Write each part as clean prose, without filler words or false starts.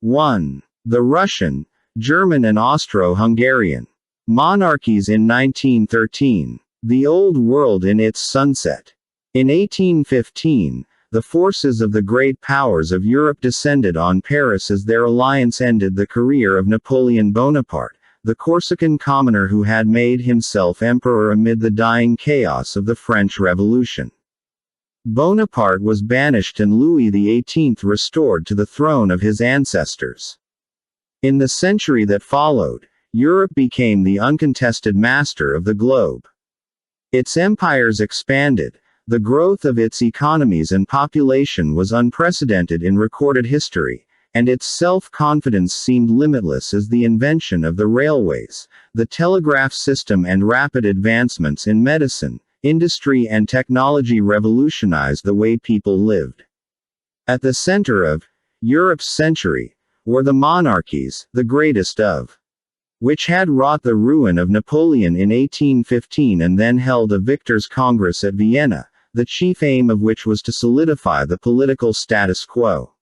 1. The Russian, German and Austro-Hungarian monarchies in 1913. The Old World in its sunset. In 1815, the forces of the great powers of Europe descended on Paris as their alliance ended the career of Napoleon Bonaparte, the Corsican commoner who had made himself emperor amid the dying chaos of the French Revolution. Bonaparte was banished and Louis XVIII restored to the throne of his ancestors. In the century that followed, Europe became the uncontested master of the globe. Its empires expanded, the growth of its economies and population was unprecedented in recorded history, and its self-confidence seemed limitless as the invention of the railways, the telegraph system and rapid advancements in medicine, industry and technology revolutionized the way people lived. At the center of Europe's century were the monarchies, the greatest of which had wrought the ruin of Napoleon in 1815 and then held a victors' congress at Vienna, the chief aim of which was to solidify the political status quo.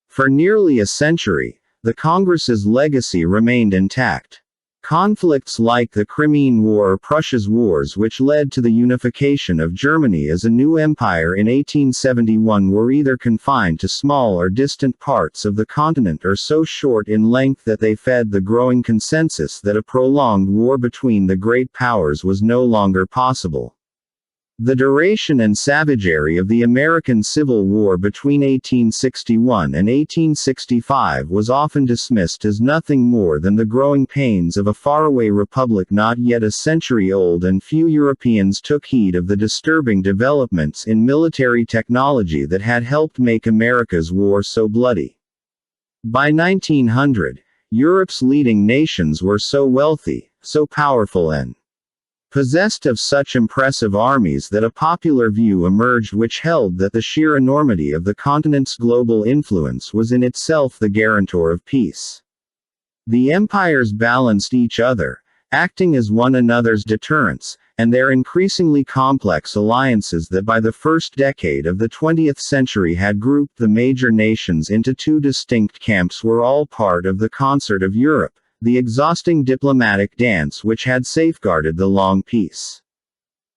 For nearly a century, the Congress's legacy remained intact. Conflicts like the Crimean War or Prussia's wars, which led to the unification of Germany as a new empire in 1871, were either confined to small or distant parts of the continent or so short in length that they fed the growing consensus that a prolonged war between the great powers was no longer possible. The duration and savagery of the American Civil War between 1861 and 1865 was often dismissed as nothing more than the growing pains of a faraway republic not yet a century old, and few Europeans took heed of the disturbing developments in military technology that had helped make America's war so bloody. By 1900, Europe's leading nations were so wealthy, so powerful and possessed of such impressive armies that a popular view emerged which held that the sheer enormity of the continent's global influence was in itself the guarantor of peace. The empires balanced each other, acting as one another's deterrents, and their increasingly complex alliances that by the first decade of the 20th century had grouped the major nations into two distinct camps were all part of the concert of Europe, the exhausting diplomatic dance which had safeguarded the long peace.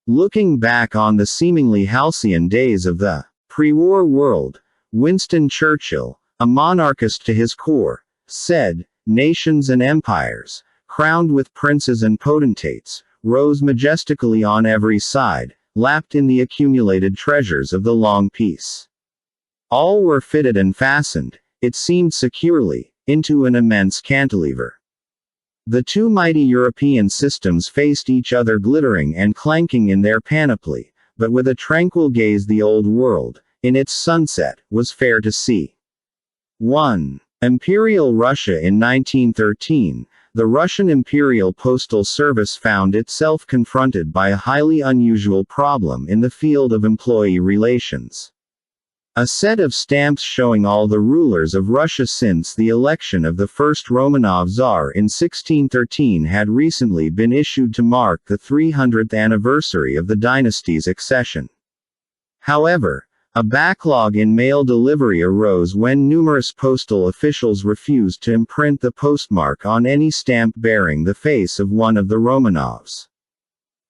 Looking back on the seemingly halcyon days of the pre-war world, Winston Churchill, a monarchist to his core, said, "Nations and empires, crowned with princes and potentates, rose majestically on every side, lapped in the accumulated treasures of the long peace. All were fitted and fastened, it seemed securely, into an immense cantilever." The two mighty European systems faced each other glittering and clanking in their panoply, but with a tranquil gaze the old world, in its sunset, was fair to see. 1. Imperial Russia. In 1913, the Russian Imperial Postal Service found itself confronted by a highly unusual problem in the field of employee relations. A set of stamps showing all the rulers of Russia since the election of the first Romanov Tsar in 1613 had recently been issued to mark the 300th anniversary of the dynasty's accession. However, a backlog in mail delivery arose when numerous postal officials refused to imprint the postmark on any stamp bearing the face of one of the Romanovs.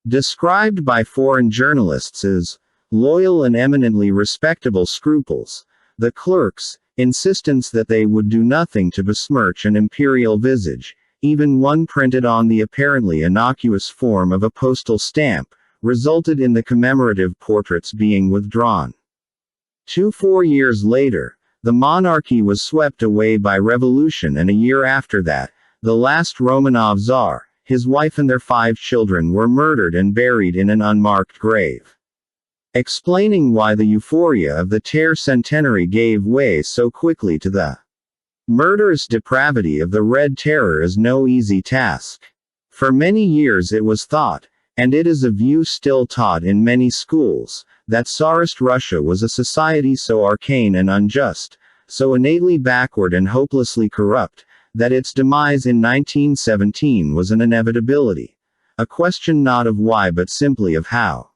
Described by foreign journalists as loyal and eminently respectable scruples, the clerks' insistence that they would do nothing to besmirch an imperial visage, even one printed on the apparently innocuous form of a postal stamp, resulted in the commemorative portraits being withdrawn. 4 years later, the monarchy was swept away by revolution, and a year after that, the last Romanov Tsar, his wife and their 5 children were murdered and buried in an unmarked grave. Explaining why the euphoria of the Tercentenary gave way so quickly to the murderous depravity of the Red Terror is no easy task. For many years it was thought, and it is a view still taught in many schools, that Tsarist Russia was a society so arcane and unjust, so innately backward and hopelessly corrupt, that its demise in 1917 was an inevitability. A question not of why but simply of how.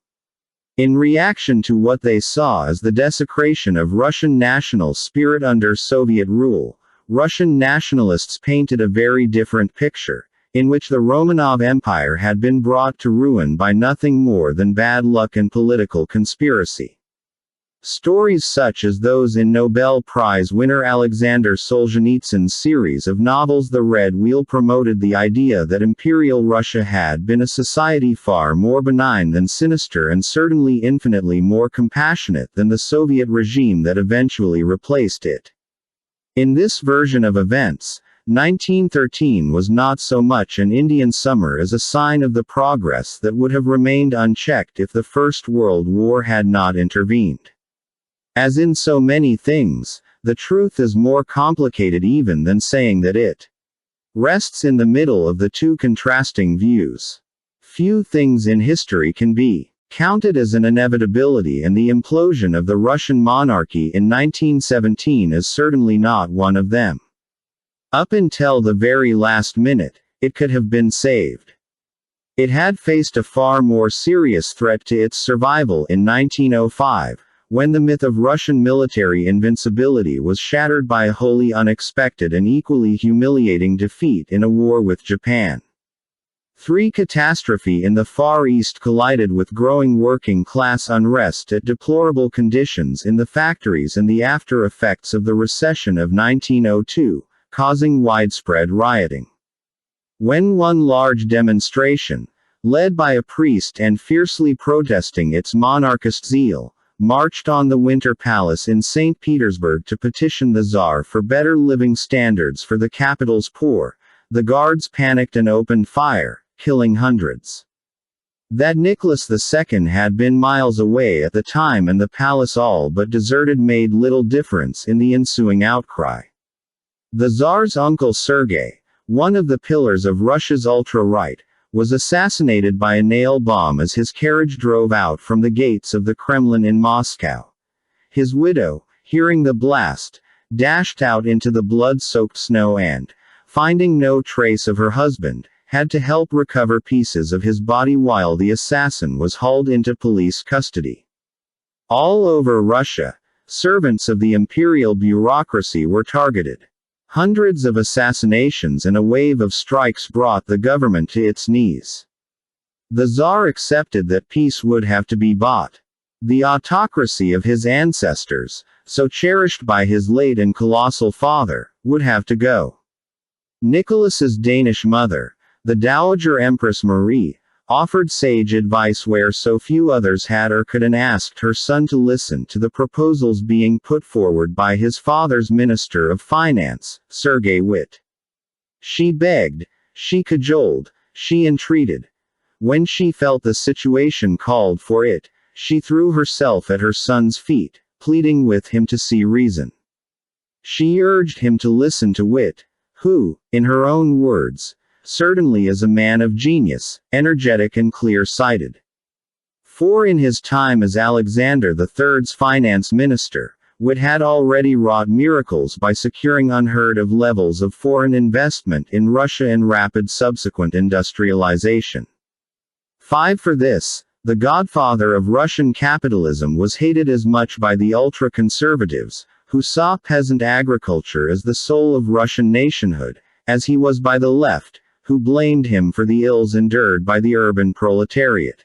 In reaction to what they saw as the desecration of Russian national spirit under Soviet rule, Russian nationalists painted a very different picture, in which the Romanov Empire had been brought to ruin by nothing more than bad luck and political conspiracy. Stories such as those in Nobel Prize winner Alexander Solzhenitsyn's series of novels The Red Wheel promoted the idea that Imperial Russia had been a society far more benign than sinister and certainly infinitely more compassionate than the Soviet regime that eventually replaced it. In this version of events, 1913 was not so much an Indian summer as a sign of the progress that would have remained unchecked if the First World War had not intervened. As in so many things, the truth is more complicated even than saying that it rests in the middle of the two contrasting views. Few things in history can be counted as an inevitability, and the implosion of the Russian monarchy in 1917 is certainly not one of them. Up until the very last minute, it could have been saved. It had faced a far more serious threat to its survival in 1905, when the myth of Russian military invincibility was shattered by a wholly unexpected and equally humiliating defeat in a war with Japan. Catastrophe in the Far East collided with growing working-class unrest at deplorable conditions in the factories and the after-effects of the recession of 1902, causing widespread rioting. When one large demonstration, led by a priest and fiercely protesting its monarchist zeal, marched on the Winter Palace in St. Petersburg to petition the Tsar for better living standards for the capital's poor, the guards panicked and opened fire, killing hundreds. That Nicholas II had been miles away at the time and the palace all but deserted made little difference in the ensuing outcry. The Tsar's uncle Sergei, one of the pillars of Russia's ultra-right, was assassinated by a nail bomb as his carriage drove out from the gates of the Kremlin in Moscow. His widow, hearing the blast, dashed out into the blood-soaked snow and, finding no trace of her husband, had to help recover pieces of his body while the assassin was hauled into police custody. All over Russia, servants of the imperial bureaucracy were targeted. Hundreds of assassinations and a wave of strikes brought the government to its knees. The Tsar accepted that peace would have to be bought. The autocracy of his ancestors, so cherished by his late and colossal father, would have to go. Nicholas's Danish mother, the Dowager Empress Marie, offered sage advice where so few others had or could, and asked her son to listen to the proposals being put forward by his father's Minister of Finance, Sergei Witte. She begged, she cajoled, she entreated. When she felt the situation called for it, she threw herself at her son's feet, pleading with him to see reason. She urged him to listen to Witte, who, in her own words, certainly is a man of genius, energetic and clear-sighted. For in his time as Alexander III's finance minister, Witte had already wrought miracles by securing unheard-of levels of foreign investment in Russia and rapid subsequent industrialization. For this, the godfather of Russian capitalism was hated as much by the ultra-conservatives, who saw peasant agriculture as the soul of Russian nationhood, as he was by the left, who blamed him for the ills endured by the urban proletariat.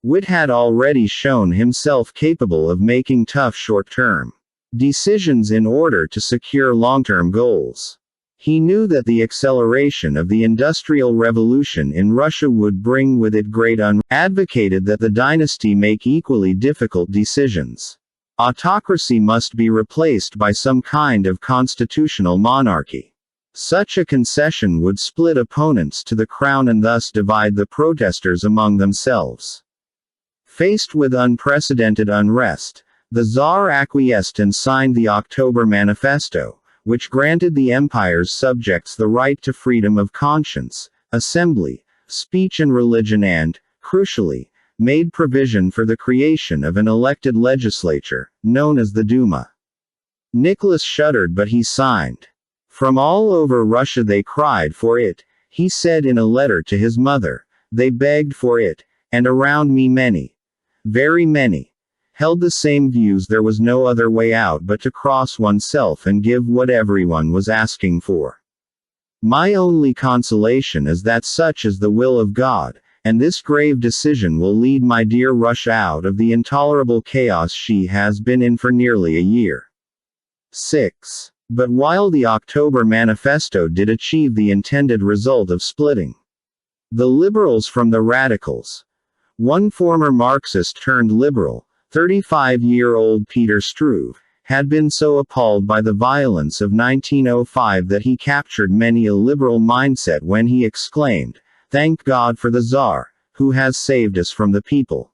Witte had already shown himself capable of making tough short-term decisions in order to secure long-term goals. He knew that the acceleration of the Industrial Revolution in Russia would bring with it great advocated that the dynasty make equally difficult decisions. Autocracy must be replaced by some kind of constitutional monarchy. Such a concession would split opponents to the crown and thus divide the protesters among themselves. Faced with unprecedented unrest, the Tsar acquiesced and signed the October Manifesto, which granted the empire's subjects the right to freedom of conscience, assembly, speech and religion and, crucially, made provision for the creation of an elected legislature, known as the Duma. Nicholas shuddered, but he signed. From all over Russia they cried for it, he said in a letter to his mother. They begged for it, and around me many, very many, held the same views. There was no other way out but to cross oneself and give what everyone was asking for. My only consolation is that such is the will of God, and this grave decision will lead my dear Russia out of the intolerable chaos she has been in for nearly a year. 6. But while the October Manifesto did achieve the intended result of splitting the liberals from the radicals, one former Marxist turned liberal, 35-year-old Peter Struve, had been so appalled by the violence of 1905 that he captured many a liberal mindset when he exclaimed, "Thank God for the Tsar, who has saved us from the people."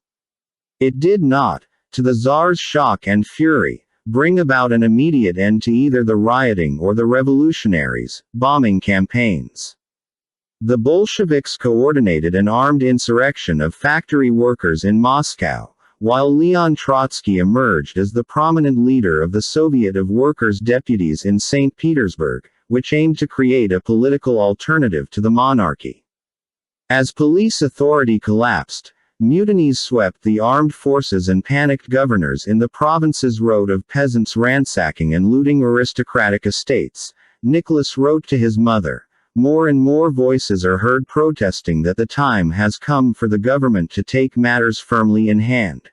It did not, to the Tsar's shock and fury, bring about an immediate end to either the rioting or the revolutionaries' bombing campaigns. The Bolsheviks coordinated an armed insurrection of factory workers in Moscow, while Leon Trotsky emerged as the prominent leader of the Soviet of Workers' Deputies in St. Petersburg, which aimed to create a political alternative to the monarchy. As police authority collapsed, mutinies swept the armed forces and panicked governors in the provinces wrote of peasants ransacking and looting aristocratic estates. Nicholas wrote to his mother, "More and more voices are heard protesting that the time has come for the government to take matters firmly in hand.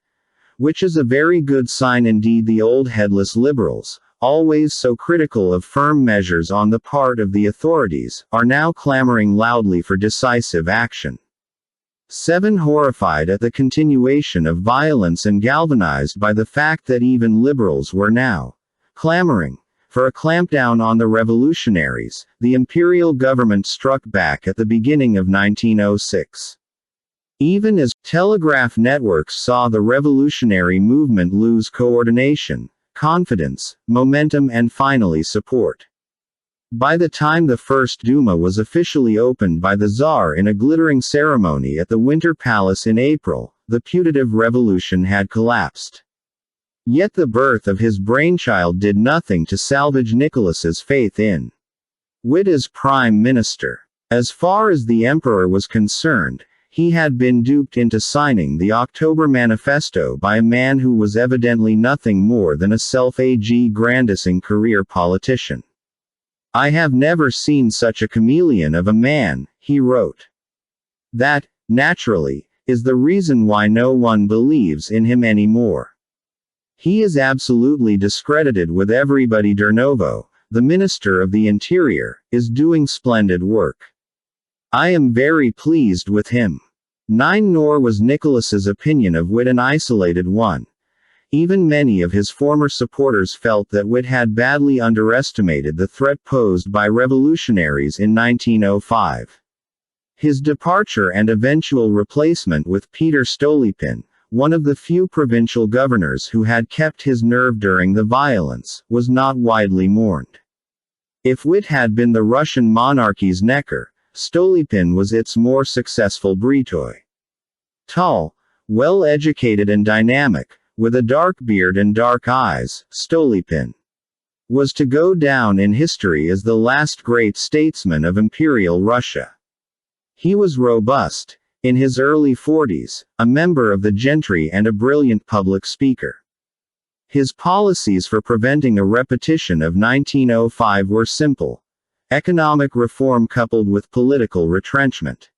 Which is a very good sign indeed. The old headless liberals, always so critical of firm measures on the part of the authorities, are now clamoring loudly for decisive action." 7. Horrified at the continuation of violence and galvanized by the fact that even liberals were now clamoring for a clampdown on the revolutionaries, the imperial government struck back at the beginning of 1906. Even as telegraph networks saw the revolutionary movement lose coordination, confidence, momentum and finally support. By the time the First Duma was officially opened by the Tsar in a glittering ceremony at the Winter Palace in April, the putative revolution had collapsed. Yet the birth of his brainchild did nothing to salvage Nicholas's faith in Witt as prime minister. As far as the emperor was concerned, he had been duped into signing the October Manifesto by a man who was evidently nothing more than a self-aggrandizing career politician. "I have never seen such a chameleon of a man," he wrote. That, naturally, is the reason why no one believes in him anymore. He is absolutely discredited with everybody. Durnovo, the Minister of the Interior, is doing splendid work. I am very pleased with him. 9. Nor was Nicholas's opinion of Witt an isolated one. Even many of his former supporters felt that Witt had badly underestimated the threat posed by revolutionaries in 1905. His departure and eventual replacement with Peter Stolypin, one of the few provincial governors who had kept his nerve during the violence, was not widely mourned. If Witt had been the Russian monarchy's Necker, Stolypin was its more successful Britoy. Tall, well-educated and dynamic, with a dark beard and dark eyes, Stolypin was to go down in history as the last great statesman of Imperial Russia. He was robust, in his early 40s, a member of the gentry and a brilliant public speaker. His policies for preventing a repetition of 1905 were simple: economic reform coupled with political retrenchment.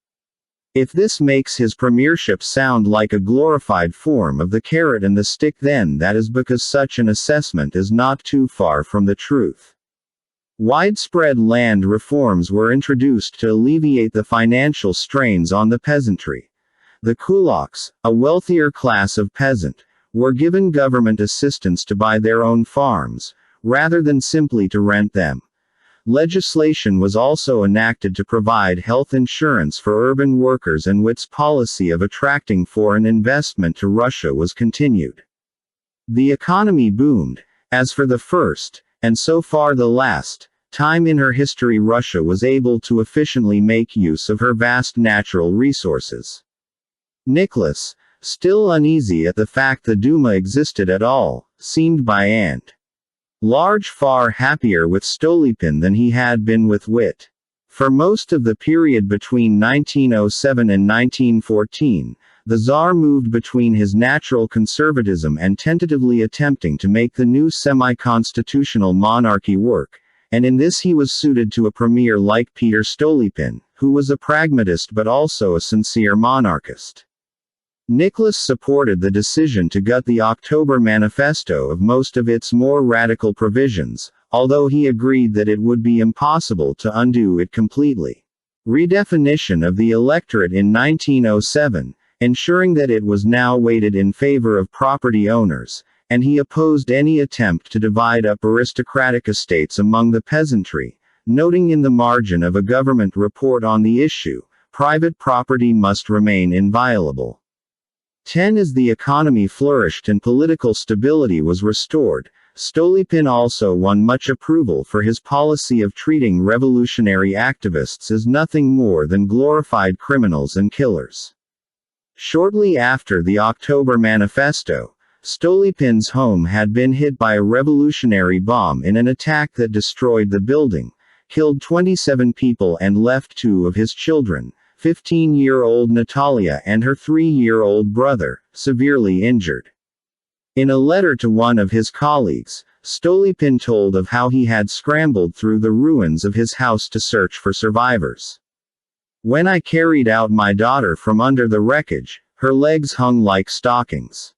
If this makes his premiership sound like a glorified form of the carrot and the stick, then that is because such an assessment is not too far from the truth. Widespread land reforms were introduced to alleviate the financial strains on the peasantry. The kulaks, a wealthier class of peasant, were given government assistance to buy their own farms, rather than simply to rent them. Legislation was also enacted to provide health insurance for urban workers, and Witt's policy of attracting foreign investment to Russia was continued. The economy boomed. As for the first, and so far the last, time in her history, Russia was able to efficiently make use of her vast natural resources. Nicholas, still uneasy at the fact the Duma existed at all, seemed by and large far happier with Stolypin than he had been with Witt. For most of the period between 1907 and 1914, the Tsar moved between his natural conservatism and tentatively attempting to make the new semi-constitutional monarchy work, and in this he was suited to a premier like Peter Stolypin, who was a pragmatist but also a sincere monarchist. Nicholas supported the decision to gut the October Manifesto of most of its more radical provisions, although he agreed that it would be impossible to undo it completely. Redefinition of the electorate in 1907, ensuring that it was now weighted in favor of property owners, and he opposed any attempt to divide up aristocratic estates among the peasantry, noting in the margin of a government report on the issue, private property must remain inviolable. 10. As the economy flourished and political stability was restored, Stolypin also won much approval for his policy of treating revolutionary activists as nothing more than glorified criminals and killers. Shortly after the October Manifesto, Stolypin's home had been hit by a revolutionary bomb in an attack that destroyed the building, killed 27 people and left 2 of his children, 15-year-old Natalia and her 3-year-old brother, severely injured. In a letter to one of his colleagues, Stolypin told of how he had scrambled through the ruins of his house to search for survivors. "When I carried out my daughter from under the wreckage, her legs hung like stockings.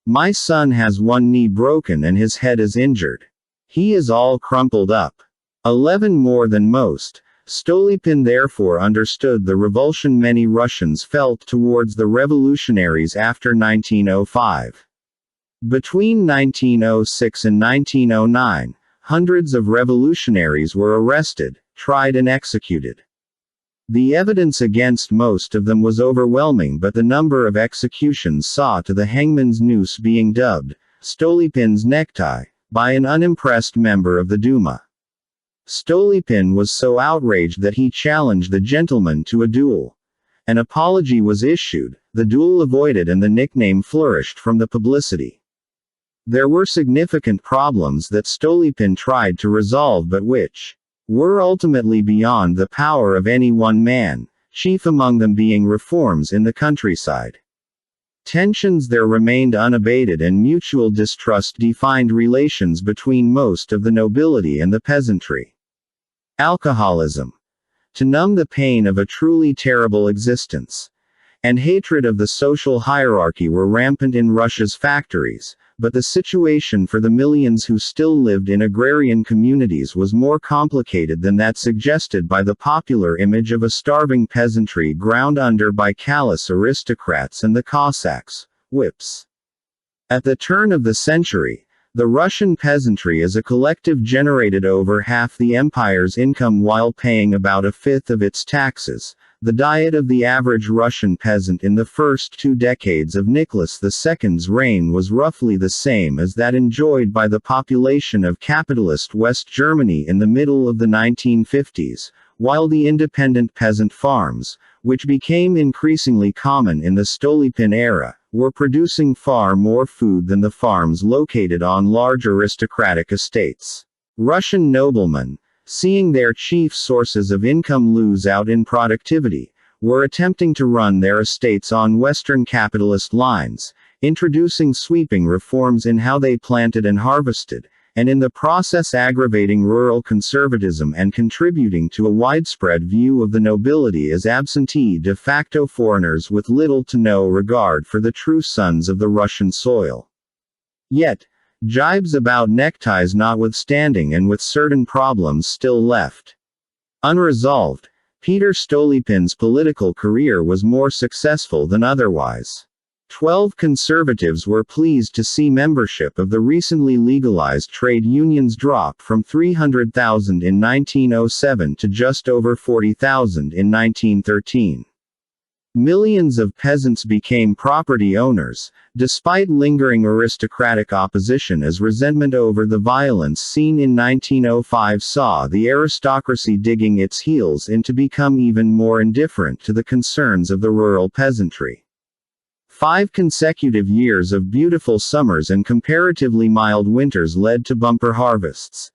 My son has one knee broken and his head is injured. He is all crumpled up." 11 More than most, Stolypin therefore understood the revulsion many Russians felt towards the revolutionaries after 1905. Between 1906 and 1909, hundreds of revolutionaries were arrested, tried and executed. The evidence against most of them was overwhelming, but the number of executions saw to the hangman's noose being dubbed Stolypin's necktie by an unimpressed member of the Duma. Stolypin was so outraged that he challenged the gentleman to a duel. An apology was issued, the duel avoided, and the nickname flourished from the publicity. There were significant problems that Stolypin tried to resolve but which were ultimately beyond the power of any one man, chief among them being reforms in the countryside. Tensions there remained unabated and mutual distrust defined relations between most of the nobility and the peasantry. Alcoholism, to numb the pain of a truly terrible existence, and hatred of the social hierarchy were rampant in Russia's factories, but the situation for the millions who still lived in agrarian communities was more complicated than that suggested by the popular image of a starving peasantry ground under by callous aristocrats and the Cossacks, whips. At the turn of the century, the Russian peasantry as a collective generated over half the empire's income while paying about a fifth of its taxes. The diet of the average Russian peasant in the first 2 decades of Nicholas II's reign was roughly the same as that enjoyed by the population of capitalist West Germany in the middle of the 1950s, while the independent peasant farms, which became increasingly common in the Stolypin era, were producing far more food than the farms located on large aristocratic estates. Russian noblemen, seeing their chief sources of income lose out in productivity, were attempting to run their estates on Western capitalist lines, introducing sweeping reforms in how they planted and harvested, and in the process aggravating rural conservatism and contributing to a widespread view of the nobility as absentee de facto foreigners with little to no regard for the true sons of the Russian soil. Yet, jibes about neckties notwithstanding and with certain problems still left unresolved, Peter Stolypin's political career was more successful than otherwise. 12 conservatives were pleased to see membership of the recently legalized trade unions drop from 300,000 in 1907 to just over 40,000 in 1913. Millions of peasants became property owners, despite lingering aristocratic opposition as resentment over the violence seen in 1905 saw the aristocracy digging its heels in to become even more indifferent to the concerns of the rural peasantry. 5 consecutive years of beautiful summers and comparatively mild winters led to bumper harvests.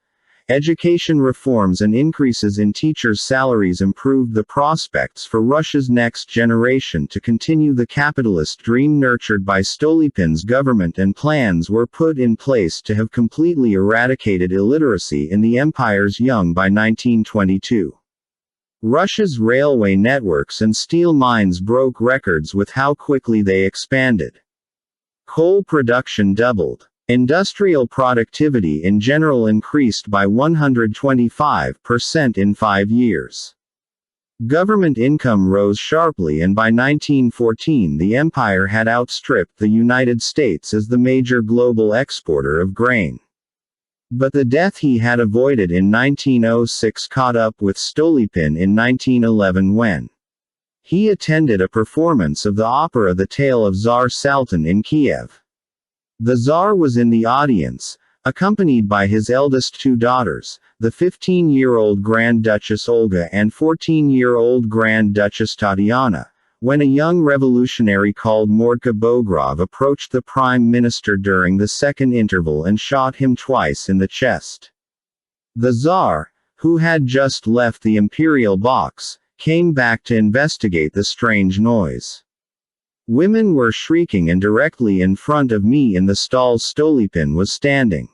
education reforms and increases in teachers' salaries improved the prospects for Russia's next generation to continue the capitalist dream nurtured by Stolypin's government, and plans were put in place to have completely eradicated illiteracy in the empire's young by 1922. Russia's railway networks and steel mines broke records with how quickly they expanded. Coal production doubled. Industrial productivity in general increased by 125% in 5 years. Government income rose sharply, and by 1914 the empire had outstripped the United States as the major global exporter of grain. But the death he had avoided in 1906 caught up with Stolypin in 1911 when he attended a performance of the opera The Tale of Tsar Saltan in Kiev. The Tsar was in the audience, accompanied by his eldest two daughters, the 15-year-old Grand Duchess Olga and 14-year-old Grand Duchess Tatiana, when a young revolutionary called Mordka Bogrov approached the prime minister during the second interval and shot him twice in the chest. The Tsar, who had just left the imperial box, came back to investigate the strange noise. Women were shrieking, and directly in front of me in the stall Stolypin was standing.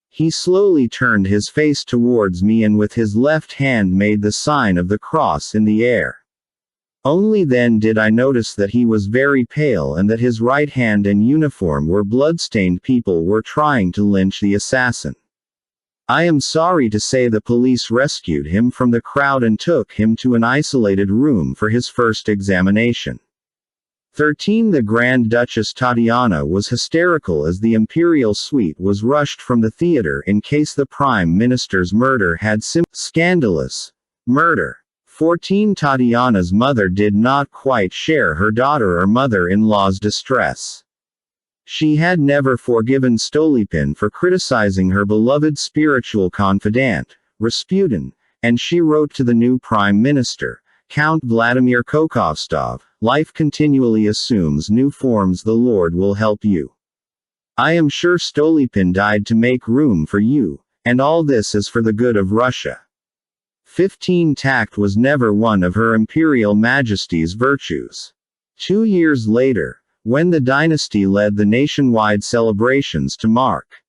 He slowly turned his face towards me and with his left hand made the sign of the cross in the air. Only then did I notice that he was very pale and that his right hand and uniform were bloodstained. People were trying to lynch the assassin. I am sorry to say the police rescued him from the crowd and took him to an isolated room for his first examination. 13 The Grand Duchess Tatiana was hysterical as the imperial suite was rushed from the theater in case the prime minister's murder had scandalous murder. 14 Tatiana's mother did not quite share her daughter or mother-in-law's distress. She had never forgiven Stolypin for criticizing her beloved spiritual confidant, Rasputin, and she wrote to the new prime minister, Count Vladimir Kokhovstov, "Life continually assumes new forms. The Lord will help you. I am sure Stolypin died to make room for you, and all this is for the good of Russia." 15 Tact was never one of Her Imperial Majesty's virtues. 2 years later, when the dynasty led the nationwide celebrations to mark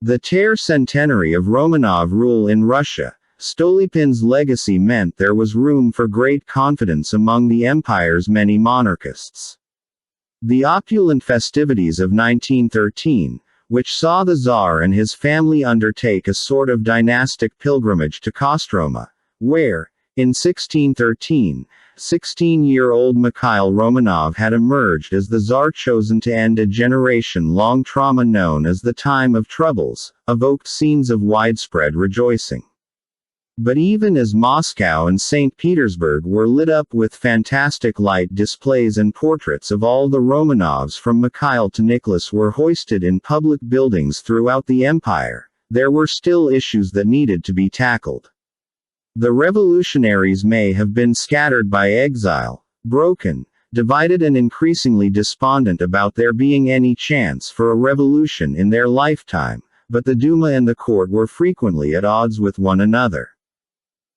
the centenary of Romanov rule in Russia, Stolypin's legacy meant there was room for great confidence among the empire's many monarchists. The opulent festivities of 1913, which saw the Tsar and his family undertake a sort of dynastic pilgrimage to Kostroma, where, in 1613, 16-year-old Mikhail Romanov had emerged as the Tsar chosen to end a generation-long trauma known as the Time of Troubles, evoked scenes of widespread rejoicing. But even as Moscow and St. Petersburg were lit up with fantastic light displays and portraits of all the Romanovs from Mikhail to Nicholas were hoisted in public buildings throughout the empire, there were still issues that needed to be tackled. The revolutionaries may have been scattered by exile, broken, divided and increasingly despondent about there being any chance for a revolution in their lifetime, but the Duma and the court were frequently at odds with one another.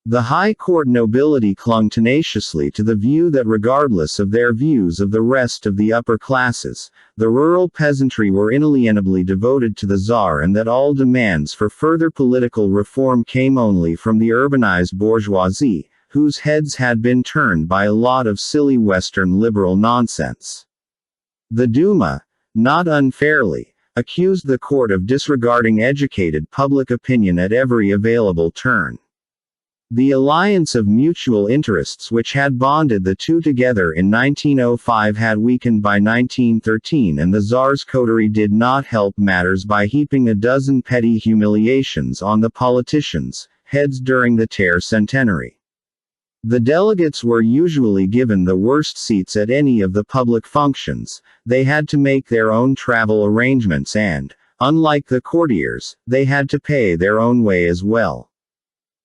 The high court nobility clung tenaciously to the view that regardless of their views of the rest of the upper classes, the rural peasantry were inalienably devoted to the Tsar, and that all demands for further political reform came only from the urbanized bourgeoisie, whose heads had been turned by a lot of silly Western liberal nonsense. The Duma, not unfairly, accused the court of disregarding educated public opinion at every available turn. The alliance of mutual interests which had bonded the two together in 1905 had weakened by 1913, and the Tsar's coterie did not help matters by heaping a dozen petty humiliations on the politicians' heads during the centenary. The delegates were usually given the worst seats at any of the public functions, they had to make their own travel arrangements and, unlike the courtiers, they had to pay their own way as well.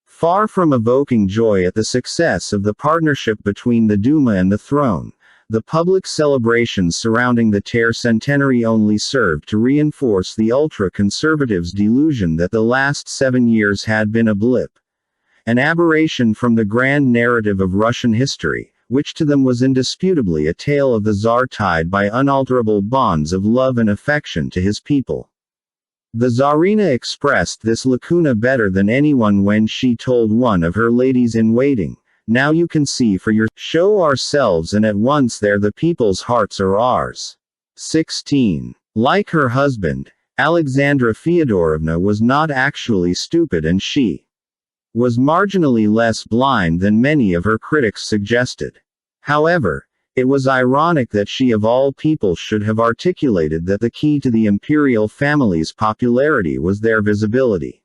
Far from evoking joy at the success of the partnership between the Duma and the throne, the public celebrations surrounding the tercentenary only served to reinforce the ultra-conservatives' delusion that the last 7 years had been a blip, an aberration from the grand narrative of Russian history, which to them was indisputably a tale of the Tsar tied by unalterable bonds of love and affection to his people. The Tsarina expressed this lacuna better than anyone when she told one of her ladies-in-waiting, "Now you can see for your show ourselves, and at once there the people's hearts are ours." 16. Like her husband, Alexandra Feodorovna was not actually stupid, and she was marginally less blind than many of her critics suggested. However, it was ironic that she of all people should have articulated that the key to the imperial family's popularity was their visibility.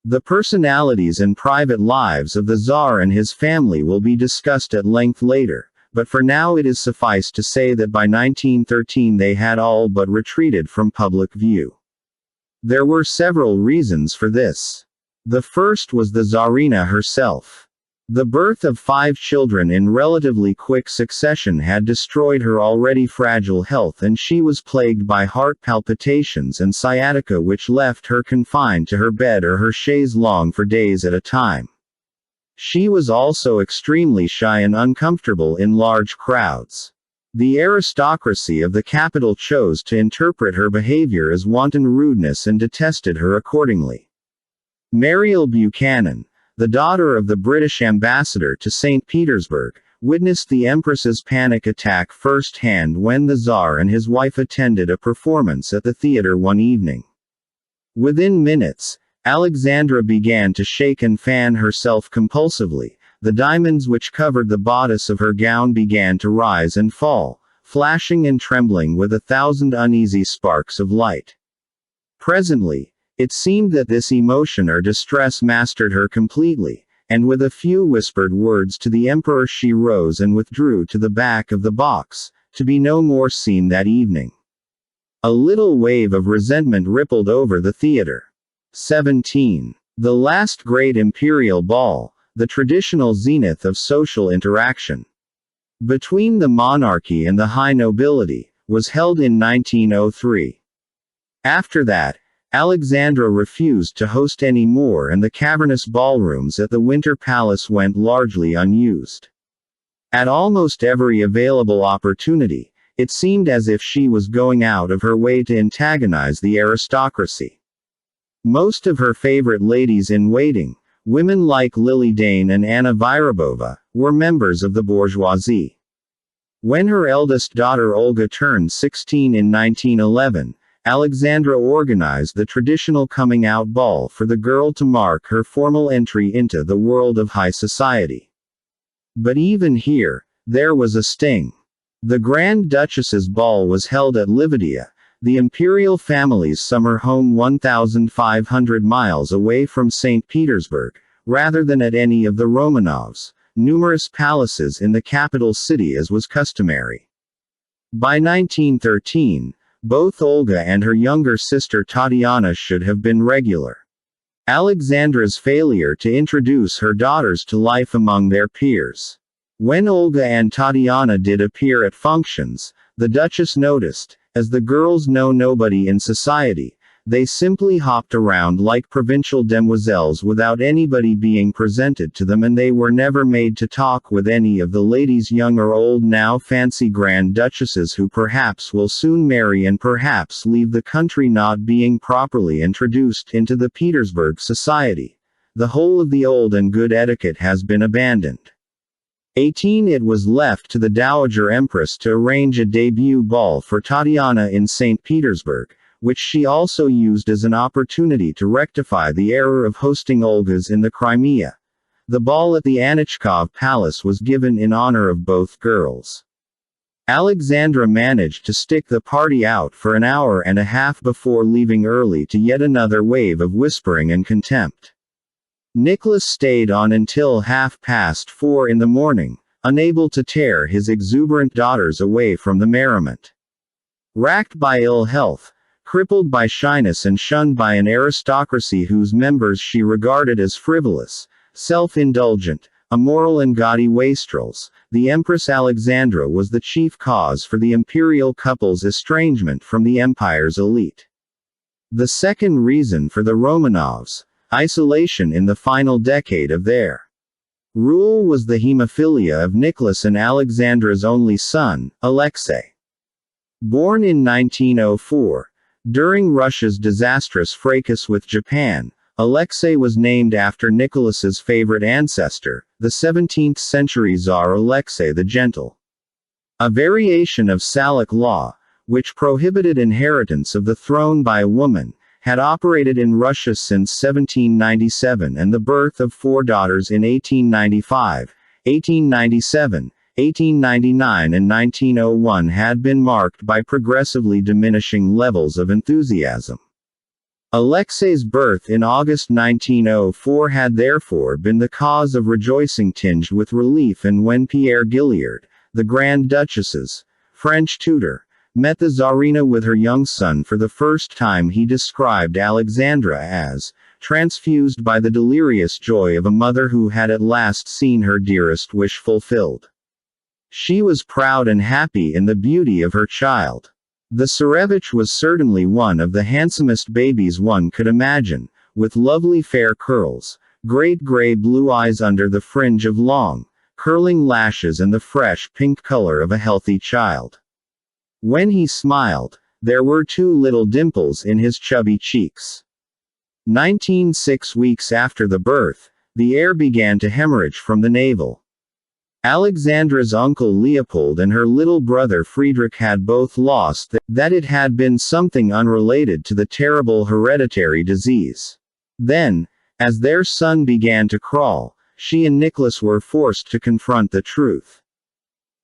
The personalities and private lives of the Tsar and his family will be discussed at length later, but for now it is suffice to say that by 1913 they had all but retreated from public view. There were several reasons for this. The first was the Tsarina herself. The birth of 5 children in relatively quick succession had destroyed her already fragile health, and she was plagued by heart palpitations and sciatica which left her confined to her bed or her chaise longue for days at a time. She was also extremely shy and uncomfortable in large crowds. The aristocracy of the capital chose to interpret her behavior as wanton rudeness and detested her accordingly. Mariel Buchanan, the daughter of the British ambassador to St. Petersburg, witnessed the Empress's panic attack firsthand when the Tsar and his wife attended a performance at the theater one evening. Within minutes, Alexandra began to shake and fan herself compulsively. The diamonds which covered the bodice of her gown began to rise and fall, flashing and trembling with 1,000 uneasy sparks of light. Presently, it seemed that this emotion or distress mastered her completely, and with a few whispered words to the emperor she rose and withdrew to the back of the box, to be no more seen that evening. A little wave of resentment rippled over the theater. 17. The last great imperial ball, the traditional zenith of social interaction between the monarchy and the high nobility, was held in 1903. After that, Alexandra refused to host any more, and the cavernous ballrooms at the Winter Palace went largely unused. At almost every available opportunity, it seemed as if she was going out of her way to antagonize the aristocracy. Most of her favorite ladies-in-waiting, women like Lily Dane and Anna Vyrobova, were members of the bourgeoisie. When her eldest daughter Olga turned 16 in 1911, Alexandra organized the traditional coming-out ball for the girl to mark her formal entry into the world of high society. But even here, there was a sting. The Grand Duchess's ball was held at Livadia, the imperial family's summer home 1,500 miles away from St. Petersburg, rather than at any of the Romanovs' numerous palaces in the capital city as was customary. By 1913, both Olga and her younger sister Tatiana should have been regular. Alexandra's failure to introduce her daughters to life among their peers. When Olga and Tatiana did appear at functions, the Duchess noticed, as the girls know nobody in society, they simply hopped around like provincial demoiselles without anybody being presented to them, and they were never made to talk with any of the ladies, young or old, now fancy Grand Duchesses who perhaps will soon marry and perhaps leave the country, not being properly introduced into the Petersburg society. The whole of the old and good etiquette has been abandoned. 18. It was left to the Dowager Empress to arrange a debut ball for Tatiana in St. Petersburg, which she also used as an opportunity to rectify the error of hosting Olga's in the Crimea. The ball at the Anichkov Palace was given in honor of both girls. Alexandra managed to stick the party out for an hour and a half before leaving early to yet another wave of whispering and contempt. Nicholas stayed on until 4:30 in the morning, unable to tear his exuberant daughters away from the merriment. Racked by ill health, crippled by shyness, and shunned by an aristocracy whose members she regarded as frivolous, self-indulgent, immoral and gaudy wastrels, the Empress Alexandra was the chief cause for the imperial couple's estrangement from the empire's elite. The second reason for the Romanovs' isolation in the final decade of their rule was the hemophilia of Nicholas and Alexandra's only son, Alexei. Born in 1904, during Russia's disastrous fracas with Japan, Alexei was named after Nicholas's favorite ancestor, the 17th-century Tsar Alexei the Gentle. A variation of Salic law, which prohibited inheritance of the throne by a woman, had operated in Russia since 1797, and the birth of 4 daughters in 1895, 1897, 1899 and 1901 had been marked by progressively diminishing levels of enthusiasm. Alexei's birth in August 1904 had therefore been the cause of rejoicing tinged with relief, and when Pierre Gilliard, the Grand Duchess's French tutor, met the Tsarina with her young son for the first time, he described Alexandra as transfused by the delirious joy of a mother who had at last seen her dearest wish fulfilled. She was proud and happy in the beauty of her child. The Tsarevich was certainly one of the handsomest babies one could imagine, with lovely fair curls, great gray-blue eyes under the fringe of long, curling lashes, and the fresh pink color of a healthy child. When he smiled, there were 2 little dimples in his chubby cheeks. 6 weeks after the birth, the heir began to hemorrhage from the navel. Alexandra's uncle Leopold and her little brother Friedrich had both lost that it had been something unrelated to the terrible hereditary disease. Then, as their son began to crawl, she and Nicholas were forced to confront the truth.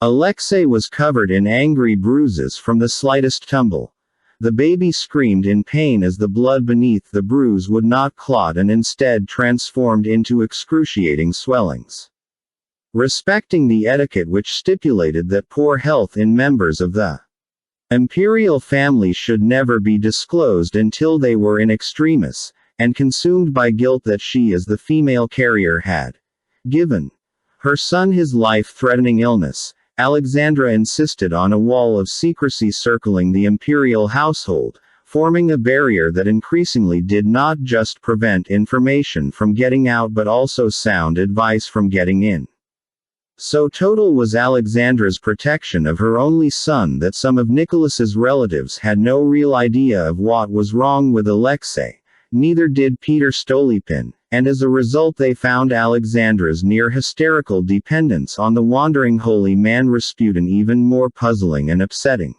Alexei was covered in angry bruises from the slightest tumble. The baby screamed in pain as the blood beneath the bruise would not clot and instead transformed into excruciating swellings. Respecting the etiquette which stipulated that poor health in members of the imperial family should never be disclosed until they were in extremis, and consumed by guilt that she as the female carrier had given her son his life-threatening illness, Alexandra insisted on a wall of secrecy circling the imperial household, forming a barrier that increasingly did not just prevent information from getting out but also sound advice from getting in. So total was Alexandra's protection of her only son that some of Nicholas's relatives had no real idea of what was wrong with Alexei, neither did Peter Stolypin, and as a result they found Alexandra's near-hysterical dependence on the wandering holy man Rasputin even more puzzling and upsetting.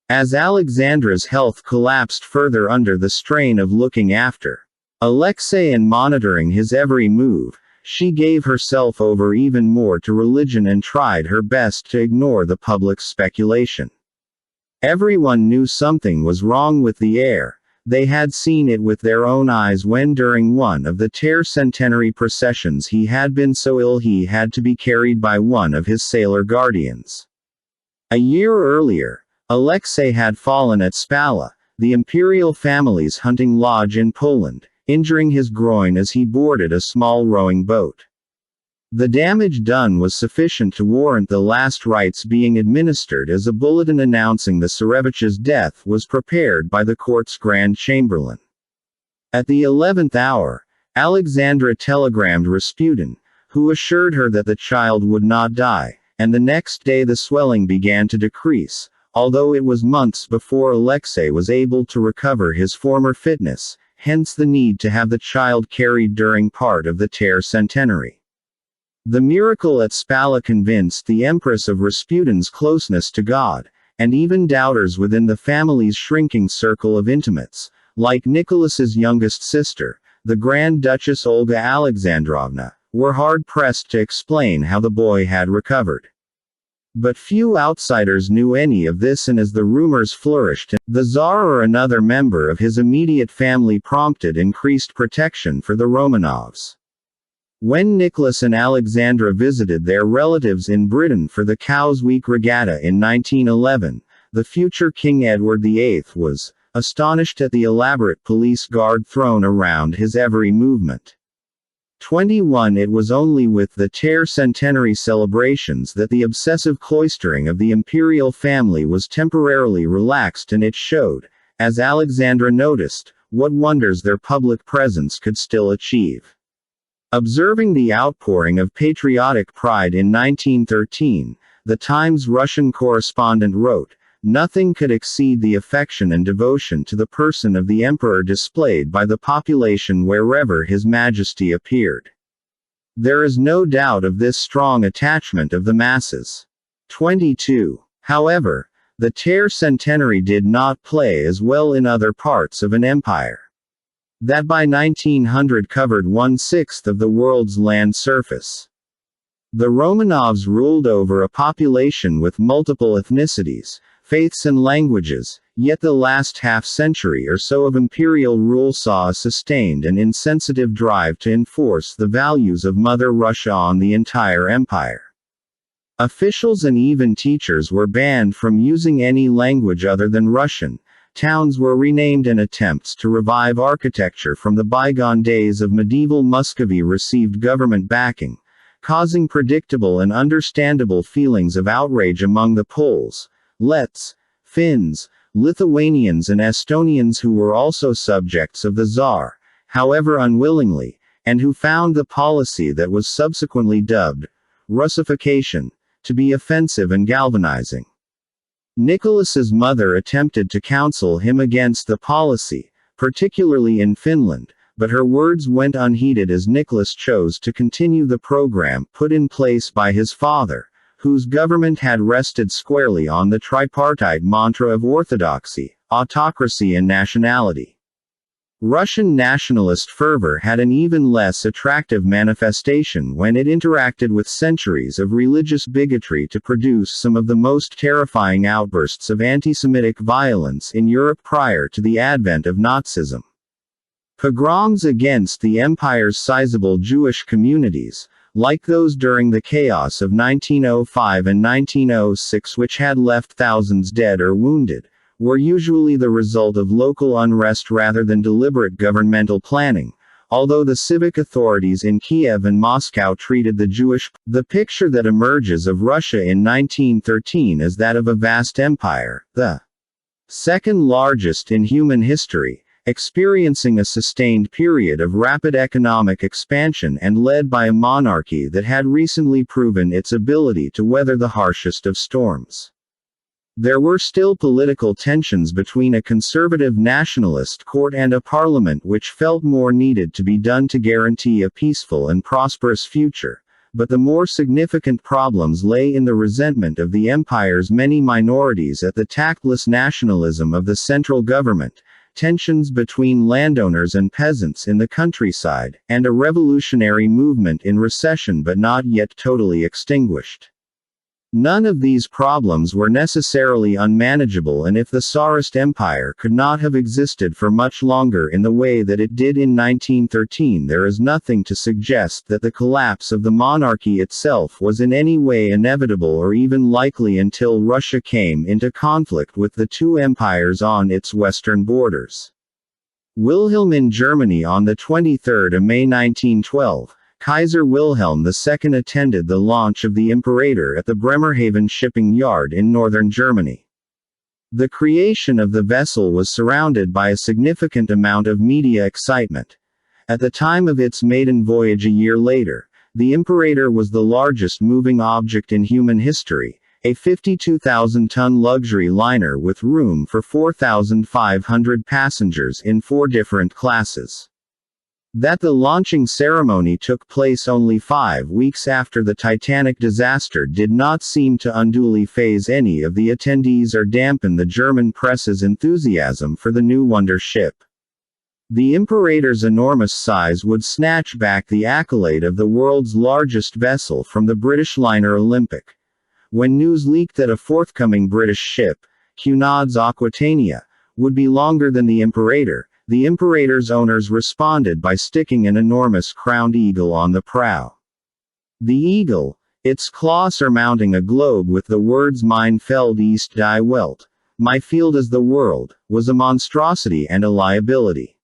As Alexandra's health collapsed further under the strain of looking after Alexei and monitoring his every move, she gave herself over even more to religion and tried her best to ignore the public's speculation. Everyone knew something was wrong with the heir. They had seen it with their own eyes when during one of the tercentenary processions he had been so ill he had to be carried by one of his sailor guardians. A year earlier, Alexei had fallen at Spala, the imperial family's hunting lodge in Poland, injuring his groin as he boarded a small rowing boat. The damage done was sufficient to warrant the last rites being administered, as a bulletin announcing the Tsarevich's death was prepared by the court's Grand Chamberlain. At the 11th hour, Alexandra telegrammed Rasputin, who assured her that the child would not die, and the next day the swelling began to decrease, although it was months before Alexei was able to recover his former fitness, hence the need to have the child carried during part of the tercentenary. The miracle at Spala convinced the Empress of Rasputin's closeness to God, and even doubters within the family's shrinking circle of intimates, like Nicholas's youngest sister, the Grand Duchess Olga Alexandrovna, were hard-pressed to explain how the boy had recovered. But few outsiders knew any of this, and as the rumors flourished, the Tsar or another member of his immediate family prompted increased protection for the Romanovs. When Nicholas and Alexandra visited their relatives in Britain for the Cowes Week regatta in 1911, the future King Edward VIII was astonished at the elaborate police guard thrown around his every movement. 21 It was only with the Tercentenary celebrations that the obsessive cloistering of the imperial family was temporarily relaxed, and it showed, as Alexandra noticed, what wonders their public presence could still achieve. Observing the outpouring of patriotic pride in 1913, the Times Russian correspondent wrote, "Nothing could exceed the affection and devotion to the person of the emperor displayed by the population wherever His Majesty appeared. There is no doubt of this strong attachment of the masses." 22. However, the Tercentenary did not play as well in other parts of an empire that by 1900 covered 1/6 of the world's land surface. The Romanovs ruled over a population with multiple ethnicities, faiths and languages, yet the last half-century or so of imperial rule saw a sustained and insensitive drive to enforce the values of Mother Russia on the entire empire. Officials and even teachers were banned from using any language other than Russian. Towns were renamed, and attempts to revive architecture from the bygone days of medieval Muscovy received government backing, causing predictable and understandable feelings of outrage among the Poles, Lets, Finns, Lithuanians and Estonians who were also subjects of the Tsar, however unwillingly, and who found the policy that was subsequently dubbed Russification to be offensive and galvanizing. Nicholas's mother attempted to counsel him against the policy, particularly in Finland, but her words went unheeded as Nicholas chose to continue the program put in place by his father, whose government had rested squarely on the tripartite mantra of orthodoxy, autocracy and nationality. Russian nationalist fervor had an even less attractive manifestation when it interacted with centuries of religious bigotry to produce some of the most terrifying outbursts of anti-Semitic violence in Europe prior to the advent of Nazism. Pogroms against the empire's sizable Jewish communities, like those during the chaos of 1905 and 1906 which had left thousands dead or wounded, were usually the result of local unrest rather than deliberate governmental planning, although the civic authorities in Kiev and Moscow treated the picture that emerges of Russia in 1913 as that of a vast empire, the second largest in human history, experiencing a sustained period of rapid economic expansion and led by a monarchy that had recently proven its ability to weather the harshest of storms. There were still political tensions between a conservative nationalist court and a parliament which felt more needed to be done to guarantee a peaceful and prosperous future, but the more significant problems lay in the resentment of the empire's many minorities at the tactless nationalism of the central government, tensions between landowners and peasants in the countryside, and a revolutionary movement in recession but not yet totally extinguished. None of these problems were necessarily unmanageable, and if the Tsarist Empire could not have existed for much longer in the way that it did in 1913, there is nothing to suggest that the collapse of the monarchy itself was in any way inevitable or even likely until Russia came into conflict with the two empires on its western borders. Wilhelm in Germany. On the 23rd of May 1912, Kaiser Wilhelm II attended the launch of the Imperator at the Bremerhaven shipping yard in northern Germany. The creation of the vessel was surrounded by a significant amount of media excitement. At the time of its maiden voyage a year later, the Imperator was the largest moving object in human history, a 52,000-ton luxury liner with room for 4,500 passengers in 4 different classes. That the launching ceremony took place only 5 weeks after the Titanic disaster did not seem to unduly faze any of the attendees or dampen the German press's enthusiasm for the new wonder ship. The Imperator's enormous size would snatch back the accolade of the world's largest vessel from the British liner Olympic. When news leaked that a forthcoming British ship, Cunard's Aquitania, would be longer than the Imperator, the Imperator's owners responded by sticking an enormous crowned eagle on the prow. The eagle, its claw surmounting a globe with the words "Mein Feld ist die Welt," "My field is the world," was a monstrosity and a liability.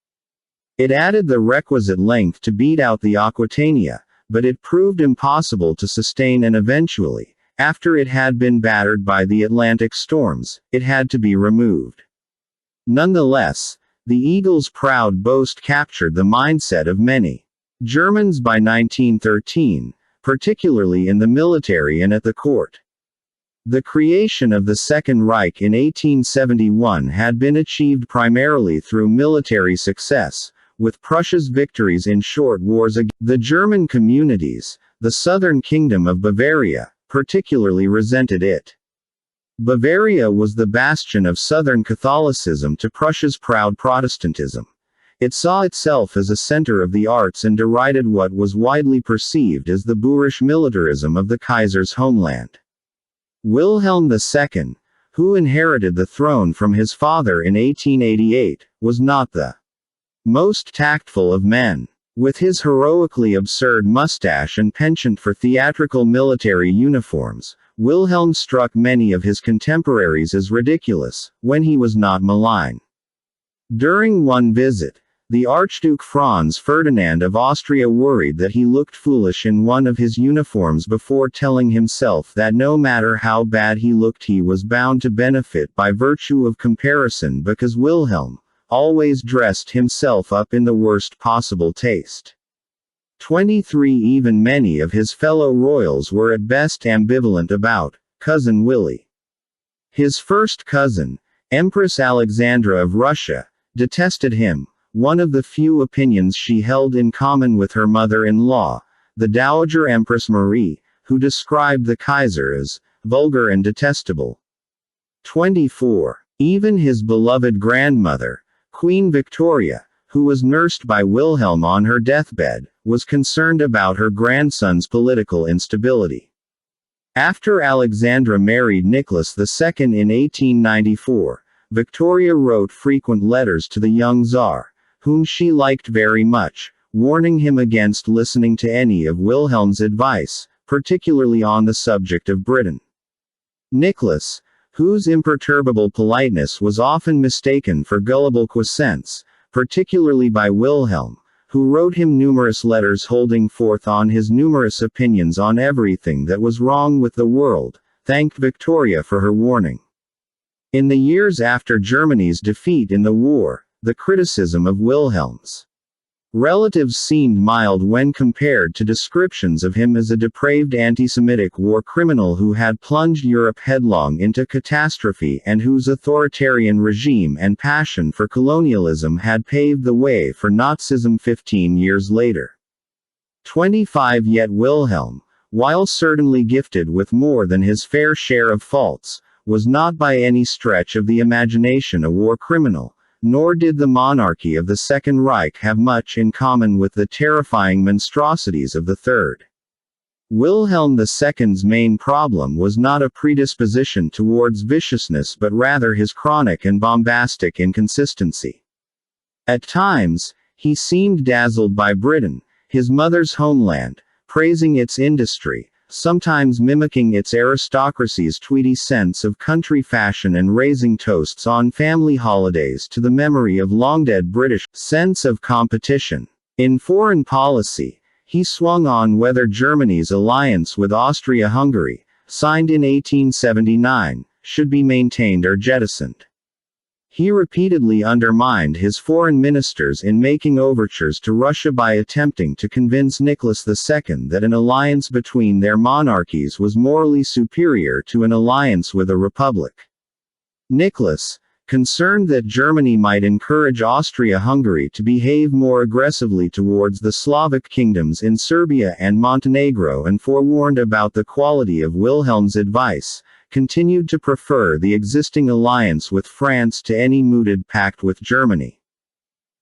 It added the requisite length to beat out the Aquitania, but it proved impossible to sustain, and eventually, after it had been battered by the Atlantic storms, it had to be removed. Nonetheless, the Eagle's proud boast captured the mindset of many Germans by 1913, particularly in the military and at the court. The creation of the Second Reich in 1871 had been achieved primarily through military success, with Prussia's victories in short wars against the German communities. The southern kingdom of Bavaria particularly resented it. Bavaria was the bastion of southern Catholicism to Prussia's proud Protestantism. It saw itself as a center of the arts and derided what was widely perceived as the boorish militarism of the Kaiser's homeland. Wilhelm II, who inherited the throne from his father in 1888, was not the most tactful of men. With his heroically absurd mustache and penchant for theatrical military uniforms, Wilhelm struck many of his contemporaries as ridiculous, when he was not malign. During one visit, the Archduke Franz Ferdinand of Austria worried that he looked foolish in one of his uniforms before telling himself that no matter how bad he looked he was bound to benefit by virtue of comparison because Wilhelm always dressed himself up in the worst possible taste. 23 Even many of his fellow royals were at best ambivalent about Cousin Willie. His first cousin, Empress Alexandra of Russia, detested him, one of the few opinions she held in common with her mother-in-law, the Dowager Empress Marie, who described the Kaiser as vulgar and detestable. 24. Even his beloved grandmother, Queen Victoria, who was nursed by Wilhelm on her deathbed, was concerned about her grandson's political instability. After Alexandra married Nicholas II in 1894, Victoria wrote frequent letters to the young Tsar, whom she liked very much, warning him against listening to any of Wilhelm's advice, particularly on the subject of Britain. Nicholas, whose imperturbable politeness was often mistaken for gullible quiescence, particularly by Wilhelm, who wrote him numerous letters holding forth on his numerous opinions on everything that was wrong with the world, thanked Victoria for her warning. In the years after Germany's defeat in the war, the criticism of Wilhelm's relatives seemed mild when compared to descriptions of him as a depraved anti-Semitic war criminal who had plunged Europe headlong into catastrophe and whose authoritarian regime and passion for colonialism had paved the way for Nazism 15 years later. 25 Yet Wilhelm, while certainly gifted with more than his fair share of faults, was not by any stretch of the imagination a war criminal. Nor did the monarchy of the Second Reich have much in common with the terrifying monstrosities of the Third. Wilhelm II's main problem was not a predisposition towards viciousness but rather his chronic and bombastic inconsistency. At times, he seemed dazzled by Britain, his mother's homeland, praising its industry, sometimes mimicking its aristocracy's tweedy sense of country fashion and raising toasts on family holidays to the memory of long-dead British sense of competition. In foreign policy, he swung on whether Germany's alliance with Austria-Hungary, signed in 1879, should be maintained or jettisoned. He repeatedly undermined his foreign ministers in making overtures to Russia by attempting to convince Nicholas II that an alliance between their monarchies was morally superior to an alliance with a republic. Nicholas, concerned that Germany might encourage Austria-Hungary to behave more aggressively towards the Slavic kingdoms in Serbia and Montenegro and forewarned about the quality of Wilhelm's advice, continued to prefer the existing alliance with France to any mooted pact with Germany.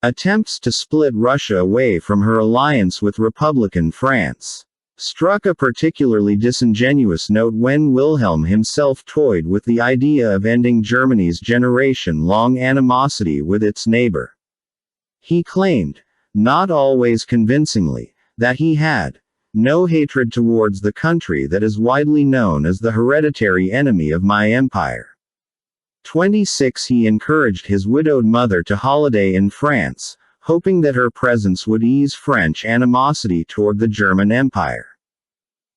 Attempts to split Russia away from her alliance with Republican France struck a particularly disingenuous note when Wilhelm himself toyed with the idea of ending Germany's generation-long animosity with its neighbor. He claimed, not always convincingly, that he had no hatred towards the country that is widely known as the hereditary enemy of my empire. 26 He encouraged his widowed mother to holiday in France, hoping that her presence would ease French animosity toward the German Empire.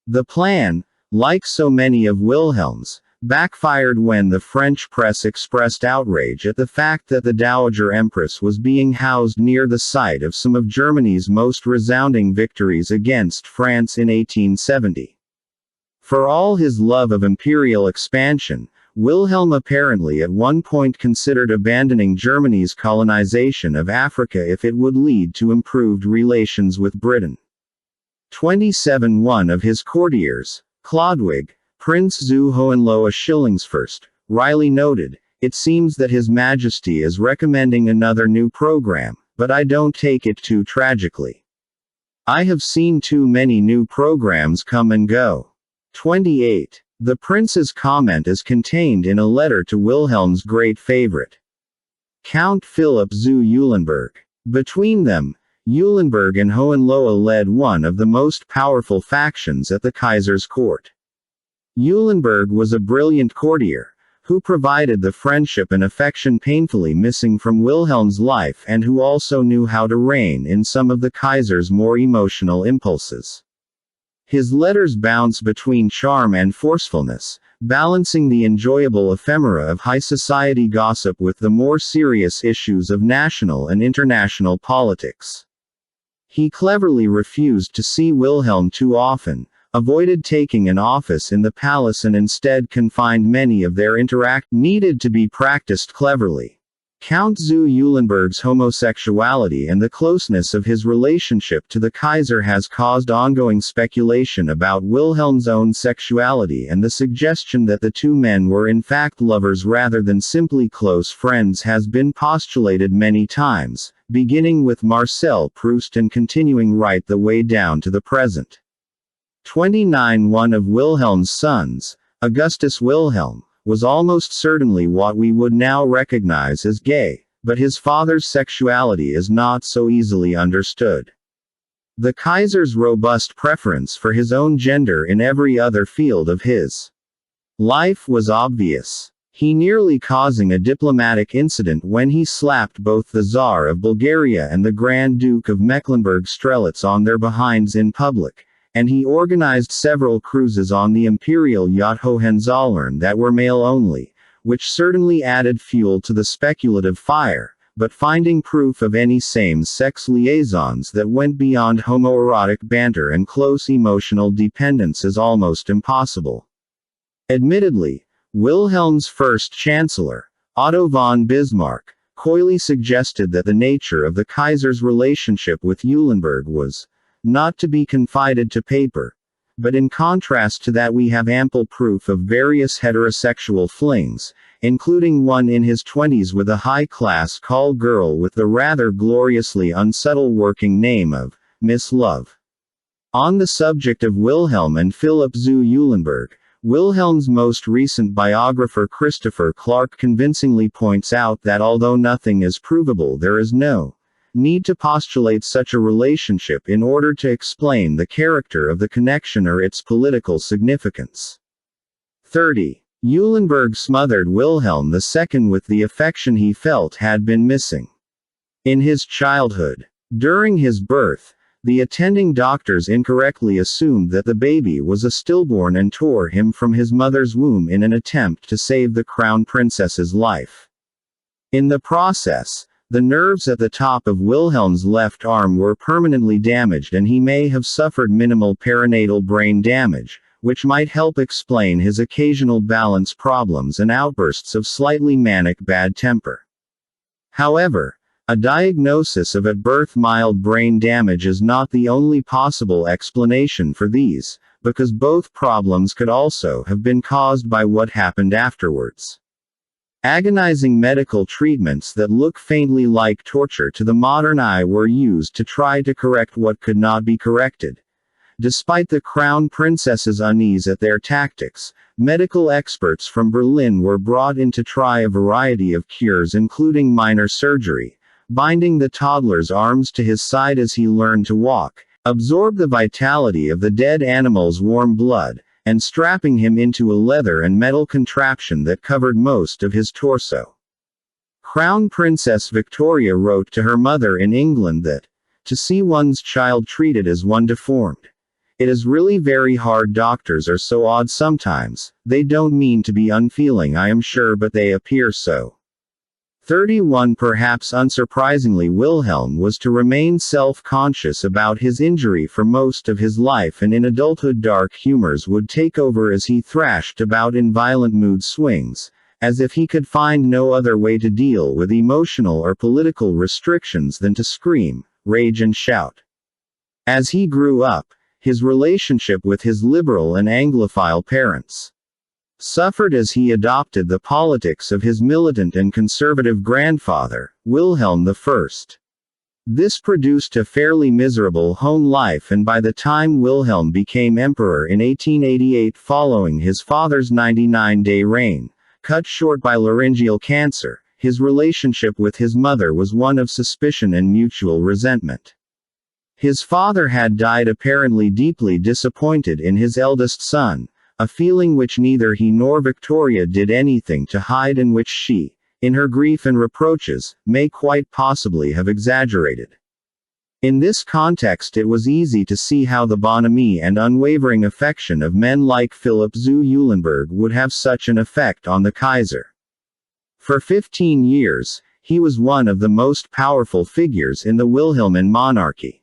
The plan, like so many of Wilhelm's, backfired when the French press expressed outrage at the fact that the Dowager Empress was being housed near the site of some of Germany's most resounding victories against France in 1870. For all his love of imperial expansion, Wilhelm apparently at one point considered abandoning Germany's colonization of Africa if it would lead to improved relations with Britain. 27 One of his courtiers, Chlodwig, Prince zu Hohenlohe-Schillingsfürst, wryly noted, "It seems that His Majesty is recommending another new program, but I don't take it too tragically. I have seen too many new programs come and go." 28. The prince's comment is contained in a letter to Wilhelm's great favorite, Count Philipp zu Eulenburg. Between them, Eulenburg and Hohenlohe led one of the most powerful factions at the Kaiser's court. Eulenburg was a brilliant courtier, who provided the friendship and affection painfully missing from Wilhelm's life and who also knew how to rein in some of the Kaiser's more emotional impulses. His letters bounce between charm and forcefulness, balancing the enjoyable ephemera of high society gossip with the more serious issues of national and international politics. He cleverly refused to see Wilhelm too often, avoided taking an office in the palace and instead confined many of their needed to be practiced cleverly. Count zu Eulenburg's homosexuality and the closeness of his relationship to the Kaiser has caused ongoing speculation about Wilhelm's own sexuality, and the suggestion that the two men were in fact lovers rather than simply close friends has been postulated many times, beginning with Marcel Proust and continuing right the way down to the present. 29 One of Wilhelm's sons, Augustus Wilhelm, was almost certainly what we would now recognize as gay, but his father's sexuality is not so easily understood. The Kaiser's robust preference for his own gender in every other field of his life was obvious. He nearly causing a diplomatic incident when he slapped both the Tsar of Bulgaria and the Grand Duke of Mecklenburg-Strelitz on their behinds in public, and he organized several cruises on the imperial yacht Hohenzollern that were male-only, which certainly added fuel to the speculative fire, but finding proof of any same-sex liaisons that went beyond homoerotic banter and close emotional dependence is almost impossible. Admittedly, Wilhelm's first chancellor, Otto von Bismarck, coyly suggested that the nature of the Kaiser's relationship with Eulenburg was not to be confided to paper, but in contrast to that we have ample proof of various heterosexual flings, including one in his 20s with a high-class call girl with the rather gloriously unsubtle working name of Miss Love. On the subject of Wilhelm and Philipp zu Eulenburg, Wilhelm's most recent biographer Christopher Clark convincingly points out that although nothing is provable, there is no need to postulate such a relationship in order to explain the character of the connection or its political significance. 30. Eulenburg smothered Wilhelm II with the affection he felt had been missing in his childhood. During his birth, the attending doctors incorrectly assumed that the baby was a stillborn and tore him from his mother's womb in an attempt to save the crown princess's life. In the process, the nerves at the top of Wilhelm's left arm were permanently damaged and he may have suffered minimal perinatal brain damage, which might help explain his occasional balance problems and outbursts of slightly manic bad temper. However, a diagnosis of at birth mild brain damage is not the only possible explanation for these, because both problems could also have been caused by what happened afterwards. Agonizing medical treatments that look faintly like torture to the modern eye were used to try to correct what could not be corrected. Despite the crown princess's unease at their tactics, medical experts from Berlin were brought in to try a variety of cures including minor surgery, binding the toddler's arms to his side as he learned to walk, absorb the vitality of the dead animal's warm blood, and strapping him into a leather and metal contraption that covered most of his torso. Crown Princess Victoria wrote to her mother in England that, to see one's child treated as one deformed. It is really very hard. Doctors are so odd sometimes. They don't mean to be unfeeling, I am sure, but they appear so. 31. Perhaps unsurprisingly, Wilhelm was to remain self-conscious about his injury for most of his life, and in adulthood dark humors would take over as he thrashed about in violent mood swings, as if he could find no other way to deal with emotional or political restrictions than to scream, rage and shout. As he grew up, his relationship with his liberal and Anglophile parents suffered as he adopted the politics of his militant and conservative grandfather, Wilhelm I. This produced a fairly miserable home life, and by the time Wilhelm became emperor in 1888 following his father's 99-day reign, cut short by laryngeal cancer, his relationship with his mother was one of suspicion and mutual resentment. His father had died apparently deeply disappointed in his eldest son, a feeling which neither he nor Victoria did anything to hide, and which she, in her grief and reproaches, may quite possibly have exaggerated. In this context it was easy to see how the bonhomie and unwavering affection of men like Philipp zu Eulenburg would have such an effect on the Kaiser. For 15 years, he was one of the most powerful figures in the Wilhelmine monarchy.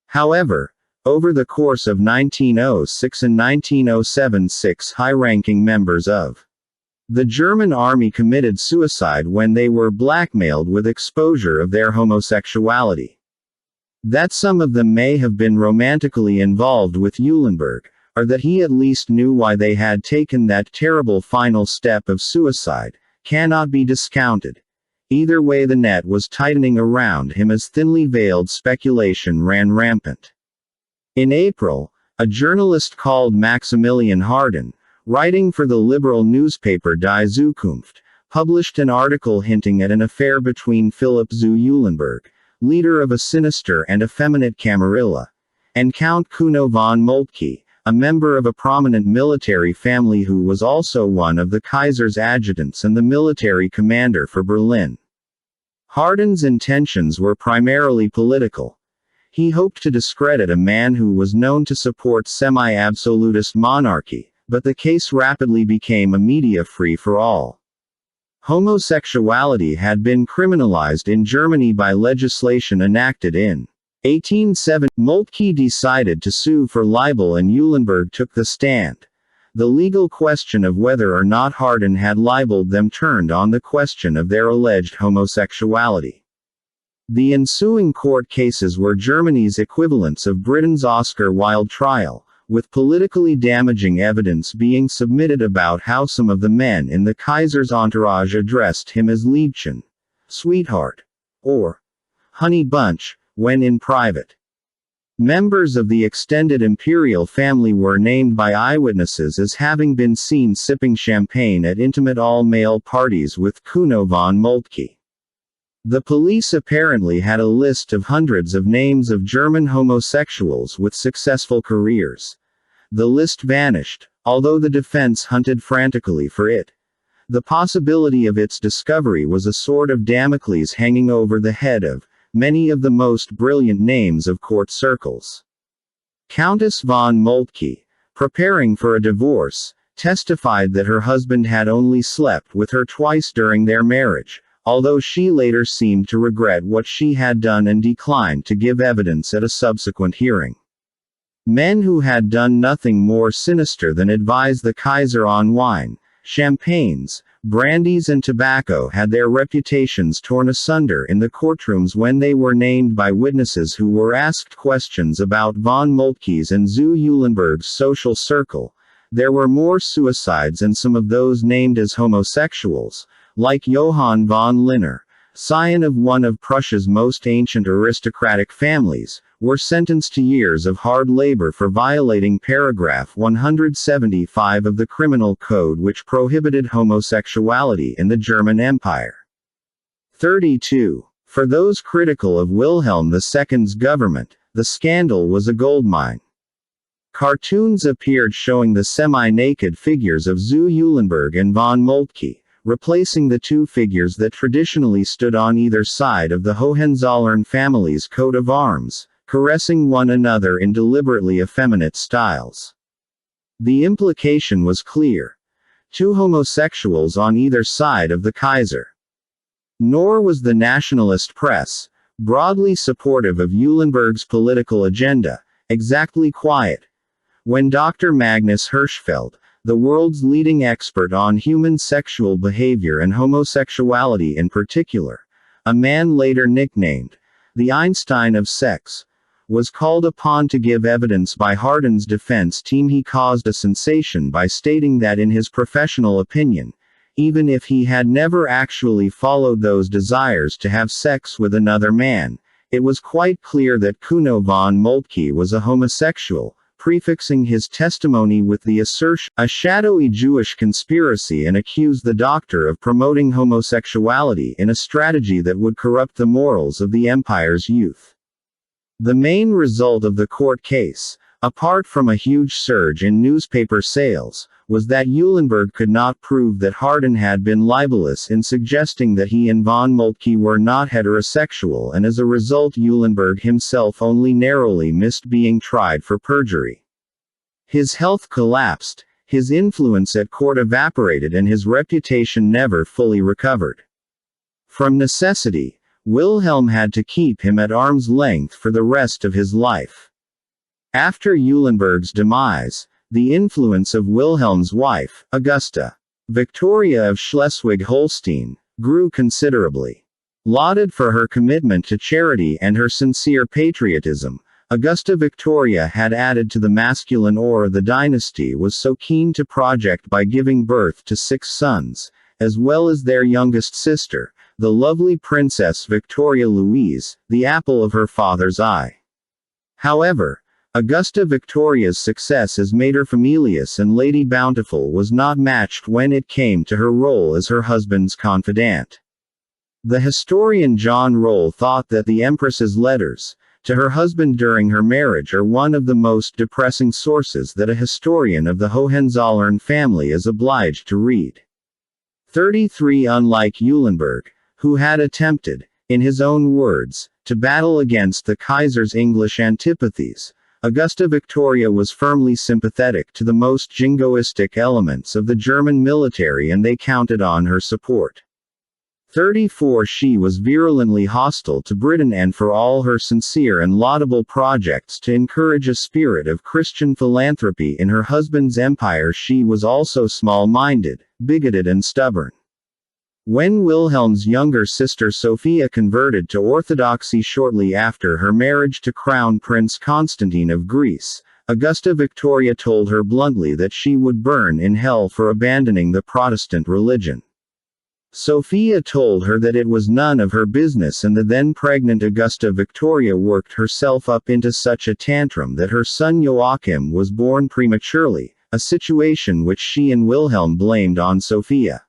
However, over the course of 1906 and 1907, 6 high-ranking members of the German army committed suicide when they were blackmailed with exposure of their homosexuality. That some of them may have been romantically involved with Eulenburg, or that he at least knew why they had taken that terrible final step of suicide, cannot be discounted. Either way, the net was tightening around him as thinly veiled speculation ran rampant. In April, a journalist called Maximilian Harden, writing for the liberal newspaper Die Zukunft, published an article hinting at an affair between Philipp zu Eulenburg, leader of a sinister and effeminate camarilla, and Count Kuno von Moltke, a member of a prominent military family who was also one of the Kaiser's adjutants and the military commander for Berlin. Harden's intentions were primarily political. He hoped to discredit a man who was known to support semi-absolutist monarchy, but the case rapidly became a media free-for-all. Homosexuality had been criminalized in Germany by legislation enacted in 1870. Moltke decided to sue for libel and Eulenburg took the stand. The legal question of whether or not Harden had libeled them turned on the question of their alleged homosexuality. The ensuing court cases were Germany's equivalents of Britain's Oscar Wilde trial, with politically damaging evidence being submitted about how some of the men in the Kaiser's entourage addressed him as Liebchen, sweetheart, or honey bunch, when in private. Members of the extended imperial family were named by eyewitnesses as having been seen sipping champagne at intimate all-male parties with Kuno von Moltke. The police apparently had a list of hundreds of names of German homosexuals with successful careers. The list vanished, although the defense hunted frantically for it. The possibility of its discovery was a sword of Damocles hanging over the head of many of the most brilliant names of court circles. Countess von Moltke, preparing for a divorce, testified that her husband had only slept with her twice during their marriage, although she later seemed to regret what she had done and declined to give evidence at a subsequent hearing. Men who had done nothing more sinister than advise the Kaiser on wine, champagnes, brandies and tobacco had their reputations torn asunder in the courtrooms when they were named by witnesses who were asked questions about von Moltke's and zu Eulenburg's social circle. There were more suicides, and some of those named as homosexuals, like Johann von Linner, scion of one of Prussia's most ancient aristocratic families, were sentenced to years of hard labor for violating paragraph 175 of the Criminal Code, which prohibited homosexuality in the German Empire. 32. For those critical of Wilhelm II's government, the scandal was a goldmine. Cartoons appeared showing the semi-naked figures of zu Eulenburg and von Moltke, replacing the two figures that traditionally stood on either side of the Hohenzollern family's coat of arms, caressing one another in deliberately effeminate styles. The implication was clear. Two homosexuals on either side of the Kaiser. Nor was the nationalist press, broadly supportive of Eulenburg's political agenda, exactly quiet. When Dr. Magnus Hirschfeld, the world's leading expert on human sexual behavior and homosexuality in particular, a man later nicknamed the Einstein of sex, was called upon to give evidence by Hardin's defense team, he caused a sensation by stating that in his professional opinion, even if he had never actually followed those desires to have sex with another man, it was quite clear that Kuno von Moltke was a homosexual, prefixing his testimony with the assertion, a shadowy Jewish conspiracy, and accused the doctor of promoting homosexuality in a strategy that would corrupt the morals of the empire's youth. The main result of the court case, apart from a huge surge in newspaper sales, was that Eulenburg could not prove that Hardin had been libelous in suggesting that he and von Moltke were not heterosexual, and as a result Eulenburg himself only narrowly missed being tried for perjury. His health collapsed, his influence at court evaporated, and his reputation never fully recovered. From necessity, Wilhelm had to keep him at arm's length for the rest of his life. After Eulenburg's demise, the influence of Wilhelm's wife, Augusta Victoria of Schleswig-Holstein, grew considerably. Lauded for her commitment to charity and her sincere patriotism, Augusta Victoria had added to the masculine aura the dynasty was so keen to project by giving birth to 6 sons, as well as their youngest sister, the lovely Princess Victoria Louise, the apple of her father's eye. However, Augusta Victoria's success as Mater Familias and Lady Bountiful was not matched when it came to her role as her husband's confidant. The historian John Roll thought that the Empress's letters to her husband during her marriage are one of the most depressing sources that a historian of the Hohenzollern family is obliged to read. 33 Unlike Eulenburg, who had attempted, in his own words, to battle against the Kaiser's English antipathies, Augusta Victoria was firmly sympathetic to the most jingoistic elements of the German military, and they counted on her support. 34 She was virulently hostile to Britain, and for all her sincere and laudable projects to encourage a spirit of Christian philanthropy in her husband's empire, she was also small-minded, bigoted and stubborn. When Wilhelm's younger sister Sophia converted to Orthodoxy shortly after her marriage to Crown Prince Constantine of Greece, Augusta Victoria told her bluntly that she would burn in hell for abandoning the Protestant religion. Sophia told her that it was none of her business, and the then pregnant Augusta Victoria worked herself up into such a tantrum that her son Joachim was born prematurely, a situation which she and Wilhelm blamed on Sophia.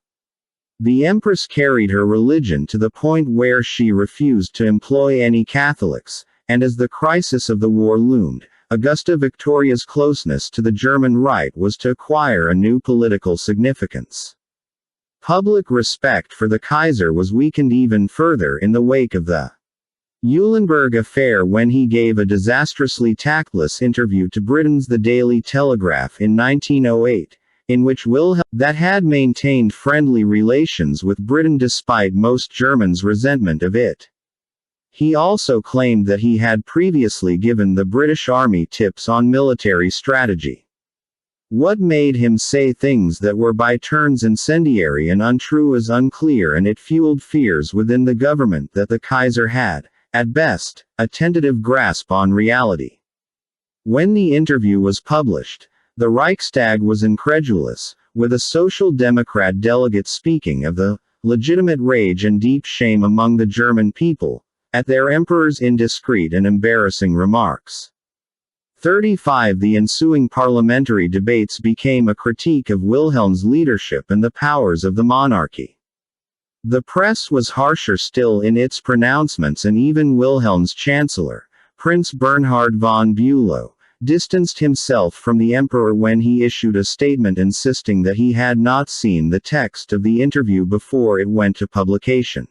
The Empress carried her religion to the point where she refused to employ any Catholics, and as the crisis of the war loomed, Augusta Victoria's closeness to the German right was to acquire a new political significance. Public respect for the Kaiser was weakened even further in the wake of the Eulenburg affair, when he gave a disastrously tactless interview to Britain's The Daily Telegraph in 1908. In which Wilhelm, that had maintained friendly relations with Britain despite most Germans' resentment of it. He also claimed that he had previously given the British Army tips on military strategy. What made him say things that were by turns incendiary and untrue is unclear, and it fueled fears within the government that the Kaiser had, at best, a tentative grasp on reality. When the interview was published, the Reichstag was incredulous, with a Social Democrat delegate speaking of the legitimate rage and deep shame among the German people at their emperor's indiscreet and embarrassing remarks. 35 The ensuing parliamentary debates became a critique of Wilhelm's leadership and the powers of the monarchy. The press was harsher still in its pronouncements, and even Wilhelm's chancellor, Prince Bernhard von Bülow, distanced himself from the emperor when he issued a statement insisting that he had not seen the text of the interview before it went to publication.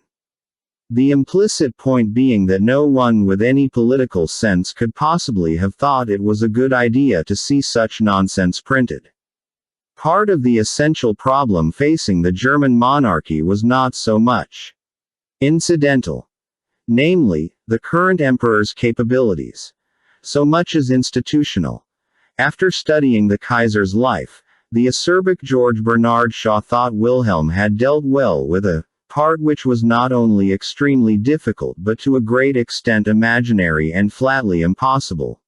The implicit point being that no one with any political sense could possibly have thought it was a good idea to see such nonsense printed. Part of the essential problem facing the German monarchy was not so much incidental, namely, the current emperor's capabilities, so much as institutional. After studying the Kaiser's life, the acerbic George Bernard Shaw thought Wilhelm had dealt well with a part which was not only extremely difficult but to a great extent imaginary and flatly impossible.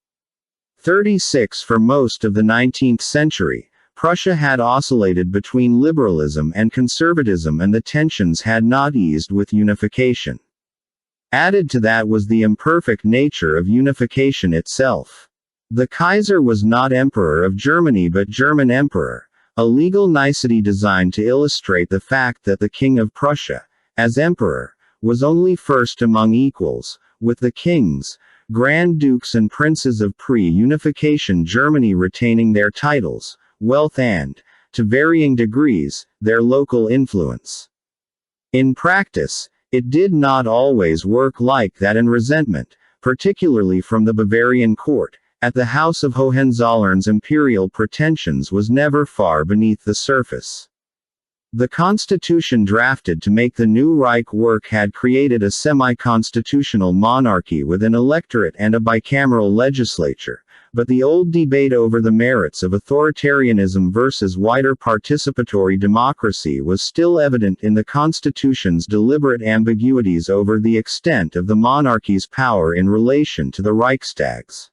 36 For most of the 19th century, Prussia had oscillated between liberalism and conservatism, and the tensions had not eased with unification. Added to that was the imperfect nature of unification itself. The Kaiser was not Emperor of Germany but German Emperor, a legal nicety designed to illustrate the fact that the King of Prussia, as Emperor, was only first among equals, with the kings, Grand Dukes and Princes of pre-unification Germany retaining their titles, wealth and, to varying degrees, their local influence. In practice, it did not always work like that, and resentment, particularly from the Bavarian court, at the House of Hohenzollern's imperial pretensions was never far beneath the surface. The constitution drafted to make the new Reich work had created a semi-constitutional monarchy with an electorate and a bicameral legislature, but the old debate over the merits of authoritarianism versus wider participatory democracy was still evident in the constitution's deliberate ambiguities over the extent of the monarchy's power in relation to the Reichstags.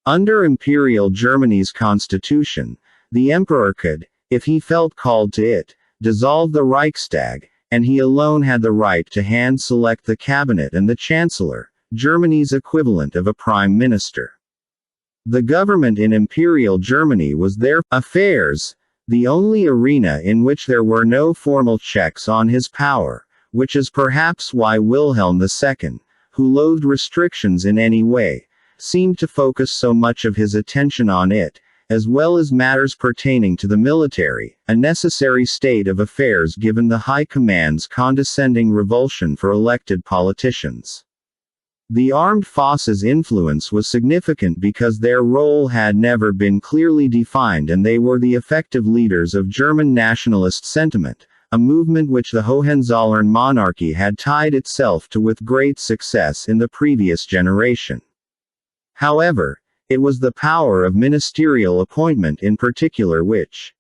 Under Imperial Germany's constitution, the emperor could, if he felt called to it, dissolve the Reichstag, and he alone had the right to hand-select the cabinet and the chancellor, Germany's equivalent of a prime minister. The government in Imperial Germany was their affairs, the only arena in which there were no formal checks on his power, which is perhaps why Wilhelm II, who loathed restrictions in any way, seemed to focus so much of his attention on it, as well as matters pertaining to the military, a necessary state of affairs given the High Command's condescending revulsion for elected politicians. The armed forces' influence was significant because their role had never been clearly defined, and they were the effective leaders of German nationalist sentiment, a movement which the Hohenzollern monarchy had tied itself to with great success in the previous generation. However, it was the power of ministerial appointment in particular which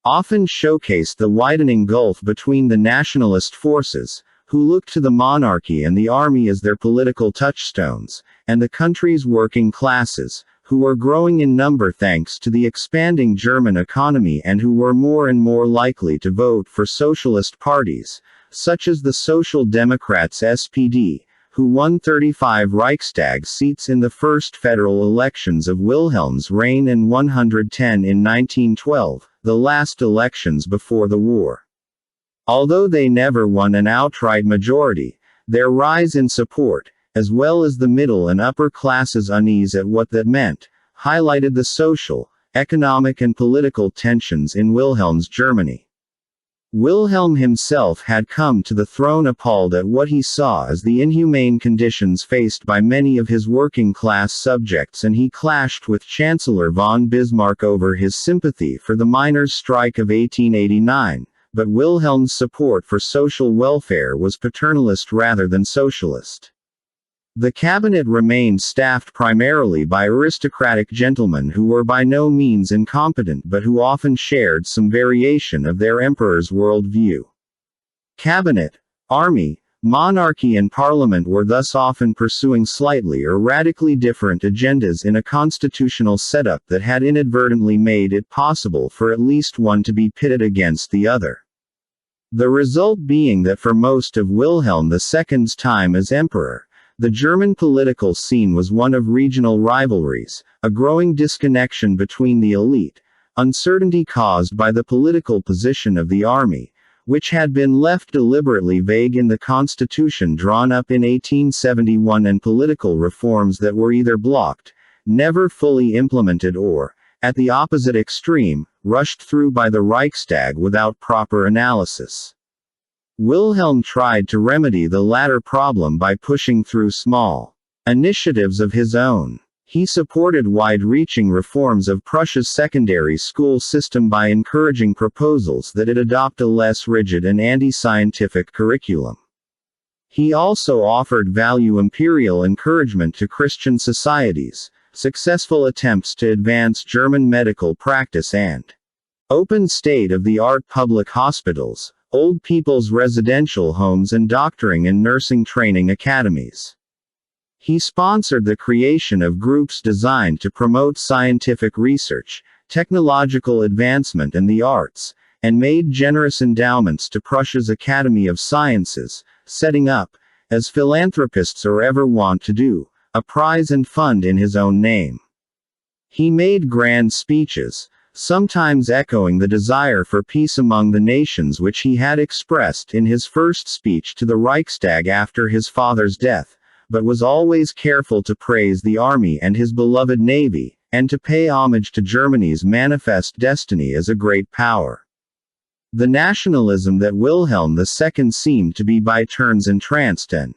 often showcased the widening gulf between the nationalist forces, who looked to the monarchy and the army as their political touchstones, and the country's working classes, who were growing in number thanks to the expanding German economy and who were more and more likely to vote for socialist parties, such as the Social Democrats SPD, who won 35 Reichstag seats in the first federal elections of Wilhelm's reign and 110 in 1912, the last elections before the war. Although they never won an outright majority, their rise in support, as well as the middle and upper classes' unease at what that meant, highlighted the social, economic and political tensions in Wilhelm's Germany. Wilhelm himself had come to the throne appalled at what he saw as the inhumane conditions faced by many of his working-class subjects, and he clashed with Chancellor von Bismarck over his sympathy for the miners' strike of 1889, but Wilhelm's support for social welfare was paternalist rather than socialist. The cabinet remained staffed primarily by aristocratic gentlemen who were by no means incompetent but who often shared some variation of their emperor's worldview. Cabinet, army, monarchy and parliament were thus often pursuing slightly or radically different agendas in a constitutional setup that had inadvertently made it possible for at least one to be pitted against the other. The result being that for most of Wilhelm II's time as emperor, the German political scene was one of regional rivalries, a growing disconnection between the elite, uncertainty caused by the political position of the army, which had been left deliberately vague in the constitution drawn up in 1871, and political reforms that were either blocked, never fully implemented or, at the opposite extreme, rushed through by the Reichstag without proper analysis. Wilhelm tried to remedy the latter problem by pushing through small initiatives of his own. He supported wide-reaching reforms of Prussia's secondary school system by encouraging proposals that it adopt a less rigid and anti-scientific curriculum. He also offered value imperial encouragement to Christian societies, successful attempts to advance German medical practice and open state-of-the-art public hospitals, old people's residential homes and doctoring and nursing training academies. He sponsored the creation of groups designed to promote scientific research, technological advancement and the arts, and made generous endowments to Prussia's Academy of Sciences, setting up, as philanthropists are ever wont to do, a prize and fund in his own name. He made grand speeches, sometimes echoing the desire for peace among the nations which he had expressed in his first speech to the Reichstag after his father's death, but was always careful to praise the army and his beloved navy, and to pay homage to Germany's manifest destiny as a great power. The nationalism that Wilhelm II seemed to be by turns entranced and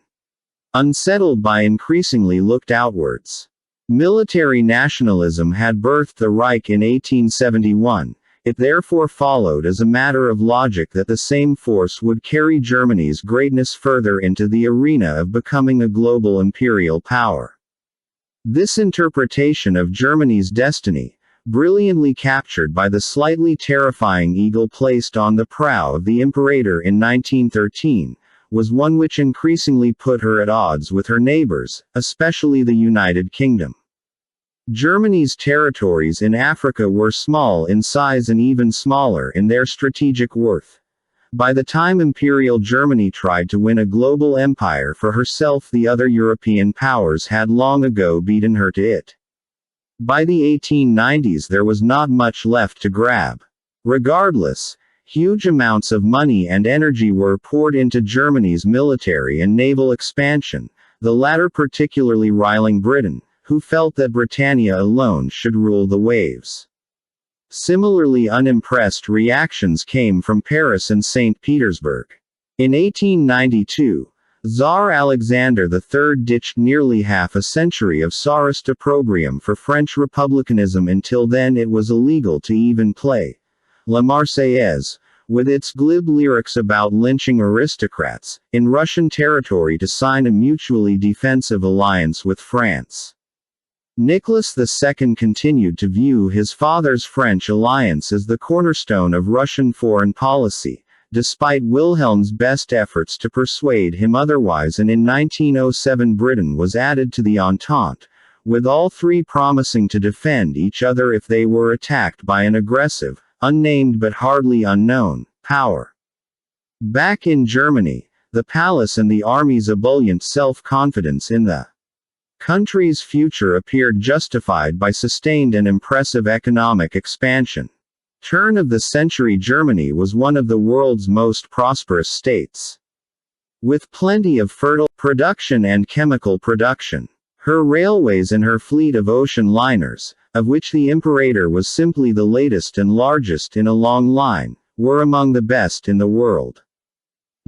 unsettled by increasingly looked outwards. Military nationalism had birthed the Reich in 1871, it therefore followed as a matter of logic that the same force would carry Germany's greatness further into the arena of becoming a global imperial power. This interpretation of Germany's destiny, brilliantly captured by the slightly terrifying eagle placed on the prow of the Imperator in 1913, was one which increasingly put her at odds with her neighbors, especially the United Kingdom. Germany's territories in Africa were small in size and even smaller in their strategic worth. By the time Imperial Germany tried to win a global empire for herself, the other European powers had long ago beaten her to it. By the 1890s there was not much left to grab. Regardless, huge amounts of money and energy were poured into Germany's military and naval expansion, the latter particularly riling Britain, who felt that Britannia alone should rule the waves. Similarly unimpressed reactions came from Paris and St. Petersburg. In 1892, Tsar Alexander III ditched nearly half a century of Tsarist opprobrium for French republicanism. Until then it was illegal to even play La Marseillaise, with its glib lyrics about lynching aristocrats, in Russian territory to sign a mutually defensive alliance with France. Nicholas II continued to view his father's French alliance as the cornerstone of Russian foreign policy, despite Wilhelm's best efforts to persuade him otherwise, and in 1907 Britain was added to the Entente, with all three promising to defend each other if they were attacked by an aggressive, unnamed but hardly unknown, power. Back in Germany, the palace and the army's ebullient self-confidence in the country's future appeared justified by sustained and impressive economic expansion. Turn-of-the-century Germany was one of the world's most prosperous states, with plenty of fertile production and chemical production. Her railways and her fleet of ocean liners, of which the Imperator was simply the latest and largest in a long line, were among the best in the world.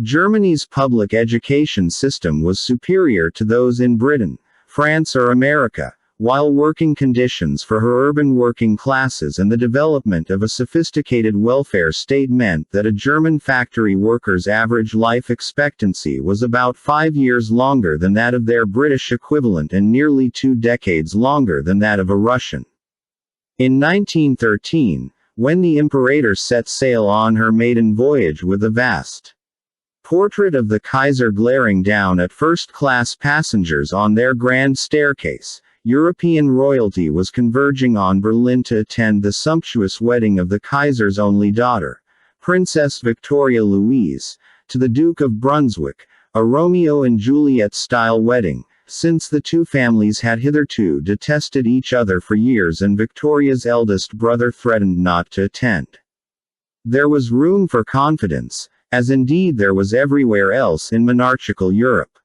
Germany's public education system was superior to those in Britain, France or America, while working conditions for her urban working classes and the development of a sophisticated welfare state meant that a German factory worker's average life expectancy was about 5 years longer than that of their British equivalent and nearly 2 decades longer than that of a Russian. In 1913, when the Imperator set sail on her maiden voyage with a vast portrait of the Kaiser glaring down at first-class passengers on their grand staircase, European royalty was converging on Berlin to attend the sumptuous wedding of the Kaiser's only daughter, Princess Victoria Louise, to the Duke of Brunswick, a Romeo and Juliet-style wedding, since the two families had hitherto detested each other for years and Victoria's eldest brother threatened not to attend. There was room for confidence, as indeed there was everywhere else in monarchical Europe.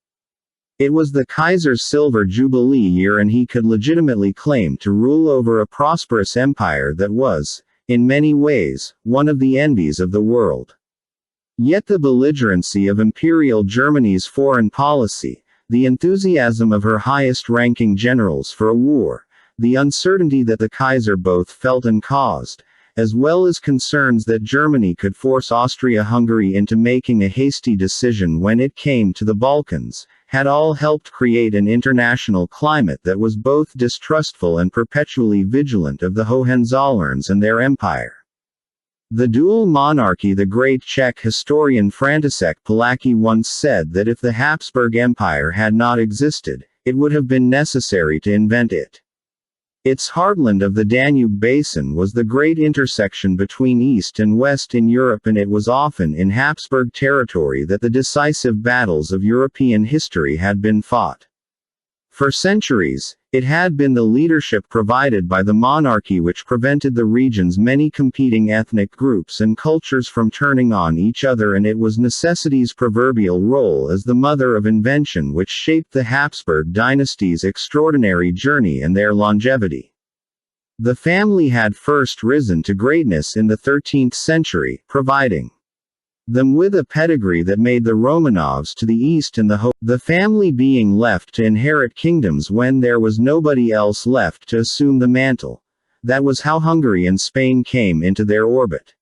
It was the Kaiser's silver jubilee year and he could legitimately claim to rule over a prosperous empire that was, in many ways, one of the envies of the world. Yet the belligerency of Imperial Germany's foreign policy, the enthusiasm of her highest-ranking generals for a war, the uncertainty that the Kaiser both felt and caused, as well as concerns that Germany could force Austria-Hungary into making a hasty decision when it came to the Balkans, had all helped create an international climate that was both distrustful and perpetually vigilant of the Hohenzollerns and their empire. The dual monarchy. The great Czech historian František Palacký once said that if the Habsburg Empire had not existed, it would have been necessary to invent it. Its heartland of the Danube basin was the great intersection between East and West in Europe, and it was often in Habsburg territory that the decisive battles of European history had been fought. For centuries, it had been the leadership provided by the monarchy which prevented the region's many competing ethnic groups and cultures from turning on each other, and it was necessity's proverbial role as the mother of invention which shaped the Habsburg dynasty's extraordinary journey and their longevity. The family had first risen to greatness in the 13th century, providing them with a pedigree that made the Romanovs to the east and the family being left to inherit kingdoms when there was nobody else left to assume the mantle. That was how Hungary and Spain came into their orbit.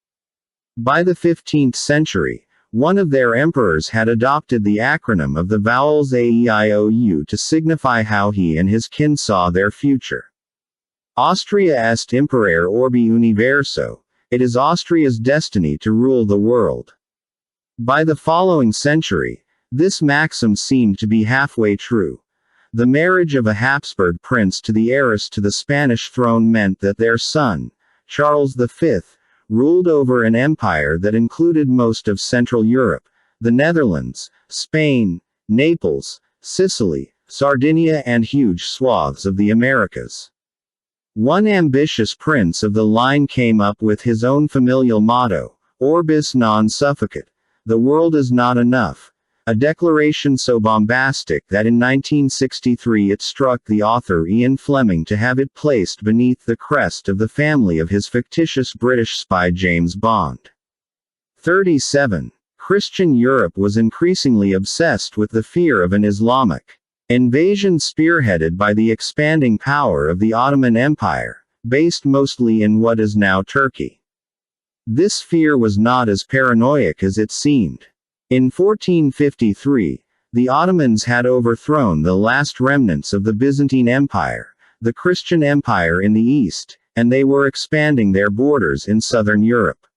By the 15th century, one of their emperors had adopted the acronym of the vowels AEIOU to signify how he and his kin saw their future. Austria est imperare orbi universo. It is Austria's destiny to rule the world. By the following century, this maxim seemed to be halfway true. The marriage of a Habsburg prince to the heiress to the Spanish throne meant that their son, Charles V, ruled over an empire that included most of Central Europe, the Netherlands, Spain, Naples, Sicily, Sardinia, and huge swaths of the Americas. One ambitious prince of the line came up with his own familial motto, Orbis non sufficit. The world is not enough. A declaration so bombastic that in 1963 it struck the author Ian Fleming to have it placed beneath the crest of the family of his fictitious British spy James Bond. 37. Christian Europe was increasingly obsessed with the fear of an Islamic invasion spearheaded by the expanding power of the Ottoman Empire, based mostly in what is now Turkey. This fear was not as paranoid as it seemed. In 1453, the Ottomans had overthrown the last remnants of the Byzantine Empire, the Christian Empire in the east, and they were expanding their borders in southern Europe.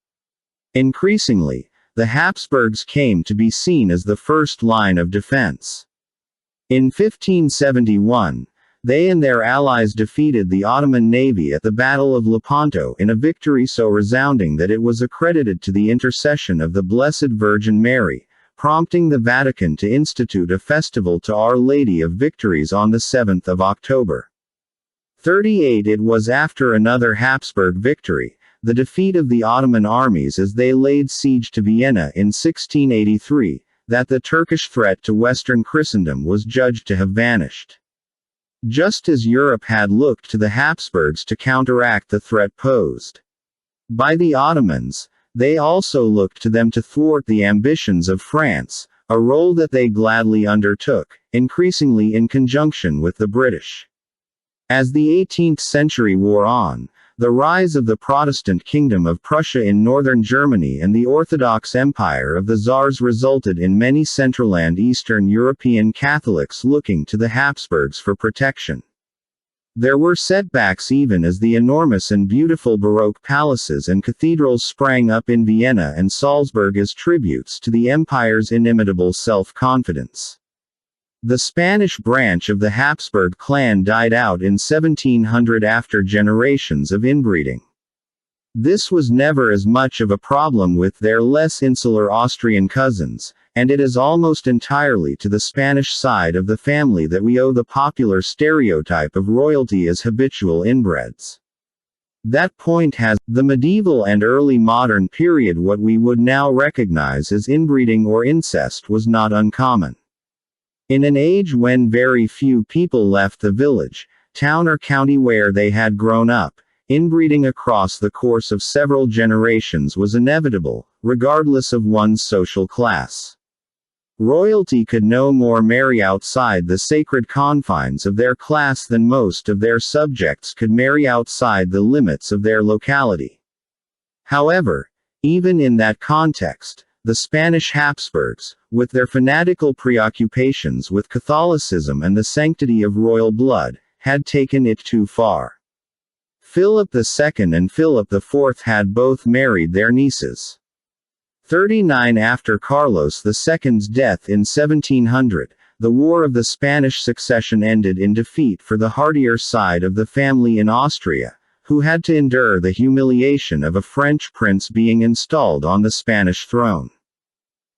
Increasingly, the Habsburgs came to be seen as the first line of defense. In 1571, they and their allies defeated the Ottoman navy at the Battle of Lepanto in a victory so resounding that it was accredited to the intercession of the Blessed Virgin Mary, prompting the Vatican to institute a festival to Our Lady of Victories on the 7th of October. 38. It was after another Habsburg victory, the defeat of the Ottoman armies as they laid siege to Vienna in 1683, that the Turkish threat to Western Christendom was judged to have vanished. Just as Europe had looked to the Habsburgs to counteract the threat posed by the Ottomans, they also looked to them to thwart the ambitions of France, a role that they gladly undertook, increasingly in conjunction with the British. As the 18th century wore on, the rise of the Protestant Kingdom of Prussia in northern Germany and the Orthodox Empire of the Tsars resulted in many Central and Eastern European Catholics looking to the Habsburgs for protection. There were setbacks even as the enormous and beautiful Baroque palaces and cathedrals sprang up in Vienna and Salzburg as tributes to the empire's inimitable self-confidence. The Spanish branch of the Habsburg clan died out in 1700 after generations of inbreeding. This was never as much of a problem with their less insular Austrian cousins, and it is almost entirely to the Spanish side of the family that we owe the popular stereotype of royalty as habitual inbreds. That point has, the medieval and early modern period, what we would now recognize as inbreeding or incest was not uncommon. In an age when very few people left the village, town or county where they had grown up, inbreeding across the course of several generations was inevitable, regardless of one's social class. Royalty could no more marry outside the sacred confines of their class than most of their subjects could marry outside the limits of their locality. However, even in that context, the Spanish Habsburgs, with their fanatical preoccupations with Catholicism and the sanctity of royal blood, had taken it too far. Philip II and Philip IV had both married their nieces. 39 after Carlos II's death in 1700, the War of the Spanish Succession ended in defeat for the hardier side of the family in Austria, who had to endure the humiliation of a French prince being installed on the Spanish throne.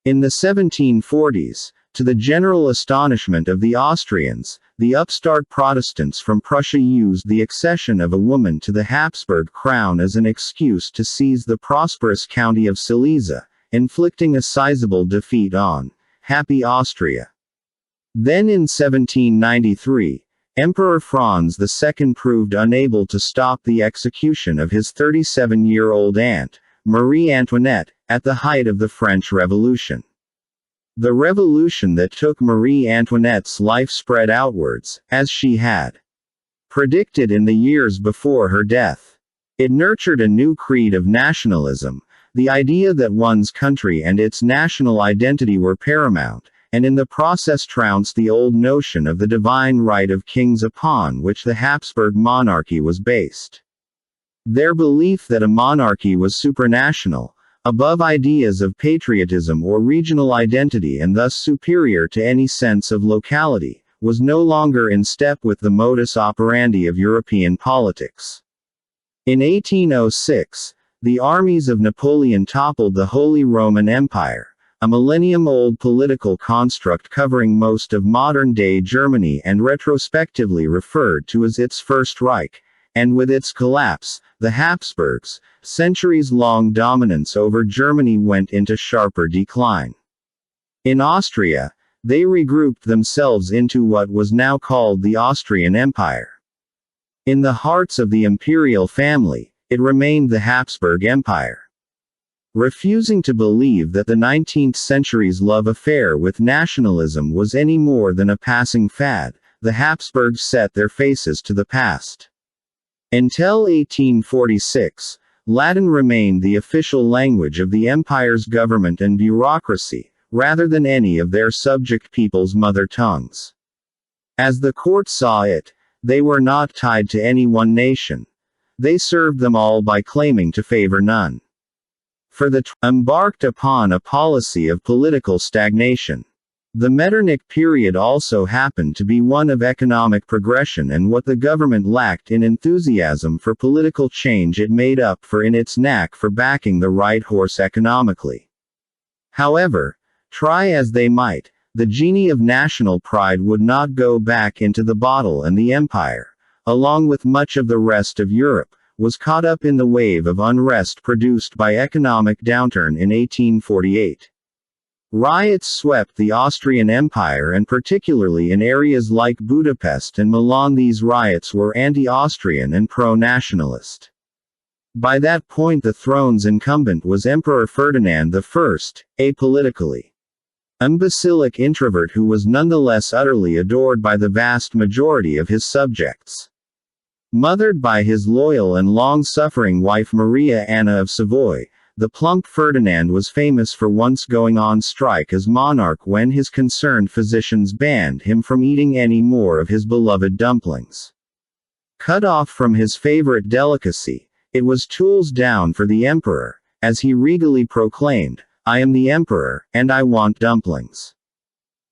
In the 1740s, to the general astonishment of the Austrians, the upstart Protestants from Prussia used the accession of a woman to the Habsburg crown as an excuse to seize the prosperous county of Silesia, inflicting a sizable defeat on happy Austria. Then in 1793, Emperor Franz II proved unable to stop the execution of his 37-year-old aunt, Marie Antoinette, at the height of the French Revolution. The revolution that took Marie Antoinette's life spread outwards, as she had predicted in the years before her death. It nurtured a new creed of nationalism, the idea that one's country and its national identity were paramount, and in the process trounced the old notion of the divine right of kings upon which the Habsburg monarchy was based. Their belief that a monarchy was supranational, above ideas of patriotism or regional identity and thus superior to any sense of locality, was no longer in step with the modus operandi of European politics. In 1806, the armies of Napoleon toppled the Holy Roman Empire, a millennium-old political construct covering most of modern-day Germany and retrospectively referred to as its First Reich, and with its collapse, the Habsburgs' centuries-long dominance over Germany went into sharper decline. In Austria, they regrouped themselves into what was now called the Austrian Empire. In the hearts of the imperial family, it remained the Habsburg Empire. Refusing to believe that the 19th century's love affair with nationalism was any more than a passing fad, the Habsburgs set their faces to the past. Until 1846, Latin remained the official language of the empire's government and bureaucracy, rather than any of their subject peoples' mother tongues. As the court saw it, they were not tied to any one nation. They served them all by claiming to favor none. For the embarked upon a policy of political stagnation. The Metternich period also happened to be one of economic progression, and what the government lacked in enthusiasm for political change it made up for in its knack for backing the right horse economically. However, try as they might, the genie of national pride would not go back into the bottle, and the empire, along with much of the rest of Europe, was caught up in the wave of unrest produced by economic downturn in 1848. Riots swept the Austrian Empire, and particularly in areas like Budapest and Milan these riots were anti-Austrian and pro-nationalist. By that point the throne's incumbent was Emperor Ferdinand I, a politically imbecilic introvert who was nonetheless utterly adored by the vast majority of his subjects. Mothered by his loyal and long-suffering wife Maria Anna of Savoy, the plump Ferdinand was famous for once going on strike as monarch when his concerned physicians banned him from eating any more of his beloved dumplings. Cut off from his favorite delicacy, it was tools down for the emperor, as he regally proclaimed, "I am the emperor, and I want dumplings."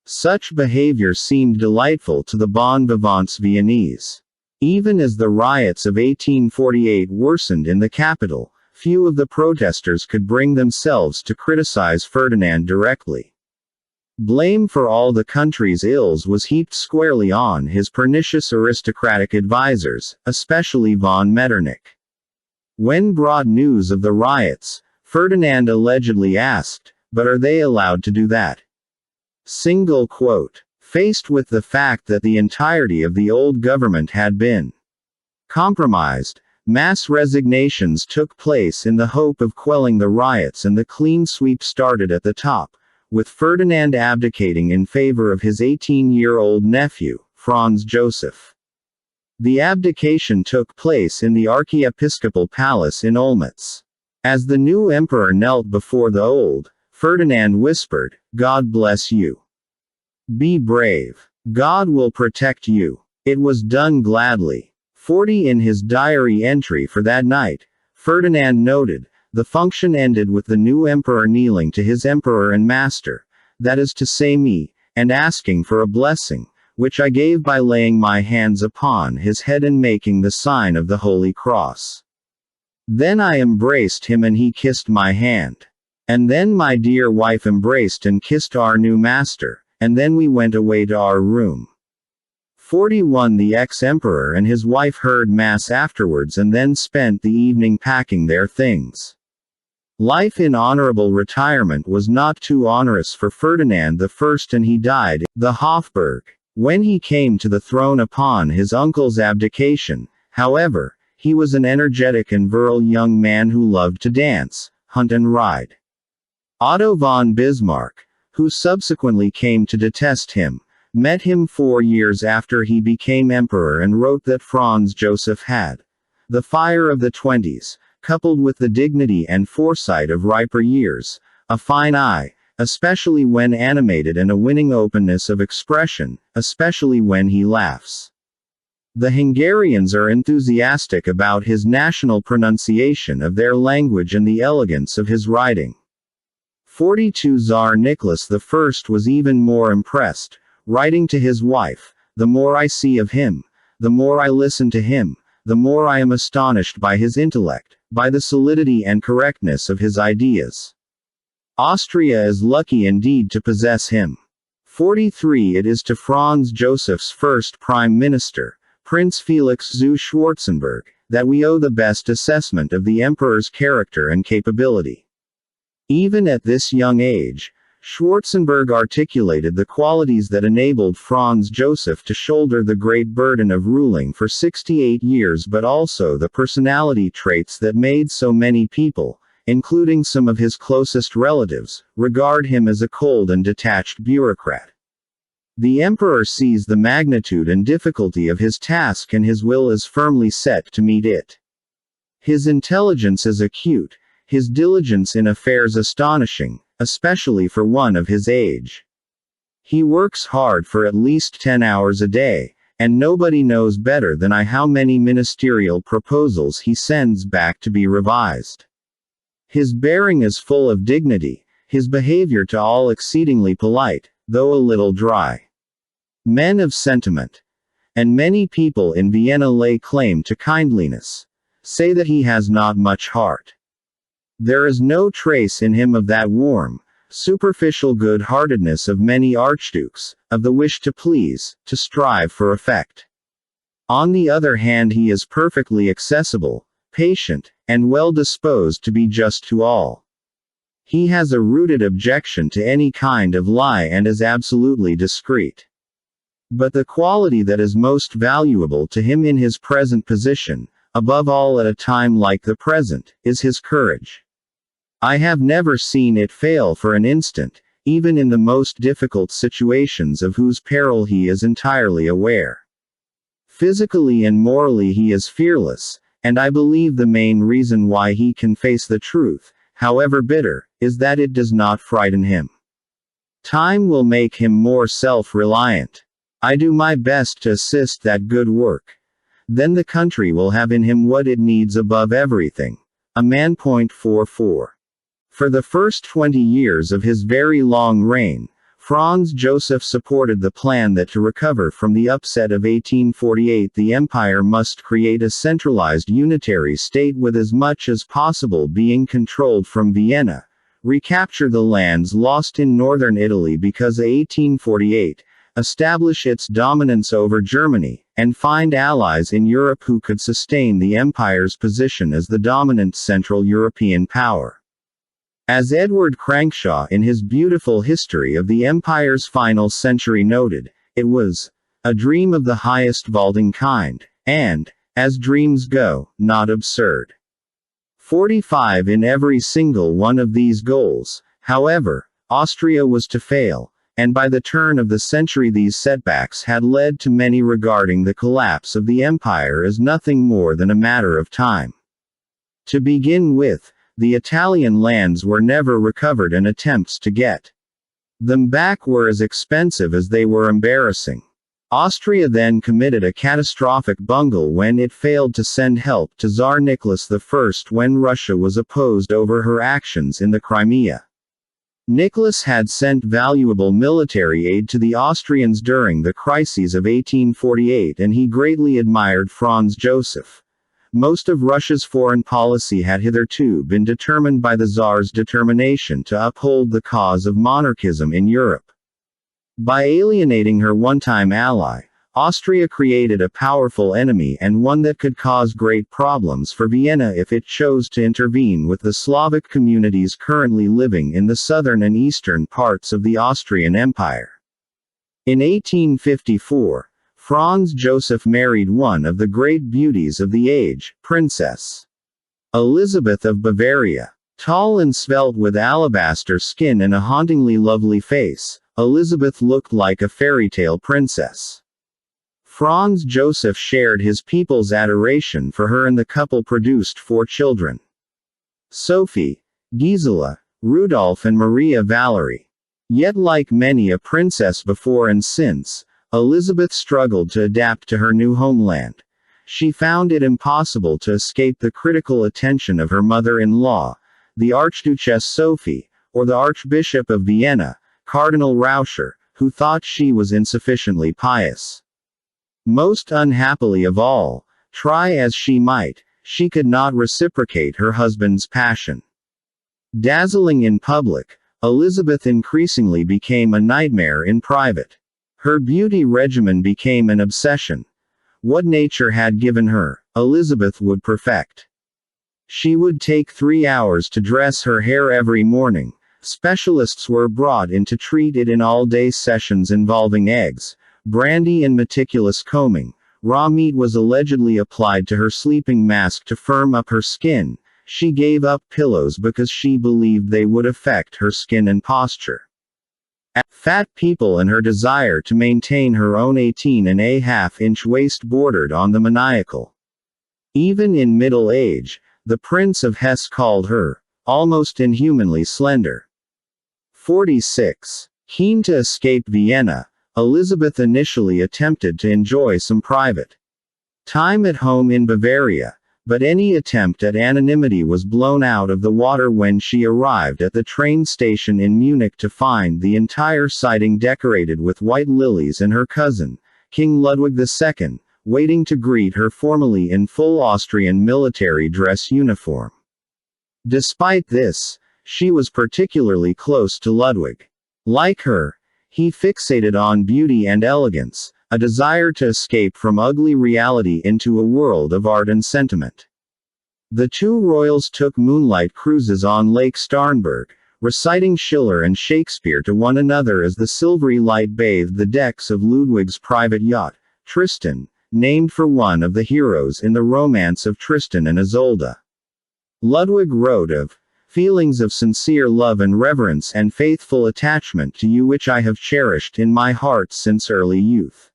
Such behavior seemed delightful to the bon vivants Viennese. Even as the riots of 1848 worsened in the capital, few of the protesters could bring themselves to criticize Ferdinand directly. Blame for all the country's ills was heaped squarely on his pernicious aristocratic advisers, especially von Metternich. When brought news of the riots, Ferdinand allegedly asked, "But are they allowed to do that?" Single quote. Faced with the fact that the entirety of the old government had been compromised, mass resignations took place in the hope of quelling the riots, and the clean sweep started at the top, with Ferdinand abdicating in favor of his 18-year-old nephew, Franz Joseph. The abdication took place in the archiepiscopal palace in Olmütz. As the new emperor knelt before the old, Ferdinand whispered, "God bless you. Be brave. God will protect you." It was done gladly. 40 in his diary entry for that night, Ferdinand noted, "The function ended with the new emperor kneeling to his emperor and master, that is to say me, and asking for a blessing, which I gave by laying my hands upon his head and making the sign of the Holy Cross. Then I embraced him and he kissed my hand. And then my dear wife embraced and kissed our new master, and then we went away to our room." 41 The ex-emperor and his wife heard mass afterwards and then spent the evening packing their things. Life in honorable retirement was not too onerous for Ferdinand I, and he died in the Hofburg. When he came to the throne upon his uncle's abdication, however, he was an energetic and virile young man who loved to dance, hunt and ride. Otto von Bismarck, who subsequently came to detest him, met him 4 years after he became emperor and wrote that Franz Joseph had the fire of the 20s, coupled with the dignity and foresight of riper years, a fine eye, especially when animated, and a winning openness of expression, especially when he laughs. The Hungarians are enthusiastic about his national pronunciation of their language and the elegance of his writing. 42 Tsar Nicholas I was even more impressed, writing to his wife, "The more I see of him, the more I listen to him, the more I am astonished by his intellect, by the solidity and correctness of his ideas. Austria is lucky indeed to possess him." 43 It is to Franz Joseph's first prime minister, Prince Felix zu Schwarzenberg, that we owe the best assessment of the emperor's character and capability. Even at this young age, Schwarzenberg articulated the qualities that enabled Franz Joseph to shoulder the great burden of ruling for 68 years, but also the personality traits that made so many people, including some of his closest relatives, regard him as a cold and detached bureaucrat. The emperor sees the magnitude and difficulty of his task, and his will is firmly set to meet it. His intelligence is acute, his diligence in affairs astonishing, especially for one of his age. He works hard for at least 10 hours a day, and nobody knows better than I how many ministerial proposals he sends back to be revised. His bearing is full of dignity, his behavior to all exceedingly polite, though a little dry. Men of sentiment, and many people in Vienna lay claim to kindliness, say that he has not much heart. There is no trace in him of that warm, superficial good-heartedness of many archdukes, of the wish to please, to strive for effect. On the other hand, he is perfectly accessible, patient, and well disposed to be just to all. He has a rooted objection to any kind of lie and is absolutely discreet. But the quality that is most valuable to him in his present position, above all at a time like the present, is his courage. I have never seen it fail for an instant, even in the most difficult situations of whose peril he is entirely aware. Physically and morally he is fearless, and I believe the main reason why he can face the truth, however bitter, is that it does not frighten him. Time will make him more self-reliant. I do my best to assist that good work. Then the country will have in him what it needs above everything. A man. 44. For the first 20 years of his very long reign, Franz Joseph supported the plan that to recover from the upset of 1848 the empire must create a centralized unitary state with as much as possible being controlled from Vienna, recapture the lands lost in northern Italy because of 1848, establish its dominance over Germany, and find allies in Europe who could sustain the empire's position as the dominant Central European power. As Edward Crankshaw in his beautiful History of the Empire's Final Century noted, It was a dream of the highest vaulting kind, and, as dreams go, not absurd. 45 in every single one of these goals, however, Austria was to fail, and by the turn of the century these setbacks had led to many regarding the collapse of the empire as nothing more than a matter of time. To begin with, the Italian lands were never recovered, and attempts to get them back were as expensive as they were embarrassing. Austria then committed a catastrophic bungle when it failed to send help to Tsar Nicholas I when Russia was opposed over her actions in the Crimea. Nicholas had sent valuable military aid to the Austrians during the crises of 1848, and he greatly admired Franz Joseph. Most of Russia's foreign policy had hitherto been determined by the Tsar's determination to uphold the cause of monarchism in Europe. By alienating her one-time ally, Austria created a powerful enemy, and one that could cause great problems for Vienna if it chose to intervene with the Slavic communities currently living in the southern and eastern parts of the Austrian Empire. In 1854, Franz Joseph married one of the great beauties of the age, Princess Elizabeth of Bavaria. Tall and svelte with alabaster skin and a hauntingly lovely face, Elizabeth looked like a fairy tale princess. Franz Joseph shared his people's adoration for her, and the couple produced 4 children: Sophie, Gisela, Rudolph and Maria Valerie. Yet like many a princess before and since, Elizabeth struggled to adapt to her new homeland. She found it impossible to escape the critical attention of her mother-in-law, the Archduchess Sophie, or the Archbishop of Vienna, Cardinal Rauscher, who thought she was insufficiently pious. Most unhappily of all, try as she might, she could not reciprocate her husband's passion. Dazzling in public, Elizabeth increasingly became a nightmare in private. Her beauty regimen became an obsession. What nature had given her, Elizabeth would perfect. She would take 3 hours to dress her hair every morning. Specialists were brought in to treat it in all-day sessions involving eggs, brandy and meticulous combing. Raw meat was allegedly applied to her sleeping mask to firm up her skin. She gave up pillows because she believed they would affect her skin and posture. Fat people and her desire to maintain her own 18.5-inch waist bordered on the maniacal. Even in middle age, the Prince of Hesse called her almost inhumanly slender. 46. Keen to escape Vienna, Elizabeth initially attempted to enjoy some private time at home in Bavaria, but any attempt at anonymity was blown out of the water when she arrived at the train station in Munich to find the entire siding decorated with white lilies and her cousin, King Ludwig II, waiting to greet her formally in full Austrian military dress uniform. Despite this, she was particularly close to Ludwig. Like her, he fixated on beauty and elegance, a desire to escape from ugly reality into a world of art and sentiment. The two royals took moonlight cruises on Lake Starnberg, reciting Schiller and Shakespeare to one another as the silvery light bathed the decks of Ludwig's private yacht, Tristan, named for one of the heroes in the romance of Tristan and Isolde. Ludwig wrote of feelings of sincere love and reverence and faithful attachment to you which I have cherished in my heart since early youth.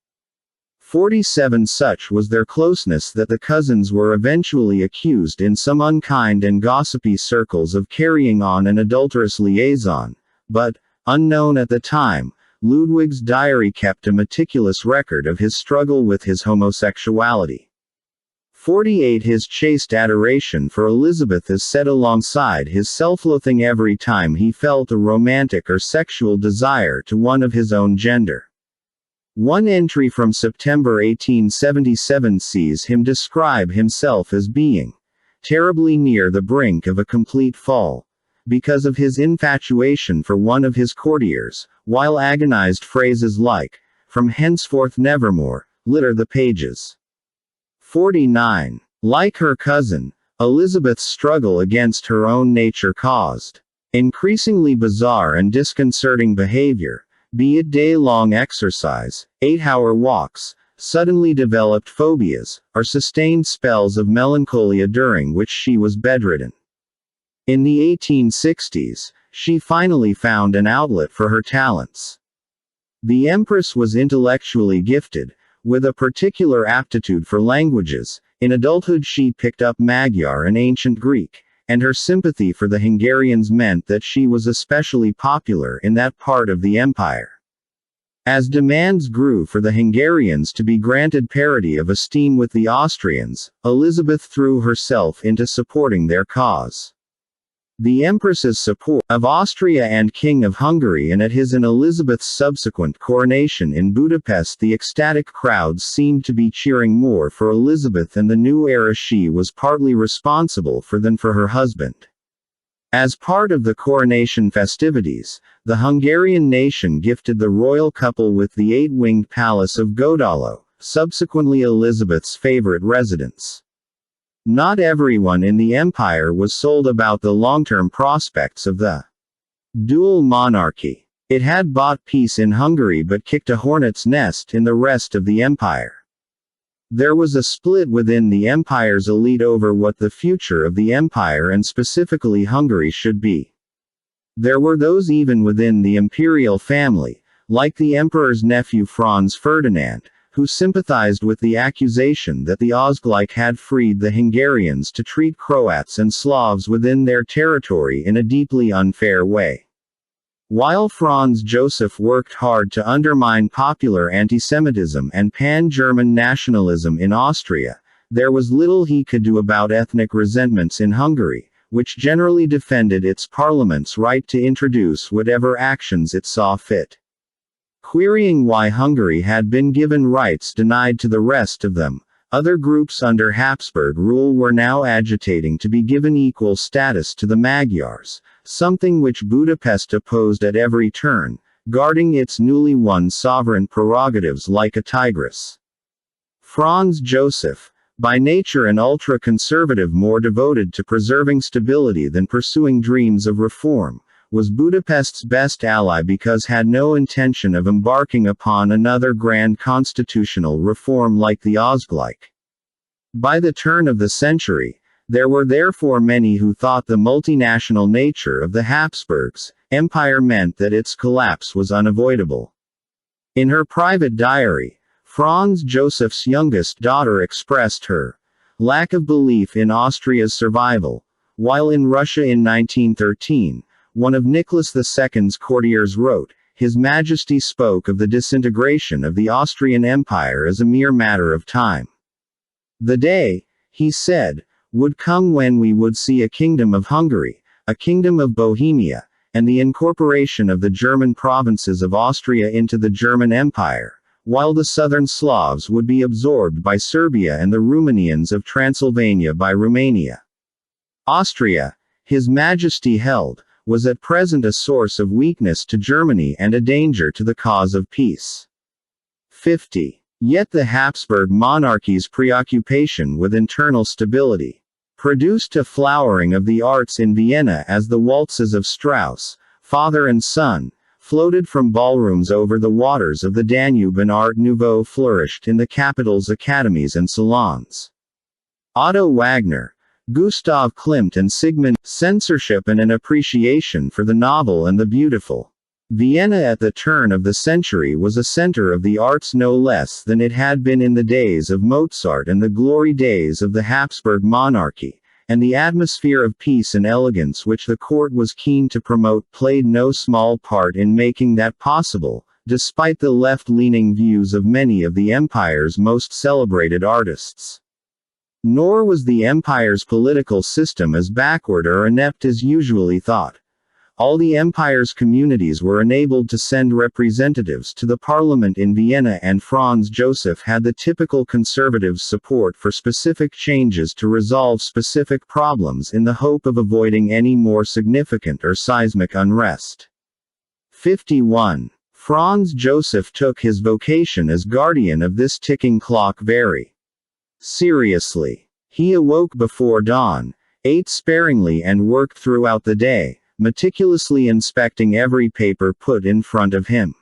47. Such was their closeness that the cousins were eventually accused in some unkind and gossipy circles of carrying on an adulterous liaison, but, unknown at the time, Ludwig's diary kept a meticulous record of his struggle with his homosexuality. 48. His chaste adoration for Elizabeth is set alongside his self-loathing every time he felt a romantic or sexual desire to one of his own gender. One entry from September 1877 sees him describe himself as being terribly near the brink of a complete fall, because of his infatuation for one of his courtiers, while agonized phrases like, "From henceforth nevermore," litter the pages. 49. Like her cousin, Elizabeth's struggle against her own nature caused increasingly bizarre and disconcerting behavior, be it day-long exercise, 8-hour walks, suddenly developed phobias, or sustained spells of melancholia during which she was bedridden. In the 1860s, she finally found an outlet for her talents. The Empress was intellectually gifted, with a particular aptitude for languages. In adulthood she picked up Magyar and Ancient Greek, and her sympathy for the Hungarians meant that she was especially popular in that part of the empire. As demands grew for the Hungarians to be granted parity of esteem with the Austrians, Elizabeth threw herself into supporting their cause. The Empress's support of Austria and King of Hungary, and at his and Elizabeth's subsequent coronation in Budapest, the ecstatic crowds seemed to be cheering more for Elizabeth and the new era she was partly responsible for than for her husband. As part of the coronation festivities, the Hungarian nation gifted the royal couple with the 8-winged palace of Godallo, subsequently Elizabeth's favorite residence. Not everyone in the empire was sold about the long-term prospects of the dual monarchy. It had bought peace in Hungary but kicked a hornet's nest in the rest of the empire. There was a split within the empire's elite over what the future of the empire and specifically Hungary should be. There were those even within the imperial family, like the emperor's nephew Franz Ferdinand, who sympathized with the accusation that the Ausgleich had freed the Hungarians to treat Croats and Slavs within their territory in a deeply unfair way. While Franz Joseph worked hard to undermine popular antisemitism and pan-German nationalism in Austria, there was little he could do about ethnic resentments in Hungary, which generally defended its parliament's right to introduce whatever actions it saw fit. Querying why Hungary had been given rights denied to the rest of them, other groups under Habsburg rule were now agitating to be given equal status to the Magyars, something which Budapest opposed at every turn, guarding its newly won sovereign prerogatives like a tigress. Franz Joseph, by nature an ultra-conservative more devoted to preserving stability than pursuing dreams of reform, was Budapest's best ally because had no intention of embarking upon another grand constitutional reform like the Ausgleich. By the turn of the century, there were therefore many who thought the multinational nature of the Habsburgs' empire meant that its collapse was unavoidable. In her private diary, Franz Joseph's youngest daughter expressed her lack of belief in Austria's survival, while in Russia in 1913, one of Nicholas II's courtiers wrote, "His Majesty spoke of the disintegration of the Austrian Empire as a mere matter of time. The day, he said, would come when we would see a kingdom of Hungary, a kingdom of Bohemia, and the incorporation of the German provinces of Austria into the German Empire, while the southern Slavs would be absorbed by Serbia and the Romanians of Transylvania by Romania. Austria, His Majesty held, was at present a source of weakness to Germany and a danger to the cause of peace." 50. Yet the Habsburg monarchy's preoccupation with internal stability produced a flowering of the arts in Vienna as the waltzes of Strauss, father and son, floated from ballrooms over the waters of the Danube, and Art Nouveau flourished in the capital's academies and salons. Otto Wagner, Gustav Klimt and Sigmund, censorship and an appreciation for the novel and the beautiful. Vienna at the turn of the century was a center of the arts no less than it had been in the days of Mozart and the glory days of the Habsburg monarchy, and the atmosphere of peace and elegance which the court was keen to promote played no small part in making that possible, despite the left-leaning views of many of the empire's most celebrated artists. Nor was the empire's political system as backward or inept as usually thought. All the empire's communities were enabled to send representatives to the parliament in Vienna, and Franz Joseph had the typical conservative support for specific changes to resolve specific problems in the hope of avoiding any more significant or seismic unrest. 51. Franz Joseph took his vocation as guardian of this ticking clock very seriously. He awoke before dawn, ate sparingly and worked throughout the day, meticulously inspecting every paper put in front of him.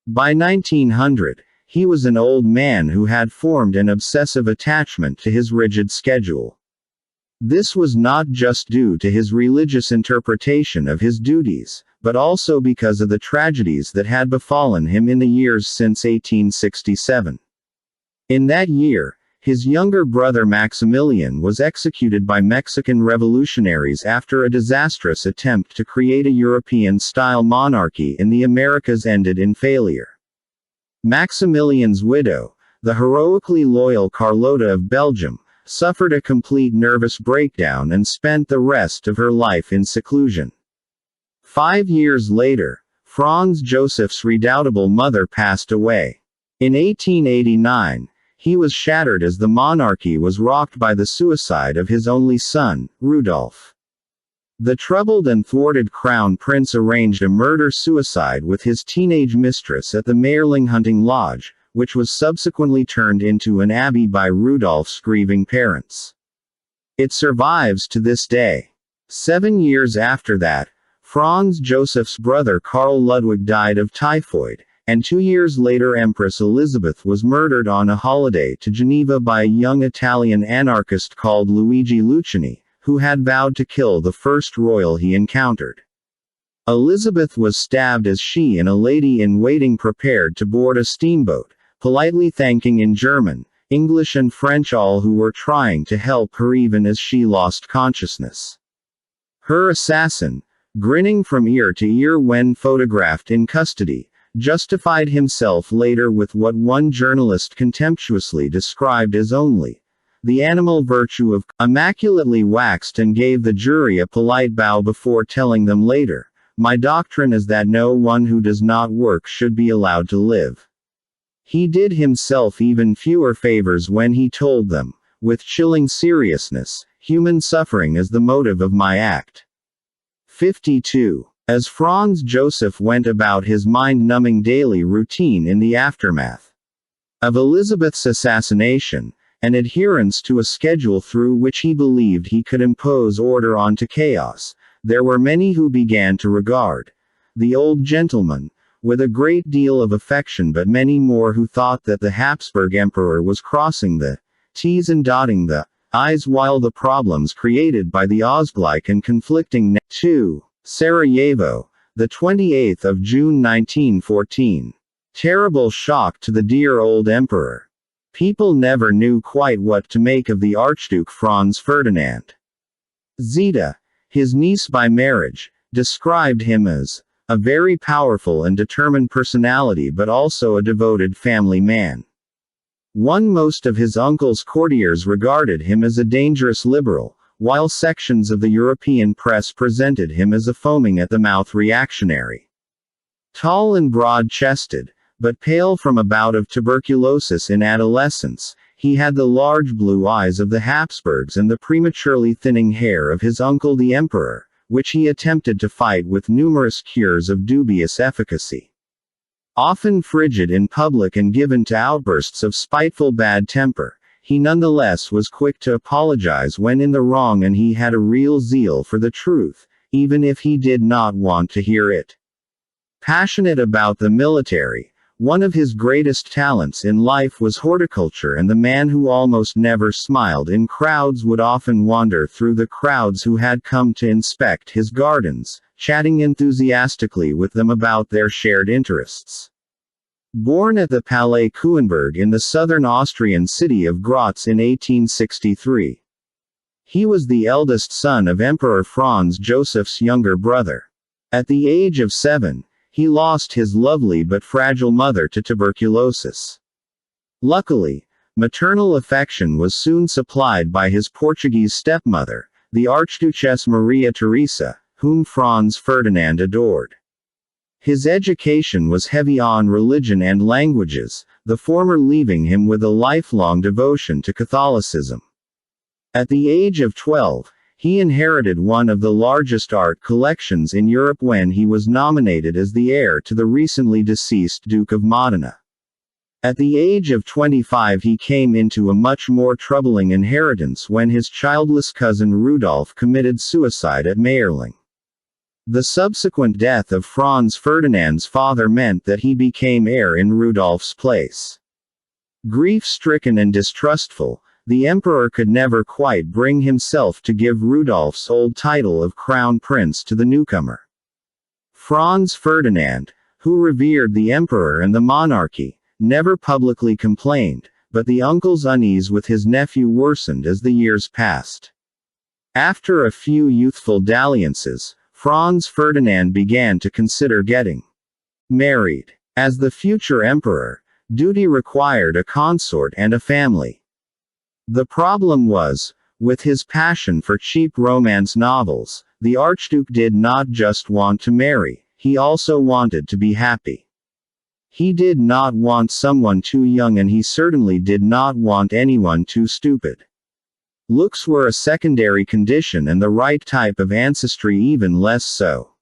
By 1900, he was an old man who had formed an obsessive attachment to his rigid schedule. This was not just due to his religious interpretation of his duties, but also because of the tragedies that had befallen him in the years since 1867. In that year, his younger brother Maximilian was executed by Mexican revolutionaries after a disastrous attempt to create a European-style monarchy in the Americas ended in failure. Maximilian's widow, the heroically loyal Carlota of Belgium, suffered a complete nervous breakdown and spent the rest of her life in seclusion. 5 years later, Franz Joseph's redoubtable mother passed away. In 1889, he was shattered as the monarchy was rocked by the suicide of his only son, Rudolf. The troubled and thwarted crown prince arranged a murder-suicide with his teenage mistress at the Mayerling hunting lodge, which was subsequently turned into an abbey by Rudolf's grieving parents. It survives to this day. 7 years after that, Franz Joseph's brother Karl Ludwig died of typhoid, and 2 years later Empress Elizabeth was murdered on a holiday to Geneva by a young Italian anarchist called Luigi Lucchini, who had vowed to kill the first royal he encountered. Elizabeth was stabbed as she and a lady-in-waiting prepared to board a steamboat, politely thanking in German, English and French all who were trying to help her even as she lost consciousness. Her assassin, grinning from ear to ear when photographed in custody, justified himself later with what one journalist contemptuously described as only the animal virtue of immaculately waxed, and gave the jury a polite bow before telling them later, "My doctrine is that no one who does not work should be allowed to live." He did himself even fewer favors when he told them, with chilling seriousness, "Human suffering is the motive of my act." 52. As Franz Joseph went about his mind-numbing daily routine in the aftermath of Elizabeth's assassination, and adherence to a schedule through which he believed he could impose order onto chaos, there were many who began to regard the old gentleman with a great deal of affection, but many more who thought that the Habsburg emperor was crossing the T's and dotting the I's while the problems created by the Ausgleich and conflicting 2. Sarajevo, the 28th of June 1914. Terrible shock to the dear old emperor. People never knew quite what to make of the Archduke Franz Ferdinand. Zita, his niece by marriage, described him as a very powerful and determined personality, but also a devoted family man. Most of his uncle's courtiers regarded him as a dangerous liberal, while sections of the European press presented him as a foaming-at-the-mouth reactionary. Tall and broad-chested, but pale from a bout of tuberculosis in adolescence, he had the large blue eyes of the Habsburgs and the prematurely thinning hair of his uncle the emperor, which he attempted to fight with numerous cures of dubious efficacy. Often frigid in public and given to outbursts of spiteful bad temper, he nonetheless was quick to apologize when in the wrong, and he had a real zeal for the truth, even if he did not want to hear it. Passionate about the military, one of his greatest talents in life was horticulture, and the man who almost never smiled in crowds would often wander through the crowds who had come to inspect his gardens, chatting enthusiastically with them about their shared interests. Born at the Palais Kuenberg in the southern Austrian city of Graz in 1863. He was the eldest son of Emperor Franz Joseph's younger brother. At the age of 7, he lost his lovely but fragile mother to tuberculosis. Luckily, maternal affection was soon supplied by his Portuguese stepmother, the Archduchess Maria Theresa, whom Franz Ferdinand adored. His education was heavy on religion and languages, the former leaving him with a lifelong devotion to Catholicism. At the age of 12, he inherited one of the largest art collections in Europe when he was nominated as the heir to the recently deceased Duke of Modena. At the age of 25 he came into a much more troubling inheritance when his childless cousin Rudolf committed suicide at Mayerling. The subsequent death of Franz Ferdinand's father meant that he became heir in Rudolf's place. Grief-stricken and distrustful, the emperor could never quite bring himself to give Rudolf's old title of crown prince to the newcomer. Franz Ferdinand, who revered the emperor and the monarchy, never publicly complained, but the uncle's unease with his nephew worsened as the years passed. After a few youthful dalliances, Franz Ferdinand began to consider getting married. As the future emperor, duty required a consort and a family. The problem was, with his passion for cheap romance novels, the Archduke did not just want to marry, he also wanted to be happy. He did not want someone too young, and he certainly did not want anyone too stupid. Looks were a secondary condition, and the right type of ancestry even less so.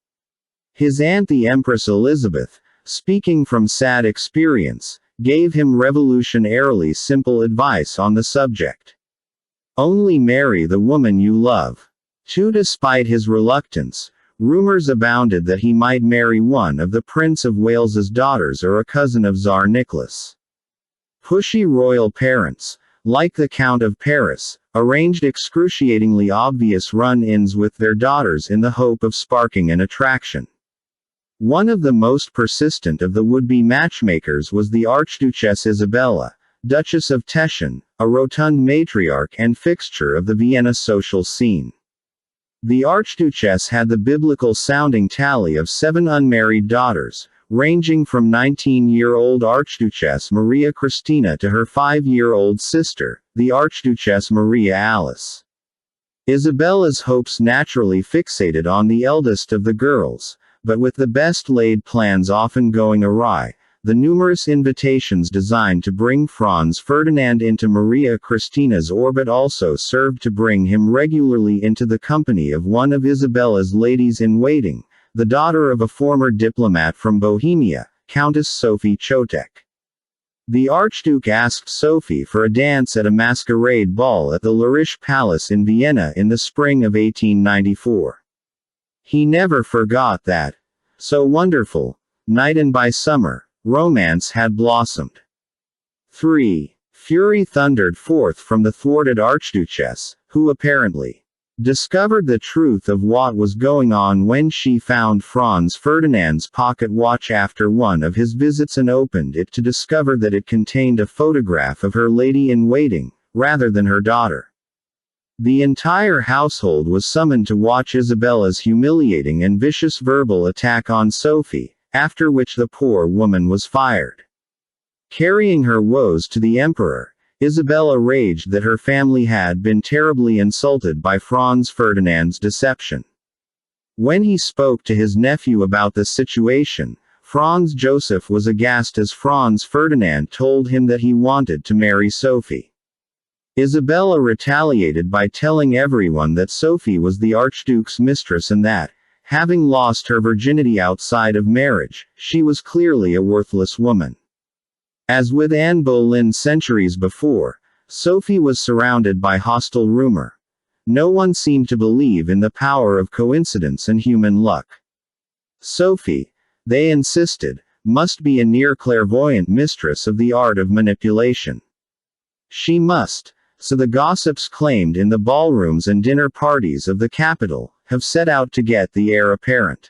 His aunt the Empress Elizabeth, speaking from sad experience, gave him revolutionarily simple advice on the subject. Only marry the woman you love. Too, despite his reluctance, rumors abounded that he might marry one of the Prince of Wales's daughters or a cousin of Tsar Nicholas. Pushy royal parents, like the Count of Paris, arranged excruciatingly obvious run-ins with their daughters in the hope of sparking an attraction. One of the most persistent of the would-be matchmakers was the Archduchess Isabella, Duchess of Teschen, a rotund matriarch and fixture of the Vienna social scene. The Archduchess had the biblical-sounding tally of 7 unmarried daughters, ranging from 19-year-old Archduchess Maria Christina to her 5-year-old sister, the Archduchess Maria Alice. Isabella's hopes naturally fixated on the eldest of the girls, but with the best-laid plans often going awry, the numerous invitations designed to bring Franz Ferdinand into Maria Christina's orbit also served to bring him regularly into the company of one of Isabella's ladies-in-waiting, the daughter of a former diplomat from Bohemia, Countess Sophie Chotek. The Archduke asked Sophie for a dance at a masquerade ball at the Lerisch Palace in Vienna in the spring of 1894. He never forgot that, so wonderful, night, and by summer, romance had blossomed. 3. Fury thundered forth from the thwarted Archduchess, who apparently discovered the truth of what was going on when she found Franz Ferdinand's pocket watch after one of his visits and opened it to discover that it contained a photograph of her lady-in-waiting, rather than her daughter. The entire household was summoned to watch Isabella's humiliating and vicious verbal attack on Sophie, after which the poor woman was fired. Carrying her woes to the emperor, Isabella raged that her family had been terribly insulted by Franz Ferdinand's deception. When he spoke to his nephew about the situation, Franz Joseph was aghast as Franz Ferdinand told him that he wanted to marry Sophie. Isabella retaliated by telling everyone that Sophie was the Archduke's mistress and that, having lost her virginity outside of marriage, she was clearly a worthless woman. As with Anne Boleyn centuries before, Sophie was surrounded by hostile rumor. No one seemed to believe in the power of coincidence and human luck. Sophie, they insisted, must be a near clairvoyant mistress of the art of manipulation. She must, so the gossips claimed in the ballrooms and dinner parties of the capital, have set out to get the heir apparent.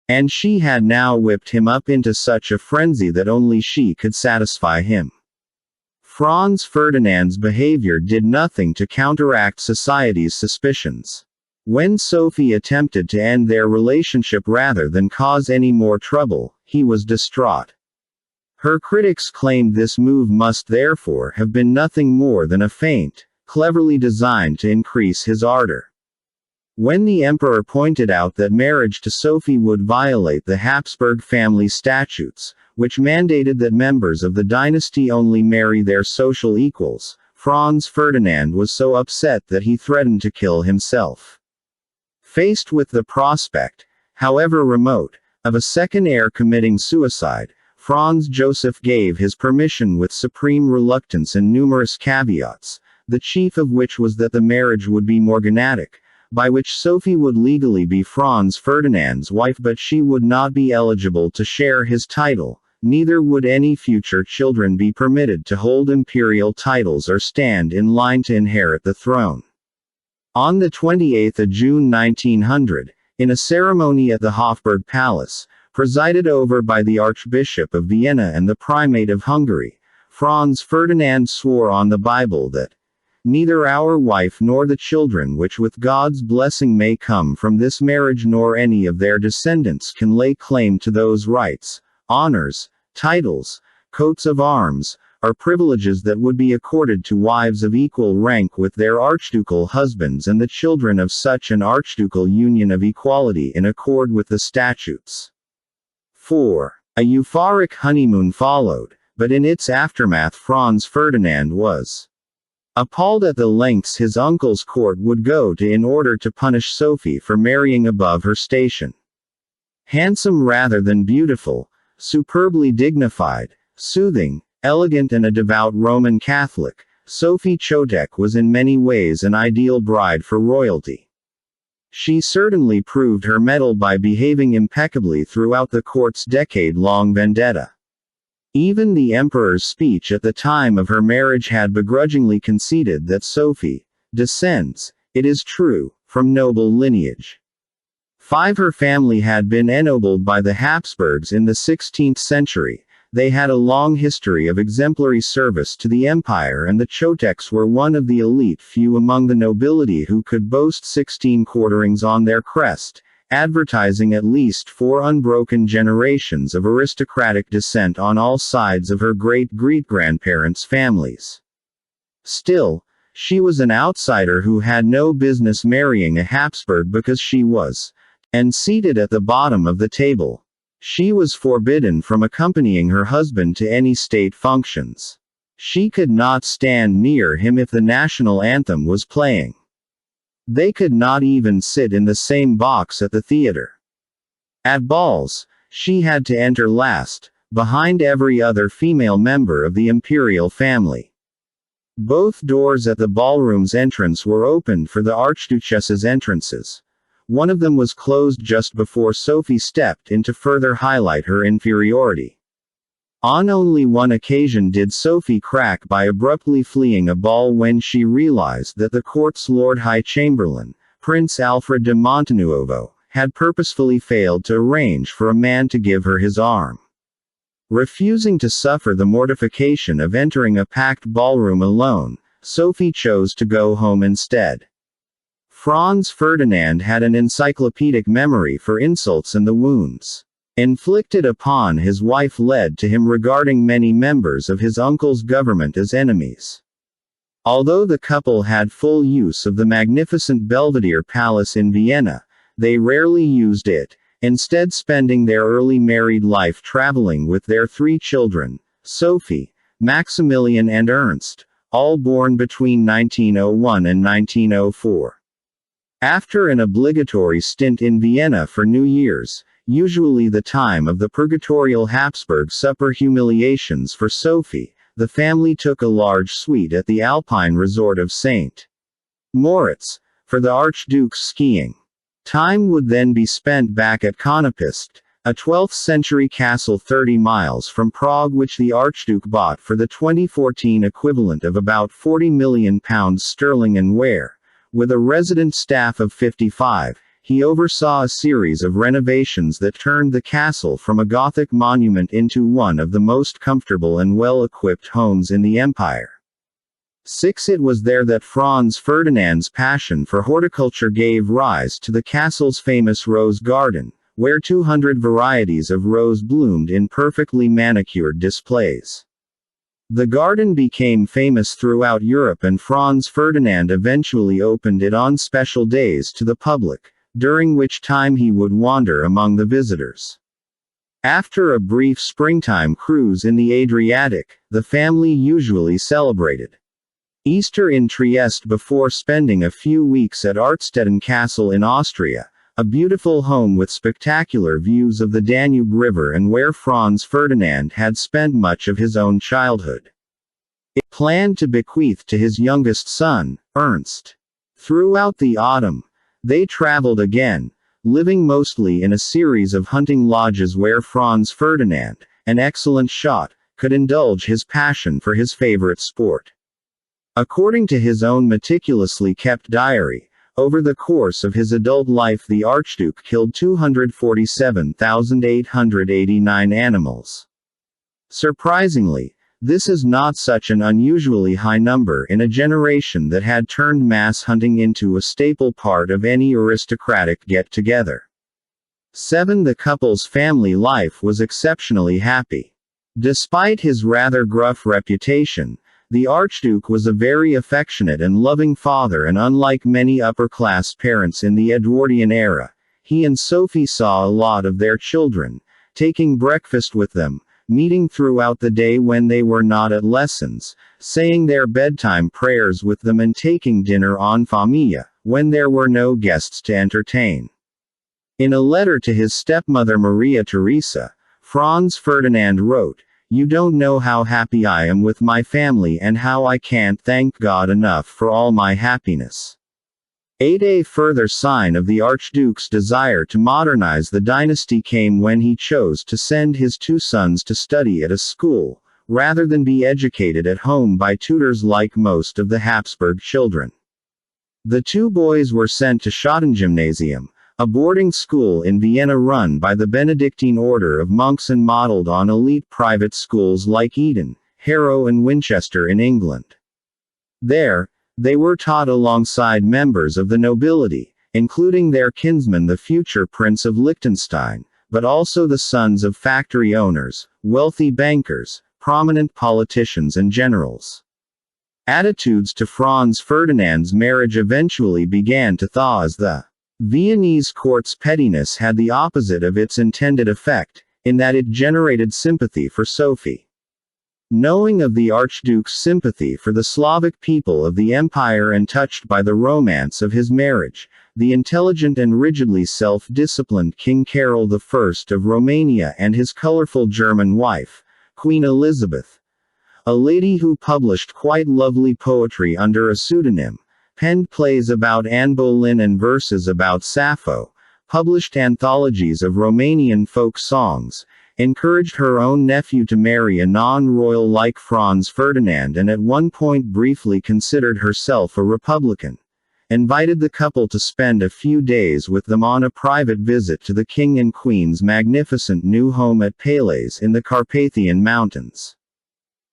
And she had now whipped him up into such a frenzy that only she could satisfy him. Franz Ferdinand's behavior did nothing to counteract society's suspicions. When Sophie attempted to end their relationship rather than cause any more trouble, he was distraught. Her critics claimed this move must therefore have been nothing more than a feint, cleverly designed to increase his ardor. When the emperor pointed out that marriage to Sophie would violate the Habsburg family statutes, which mandated that members of the dynasty only marry their social equals, Franz Ferdinand was so upset that he threatened to kill himself. Faced with the prospect, however remote, of a second heir committing suicide, Franz Joseph gave his permission with supreme reluctance and numerous caveats, the chief of which was that the marriage would be morganatic, by which Sophie would legally be Franz Ferdinand's wife, but she would not be eligible to share his title. Neither would any future children be permitted to hold imperial titles or stand in line to inherit the throne. On the 28th of June 1900, in a ceremony at the Hofburg Palace, presided over by the Archbishop of Vienna and the Primate of Hungary, Franz Ferdinand swore on the Bible that neither our wife nor the children which with God's blessing may come from this marriage nor any of their descendants can lay claim to those rights, honors, titles, coats of arms, or privileges that would be accorded to wives of equal rank with their archducal husbands and the children of such an archducal union of equality in accord with the statutes. 4. A euphoric honeymoon followed, but in its aftermath Franz Ferdinand was appalled at the lengths his uncle's court would go to in order to punish Sophie for marrying above her station. Handsome rather than beautiful, superbly dignified, soothing, elegant and a devout Roman Catholic, Sophie Chotek was in many ways an ideal bride for royalty. She certainly proved her mettle by behaving impeccably throughout the court's decade-long vendetta. Even the emperor's speech at the time of her marriage had begrudgingly conceded that Sophie descends, it is true, from noble lineage. 5. Her family had been ennobled by the Habsburgs in the 16th century. They had a long history of exemplary service to the empire, and the Choteks were one of the elite few among the nobility who could boast 16 quarterings on their crest, advertising at least 4 unbroken generations of aristocratic descent on all sides of her great-great-grandparents' families. Still, she was an outsider who had no business marrying a Habsburg because she was and seated at the bottom of the table. She was forbidden from accompanying her husband to any state functions. She could not stand near him if the national anthem was playing. They could not even sit in the same box at the theater. At balls, she had to enter last, behind every other female member of the imperial family. Both doors at the ballroom's entrance were opened for the Archduchess's entrances. One of them was closed just before Sophie stepped in to further highlight her inferiority. On only one occasion did Sophie crack by abruptly fleeing a ball when she realized that the court's Lord High Chamberlain, Prince Alfred de Montenuovo, had purposefully failed to arrange for a man to give her his arm. Refusing to suffer the mortification of entering a packed ballroom alone, Sophie chose to go home instead. Franz Ferdinand had an encyclopedic memory for insults, and the wounds inflicted upon his wife led to him regarding many members of his uncle's government as enemies. Although the couple had full use of the magnificent Belvedere Palace in Vienna, they rarely used it, instead spending their early married life traveling with their 3 children, Sophie, Maximilian and Ernst, all born between 1901 and 1904. After an obligatory stint in Vienna for New Year's, usually the time of the purgatorial Habsburg supper humiliations for Sophie, the family took a large suite at the Alpine resort of St. Moritz, for the Archduke's skiing. Time would then be spent back at Konopist, a 12th-century castle 30 miles from Prague which the Archduke bought for the 2014 equivalent of about £40 million sterling, and where, with a resident staff of 55, he oversaw a series of renovations that turned the castle from a Gothic monument into one of the most comfortable and well-equipped homes in the empire. 6. It was there that Franz Ferdinand's passion for horticulture gave rise to the castle's famous rose garden, where 200 varieties of rose bloomed in perfectly manicured displays. The garden became famous throughout Europe, and Franz Ferdinand eventually opened it on special days to the public, during which time he would wander among the visitors. After a brief springtime cruise in the Adriatic, the family usually celebrated Easter in Trieste before spending a few weeks at Artstetten Castle in Austria, a beautiful home with spectacular views of the Danube River and where Franz Ferdinand had spent much of his own childhood. It planned to bequeath to his youngest son, Ernst. Throughout the autumn, They traveled again, living mostly in a series of hunting lodges where Franz Ferdinand, an excellent shot, could indulge his passion for his favorite sport. According to his own meticulously kept diary, over the course of his adult life the Archduke killed 247,889 animals. Surprisingly, this is not such an unusually high number in a generation that had turned mass hunting into a staple part of any aristocratic get-together. 7. The couple's family life was exceptionally happy. Despite his rather gruff reputation, the Archduke was a very affectionate and loving father, and unlike many upper-class parents in the Edwardian era, he and Sophie saw a lot of their children, taking breakfast with them, meeting throughout the day when they were not at lessons, saying their bedtime prayers with them, and taking dinner en famille, when there were no guests to entertain. In a letter to his stepmother Maria Theresa, Franz Ferdinand wrote, "You don't know how happy I am with my family and how I can't thank God enough for all my happiness." 8. A further sign of the Archduke's desire to modernize the dynasty came when he chose to send his two sons to study at a school, rather than be educated at home by tutors like most of the Habsburg children. The two boys were sent to Schottengymnasium, a boarding school in Vienna run by the Benedictine order of monks and modeled on elite private schools like Eton, Harrow and Winchester in England. There, they were taught alongside members of the nobility, including their kinsman the future Prince of Liechtenstein, but also the sons of factory owners, wealthy bankers, prominent politicians and generals. Attitudes to Franz Ferdinand's marriage eventually began to thaw as the Viennese court's pettiness had the opposite of its intended effect, in that it generated sympathy for Sophie. Knowing of the Archduke's sympathy for the Slavic people of the empire and touched by the romance of his marriage, the intelligent and rigidly self-disciplined King Carol I of Romania and his colorful German wife, Queen Elizabeth, a lady who published quite lovely poetry under a pseudonym, penned plays about Anne Boleyn and verses about Sappho, published anthologies of Romanian folk songs, encouraged her own nephew to marry a non-royal like Franz Ferdinand, and at one point briefly considered herself a Republican, invited the couple to spend a few days with them on a private visit to the King and Queen's magnificent new home at Pélès in the Carpathian Mountains.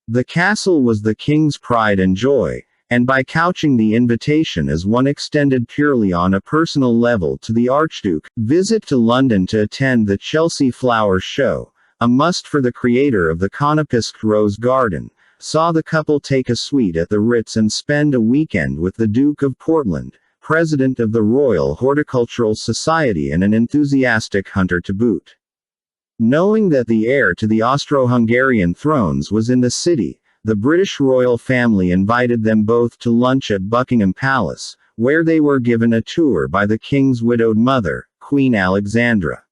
The castle was the king's pride and joy, and by couching the invitation as one extended purely on a personal level to the Archduke, visit to London to attend the Chelsea Flower Show, a must for the creator of the Kanopisk Rose Garden, saw the couple take a suite at the Ritz and spend a weekend with the Duke of Portland, president of the Royal Horticultural Society and an enthusiastic hunter to boot. Knowing that the heir to the Austro-Hungarian thrones was in the city, the British royal family invited them both to lunch at Buckingham Palace, where they were given a tour by the king's widowed mother, Queen Alexandra.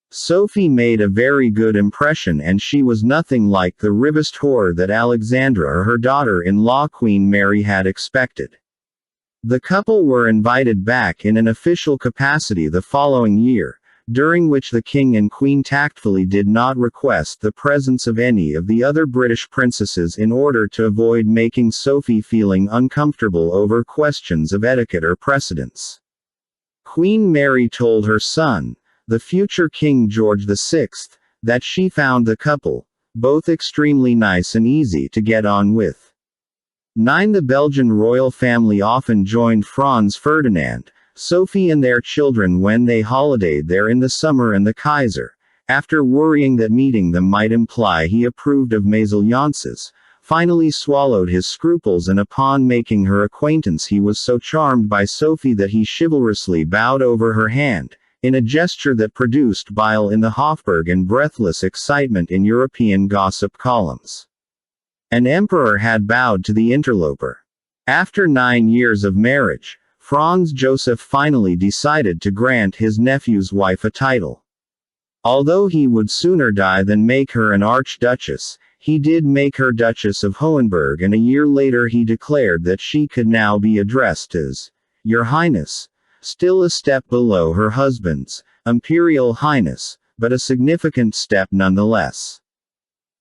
Sophie made a very good impression, and she was nothing like the ribest whore that Alexandra or her daughter-in-law Queen Mary had expected. The couple were invited back in an official capacity the following year, during which the King and Queen tactfully did not request the presence of any of the other British princesses in order to avoid making Sophie feeling uncomfortable over questions of etiquette or precedence. Queen Mary told her son, the future King George VI, that she found the couple both extremely nice and easy to get on with. 9. The Belgian royal family often joined Franz Ferdinand, Sophie and their children when they holidayed there in the summer, and the Kaiser, after worrying that meeting them might imply he approved of mésalliances, finally swallowed his scruples, and upon making her acquaintance he was so charmed by Sophie that he chivalrously bowed over her hand, in a gesture that produced bile in the Hofburg and breathless excitement in European gossip columns. An emperor had bowed to the interloper. After 9 years of marriage, Franz Joseph finally decided to grant his nephew's wife a title. Although he would sooner die than make her an archduchess, he did make her Duchess of Hohenberg, and a year later he declared that she could now be addressed as Your Highness, still a step below her husband's Imperial Highness, but a significant step nonetheless.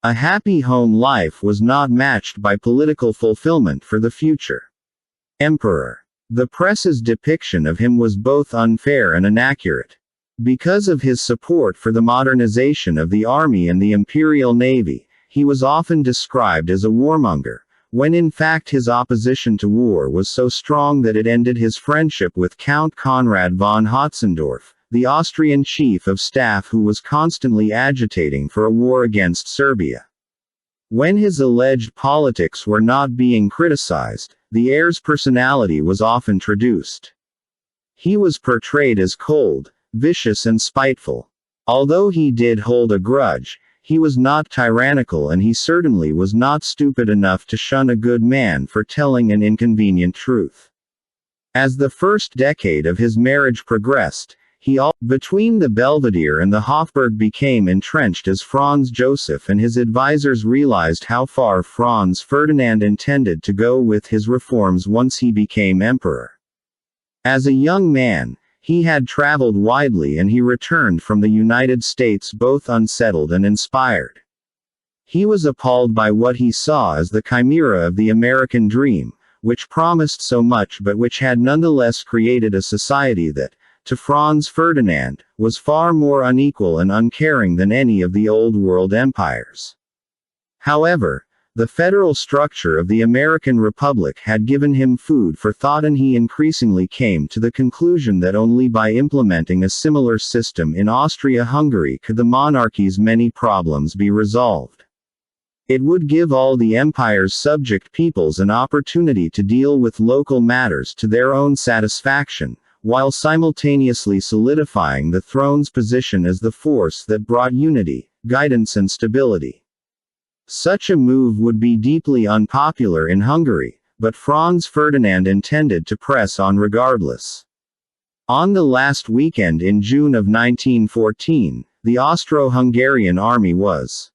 A happy home life was not matched by political fulfillment for the future emperor. The press's depiction of him was both unfair and inaccurate. Because of his support for the modernization of the army and the imperial navy, he was often described as a warmonger, when in fact his opposition to war was so strong that it ended his friendship with Count Konrad von Hotzendorf, the Austrian chief of staff who was constantly agitating for a war against Serbia. When his alleged politics were not being criticized, the heir's personality was often traduced. He was portrayed as cold, vicious and spiteful. Although he did hold a grudge, he was not tyrannical, and he certainly was not stupid enough to shun a good man for telling an inconvenient truth. As the first decade of his marriage progressed, between the Belvedere and the Hofburg became entrenched as Franz Joseph, and his advisors realized how far Franz Ferdinand intended to go with his reforms once he became emperor. As a young man, he had traveled widely, and he returned from the United States both unsettled and inspired. He was appalled by what he saw as the chimera of the American dream, which promised so much but which had nonetheless created a society that, to Franz Ferdinand, was far more unequal and uncaring than any of the Old World empires. However, the federal structure of the American Republic had given him food for thought, and he increasingly came to the conclusion that only by implementing a similar system in Austria-Hungary could the monarchy's many problems be resolved. It would give all the empire's subject peoples an opportunity to deal with local matters to their own satisfaction, while simultaneously solidifying the throne's position as the force that brought unity, guidance and stability. Such a move would be deeply unpopular in Hungary, but Franz Ferdinand intended to press on regardless. On the last weekend in June of 1914, the Austro-Hungarian army was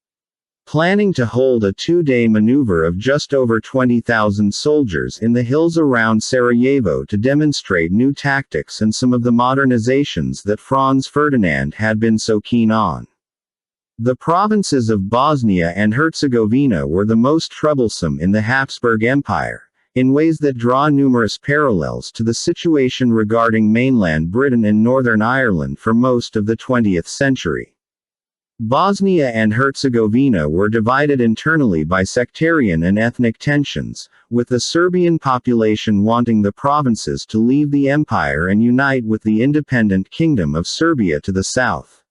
planning to hold a two-day maneuver of just over 20,000 soldiers in the hills around Sarajevo to demonstrate new tactics and some of the modernizations that Franz Ferdinand had been so keen on. The provinces of Bosnia and Herzegovina were the most troublesome in the Habsburg Empire, in ways that draw numerous parallels to the situation regarding mainland Britain and Northern Ireland for most of the 20th century. Bosnia and Herzegovina were divided internally by sectarian and ethnic tensions, with the Serbian population wanting the provinces to leave the empire and unite with the independent Kingdom of Serbia to the south.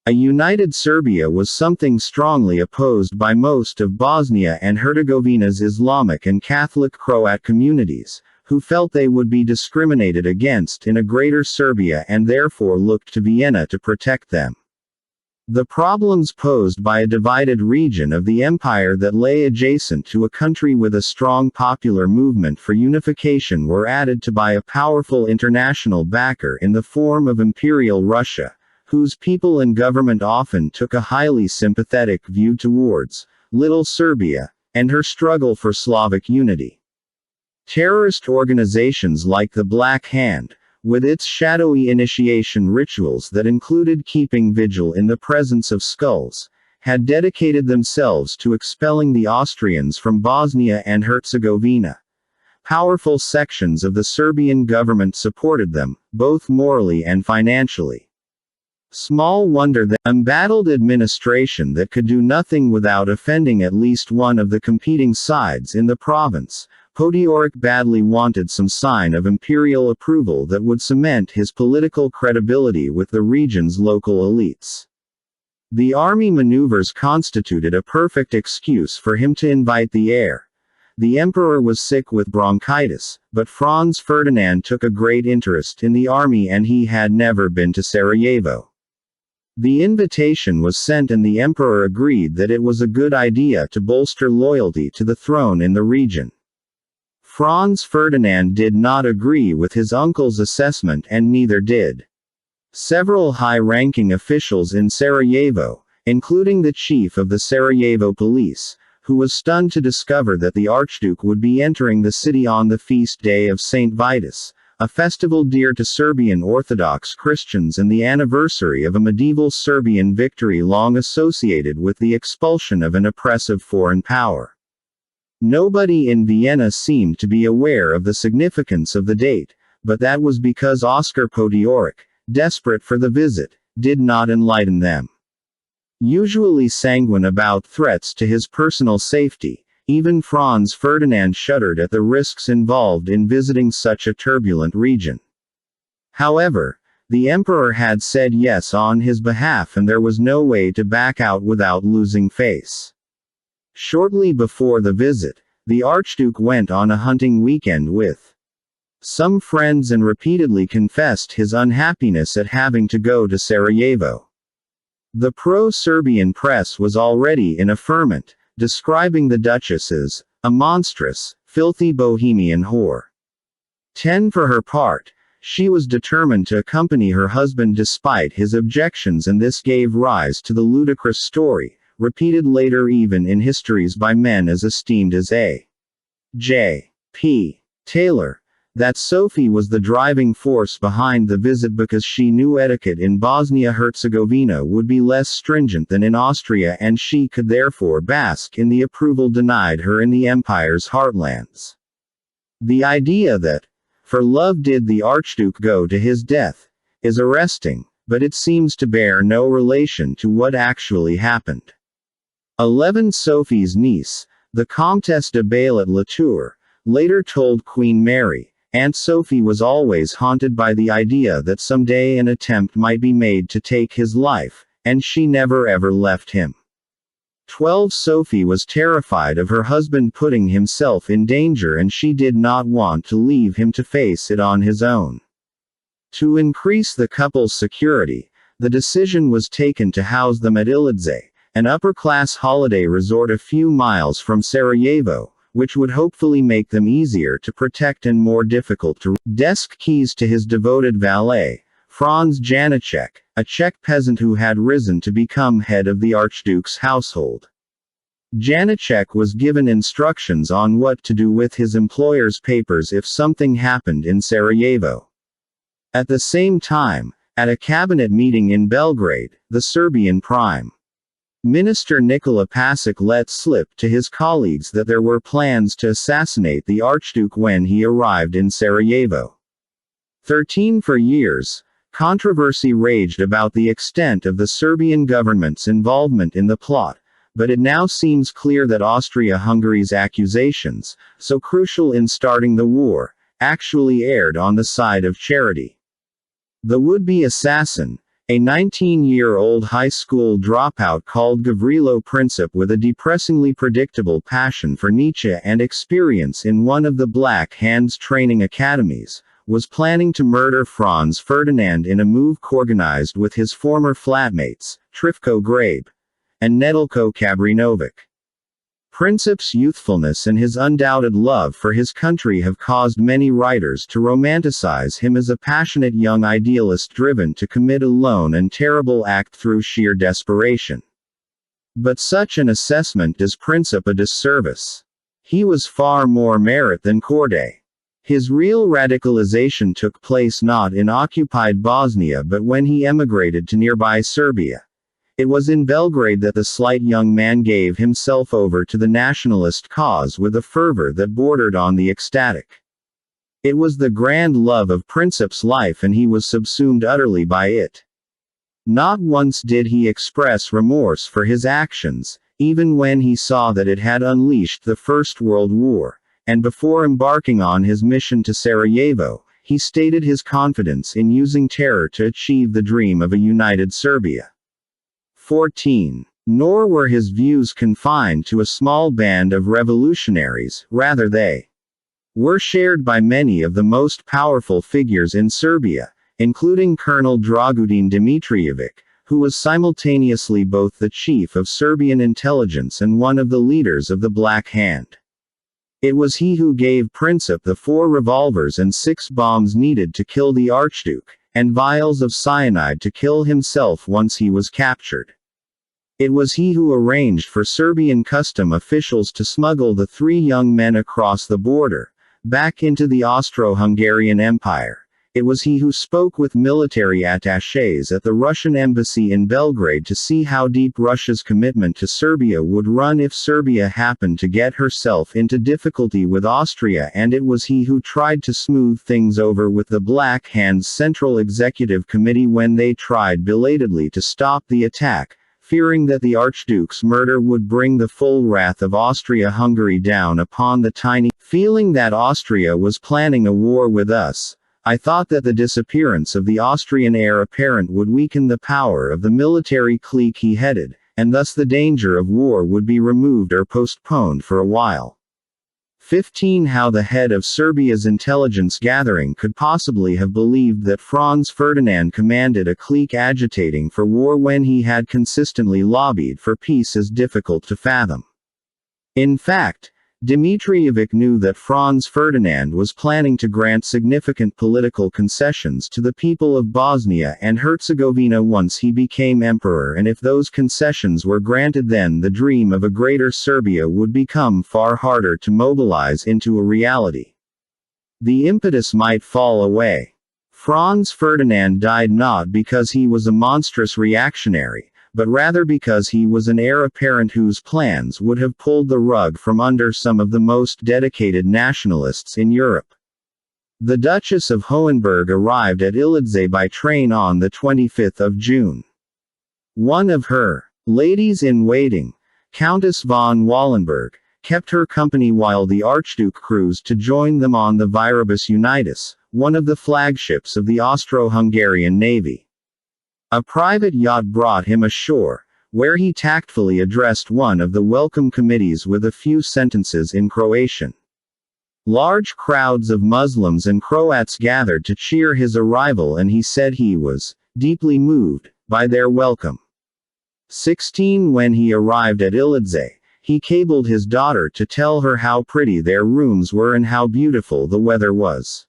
A united Serbia was something strongly opposed by most of Bosnia and Herzegovina's Islamic and Catholic Croat communities, who felt they would be discriminated against in a Greater Serbia and therefore looked to Vienna to protect them. The problems posed by a divided region of the empire that lay adjacent to a country with a strong popular movement for unification were added to by a powerful international backer in the form of Imperial Russia, whose people and government often took a highly sympathetic view towards Little Serbia and her struggle for Slavic unity. Terrorist organizations like the Black Hand, with its shadowy initiation rituals that included keeping vigil in the presence of skulls, had dedicated themselves to expelling the Austrians from Bosnia and Herzegovina. Powerful sections of the Serbian government supported them, both morally and financially. Small wonder that embattled administration that could do nothing without offending at least one of the competing sides in the province, Podgoric badly wanted some sign of imperial approval that would cement his political credibility with the region's local elites. The army maneuvers constituted a perfect excuse for him to invite the heir. The emperor was sick with bronchitis, but Franz Ferdinand took a great interest in the army and he had never been to Sarajevo. The invitation was sent and the emperor agreed that it was a good idea to bolster loyalty to the throne in the region. Franz Ferdinand did not agree with his uncle's assessment and neither did several high-ranking officials in Sarajevo, including the chief of the Sarajevo police, who was stunned to discover that the Archduke would be entering the city on the feast day of St. Vitus, a festival dear to Serbian Orthodox Christians and the anniversary of a medieval Serbian victory long associated with the expulsion of an oppressive foreign power. Nobody in Vienna seemed to be aware of the significance of the date, but that was because Oskar Potiorek, desperate for the visit, did not enlighten them. Usually sanguine about threats to his personal safety, even Franz Ferdinand shuddered at the risks involved in visiting such a turbulent region. However, the emperor had said yes on his behalf and there was no way to back out without losing face. Shortly before the visit, the Archduke went on a hunting weekend with some friends and repeatedly confessed his unhappiness at having to go to Sarajevo. The pro-Serbian press was already in a ferment, describing the Duchess as a monstrous, filthy bohemian whore. For her part, she was determined to accompany her husband despite his objections, and this gave rise to the ludicrous story, repeated later even in histories by men as esteemed as A. J. P. Taylor, that Sophie was the driving force behind the visit because she knew etiquette in Bosnia-Herzegovina would be less stringent than in Austria and she could therefore bask in the approval denied her in the empire's heartlands. The idea that, for love did the Archduke go to his death, is arresting, but it seems to bear no relation to what actually happened. 11 Sophie's niece, the Comtesse de Baillet-Latour, later told Queen Mary, Aunt Sophie was always haunted by the idea that someday an attempt might be made to take his life, and she never ever left him. 12 Sophie was terrified of her husband putting himself in danger and she did not want to leave him to face it on his own. To increase the couple's security, the decision was taken to house them at Ilidze, an upper-class holiday resort a few miles from Sarajevo, which would hopefully make them easier to protect and more difficult to desk keys to his devoted valet, Franz Janicek, a Czech peasant who had risen to become head of the Archduke's household. Janicek was given instructions on what to do with his employer's papers if something happened in Sarajevo. At the same time, at a cabinet meeting in Belgrade, the Serbian Prime Minister Nikola Pasic let slip to his colleagues that there were plans to assassinate the Archduke when he arrived in Sarajevo. For years, controversy raged about the extent of the Serbian government's involvement in the plot, but it now seems clear that Austria-Hungary's accusations, so crucial in starting the war, actually erred on the side of charity. The would-be assassin, a 19-year-old high school dropout called Gavrilo Princip with a depressingly predictable passion for Nietzsche and experience in one of the Black Hands training academies, was planning to murder Franz Ferdinand in a move coorganized with his former flatmates, Trifko Grabe and Nedeljko Kabrinovic. Princip's youthfulness and his undoubted love for his country have caused many writers to romanticize him as a passionate young idealist driven to commit a lone and terrible act through sheer desperation. But such an assessment does Princip a disservice. He was far more merit than Corday. His real radicalization took place not in occupied Bosnia but when he emigrated to nearby Serbia. It was in Belgrade that the slight young man gave himself over to the nationalist cause with a fervor that bordered on the ecstatic. It was the grand love of Princip's life and he was subsumed utterly by it. Not once did he express remorse for his actions, even when he saw that it had unleashed the First World War, and before embarking on his mission to Sarajevo, he stated his confidence in using terror to achieve the dream of a united Serbia. 14. Nor were his views confined to a small band of revolutionaries, rather they were shared by many of the most powerful figures in Serbia, including Colonel Dragutin Dimitrijevic, who was simultaneously both the chief of Serbian intelligence and one of the leaders of the Black Hand. It was he who gave Princip the 4 revolvers and 6 bombs needed to kill the Archduke, and vials of cyanide to kill himself once he was captured. It was he who arranged for Serbian custom officials to smuggle the 3 young men across the border, back into the Austro-Hungarian Empire. It was he who spoke with military attachés at the Russian embassy in Belgrade to see how deep Russia's commitment to Serbia would run if Serbia happened to get herself into difficulty with Austria, and it was he who tried to smooth things over with the Black Hand's Central Executive Committee when they tried belatedly to stop the attack, fearing that the Archduke's murder would bring the full wrath of Austria-Hungary down upon the tiny. Feeling that Austria was planning a war with us, I thought that the disappearance of the Austrian heir apparent would weaken the power of the military clique he headed, and thus the danger of war would be removed or postponed for a while. 15. How the head of Serbia's intelligence gathering could possibly have believed that Franz Ferdinand commanded a clique agitating for war when he had consistently lobbied for peace is difficult to fathom. In fact, Dmitrijevic knew that Franz Ferdinand was planning to grant significant political concessions to the people of Bosnia and Herzegovina once he became emperor, and if those concessions were granted, then the dream of a greater Serbia would become far harder to mobilize into a reality. The impetus might fall away. Franz Ferdinand died not because he was a monstrous reactionary, but rather because he was an heir apparent whose plans would have pulled the rug from under some of the most dedicated nationalists in Europe. The Duchess of Hohenberg arrived at Ilidze by train on the 25th of June. One of her ladies-in-waiting, Countess von Wallenberg, kept her company while the Archduke cruised to join them on the Viribus Unitas, one of the flagships of the Austro-Hungarian Navy. A private yacht brought him ashore, where he tactfully addressed one of the welcome committees with a few sentences in Croatian. Large crowds of Muslims and Croats gathered to cheer his arrival, and he said he was deeply moved by their welcome. 16. When he arrived at Ilidze, he cabled his daughter to tell her how pretty their rooms were and how beautiful the weather was.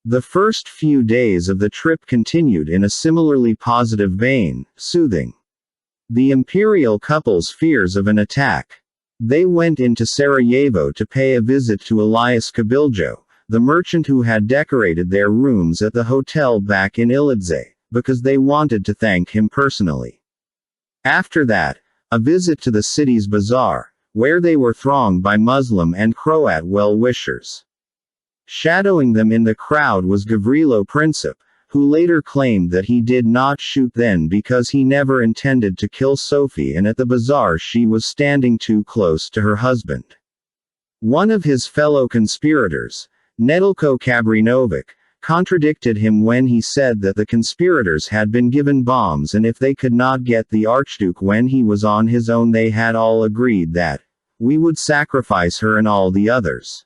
The first few days of the trip continued in a similarly positive vein, soothing the imperial couple's fears of an attack. They went into Sarajevo to pay a visit to Elias Kabiljo, the merchant who had decorated their rooms at the hotel back in Ilidze, because they wanted to thank him personally. After that, a visit to the city's bazaar, where they were thronged by Muslim and Croat well-wishers. Shadowing them in the crowd was Gavrilo Princip, who later claimed that he did not shoot then because he never intended to kill Sophie, and at the bazaar she was standing too close to her husband. One of his fellow conspirators, Nedeljko Kabrinovic, contradicted him when he said that the conspirators had been given bombs, and if they could not get the Archduke when he was on his own, they had all agreed that we would sacrifice her and all the others.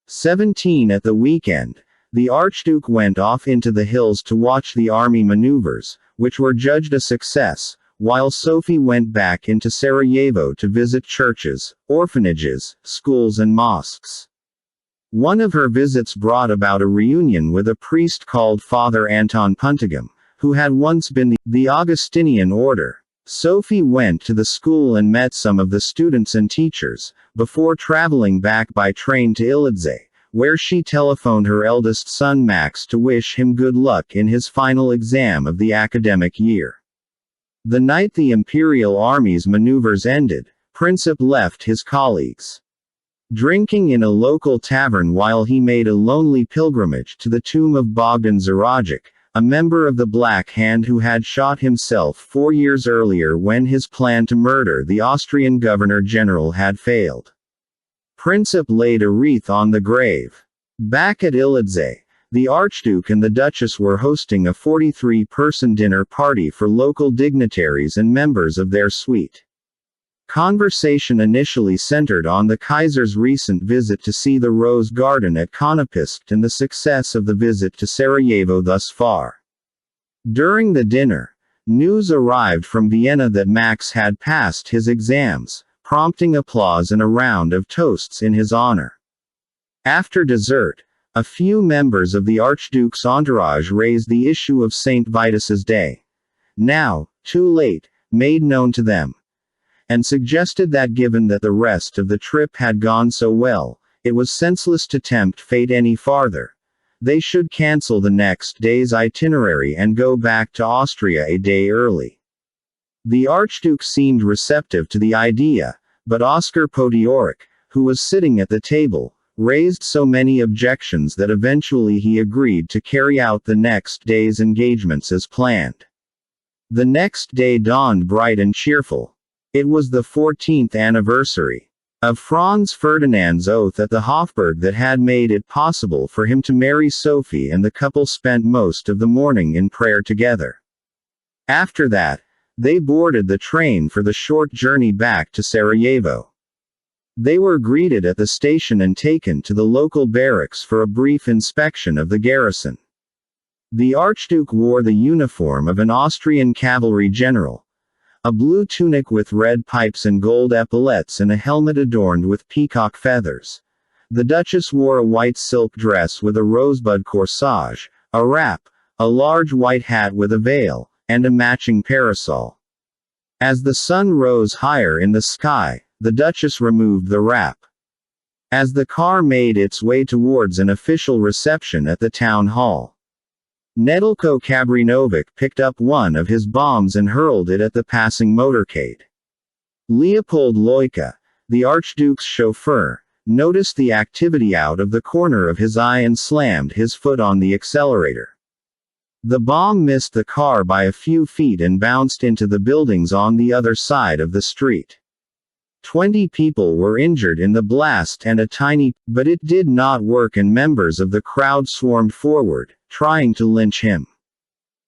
17. At the weekend, the Archduke went off into the hills to watch the army maneuvers, which were judged a success, while Sophie went back into Sarajevo to visit churches, orphanages, schools and mosques. One of her visits brought about a reunion with a priest called Father Anton Puntigam, who had once been the Augustinian order. Sophie went to the school and met some of the students and teachers, before traveling back by train to Ilidze, where she telephoned her eldest son Max to wish him good luck in his final exam of the academic year. The night the Imperial Army's maneuvers ended, Princip left his colleagues drinking in a local tavern while he made a lonely pilgrimage to the tomb of Bogdan Zarajic, a member of the Black Hand who had shot himself 4 years earlier when his plan to murder the Austrian governor-general had failed. Princip laid a wreath on the grave. Back at Ilidze, the Archduke and the Duchess were hosting a 43-person dinner party for local dignitaries and members of their suite. Conversation initially centered on the Kaiser's recent visit to see the Rose Garden at Konopisk and the success of the visit to Sarajevo thus far. During the dinner, news arrived from Vienna that Max had passed his exams, prompting applause and a round of toasts in his honor. After dessert, a few members of the Archduke's entourage raised the issue of St. Vitus's Day, now too late, made known to them, and suggested that given that the rest of the trip had gone so well, It was senseless to tempt fate any farther. They should cancel the next day's itinerary and go back to Austria a day early. The Archduke seemed receptive to the idea, but Oscar Potiorek, who was sitting at the table, raised so many objections that eventually he agreed to carry out the next day's engagements as planned. The next day dawned bright and cheerful. It was the 14th anniversary of Franz Ferdinand's oath at the Hofburg that had made it possible for him to marry Sophie, and the couple spent most of the morning in prayer together. After that, they boarded the train for the short journey back to Sarajevo. They were greeted at the station and taken to the local barracks for a brief inspection of the garrison. The Archduke wore the uniform of an Austrian cavalry general, a blue tunic with red pipes and gold epaulets and a helmet adorned with peacock feathers. The Duchess wore a white silk dress with a rosebud corsage, a wrap, a large white hat with a veil, and a matching parasol. As the sun rose higher in the sky, the Duchess removed the wrap. As the car made its way towards an official reception at the town hall, Nedeljko Kabrinovic picked up one of his bombs and hurled it at the passing motorcade. Leopold Loika, the Archduke's chauffeur, noticed the activity out of the corner of his eye and slammed his foot on the accelerator. The bomb missed the car by a few feet and bounced into the buildings on the other side of the street. 20 people were injured in the blast but it did not work, and members of the crowd swarmed forward, trying to lynch him.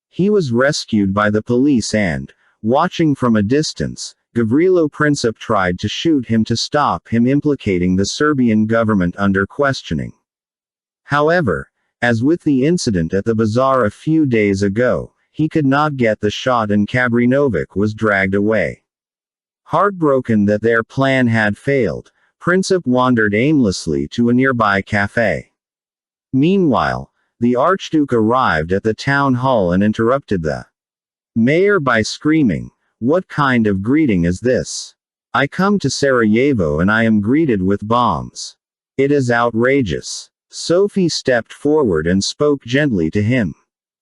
He was rescued by the police and, watching from a distance, Gavrilo Princip tried to shoot him to stop him, implicating the Serbian government under questioning. However, as with the incident at the bazaar a few days ago, he could not get the shot and Kabrinovic was dragged away. Heartbroken that their plan had failed, Princip wandered aimlessly to a nearby cafe. Meanwhile, the Archduke arrived at the town hall and interrupted the mayor by screaming, "What kind of greeting is this? I come to Sarajevo and I am greeted with bombs. It is outrageous." Sophie stepped forward and spoke gently to him.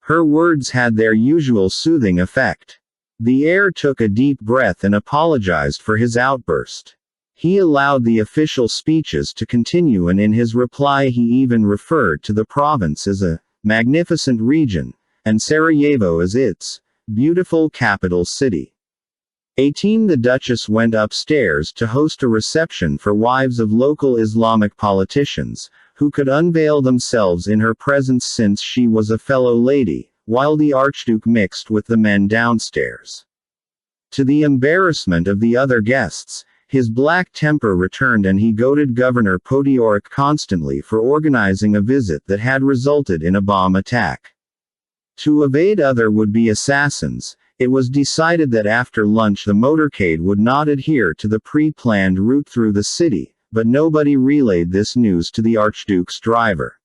Her words had their usual soothing effect. The heir took a deep breath and apologized for his outburst. He allowed the official speeches to continue, and in his reply he even referred to the province as a magnificent region, and Sarajevo as its beautiful capital city. 18 The Duchess went upstairs to host a reception for wives of local Islamic politicians, who could unveil themselves in her presence since she was a fellow lady, while the Archduke mixed with the men downstairs. To the embarrassment of the other guests, his black temper returned and he goaded Governor Potiorek constantly for organizing a visit that had resulted in a bomb attack. To evade other would-be assassins, it was decided that after lunch the motorcade would not adhere to the pre-planned route through the city, but nobody relayed this news to the Archduke's driver.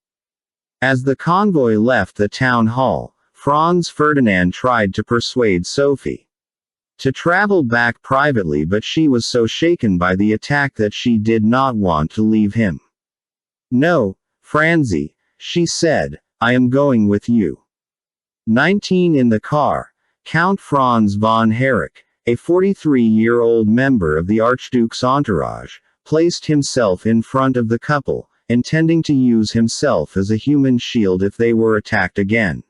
As the convoy left the town hall, Franz Ferdinand tried to persuade Sophie to travel back privately, but she was so shaken by the attack that she did not want to leave him. "No, Franzi," she said, "I am going with you." 19 In the car, Count Franz von Herrick, a 43-year-old member of the Archduke's entourage, placed himself in front of the couple, intending to use himself as a human shield if they were attacked again.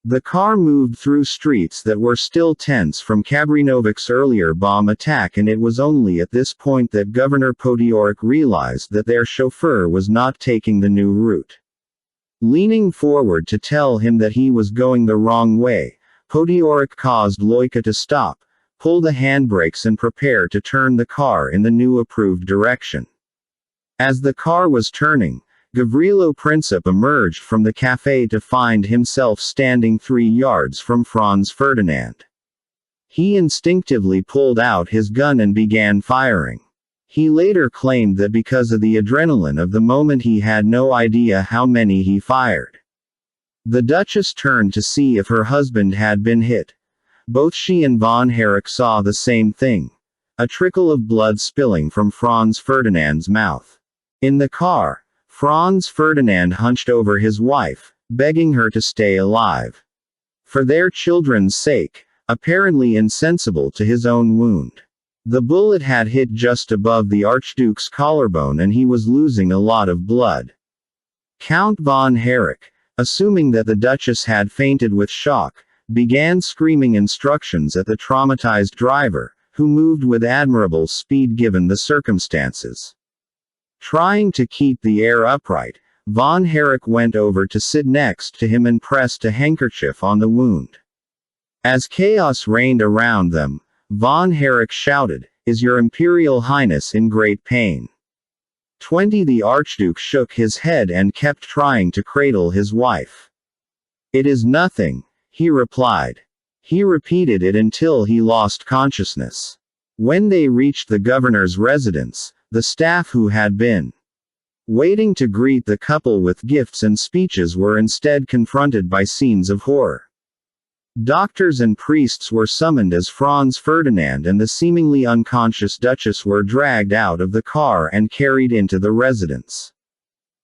The car moved through streets that were still tense from Kabrinovic's earlier bomb attack, and it was only at this point that Governor Potiorek realized that their chauffeur was not taking the new route. Leaning forward to tell him that he was going the wrong way, Potiorek caused Loika to stop, pull the handbrakes and prepare to turn the car in the new approved direction. As the car was turning, Gavrilo Princip emerged from the cafe to find himself standing 3 yards from Franz Ferdinand. He instinctively pulled out his gun and began firing. He later claimed that because of the adrenaline of the moment he had no idea how many he fired. The Duchess turned to see if her husband had been hit. Both she and von Herrick saw the same thing: a trickle of blood spilling from Franz Ferdinand's mouth. In the car, Franz Ferdinand hunched over his wife, begging her to stay alive. For their children's sake, apparently insensible to his own wound. The bullet had hit just above the Archduke's collarbone and he was losing a lot of blood. Count von Herrick, assuming that the Duchess had fainted with shock, began screaming instructions at the traumatized driver, who moved with admirable speed given the circumstances. Trying to keep the air upright, von Herrick went over to sit next to him and pressed a handkerchief on the wound. As chaos reigned around them, von Herrick shouted, "Is your Imperial Highness in great pain?" The Archduke shook his head and kept trying to cradle his wife. "It is nothing," he replied. He repeated it until he lost consciousness. When they reached the governor's residence, the staff who had been waiting to greet the couple with gifts and speeches were instead confronted by scenes of horror. Doctors and priests were summoned as Franz Ferdinand and the seemingly unconscious Duchess were dragged out of the car and carried into the residence.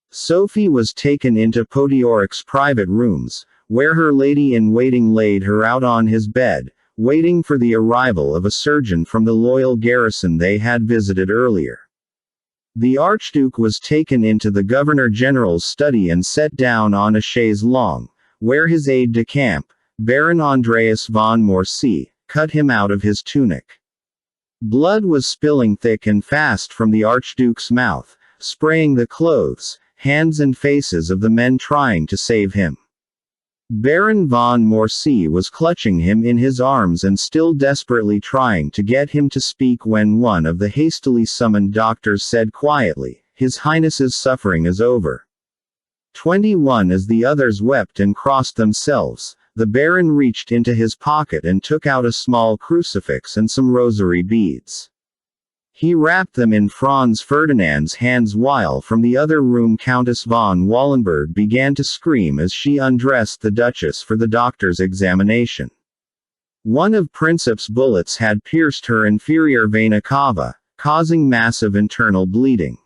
Sophie was taken into Potioric's private rooms, where her lady-in-waiting laid her out on his bed, waiting for the arrival of a surgeon from the loyal garrison they had visited earlier. The Archduke was taken into the Governor-General's study and set down on a chaise longue, where his aide-de-camp, Baron Andreas von Morcy, cut him out of his tunic. Blood was spilling thick and fast from the Archduke's mouth, spraying the clothes, hands and faces of the men trying to save him. Baron von Morcy was clutching him in his arms and still desperately trying to get him to speak when one of the hastily summoned doctors said quietly, "His Highness's suffering is over." 21 As the others wept and crossed themselves, the Baron reached into his pocket and took out a small crucifix and some rosary beads. He wrapped them in Franz Ferdinand's hands while from the other room Countess von Wallenberg began to scream as she undressed the Duchess for the doctor's examination. One of Princeps' bullets had pierced her inferior vena cava, causing massive internal bleeding.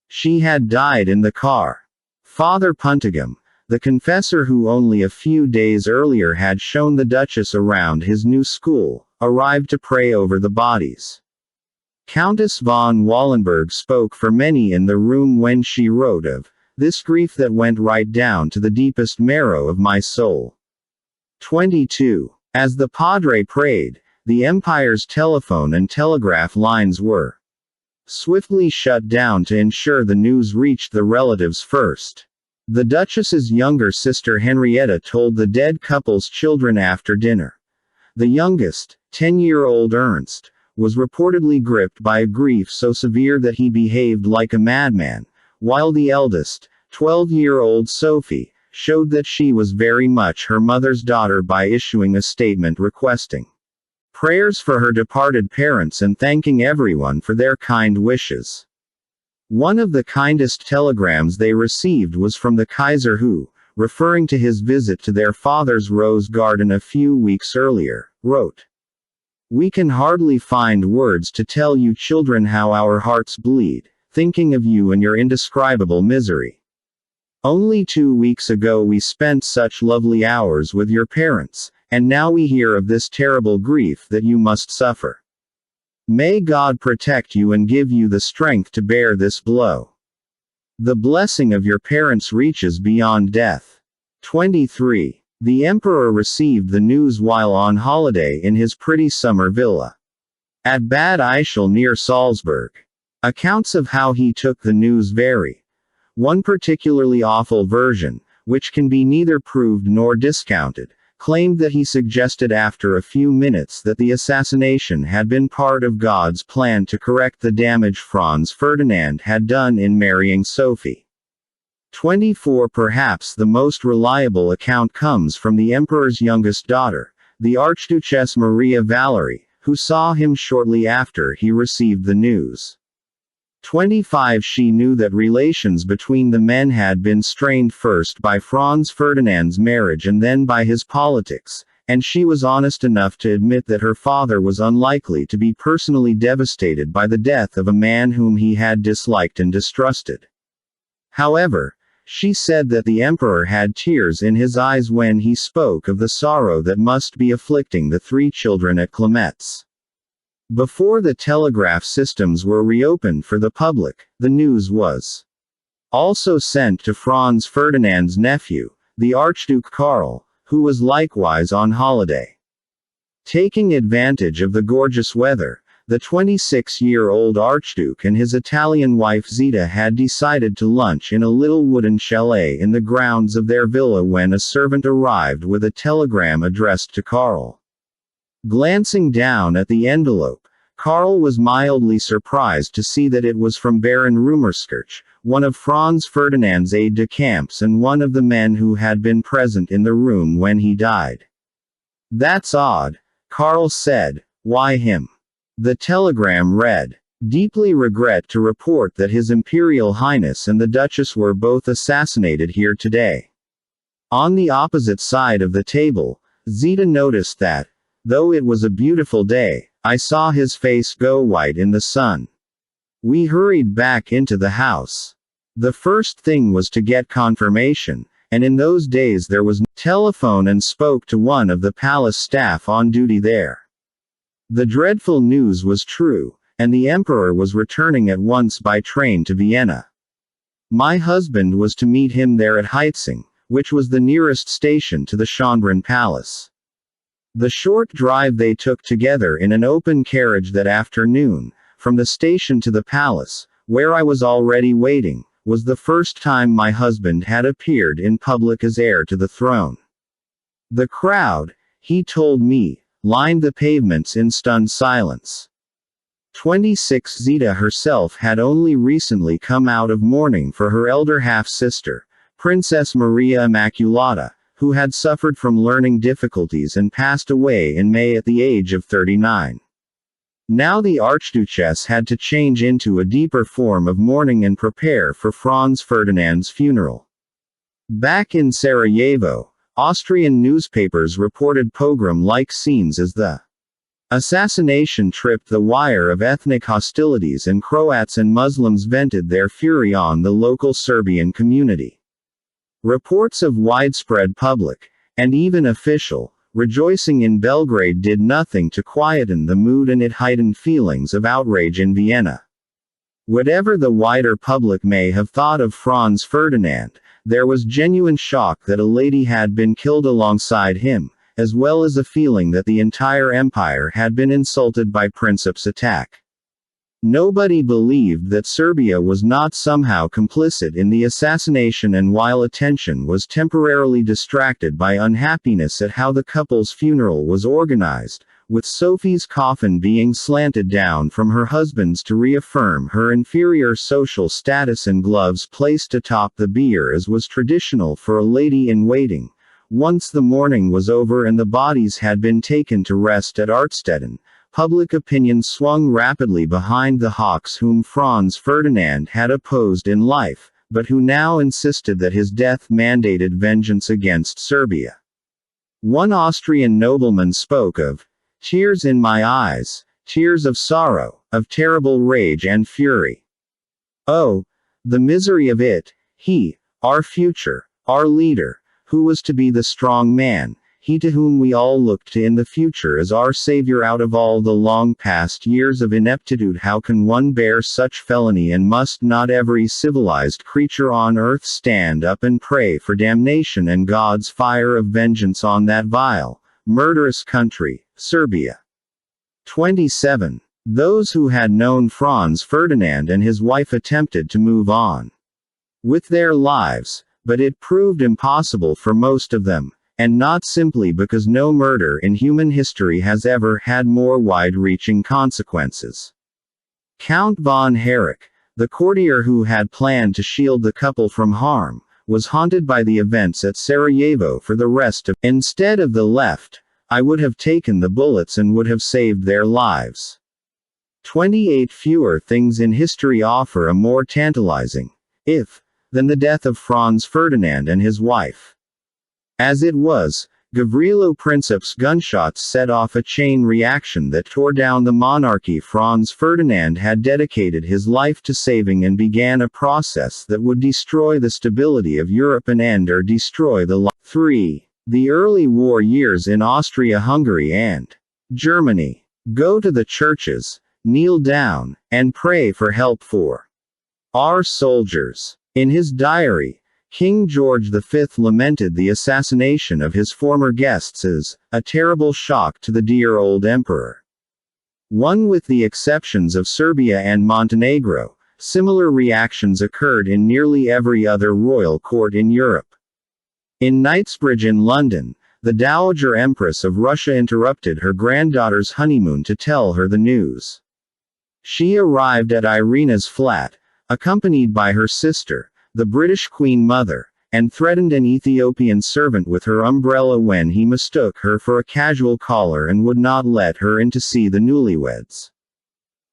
She had died in the car. Father Puntigam, the confessor who only a few days earlier had shown the Duchess around his new school, arrived to pray over the bodies. Countess von Wallenberg spoke for many in the room when she wrote of this grief that went right down to the deepest marrow of my soul. 22. As the Padre prayed, the Empire's telephone and telegraph lines were swiftly shut down to ensure the news reached the relatives first. The Duchess's younger sister Henrietta told the dead couple's children after dinner. The youngest, 10-year-old Ernst, was reportedly gripped by a grief so severe that he behaved like a madman, while the eldest, 12-year-old Sophie, showed that she was very much her mother's daughter by issuing a statement requesting prayers for her departed parents and thanking everyone for their kind wishes. One of the kindest telegrams they received was from the Kaiser who, referring to his visit to their father's rose garden a few weeks earlier, wrote, "We can hardly find words to tell you children how our hearts bleed, thinking of you and your indescribable misery. Only 2 weeks ago we spent such lovely hours with your parents, and now we hear of this terrible grief that you must suffer. May God protect you and give you the strength to bear this blow. The blessing of your parents reaches beyond death." 23. The Emperor received the news while on holiday in his pretty summer villa at Bad Ischl near Salzburg. Accounts of how he took the news vary. One particularly awful version, which can be neither proved nor discounted, claimed that he suggested after a few minutes that the assassination had been part of God's plan to correct the damage Franz Ferdinand had done in marrying Sophie. 24. Perhaps the most reliable account comes from the Emperor's youngest daughter, the Archduchess Maria Valerie, who saw him shortly after he received the news. 25. She knew that relations between the men had been strained first by Franz Ferdinand's marriage and then by his politics, and she was honest enough to admit that her father was unlikely to be personally devastated by the death of a man whom he had disliked and distrusted. However, she said that the emperor had tears in his eyes when he spoke of the sorrow that must be afflicting the 3 children at Clemets. Before the telegraph systems were reopened for the public, the news was also sent to Franz Ferdinand's nephew, the Archduke Karl, who was likewise on holiday. Taking advantage of the gorgeous weather, the 26-year-old Archduke and his Italian wife Zita had decided to lunch in a little wooden chalet in the grounds of their villa when a servant arrived with a telegram addressed to Karl. Glancing down at the envelope, Karl was mildly surprised to see that it was from Baron Rumerskirch, one of Franz Ferdinand's aides-de-camp and one of the men who had been present in the room when he died. "That's odd," Karl said. "Why him?" The telegram read, "Deeply regret to report that His Imperial Highness and the Duchess were both assassinated here today." On the opposite side of the table, Zita noticed that, though it was a beautiful day, I saw his face go white in the sun. We hurried back into the house. The first thing was to get confirmation, and in those days there was no telephone, and spoke to one of the palace staff on duty there. The dreadful news was true, and the emperor was returning at once by train to Vienna. My husband was to meet him there at Heitzing, which was the nearest station to the Schönbrunn Palace. The short drive they took together in an open carriage that afternoon, from the station to the palace, where I was already waiting, was the first time my husband had appeared in public as heir to the throne. The crowd, he told me, lined the pavements in stunned silence. 26 Zita herself had only recently come out of mourning for her elder half-sister, Princess Maria Immaculata, who had suffered from learning difficulties and passed away in May at the age of 39. Now the Archduchess had to change into a deeper form of mourning and prepare for Franz Ferdinand's funeral. Back in Sarajevo, Austrian newspapers reported pogrom-like scenes as the assassination tripped the wire of ethnic hostilities, and Croats and Muslims vented their fury on the local Serbian community. Reports of widespread public, and even official, rejoicing in Belgrade did nothing to quieten the mood, and it heightened feelings of outrage in Vienna. Whatever the wider public may have thought of Franz Ferdinand, there was genuine shock that a lady had been killed alongside him, as well as a feeling that the entire empire had been insulted by Princip's attack. Nobody believed that Serbia was not somehow complicit in the assassination, and while attention was temporarily distracted by unhappiness at how the couple's funeral was organized, with Sophie's coffin being slanted down from her husband's to reaffirm her inferior social status, and gloves placed atop the bier as was traditional for a lady-in-waiting, once the mourning was over and the bodies had been taken to rest at Artstetten, public opinion swung rapidly behind the hawks whom Franz Ferdinand had opposed in life, but who now insisted that his death mandated vengeance against Serbia. One Austrian nobleman spoke of tears in my eyes, tears of sorrow, of terrible rage and fury. Oh, the misery of it! He, our future, our leader, who was to be the strong man, he to whom we all looked to in the future as our savior out of all the long past years of ineptitude. How can one bear such felony, and must not every civilized creature on earth stand up and pray for damnation and God's fire of vengeance on that vile, murderous country, Serbia? 27. Those who had known Franz Ferdinand and his wife attempted to move on with their lives, but it proved impossible for most of them, and not simply because no murder in human history has ever had more wide-reaching consequences. Count von Herrick, the courtier who had planned to shield the couple from harm, was haunted by the events at Sarajevo for the rest of. Instead of the left, I would have taken the bullets and would have saved their lives. 28 fewer things in history offer a more tantalizing, if, than the death of Franz Ferdinand and his wife. As it was, Gavrilo Princip's gunshots set off a chain reaction that tore down the monarchy Franz Ferdinand had dedicated his life to saving and began a process that would destroy the stability of Europe and end or destroy the 3. The early war years in Austria-Hungary and Germany. Go to the churches, kneel down, and pray for help for our soldiers. In his diary, King George V lamented the assassination of his former guests as a terrible shock to the dear old emperor. One with the exceptions of Serbia and Montenegro, similar reactions occurred in nearly every other royal court in Europe. In Knightsbridge in London, the Dowager Empress of Russia interrupted her granddaughter's honeymoon to tell her the news. She arrived at Irina's flat, accompanied by her sister, the British Queen Mother, and threatened an Ethiopian servant with her umbrella when he mistook her for a casual caller and would not let her in to see the newlyweds.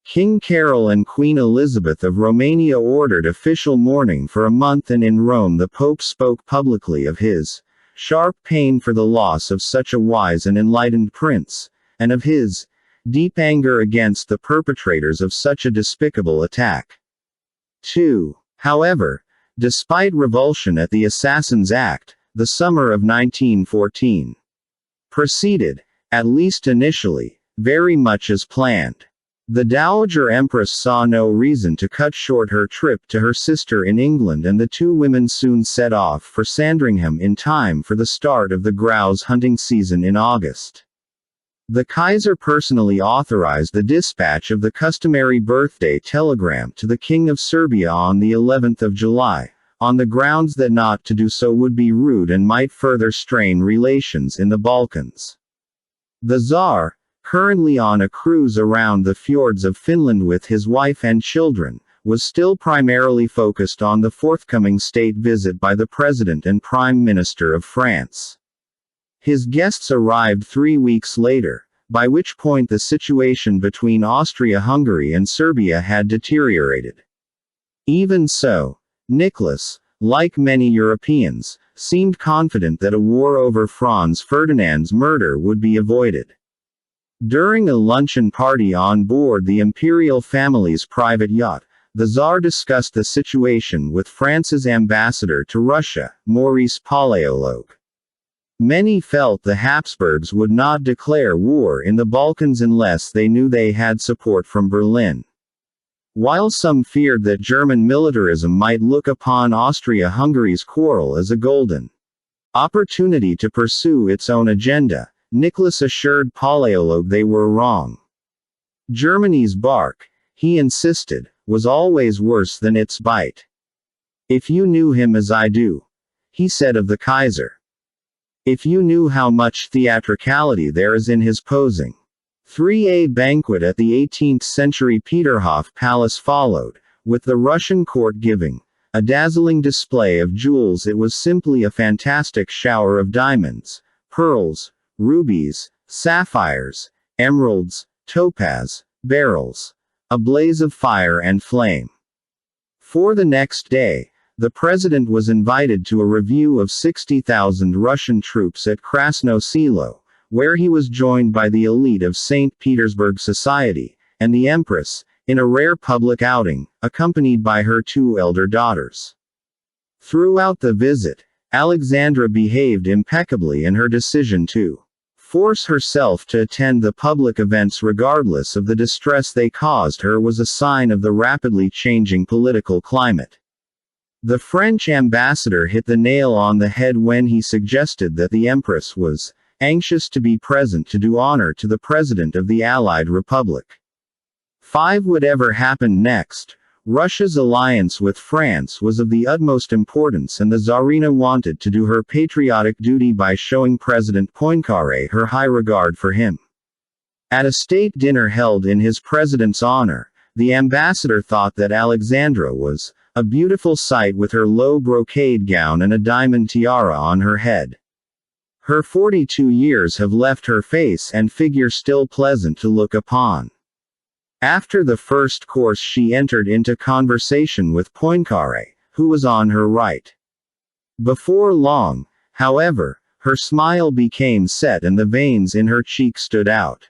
King Carol and Queen Elizabeth of Romania ordered official mourning for a month, and in Rome the Pope spoke publicly of his sharp pain for the loss of such a wise and enlightened prince, and of his deep anger against the perpetrators of such a despicable attack. 2. However, despite revulsion at the Assassins' Act, the summer of 1914 proceeded, at least initially, very much as planned. The Dowager Empress saw no reason to cut short her trip to her sister in England, and the two women soon set off for Sandringham in time for the start of the grouse hunting season in August. The Kaiser personally authorized the dispatch of the customary birthday telegram to the King of Serbia on the 11th of July, on the grounds that not to do so would be rude and might further strain relations in the Balkans. The Tsar, currently on a cruise around the fjords of Finland with his wife and children, was still primarily focused on the forthcoming state visit by the President and Prime Minister of France. His guests arrived 3 weeks later, by which point the situation between Austria-Hungary and Serbia had deteriorated. Even so, Nicholas, like many Europeans, seemed confident that a war over Franz Ferdinand's murder would be avoided. During a luncheon party on board the imperial family's private yacht, the Tsar discussed the situation with France's ambassador to Russia, Maurice Palaiolog. Many felt the Habsburgs would not declare war in the Balkans unless they knew they had support from Berlin. While some feared that German militarism might look upon Austria-Hungary's quarrel as a golden opportunity to pursue its own agenda, Nicholas assured Palaiolog they were wrong. Germany's bark, he insisted, was always worse than its bite. If you knew him as I do, he said of the Kaiser. If you knew how much theatricality there is in his posing. 3. A banquet at the 18th-century Peterhof Palace followed, with the Russian court giving a dazzling display of jewels. It was simply a fantastic shower of diamonds, pearls, rubies, sapphires, emeralds, topaz, beryls, a blaze of fire and flame. For the next day, the president was invited to a review of 60,000 Russian troops at Krasno Selo, where he was joined by the elite of St. Petersburg society, and the Empress, in a rare public outing, accompanied by her 2 elder daughters. Throughout the visit, Alexandra behaved impeccably, and her decision to force herself to attend the public events regardless of the distress they caused her was a sign of the rapidly changing political climate. The French ambassador hit the nail on the head when he suggested that the Empress was anxious to be present to do honor to the President of the Allied Republic. 5. Whatever happened next, Russia's alliance with France was of the utmost importance, and the Tsarina wanted to do her patriotic duty by showing President Poincaré her high regard for him. At a state dinner held in his president's honor, the ambassador thought that Alexandra was a beautiful sight with her low brocade gown and a diamond tiara on her head. Her 42 years have left her face and figure still pleasant to look upon. After the first course she entered into conversation with Poincaré, who was on her right. Before long, however, Her smile became set and the veins in her cheek stood out.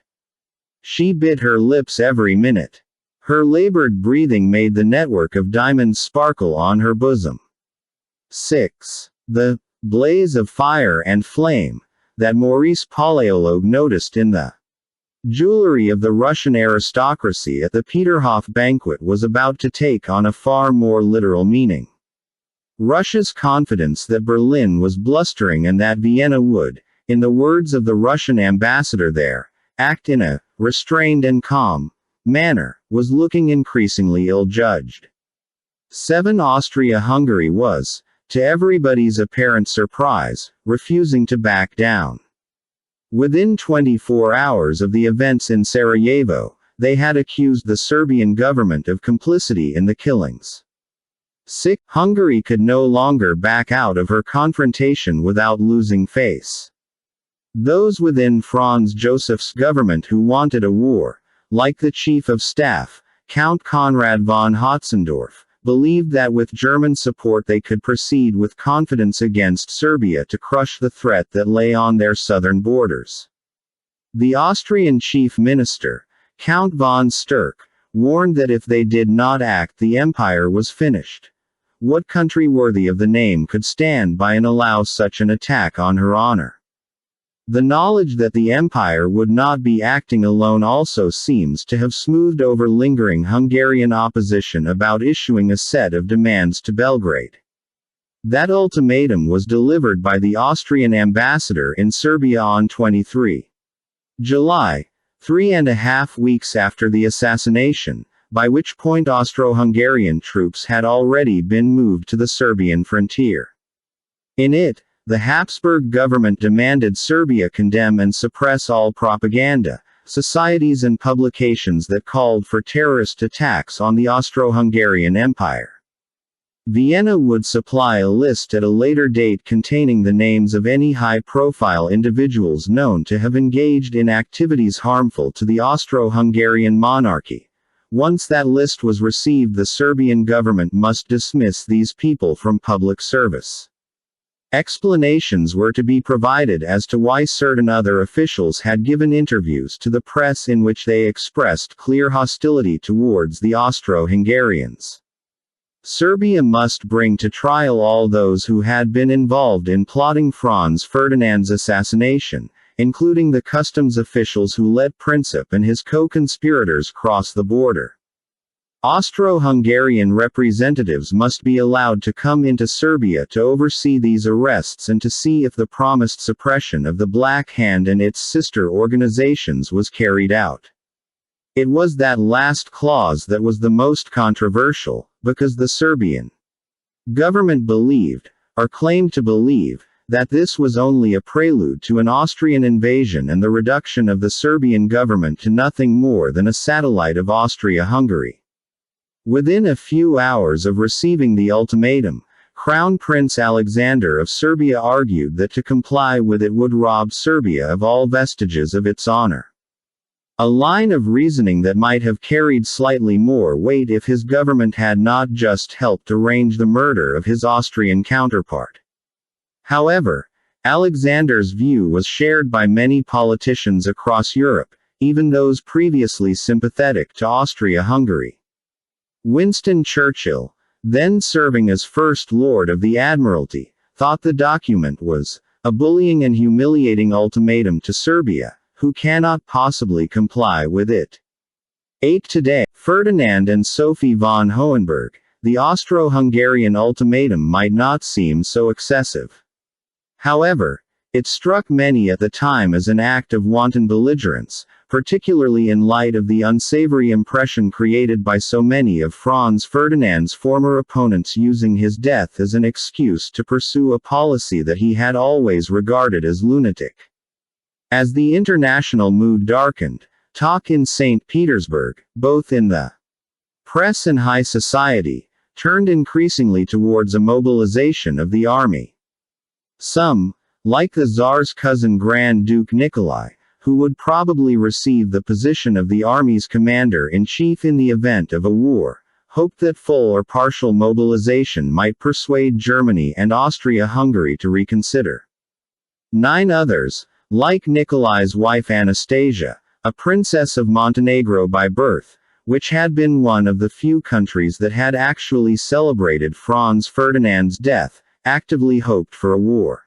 She bit her lips every minute. Her labored breathing made the network of diamonds sparkle on her bosom. 6. The blaze of fire and flame that Maurice Paleolog noticed in the jewelry of the Russian aristocracy at the Peterhof banquet was about to take on a far more literal meaning. Russia's confidence that Berlin was blustering and that Vienna would, in the words of the Russian ambassador there, act in a restrained and calm manner, was looking increasingly ill-judged. 7. Austria-Hungary was, to everybody's apparent surprise, refusing to back down. Within 24 hours of the events in Sarajevo, they had accused the Serbian government of complicity in the killings. 6. Hungary could no longer back out of her confrontation without losing face. Those within Franz Joseph's government who wanted a war, like the Chief of Staff, Count Konrad von Hotzendorf, believed that with German support they could proceed with confidence against Serbia to crush the threat that lay on their southern borders. The Austrian chief minister, Count von Sturck, warned that if they did not act the empire was finished. What country worthy of the name could stand by and allow such an attack on her honor? The knowledge that the empire would not be acting alone also seems to have smoothed over lingering Hungarian opposition about issuing a set of demands to Belgrade. That ultimatum was delivered by the Austrian ambassador in Serbia on 23 July, 3.5 weeks after the assassination, by which point Austro-Hungarian troops had already been moved to the Serbian frontier. In it, the Habsburg government demanded Serbia condemn and suppress all propaganda, societies and publications that called for terrorist attacks on the Austro-Hungarian Empire. Vienna would supply a list at a later date containing the names of any high-profile individuals known to have engaged in activities harmful to the Austro-Hungarian monarchy. Once that list was received, the Serbian government must dismiss these people from public service. Explanations were to be provided as to why certain other officials had given interviews to the press in which they expressed clear hostility towards the Austro-Hungarians. Serbia must bring to trial all those who had been involved in plotting Franz Ferdinand's assassination, including the customs officials who let Princip and his co-conspirators cross the border. Austro-Hungarian representatives must be allowed to come into Serbia to oversee these arrests and to see if the promised suppression of the Black Hand and its sister organizations was carried out. It was that last clause that was the most controversial, because the Serbian government believed, or claimed to believe, that this was only a prelude to an Austrian invasion and the reduction of the Serbian government to nothing more than a satellite of Austria-Hungary. Within a few hours of receiving the ultimatum, Crown Prince Alexander of Serbia argued that to comply with it would rob Serbia of all vestiges of its honor. A line of reasoning that might have carried slightly more weight if his government had not just helped arrange the murder of his Austrian counterpart. However, Alexander's view was shared by many politicians across Europe, even those previously sympathetic to Austria-Hungary. Winston Churchill, then serving as First Lord of the Admiralty, thought the document was a bullying and humiliating ultimatum to Serbia, who cannot possibly comply with it. 8. Today, Ferdinand and Sophie von Hohenberg, the Austro-Hungarian ultimatum might not seem so excessive. However, it struck many at the time as an act of wanton belligerence, particularly in light of the unsavory impression created by so many of Franz Ferdinand's former opponents using his death as an excuse to pursue a policy that he had always regarded as lunatic. As the international mood darkened, talk in St. Petersburg, both in the press and high society, turned increasingly towards a mobilization of the army. Some, like the Tsar's cousin Grand Duke Nikolai, who would probably receive the position of the army's commander-in-chief in the event of a war, hoped that full or partial mobilization might persuade Germany and Austria-Hungary to reconsider. 9 others, like Nikolai's wife Anastasia, a princess of Montenegro by birth, which had been one of the few countries that had actually celebrated Franz Ferdinand's death, actively hoped for a war.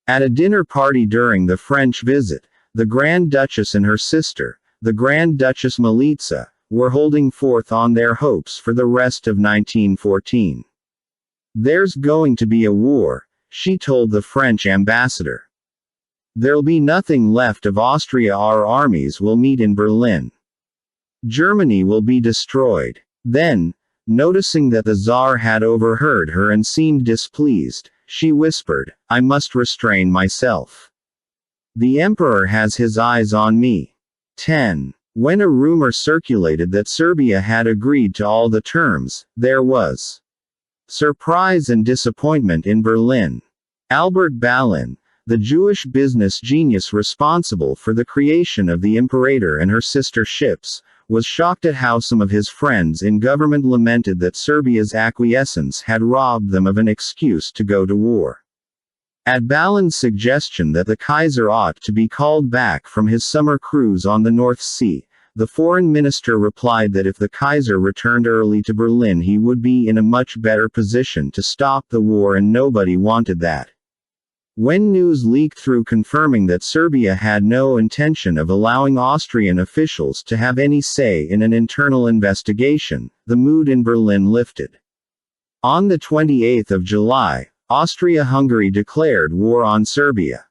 At a dinner party during the French visit, the Grand Duchess and her sister, the Grand Duchess Militsa, were holding forth on their hopes for the rest of 1914. "There's going to be a war," she told the French ambassador. "There'll be nothing left of Austria. Our armies will meet in Berlin. Germany will be destroyed." Then, noticing that the Tsar had overheard her and seemed displeased, she whispered, "I must restrain myself. The Emperor has his eyes on me." 10. When a rumor circulated that Serbia had agreed to all the terms, there was surprise and disappointment in Berlin. Albert Ballin, the Jewish business genius responsible for the creation of the Imperator and her sister ships, was shocked at how some of his friends in government lamented that Serbia's acquiescence had robbed them of an excuse to go to war. At Ballin's suggestion that the Kaiser ought to be called back from his summer cruise on the North Sea, the foreign minister replied that if the Kaiser returned early to Berlin he would be in a much better position to stop the war, and nobody wanted that. When news leaked through confirming that Serbia had no intention of allowing Austrian officials to have any say in an internal investigation, the mood in Berlin lifted. On the 28th of July, Austria-Hungary declared war on Serbia.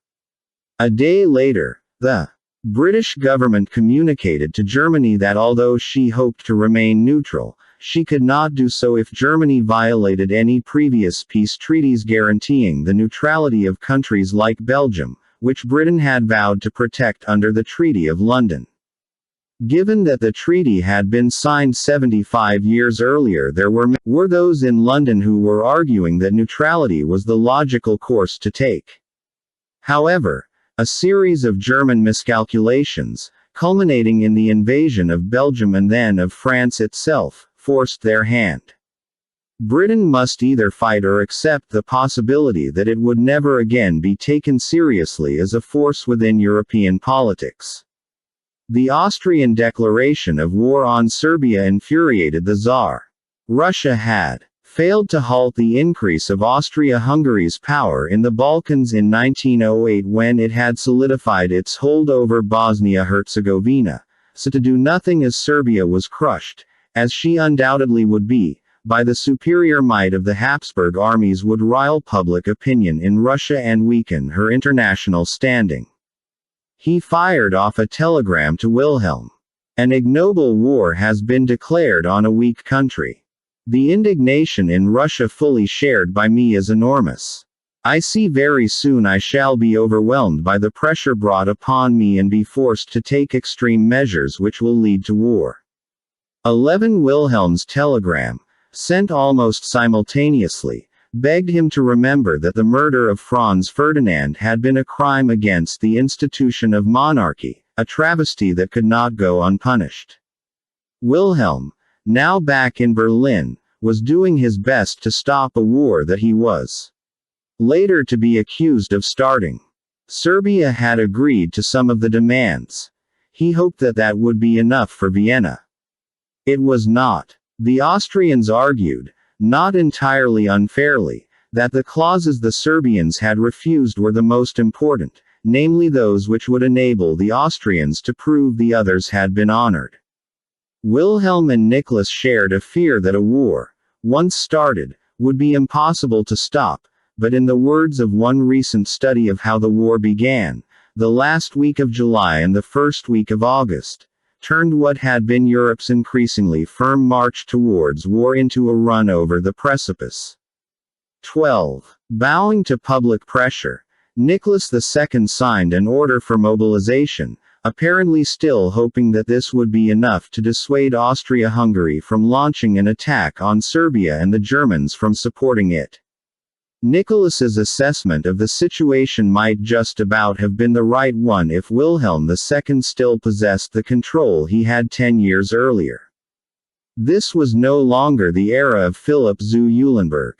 A day later, the British government communicated to Germany that although she hoped to remain neutral, she could not do so if Germany violated any previous peace treaties guaranteeing the neutrality of countries like Belgium, which Britain had vowed to protect under the Treaty of London. Given that the treaty had been signed 75 years earlier, there were those in London who were arguing that neutrality was the logical course to take. However, a series of German miscalculations, culminating in the invasion of Belgium and then of France itself, forced their hand. Britain must either fight or accept the possibility that it would never again be taken seriously as a force within European politics. The Austrian declaration of war on Serbia infuriated the Tsar. Russia had failed to halt the increase of Austria-Hungary's power in the Balkans in 1908 when it had solidified its hold over Bosnia-Herzegovina, so to do nothing as Serbia was crushed, as she undoubtedly would be, by the superior might of the Habsburg armies, would rile public opinion in Russia and weaken her international standing. He fired off a telegram to Wilhelm. "An ignoble war has been declared on a weak country. The indignation in Russia fully shared by me is enormous. I see very soon I shall be overwhelmed by the pressure brought upon me and be forced to take extreme measures which will lead to war." 11. Wilhelm's telegram, sent almost simultaneously, begged him to remember that the murder of Franz Ferdinand had been a crime against the institution of monarchy, a travesty that could not go unpunished. Wilhelm, now back in Berlin, was doing his best to stop a war that he was later to be accused of starting. Serbia had agreed to some of the demands. He hoped that that would be enough for Vienna. It was not. The Austrians argued, not entirely unfairly, that the clauses the Serbians had refused were the most important, namely those which would enable the Austrians to prove the others had been honored. Wilhelm and Nicholas shared a fear that a war, once started, would be impossible to stop, but in the words of one recent study of how the war began, the last week of July and the first week of August turned what had been Europe's increasingly firm march towards war into a run over the precipice. 12. Bowing to public pressure, Nicholas II signed an order for mobilization, apparently still hoping that this would be enough to dissuade Austria-Hungary from launching an attack on Serbia and the Germans from supporting it. Nicholas's assessment of the situation might just about have been the right one if Wilhelm II still possessed the control he had 10 years earlier. This was no longer the era of Philipp zu Eulenburg.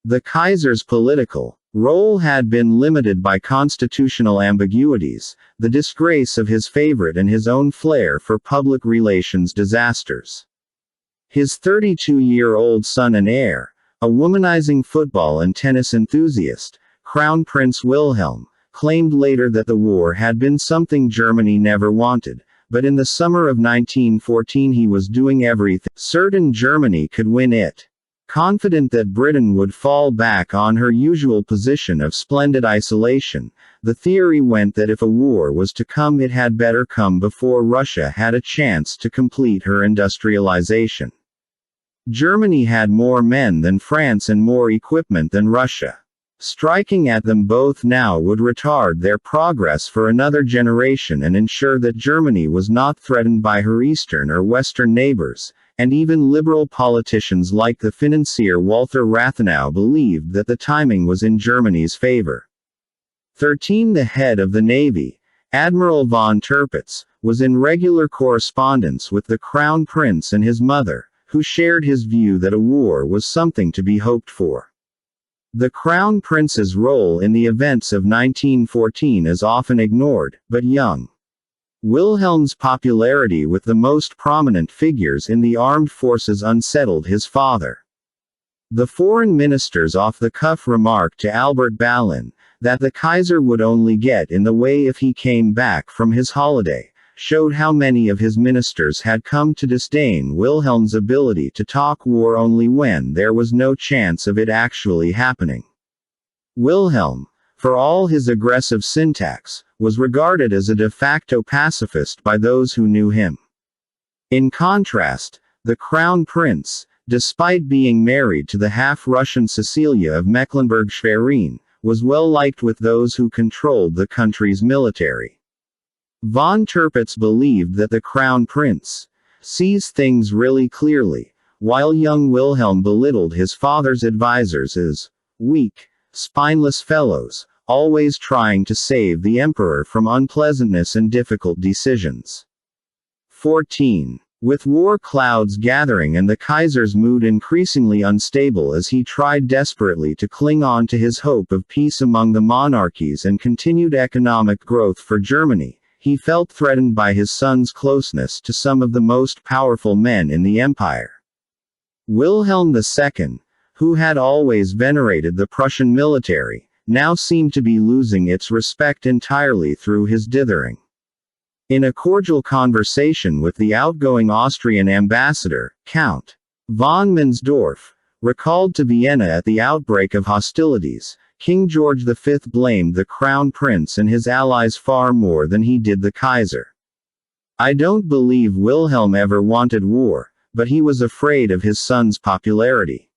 The Kaiser's political role had been limited by constitutional ambiguities, the disgrace of his favorite and his own flair for public relations disasters. His 32-year-old son and heir, a womanizing football and tennis enthusiast, Crown Prince Wilhelm, claimed later that the war had been something Germany never wanted, but in the summer of 1914 he was doing everything certain Germany could win it. Confident that Britain would fall back on her usual position of splendid isolation, the theory went that if a war was to come it had better come before Russia had a chance to complete her industrialization. Germany had more men than France and more equipment than Russia. Striking at them both now would retard their progress for another generation and ensure that Germany was not threatened by her eastern or western neighbors, and even liberal politicians like the financier Walther Rathenau believed that the timing was in Germany's favor. 13. The head of the Navy, Admiral von Tirpitz, was in regular correspondence with the Crown Prince and his mother, who shared his view that a war was something to be hoped for. The Crown Prince's role in the events of 1914 is often ignored, but young Wilhelm's popularity with the most prominent figures in the armed forces unsettled his father. The foreign minister's off-the-cuff remark to Albert Ballin, that the Kaiser would only get in the way if he came back from his holiday, showed how many of his ministers had come to disdain Wilhelm's ability to talk war only when there was no chance of it actually happening. Wilhelm, for all his aggressive syntax, was regarded as a de facto pacifist by those who knew him. In contrast, the Crown Prince, despite being married to the half-Russian Cecilia of Mecklenburg-Schwerin, was well liked with those who controlled the country's military. Von Tirpitz believed that the Crown Prince sees things really clearly, while young Wilhelm belittled his father's advisors as weak, spineless fellows, always trying to save the emperor from unpleasantness and difficult decisions. 14. With war clouds gathering and the Kaiser's mood increasingly unstable as he tried desperately to cling on to his hope of peace among the monarchies and continued economic growth for Germany, he felt threatened by his son's closeness to some of the most powerful men in the empire. Wilhelm II, who had always venerated the Prussian military, now seemed to be losing its respect entirely through his dithering. In a cordial conversation with the outgoing Austrian ambassador, Count von Mensdorff, recalled to Vienna at the outbreak of hostilities, King George V blamed the Crown Prince and his allies far more than he did the Kaiser. I don't believe Wilhelm ever wanted war, but he was afraid of his son's popularity.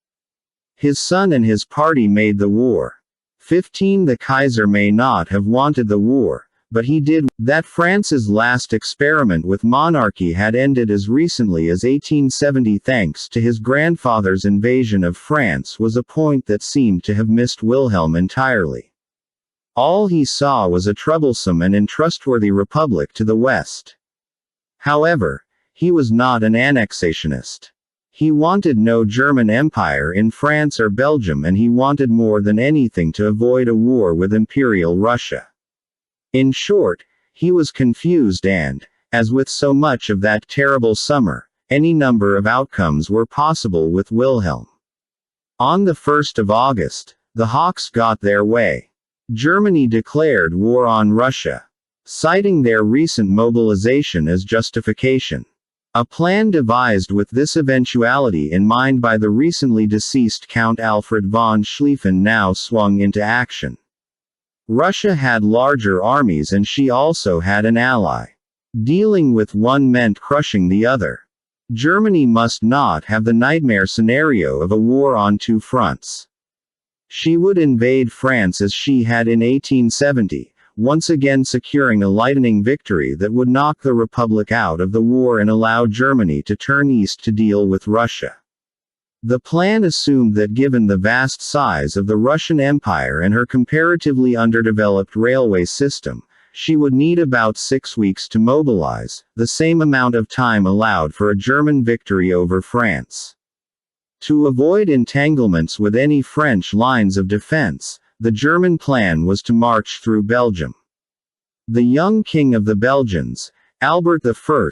His son and his party made the war. 15. The Kaiser may not have wanted the war, but he did. That France's last experiment with monarchy had ended as recently as 1870 thanks to his grandfather's invasion of France was a point that seemed to have missed Wilhelm entirely. All he saw was a troublesome and untrustworthy republic to the west. However, he was not an annexationist. He wanted no German empire in France or Belgium, and he wanted more than anything to avoid a war with Imperial Russia. In short, he was confused and, as with so much of that terrible summer, any number of outcomes were possible with Wilhelm. On the 1st of August, the Hawks got their way. Germany declared war on Russia, citing their recent mobilization as justification. A plan devised with this eventuality in mind by the recently deceased Count Alfred von Schlieffen now swung into action. Russia had larger armies and she also had an ally. Dealing with one meant crushing the other. Germany must not have the nightmare scenario of a war on two fronts. She would invade France as she had in 1870. Once again securing a lightning victory that would knock the Republic out of the war and allow Germany to turn east to deal with Russia. The plan assumed that given the vast size of the Russian Empire and her comparatively underdeveloped railway system, she would need about 6 weeks to mobilize, the same amount of time allowed for a German victory over France. To avoid entanglements with any French lines of defense, the German plan was to march through Belgium. The young king of the Belgians, Albert I,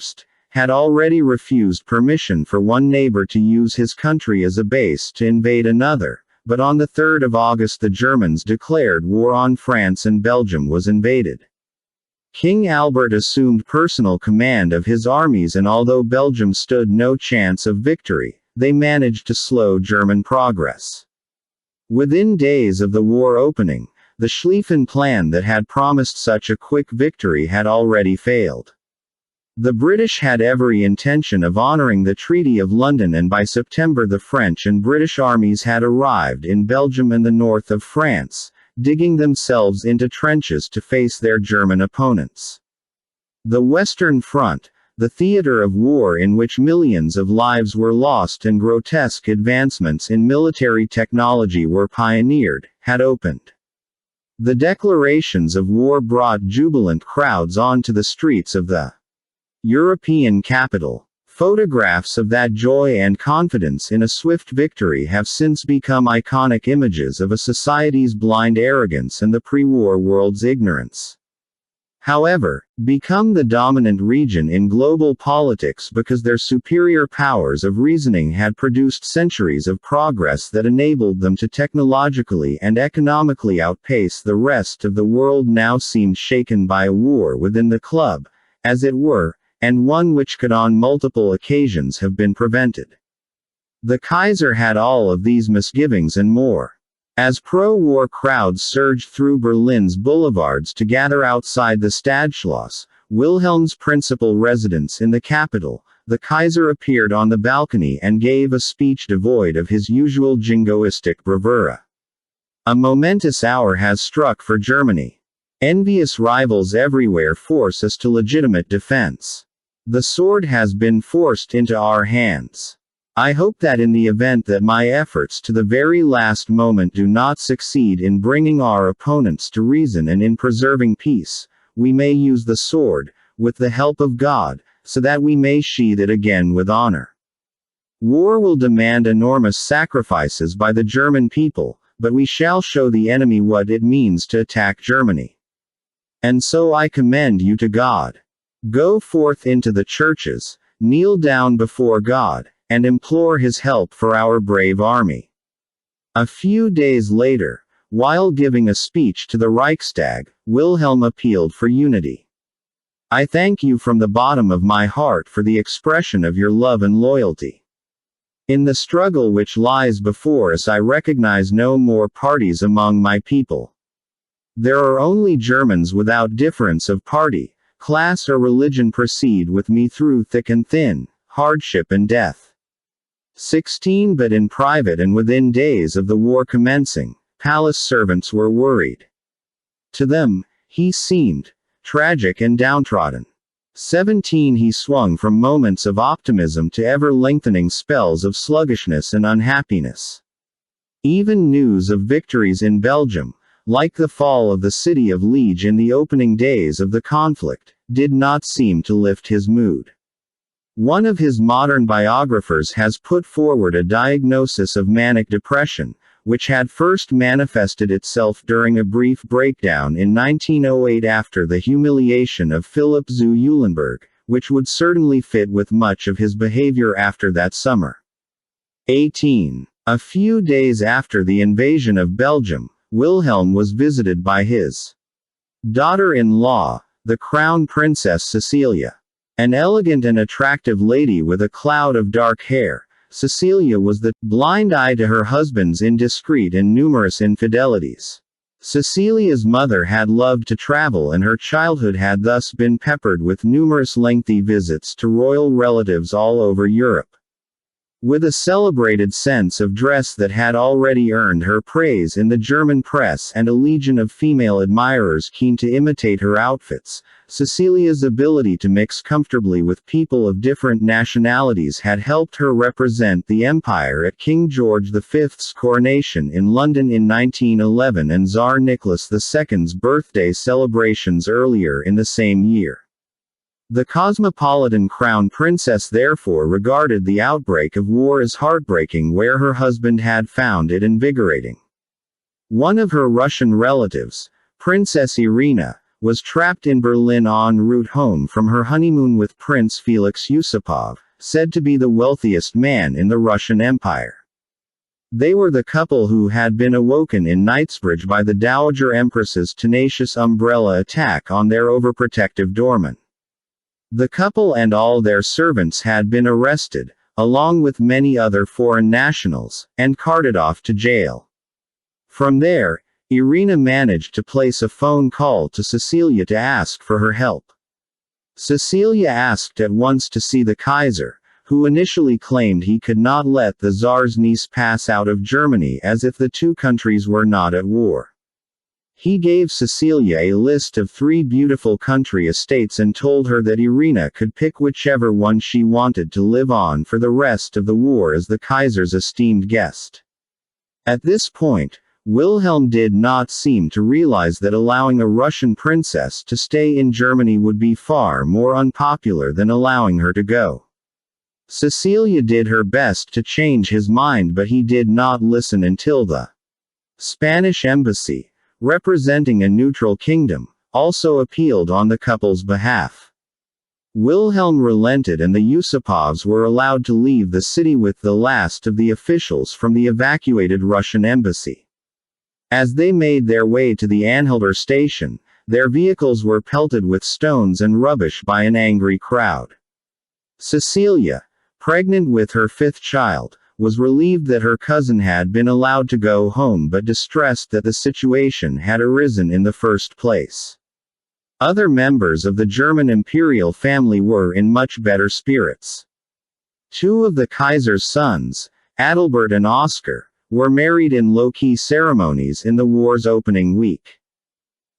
had already refused permission for one neighbor to use his country as a base to invade another, but on the 3rd of August the Germans declared war on France and Belgium was invaded. King Albert assumed personal command of his armies, and although Belgium stood no chance of victory, they managed to slow German progress. Within days of the war opening, the Schlieffen Plan that had promised such a quick victory had already failed. The British had every intention of honoring the Treaty of London, and by September the French and British armies had arrived in Belgium and the north of France, digging themselves into trenches to face their German opponents. The Western Front, the theater of war in which millions of lives were lost and grotesque advancements in military technology were pioneered, had opened. The declarations of war brought jubilant crowds onto the streets of the European capital. Photographs of that joy and confidence in a swift victory have since become iconic images of a society's blind arrogance and the pre-war world's ignorance. However, become the dominant region in global politics because their superior powers of reasoning had produced centuries of progress that enabled them to technologically and economically outpace the rest of the world, now seemed shaken by a war within the club, as it were, and one which could on multiple occasions have been prevented. The Kaiser had all of these misgivings and more. As pro-war crowds surged through Berlin's boulevards to gather outside the Stadtschloss, Wilhelm's principal residence in the capital, the Kaiser appeared on the balcony and gave a speech devoid of his usual jingoistic bravura. A momentous hour has struck for Germany. Envious rivals everywhere force us to legitimate defense. The sword has been forced into our hands. I hope that in the event that my efforts to the very last moment do not succeed in bringing our opponents to reason and in preserving peace, we may use the sword, with the help of God, so that we may sheathe it again with honor. War will demand enormous sacrifices by the German people, but we shall show the enemy what it means to attack Germany. And so I commend you to God. Go forth into the churches, kneel down before God, and implore his help for our brave army. A few days later, while giving a speech to the Reichstag, Wilhelm appealed for unity. I thank you from the bottom of my heart for the expression of your love and loyalty. In the struggle which lies before us, I recognize no more parties among my people. There are only Germans without difference of party, class or religion. Proceed with me through thick and thin, hardship and death. 16 But in private and within days of the war commencing, palace servants were worried. To them, he seemed tragic and downtrodden. 17 He swung from moments of optimism to ever-lengthening spells of sluggishness and unhappiness. Even news of victories in Belgium, like the fall of the city of Liege in the opening days of the conflict, did not seem to lift his mood. One of his modern biographers has put forward a diagnosis of manic depression, which had first manifested itself during a brief breakdown in 1908 after the humiliation of Philipp zu Eulenburg, which would certainly fit with much of his behavior after that summer. 18. A few days after the invasion of Belgium, Wilhelm was visited by his daughter-in-law, the Crown Princess Cecilia. An elegant and attractive lady with a cloud of dark hair, Cecilia was the blind eye to her husband's indiscreet and numerous infidelities. Cecilia's mother had loved to travel, and her childhood had thus been peppered with numerous lengthy visits to royal relatives all over Europe. With a celebrated sense of dress that had already earned her praise in the German press and a legion of female admirers keen to imitate her outfits, Cecilia's ability to mix comfortably with people of different nationalities had helped her represent the empire at King George V's coronation in London in 1911 and Tsar Nicholas II's birthday celebrations earlier in the same year. The cosmopolitan crown princess therefore regarded the outbreak of war as heartbreaking where her husband had found it invigorating. One of her Russian relatives, Princess Irina, was trapped in Berlin en route home from her honeymoon with Prince Felix Yusupov, said to be the wealthiest man in the Russian Empire. They were the couple who had been awoken in Knightsbridge by the Dowager Empress's tenacious umbrella attack on their overprotective doorman. The couple and all their servants had been arrested, along with many other foreign nationals, and carted off to jail. From there, Irina managed to place a phone call to Cecilia to ask for her help. Cecilia asked at once to see the Kaiser, who initially claimed he could not let the Tsar's niece pass out of Germany as if the two countries were not at war. He gave Cecilia a list of 3 beautiful country estates and told her that Irina could pick whichever one she wanted to live on for the rest of the war as the Kaiser's esteemed guest. At this point, Wilhelm did not seem to realize that allowing a Russian princess to stay in Germany would be far more unpopular than allowing her to go. Cecilia did her best to change his mind, but he did not listen until the Spanish embassy, representing a neutral kingdom, also appealed on the couple's behalf. Wilhelm relented and the Yusupovs were allowed to leave the city with the last of the officials from the evacuated Russian embassy. As they made their way to the Anhilder station, their vehicles were pelted with stones and rubbish by an angry crowd. Cecilia, pregnant with her 5th child, was relieved that her cousin had been allowed to go home but distressed that the situation had arisen in the first place. Other members of the German imperial family were in much better spirits. 2 of the Kaiser's sons, Adalbert and Oscar, were married in low-key ceremonies in the war's opening week.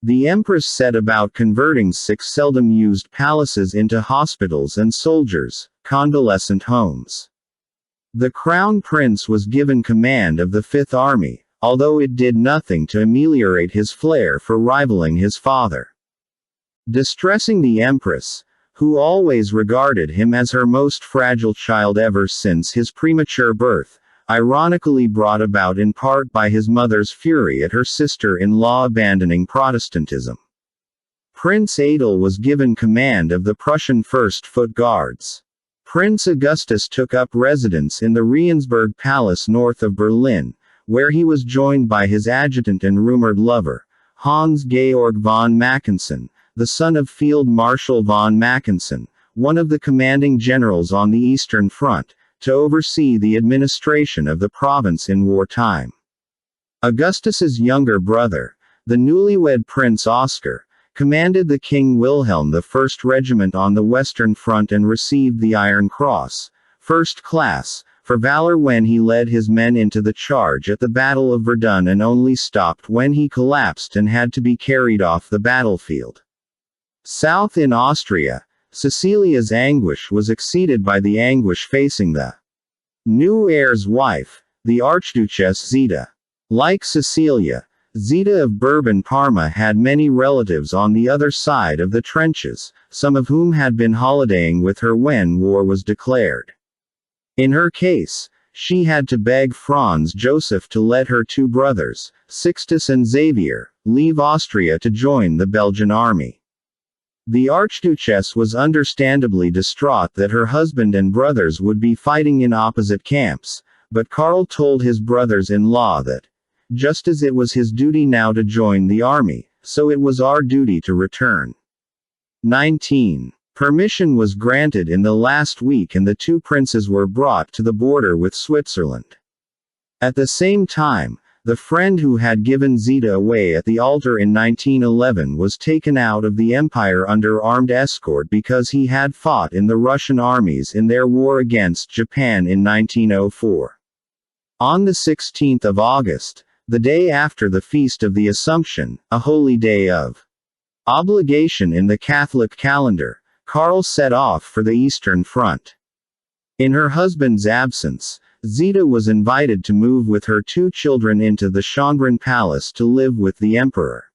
The Empress set about converting 6 seldom-used palaces into hospitals and soldiers' convalescent homes. The Crown Prince was given command of the Fifth Army, although it did nothing to ameliorate his flair for rivaling his father. Distressing the Empress, who always regarded him as her most fragile child ever since his premature birth, ironically brought about in part by his mother's fury at her sister-in-law abandoning Protestantism. Prince Adel was given command of the Prussian First Foot Guards. Prince Augustus took up residence in the Regensburg Palace north of Berlin, where he was joined by his adjutant and rumored lover, Hans-Georg von Mackensen, the son of Field Marshal von Mackensen, one of the commanding generals on the Eastern Front, to oversee the administration of the province in wartime. Augustus's younger brother, the newlywed Prince Oscar, commanded the King Wilhelm I Regiment on the Western Front and received the Iron Cross, First Class, for valor when he led his men into the charge at the Battle of Verdun and only stopped when he collapsed and had to be carried off the battlefield. South in Austria, Cecilia's anguish was exceeded by the anguish facing the new heir's wife, the Archduchess Zita. Like Cecilia, Zita of Bourbon-Parma had many relatives on the other side of the trenches, some of whom had been holidaying with her when war was declared. In her case, she had to beg Franz Joseph to let her 2 brothers, Sixtus and Xavier, leave Austria to join the Belgian army. The Archduchess was understandably distraught that her husband and brothers would be fighting in opposite camps, but Karl told his brothers-in-law that, just as it was his duty now to join the army, so it was our duty to return. 19. Permission was granted in the last week and the 2 princes were brought to the border with Switzerland. At the same time, the friend who had given Zita away at the altar in 1911 was taken out of the empire under armed escort because he had fought in the Russian armies in their war against Japan in 1904. On the 16th of August, the day after the Feast of the Assumption, a holy day of obligation in the Catholic calendar, Karl set off for the Eastern Front. In her husband's absence, Zita was invited to move with her 2 children into the Schönbrunn Palace to live with the emperor.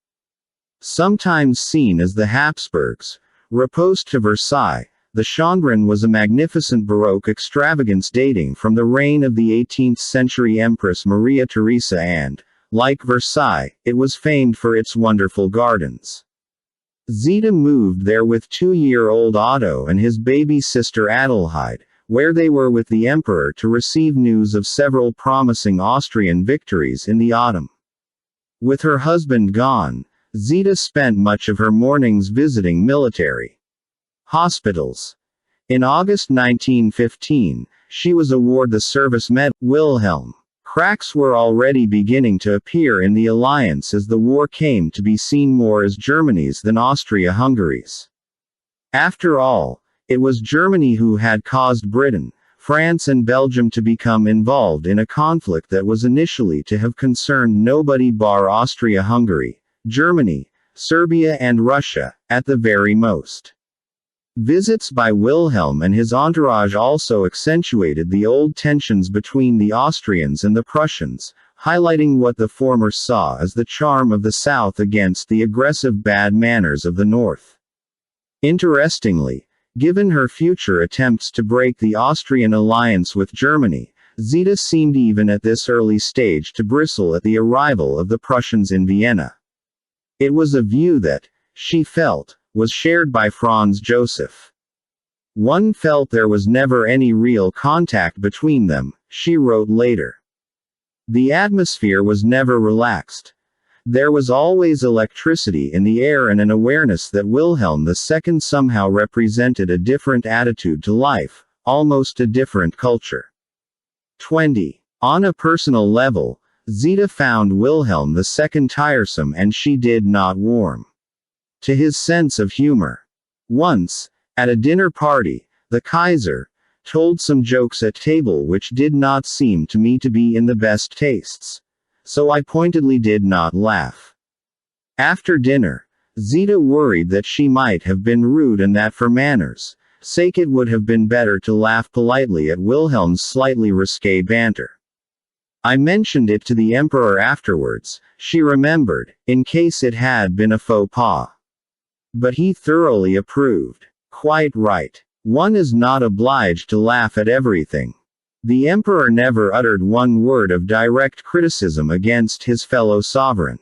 Sometimes seen as the Habsburgs' riposte to Versailles, the Schönbrunn was a magnificent Baroque extravagance dating from the reign of the 18th-century Empress Maria Theresa and, like Versailles, it was famed for its wonderful gardens. Zita moved there with 2-year-old Otto and his baby sister Adelheid, where they were with the emperor to receive news of several promising Austrian victories in the autumn. With her husband gone, Zita spent much of her mornings visiting military hospitals. In August 1915, she was awarded the Service Medal. Wilhelm. Cracks were already beginning to appear in the alliance as the war came to be seen more as Germany's than Austria-Hungary's. After all, it was Germany who had caused Britain, France and Belgium to become involved in a conflict that was initially to have concerned nobody bar Austria-Hungary, Germany, Serbia and Russia, at the very most. Visits by Wilhelm and his entourage also accentuated the old tensions between the Austrians and the Prussians, highlighting what the former saw as the charm of the South against the aggressive bad manners of the North. Interestingly, given her future attempts to break the Austrian alliance with Germany, Zita seemed even at this early stage to bristle at the arrival of the Prussians in Vienna. It was a view that, she felt, was shared by Franz Joseph. One felt there was never any real contact between them, she wrote later. The atmosphere was never relaxed. There was always electricity in the air and an awareness that Wilhelm II somehow represented a different attitude to life, almost a different culture. 20. On a personal level, Zita found Wilhelm II tiresome and she did not warm to his sense of humor. Once, at a dinner party, the Kaiser told some jokes at table which did not seem to me to be in the best tastes. So I pointedly did not laugh. After dinner, Zita worried that she might have been rude and that for manners' sake it would have been better to laugh politely at Wilhelm's slightly risque banter. I mentioned it to the emperor afterwards, she remembered, in case it had been a faux pas. But he thoroughly approved. Quite right. One is not obliged to laugh at everything. The emperor never uttered one word of direct criticism against his fellow sovereign.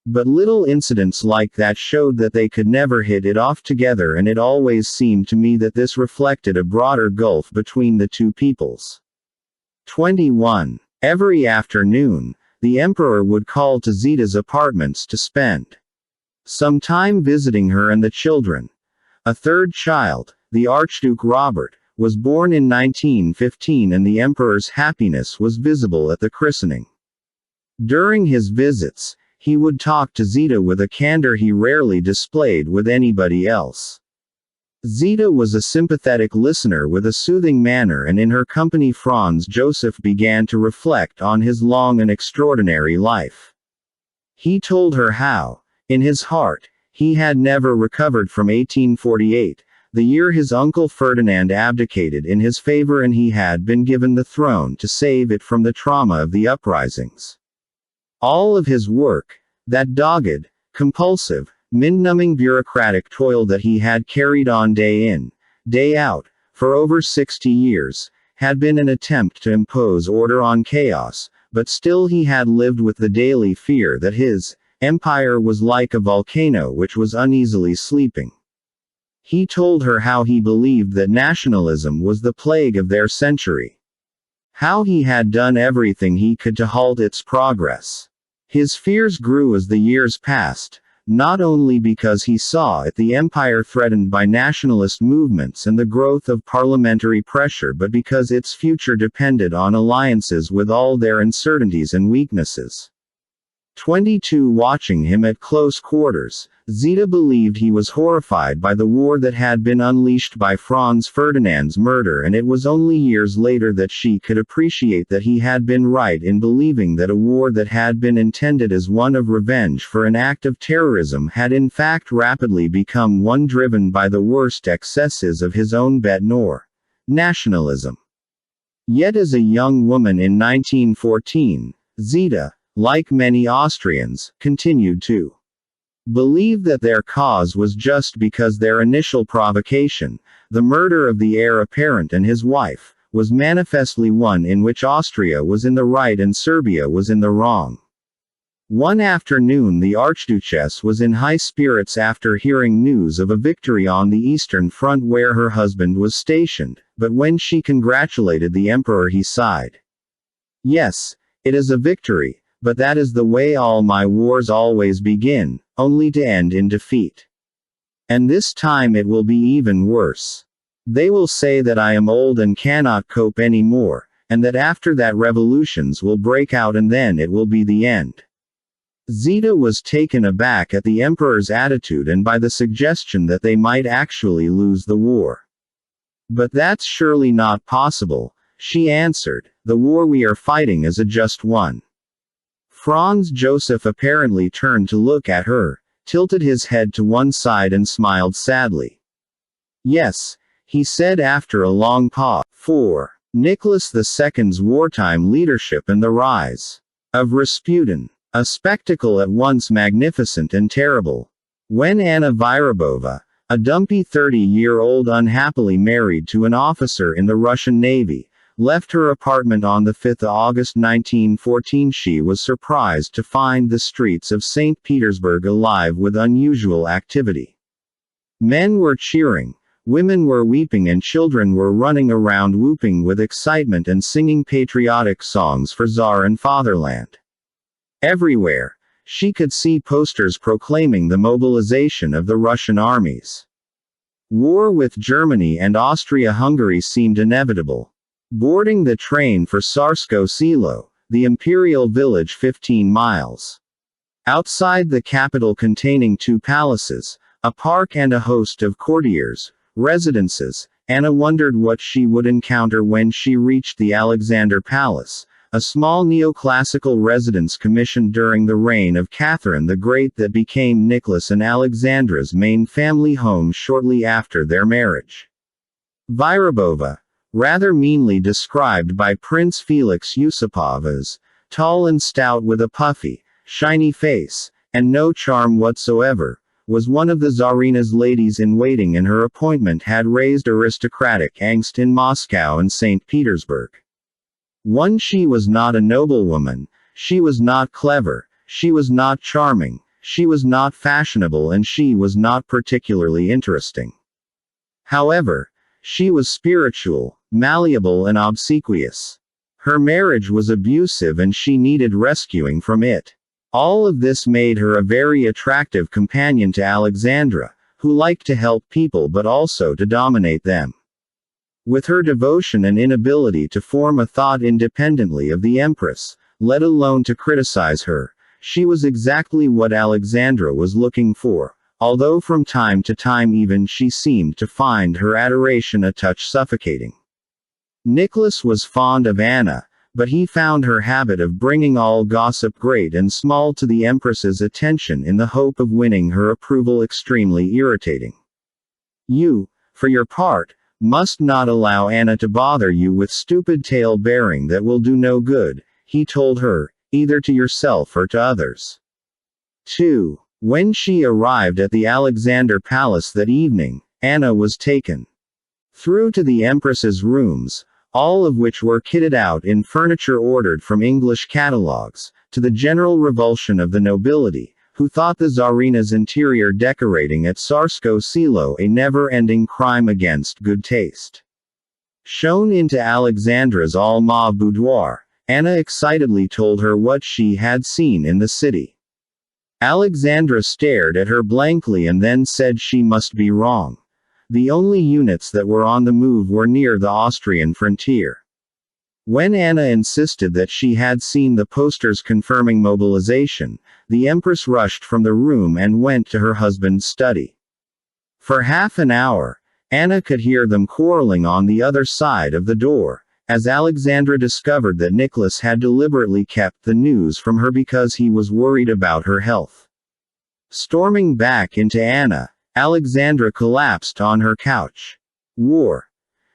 But little incidents like that showed that they could never hit it off together, and it always seemed to me that this reflected a broader gulf between the two peoples. 21. Every afternoon, the emperor would call to Zita's apartments to spend some time visiting her and the children. A third child, the Archduke Robert, was born in 1915 and the emperor's happiness was visible at the christening. During his visits, he would talk to Zita with a candor he rarely displayed with anybody else. Zita was a sympathetic listener with a soothing manner, and in her company Franz Joseph began to reflect on his long and extraordinary life. He told her how, in his heart, he had never recovered from 1848, the year his uncle Ferdinand abdicated in his favor, and he had been given the throne to save it from the trauma of the uprisings. All of his work, that dogged, compulsive, mind-numbing bureaucratic toil that he had carried on day in, day out, for over 60 years, had been an attempt to impose order on chaos, but still he had lived with the daily fear that his empire was like a volcano which was uneasily sleeping. He told her how he believed that nationalism was the plague of their century. How he had done everything he could to halt its progress. His fears grew as the years passed, not only because he saw it the empire threatened by nationalist movements and the growth of parliamentary pressure, but because its future depended on alliances with all their uncertainties and weaknesses. 22. Watching him at close quarters, Zita believed he was horrified by the war that had been unleashed by Franz Ferdinand's murder, and it was only years later that she could appreciate that he had been right in believing that a war that had been intended as one of revenge for an act of terrorism had in fact rapidly become one driven by the worst excesses of his own bête noire, nationalism. Yet as a young woman in 1914, Zita, like many Austrians, continued to believe that their cause was just because their initial provocation, the murder of the heir apparent and his wife, was manifestly one in which Austria was in the right and Serbia was in the wrong. One afternoon the Archduchess was in high spirits after hearing news of a victory on the Eastern Front where her husband was stationed, but when she congratulated the Emperor he sighed. "Yes, it is a victory, but that is the way all my wars always begin, only to end in defeat. And this time it will be even worse. They will say that I am old and cannot cope any more, and that after that revolutions will break out and then it will be the end." Zita was taken aback at the emperor's attitude and by the suggestion that they might actually lose the war. "But that's surely not possible," she answered. "The war we are fighting is a just one." Franz Joseph apparently turned to look at her, tilted his head to one side and smiled sadly. "Yes," he said after a long pause. 4. Nicholas II's wartime leadership and the rise of Rasputin. A spectacle at once magnificent and terrible. When Anna Vyrobova, a dumpy 30-year-old unhappily married to an officer in the Russian Navy, left her apartment on the 5th of August 1914, she was surprised to find the streets of St. Petersburg alive with unusual activity. Men were cheering, women were weeping and children were running around whooping with excitement and singing patriotic songs for Tsar and fatherland. Everywhere, she could see posters proclaiming the mobilization of the Russian armies. War with Germany and Austria-Hungary seemed inevitable. Boarding the train for Tsarskoe Selo, the imperial village 15 miles outside the capital containing 2 palaces, a park and a host of courtiers, residences, Anna wondered what she would encounter when she reached the Alexander Palace, a small neoclassical residence commissioned during the reign of Catherine the Great that became Nicholas and Alexandra's main family home shortly after their marriage. Vyrobova, rather meanly described by Prince Felix Yusupov as tall and stout with a puffy, shiny face, and no charm whatsoever, was one of the Tsarina's ladies-in-waiting, and her appointment had raised aristocratic angst in Moscow and St. Petersburg. She was not a noblewoman, she was not clever, she was not charming, she was not fashionable, and she was not particularly interesting. However, she was spiritual, malleable and obsequious. Her marriage was abusive and she needed rescuing from it. All of this made her a very attractive companion to Alexandra, who liked to help people but also to dominate them. With her devotion and inability to form a thought independently of the Empress, let alone to criticize her, she was exactly what Alexandra was looking for, although from time to time even she seemed to find her adoration a touch suffocating. Nicholas was fond of Anna, but he found her habit of bringing all gossip great and small to the Empress's attention in the hope of winning her approval extremely irritating. "You, for your part, must not allow Anna to bother you with stupid tale-bearing that will do no good," he told her, "either to yourself or to others." 2. When she arrived at the Alexander Palace that evening, Anna was taken through to the Empress's rooms, all of which were kitted out in furniture ordered from English catalogues, to the general revulsion of the nobility, who thought the Tsarina's interior decorating at Tsarskoe Selo a never-ending crime against good taste. Shown into Alexandra's Alma boudoir, Anna excitedly told her what she had seen in the city. Alexandra stared at her blankly and then said she must be wrong. The only units that were on the move were near the Austrian frontier. When Anna insisted that she had seen the posters confirming mobilization, the Empress rushed from the room and went to her husband's study. For half an hour, Anna could hear them quarreling on the other side of the door, as Alexandra discovered that Nicholas had deliberately kept the news from her because he was worried about her health. Storming back into Anna, Alexandra collapsed on her couch. "War,"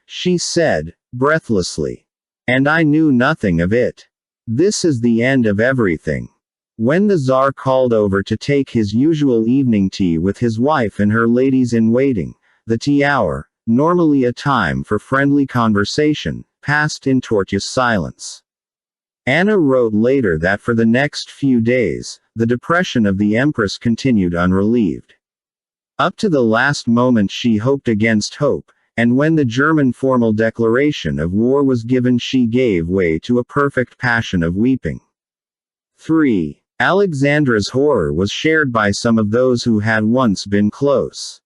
she said, breathlessly. "And I knew nothing of it. This is the end of everything." When the Tsar called over to take his usual evening tea with his wife and her ladies-in-waiting, the tea hour, normally a time for friendly conversation, passed in tortuous silence. Anna wrote later that for the next few days, the depression of the Empress continued unrelieved. Up to the last moment she hoped against hope, and when the German formal declaration of war was given she gave way to a perfect passion of weeping. 3. Alexandra's horror was shared by some of those who had once been close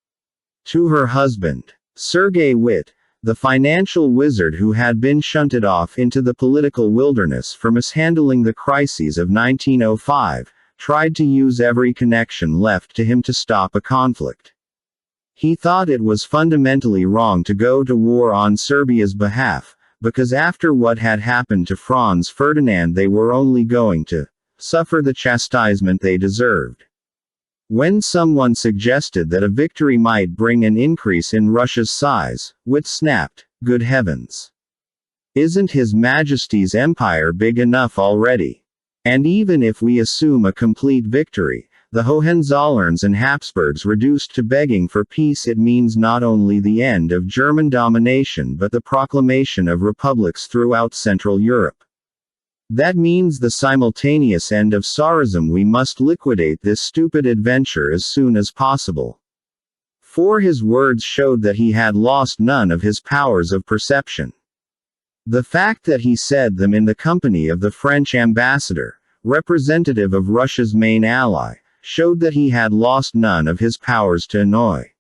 to her husband. Sergei Witte, the financial wizard who had been shunted off into the political wilderness for mishandling the crises of 1905, tried to use every connection left to him to stop a conflict. He thought it was fundamentally wrong to go to war on Serbia's behalf, because after what had happened to Franz Ferdinand they were only going to suffer the chastisement they deserved. When someone suggested that a victory might bring an increase in Russia's size, Witte snapped, "Good heavens! Isn't His Majesty's empire big enough already? And even if we assume a complete victory, the Hohenzollerns and Habsburgs reduced to begging for peace, it means not only the end of German domination but the proclamation of republics throughout Central Europe. That means the simultaneous end of Tsarism. We must liquidate this stupid adventure as soon as possible." For his words showed that he had lost none of his powers of perception. The fact that he said them in the company of the French ambassador, representative of Russia's main ally, showed that he had lost none of his powers to annoy.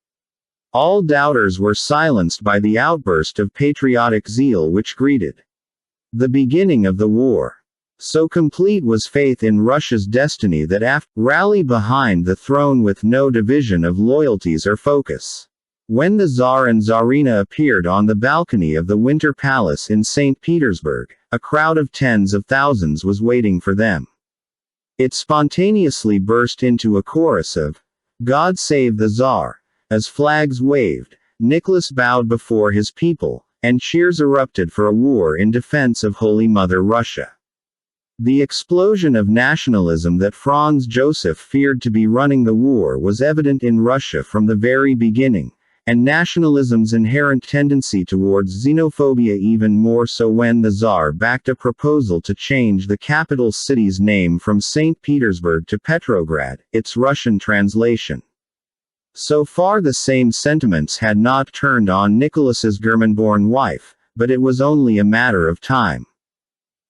All doubters were silenced by the outburst of patriotic zeal which greeted the beginning of the war. So complete was faith in Russia's destiny that after rally behind the throne with no division of loyalties or focus. When the Tsar and Tsarina appeared on the balcony of the Winter Palace in St. Petersburg, a crowd of tens of thousands was waiting for them. It spontaneously burst into a chorus of "God Save the Tsar." As flags waved, Nicholas bowed before his people, and cheers erupted for a war in defense of Holy Mother Russia. The explosion of nationalism that Franz Joseph feared to be running the war was evident in Russia from the very beginning, and nationalism's inherent tendency towards xenophobia even more so when the Tsar backed a proposal to change the capital city's name from St. Petersburg to Petrograd, its Russian translation. So far the same sentiments had not turned on Nicholas's German-born wife, but it was only a matter of time.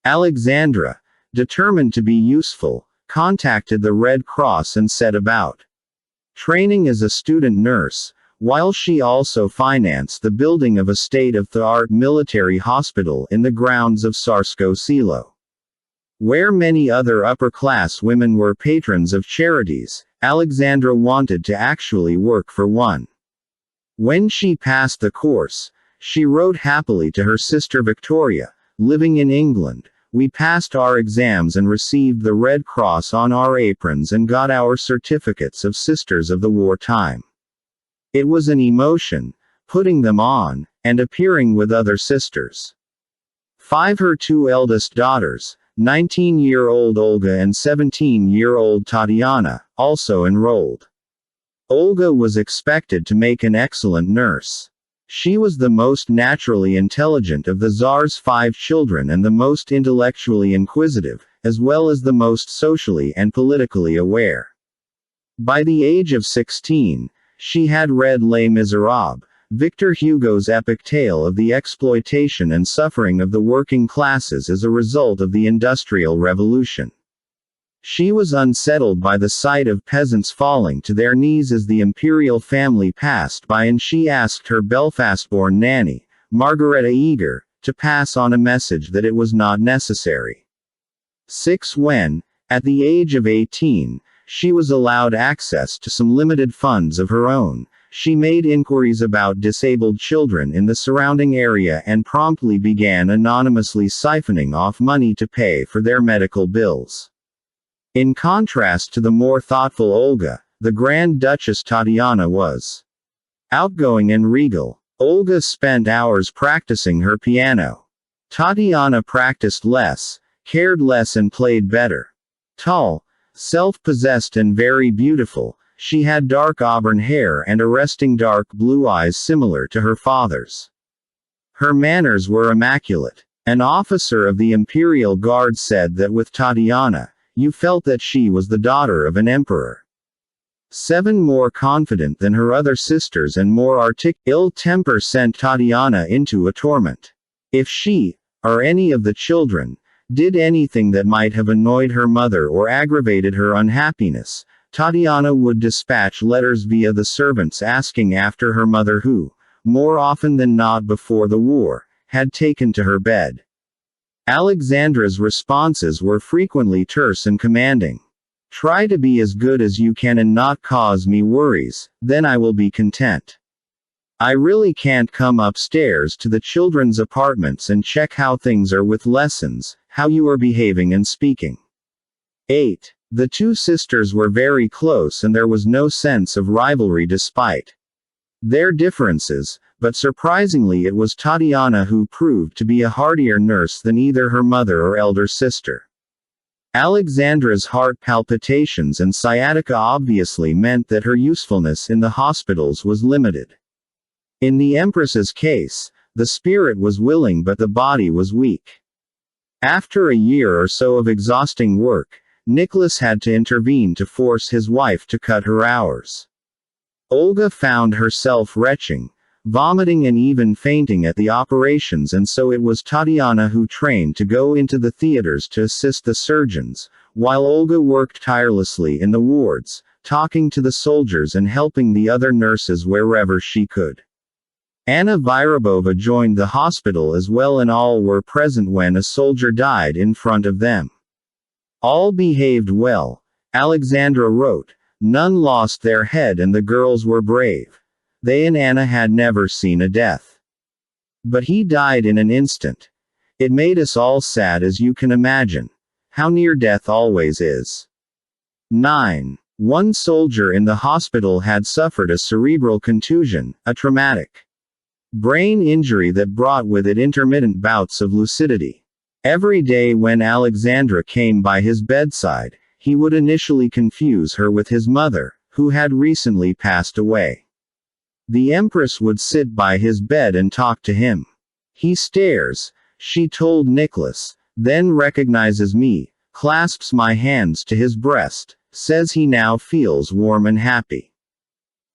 Alexandra, determined to be useful, contacted the Red Cross and set about training as a student nurse, while she also financed the building of a state-of-the-art military hospital in the grounds of Tsarskoye Selo. Where many other upper-class women were patrons of charities, Alexandra wanted to actually work for one. When she passed the course, she wrote happily to her sister Victoria, living in England, "We passed our exams and received the Red Cross on our aprons and got our certificates of Sisters of the Wartime. It was an emotion, putting them on, and appearing with other sisters." 5. Her two eldest daughters, 19-year-old Olga and 17-year-old Tatiana, also enrolled. Olga was expected to make an excellent nurse. She was the most naturally intelligent of the Tsar's 5 children and the most intellectually inquisitive, as well as the most socially and politically aware. By the age of 16, she had read Les Miserables, Victor Hugo's epic tale of the exploitation and suffering of the working classes as a result of the Industrial Revolution. She was unsettled by the sight of peasants falling to their knees as the imperial family passed by, and she asked her Belfast-born nanny, Margareta Eager, to pass on a message that it was not necessary. 6. When, at the age of 18, she was allowed access to some limited funds of her own, she made inquiries about disabled children in the surrounding area and promptly began anonymously siphoning off money to pay for their medical bills. In contrast to the more thoughtful Olga, the Grand Duchess Tatiana was outgoing and regal. Olga spent hours practicing her piano. Tatiana practiced less, cared less and played better. Tall, self-possessed and very beautiful, she had dark auburn hair and arresting dark blue eyes similar to her father's. Her manners were immaculate. An officer of the Imperial Guard said that with Tatiana, you felt that she was the daughter of an emperor. 7. More confident than her other sisters and more ill temper sent Tatiana into a torment. If she, or any of the children, did anything that might have annoyed her mother or aggravated her unhappiness, Tatiana would dispatch letters via the servants asking after her mother who, more often than not before the war, had taken to her bed. Alexandra's responses were frequently terse and commanding. Try to be as good as you can and not cause me worries, then I will be content. I really can't come upstairs to the children's apartments and check how things are with lessons, how you are behaving and speaking. 8. The two sisters were very close and there was no sense of rivalry despite their differences, but surprisingly it was Tatiana who proved to be a hardier nurse than either her mother or elder sister. Alexandra's heart palpitations and sciatica obviously meant that her usefulness in the hospitals was limited. In the Empress's case, the spirit was willing but the body was weak. After a year or so of exhausting work, Nicholas had to intervene to force his wife to cut her hours. Olga found herself retching, vomiting and even fainting at the operations, and so it was Tatiana who trained to go into the theaters to assist the surgeons, while Olga worked tirelessly in the wards, talking to the soldiers and helping the other nurses wherever she could. Anna Vyrobova joined the hospital as well and all were present when a soldier died in front of them. All behaved well, Alexandra wrote, none lost their head and the girls were brave. They and Anna had never seen a death. But he died in an instant. It made us all sad as you can imagine. How near death always is. 9. One soldier in the hospital had suffered a cerebral contusion, a traumatic brain injury that brought with it intermittent bouts of lucidity. Every day when Alexandra came by his bedside, he would initially confuse her with his mother, who had recently passed away. The Empress would sit by his bed and talk to him. He stares, she told Nicholas, then recognizes me, clasps my hands to his breast, says he now feels warm and happy.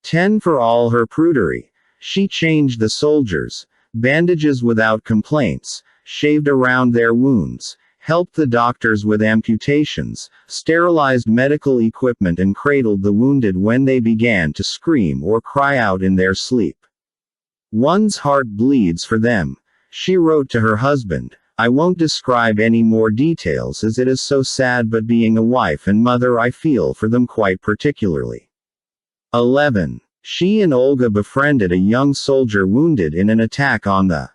10. For all her prudery, she changed the soldiers, bandages without complaints, shaved around their wounds, helped the doctors with amputations, sterilized medical equipment and cradled the wounded when they began to scream or cry out in their sleep. One's heart bleeds for them, she wrote to her husband. I won't describe any more details as it is so sad, but being a wife and mother I feel for them quite particularly. 11. She and Olga befriended a young soldier wounded in an attack on the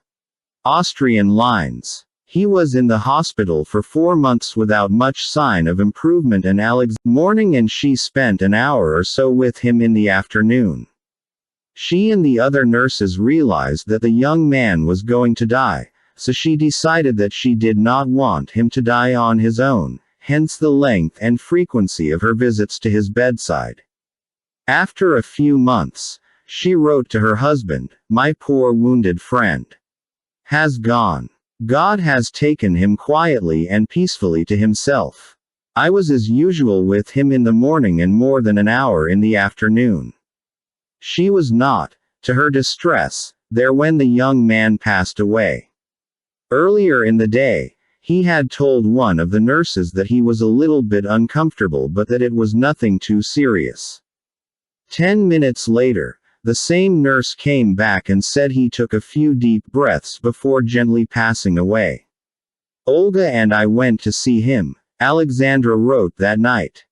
Austrian lines. He was in the hospital for 4 months without much sign of improvement and morning and she spent an hour or so with him in the afternoon. She and the other nurses realized that the young man was going to die, so she decided that she did not want him to die on his own, hence the length and frequency of her visits to his bedside. After a few months, she wrote to her husband, my poor wounded friend has gone. God has taken him quietly and peacefully to himself. I was as usual with him in the morning and more than an hour in the afternoon. She was not, to her distress, there when the young man passed away. Earlier in the day, he had told one of the nurses that he was a little bit uncomfortable but that it was nothing too serious. 10 minutes later, the same nurse came back and said he took a few deep breaths before gently passing away. Olga and I went to see him, Alexandra wrote that night.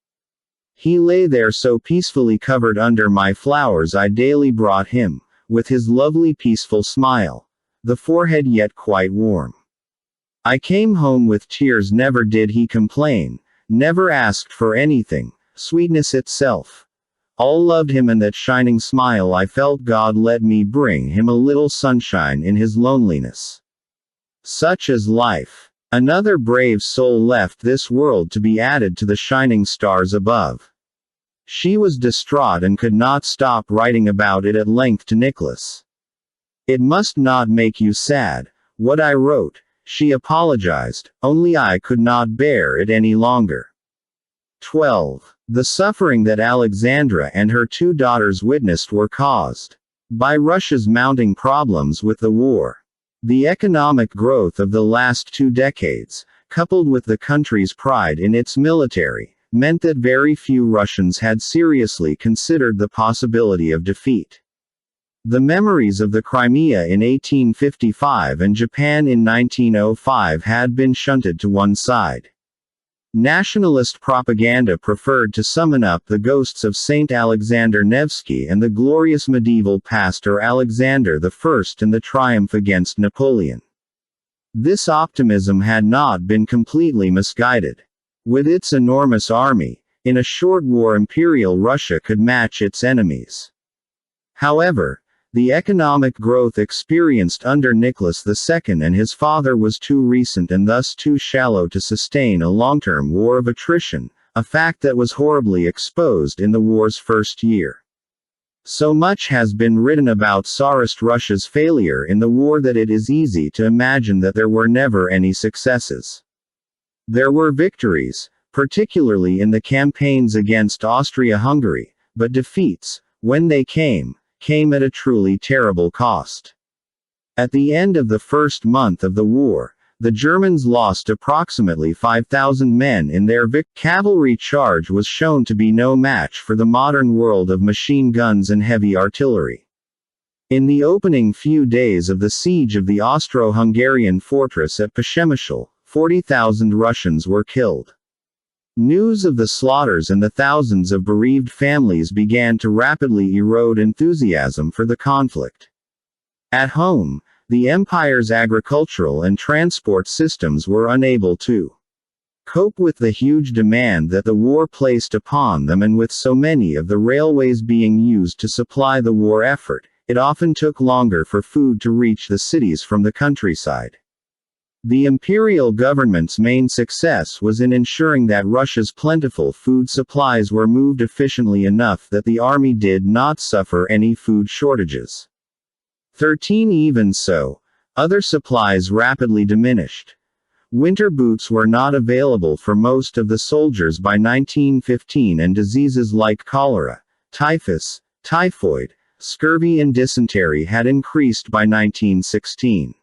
He lay there so peacefully covered under my flowers I daily brought him, with his lovely peaceful smile, the forehead yet quite warm. I came home with tears, never did he complain, never asked for anything, sweetness itself. All loved him and that shining smile I felt God let me bring him a little sunshine in his loneliness. Such is life. Another brave soul left this world to be added to the shining stars above. She was distraught and could not stop writing about it at length to Nicholas. It must not make you sad, what I wrote, She apologized, only I could not bear it any longer. 12. The suffering that Alexandra and her two daughters witnessed were caused by Russia's mounting problems with the war. The economic growth of the last 2 decades, coupled with the country's pride in its military, meant that very few Russians had seriously considered the possibility of defeat. The memories of the Crimea in 1855 and Japan in 1905 had been shunted to one side. Nationalist propaganda preferred to summon up the ghosts of Saint Alexander Nevsky and the glorious medieval pastor Alexander I and the triumph against Napoleon. This optimism had not been completely misguided. With its enormous army, in a short war Imperial Russia could match its enemies. However, the economic growth experienced under Nicholas II and his father was too recent and thus too shallow to sustain a long-term war of attrition, a fact that was horribly exposed in the war's first year. So much has been written about Tsarist Russia's failure in the war that it is easy to imagine that there were never any successes. There were victories, particularly in the campaigns against Austria-Hungary, but defeats, when they came at a truly terrible cost. At the end of the first month of the war, the Germans lost approximately 5,000 men in their cavalry charge was shown to be no match for the modern world of machine guns and heavy artillery. In the opening few days of the siege of the Austro-Hungarian fortress at Przemyśl, 40,000 Russians were killed. News of the slaughters and the thousands of bereaved families began to rapidly erode enthusiasm for the conflict. At home, the empire's agricultural and transport systems were unable to cope with the huge demand that the war placed upon them, and with so many of the railways being used to supply the war effort, it often took longer for food to reach the cities from the countryside. The imperial government's main success was in ensuring that Russia's plentiful food supplies were moved efficiently enough that the army did not suffer any food shortages. 13. Even so, other supplies rapidly diminished. Winter boots were not available for most of the soldiers by 1915, and diseases like cholera, typhus, typhoid, scurvy and dysentery had increased by 1916.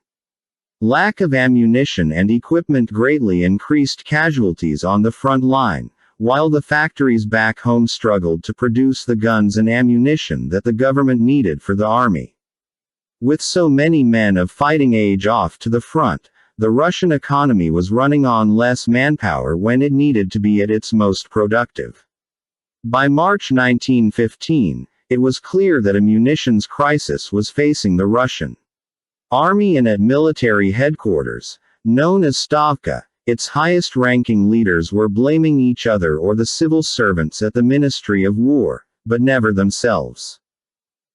Lack of ammunition and equipment greatly increased casualties on the front line, while the factories back home struggled to produce the guns and ammunition that the government needed for the army. With so many men of fighting age off to the front, the Russian economy was running on less manpower when it needed to be at its most productive. By March 1915, it was clear that a munitions crisis was facing the Russian army, and at military headquarters, known as Stavka, its highest-ranking leaders were blaming each other or the civil servants at the Ministry of War, but never themselves.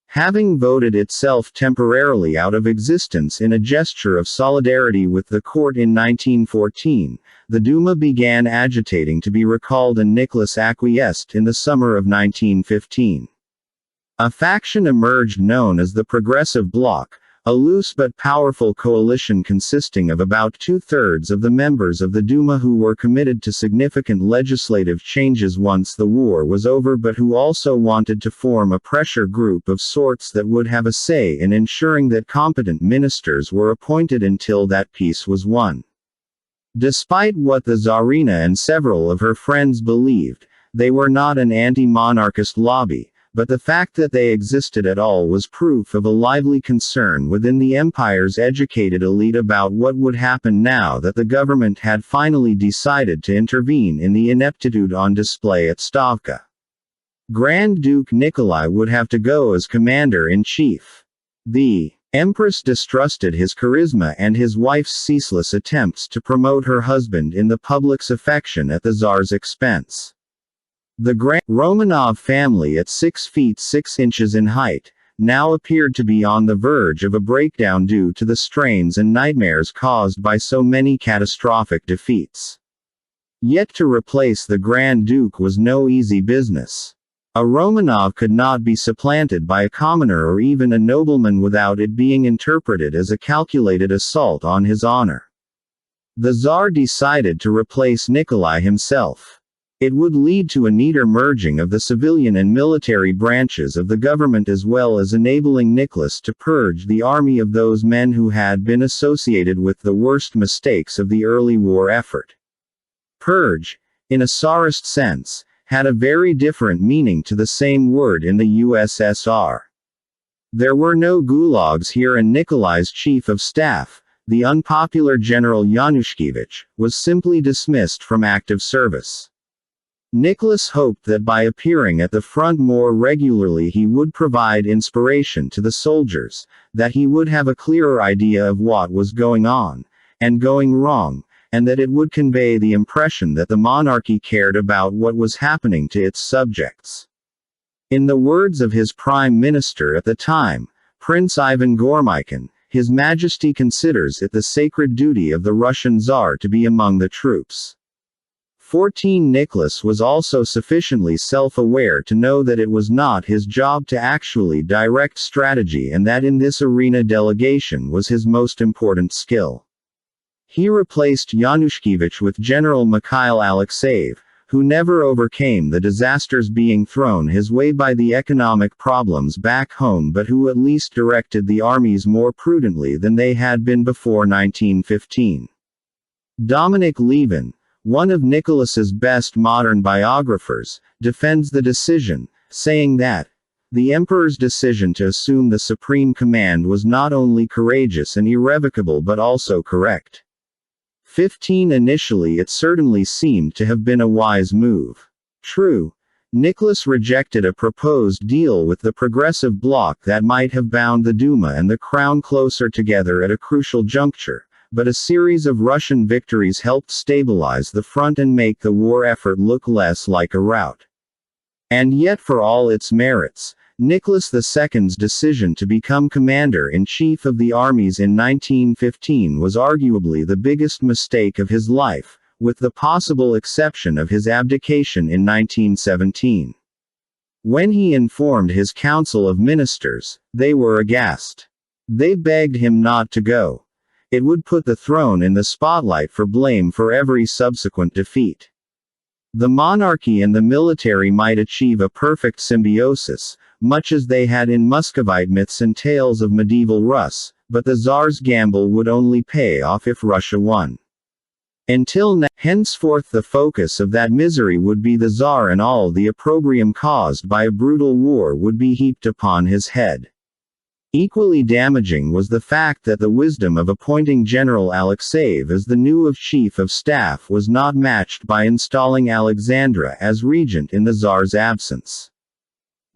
Having voted itself temporarily out of existence in a gesture of solidarity with the court in 1914, the Duma began agitating to be recalled, and Nicholas acquiesced in the summer of 1915. A faction emerged known as the Progressive Bloc, a loose but powerful coalition consisting of about 2/3 of the members of the Duma who were committed to significant legislative changes once the war was over, but who also wanted to form a pressure group of sorts that would have a say in ensuring that competent ministers were appointed until that peace was won. Despite what the Tsarina and several of her friends believed, they were not an anti-monarchist lobby, but the fact that they existed at all was proof of a lively concern within the empire's educated elite about what would happen now that the government had finally decided to intervene in the ineptitude on display at Stavka. Grand Duke Nikolai would have to go as commander-in-chief. The Empress distrusted his charisma and his wife's ceaseless attempts to promote her husband in the public's affection at the Tsar's expense. The Grand Romanov family, at 6 feet 6 inches in height, now appeared to be on the verge of a breakdown due to the strains and nightmares caused by so many catastrophic defeats. Yet to replace the Grand Duke was no easy business. A Romanov could not be supplanted by a commoner or even a nobleman without it being interpreted as a calculated assault on his honor. The Tsar decided to replace Nikolai himself. It would lead to a neater merging of the civilian and military branches of the government, as well as enabling Nicholas to purge the army of those men who had been associated with the worst mistakes of the early war effort. Purge, in a Tsarist sense, had a very different meaning to the same word in the USSR. There were no gulags here, and Nikolai's chief of staff, the unpopular General Yanushkevich, was simply dismissed from active service. Nicholas hoped that by appearing at the front more regularly he would provide inspiration to the soldiers, that he would have a clearer idea of what was going on, and going wrong, and that it would convey the impression that the monarchy cared about what was happening to its subjects. In the words of his prime minister at the time, Prince Ivan Gormykin, His Majesty considers it the sacred duty of the Russian Tsar to be among the troops. 14 Nicholas was also sufficiently self-aware to know that it was not his job to actually direct strategy, and that in this arena delegation was his most important skill. He replaced Yanushkevich with General Mikhail Alexeyev, who never overcame the disasters being thrown his way by the economic problems back home, but who at least directed the armies more prudently than they had been before 1915. Dominic Levin, one of Nicholas's best modern biographers, defends the decision, saying that the emperor's decision to assume the supreme command was not only courageous and irrevocable but also correct. 15 Initially it certainly seemed to have been a wise move. True, Nicholas rejected a proposed deal with the Progressive Bloc that might have bound the Duma and the Crown closer together at a crucial juncture, but a series of Russian victories helped stabilize the front and make the war effort look less like a rout. And yet, for all its merits, Nicholas II's decision to become commander-in-chief of the armies in 1915 was arguably the biggest mistake of his life, with the possible exception of his abdication in 1917. When he informed his Council of Ministers, they were aghast. They begged him not to go. It would put the throne in the spotlight for blame for every subsequent defeat. The monarchy and the military might achieve a perfect symbiosis, much as they had in Muscovite myths and tales of medieval Rus, but the Tsar's gamble would only pay off if Russia won. Until now, henceforth the focus of that misery would be the Tsar, and all the opprobrium caused by a brutal war would be heaped upon his head. Equally damaging was the fact that the wisdom of appointing General Alexeyev as the new chief of staff was not matched by installing Alexandra as regent in the Tsar's absence.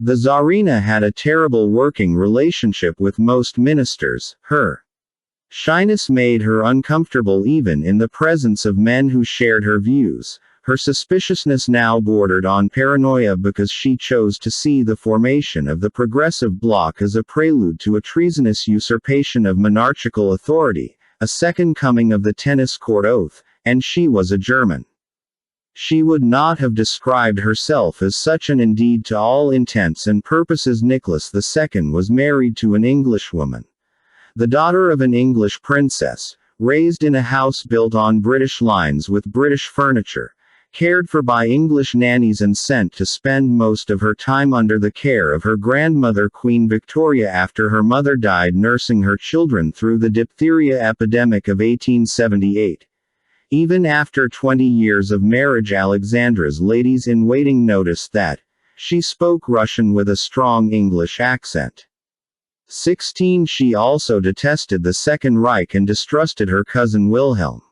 The Tsarina had a terrible working relationship with most ministers. Her shyness made her uncomfortable even in the presence of men who shared her views. Her suspiciousness now bordered on paranoia because she chose to see the formation of the Progressive Bloc as a prelude to a treasonous usurpation of monarchical authority, a second coming of the tennis court oath, and she was a German. She would not have described herself as such, and indeed to all intents and purposes Nicholas II was married to an Englishwoman. The daughter of an English princess, raised in a house built on British lines with British furniture, cared for by English nannies and sent to spend most of her time under the care of her grandmother Queen Victoria after her mother died nursing her children through the diphtheria epidemic of 1878. Even after 20 years of marriage, Alexandra's ladies-in-waiting noticed that she spoke Russian with a strong English accent. 16 She also detested the Second Reich and distrusted her cousin Wilhelm.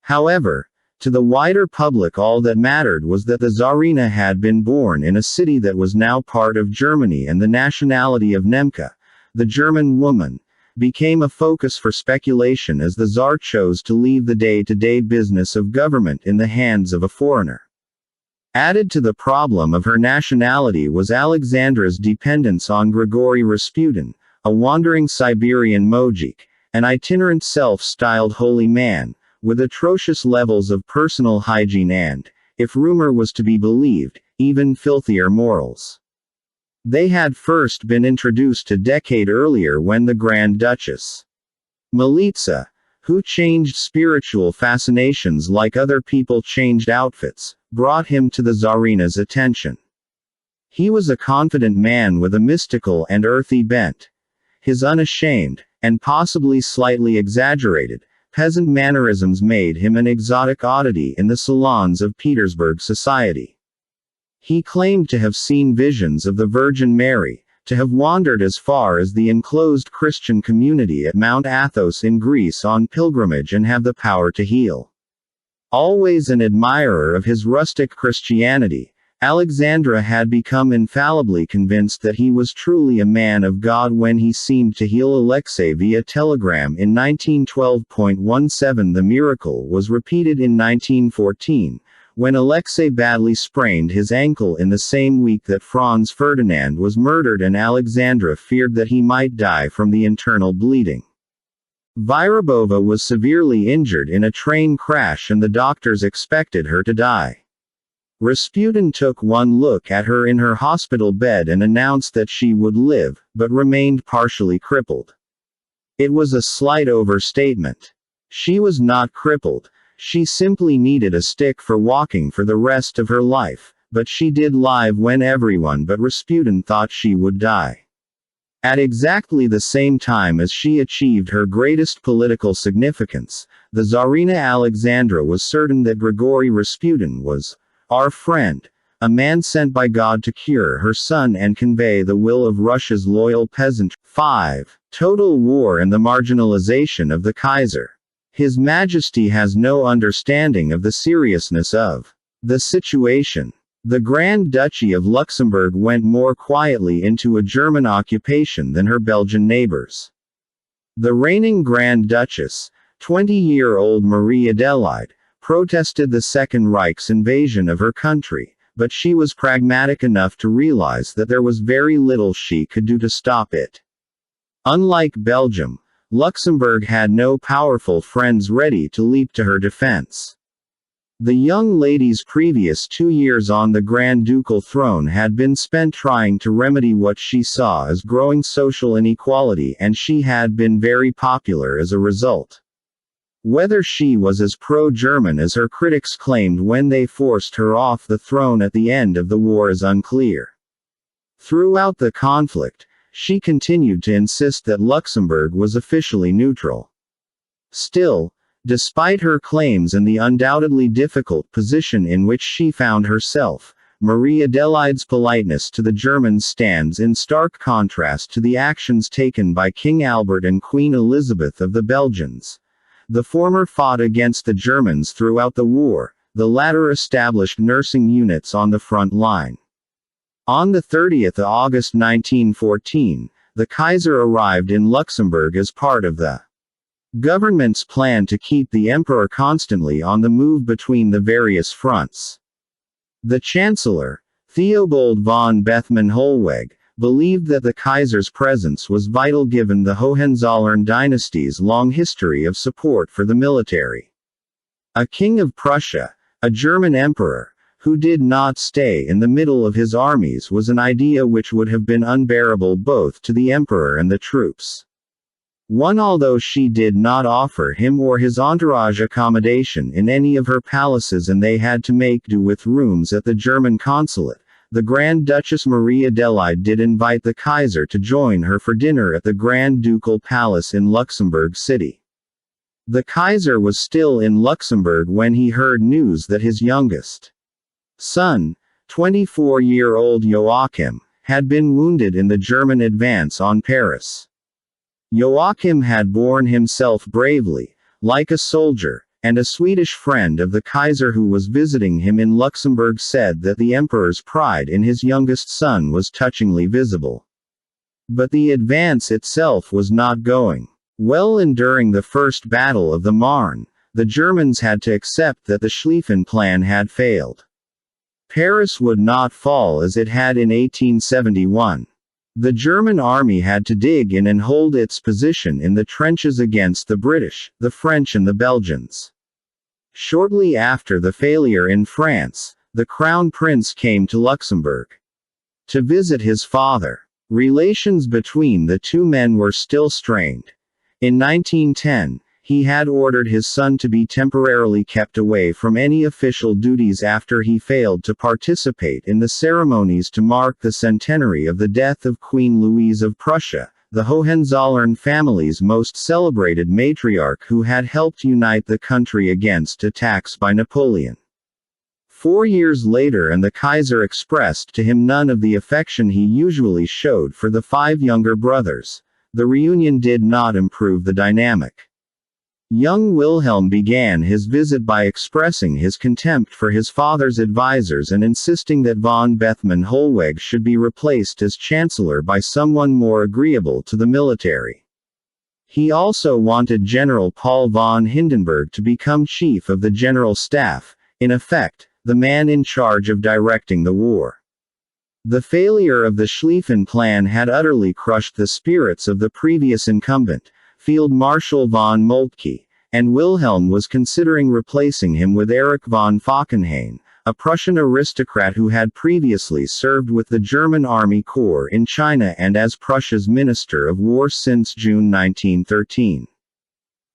However, to the wider public all that mattered was that the Tsarina had been born in a city that was now part of Germany, and the nationality of Nemka, the German woman, became a focus for speculation as the Tsar chose to leave the day-to-day business of government in the hands of a foreigner. Added to the problem of her nationality was Alexandra's dependence on Grigory Rasputin, a wandering Siberian moujik, an itinerant self-styled holy man, with atrocious levels of personal hygiene and, if rumor was to be believed, even filthier morals. They had first been introduced a decade earlier when the Grand Duchess Militsa, who changed spiritual fascinations like other people changed outfits, brought him to the Tsarina's attention. He was a confident man with a mystical and earthy bent. His unashamed, and possibly slightly exaggerated, peasant mannerisms made him an exotic oddity in the salons of Petersburg society. He claimed to have seen visions of the Virgin Mary, to have wandered as far as the enclosed Christian community at Mount Athos in Greece on pilgrimage and have the power to heal. Always an admirer of his rustic Christianity, Alexandra had become infallibly convinced that he was truly a man of God when he seemed to heal Alexei via telegram in 1912.17. The miracle was repeated in 1914, when Alexei badly sprained his ankle in the same week that Franz Ferdinand was murdered, and Alexandra feared that he might die from the internal bleeding. Vyrabova was severely injured in a train crash and the doctors expected her to die. Rasputin took one look at her in her hospital bed and announced that she would live, but remained partially crippled. It was a slight overstatement. She was not crippled. She simply needed a stick for walking for the rest of her life, but she did live when everyone but Rasputin thought she would die. At exactly the same time as she achieved her greatest political significance, the Tsarina Alexandra was certain that Grigory Rasputin was our friend, a man sent by God to cure her son and convey the will of Russia's loyal peasant. 5. Total war and the marginalization of the Kaiser. His Majesty has no understanding of the seriousness of the situation. The Grand Duchy of Luxembourg went more quietly into a German occupation than her Belgian neighbors. The reigning Grand Duchess, 20-year-old Marie Adelaide, protested the Second Reich's invasion of her country, but she was pragmatic enough to realize that there was very little she could do to stop it. Unlike Belgium, Luxembourg had no powerful friends ready to leap to her defense. The young lady's previous 2 years on the Grand Ducal throne had been spent trying to remedy what she saw as growing social inequality, and she had been very popular as a result. Whether she was as pro-German as her critics claimed when they forced her off the throne at the end of the war is unclear. Throughout the conflict, she continued to insist that Luxembourg was officially neutral. Still, despite her claims and the undoubtedly difficult position in which she found herself, Marie Adelaide's politeness to the Germans stands in stark contrast to the actions taken by King Albert and Queen Elizabeth of the Belgians. The former fought against the Germans throughout the war, the latter established nursing units on the front line. On 30 August 1914, the Kaiser arrived in Luxembourg as part of the government's plan to keep the emperor constantly on the move between the various fronts. The Chancellor, Theobald von Bethmann-Hollweg, believed that the Kaiser's presence was vital given the Hohenzollern dynasty's long history of support for the military. A king of Prussia, a German emperor, who did not stay in the middle of his armies was an idea which would have been unbearable both to the emperor and the troops. Although she did not offer him or his entourage accommodation in any of her palaces and they had to make do with rooms at the German consulate, the Grand Duchess Marie Adelaide did invite the Kaiser to join her for dinner at the Grand Ducal Palace in Luxembourg City. The Kaiser was still in Luxembourg when he heard news that his youngest son, 24-year-old Joachim, had been wounded in the German advance on Paris. Joachim had borne himself bravely, like a soldier, and a Swedish friend of the Kaiser who was visiting him in Luxembourg said that the emperor's pride in his youngest son was touchingly visible. But the advance itself was not going well, and during the First Battle of the Marne, the Germans had to accept that the Schlieffen Plan had failed. Paris would not fall as it had in 1871. The German army had to dig in and hold its position in the trenches against the British, the French and the Belgians. Shortly after the failure in France, the Crown Prince came to Luxembourg to visit his father. Relations between the two men were still strained. In 1910, he had ordered his son to be temporarily kept away from any official duties after he failed to participate in the ceremonies to mark the centenary of the death of Queen Louise of Prussia, the Hohenzollern family's most celebrated matriarch who had helped unite the country against attacks by Napoleon. 4 years later, and the Kaiser expressed to him none of the affection he usually showed for the 5 younger brothers. The reunion did not improve the dynamic. Young Wilhelm began his visit by expressing his contempt for his father's advisors and insisting that von Bethmann Hollweg should be replaced as chancellor by someone more agreeable to the military. He also wanted General Paul von Hindenburg to become chief of the general staff, in effect, the man in charge of directing the war. The failure of the Schlieffen Plan had utterly crushed the spirits of the previous incumbent, Field Marshal von Moltke, and Wilhelm was considering replacing him with Erich von Falkenhayn, a Prussian aristocrat who had previously served with the German Army Corps in China and as Prussia's Minister of War since June 1913.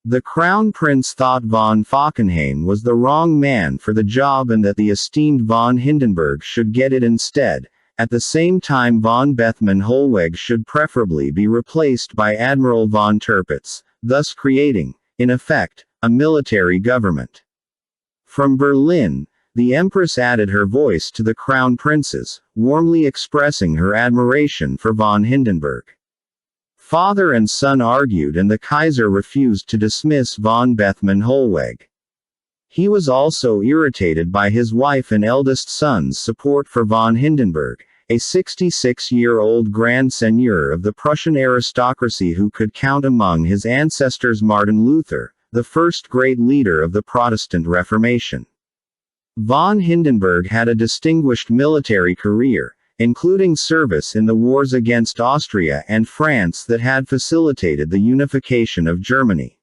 The Crown Prince thought von Falkenhayn was the wrong man for the job and that the esteemed von Hindenburg should get it instead. At the same time, von Bethmann Hollweg should preferably be replaced by Admiral von Tirpitz, thus creating, in effect, a military government. From Berlin, the Empress added her voice to the Crown Prince's, warmly expressing her admiration for von Hindenburg. Father and son argued and the Kaiser refused to dismiss von Bethmann Hollweg. He was also irritated by his wife and eldest son's support for von Hindenburg, a 66-year-old Grand Seigneur of the Prussian aristocracy who could count among his ancestors Martin Luther, the first great leader of the Protestant Reformation. Von Hindenburg had a distinguished military career, including service in the wars against Austria and France that had facilitated the unification of Germany.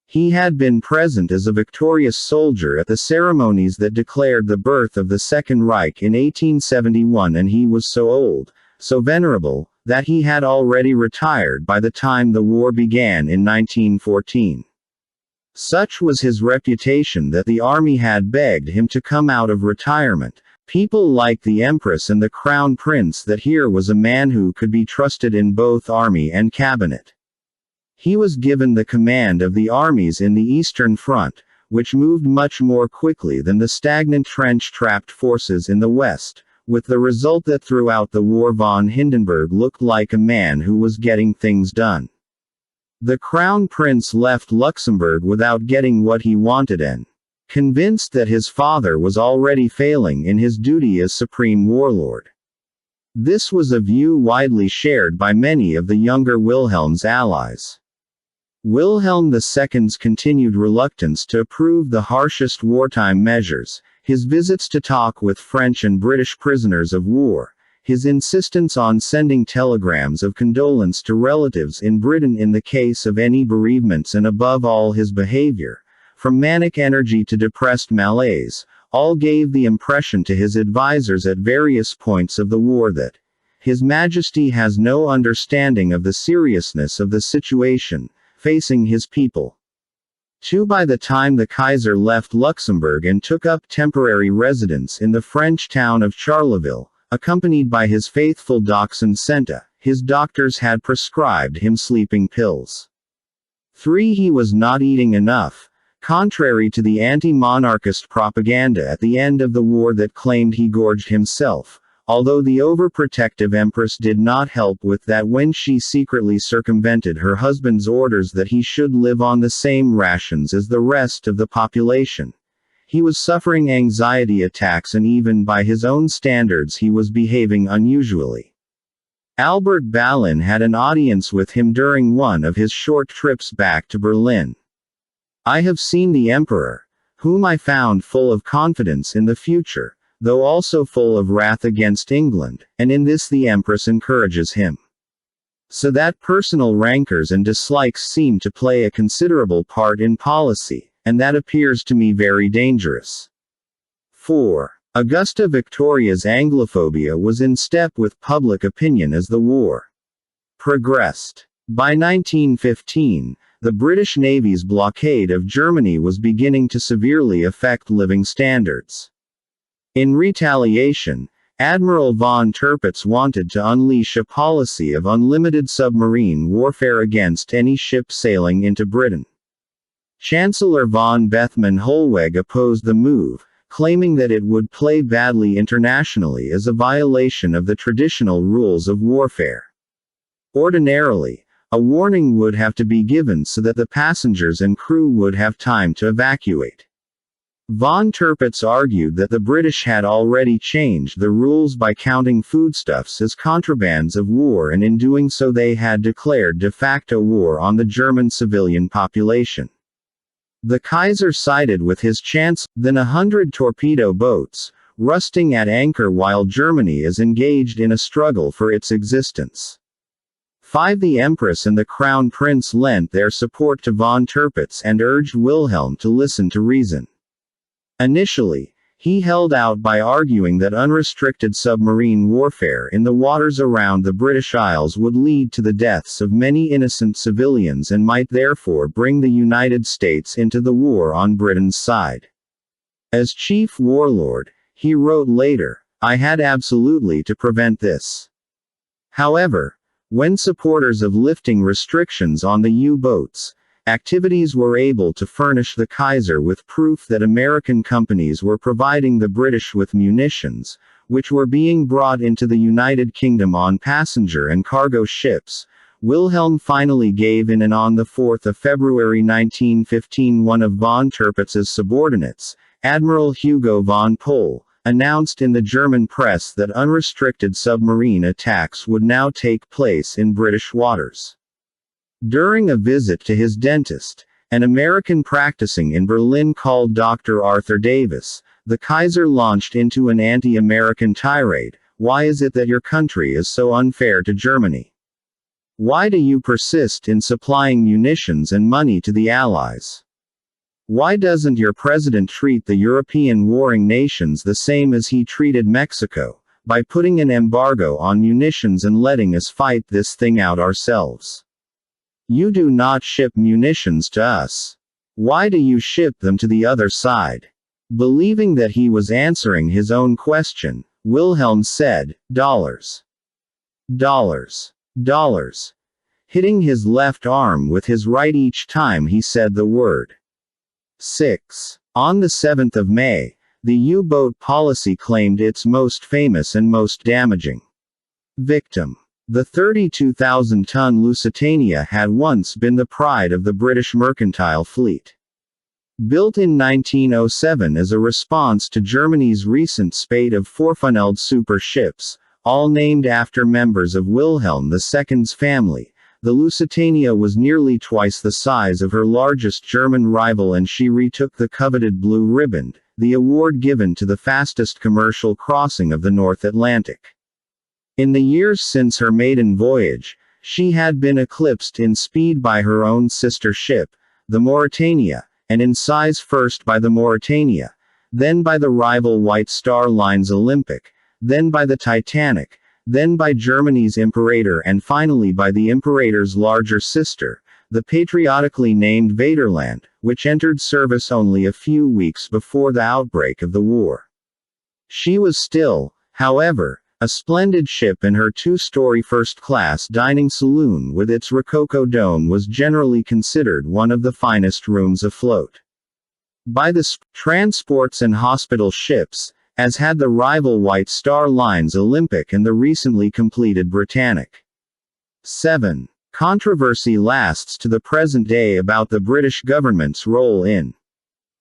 He had been present as a victorious soldier at the ceremonies that declared the birth of the Second Reich in 1871, and he was so old, so venerable, that he had already retired by the time the war began in 1914. Such was his reputation that the army had begged him to come out of retirement. People like the Empress and the Crown Prince that here was a man who could be trusted in both army and cabinet. He was given the command of the armies in the Eastern Front, which moved much more quickly than the stagnant trench-trapped forces in the West, with the result that throughout the war von Hindenburg looked like a man who was getting things done. The Crown Prince left Luxembourg without getting what he wanted and, convinced that his father was already failing in his duty as supreme warlord. This was a view widely shared by many of the younger Wilhelm's allies. Wilhelm II's continued reluctance to approve the harshest wartime measures, his visits to talk with French and British prisoners of war, his insistence on sending telegrams of condolence to relatives in Britain in the case of any bereavements, and above all his behavior, from manic energy to depressed malaise, all gave the impression to his advisers at various points of the war that His Majesty has no understanding of the seriousness of the situation facing his people. By the time the Kaiser left Luxembourg and took up temporary residence in the French town of Charleville, accompanied by his faithful dachshund Senta, his doctors had prescribed him sleeping pills. He was not eating enough, contrary to the anti-monarchist propaganda at the end of the war that claimed he gorged himself, although the overprotective Empress did not help with that when she secretly circumvented her husband's orders that he should live on the same rations as the rest of the population. He was suffering anxiety attacks, and even by his own standards he was behaving unusually. Albert Ballin had an audience with him during one of his short trips back to Berlin. "I have seen the Emperor, whom I found full of confidence in the future, though also full of wrath against England, and in this the Empress encourages him. So that personal rancors and dislikes seem to play a considerable part in policy, and that appears to me very dangerous." 4. Augusta Victoria's Anglophobia was in step with public opinion as the war progressed. By 1915, the British Navy's blockade of Germany was beginning to severely affect living standards. In retaliation, Admiral von Tirpitz wanted to unleash a policy of unlimited submarine warfare against any ship sailing into Britain. Chancellor von Bethmann Hollweg opposed the move, claiming that it would play badly internationally as a violation of the traditional rules of warfare. Ordinarily, a warning would have to be given so that the passengers and crew would have time to evacuate. Von Tirpitz argued that the British had already changed the rules by counting foodstuffs as contrabands of war, and in doing so they had declared de facto war on the German civilian population. The Kaiser sided with his chance, then 100 torpedo boats, rusting at anchor while Germany is engaged in a struggle for its existence. 5. The Empress and the Crown Prince lent their support to von Tirpitz and urged Wilhelm to listen to reason. Initially, he held out by arguing that unrestricted submarine warfare in the waters around the British Isles would lead to the deaths of many innocent civilians and might therefore bring the United States into the war on Britain's side. As chief warlord, he wrote later, "I had absolutely to prevent this." However, when supporters of lifting restrictions on the U-boats activities were able to furnish the Kaiser with proof that American companies were providing the British with munitions, which were being brought into the United Kingdom on passenger and cargo ships, Wilhelm finally gave in, and on 4 February 1915 one of von Tirpitz's subordinates, Admiral Hugo von Pohl, announced in the German press that unrestricted submarine attacks would now take place in British waters. During a visit to his dentist, an American practicing in Berlin called Dr. Arthur Davis, the Kaiser launched into an anti-American tirade. "Why is it that your country is so unfair to Germany? Why do you persist in supplying munitions and money to the Allies? Why doesn't your president treat the European warring nations the same as he treated Mexico, by putting an embargo on munitions and letting us fight this thing out ourselves? You do not ship munitions to us. Why do you ship them to the other side?" Believing that he was answering his own question, Wilhelm said, "Dollars. Dollars. Dollars," hitting his left arm with his right each time he said the word. 6. On 7 May, the U-boat policy claimed its most famous and most damaging victim. The 32,000-ton Lusitania had once been the pride of the British mercantile fleet. Built in 1907 as a response to Germany's recent spate of four-funnelled super ships, all named after members of Wilhelm II's family, the Lusitania was nearly twice the size of her largest German rival, and she retook the coveted Blue Riband, the award given to the fastest commercial crossing of the North Atlantic. In the years since her maiden voyage, she had been eclipsed in speed by her own sister ship, the Mauretania, and in size first by the Mauretania, then by the rival White Star Line's Olympic, then by the Titanic, then by Germany's Imperator, and finally by the Imperator's larger sister, the patriotically named Vaterland, which entered service only a few weeks before the outbreak of the war. She was still, however, a splendid ship, and her two-story first-class dining saloon with its rococo dome was generally considered one of the finest rooms afloat. By the transports and hospital ships, as had the rival White Star Line's Olympic and the recently completed Britannic. 7. Controversy lasts to the present day about the British government's role in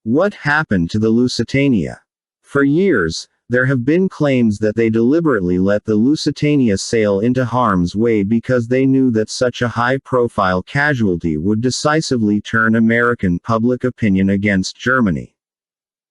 what happened to the Lusitania. For years, there have been claims that they deliberately let the Lusitania sail into harm's way because they knew that such a high-profile casualty would decisively turn American public opinion against Germany.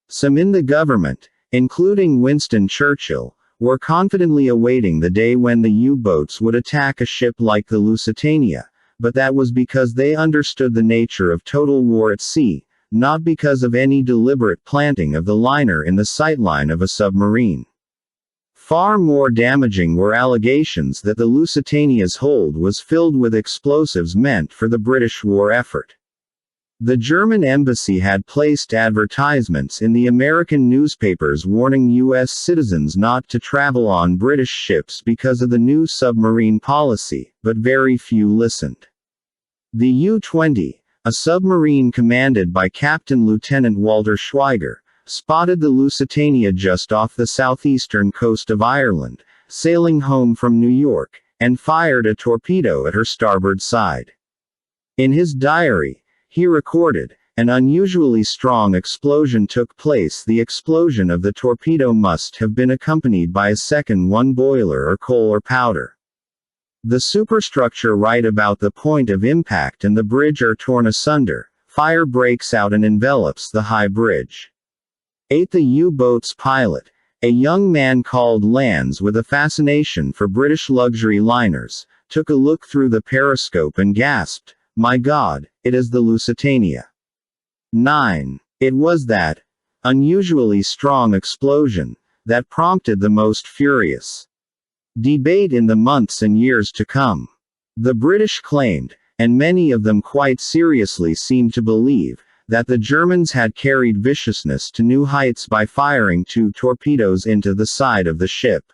Some in the government, including Winston Churchill, were confidently awaiting the day when the U-boats would attack a ship like the Lusitania, but that was because they understood the nature of total war at sea, not because of any deliberate planting of the liner in the sightline of a submarine. Far more damaging were allegations that the Lusitania's hold was filled with explosives meant for the British war effort. The German embassy had placed advertisements in the American newspapers warning U.S. citizens not to travel on British ships because of the new submarine policy, but very few listened. The U-20, a submarine commanded by Captain Lieutenant Walter Schweiger, spotted the Lusitania just off the southeastern coast of Ireland, sailing home from New York, and fired a torpedo at her starboard side. In his diary, he recorded, "An unusually strong explosion took place. The explosion of the torpedo must have been accompanied by a second one boiler or coal or powder. The superstructure right about the point of impact and the bridge are torn asunder. Fire breaks out and envelops the high bridge." 8. The U-boat's pilot, a young man called Lance with a fascination for British luxury liners, took a look through the periscope and gasped, "My God, it is the Lusitania." 9. It was that unusually strong explosion that prompted the most furious debate in the months and years to come. The British claimed, and many of them quite seriously seemed to believe, that the Germans had carried viciousness to new heights by firing 2 torpedoes into the side of the ship.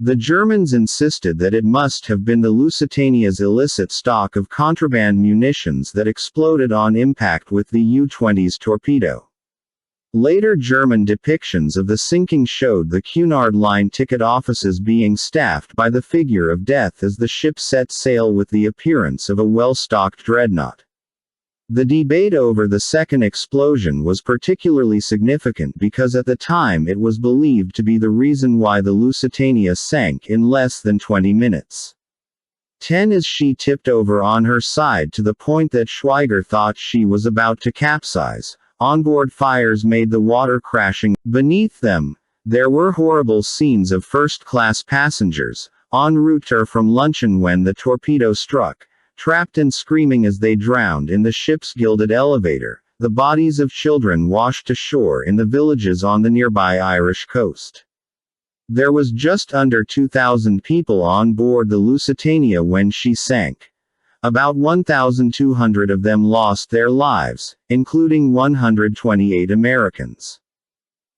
The Germans insisted that it must have been the Lusitania's illicit stock of contraband munitions that exploded on impact with the U-20's torpedo. Later German depictions of the sinking showed the Cunard Line ticket offices being staffed by the figure of death as the ship set sail with the appearance of a well-stocked dreadnought. The debate over the second explosion was particularly significant because at the time it was believed to be the reason why the Lusitania sank in less than 20 minutes. 10. As she tipped over on her side to the point that Schweiger thought she was about to capsize, onboard fires made the water crashing beneath them. There were horrible scenes of first-class passengers, en route from luncheon when the torpedo struck, trapped and screaming as they drowned in the ship's gilded elevator, the bodies of children washed ashore in the villages on the nearby Irish coast. There was just under 2,000 people on board the Lusitania when she sank. About 1,200 of them lost their lives, including 128 Americans.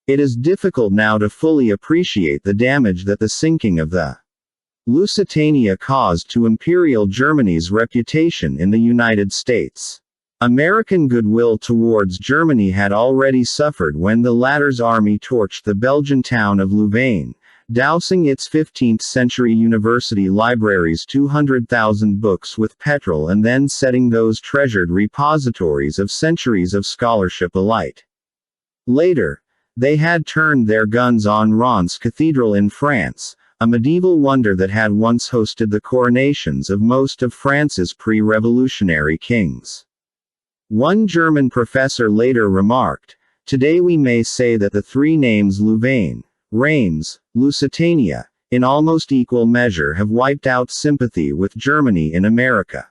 It is difficult now to fully appreciate the damage that the sinking of the Lusitania caused to Imperial Germany's reputation in the United States. American goodwill towards Germany had already suffered when the latter's army torched the Belgian town of Louvain, dousing its 15th-century university library's 200,000 books with petrol and then setting those treasured repositories of centuries of scholarship alight. Later, they had turned their guns on Reims Cathedral in France, a medieval wonder that had once hosted the coronations of most of France's pre-revolutionary kings. One German professor later remarked, "Today we may say that the three names Louvain, Reims, Lusitania, in almost equal measure have wiped out sympathy with Germany in America."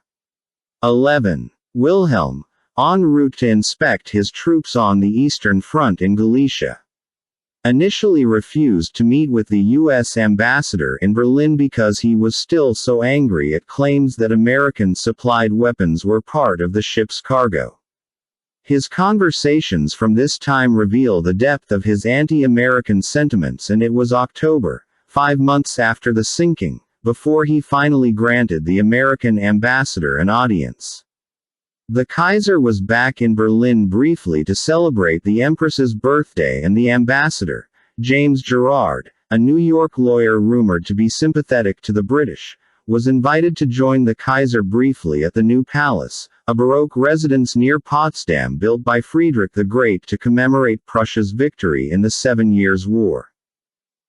11. Wilhelm, en route to inspect his troops on the Eastern Front in Galicia, initially refused to meet with the U.S. ambassador in Berlin because he was still so angry at claims that American-supplied weapons were part of the ship's cargo. His conversations from this time reveal the depth of his anti-American sentiments, and it was October, 5 months after the sinking, before he finally granted the American ambassador an audience. The Kaiser was back in Berlin briefly to celebrate the Empress's birthday, and the ambassador, James Gerard, a New York lawyer rumored to be sympathetic to the British, was invited to join the Kaiser briefly at the New Palace, a Baroque residence near Potsdam built by Friedrich the Great to commemorate Prussia's victory in the 7 Years' War.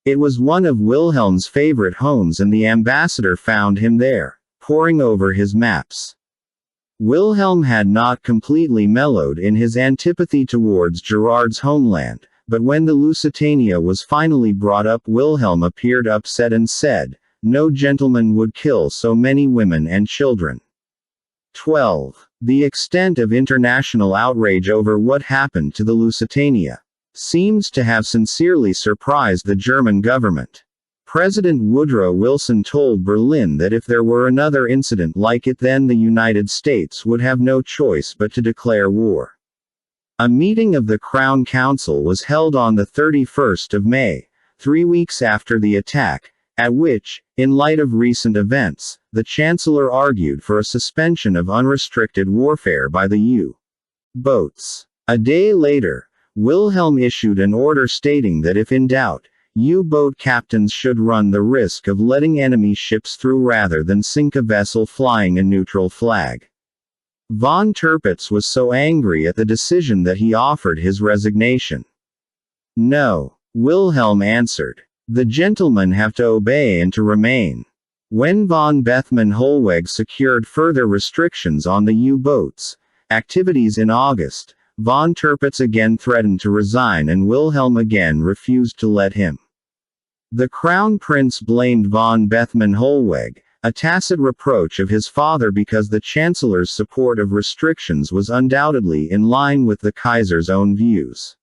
It was one of Wilhelm's favorite homes, and the ambassador found him there, poring over his maps. Wilhelm had not completely mellowed in his antipathy towards Gerard's homeland, but when the Lusitania was finally brought up, Wilhelm appeared upset and said, "No gentleman would kill so many women and children." 12. The extent of international outrage over what happened to the Lusitania seems to have sincerely surprised the German government. President Woodrow Wilson told Berlin that if there were another incident like it, then the United States would have no choice but to declare war. A meeting of the Crown Council was held on the 31st of May, 3 weeks after the attack, at which, in light of recent events, the Chancellor argued for a suspension of unrestricted warfare by the U-boats. A day later, Wilhelm issued an order stating that if in doubt, U-boat captains should run the risk of letting enemy ships through rather than sink a vessel flying a neutral flag. Von Tirpitz was so angry at the decision that he offered his resignation. "No," Wilhelm answered. "The gentlemen have to obey and to remain." When von Bethmann-Hollweg secured further restrictions on the U-boats' activities in August, von Tirpitz again threatened to resign and Wilhelm again refused to let him. The Crown Prince blamed von Bethmann-Hollweg, a tacit reproach of his father, because the Chancellor's support of restrictions was undoubtedly in line with the Kaiser's own views.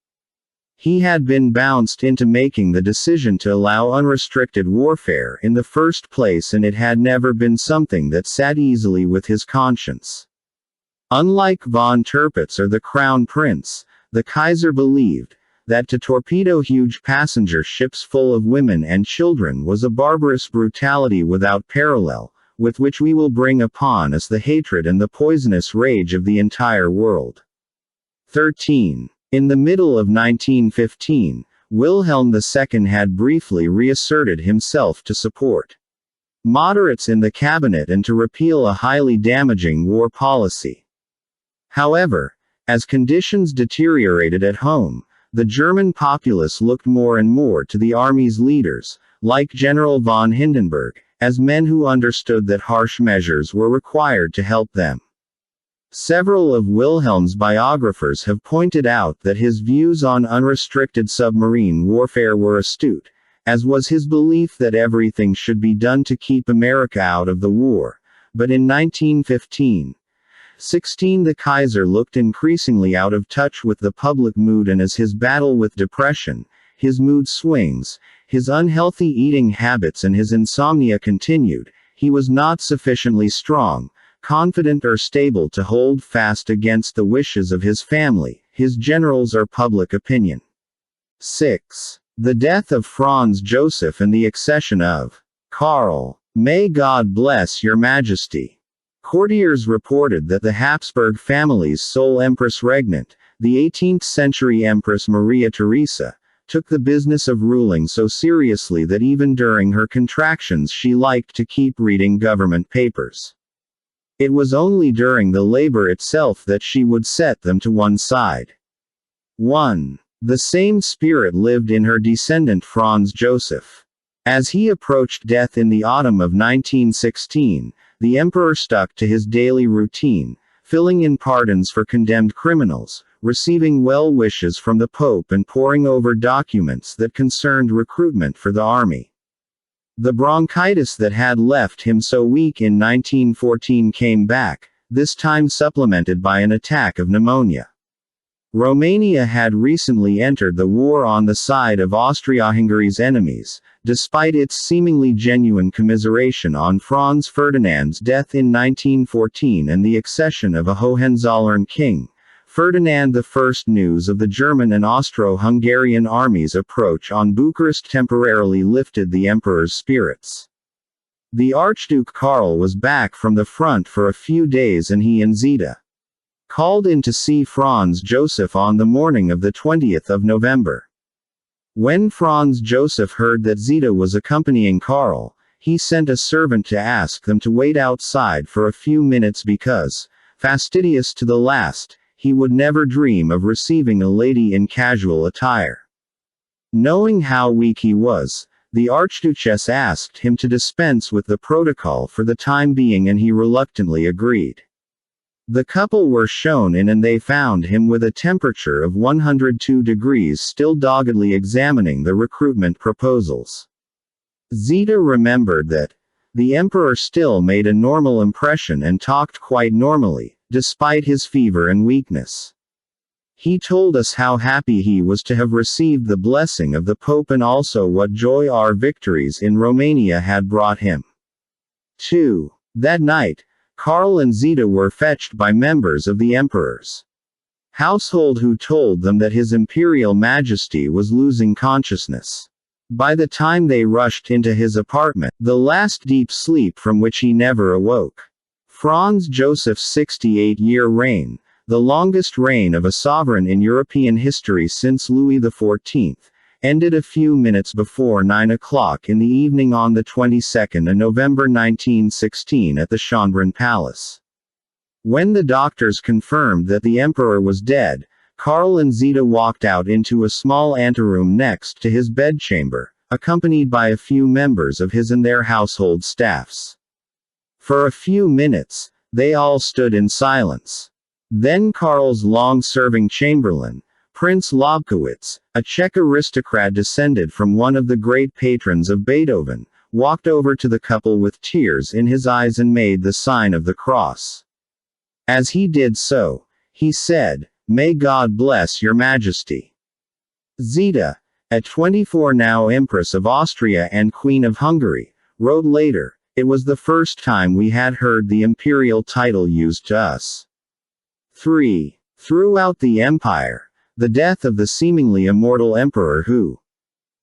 He had been bounced into making the decision to allow unrestricted warfare in the first place, and it had never been something that sat easily with his conscience. Unlike von Tirpitz or the Crown Prince, the Kaiser believed that to torpedo huge passenger ships full of women and children was a barbarous brutality without parallel, with which we will bring upon us the hatred and the poisonous rage of the entire world. 13. In the middle of 1915, Wilhelm II had briefly reasserted himself to support moderates in the cabinet and to repeal a highly damaging war policy. However, as conditions deteriorated at home, the German populace looked more and more to the army's leaders, like General von Hindenburg, as men who understood that harsh measures were required to help them. Several of Wilhelm's biographers have pointed out that his views on unrestricted submarine warfare were astute, as was his belief that everything should be done to keep America out of the war. But in 1915-16 the Kaiser looked increasingly out of touch with the public mood, and as his battle with depression, his mood swings, his unhealthy eating habits and his insomnia continued, he was not sufficiently strong, confident or stable to hold fast against the wishes of his family, his generals or public opinion. 6. The death of Franz Joseph and the accession of Karl. May God bless your Majesty. Courtiers reported that the Habsburg family's sole empress regnant, the 18th-century Empress Maria Theresa, took the business of ruling so seriously that even during her contractions she liked to keep reading government papers. It was only during the labor itself that she would set them to one side. 1. The same spirit lived in her descendant Franz Joseph. As he approached death in the autumn of 1916, the emperor stuck to his daily routine, filling in pardons for condemned criminals, receiving well wishes from the Pope and poring over documents that concerned recruitment for the army. The bronchitis that had left him so weak in 1914 came back, this time supplemented by an attack of pneumonia. Romania had recently entered the war on the side of Austria-Hungary's enemies, despite its seemingly genuine commiseration on Franz Ferdinand's death in 1914 and the accession of a Hohenzollern king. Ferdinand I. News of the German and Austro-Hungarian armies' approach on Bucharest temporarily lifted the emperor's spirits. The Archduke Karl was back from the front for a few days, and he and Zita called in to see Franz Joseph on the morning of the 20th of November. When Franz Joseph heard that Zita was accompanying Karl, he sent a servant to ask them to wait outside for a few minutes because, fastidious to the last, he would never dream of receiving a lady in casual attire. Knowing how weak he was, the Archduchess asked him to dispense with the protocol for the time being, and he reluctantly agreed. The couple were shown in and they found him with a temperature of 102 degrees, still doggedly examining the recruitment proposals. Zita remembered that the emperor still made a normal impression and talked quite normally, despite his fever and weakness. He told us how happy he was to have received the blessing of the Pope and also what joy our victories in Romania had brought him. 2. That night, Karl and Zita were fetched by members of the emperor's household who told them that His Imperial Majesty was losing consciousness. By the time they rushed into his apartment, the last deep sleep from which he never awoke. Franz Joseph's 68-year reign, the longest reign of a sovereign in European history since Louis XIV, ended a few minutes before 9 o'clock in the evening on the 22nd of November 1916 at the Schönbrunn Palace. When the doctors confirmed that the emperor was dead, Karl and Zita walked out into a small anteroom next to his bedchamber, accompanied by a few members of his and their household staffs. For a few minutes, they all stood in silence. Then Karl's long-serving chamberlain, Prince Lobkowitz, a Czech aristocrat descended from one of the great patrons of Beethoven, walked over to the couple with tears in his eyes and made the sign of the cross. As he did so, he said, "May God bless your Majesty." Zita, at 24 now Empress of Austria and Queen of Hungary, wrote later, "It was the first time we had heard the imperial title used to us." 3. Throughout the empire, the death of the seemingly immortal emperor who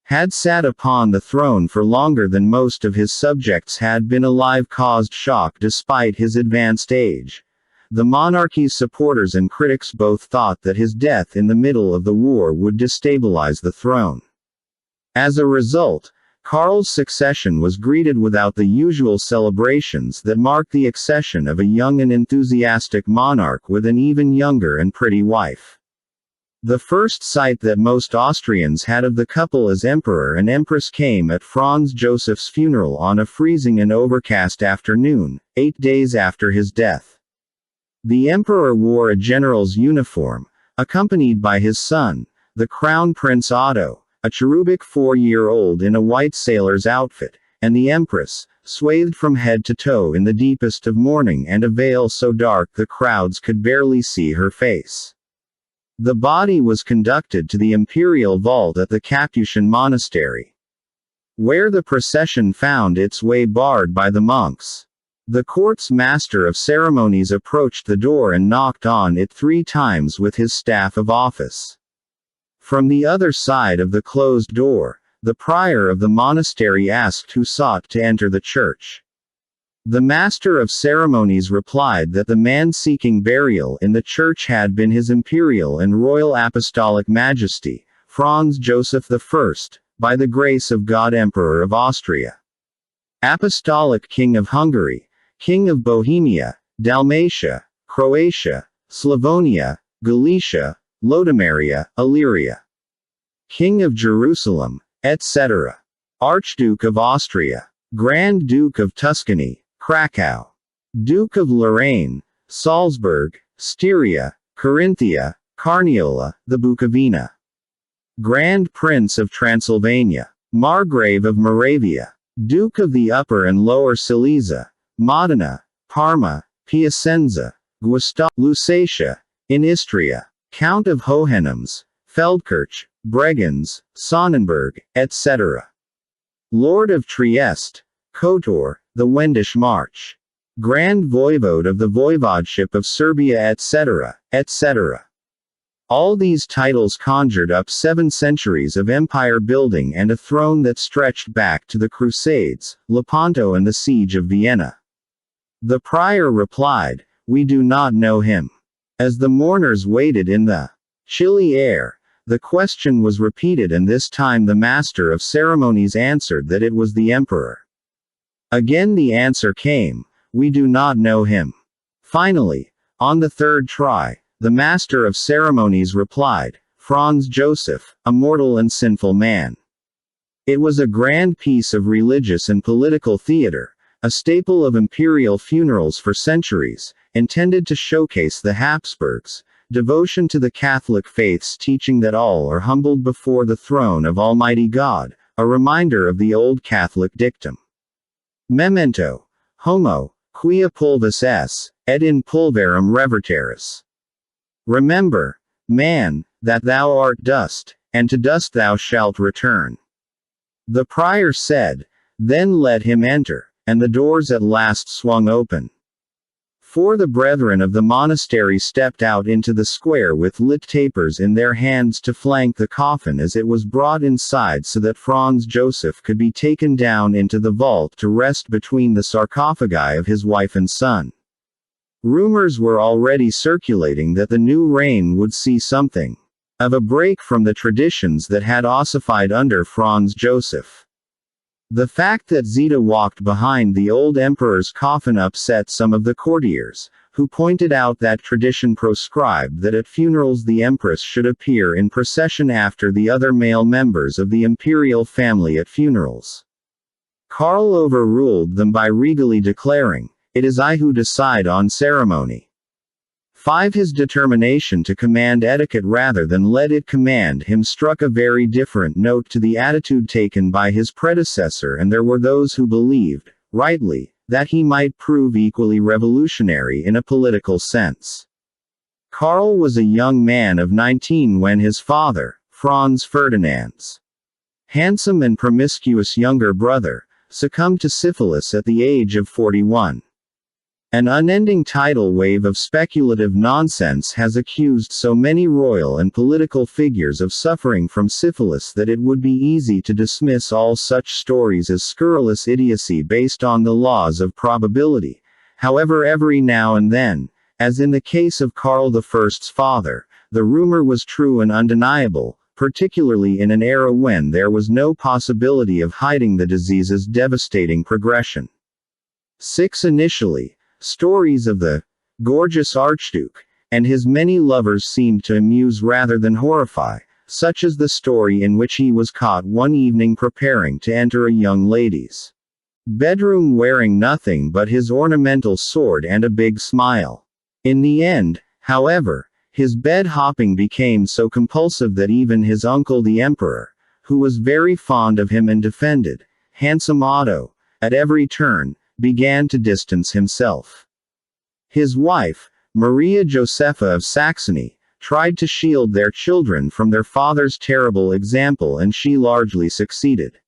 had sat upon the throne for longer than most of his subjects had been alive caused shock despite his advanced age. The monarchy's supporters and critics both thought that his death in the middle of the war would destabilize the throne. As a result, Karl's succession was greeted without the usual celebrations that mark the accession of a young and enthusiastic monarch with an even younger and pretty wife. The first sight that most Austrians had of the couple as emperor and empress came at Franz Joseph's funeral on a freezing and overcast afternoon, 8 days after his death. The emperor wore a general's uniform, accompanied by his son, the Crown Prince Otto, a cherubic 4-year-old in a white sailor's outfit, and the empress, swathed from head to toe in the deepest of mourning and a veil so dark the crowds could barely see her face. The body was conducted to the imperial vault at the Capuchin monastery, where the procession found its way barred by the monks. The court's master of ceremonies approached the door and knocked on it 3 times with his staff of office. From the other side of the closed door, the prior of the monastery asked who sought to enter the church. The master of ceremonies replied that the man seeking burial in the church had been His Imperial and Royal Apostolic Majesty, Franz Joseph I, by the grace of God Emperor of Austria, Apostolic King of Hungary, King of Bohemia, Dalmatia, Croatia, Slavonia, Galicia, Lodomeria, Illyria, King of Jerusalem, etc., Archduke of Austria, Grand Duke of Tuscany, Krakow, Duke of Lorraine, Salzburg, Styria, Carinthia, Carniola, the Bukovina, Grand Prince of Transylvania, Margrave of Moravia, Duke of the Upper and Lower Silesia, Modena, Parma, Piacenza, Guastalla, Lusatia, in Istria, Count of Hohenems, Feldkirch, Bregenz, Sonnenberg, etc. Lord of Trieste, Kotor, the Wendish March, Grand Voivode of the Voivodeship of Serbia, etc., etc. All these titles conjured up 7 centuries of empire building and a throne that stretched back to the Crusades, Lepanto and the Siege of Vienna. The prior replied, "We do not know him." As the mourners waited in the chilly air, the question was repeated and this time the master of ceremonies answered that it was the emperor. Again the answer came, "We do not know him." Finally, on the third try, the master of ceremonies replied, "Franz Joseph, a mortal and sinful man." It was a grand piece of religious and political theater, a staple of imperial funerals for centuries, intended to showcase the Habsburgs' devotion to the Catholic faith's teaching that all are humbled before the throne of Almighty God, a reminder of the old Catholic dictum. Memento, homo, quia pulvis es, et in pulverum reverteris. Remember, Man, that thou art dust, and to dust thou shalt return. The prior said, Then let him enter, and the doors at last swung open. 4 The brethren of the monastery stepped out into the square with lit tapers in their hands to flank the coffin as it was brought inside so that Franz Joseph could be taken down into the vault to rest between the sarcophagi of his wife and son. Rumors were already circulating that the new reign would see something of a break from the traditions that had ossified under Franz Joseph. The fact that Zita walked behind the old emperor's coffin upset some of the courtiers, who pointed out that tradition prescribed that at funerals the empress should appear in procession after the other male members of the imperial family at funerals. Karl overruled them by regally declaring, It is I who decide on ceremony. 5 His determination to command etiquette rather than let it command him struck a very different note to the attitude taken by his predecessor, and there were those who believed, rightly, that he might prove equally revolutionary in a political sense. Karl was a young man of 19 when his father, Franz Ferdinand's handsome and promiscuous younger brother, succumbed to syphilis at the age of 41. An unending tidal wave of speculative nonsense has accused so many royal and political figures of suffering from syphilis that it would be easy to dismiss all such stories as scurrilous idiocy based on the laws of probability. However, every now and then, as in the case of Karl I's father, the rumor was true and undeniable, particularly in an era when there was no possibility of hiding the disease's devastating progression. 6 Initially, stories of the gorgeous Archduke and his many lovers seemed to amuse rather than horrify, such as the story in which he was caught one evening preparing to enter a young lady's bedroom wearing nothing but his ornamental sword and a big smile. In the end, however, his bed hopping became so compulsive that even his uncle the emperor, who was very fond of him and defended handsome Otto at every turn, began to distance himself. His wife, Maria Josepha of Saxony, tried to shield their children from their father's terrible example, and she largely succeeded.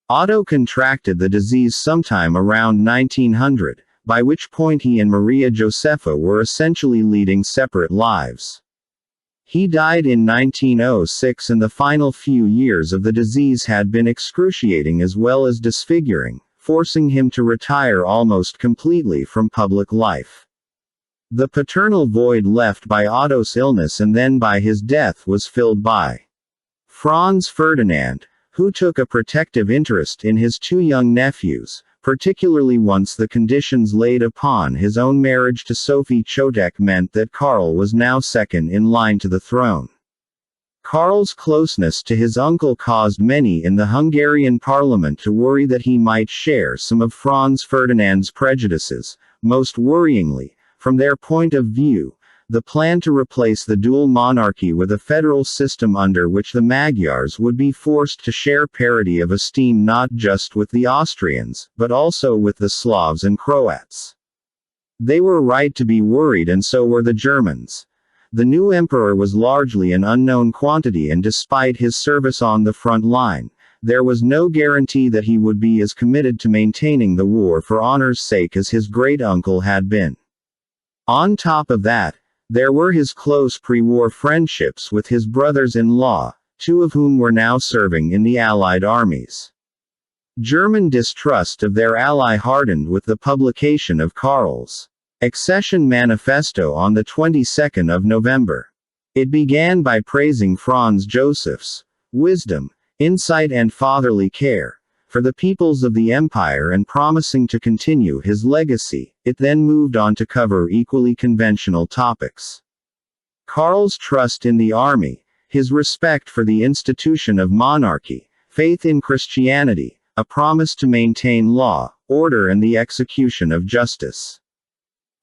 Otto contracted the disease sometime around 1900, by which point he and Maria Josepha were essentially leading separate lives. He died in 1906, and the final few years of the disease had been excruciating as well as disfiguring, forcing him to retire almost completely from public life. The paternal void left by Otto's illness and then by his death was filled by Franz Ferdinand, who took a protective interest in his 2 young nephews, particularly once the conditions laid upon his own marriage to Sophie Chotek meant that Karl was now second in line to the throne. Karl's closeness to his uncle caused many in the Hungarian parliament to worry that he might share some of Franz Ferdinand's prejudices. Most worryingly, from their point of view, the plan to replace the dual monarchy with a federal system under which the Magyars would be forced to share parity of esteem not just with the Austrians, but also with the Slavs and Croats. They were right to be worried, and so were the Germans. The new emperor was largely an unknown quantity, and despite his service on the front line, there was no guarantee that he would be as committed to maintaining the war for honor's sake as his great-uncle had been. On top of that, there were his close pre-war friendships with his brothers-in-law, 2 of whom were now serving in the Allied armies. German distrust of their ally hardened with the publication of Karl's accession manifesto on the 22nd of November. It began by praising Franz Joseph's wisdom, insight and fatherly care for the peoples of the empire and promising to continue his legacy. It then moved on to cover equally conventional topics. Karl's trust in the army, his respect for the institution of monarchy, faith in Christianity, a promise to maintain law, order and the execution of justice.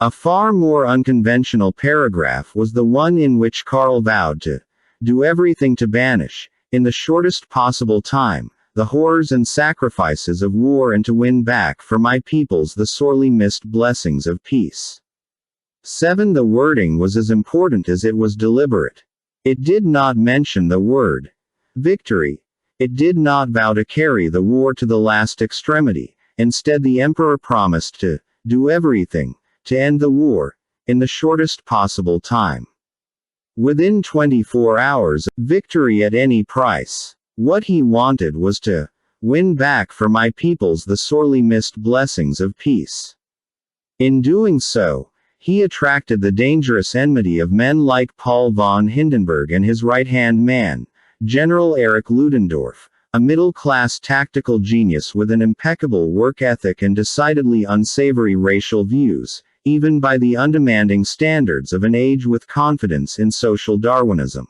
A far more unconventional paragraph was the one in which Karl vowed to do everything to banish, in the shortest possible time, the horrors and sacrifices of war and to win back for my peoples the sorely missed blessings of peace. 7. The wording was as important as it was deliberate. It did not mention the word victory. It did not vow to carry the war to the last extremity. Instead, the emperor promised to do everything to end the war in the shortest possible time. Within 24 hours, victory at any price. What he wanted was to win back for my peoples the sorely missed blessings of peace. In doing so, he attracted the dangerous enmity of men like Paul von Hindenburg and his right-hand man, General Erich Ludendorff, a middle-class tactical genius with an impeccable work ethic and decidedly unsavory racial views, even by the undemanding standards of an age with confidence in social Darwinism.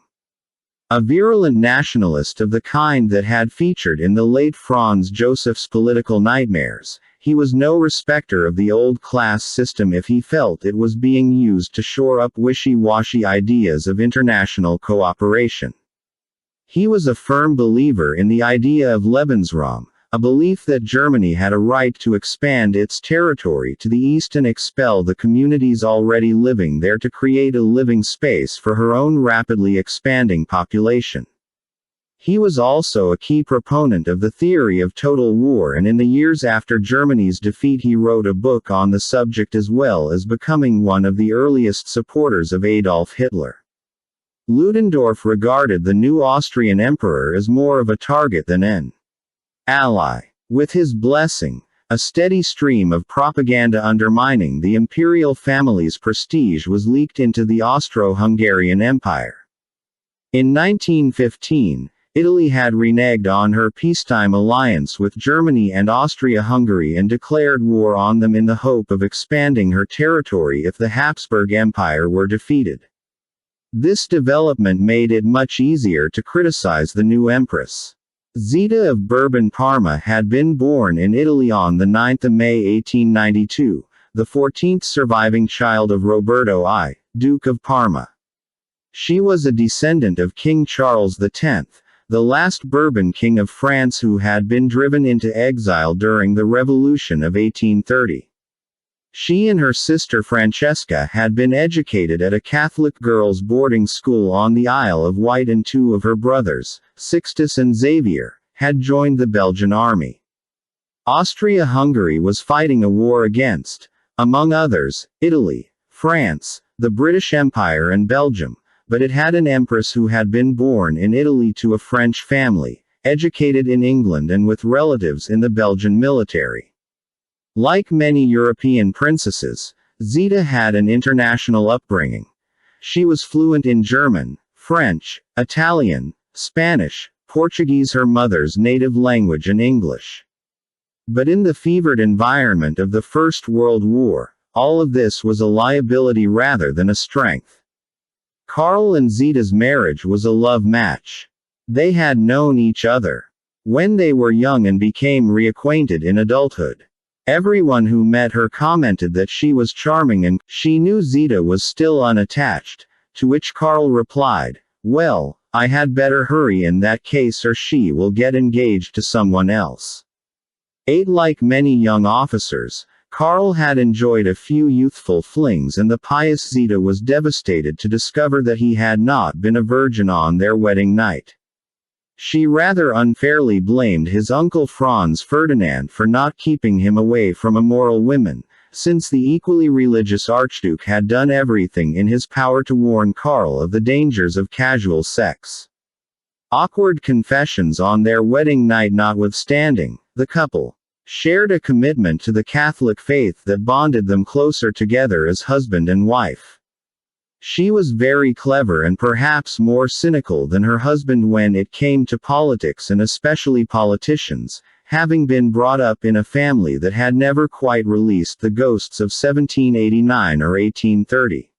A virulent nationalist of the kind that had featured in the late Franz Joseph's Political Nightmares, he was no respecter of the old class system if he felt it was being used to shore up wishy-washy ideas of international cooperation. He was a firm believer in the idea of Lebensraum, a belief that Germany had a right to expand its territory to the east and expel the communities already living there to create a living space for her own rapidly expanding population. He was also a key proponent of the theory of total war, and in the years after Germany's defeat he wrote a book on the subject, as well as becoming one of the earliest supporters of Adolf Hitler. Ludendorff regarded the new Austrian emperor as more of a target than an ally. With his blessing, a steady stream of propaganda undermining the imperial family's prestige was leaked into the Austro-Hungarian Empire. In 1915, Italy had reneged on her peacetime alliance with Germany and Austria-Hungary and declared war on them in the hope of expanding her territory if the Habsburg Empire were defeated. This development made it much easier to criticize the new empress. Zita of Bourbon-Parma had been born in Italy on 9 May 1892, the 14th surviving child of Roberto I, Duke of Parma. She was a descendant of King Charles X, the last Bourbon king of France who had been driven into exile during the Revolution of 1830. She and her sister Francesca had been educated at a Catholic girls' boarding school on the Isle of Wight, and two of her brothers, Sixtus and Xavier, had joined the Belgian army. Austria-Hungary was fighting a war against, among others, Italy, France, the British Empire and Belgium, but it had an empress who had been born in Italy to a French family, educated in England and with relatives in the Belgian military. Like many European princesses, Zita had an international upbringing. She was fluent in German, French, Italian, Spanish, Portuguese, her mother's native language, and English. But in the fevered environment of the First World War, all of this was a liability rather than a strength. Karl and Zita's marriage was a love match. They had known each other when they were young and became reacquainted in adulthood. Everyone who met her commented that she was charming, and she knew Zita was still unattached, to which Karl replied, "Well, I had better hurry in that case or she will get engaged to someone else." Like many young officers, Karl had enjoyed a few youthful flings, and the pious Zita was devastated to discover that he had not been a virgin on their wedding night. She rather unfairly blamed his uncle Franz Ferdinand for not keeping him away from immoral women, since the equally religious Archduke had done everything in his power to warn Karl of the dangers of casual sex. Awkward confessions on their wedding night notwithstanding, the couple shared a commitment to the Catholic faith that bonded them closer together as husband and wife. She was very clever and perhaps more cynical than her husband when it came to politics, and especially politicians, having been brought up in a family that had never quite released the ghosts of 1789 or 1830.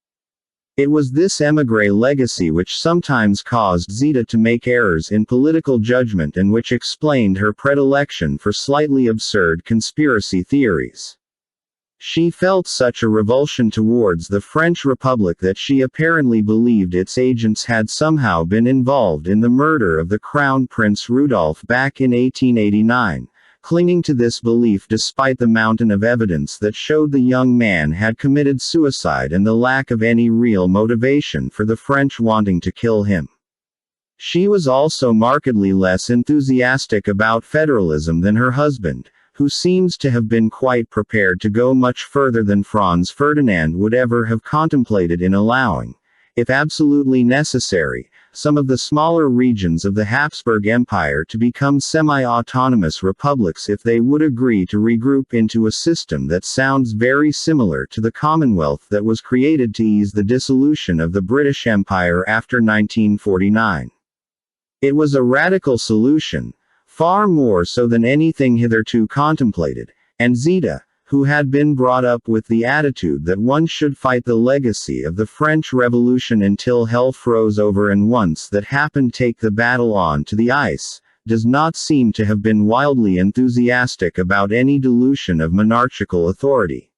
It was this émigré legacy which sometimes caused Zita to make errors in political judgment and which explained her predilection for slightly absurd conspiracy theories. She felt such a revulsion towards the French Republic that she apparently believed its agents had somehow been involved in the murder of the Crown Prince Rudolph back in 1889, clinging to this belief despite the mountain of evidence that showed the young man had committed suicide and the lack of any real motivation for the French wanting to kill him. She was also markedly less enthusiastic about federalism than her husband, who seems to have been quite prepared to go much further than Franz Ferdinand would ever have contemplated in allowing, if absolutely necessary, some of the smaller regions of the Habsburg Empire to become semi-autonomous republics if they would agree to regroup into a system that sounds very similar to the Commonwealth that was created to ease the dissolution of the British Empire after 1949. It was a radical solution, far more so than anything hitherto contemplated, and Zita, who had been brought up with the attitude that one should fight the legacy of the French Revolution until hell froze over and once that happened take the battle on to the ice, does not seem to have been wildly enthusiastic about any dilution of monarchical authority.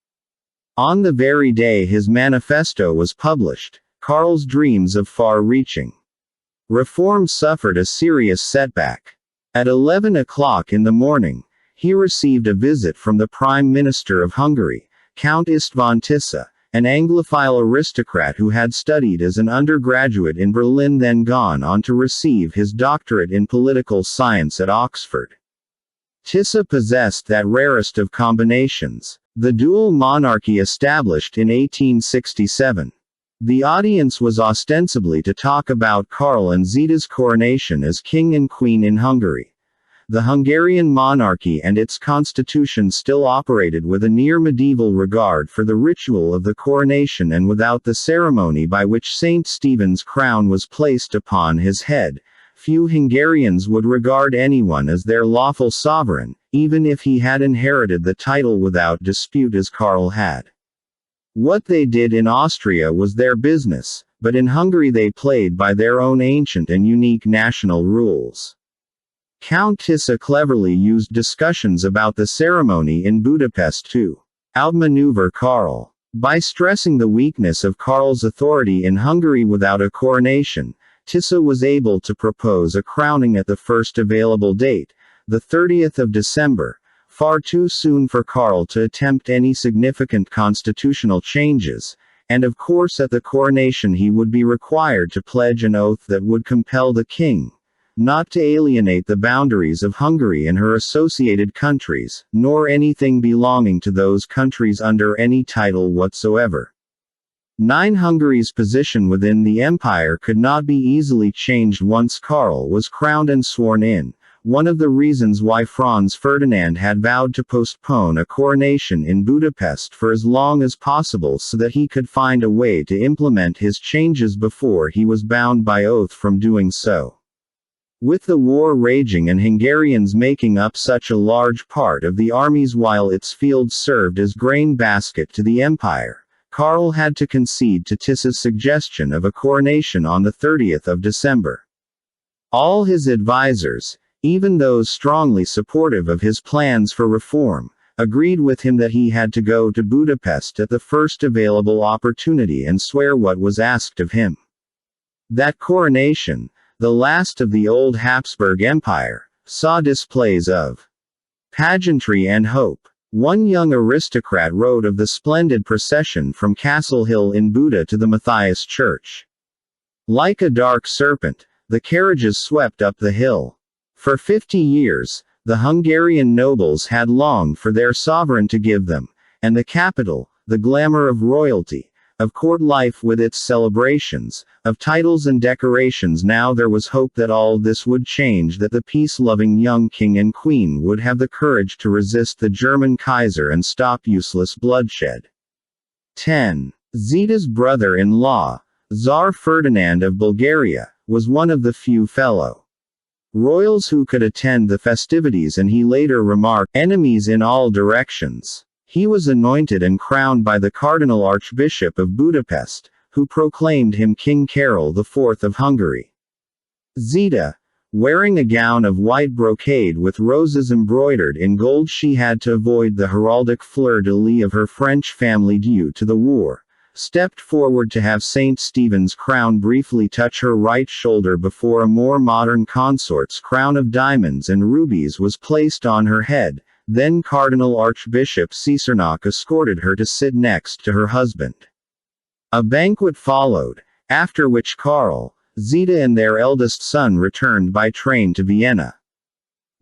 On the very day his manifesto was published, Karl's dreams of far-reaching reform suffered a serious setback. At 11 o'clock in the morning, he received a visit from the Prime Minister of Hungary, Count István Tisza, an Anglophile aristocrat who had studied as an undergraduate in Berlin then gone on to receive his doctorate in political science at Oxford. Tisza possessed that rarest of combinations, the dual monarchy established in 1867. The audience was ostensibly to talk about Karl and Zita's coronation as king and queen in Hungary. The Hungarian monarchy and its constitution still operated with a near-medieval regard for the ritual of the coronation and without the ceremony by which St. Stephen's crown was placed upon his head. Few Hungarians would regard anyone as their lawful sovereign, even if he had inherited the title without dispute as Karl had. What they did in Austria was their business, but in Hungary they played by their own ancient and unique national rules. Count Tisza cleverly used discussions about the ceremony in Budapest to outmaneuver Karl. By stressing the weakness of Karl's authority in Hungary without a coronation, Tisza was able to propose a crowning at the first available date, the 30th of December, far too soon for Karl to attempt any significant constitutional changes, and of course at the coronation he would be required to pledge an oath that would compel the king not to alienate the boundaries of Hungary and her associated countries, nor anything belonging to those countries under any title whatsoever. Hungary's position within the empire could not be easily changed once Karl was crowned and sworn in, one of the reasons why Franz Ferdinand had vowed to postpone a coronation in Budapest for as long as possible so that he could find a way to implement his changes before he was bound by oath from doing so. With the war raging and Hungarians making up such a large part of the armies while its fields served as grain basket to the empire, Karl had to concede to Tisza's suggestion of a coronation on the 30th of December. All his advisers, even those strongly supportive of his plans for reform, agreed with him that he had to go to Budapest at the first available opportunity and swear what was asked of him. That coronation, the last of the old Habsburg Empire, saw displays of pageantry and hope. One young aristocrat wrote of the splendid procession from Castle Hill in Buda to the Matthias Church. Like a dark serpent, the carriages swept up the hill. For 50 years, the Hungarian nobles had longed for their sovereign to give them, and the capital, the glamour of royalty, of court life with its celebrations, of titles and decorations. Now there was hope that all this would change, that the peace-loving young king and queen would have the courage to resist the German Kaiser and stop useless bloodshed. 10. Zita's brother-in-law, Tsar Ferdinand of Bulgaria, was one of the few fellow royals who could attend the festivities, and he later remarked, "Enemies in all directions." He was anointed and crowned by the Cardinal Archbishop of Budapest, who proclaimed him King Carol IV of Hungary. Zita, wearing a gown of white brocade with roses embroidered in gold, she had to avoid the heraldic fleur-de-lis of her French family due to the war, stepped forward to have St. Stephen's crown briefly touch her right shoulder before a more modern consort's crown of diamonds and rubies was placed on her head. Then Cardinal Archbishop Cesarnock escorted her to sit next to her husband. A banquet followed, after which Karl, Zita and their eldest son returned by train to Vienna.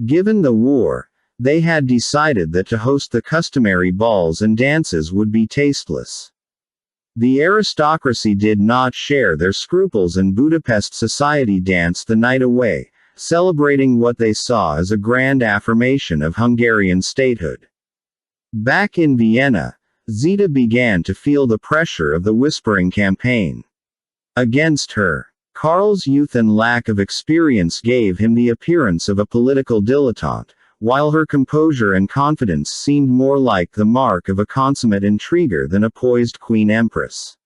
Given the war, they had decided that to host the customary balls and dances would be tasteless. The aristocracy did not share their scruples, and Budapest society danced the night away, celebrating what they saw as a grand affirmation of Hungarian statehood. Back in Vienna, Zita began to feel the pressure of the Whispering campaign. Against her, Karl's youth and lack of experience gave him the appearance of a political dilettante, while her composure and confidence seemed more like the mark of a consummate intriguer than a poised queen empress.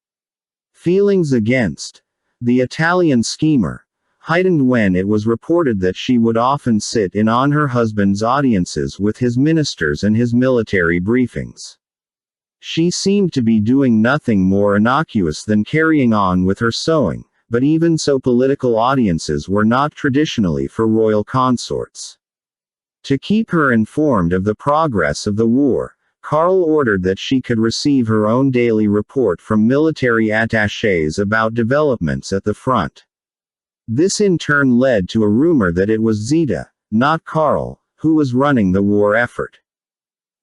Feelings against the Italian schemer heightened when it was reported that she would often sit in on her husband's audiences with his ministers and his military briefings. She seemed to be doing nothing more innocuous than carrying on with her sewing, but even so, political audiences were not traditionally for royal consorts. To keep her informed of the progress of the war, Karl ordered that she could receive her own daily report from military attachés about developments at the front. This in turn led to a rumor that it was Zita, not Karl, who was running the war effort.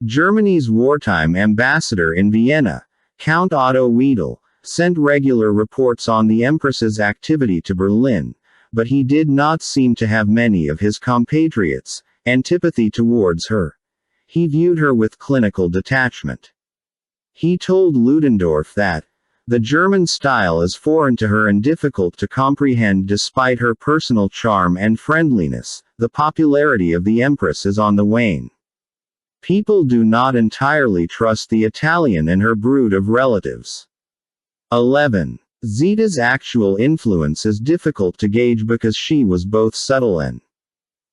Germany's wartime ambassador in Vienna, Count Otto Wiedel, sent regular reports on the Empress's activity to Berlin, but he did not seem to have many of his compatriots' antipathy towards her. He viewed her with clinical detachment. He told Ludendorff that the German style is foreign to her and difficult to comprehend. Despite her personal charm and friendliness, the popularity of the Empress is on the wane. People do not entirely trust the Italian and her brood of relatives. 11. Zita's actual influence is difficult to gauge because she was both subtle and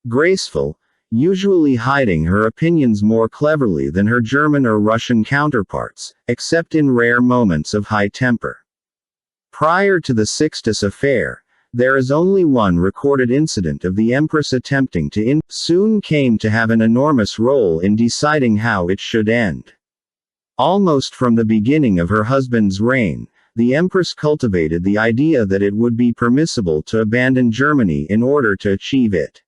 graceful, usually hiding her opinions more cleverly than her German or Russian counterparts, except in rare moments of high temper. Prior to the Sixtus affair, there is only one recorded incident of the Empress attempting to soon came to have an enormous role in deciding how it should end. Almost from the beginning of her husband's reign, the Empress cultivated the idea that it would be permissible to abandon Germany in order to achieve it.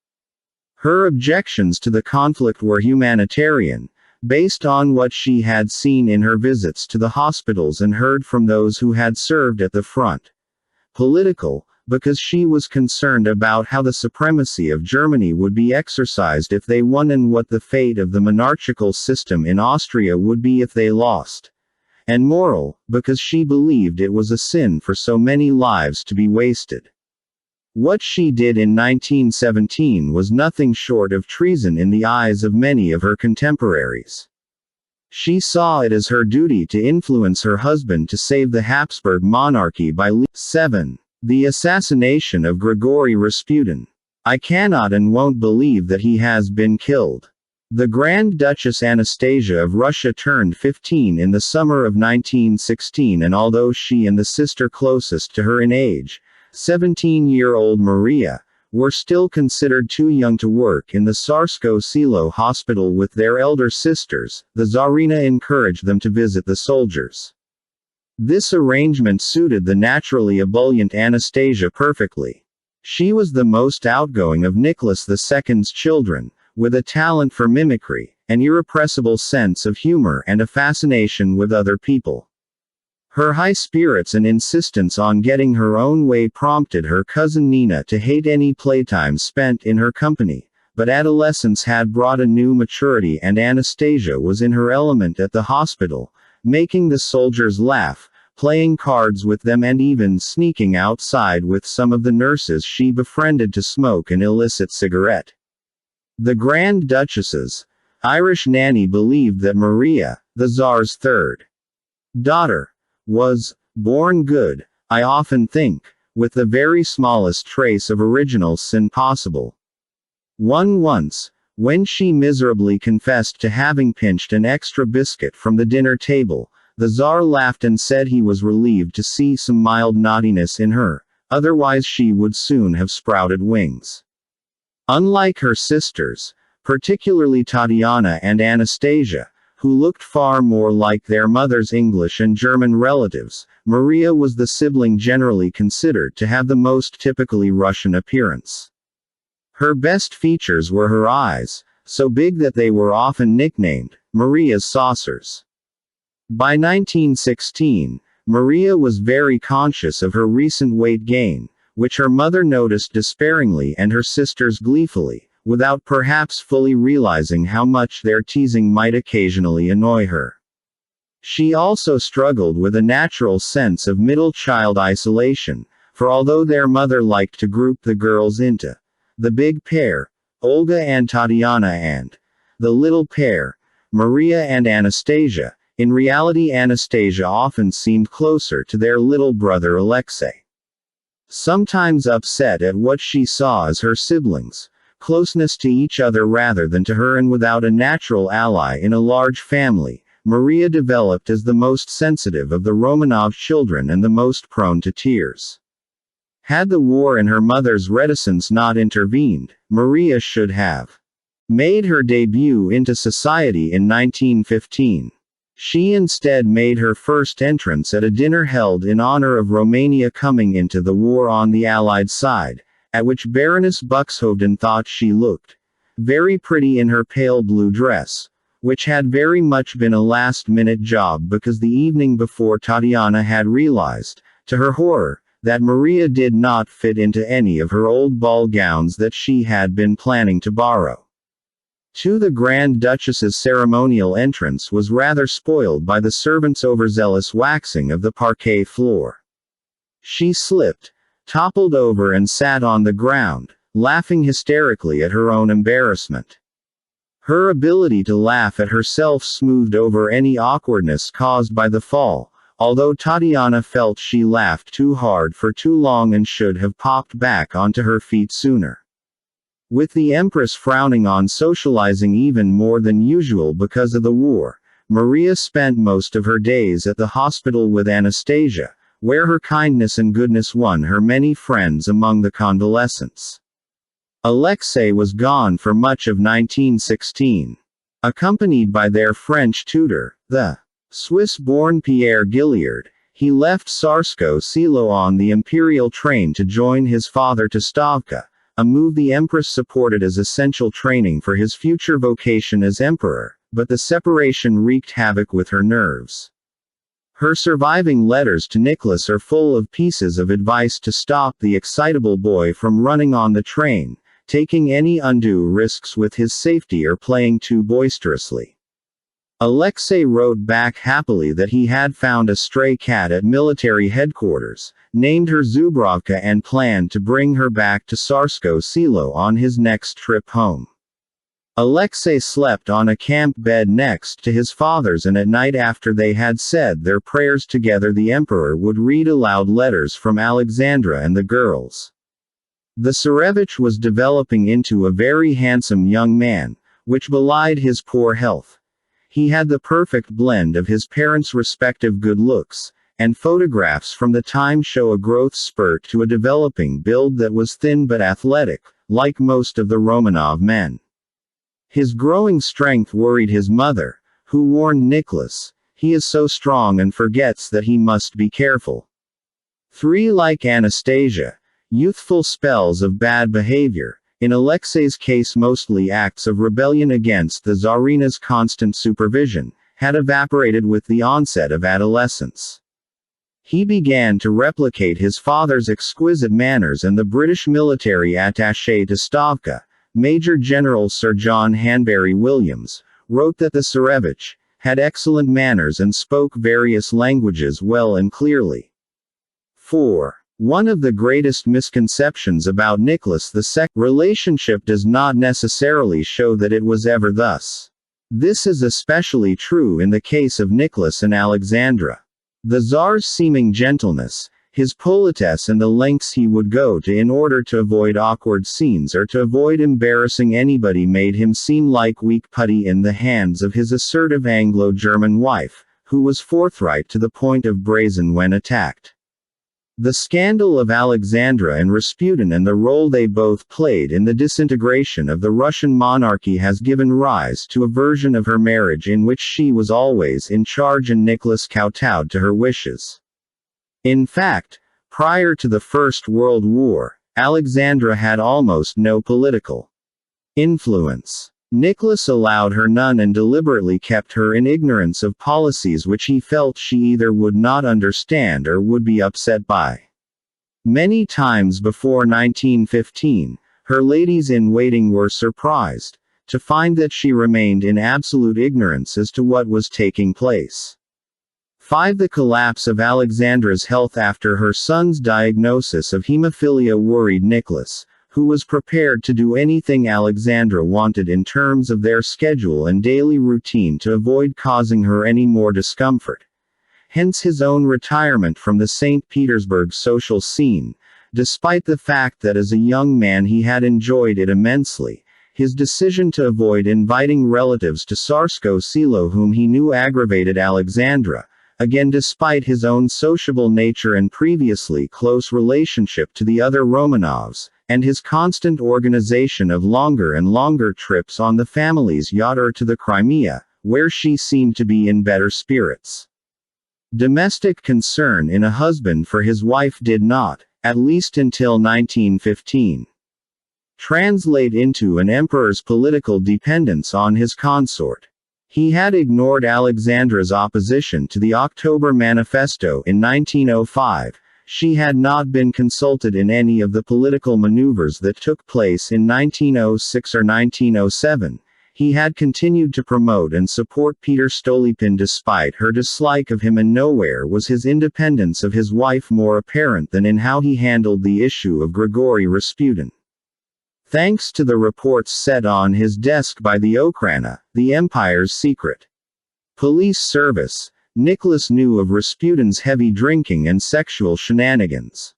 Her objections to the conflict were humanitarian, based on what she had seen in her visits to the hospitals and heard from those who had served at the front. Political, because she was concerned about how the supremacy of Germany would be exercised if they won and what the fate of the monarchical system in Austria would be if they lost. And moral, because she believed it was a sin for so many lives to be wasted. What she did in 1917 was nothing short of treason in the eyes of many of her contemporaries. She saw it as her duty to influence her husband to save the Habsburg monarchy by 7. The assassination of Grigory Rasputin. I cannot and won't believe that he has been killed. The Grand Duchess Anastasia of Russia turned 15 in the summer of 1916, and although she and the sister closest to her in age, 17-year-old Maria, were still considered too young to work in the Tsarskoye Selo hospital with their elder sisters, the Tsarina encouraged them to visit the soldiers. This arrangement suited the naturally ebullient Anastasia perfectly. She was the most outgoing of Nicholas II's children, with a talent for mimicry, an irrepressible sense of humor and a fascination with other people. Her high spirits and insistence on getting her own way prompted her cousin Nina to hate any playtime spent in her company, but adolescence had brought a new maturity and Anastasia was in her element at the hospital, making the soldiers laugh, playing cards with them and even sneaking outside with some of the nurses she befriended to smoke an illicit cigarette. The Grand Duchess's Irish nanny believed that Maria, the Tsar's third daughter, was born good, I often think, with the very smallest trace of original sin possible. Once, when she miserably confessed to having pinched an extra biscuit from the dinner table, The Tsar laughed and said he was relieved to see some mild naughtiness in her, otherwise she would soon have sprouted wings. Unlike her sisters, particularly Tatiana and Anastasia, who looked far more like their mother's English and German relatives, Maria was the sibling generally considered to have the most typically Russian appearance. Her best features were her eyes, so big that they were often nicknamed Maria's saucers. By 1916, Maria was very conscious of her recent weight gain, which her mother noticed despairingly and her sisters gleefully, without perhaps fully realizing how much their teasing might occasionally annoy her. She also struggled with a natural sense of middle child isolation, for although their mother liked to group the girls into the big pair, Olga and Tatiana, and the little pair, Maria and Anastasia, in reality Anastasia often seemed closer to their little brother Alexei. Sometimes upset at what she saw as her siblings' closeness to each other rather than to her, and without a natural ally in a large family, Maria developed as the most sensitive of the Romanov children and the most prone to tears. Had the war and her mother's reticence not intervened, Maria should have made her debut into society in 1915. She instead made her first entrance at a dinner held in honor of Romania coming into the war on the Allied side, at which Baroness Buxhoevden thought she looked very pretty in her pale blue dress, which had very much been a last-minute job because the evening before Tatiana had realized, to her horror, that Maria did not fit into any of her old ball gowns that she had been planning to borrow. To the Grand Duchess's ceremonial entrance was rather spoiled by the servants' overzealous waxing of the parquet floor. She slipped, toppled over and sat on the ground, laughing hysterically at her own embarrassment. Her ability to laugh at herself smoothed over any awkwardness caused by the fall, although Tatiana felt she laughed too hard for too long and should have popped back onto her feet sooner. With the Empress frowning on socializing even more than usual because of the war, Maria spent most of her days at the hospital with Anastasia, where her kindness and goodness won her many friends among the convalescents. Alexei was gone for much of 1916. Accompanied by their French tutor, the Swiss-born Pierre Gilliard, he left Tsarskoe-Selo on the imperial train to join his father to Stavka, a move the Empress supported as essential training for his future vocation as emperor, but the separation wreaked havoc with her nerves. Her surviving letters to Nicholas are full of pieces of advice to stop the excitable boy from running on the train, taking any undue risks with his safety or playing too boisterously. Alexei wrote back happily that he had found a stray cat at military headquarters, named her Zubrovka, and planned to bring her back to Tsarskoe-Selo on his next trip home. Alexei slept on a camp bed next to his father's, and at night after they had said their prayers together the emperor would read aloud letters from Alexandra and the girls. The Tsarevich was developing into a very handsome young man, which belied his poor health. He had the perfect blend of his parents' respective good looks, and photographs from the time show a growth spurt to a developing build that was thin but athletic, like most of the Romanov men. His growing strength worried his mother, who warned Nicholas, "He is so strong and forgets that he must be careful." 3. Like Anastasia, youthful spells of bad behavior, in Alexei's case mostly acts of rebellion against the Tsarina's constant supervision, had evaporated with the onset of adolescence. He began to replicate his father's exquisite manners, and the British military attaché to Stavka, Major General Sir John Hanbury Williams, wrote that the Tsarevich had excellent manners and spoke various languages well and clearly. 4. One of the greatest misconceptions about Nicholas II's relationship does not necessarily show that it was ever thus. This is especially true in the case of Nicholas and Alexandra. The Tsar's seeming gentleness, his politesse, and the lengths he would go to in order to avoid awkward scenes or to avoid embarrassing anybody made him seem like weak putty in the hands of his assertive Anglo-German wife, who was forthright to the point of brazen when attacked. The scandal of Alexandra and Rasputin and the role they both played in the disintegration of the Russian monarchy has given rise to a version of her marriage in which she was always in charge and Nicholas kowtowed to her wishes. In fact, prior to the First World War, Alexandra had almost no political influence. Nicholas allowed her none and deliberately kept her in ignorance of policies which he felt she either would not understand or would be upset by. Many times before 1915, her ladies-in-waiting were surprised to find that she remained in absolute ignorance as to what was taking place. 5. The collapse of Alexandra's health after her son's diagnosis of hemophilia worried Nicholas, who was prepared to do anything Alexandra wanted in terms of their schedule and daily routine to avoid causing her any more discomfort. Hence his own retirement from the St. Petersburg social scene, despite the fact that as a young man he had enjoyed it immensely. His decision to avoid inviting relatives to Tsarskoye Selo whom he knew aggravated Alexandra, again despite his own sociable nature and previously close relationship to the other Romanovs, and his constant organization of longer and longer trips on the family's yacht or to the Crimea, where she seemed to be in better spirits. Domestic concern in a husband for his wife did not, at least until 1915, translate into an emperor's political dependence on his consort. He had ignored Alexandra's opposition to the October Manifesto in 1905. She had not been consulted in any of the political maneuvers that took place in 1906 or 1907. He had continued to promote and support Peter Stolypin despite her dislike of him, and nowhere was his independence of his wife more apparent than in how he handled the issue of Grigory Rasputin. Thanks to the reports set on his desk by the Okhrana, the Empire's secret police service, Nicholas knew of Rasputin's heavy drinking and sexual shenanigans.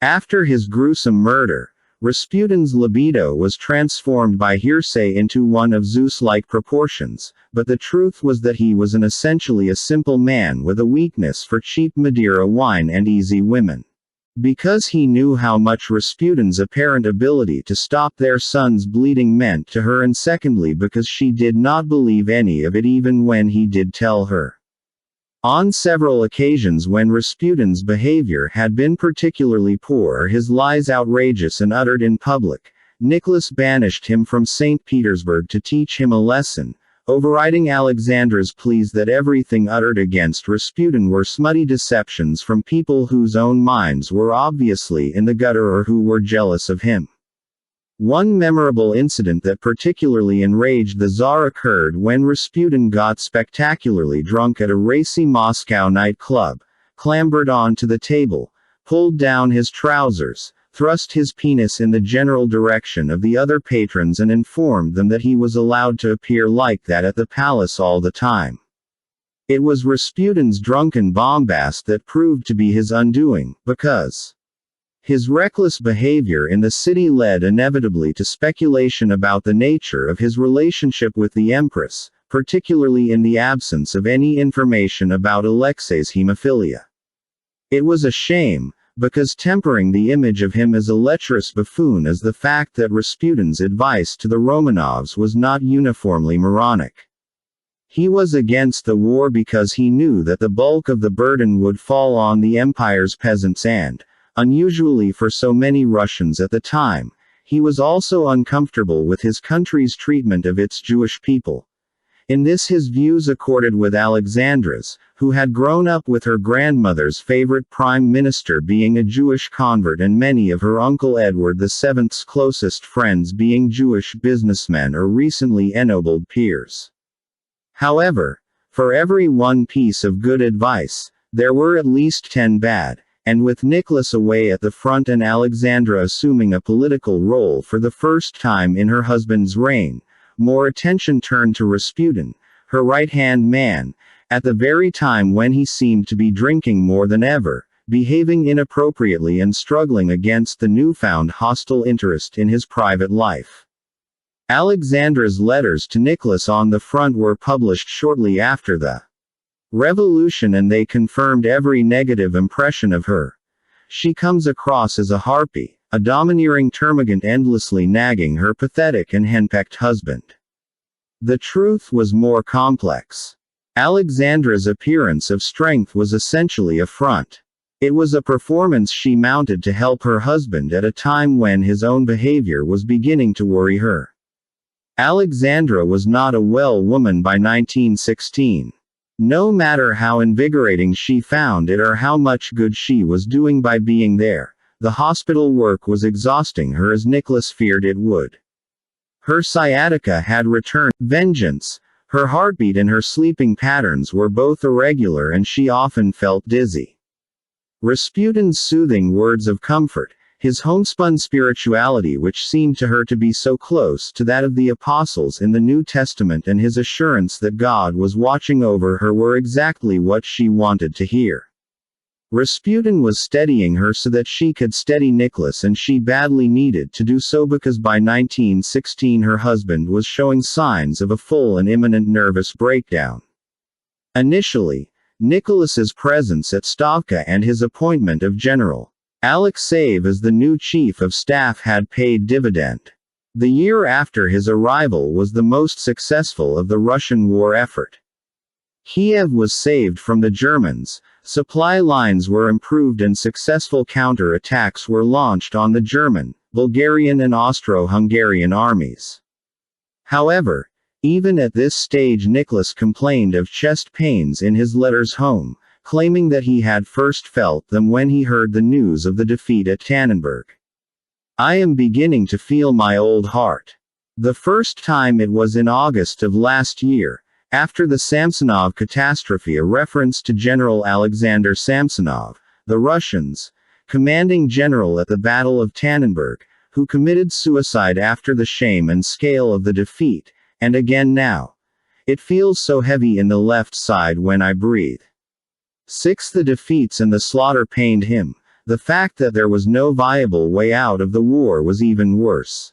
After his gruesome murder, Rasputin's libido was transformed by hearsay into one of Zeus-like proportions, but the truth was that he was essentially a simple man with a weakness for cheap Madeira wine and easy women. Because he knew how much Rasputin's apparent ability to stop their son's bleeding meant to her, and secondly because she did not believe any of it even when he did tell her. On several occasions when Rasputin's behavior had been particularly poor or his lies outrageous and uttered in public, Nicholas banished him from St. Petersburg to teach him a lesson, overriding Alexandra's pleas that everything uttered against Rasputin were smutty deceptions from people whose own minds were obviously in the gutter or who were jealous of him. One memorable incident that particularly enraged the Tsar occurred when Rasputin got spectacularly drunk at a racy Moscow nightclub, clambered onto the table, pulled down his trousers, thrust his penis in the general direction of the other patrons and informed them that he was allowed to appear like that at the palace all the time. It was Rasputin's drunken bombast that proved to be his undoing, because his reckless behavior in the city led inevitably to speculation about the nature of his relationship with the Empress, particularly in the absence of any information about Alexei's hemophilia. It was a shame, because tempering the image of him as a lecherous buffoon is the fact that Rasputin's advice to the Romanovs was not uniformly moronic. He was against the war because he knew that the bulk of the burden would fall on the empire's peasants and, unusually for so many Russians at the time, he was also uncomfortable with his country's treatment of its Jewish people. In this his views accorded with Alexandra's, who had grown up with her grandmother's favorite prime minister being a Jewish convert and many of her Uncle Edward VII's closest friends being Jewish businessmen or recently ennobled peers. However, for every one piece of good advice, there were at least 10 bad. And with Nicholas away at the front and Alexandra assuming a political role for the first time in her husband's reign, more attention turned to Rasputin, her right-hand man, at the very time when he seemed to be drinking more than ever, behaving inappropriately and struggling against the newfound hostile interest in his private life. Alexandra's letters to Nicholas on the front were published shortly after the revolution, and they confirmed every negative impression of her. She comes across as a harpy, a domineering termagant endlessly nagging her pathetic and henpecked husband. The truth was more complex. Alexandra's appearance of strength was essentially a front. It was a performance she mounted to help her husband at a time when his own behavior was beginning to worry her. Alexandra was not a well woman by 1916. No matter how invigorating she found it or how much good she was doing by being there, the hospital work was exhausting her as Nicholas feared it would. Her sciatica had returned, vengeance. Her heartbeat and her sleeping patterns were both irregular and she often felt dizzy. Rasputin's soothing words of comfort, his homespun spirituality which seemed to her to be so close to that of the apostles in the New Testament, and his assurance that God was watching over her were exactly what she wanted to hear. Rasputin was steadying her so that she could steady Nicholas, and she badly needed to do so because by 1916 her husband was showing signs of a full and imminent nervous breakdown. Initially, Nicholas's presence at Stavka and his appointment of General Alexeyev as the new chief of staff had paid dividend. The year after his arrival was the most successful of the Russian war effort. Kiev was saved from the Germans, supply lines were improved, and successful counter-attacks were launched on the German, Bulgarian and Austro-Hungarian armies. However, even at this stage Nicholas complained of chest pains in his letters home, claiming that he had first felt them when he heard the news of the defeat at Tannenberg. "I am beginning to feel my old heart. The first time it was in August of last year, after the Samsonov catastrophe," a reference to General Alexander Samsonov, the Russians' commanding general at the Battle of Tannenberg, who committed suicide after the shame and scale of the defeat. And again now. It feels so heavy in the left side when I breathe. 6. The defeats and the slaughter pained him. The fact that there was no viable way out of the war was even worse.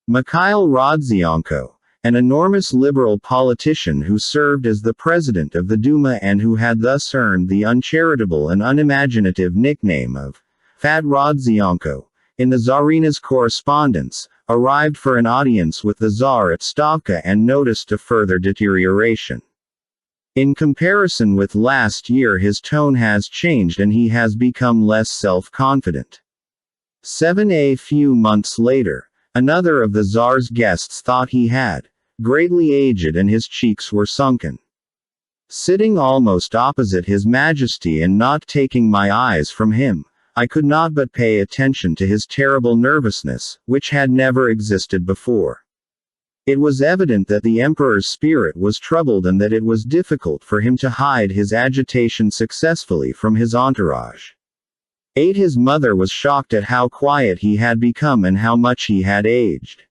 Mikhail Rodzianko, an enormous liberal politician who served as the president of the Duma and who had thus earned the uncharitable and unimaginative nickname of Fat Rodzianko, in the Tsarina's correspondence, arrived for an audience with the Tsar at Stavka and noticed a further deterioration. In comparison with last year his tone has changed and he has become less self-confident. 7. A few months later, another of the Tsar's guests thought he had greatly aged and his cheeks were sunken. Sitting almost opposite His Majesty and not taking my eyes from him, I could not but pay attention to his terrible nervousness, which had never existed before. It was evident that the emperor's spirit was troubled and that it was difficult for him to hide his agitation successfully from his entourage. 8. His mother was shocked at how quiet he had become and how much he had aged.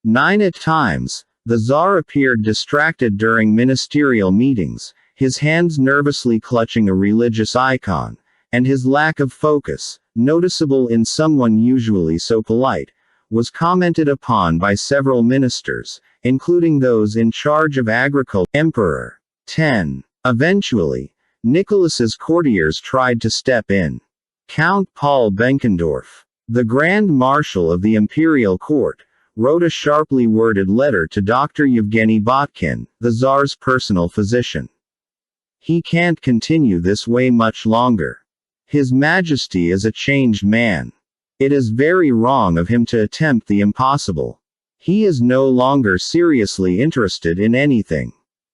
9. At times, the Tsar appeared distracted during ministerial meetings, his hands nervously clutching a religious icon, and his lack of focus, noticeable in someone usually so polite, was commented upon by several ministers, including those in charge of agriculture. Emperor. 10. Eventually, Nicholas's courtiers tried to step in. Count Paul Benkendorf, the Grand Marshal of the Imperial Court, wrote a sharply worded letter to Dr. Yevgeny Botkin, the Tsar's personal physician. "He can't continue this way much longer. His Majesty is a changed man. It is very wrong of him to attempt the impossible. He is no longer seriously interested in anything.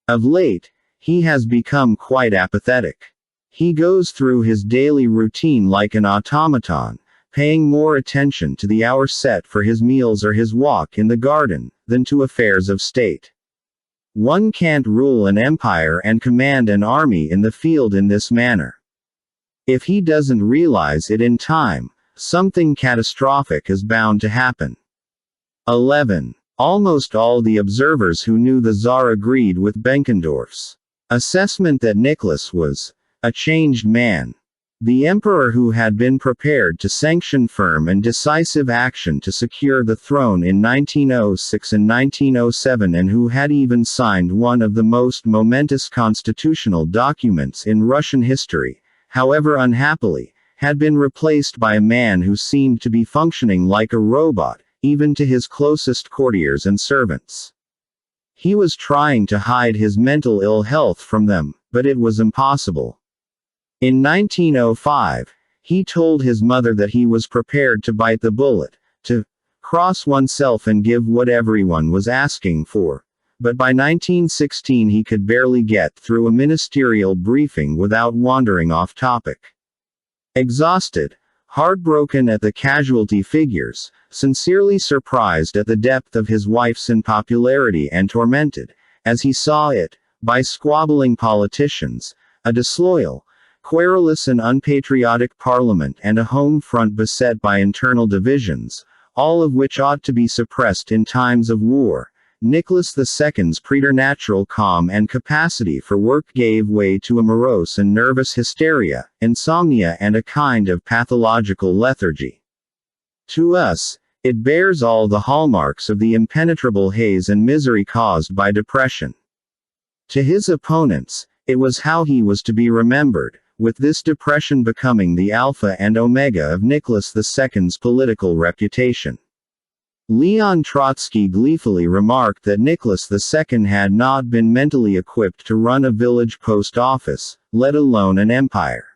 Of late, he has become quite apathetic. He goes through his daily routine like an automaton, paying more attention to the hour set for his meals or his walk in the garden, than to affairs of state. One can't rule an empire and command an army in the field in this manner. If he doesn't realize it in time, something catastrophic is bound to happen." 11. Almost all the observers who knew the Tsar agreed with Benkendorf's assessment that Nicholas was a changed man. The emperor, who had been prepared to sanction firm and decisive action to secure the throne in 1906 and 1907, and who had even signed one of the most momentous constitutional documents in Russian history, however unhappily, had been replaced by a man who seemed to be functioning like a robot, even to his closest courtiers and servants. He was trying to hide his mental ill health from them, but it was impossible. In 1905, he told his mother that he was prepared to bite the bullet, to cross oneself and give what everyone was asking for. But by 1916 he could barely get through a ministerial briefing without wandering off topic. Exhausted, heartbroken at the casualty figures, sincerely surprised at the depth of his wife's unpopularity, and tormented, as he saw it, by squabbling politicians, a disloyal, querulous and unpatriotic parliament, and a home front beset by internal divisions, all of which ought to be suppressed in times of war, Nicholas II's preternatural calm and capacity for work gave way to a morose and nervous hysteria, insomnia, and a kind of pathological lethargy. To us, it bears all the hallmarks of the impenetrable haze and misery caused by depression. To his opponents, it was how he was to be remembered, with this depression becoming the alpha and omega of Nicholas II's political reputation. Leon Trotsky gleefully remarked that Nicholas II had not been mentally equipped to run a village post office, let alone an empire.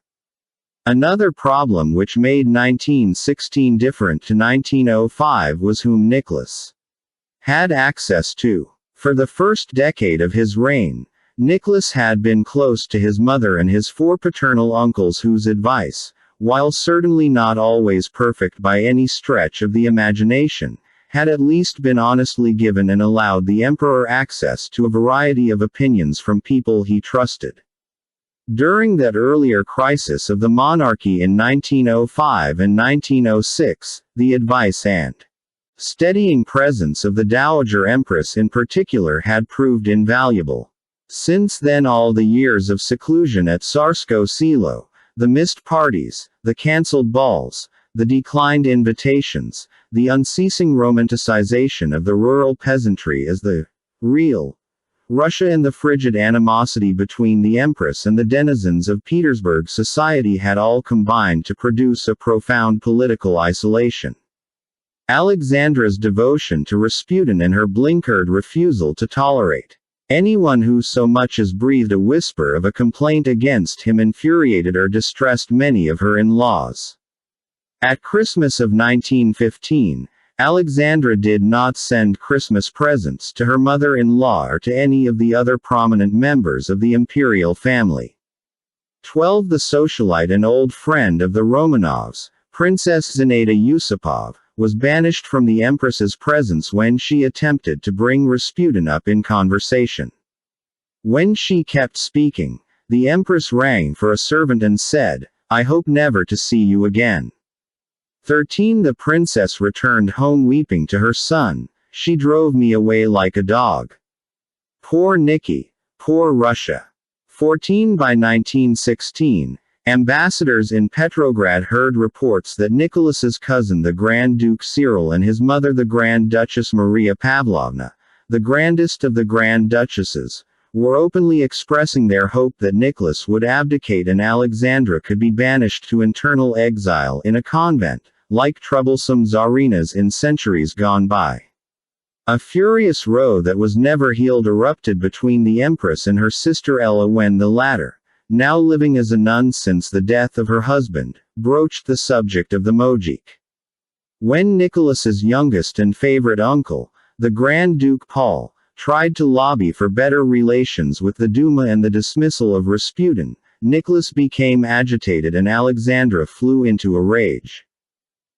Another problem which made 1916 different to 1905 was whom Nicholas had access to. For the first decade of his reign, Nicholas had been close to his mother and his four paternal uncles, whose advice, while certainly not always perfect by any stretch of the imagination, had at least been honestly given and allowed the emperor access to a variety of opinions from people he trusted. During that earlier crisis of the monarchy in 1905 and 1906, the advice and steadying presence of the Dowager Empress in particular had proved invaluable. Since then, all the years of seclusion at Tsarskoye Selo, the missed parties, the cancelled balls, the declined invitations, the unceasing romanticization of the rural peasantry as the real Russia, and the frigid animosity between the Empress and the denizens of Petersburg society had all combined to produce a profound political isolation. Alexandra's devotion to Rasputin and her blinkered refusal to tolerate anyone who so much as breathed a whisper of a complaint against him infuriated or distressed many of her in-laws. At Christmas of 1915, Alexandra did not send Christmas presents to her mother-in-law or to any of the other prominent members of the imperial family. 12. The socialite and old friend of the Romanovs, Princess Zinaida Yusupov, was banished from the Empress's presence when she attempted to bring Rasputin up in conversation. When she kept speaking, the Empress rang for a servant and said, "I hope never to see you again." 13. The princess returned home weeping to her son, "She drove me away like a dog. Poor Nicky, poor Russia." 14. By 1916, ambassadors in Petrograd heard reports that Nicholas's cousin the Grand Duke Cyril and his mother the Grand Duchess Maria Pavlovna, the grandest of the Grand Duchesses, were openly expressing their hope that Nicholas would abdicate and Alexandra could be banished to internal exile in a convent, like troublesome Tsarinas in centuries gone by. A furious row that was never healed erupted between the Empress and her sister Ella when the latter, now living as a nun since the death of her husband, broached the subject of the Mojik. When Nicholas's youngest and favorite uncle, the Grand Duke Paul, tried to lobby for better relations with the Duma and the dismissal of Rasputin, Nicholas became agitated and Alexandra flew into a rage.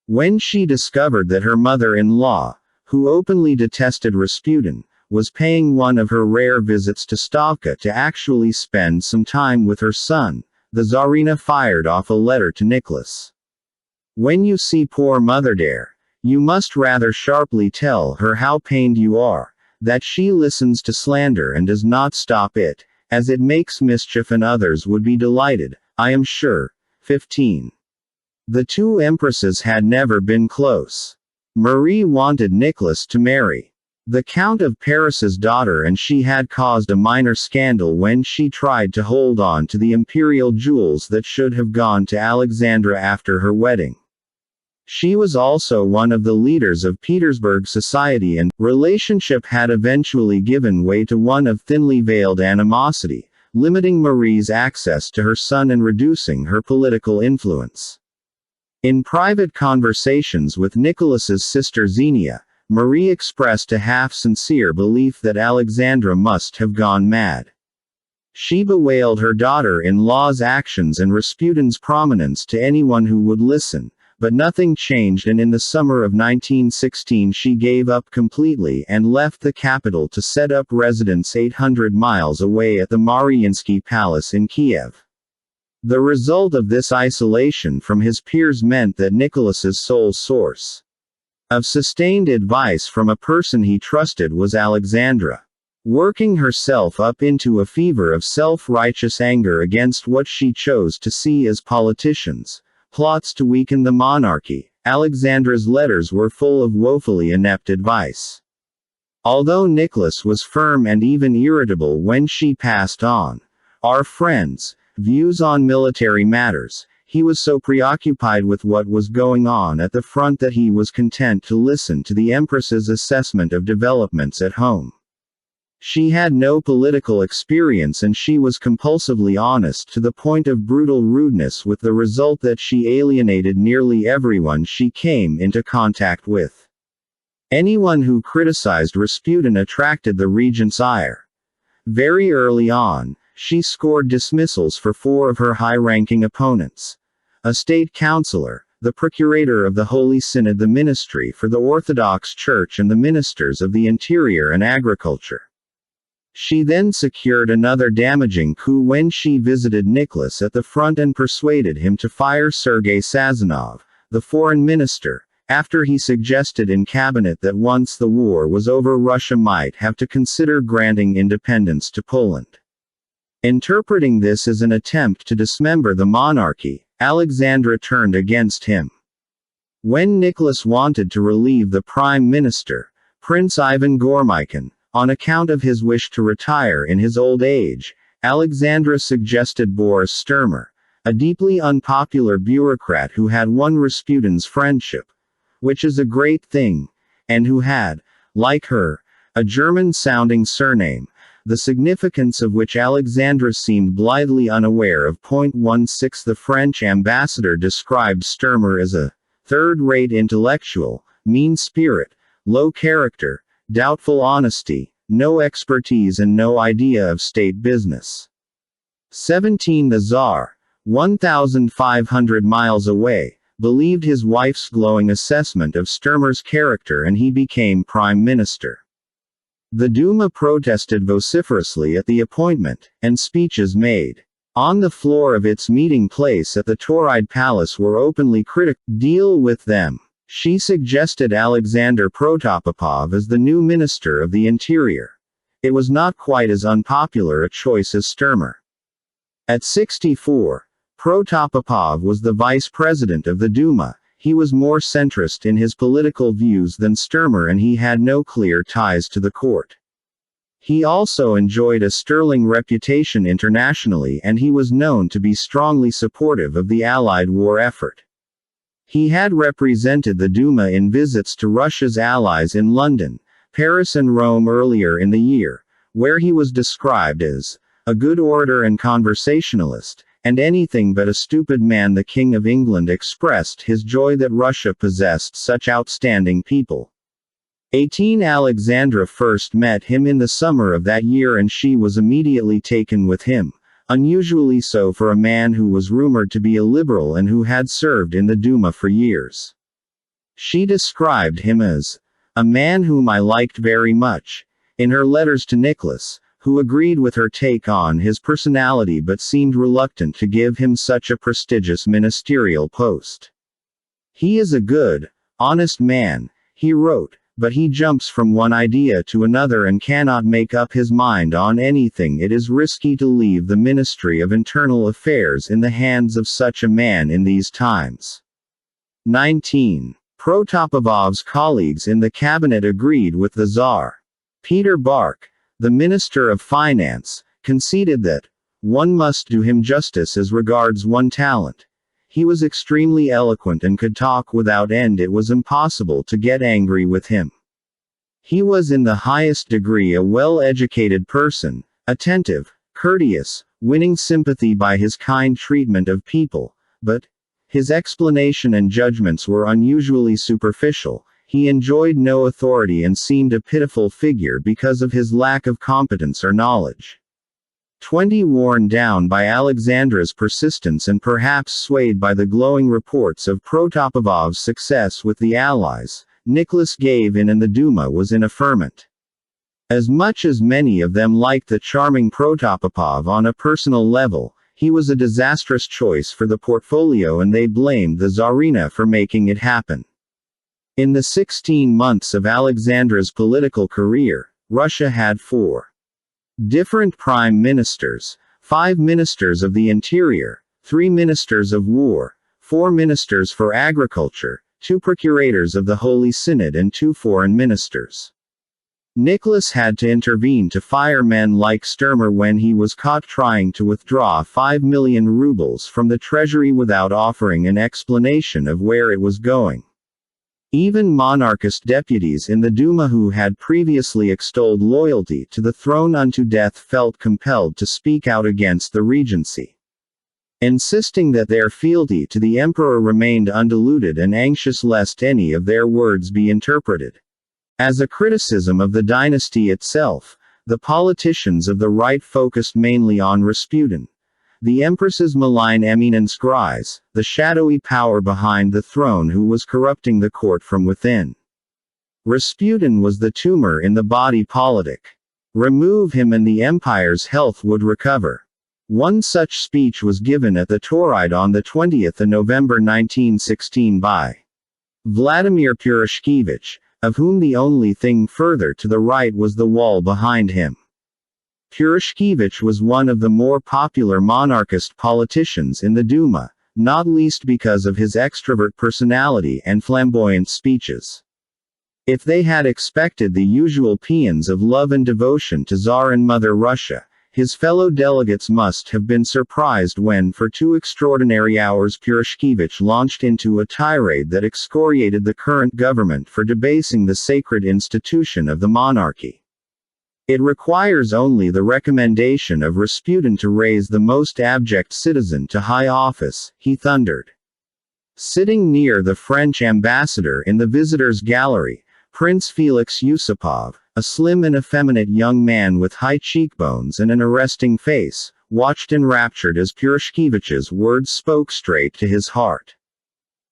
When she discovered that her mother-in-law, who openly detested Rasputin, was paying one of her rare visits to Stavka to actually spend some time with her son, the Tsarina fired off a letter to Nicholas. "When you see poor Mother dear, you must rather sharply tell her how pained you are, that she listens to slander and does not stop it, as it makes mischief, and others would be delighted, I am sure, 15. The two empresses had never been close. Marie wanted Nicholas to marry the Count of Paris's daughter, and she had caused a minor scandal when she tried to hold on to the imperial jewels that should have gone to Alexandra after her wedding. She was also one of the leaders of Petersburg society, and relationship had eventually given way to one of thinly veiled animosity, limiting Marie's access to her son and reducing her political influence. In private conversations with Nicholas's sister Xenia, Marie expressed a half-sincere belief that Alexandra must have gone mad. She bewailed her daughter-in-law's actions and Rasputin's prominence to anyone who would listen, but nothing changed, and in the summer of 1916 she gave up completely and left the capital to set up residence 800 miles away at the Mariinsky Palace in Kiev. The result of this isolation from his peers meant that Nicholas's sole source of sustained advice from a person he trusted was Alexandra. Working herself up into a fever of self-righteous anger against what she chose to see as politicians, plots to weaken the monarchy, Alexandra's letters were full of woefully inept advice. Although Nicholas was firm and even irritable when she passed on "our friends" views on military matters, he was so preoccupied with what was going on at the front that he was content to listen to the Empress's assessment of developments at home. She had no political experience, and she was compulsively honest to the point of brutal rudeness, with the result that she alienated nearly everyone she came into contact with. Anyone who criticized Rasputin attracted the regent's ire. Very early on, she scored dismissals for 4 of her high-ranking opponents: a state councillor, the procurator of the Holy Synod, the ministry for the Orthodox Church, and the ministers of the Interior and Agriculture. She then secured another damaging coup when she visited Nicholas at the front and persuaded him to fire Sergei Sazonov, the foreign minister, after he suggested in cabinet that once the war was over Russia might have to consider granting independence to Poland. Interpreting this as an attempt to dismember the monarchy, Alexandra turned against him. When Nicholas wanted to relieve the prime minister, Prince Ivan Gormykin, on account of his wish to retire in his old age, Alexandra suggested Boris Sturmer, a deeply unpopular bureaucrat who had won Rasputin's friendship, which is a great thing, and who had, like her, a German-sounding surname, the significance of which Alexandra seemed blithely unaware of. 16 The French ambassador described Sturmer as a third-rate intellectual, mean spirit, low character, doubtful honesty, no expertise and no idea of state business. 17 The Tsar, 1,500 miles away, believed his wife's glowing assessment of Sturmer's character, and he became prime minister. The Duma protested vociferously at the appointment, and speeches made on the floor of its meeting place at the Tauride Palace were openly critical. Deal with them. She suggested Alexander Protopopov as the new Minister of the Interior. It was not quite as unpopular a choice as Sturmer. At 64, Protopopov was the vice president of the Duma. He was more centrist in his political views than Sturmer, and he had no clear ties to the court. He also enjoyed a sterling reputation internationally, and he was known to be strongly supportive of the Allied war effort. He had represented the Duma in visits to Russia's allies in London, Paris and Rome earlier in the year, where he was described as a good orator and conversationalist, and anything but a stupid man. The King of England expressed his joy that Russia possessed such outstanding people. 18 Alexandra first met him in the summer of that year, and she was immediately taken with him, unusually so for a man who was rumored to be a liberal and who had served in the Duma for years. She described him as a man whom I liked very much, in her letters to Nicholas, who agreed with her take on his personality but seemed reluctant to give him such a prestigious ministerial post. He is a good, honest man, he wrote, but he jumps from one idea to another and cannot make up his mind on anything. It is risky to leave the Ministry of Internal Affairs in the hands of such a man in these times. 19. Protopopov's colleagues in the cabinet agreed with the Tsar. Peter Bark, the Minister of Finance, conceded that one must do him justice as regards one talent. He was extremely eloquent and could talk without end. It was impossible to get angry with him. He was in the highest degree a well-educated person, attentive, courteous, winning sympathy by his kind treatment of people, but his explanation and judgments were unusually superficial. He enjoyed no authority and seemed a pitiful figure because of his lack of competence or knowledge. 20. Worn down by Alexandra's persistence and perhaps swayed by the glowing reports of Protopopov's success with the Allies, Nicholas gave in and the Duma was in a ferment. As much as many of them liked the charming Protopopov on a personal level, he was a disastrous choice for the portfolio and they blamed the Tsarina for making it happen. In the 16 months of Alexandra's political career, Russia had 4 different prime ministers, 5 ministers of the interior, 3 ministers of war, 4 ministers for agriculture, 2 procurators of the Holy Synod and 2 foreign ministers. Nicholas had to intervene to fire men like Sturmer when he was caught trying to withdraw 5 million rubles from the treasury without offering an explanation of where it was going. Even monarchist deputies in the Duma who had previously extolled loyalty to the throne unto death felt compelled to speak out against the regency, insisting that their fealty to the emperor remained undiluted and anxious lest any of their words be interpreted as a criticism of the dynasty itself. The politicians of the right focused mainly on Rasputin, the empress's malign eminence grise, the shadowy power behind the throne who was corrupting the court from within. Rasputin was the tumor in the body politic. Remove him and the empire's health would recover. One such speech was given at the Tauride on the 20th of November 1916 by Vladimir Purishkevich, of whom the only thing further to the right was the wall behind him. Purishkevich was one of the more popular monarchist politicians in the Duma, not least because of his extrovert personality and flamboyant speeches. If they had expected the usual paeans of love and devotion to Tsar and Mother Russia, his fellow delegates must have been surprised when for 2 extraordinary hours Purishkevich launched into a tirade that excoriated the current government for debasing the sacred institution of the monarchy. It requires only the recommendation of Rasputin to raise the most abject citizen to high office, he thundered. Sitting near the French ambassador in the visitors' gallery, Prince Felix Yusupov, a slim and effeminate young man with high cheekbones and an arresting face, watched enraptured as Purishkevich's words spoke straight to his heart.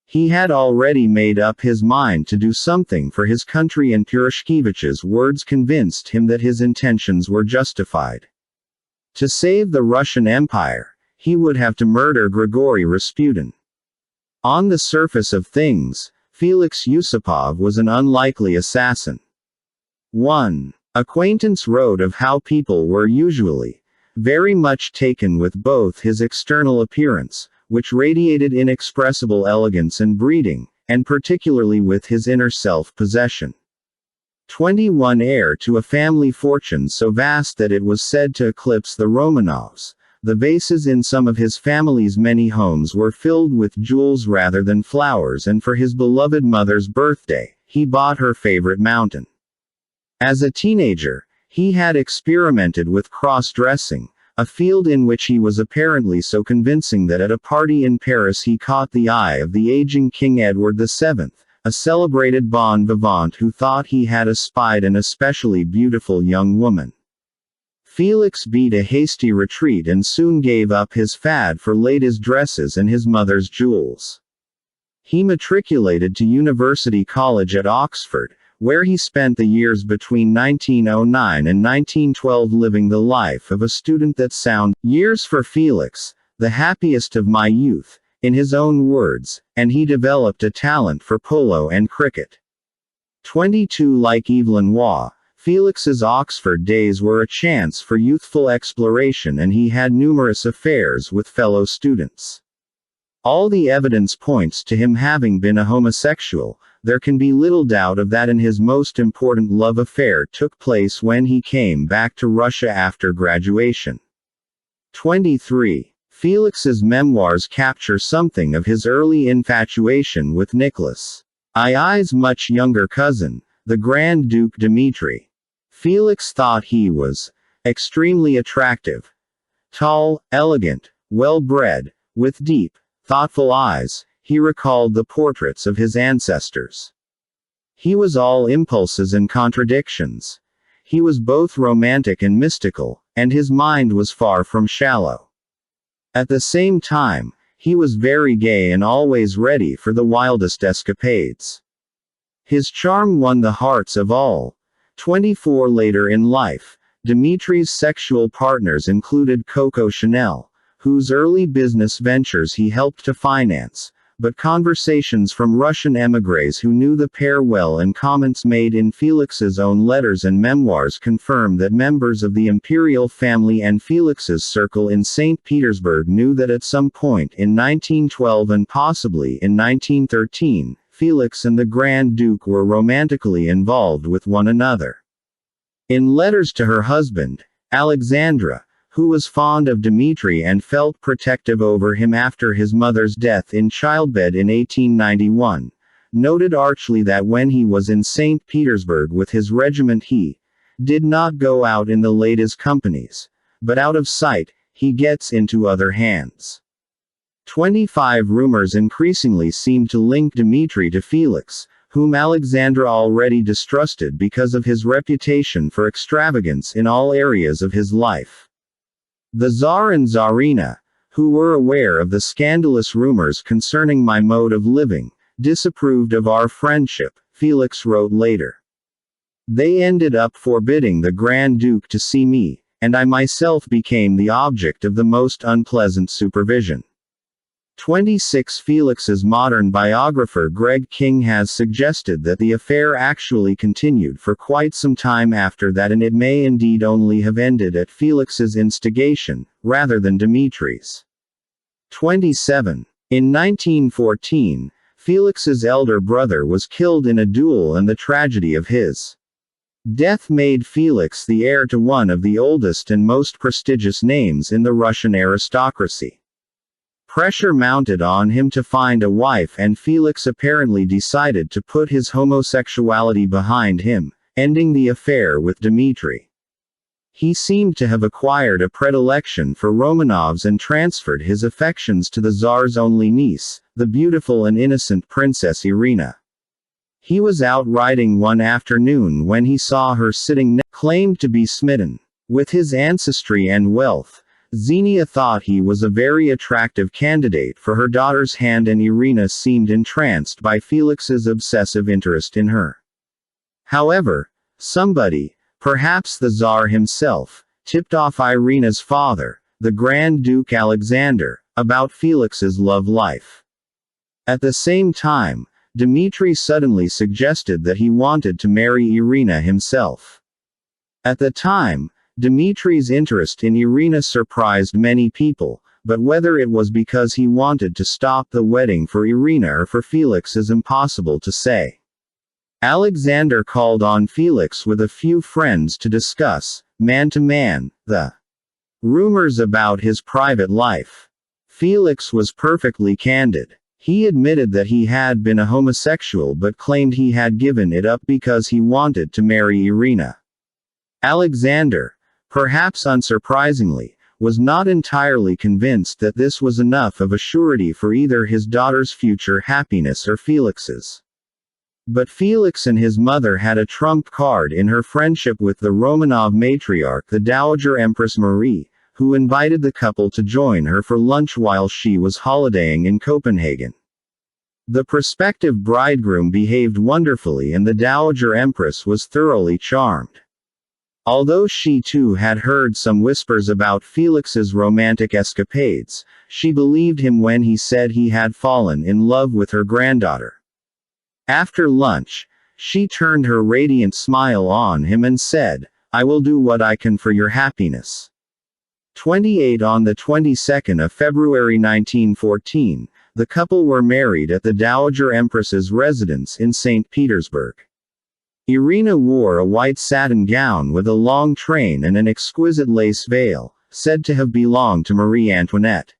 He had already made up his mind to do something for his country and Purishkevich's words convinced him that his intentions were justified. To save the Russian Empire, he would have to murder Grigory Rasputin. On the surface of things, Felix Yusupov was an unlikely assassin. 1. Acquaintance wrote of how people were usually very much taken with both his external appearance, which radiated inexpressible elegance and breeding, and particularly with his inner self-possession. 21. Heir to a family fortune so vast that it was said to eclipse the Romanovs, the vases in some of his family's many homes were filled with jewels rather than flowers, and for his beloved mother's birthday, he bought her favorite mountain. As a teenager, he had experimented with cross-dressing, a field in which he was apparently so convincing that at a party in Paris he caught the eye of the aging King Edward VII, a celebrated bon vivant who thought he had espied an especially beautiful young woman. Felix beat a hasty retreat and soon gave up his fad for ladies' dresses and his mother's jewels. He matriculated to University College at Oxford, where he spent the years between 1909 and 1912 living the life of a student. That sound years for Felix, the happiest of my youth, in his own words, and he developed a talent for polo and cricket. 22 Like Evelyn Waugh, Felix's Oxford days were a chance for youthful exploration and he had numerous affairs with fellow students. All the evidence points to him having been a homosexual. There can be little doubt of that, and his most important love affair took place when he came back to Russia after graduation. 23. Felix's memoirs capture something of his early infatuation with Nicholas II's much younger cousin, the Grand Duke Dmitri. Felix thought he was extremely attractive. Tall, elegant, well-bred, with deep, thoughtful eyes. He recalled the portraits of his ancestors. He was all impulses and contradictions. He was both romantic and mystical, and his mind was far from shallow. At the same time, he was very gay and always ready for the wildest escapades. His charm won the hearts of all. 24 Later in life, Dmitri's sexual partners included Coco Chanel, whose early business ventures he helped to finance, but conversations from Russian émigrés who knew the pair well and comments made in Felix's own letters and memoirs confirm that members of the imperial family and Felix's circle in St. Petersburg knew that at some point in 1912 and possibly in 1913, Felix and the Grand Duke were romantically involved with one another. In letters to her husband, Alexandra, who was fond of Dmitri and felt protective over him after his mother's death in childbed in 1891, noted archly that when he was in St. Petersburg with his regiment he did not go out in the latest companies, but out of sight, he gets into other hands. 25 Rumors increasingly seem to link Dmitri to Felix, whom Alexandra already distrusted because of his reputation for extravagance in all areas of his life. The Tsar and Tsarina, who were aware of the scandalous rumors concerning my mode of living, disapproved of our friendship, Felix wrote later. They ended up forbidding the Grand Duke to see me, and I myself became the object of the most unpleasant supervision. 26 Felix's modern biographer Greg King has suggested that the affair actually continued for quite some time after that, and it may indeed only have ended at Felix's instigation, rather than Dmitri's. 27. In 1914, Felix's elder brother was killed in a duel, and the tragedy of his death made Felix the heir to one of the oldest and most prestigious names in the Russian aristocracy. Pressure mounted on him to find a wife, and Felix apparently decided to put his homosexuality behind him, ending the affair with Dmitri. He seemed to have acquired a predilection for Romanovs and transferred his affections to the Tsar's only niece, the beautiful and innocent Princess Irina. He was out riding one afternoon when he saw her sitting claimed to be smitten with his ancestry and wealth. Xenia thought he was a very attractive candidate for her daughter's hand, and Irina seemed entranced by Felix's obsessive interest in her. However, somebody, perhaps the Tsar himself, tipped off Irina's father, the Grand Duke Alexander, about Felix's love life. At the same time, Dmitri suddenly suggested that he wanted to marry Irina himself. At the time, Dmitri's interest in Irina surprised many people, but whether it was because he wanted to stop the wedding for Irina or for Felix is impossible to say. Alexander called on Felix with a few friends to discuss, man to man, the rumors about his private life. Felix was perfectly candid. He admitted that he had been a homosexual but claimed he had given it up because he wanted to marry Irina. Alexander, perhaps unsurprisingly, was not entirely convinced that this was enough of a surety for either his daughter's future happiness or Felix's. But Felix and his mother had a trump card in her friendship with the Romanov matriarch, the Dowager Empress Marie, who invited the couple to join her for lunch while she was holidaying in Copenhagen. The prospective bridegroom behaved wonderfully, and the Dowager Empress was thoroughly charmed. Although she too had heard some whispers about Felix's romantic escapades, she believed him when he said he had fallen in love with her granddaughter. After lunch, She turned her radiant smile on him and said, "I will do what I can for your happiness." 28 On the 22nd of February 1914, the couple were married at the Dowager Empress's residence in St. Petersburg. Irina wore a white satin gown with a long train and an exquisite lace veil, said to have belonged to Marie Antoinette.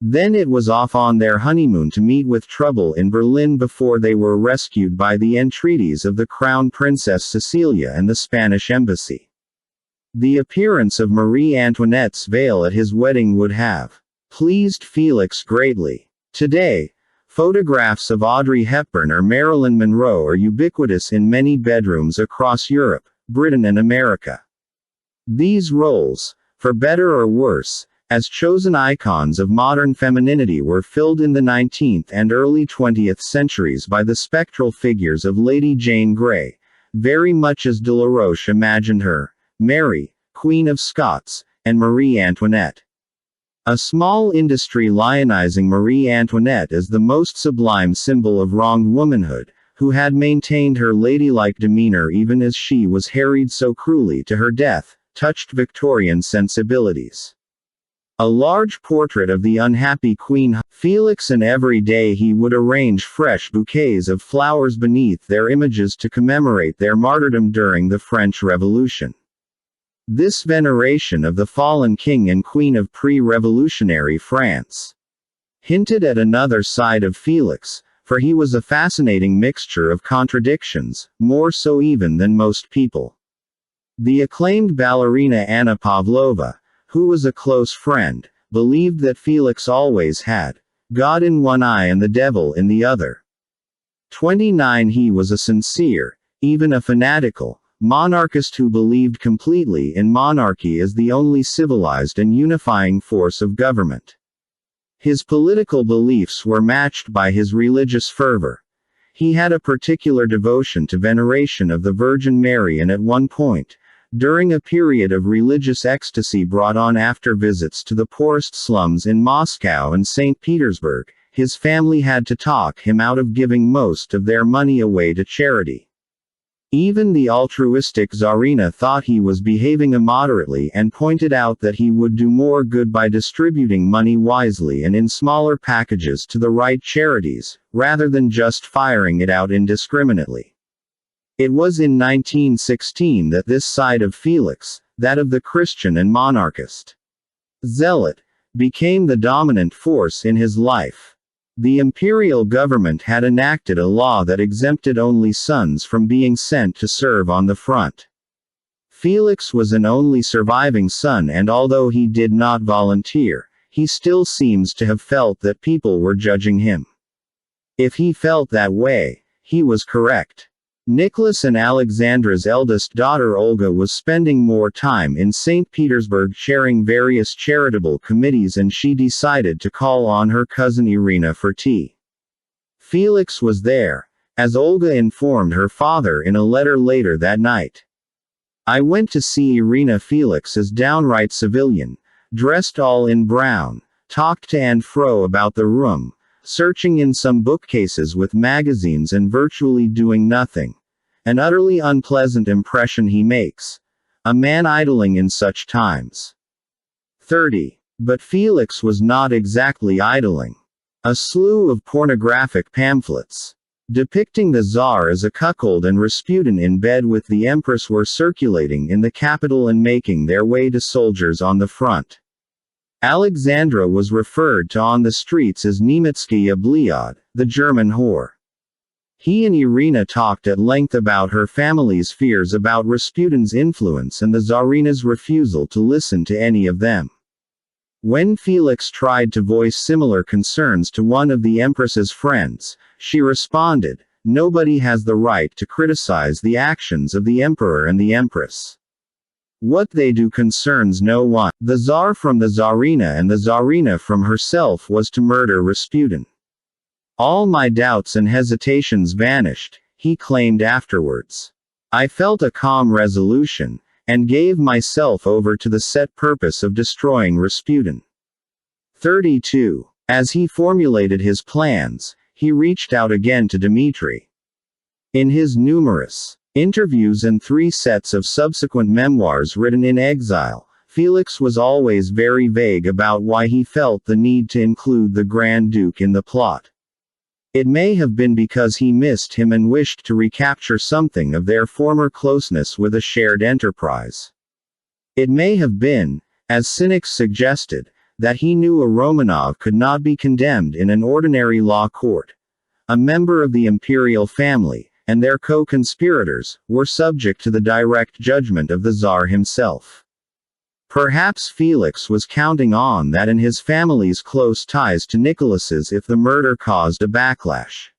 Then it was off on their honeymoon to meet with trouble in Berlin before they were rescued by the entreaties of the Crown Princess Cecilia and the Spanish embassy. The appearance of Marie Antoinette's veil at his wedding would have pleased Felix greatly. Today, photographs of Audrey Hepburn or Marilyn Monroe are ubiquitous in many bedrooms across Europe, Britain and America. These roles, for better or worse, as chosen icons of modern femininity were filled in the 19th and early 20th centuries by the spectral figures of Lady Jane Grey, very much as Delaroche imagined her, Mary, Queen of Scots, and Marie Antoinette. A small industry lionizing Marie Antoinette as the most sublime symbol of wronged womanhood, who had maintained her ladylike demeanor even as she was harried so cruelly to her death, touched Victorian sensibilities. A large portrait of the unhappy Queen Felix, and every day he would arrange fresh bouquets of flowers beneath their images to commemorate their martyrdom during the French Revolution. This veneration of the fallen king and queen of pre-revolutionary France hinted at another side of Felix, for he was a fascinating mixture of contradictions, more so even than most people. The acclaimed ballerina Anna Pavlova, who was a close friend, believed that Felix always had God in one eye and the devil in the other. 29 He was a sincere, even a fanatical, monarchist who believed completely in monarchy as the only civilized and unifying force of government. His political beliefs were matched by his religious fervor. He had a particular devotion to veneration of the Virgin Mary, and at one point, during a period of religious ecstasy brought on after visits to the poorest slums in Moscow and St. Petersburg, his family had to talk him out of giving most of their money away to charity. Even the altruistic Tsarina thought he was behaving immoderately and pointed out that he would do more good by distributing money wisely and in smaller packages to the right charities, rather than just firing it out indiscriminately. It was in 1916 that this side of Felix, that of the Christian and monarchist zealot, became the dominant force in his life. The imperial government had enacted a law that exempted only sons from being sent to serve on the front. Felix was an only surviving son, and although he did not volunteer, he still seems to have felt that people were judging him. If he felt that way, he was correct. Nicholas and Alexandra's eldest daughter Olga was spending more time in St. Petersburg chairing various charitable committees, and she decided to call on her cousin Irina for tea. Felix was there, as Olga informed her father in a letter later that night. "I went to see Irina." Felix, as downright civilian, dressed all in brown, talked to and fro about the room, searching in some bookcases with magazines and virtually doing nothing. An utterly unpleasant impression he makes. A man idling in such times. 30. But Felix was not exactly idling. A slew of pornographic pamphlets depicting the Tsar as a cuckold and Rasputin in bed with the Empress were circulating in the capital and making their way to soldiers on the front. Alexandra was referred to on the streets as Nemetskaya Bliad, the German whore. He and Irina talked at length about her family's fears about Rasputin's influence and the Tsarina's refusal to listen to any of them. When Felix tried to voice similar concerns to one of the Empress's friends, she responded, "Nobody has the right to criticize the actions of the Emperor and the Empress. What they do concerns no one." The Tsar from the Tsarina and the Tsarina from herself was to murder Rasputin. "All my doubts and hesitations vanished," he claimed afterwards. "I felt a calm resolution, and gave myself over to the set purpose of destroying Rasputin." 32. As he formulated his plans, he reached out again to Dmitry. In his numerous interviews and 3 sets of subsequent memoirs written in exile, Felix was always very vague about why he felt the need to include the Grand Duke in the plot. It may have been because he missed him and wished to recapture something of their former closeness with a shared enterprise. It may have been, as cynics suggested, that he knew a Romanov could not be condemned in an ordinary law court. A member of the imperial family, and their co-conspirators, were subject to the direct judgment of the Tsar himself. Perhaps Felix was counting on that and his family's close ties to Nicholas's if the murder caused a backlash.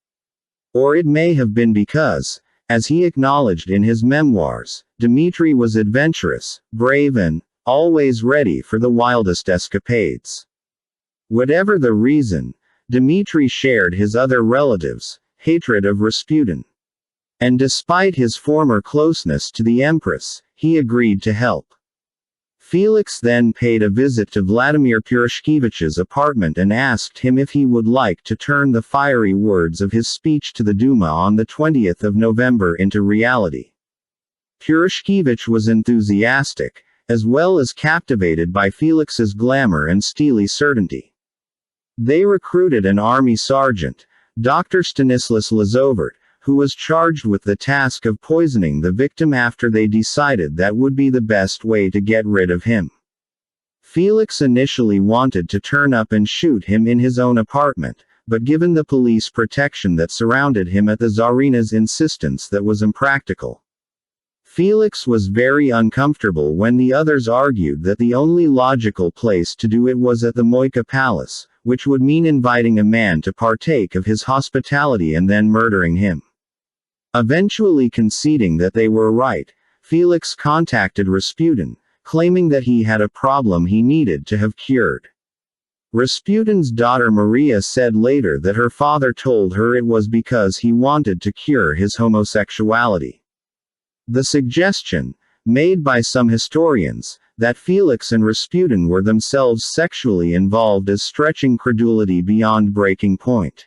Or it may have been because, as he acknowledged in his memoirs, Dmitri was adventurous, brave and always ready for the wildest escapades. Whatever the reason, Dmitri shared his other relatives' hatred of Rasputin. And despite his former closeness to the Empress, he agreed to help. Felix then paid a visit to Vladimir Purishkevich's apartment and asked him if he would like to turn the fiery words of his speech to the Duma on the 20th of November into reality. Purishkevich was enthusiastic, as well as captivated by Felix's glamour and steely certainty. They recruited an army sergeant, Dr. Stanislas Lazovert, who was charged with the task of poisoning the victim after they decided that would be the best way to get rid of him. Felix initially wanted to turn up and shoot him in his own apartment, but given the police protection that surrounded him at the Tsarina's insistence, that was impractical. Felix was very uncomfortable when the others argued that the only logical place to do it was at the Moika Palace, which would mean inviting a man to partake of his hospitality and then murdering him. Eventually conceding that they were right, Felix contacted Rasputin, claiming that he had a problem he needed to have cured. Rasputin's daughter Maria said later that her father told her it was because he wanted to cure his homosexuality. The suggestion, made by some historians, that Felix and Rasputin were themselves sexually involved is stretching credulity beyond breaking point.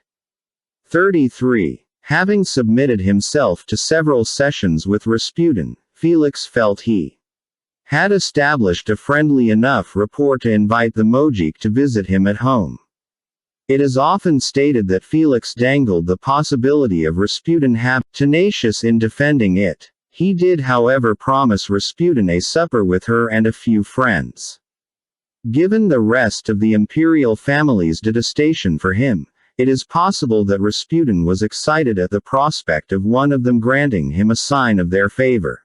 33. Having submitted himself to several sessions with Rasputin, Felix felt he had established a friendly enough rapport to invite the Mojik to visit him at home. It is often stated that Felix dangled the possibility of Rasputin having tenacious in defending it. He did, however, promise Rasputin a supper with her and a few friends. Given the rest of the imperial family's detestation for him, it is possible that Rasputin was excited at the prospect of one of them granting him a sign of their favor.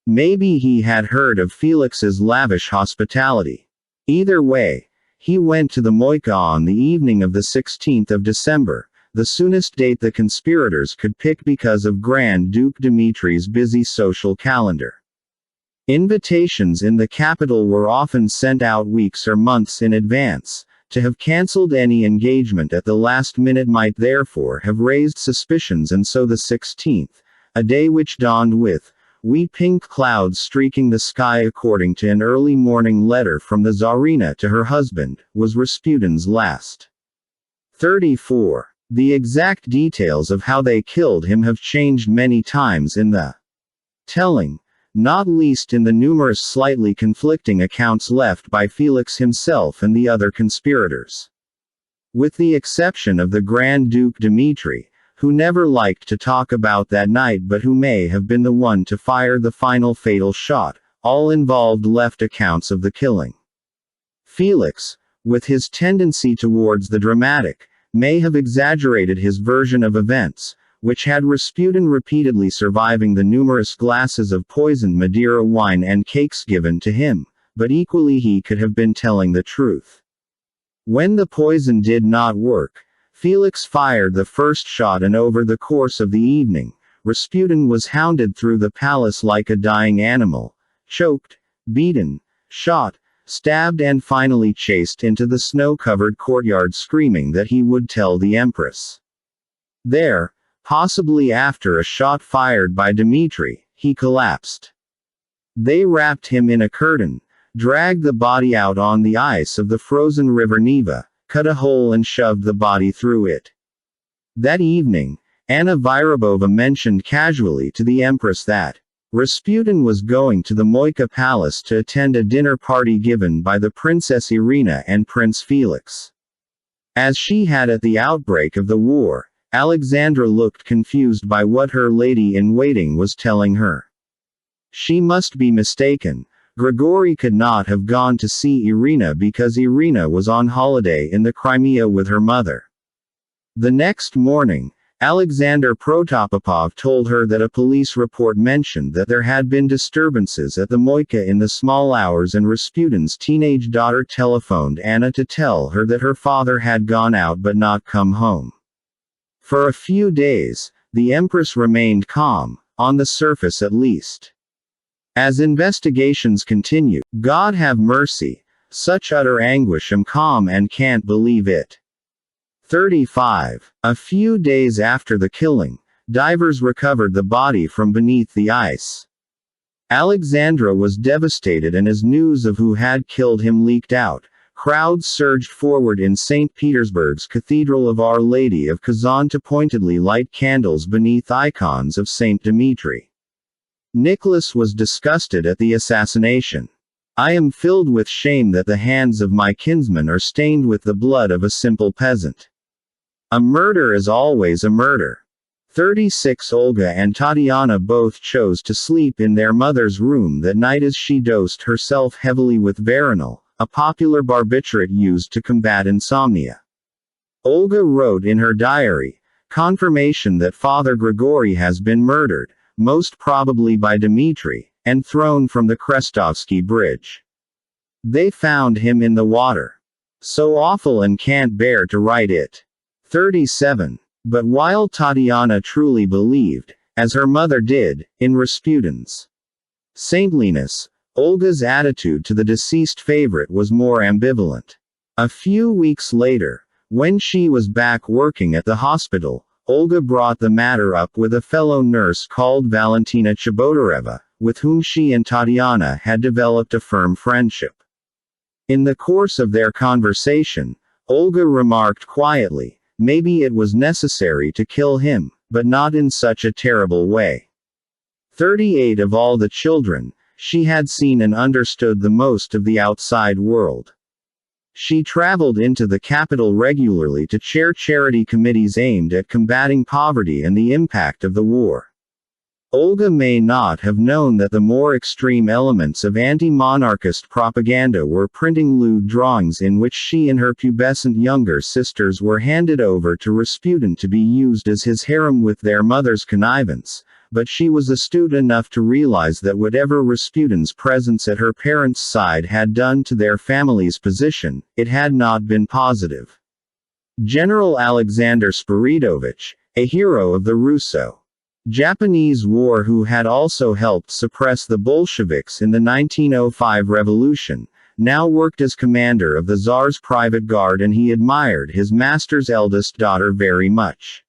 Maybe he had heard of Felix's lavish hospitality. Either way, he went to the Moika on the evening of the 16th of December, the soonest date the conspirators could pick because of Grand Duke Dmitri's busy social calendar. Invitations in the capital were often sent out weeks or months in advance. To have cancelled any engagement at the last minute might therefore have raised suspicions, and so the 16th, a day which dawned with wee pink clouds streaking the sky according to an early morning letter from the Tsarina to her husband, was Rasputin's last. 34. The exact details of how they killed him have changed many times in the telling, not least in the numerous slightly conflicting accounts left by Felix himself and the other conspirators. With the exception of the Grand Duke Dmitri, who never liked to talk about that night but who may have been the one to fire the final fatal shot, all involved left accounts of the killing. Felix, with his tendency towards the dramatic, may have exaggerated his version of events, which had Rasputin repeatedly surviving the numerous glasses of poisoned Madeira wine and cakes given to him, but equally he could have been telling the truth. When the poison did not work, Felix fired the first shot, and over the course of the evening, Rasputin was hounded through the palace like a dying animal, choked, beaten, shot, stabbed and finally chased into the snow-covered courtyard screaming that he would tell the Empress. There, possibly after a shot fired by Dmitri, he collapsed. They wrapped him in a curtain, dragged the body out on the ice of the frozen river Neva, cut a hole and shoved the body through it. That evening, Anna Vyrobova mentioned casually to the Empress that Rasputin was going to the Moika Palace to attend a dinner party given by the Princess Irina and Prince Felix. As she had at the outbreak of the war, Alexandra looked confused by what her lady-in-waiting was telling her. She must be mistaken. Grigory could not have gone to see Irina because Irina was on holiday in the Crimea with her mother. The next morning, Alexander Protopopov told her that a police report mentioned that there had been disturbances at the Moika in the small hours, and Rasputin's teenage daughter telephoned Anna to tell her that her father had gone out but not come home. For a few days, the Empress remained calm, on the surface at least. As investigations continued, God have mercy, such utter anguish, I'm calm and can't believe it. 35. A few days after the killing, divers recovered the body from beneath the ice. Alexandra was devastated, and as news of who had killed him leaked out, crowds surged forward in St. Petersburg's Cathedral of Our Lady of Kazan to pointedly light candles beneath icons of St. Dmitri. Nicholas was disgusted at the assassination. I am filled with shame that the hands of my kinsmen are stained with the blood of a simple peasant. A murder is always a murder. 36. Olga and Tatiana both chose to sleep in their mother's room that night as she dosed herself heavily with Veronal, a popular barbiturate used to combat insomnia. Olga wrote in her diary, "Confirmation that Father Grigory has been murdered, most probably by Dmitri, and thrown from the Krestovsky Bridge. They found him in the water. So awful and can't bear to write it." 37. But while Tatiana truly believed, as her mother did, in Rasputin's saintliness, Olga's attitude to the deceased favorite was more ambivalent. A few weeks later, when she was back working at the hospital, Olga brought the matter up with a fellow nurse called Valentina Chabotareva, with whom she and Tatiana had developed a firm friendship. In the course of their conversation, Olga remarked quietly, maybe it was necessary to kill him, but not in such a terrible way. 38. Of all the children, she had seen and understood the most of the outside world. She traveled into the capital regularly to chair charity committees aimed at combating poverty and the impact of the war. Olga may not have known that the more extreme elements of anti-monarchist propaganda were printing lewd drawings in which she and her pubescent younger sisters were handed over to Rasputin to be used as his harem with their mother's connivance, but she was astute enough to realize that whatever Rasputin's presence at her parents' side had done to their family's position, it had not been positive. General Alexander Spiridovich, a hero of the Russo-Japanese War who had also helped suppress the Bolsheviks in the 1905 revolution, now worked as commander of the Tsar's private guard, and he admired his master's eldest daughter very much.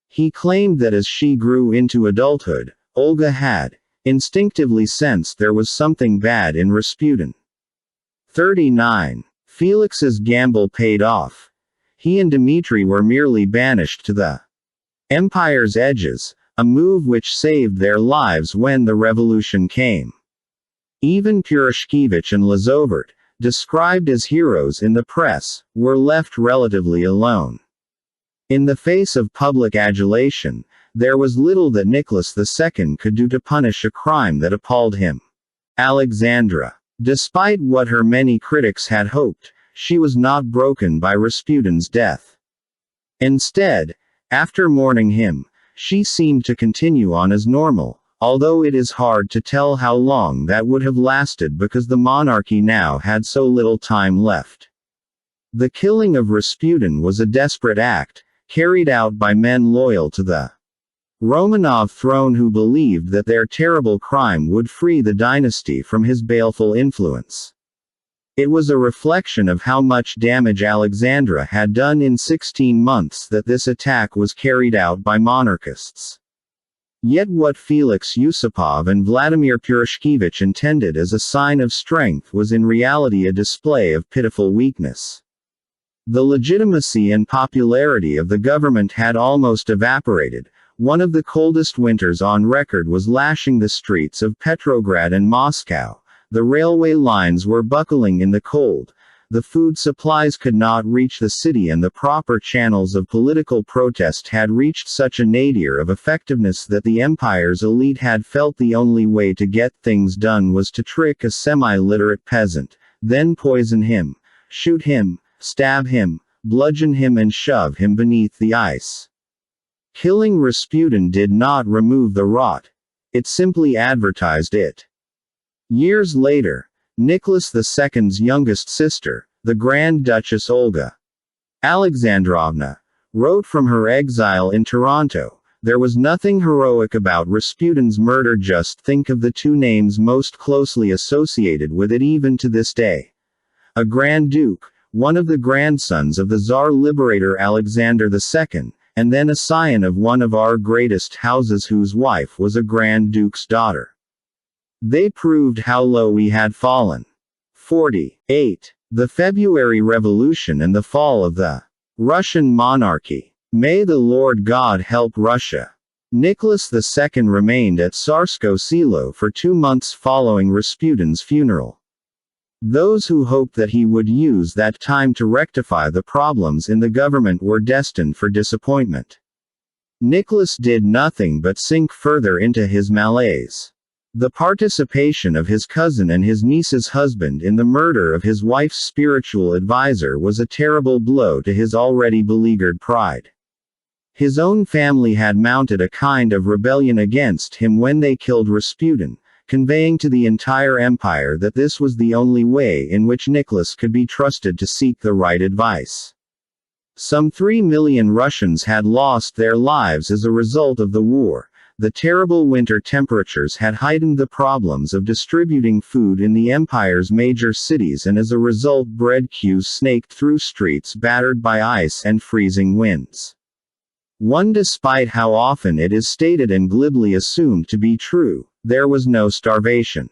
He claimed that as she grew into adulthood, Olga had instinctively sensed there was something bad in Rasputin. 39. Felix's gamble paid off. He and Dmitri were merely banished to the empire's edges, a move which saved their lives when the revolution came. Even Purishkevich and Lazovert, described as heroes in the press, were left relatively alone. In the face of public adulation, there was little that Nicholas II could do to punish a crime that appalled him. Alexandra. Despite what her many critics had hoped, she was not broken by Rasputin's death. Instead, after mourning him, she seemed to continue on as normal, although it is hard to tell how long that would have lasted because the monarchy now had so little time left. The killing of Rasputin was a desperate act, carried out by men loyal to the Romanov throne who believed that their terrible crime would free the dynasty from his baleful influence. It was a reflection of how much damage Alexandra had done in 16 months that this attack was carried out by monarchists. Yet what Felix Yusupov and Vladimir Purishkevich intended as a sign of strength was in reality a display of pitiful weakness. The legitimacy and popularity of the government had almost evaporated. One of the coldest winters on record was lashing the streets of Petrograd and Moscow. The railway lines were buckling in the cold. The food supplies could not reach the city, and the proper channels of political protest had reached such a nadir of effectiveness that the empire's elite had felt the only way to get things done was to trick a semi-literate peasant, then poison him, shoot him, stab him, bludgeon him, and shove him beneath the ice. Killing Rasputin did not remove the rot. It simply advertised it. Years later, Nicholas II's youngest sister, the Grand Duchess Olga Alexandrovna, wrote from her exile in Toronto, "There was nothing heroic about Rasputin's murder. Just think of the two names most closely associated with it even to this day. A Grand Duke, one of the grandsons of the Tsar Liberator Alexander II, and then a scion of one of our greatest houses whose wife was a Grand Duke's daughter. They proved how low we had fallen." 48. The February Revolution and the fall of the Russian monarchy. May the Lord God help Russia. Nicholas II remained at Tsarskoe Selo for 2 months following Rasputin's funeral. Those who hoped that he would use that time to rectify the problems in the government were destined for disappointment. Nicholas did nothing but sink further into his malaise. The participation of his cousin and his niece's husband in the murder of his wife's spiritual advisor was a terrible blow to his already beleaguered pride. His own family had mounted a kind of rebellion against him when they killed Rasputin, conveying to the entire empire that this was the only way in which Nicholas could be trusted to seek the right advice. Some 3 million Russians had lost their lives as a result of the war. The terrible winter temperatures had heightened the problems of distributing food in the empire's major cities, and as a result bread queues snaked through streets battered by ice and freezing winds. Despite how often it is stated and glibly assumed to be true, there was no starvation.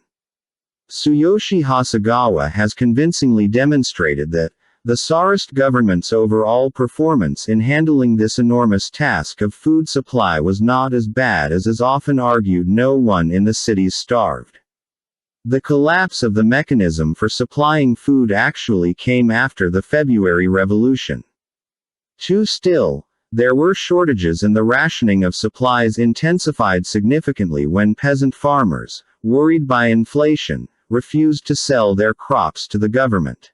Tsuyoshi Hasegawa has convincingly demonstrated that the Tsarist government's overall performance in handling this enormous task of food supply was not as bad as is often argued. No one in the cities starved. The collapse of the mechanism for supplying food actually came after the February Revolution. Still, there were shortages, and the rationing of supplies intensified significantly when peasant farmers, worried by inflation, refused to sell their crops to the government.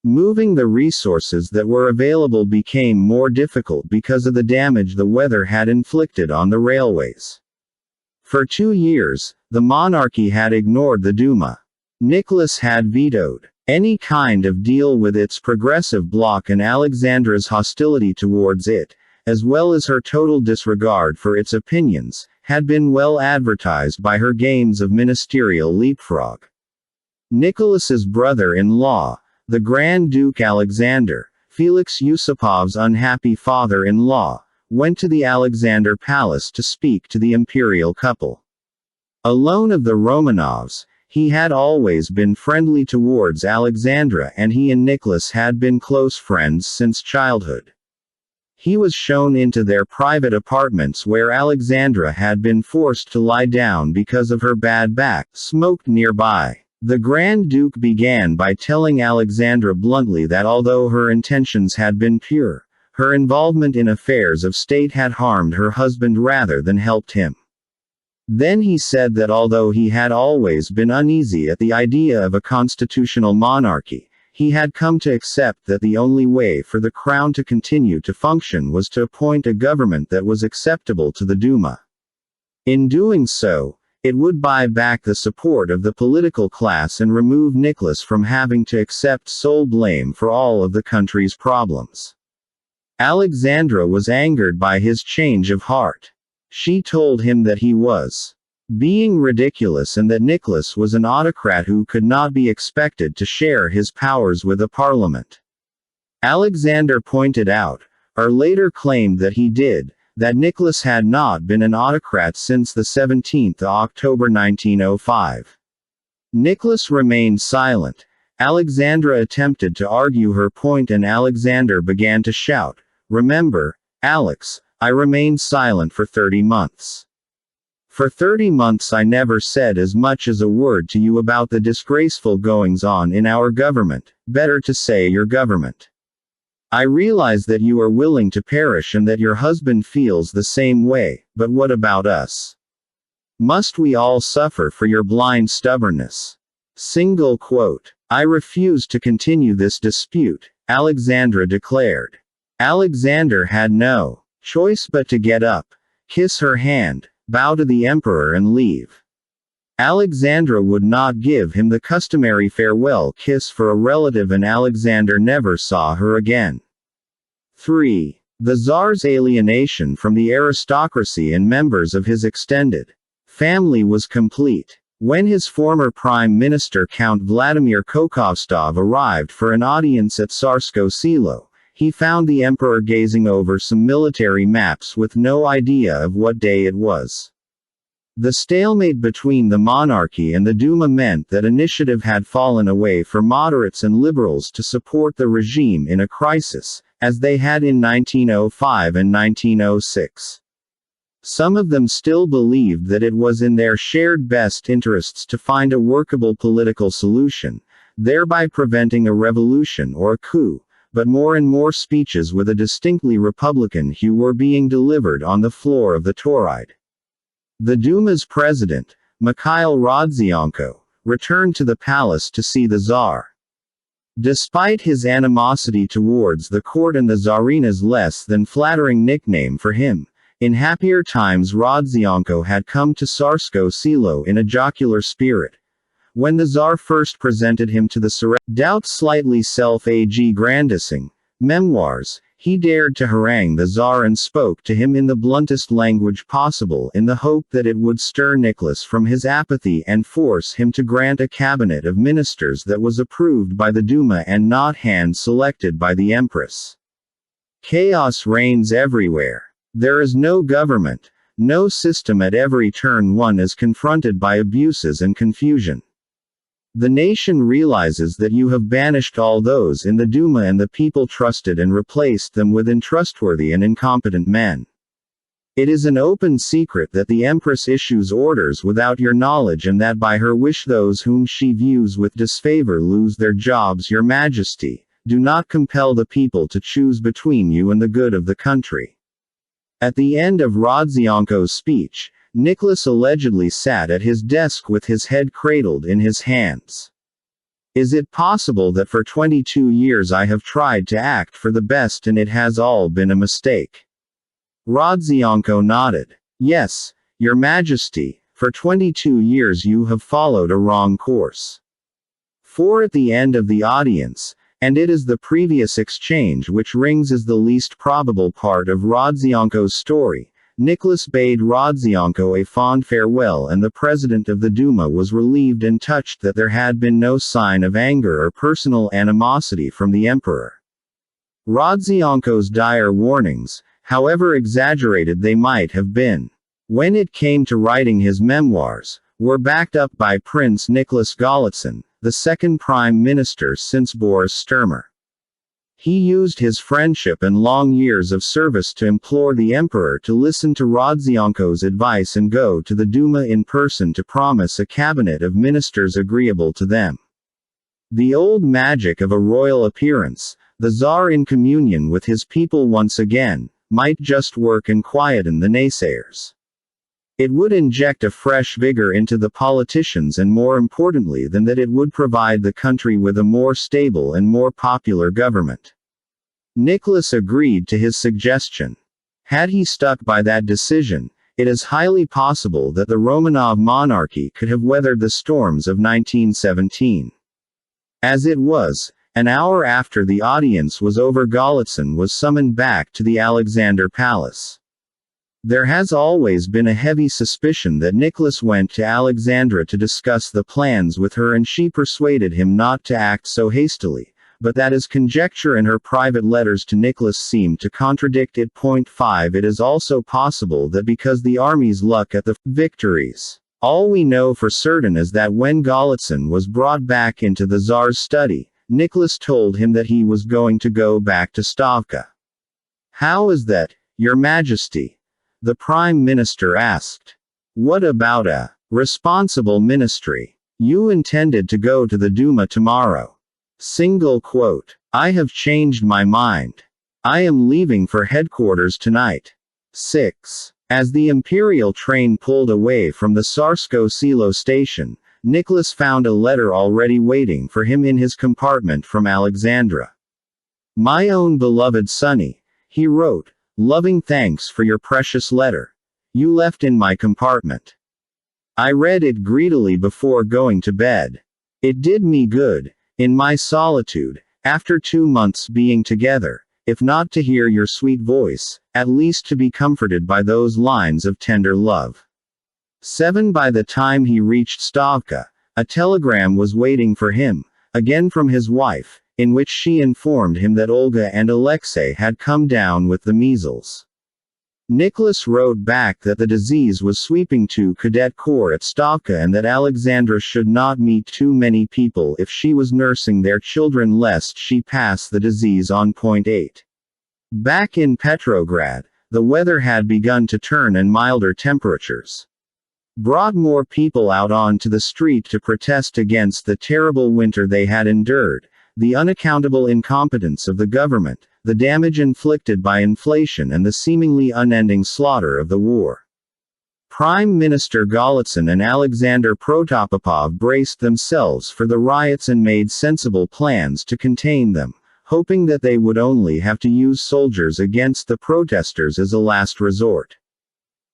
Moving the resources that were available became more difficult because of the damage the weather had inflicted on the railways. For 2 years, the monarchy had ignored the Duma. Nicholas had vetoed any kind of deal with its progressive bloc, and Alexandra's hostility towards it, as well as her total disregard for its opinions, had been well advertised by her games of ministerial leapfrog. Nicholas's brother-in-law, the Grand Duke Alexander, Felix Yusupov's unhappy father-in-law, went to the Alexander Palace to speak to the imperial couple. Alone of the Romanovs, he had always been friendly towards Alexandra, and he and Nicholas had been close friends since childhood. He was shown into their private apartments, where Alexandra had been forced to lie down because of her bad back, smoked nearby. The Grand Duke began by telling Alexandra bluntly that although her intentions had been pure, her involvement in affairs of state had harmed her husband rather than helped him. Then he said that although he had always been uneasy at the idea of a constitutional monarchy, he had come to accept that the only way for the crown to continue to function was to appoint a government that was acceptable to the Duma. In doing so, it would buy back the support of the political class and remove Nicholas from having to accept sole blame for all of the country's problems. Alexandra was angered by his change of heart. She told him that he was being ridiculous and that Nicholas was an autocrat who could not be expected to share his powers with a parliament. Alexander pointed out, or later claimed that he did, that Nicholas had not been an autocrat since the 17th of October 1905. Nicholas remained silent. Alexandra attempted to argue her point and Alexander began to shout, "Remember, Alex, I remained silent for 30 months. For 30 months I never said as much as a word to you about the disgraceful goings-on in our government, better to say your government. I realize that you are willing to perish and that your husband feels the same way, but what about us? Must we all suffer for your blind stubbornness?" Single quote. "I refuse to continue this dispute," Alexandra declared. Alexander had no choice but to get up, kiss her hand, bow to the emperor and leave. Alexandra would not give him the customary farewell kiss for a relative and Alexander never saw her again. 3. The Tsar's alienation from the aristocracy and members of his extended family was complete. When his former prime minister Count Vladimir Kokhovstov arrived for an audience at Tsarskoye Selo, he found the emperor gazing over some military maps with no idea of what day it was. The stalemate between the monarchy and the Duma meant that initiative had fallen away for moderates and liberals to support the regime in a crisis, as they had in 1905 and 1906. Some of them still believed that it was in their shared best interests to find a workable political solution, thereby preventing a revolution or a coup, but more and more speeches with a distinctly Republican hue were being delivered on the floor of the Tauride. The Duma's president, Mikhail Rodzianko, returned to the palace to see the Tsar. Despite his animosity towards the court and the Tsarina's less than flattering nickname for him, in happier times Rodzianko had come to Tsarskoye Selo in a jocular spirit. When the Tsar first presented him to the Tsar, slightly self-aggrandizing memoirs, he dared to harangue the Tsar and spoke to him in the bluntest language possible in the hope that it would stir Nicholas from his apathy and force him to grant a cabinet of ministers that was approved by the Duma and not hand-selected by the Empress. Chaos reigns everywhere. There is no government, no system. At every turn one is confronted by abuses and confusion. The nation realizes that you have banished all those in the Duma and the people trusted and replaced them with untrustworthy and incompetent men. It is an open secret that the Empress issues orders without your knowledge and that by her wish those whom she views with disfavor lose their jobs. Your Majesty, do not compel the people to choose between you and the good of the country." At the end of Rodzianko's speech, Nicholas allegedly sat at his desk with his head cradled in his hands. "Is it possible that for 22 years I have tried to act for the best and it has all been a mistake?" Rodzianko nodded. "Yes, Your Majesty, for 22 years you have followed a wrong course." 4. At the end of the audience, and it is the previous exchange which rings as the least probable part of Rodzianko's story, Nicholas bade Rodzianko a fond farewell and the president of the Duma was relieved and touched that there had been no sign of anger or personal animosity from the emperor. Rodzianko's dire warnings, however exaggerated they might have been, when it came to writing his memoirs, were backed up by Prince Nicholas Golitsyn, the second prime minister since Boris Sturmer. He used his friendship and long years of service to implore the emperor to listen to Rodzianko's advice and go to the Duma in person to promise a cabinet of ministers agreeable to them. The old magic of a royal appearance, the Tsar in communion with his people once again, might just work and quieten the naysayers. It would inject a fresh vigor into the politicians and more importantly than that it would provide the country with a more stable and more popular government. Nicholas agreed to his suggestion. Had he stuck by that decision, it is highly possible that the Romanov monarchy could have weathered the storms of 1917. As it was, an hour after the audience was over, Golitsyn was summoned back to the Alexander Palace. There has always been a heavy suspicion that Nicholas went to Alexandra to discuss the plans with her and she persuaded him not to act so hastily, but that is conjecture and her private letters to Nicholas seem to contradict it. 5. It is also possible that because the army's luck at the victories All we know for certain is that when Golitsyn was brought back into the Tsar's study, Nicholas told him that he was going to go back to Stavka. "How is that, Your Majesty?" the Prime Minister asked. "What about a responsible ministry? You intended to go to the Duma tomorrow." Single quote. "I have changed my mind. I am leaving for headquarters tonight." 6. As the Imperial train pulled away from the Tsarskoye Selo station, Nicholas found a letter already waiting for him in his compartment from Alexandra. "My own beloved Sonny," he wrote, "loving thanks for your precious letter. You left in my compartment. I read it greedily before going to bed. It did me good, in my solitude, after 2 months being together, if not to hear your sweet voice, at least to be comforted by those lines of tender love." 7. By the time he reached Stavka, a telegram was waiting for him, again from his wife, in which she informed him that Olga and Alexei had come down with the measles. Nicholas wrote back that the disease was sweeping to Cadet Corps at Stavka and that Alexandra should not meet too many people if she was nursing their children lest she pass the disease on. 8. Back in Petrograd, the weather had begun to turn and milder temperatures brought more people out onto the street to protest against the terrible winter they had endured, the unaccountable incompetence of the government, the damage inflicted by inflation and the seemingly unending slaughter of the war. Prime Minister Golitsyn and Alexander Protopopov braced themselves for the riots and made sensible plans to contain them, hoping that they would only have to use soldiers against the protesters as a last resort.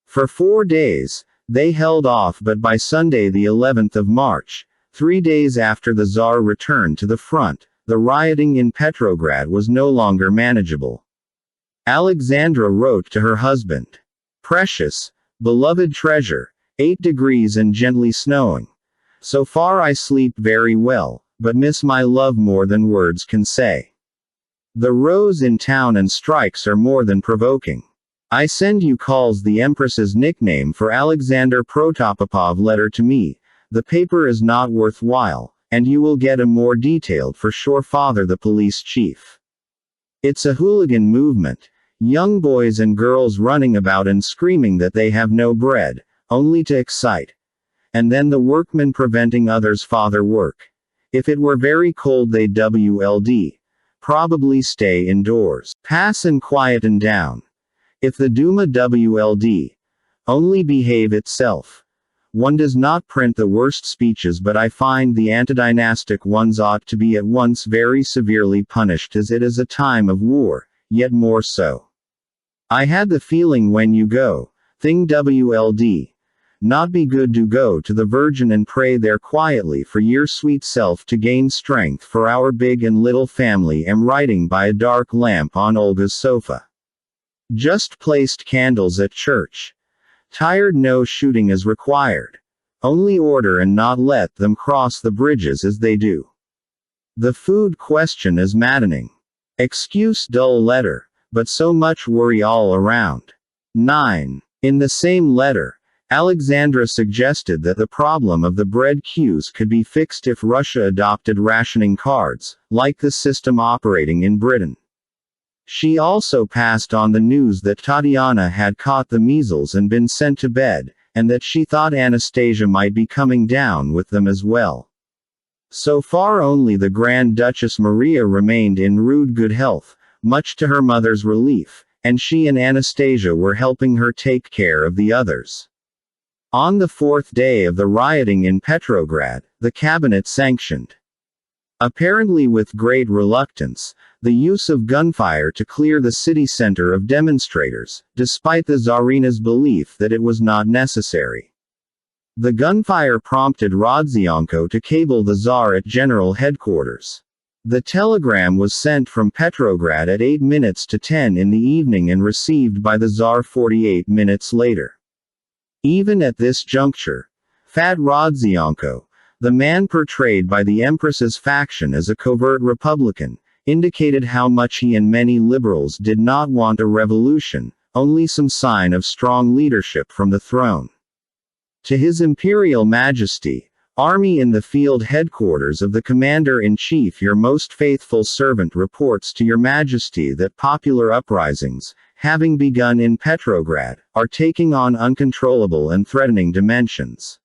For 4 days, they held off, but by Sunday the 11th of March, 3 days after the Tsar returned to the front, the rioting in Petrograd was no longer manageable. Alexandra wrote to her husband, "Precious, beloved treasure, 8 degrees and gently snowing. So far I sleep very well, but miss my love more than words can say. The rows in town and strikes are more than provoking. I send you calls the Empress's nickname for Alexander Protopopov letter to me. The paper is not worthwhile, and you will get a more detailed for sure father the police chief. It's a hooligan movement, young boys and girls running about and screaming that they have no bread, only to excite. And then the workmen preventing others father work. If it were very cold they'd WLD. Probably stay indoors. Pass and quieten down. If the Duma WLD. Only behave itself. One does not print the worst speeches, but I find the antidynastic ones ought to be at once very severely punished, as it is a time of war, yet more so. I had the feeling when you go, thing WLD. Not be good to go to the Virgin and pray there quietly for your sweet self to gain strength for our big and little family. Am writing by a dark lamp on Olga's sofa. Just placed candles at church. Tired, no shooting is required. Only order and not let them cross the bridges as they do. The food question is maddening. Excuse dull letter, but so much worry all around. 9. In the same letter, Alexandra suggested that the problem of the bread queues could be fixed if Russia adopted rationing cards, like the system operating in Britain. She also passed on the news that Tatiana had caught the measles and been sent to bed, and that she thought Anastasia might be coming down with them as well. So far only the Grand Duchess Maria remained in rude good health, much to her mother's relief, and she and Anastasia were helping her take care of the others. On the 4th day of the rioting in Petrograd, the cabinet sanctioned, apparently with great reluctance, the use of gunfire to clear the city center of demonstrators, despite the Tsarina's belief that it was not necessary. The gunfire prompted Rodzianko to cable the Tsar at general headquarters. The telegram was sent from Petrograd at 8 minutes to 10 in the evening and received by the Tsar 48 minutes later. Even at this juncture, Fat Rodzianko, the man portrayed by the Empress's faction as a covert Republican, indicated how much he and many liberals did not want a revolution, only some sign of strong leadership from the throne. To His Imperial Majesty, Army in the Field Headquarters of the Commander-in-Chief, your most faithful servant reports to your Majesty that popular uprisings, having begun in Petrograd, are taking on uncontrollable and threatening dimensions.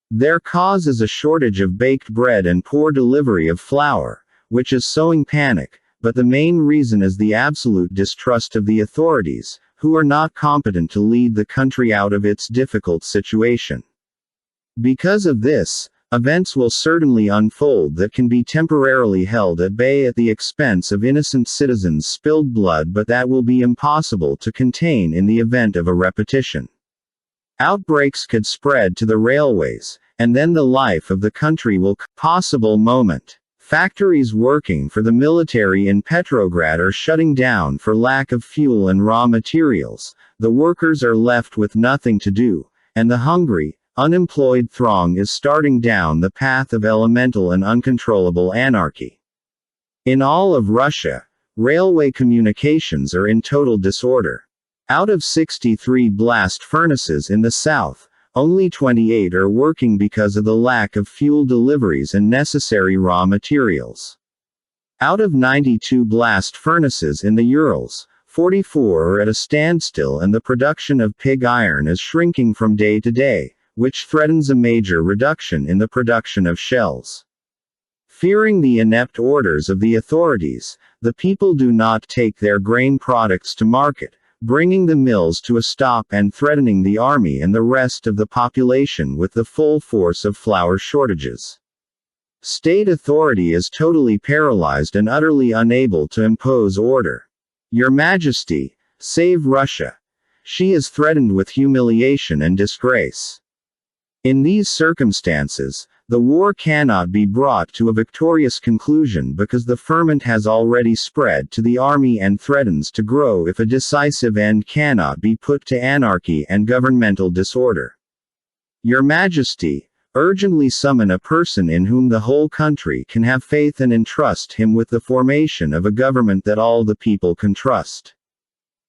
Their cause is a shortage of baked bread and poor delivery of flour, which is sowing panic, but the main reason is the absolute distrust of the authorities, who are not competent to lead the country out of its difficult situation. Because of this, events will certainly unfold that can be temporarily held at bay at the expense of innocent citizens' spilled blood, but that will be impossible to contain in the event of a repetition. Outbreaks could spread to the railways, and then the life of the country will possible moment. Factories working for the military in Petrograd are shutting down for lack of fuel and raw materials, the workers are left with nothing to do, and the hungry, unemployed throng is starting down the path of elemental and uncontrollable anarchy. In all of Russia, railway communications are in total disorder. Out of 63 blast furnaces in the south, only 28 are working because of the lack of fuel deliveries and necessary raw materials. Out of 92 blast furnaces in the Urals, 44 are at a standstill, and the production of pig iron is shrinking from day to day, which threatens a major reduction in the production of shells. Fearing the inept orders of the authorities, the people do not take their grain products to market, bringing the mills to a stop and threatening the army and the rest of the population with the full force of flour shortages. State authority is totally paralyzed and utterly unable to impose order. Your Majesty, save Russia. She is threatened with humiliation and disgrace. In these circumstances, the war cannot be brought to a victorious conclusion because the ferment has already spread to the army and threatens to grow if a decisive end cannot be put to anarchy and governmental disorder. Your Majesty, urgently summon a person in whom the whole country can have faith and entrust him with the formation of a government that all the people can trust.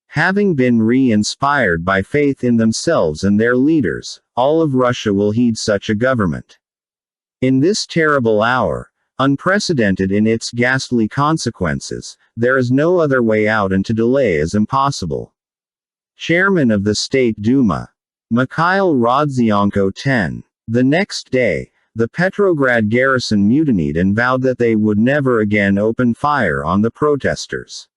Having been re-inspired by faith in themselves and their leaders, all of Russia will heed such a government. In this terrible hour, unprecedented in its ghastly consequences, there is no other way out, and to delay is impossible. Chairman of the State Duma, Mikhail Rodzianko 10. The next day, the Petrograd garrison mutinied and vowed that they would never again open fire on the protesters.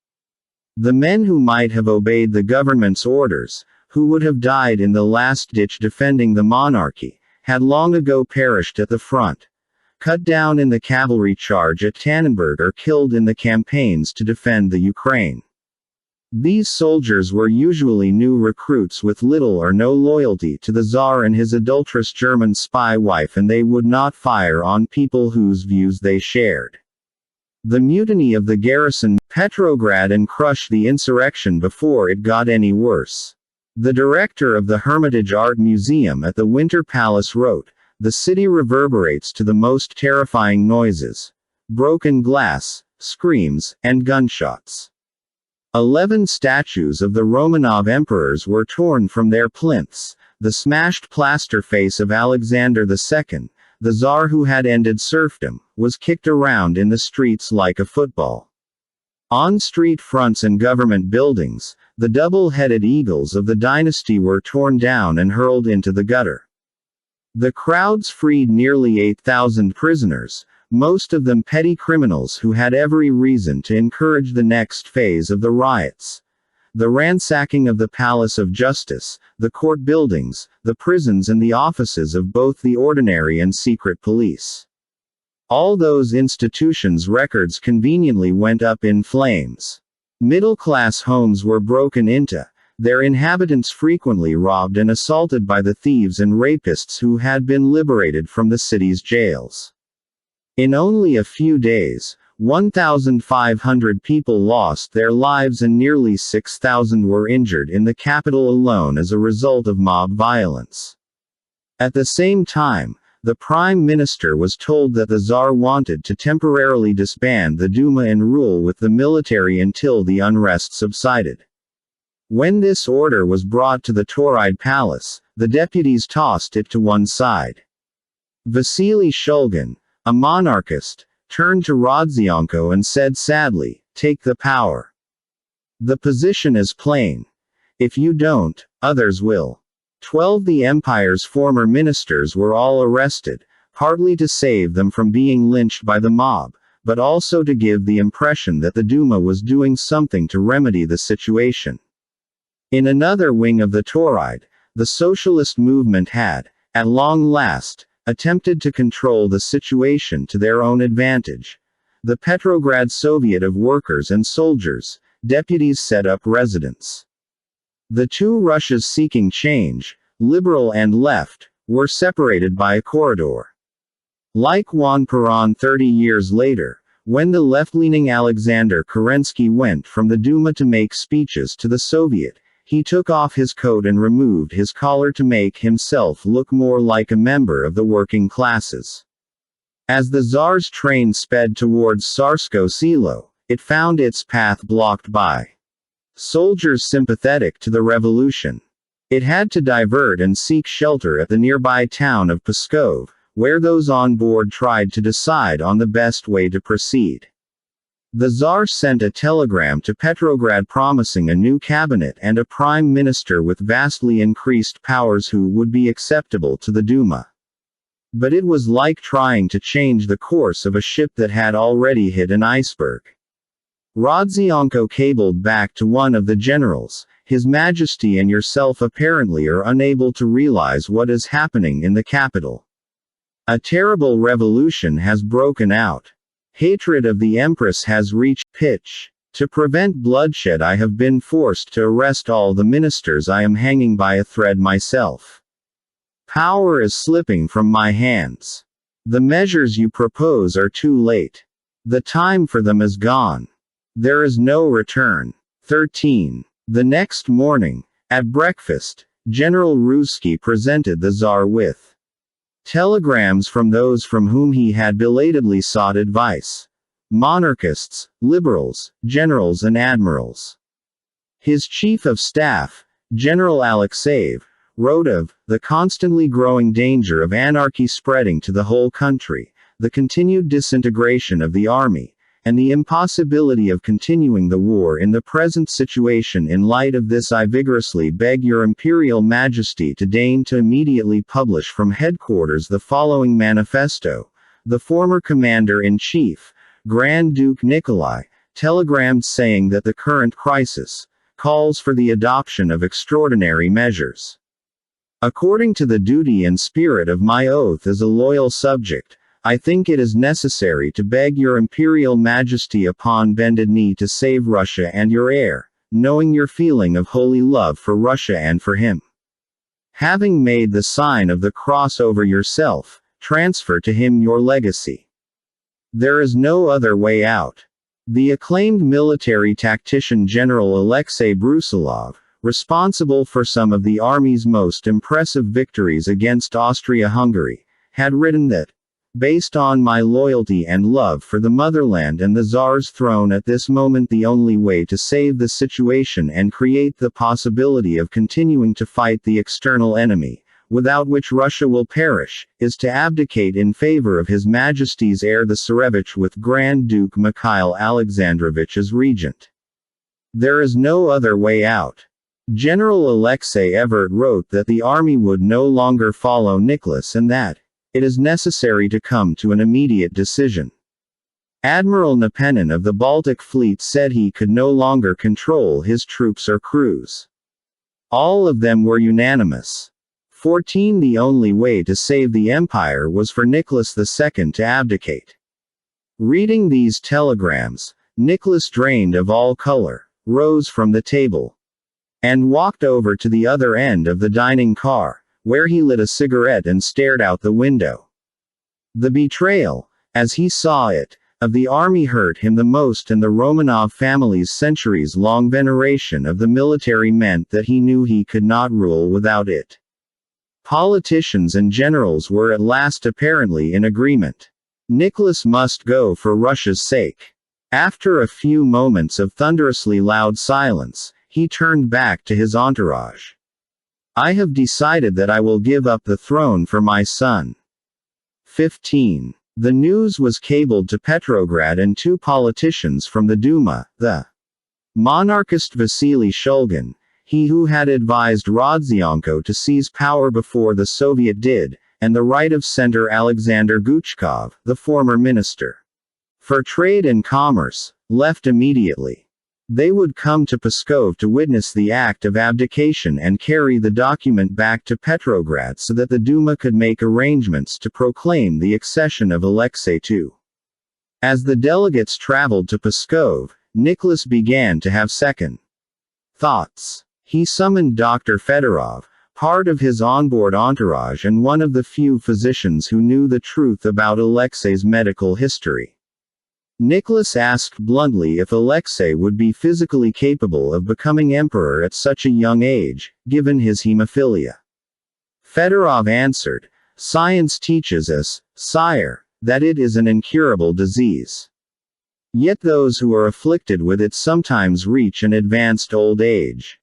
The men who might have obeyed the government's orders, who would have died in the last ditch defending the monarchy, had long ago perished at the front, cut down in the cavalry charge at Tannenberg, or killed in the campaigns to defend the Ukraine. These soldiers were usually new recruits with little or no loyalty to the Tsar and his adulterous German spy wife, and they would not fire on people whose views they shared. The mutiny of the garrison Petrograd and crushed the insurrection before it got any worse. The director of the Hermitage Art Museum at the Winter Palace wrote, "The city reverberates to the most terrifying noises: broken glass, screams, and gunshots." 11 statues of the Romanov emperors were torn from their plinths. The smashed plaster face of Alexander II, the Tsar who had ended serfdom, was kicked around in the streets like a football. On street fronts and government buildings, the double-headed eagles of the dynasty were torn down and hurled into the gutter. The crowds freed nearly 8,000 prisoners, most of them petty criminals who had every reason to encourage the next phase of the riots. The ransacking of the Palace of Justice, the court buildings, the prisons, and the offices of both the ordinary and secret police. All those institutions' records conveniently went up in flames. Middle-class homes were broken into, their inhabitants frequently robbed and assaulted by the thieves and rapists who had been liberated from the city's jails. In only a few days, 1,500 people lost their lives and nearly 6,000 were injured in the capital alone as a result of mob violence. At the same time, the Prime Minister was told that the Tsar wanted to temporarily disband the Duma and rule with the military until the unrest subsided. When this order was brought to the Tauride palace, the deputies tossed it to one side. Vasily Shulgin, a monarchist, turned to Rodzyanko and said sadly, "Take the power. The position is plain. If you don't, others will." 12 The empire's former ministers were all arrested, partly to save them from being lynched by the mob, but also to give the impression that the Duma was doing something to remedy the situation. In another wing of the Tauride, the socialist movement had, at long last, attempted to control the situation to their own advantage. The Petrograd Soviet of Workers and Soldiers, deputies set up residence. The two Russias seeking change, liberal and left, were separated by a corridor. Like Juan Perón 30 years later, when the left-leaning Alexander Kerensky went from the Duma to make speeches to the Soviet, he took off his coat and removed his collar to make himself look more like a member of the working classes. As the Tsar's train sped towards Tsarskoye Selo, it found its path blocked by soldiers sympathetic to the revolution. It had to divert and seek shelter at the nearby town of Pskov, where those on board tried to decide on the best way to proceed. The Tsar sent a telegram to Petrograd promising a new cabinet and a prime minister with vastly increased powers who would be acceptable to the Duma. But it was like trying to change the course of a ship that had already hit an iceberg. Rodzyanko cabled back to one of the generals, "His Majesty and yourself apparently are unable to realize what is happening in the capital. A terrible revolution has broken out. Hatred of the Empress has reached pitch. To prevent bloodshed, I have been forced to arrest all the ministers. I am hanging by a thread myself. Power is slipping from my hands. The measures you propose are too late. The time for them is gone. There is no return." 13. The next morning, at breakfast, General Ruzsky presented the Tsar with telegrams from those from whom he had belatedly sought advice: monarchists, liberals, generals and admirals. His chief of staff, General Alexeyev, wrote of the constantly growing danger of anarchy spreading to the whole country, the continued disintegration of the army, and the impossibility of continuing the war in the present situation. In light of this, I vigorously beg your Imperial Majesty to deign to immediately publish from headquarters the following manifesto. The former Commander-in-Chief, Grand Duke Nikolai, telegrammed saying that the current crisis calls for the adoption of extraordinary measures. According to the duty and spirit of my oath as a loyal subject, I think it is necessary to beg your Imperial Majesty upon bended knee to save Russia and your heir, knowing your feeling of holy love for Russia and for him. Having made the sign of the cross over yourself, transfer to him your legacy. There is no other way out. The acclaimed military tactician General Alexei Brusilov, responsible for some of the army's most impressive victories against Austria-Hungary, had written that, based on my loyalty and love for the motherland and the Tsar's throne at this moment, the only way to save the situation and create the possibility of continuing to fight the external enemy, without which Russia will perish, is to abdicate in favor of His Majesty's heir the Tsarevich with Grand Duke Mikhail Alexandrovich as regent. There is no other way out. General Alexei Evert wrote that the army would no longer follow Nicholas and that it is necessary to come to an immediate decision. Admiral Nepenin of the Baltic Fleet said he could no longer control his troops or crews. All of them were unanimous. 14. The only way to save the empire was for Nicholas II to abdicate. Reading these telegrams, Nicholas, drained of all color, rose from the table and walked over to the other end of the dining car, where he lit a cigarette and stared out the window. The betrayal, as he saw it, of the army hurt him the most, and the Romanov family's centuries-long veneration of the military meant that he knew he could not rule without it. Politicians and generals were at last apparently in agreement. Nicholas must go for Russia's sake. After a few moments of thunderously loud silence, he turned back to his entourage. I have decided that I will give up the throne for my son. 15. The news was cabled to Petrograd, and two politicians from the Duma, the monarchist Vasily Shulgin, he who had advised Rodzianko to seize power before the Soviet did, and the right-of-center Alexander Guchkov, the former minister for trade and commerce, left immediately. They would come to Pskov to witness the act of abdication and carry the document back to Petrograd so that the Duma could make arrangements to proclaim the accession of Alexei II. As the delegates traveled to Pskov, Nicholas began to have second thoughts. He summoned Dr. Fedorov, part of his onboard entourage and one of the few physicians who knew the truth about Alexei's medical history. Nicholas asked bluntly if Alexei would be physically capable of becoming emperor at such a young age, given his hemophilia. Fedorov answered, "Science teaches us, sire, that it is an incurable disease. Yet those who are afflicted with it sometimes reach an advanced old age.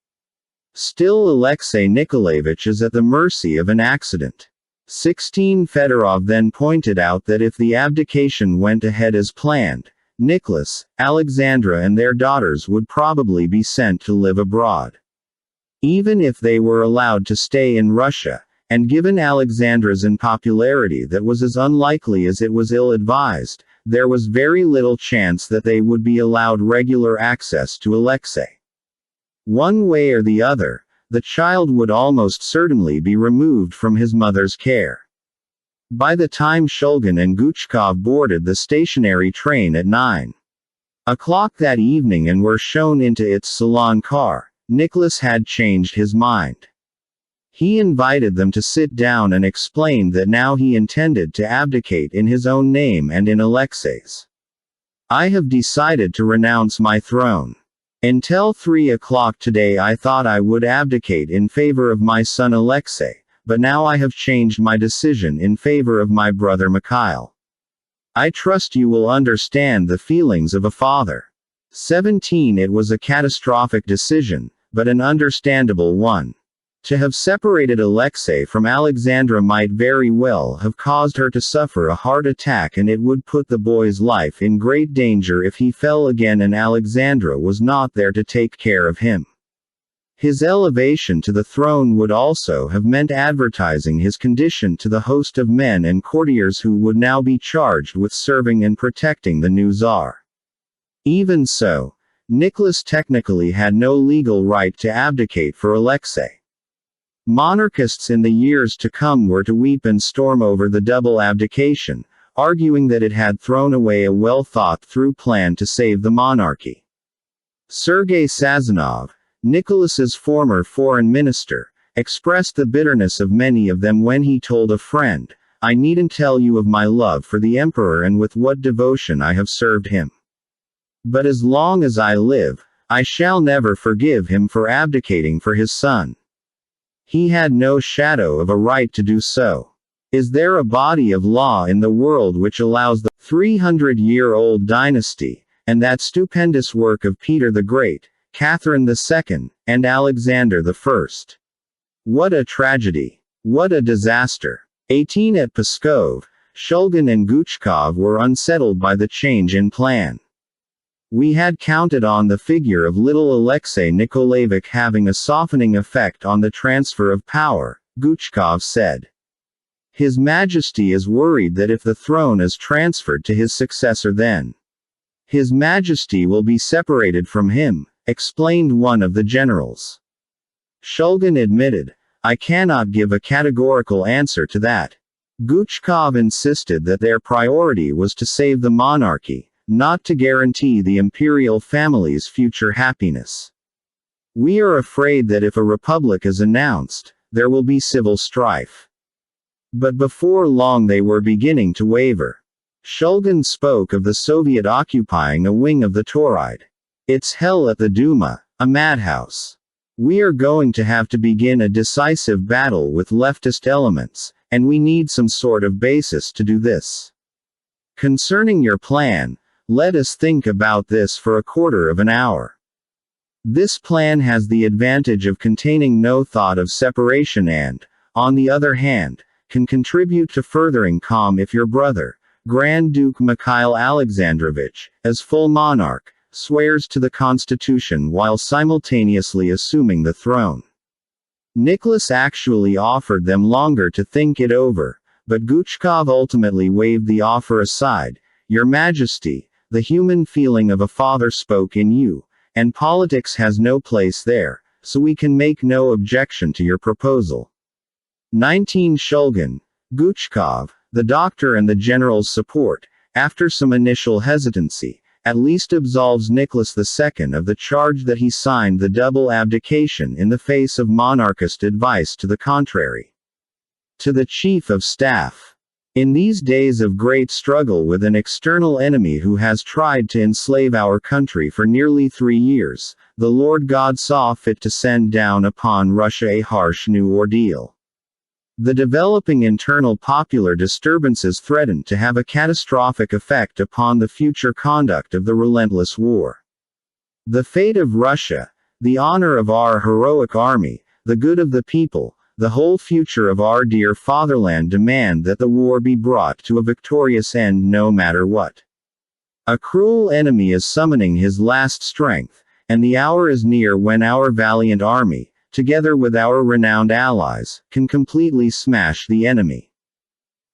Still Alexei Nikolaevich is at the mercy of an accident." 16. Fedorov then pointed out that if the abdication went ahead as planned, Nicholas, Alexandra and their daughters would probably be sent to live abroad. Even if they were allowed to stay in Russia, and given Alexandra's unpopularity that was as unlikely as it was ill-advised, there was very little chance that they would be allowed regular access to Alexei. One way or the other, the child would almost certainly be removed from his mother's care. By the time Shulgin and Guchkov boarded the stationary train at 9:00 that evening and were shown into its salon car, Nicholas had changed his mind. He invited them to sit down and explained that now he intended to abdicate in his own name and in Alexei's. "I have decided to renounce my throne. Until 3:00 today I thought I would abdicate in favor of my son Alexei, but now I have changed my decision in favor of my brother Mikhail. I trust you will understand the feelings of a father." 17. It was a catastrophic decision, but an understandable one. To have separated Alexei from Alexandra might very well have caused her to suffer a heart attack, and it would put the boy's life in great danger if he fell again and Alexandra was not there to take care of him. His elevation to the throne would also have meant advertising his condition to the host of men and courtiers who would now be charged with serving and protecting the new Tsar. Even so, Nicholas technically had no legal right to abdicate for Alexei. Monarchists in the years to come were to weep and storm over the double abdication, arguing that it had thrown away a well-thought-through plan to save the monarchy. Sergei Sazonov, Nicholas's former foreign minister, expressed the bitterness of many of them when he told a friend, "I needn't tell you of my love for the emperor and with what devotion I have served him. But as long as I live, I shall never forgive him for abdicating for his son. He had no shadow of a right to do so. Is there a body of law in the world which allows the 300-year-old dynasty, and that stupendous work of Peter the Great, Catherine II, and Alexander I? What a tragedy! What a disaster!" 18. At Pskov, Shulgin and Guchkov were unsettled by the change in plan. "We had counted on the figure of little Alexei Nikolaevich having a softening effect on the transfer of power," Guchkov said. "His Majesty is worried that if the throne is transferred to his successor, then His Majesty will be separated from him," explained one of the generals. Shulgin admitted, "I cannot give a categorical answer to that." Guchkov insisted that their priority was to save the monarchy, not to guarantee the imperial family's future happiness. "We are afraid that if a republic is announced, there will be civil strife." But before long they were beginning to waver. Shulgin spoke of the Soviet occupying a wing of the Tauride. "It's hell at the Duma, a madhouse. We are going to have to begin a decisive battle with leftist elements, and we need some sort of basis to do this. Concerning your plan, let us think about this for a quarter of an hour." This plan has the advantage of containing no thought of separation and, on the other hand, can contribute to furthering calm if your brother, Grand Duke Mikhail Alexandrovich, as full monarch, swears to the constitution while simultaneously assuming the throne. Nicholas actually offered them longer to think it over, but Guchkov ultimately waved the offer aside. Your Majesty, the human feeling of a father spoke in you, and politics has no place there, so we can make no objection to your proposal. 19 Shulgin, Guchkov, the doctor and the general's support, after some initial hesitancy, at least absolves Nicholas II of the charge that he signed the double abdication in the face of monarchist advice to the contrary. To the Chief of Staff. In these days of great struggle with an external enemy who has tried to enslave our country for nearly 3 years, the Lord God saw fit to send down upon Russia a harsh new ordeal. The developing internal popular disturbances threatened to have a catastrophic effect upon the future conduct of the relentless war. The fate of Russia, the honor of our heroic army, the good of the people, the whole future of our dear fatherland demand that the war be brought to a victorious end no matter what. A cruel enemy is summoning his last strength, and the hour is near when our valiant army, together with our renowned allies, can completely smash the enemy.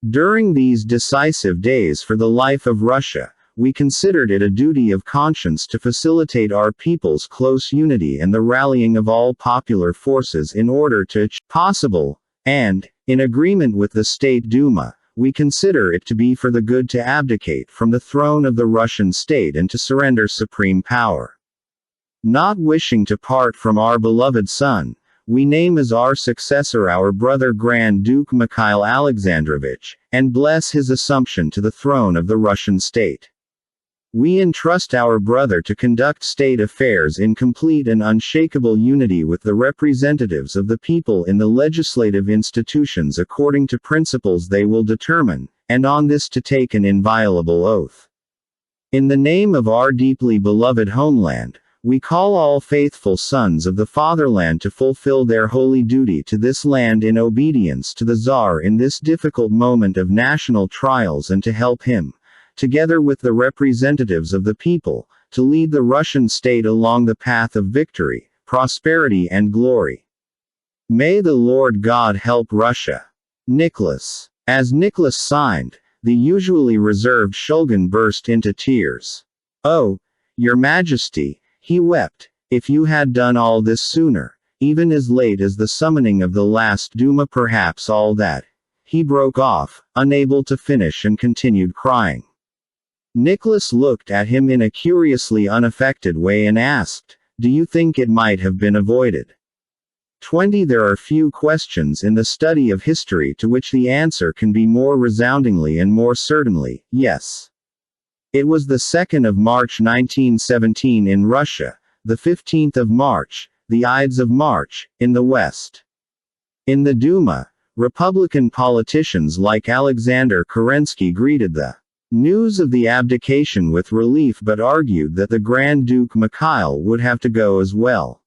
During these decisive days for the life of Russia, we considered it a duty of conscience to facilitate our people's close unity and the rallying of all popular forces in order to achieve possible, and, in agreement with the State Duma, we consider it to be for the good to abdicate from the throne of the Russian state and to surrender supreme power. Not wishing to part from our beloved son, we name as our successor our brother Grand Duke Mikhail Alexandrovich, and bless his assumption to the throne of the Russian state. We entrust our brother to conduct state affairs in complete and unshakable unity with the representatives of the people in the legislative institutions according to principles they will determine, and on this to take an inviolable oath. In the name of our deeply beloved homeland, we call all faithful sons of the fatherland to fulfill their holy duty to this land in obedience to the Tsar in this difficult moment of national trials and to help him, together with the representatives of the people, to lead the Russian state along the path of victory, prosperity and glory. May the Lord God help Russia. Nicholas. As Nicholas signed, the usually reserved Shulgin burst into tears. Oh, Your Majesty, he wept, if you had done all this sooner, even as late as the summoning of the last Duma, perhaps all that. He broke off, unable to finish, and continued crying. Nicholas looked at him in a curiously unaffected way and asked, "Do you think it might have been avoided?" 20 There are few questions in the study of history to which the answer can be more resoundingly and more certainly, yes. It was the 2nd of March 1917 in Russia, the 15th of March, the Ides of March, in the West. In the Duma, Republican politicians like Alexander Kerensky greeted the news of the abdication with relief but argued that the Grand Duke Mikhail would have to go as well.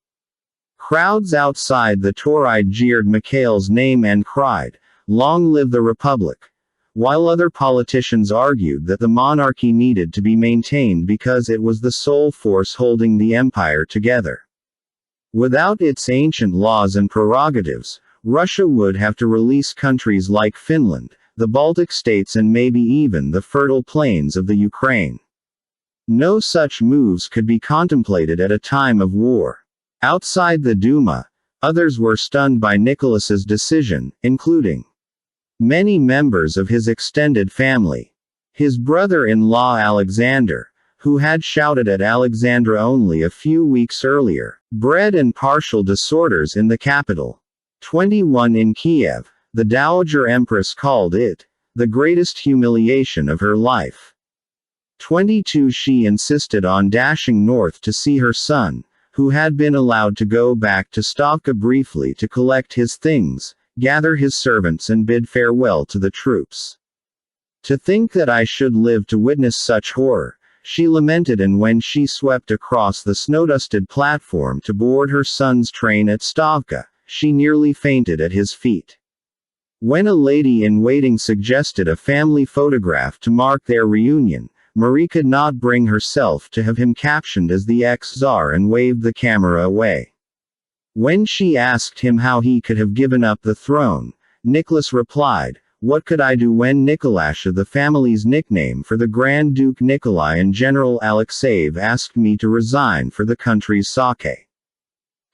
Crowds outside the Tauride jeered Mikhail's name and cried, "Long live the Republic," while other politicians argued that the monarchy needed to be maintained because it was the sole force holding the empire together. Without its ancient laws and prerogatives, Russia would have to release countries like Finland, the Baltic states and maybe even the fertile plains of the Ukraine. No such moves could be contemplated at a time of war. Outside the Duma, others were stunned by Nicholas's decision, including many members of his extended family. His brother-in-law Alexander, who had shouted at Alexandra only a few weeks earlier, bred and partial disorders in the capital. 21 In Kiev, the Dowager Empress called it the greatest humiliation of her life. 22 She insisted on dashing north to see her son, who had been allowed to go back to Stavka briefly to collect his things, gather his servants and bid farewell to the troops. "To think that I should live to witness such horror," she lamented, and when she swept across the snow-dusted platform to board her son's train at Stavka, she nearly fainted at his feet. When a lady-in-waiting suggested a family photograph to mark their reunion, Marie could not bring herself to have him captioned as the ex-Tsar and waved the camera away. When she asked him how he could have given up the throne, Nicholas replied, "What could I do when Nikolasha, the family's nickname for the Grand Duke Nikolai, and General Alexeyev asked me to resign for the country's sake?"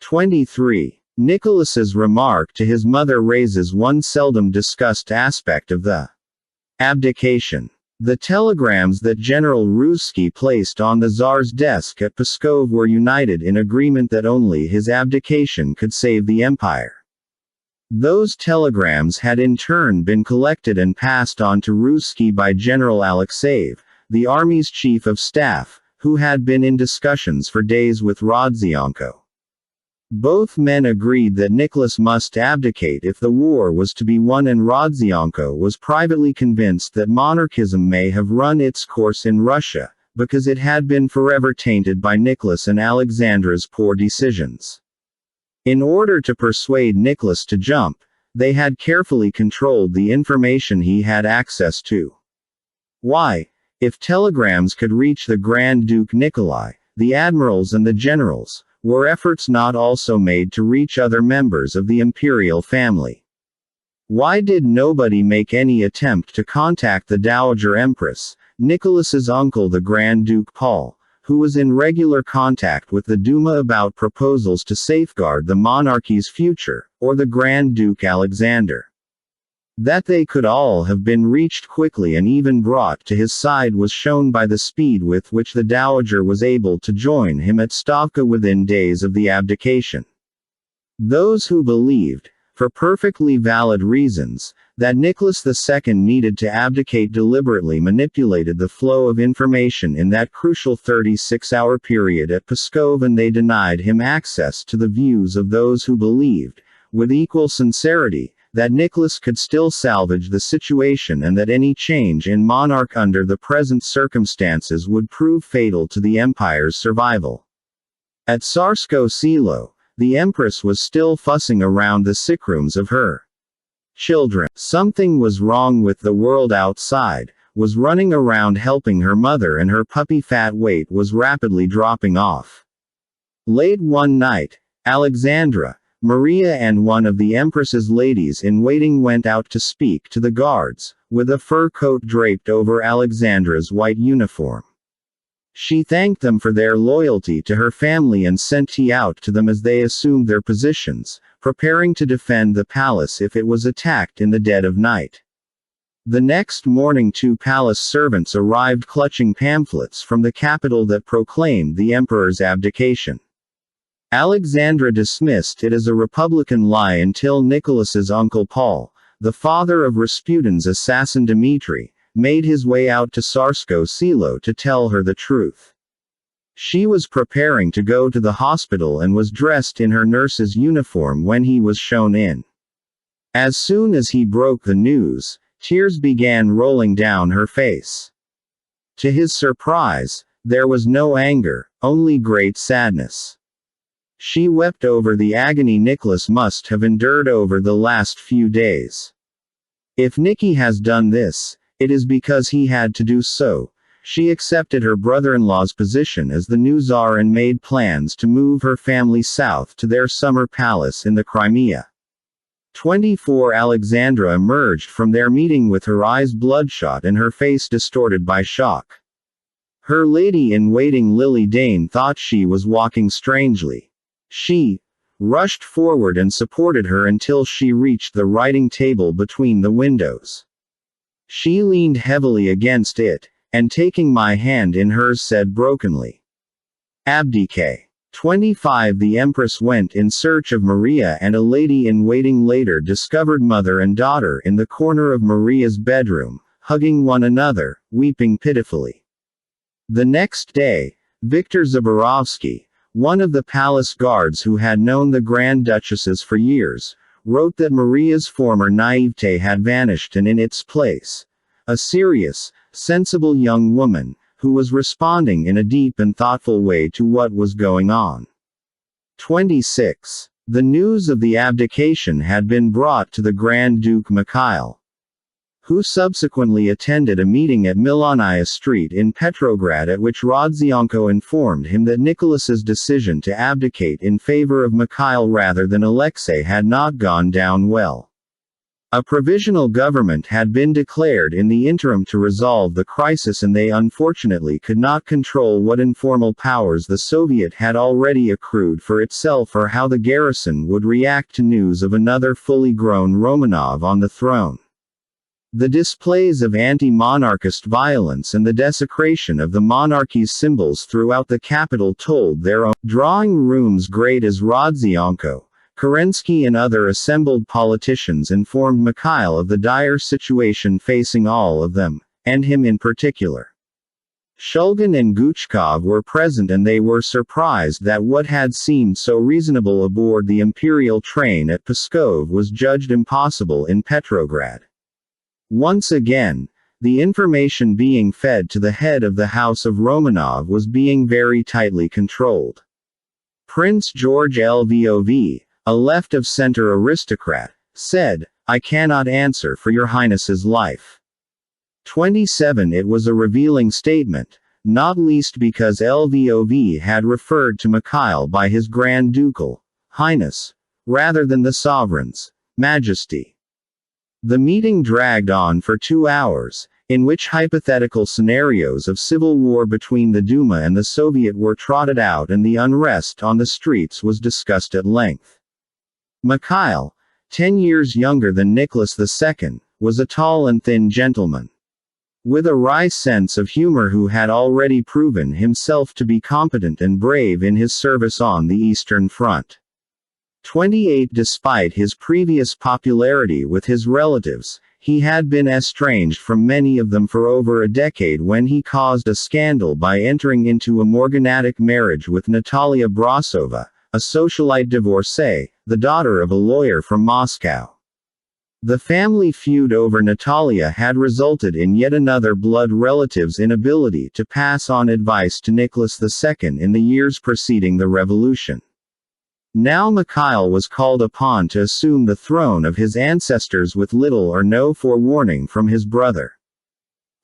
23. Nicholas's remark to his mother raises one seldom discussed aspect of the abdication. The telegrams that General Ruzsky placed on the Tsar's desk at Pskov were united in agreement that only his abdication could save the empire. Those telegrams had in turn been collected and passed on to Ruzsky by General Alexeyev, the army's chief of staff, who had been in discussions for days with Rodzianko. Both men agreed that Nicholas must abdicate if the war was to be won, and Rodzianko was privately convinced that monarchism may have run its course in Russia, because it had been forever tainted by Nicholas and Alexandra's poor decisions. In order to persuade Nicholas to jump, they had carefully controlled the information he had access to. Why? If telegrams could reach the Grand Duke Nikolai, the admirals and the generals, were efforts not also made to reach other members of the imperial family? Why did nobody make any attempt to contact the Dowager Empress, Nicholas's uncle the Grand Duke Paul, who was in regular contact with the Duma about proposals to safeguard the monarchy's future, or the Grand Duke Alexander? That they could all have been reached quickly and even brought to his side was shown by the speed with which the Dowager was able to join him at Stavka within days of the abdication. Those who believed, for perfectly valid reasons, that Nicholas II needed to abdicate deliberately manipulated the flow of information in that crucial 36-hour period at Pskov, and they denied him access to the views of those who believed, with equal sincerity, that Nicholas could still salvage the situation and that any change in monarch under the present circumstances would prove fatal to the empire's survival. At Tsarskoye Selo, the empress was still fussing around the sick rooms of her children. Something was wrong with the world outside, was running around helping her mother, and her puppy fat weight was rapidly dropping off. Late one night, Alexandra, Maria and one of the Empress's ladies-in-waiting went out to speak to the guards, with a fur coat draped over Alexandra's white uniform. She thanked them for their loyalty to her family and sent tea out to them as they assumed their positions, preparing to defend the palace if it was attacked in the dead of night. The next morning 2 palace servants arrived clutching pamphlets from the capital that proclaimed the emperor's abdication. Alexandra dismissed it as a Republican lie until Nicholas's uncle Paul, the father of Rasputin's assassin Dmitry, made his way out to Tsarskoye Selo to tell her the truth. She was preparing to go to the hospital and was dressed in her nurse's uniform when he was shown in. As soon as he broke the news, tears began rolling down her face. To his surprise, there was no anger, only great sadness. She wept over the agony Nicholas must have endured over the last few days. If Nicky has done this, it is because he had to do so. She accepted her brother-in-law's position as the new Tsar and made plans to move her family south to their summer palace in the Crimea. 24 Alexandra emerged from their meeting with her eyes bloodshot and her face distorted by shock. Her lady-in-waiting Lily Dane thought she was walking strangely. She rushed forward and supported her until she reached the writing table between the windows. She leaned heavily against it, and taking my hand in hers said brokenly, "Abdicate." 25 The Empress went in search of Maria, and a lady-in-waiting later discovered mother and daughter in the corner of Maria's bedroom, hugging one another, weeping pitifully. The next day, Viktor Zaborovsky, one of the palace guards who had known the Grand Duchesses for years, wrote that Maria's former naivete had vanished and in its place, a serious, sensible young woman, who was responding in a deep and thoughtful way to what was going on. 26. The news of the abdication had been brought to the Grand Duke Mikhail, who subsequently attended a meeting at Milonaya Street in Petrograd, at which Rodzianko informed him that Nicholas's decision to abdicate in favor of Mikhail rather than Alexei had not gone down well. A provisional government had been declared in the interim to resolve the crisis, and they unfortunately could not control what informal powers the Soviet had already accrued for itself or how the garrison would react to news of another fully grown Romanov on the throne. The displays of anti-monarchist violence and the desecration of the monarchy's symbols throughout the capital told their own. Drawing rooms great as Rodzianko, Kerensky and other assembled politicians informed Mikhail of the dire situation facing all of them, and him in particular. Shulgin and Guchkov were present, and they were surprised that what had seemed so reasonable aboard the imperial train at Pskov was judged impossible in Petrograd. Once again, the information being fed to the head of the House of Romanov was being very tightly controlled. Prince George Lvov, a left-of-center aristocrat, said, "I cannot answer for your Highness's life." 27. It was a revealing statement, not least because Lvov had referred to Mikhail by his Grand Ducal Highness, rather than the sovereign's Majesty. The meeting dragged on for 2 hours, in which hypothetical scenarios of civil war between the Duma and the Soviet were trotted out, and the unrest on the streets was discussed at length. Mikhail, 10 years younger than Nicholas II, was a tall and thin gentleman with a wry sense of humor who had already proven himself to be competent and brave in his service on the Eastern Front. 28. Despite his previous popularity with his relatives, he had been estranged from many of them for over a decade when he caused a scandal by entering into a morganatic marriage with Natalia Brasova, a socialite divorcee, the daughter of a lawyer from Moscow. The family feud over Natalia had resulted in yet another blood relative's inability to pass on advice to Nicholas II in the years preceding the revolution. Now Mikhail was called upon to assume the throne of his ancestors with little or no forewarning from his brother.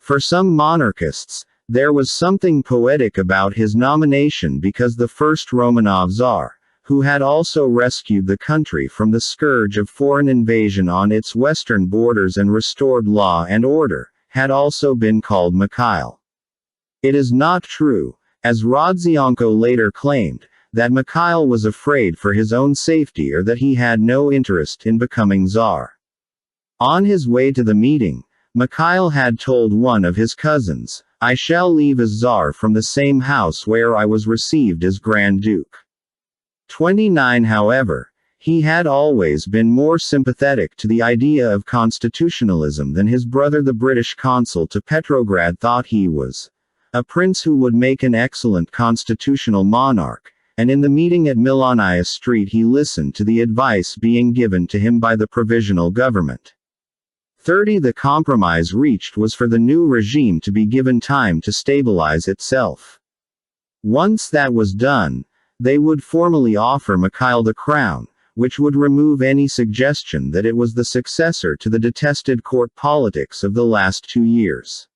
For some monarchists, there was something poetic about his nomination because the first Romanov Tsar, who had also rescued the country from the scourge of foreign invasion on its western borders and restored law and order, had also been called Mikhail. It is not true, as Rodzianko later claimed, that Mikhail was afraid for his own safety or that he had no interest in becoming Tsar. On his way to the meeting, Mikhail had told one of his cousins, "I shall leave as Tsar from the same house where I was received as Grand Duke." 29. However, he had always been more sympathetic to the idea of constitutionalism than his brother, the British consul to Petrograd, thought he was a prince who would make an excellent constitutional monarch, and in the meeting at Milonaya Street he listened to the advice being given to him by the provisional government. 30. The compromise reached was for the new regime to be given time to stabilize itself. Once that was done, they would formally offer Mikhail the crown, which would remove any suggestion that it was the successor to the detested court politics of the last 2 years.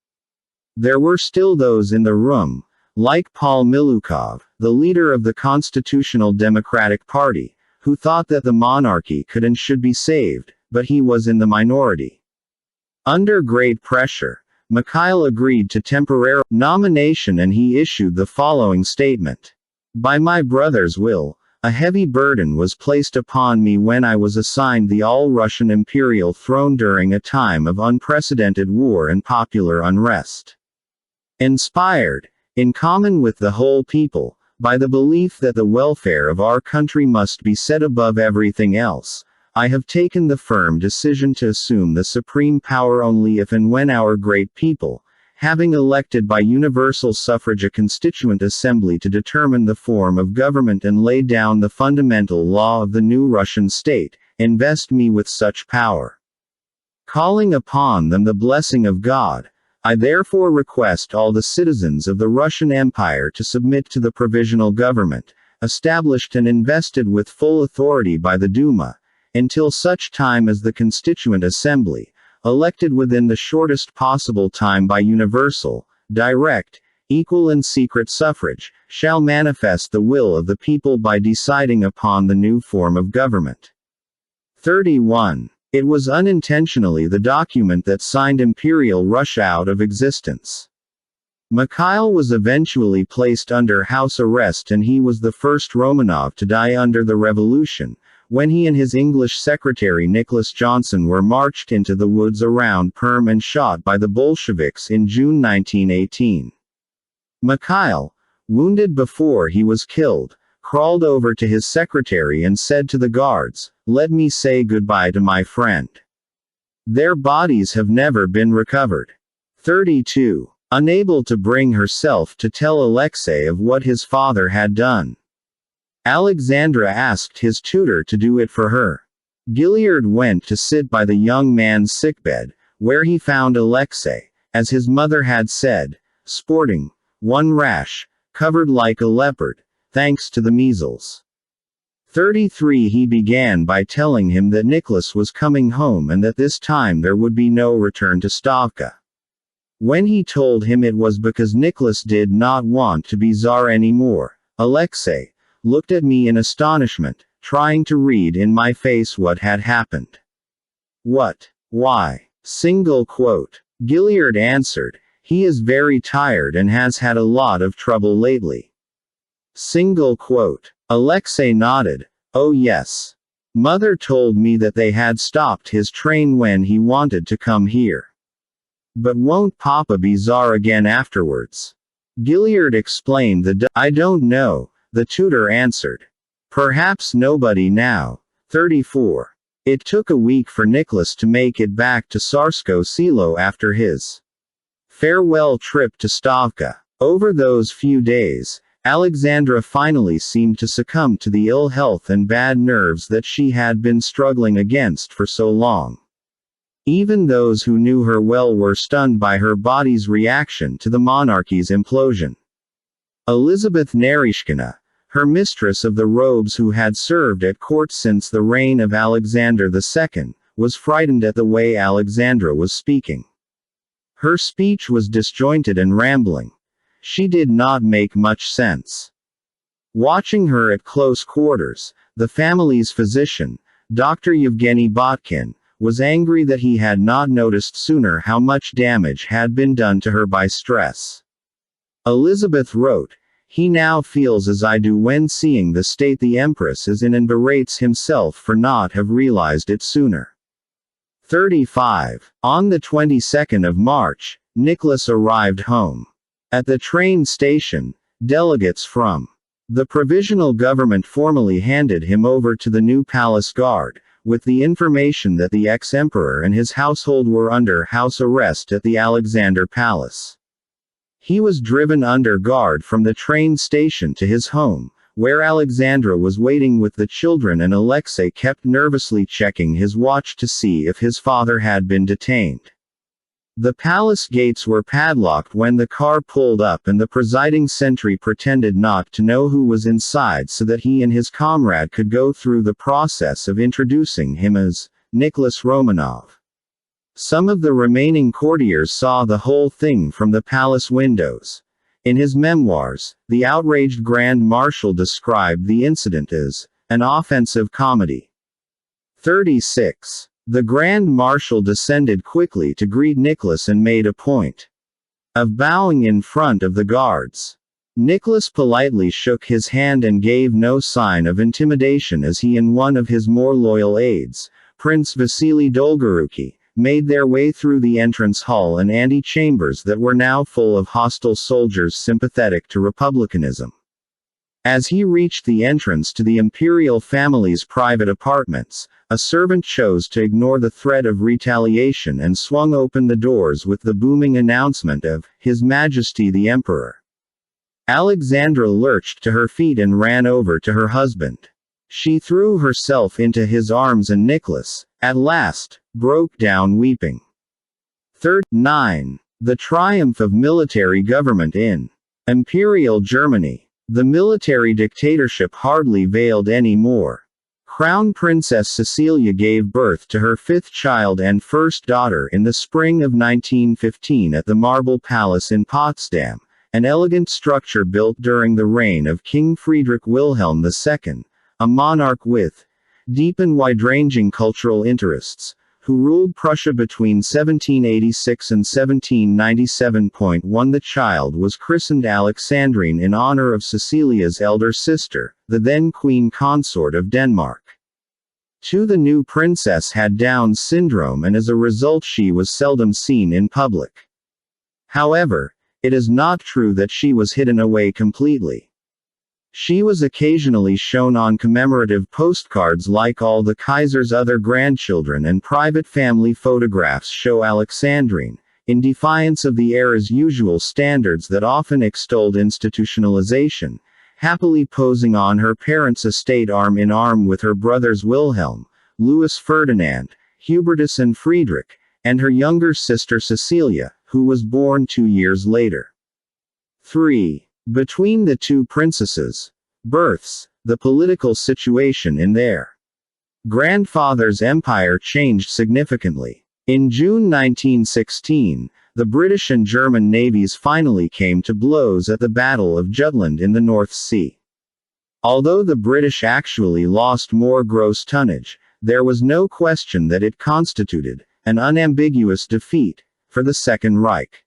There were still those in the room, like Paul Milukov, the leader of the Constitutional Democratic Party, who thought that the monarchy could and should be saved, but he was in the minority. Under great pressure, Mikhail agreed to temporary nomination, and he issued the following statement. "By my brother's will, a heavy burden was placed upon me when I was assigned the all-Russian imperial throne during a time of unprecedented war and popular unrest. Inspired, in common with the whole people, by the belief that the welfare of our country must be set above everything else, I have taken the firm decision to assume the supreme power only if and when our great people, having elected by universal suffrage a constituent assembly to determine the form of government and lay down the fundamental law of the new Russian state, invest me with such power. Calling upon them the blessing of God, I therefore request all the citizens of the Russian Empire to submit to the provisional government, established and invested with full authority by the Duma, until such time as the Constituent Assembly, elected within the shortest possible time by universal, direct, equal and secret suffrage, shall manifest the will of the people by deciding upon the new form of government. 31. It was unintentionally the document that signed Imperial Russia out of existence. Mikhail was eventually placed under house arrest, and he was the first Romanov to die under the revolution, when he and his English secretary Nicholas Johnson were marched into the woods around Perm and shot by the Bolsheviks in June 1918. Mikhail, wounded before he was killed, crawled over to his secretary and said to the guards, "Let me say goodbye to my friend. Their bodies have never been recovered." 32. Unable to bring herself to tell Alexei of what his father had done, Alexandra asked his tutor to do it for her. Gilliard went to sit by the young man's sickbed, where he found Alexei, as his mother had said, sporting one rash, covered like a leopard, thanks to the measles. 33. He began by telling him that Nicholas was coming home and that this time there would be no return to Stavka. When he told him it was because Nicholas did not want to be Tsar anymore, Alexei looked at me in astonishment, trying to read in my face what had happened. "What? Why?" Single quote. Gilliard answered, "He is very tired and has had a lot of trouble lately." Single quote. Alexei nodded. "Oh yes. Mother told me that they had stopped his train when he wanted to come here. But won't Papa be Tsar again afterwards?" Gilliard explained "I don't know," the tutor answered. "Perhaps nobody now." 34. It took a week for Nicholas to make it back to Tsarskoe Selo after his farewell trip to Stavka. Over those few days, Alexandra finally seemed to succumb to the ill health and bad nerves that she had been struggling against for so long. Even those who knew her well were stunned by her body's reaction to the monarchy's implosion. Elizabeth Naryshkina, her mistress of the robes who had served at court since the reign of Alexander II, was frightened at the way Alexandra was speaking. Her speech was disjointed and rambling. She did not make much sense. Watching her at close quarters, the family's physician, Dr. Yevgeny Botkin, was angry that he had not noticed sooner how much damage had been done to her by stress. Elizabeth wrote, "He now feels as I do when seeing the state the Empress is in and berates himself for not have realized it sooner." 35. On the 22nd of March, Nicholas arrived home. At the train station, delegates from the provisional government formally handed him over to the new palace guard, with the information that the ex-emperor and his household were under house arrest at the Alexander Palace. He was driven under guard from the train station to his home, where Alexandra was waiting with the children, and Alexei kept nervously checking his watch to see if his father had been detained. The palace gates were padlocked when the car pulled up, and the presiding sentry pretended not to know who was inside so that he and his comrade could go through the process of introducing him as Nicholas Romanov. Some of the remaining courtiers saw the whole thing from the palace windows. In his memoirs, the outraged Grand Marshal described the incident as an offensive comedy. 36. The Grand Marshal descended quickly to greet Nicholas and made a point of bowing in front of the guards. Nicholas politely shook his hand and gave no sign of intimidation as he and one of his more loyal aides, Prince Vasily Dolgoruki, made their way through the entrance hall and antechambers that were now full of hostile soldiers sympathetic to republicanism. As he reached the entrance to the imperial family's private apartments, a servant chose to ignore the threat of retaliation and swung open the doors with the booming announcement of His Majesty the Emperor. Alexandra lurched to her feet and ran over to her husband. She threw herself into his arms, and Nicholas, at last, broke down weeping. 9. The triumph of military government in Imperial Germany. The military dictatorship hardly veiled any more. Crown Princess Cecilia gave birth to her fifth child and first daughter in the spring of 1915 at the Marble Palace in Potsdam, an elegant structure built during the reign of King Friedrich Wilhelm II, a monarch with deep and wide-ranging cultural interests, who ruled Prussia between 1786 and 1797. The child was christened Alexandrine in honor of Cecilia's elder sister, the then Queen Consort of Denmark. The new princess had Down's syndrome, and as a result she was seldom seen in public. However, it is not true that she was hidden away completely. She was occasionally shown on commemorative postcards like all the Kaiser's other grandchildren, and private family photographs show Alexandrine, in defiance of the era's usual standards that often extolled institutionalization, happily posing on her parents' estate arm in arm with her brothers Wilhelm, Louis Ferdinand, Hubertus and Friedrich, and her younger sister Cecilia, who was born 2 years later. 3. Between the two princesses' births, the political situation in their grandfather's empire changed significantly. In June 1916, the British and German navies finally came to blows at the Battle of Jutland in the North Sea. Although the British actually lost more gross tonnage, there was no question that it constituted an unambiguous defeat for the Second Reich.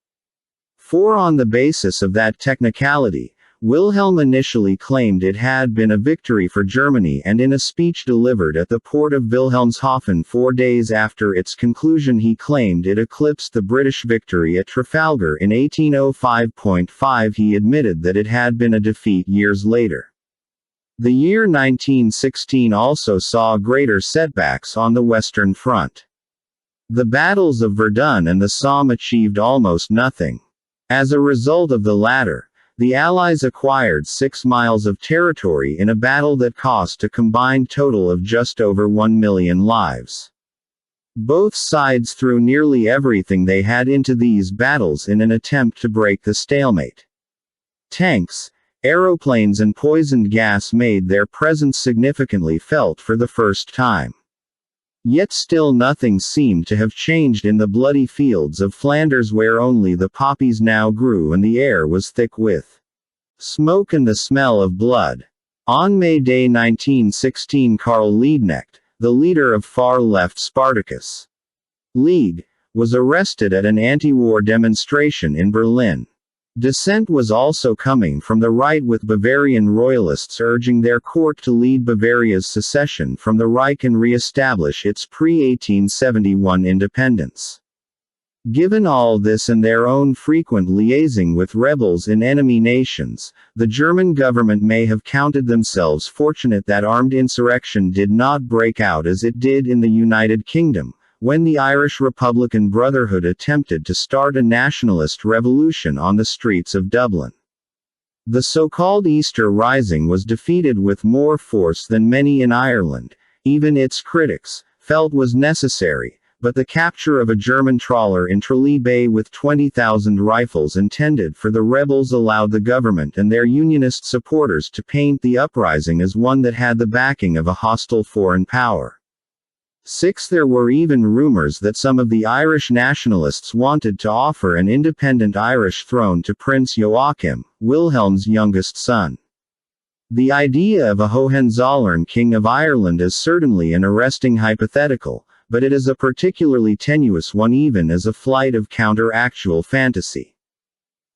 On the basis of that technicality, Wilhelm initially claimed it had been a victory for Germany, and in a speech delivered at the port of Wilhelmshaven 4 days after conclusion he claimed it eclipsed the British victory at Trafalgar in 1805. He admitted that it had been a defeat years later. The year 1916 also saw greater setbacks on the Western Front. The battles of Verdun and the Somme achieved almost nothing. As a result of the latter, the Allies acquired 6 miles of territory in a battle that cost a combined total of just over 1 million lives. Both sides threw nearly everything they had into these battles in an attempt to break the stalemate. Tanks, aeroplanes and poisoned gas made their presence significantly felt for the first time. Yet still nothing seemed to have changed in the bloody fields of Flanders, where only the poppies now grew and the air was thick with smoke and the smell of blood. On May Day 1916, Karl Liebknecht, the leader of far-left Spartacus League, was arrested at an anti-war demonstration in Berlin. Dissent was also coming from the right, with Bavarian royalists urging their court to lead Bavaria's secession from the Reich and re-establish its pre-1871 independence. Given all this and their own frequent liaising with rebels in enemy nations, the German government may have counted themselves fortunate that armed insurrection did not break out as it did in the United Kingdom, when the Irish Republican Brotherhood attempted to start a nationalist revolution on the streets of Dublin. The so-called Easter Rising was defeated with more force than many in Ireland, even its critics, felt was necessary, but the capture of a German trawler in Tralee Bay with 20,000 rifles intended for the rebels allowed the government and their unionist supporters to paint the uprising as one that had the backing of a hostile foreign power. 6. There were even rumors that some of the Irish nationalists wanted to offer an independent Irish throne to Prince Joachim, Wilhelm's youngest son. The idea of a Hohenzollern King of Ireland is certainly an arresting hypothetical, but it is a particularly tenuous one even as a flight of counter-actual fantasy.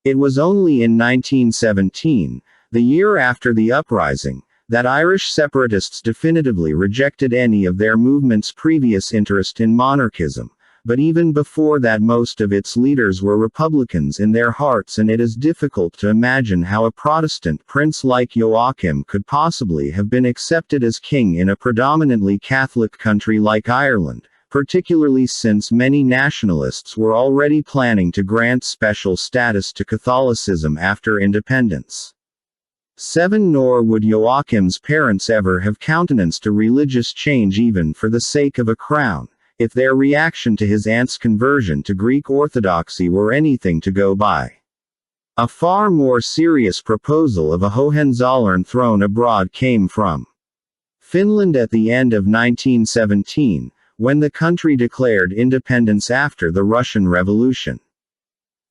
It was only in 1917, the year after the uprising, that Irish separatists definitively rejected any of their movement's previous interest in monarchism, but even before that most of its leaders were Republicans in their hearts, and it is difficult to imagine how a Protestant prince like Joachim could possibly have been accepted as king in a predominantly Catholic country like Ireland, particularly since many nationalists were already planning to grant special status to Catholicism after independence. 7. Nor would Joachim's parents ever have countenanced a religious change even for the sake of a crown. if their reaction to his aunt's conversion to Greek Orthodoxy were anything to go by. A far more serious proposal of a Hohenzollern throne abroad came from Finland at the end of 1917, when the country declared independence after the Russian Revolution.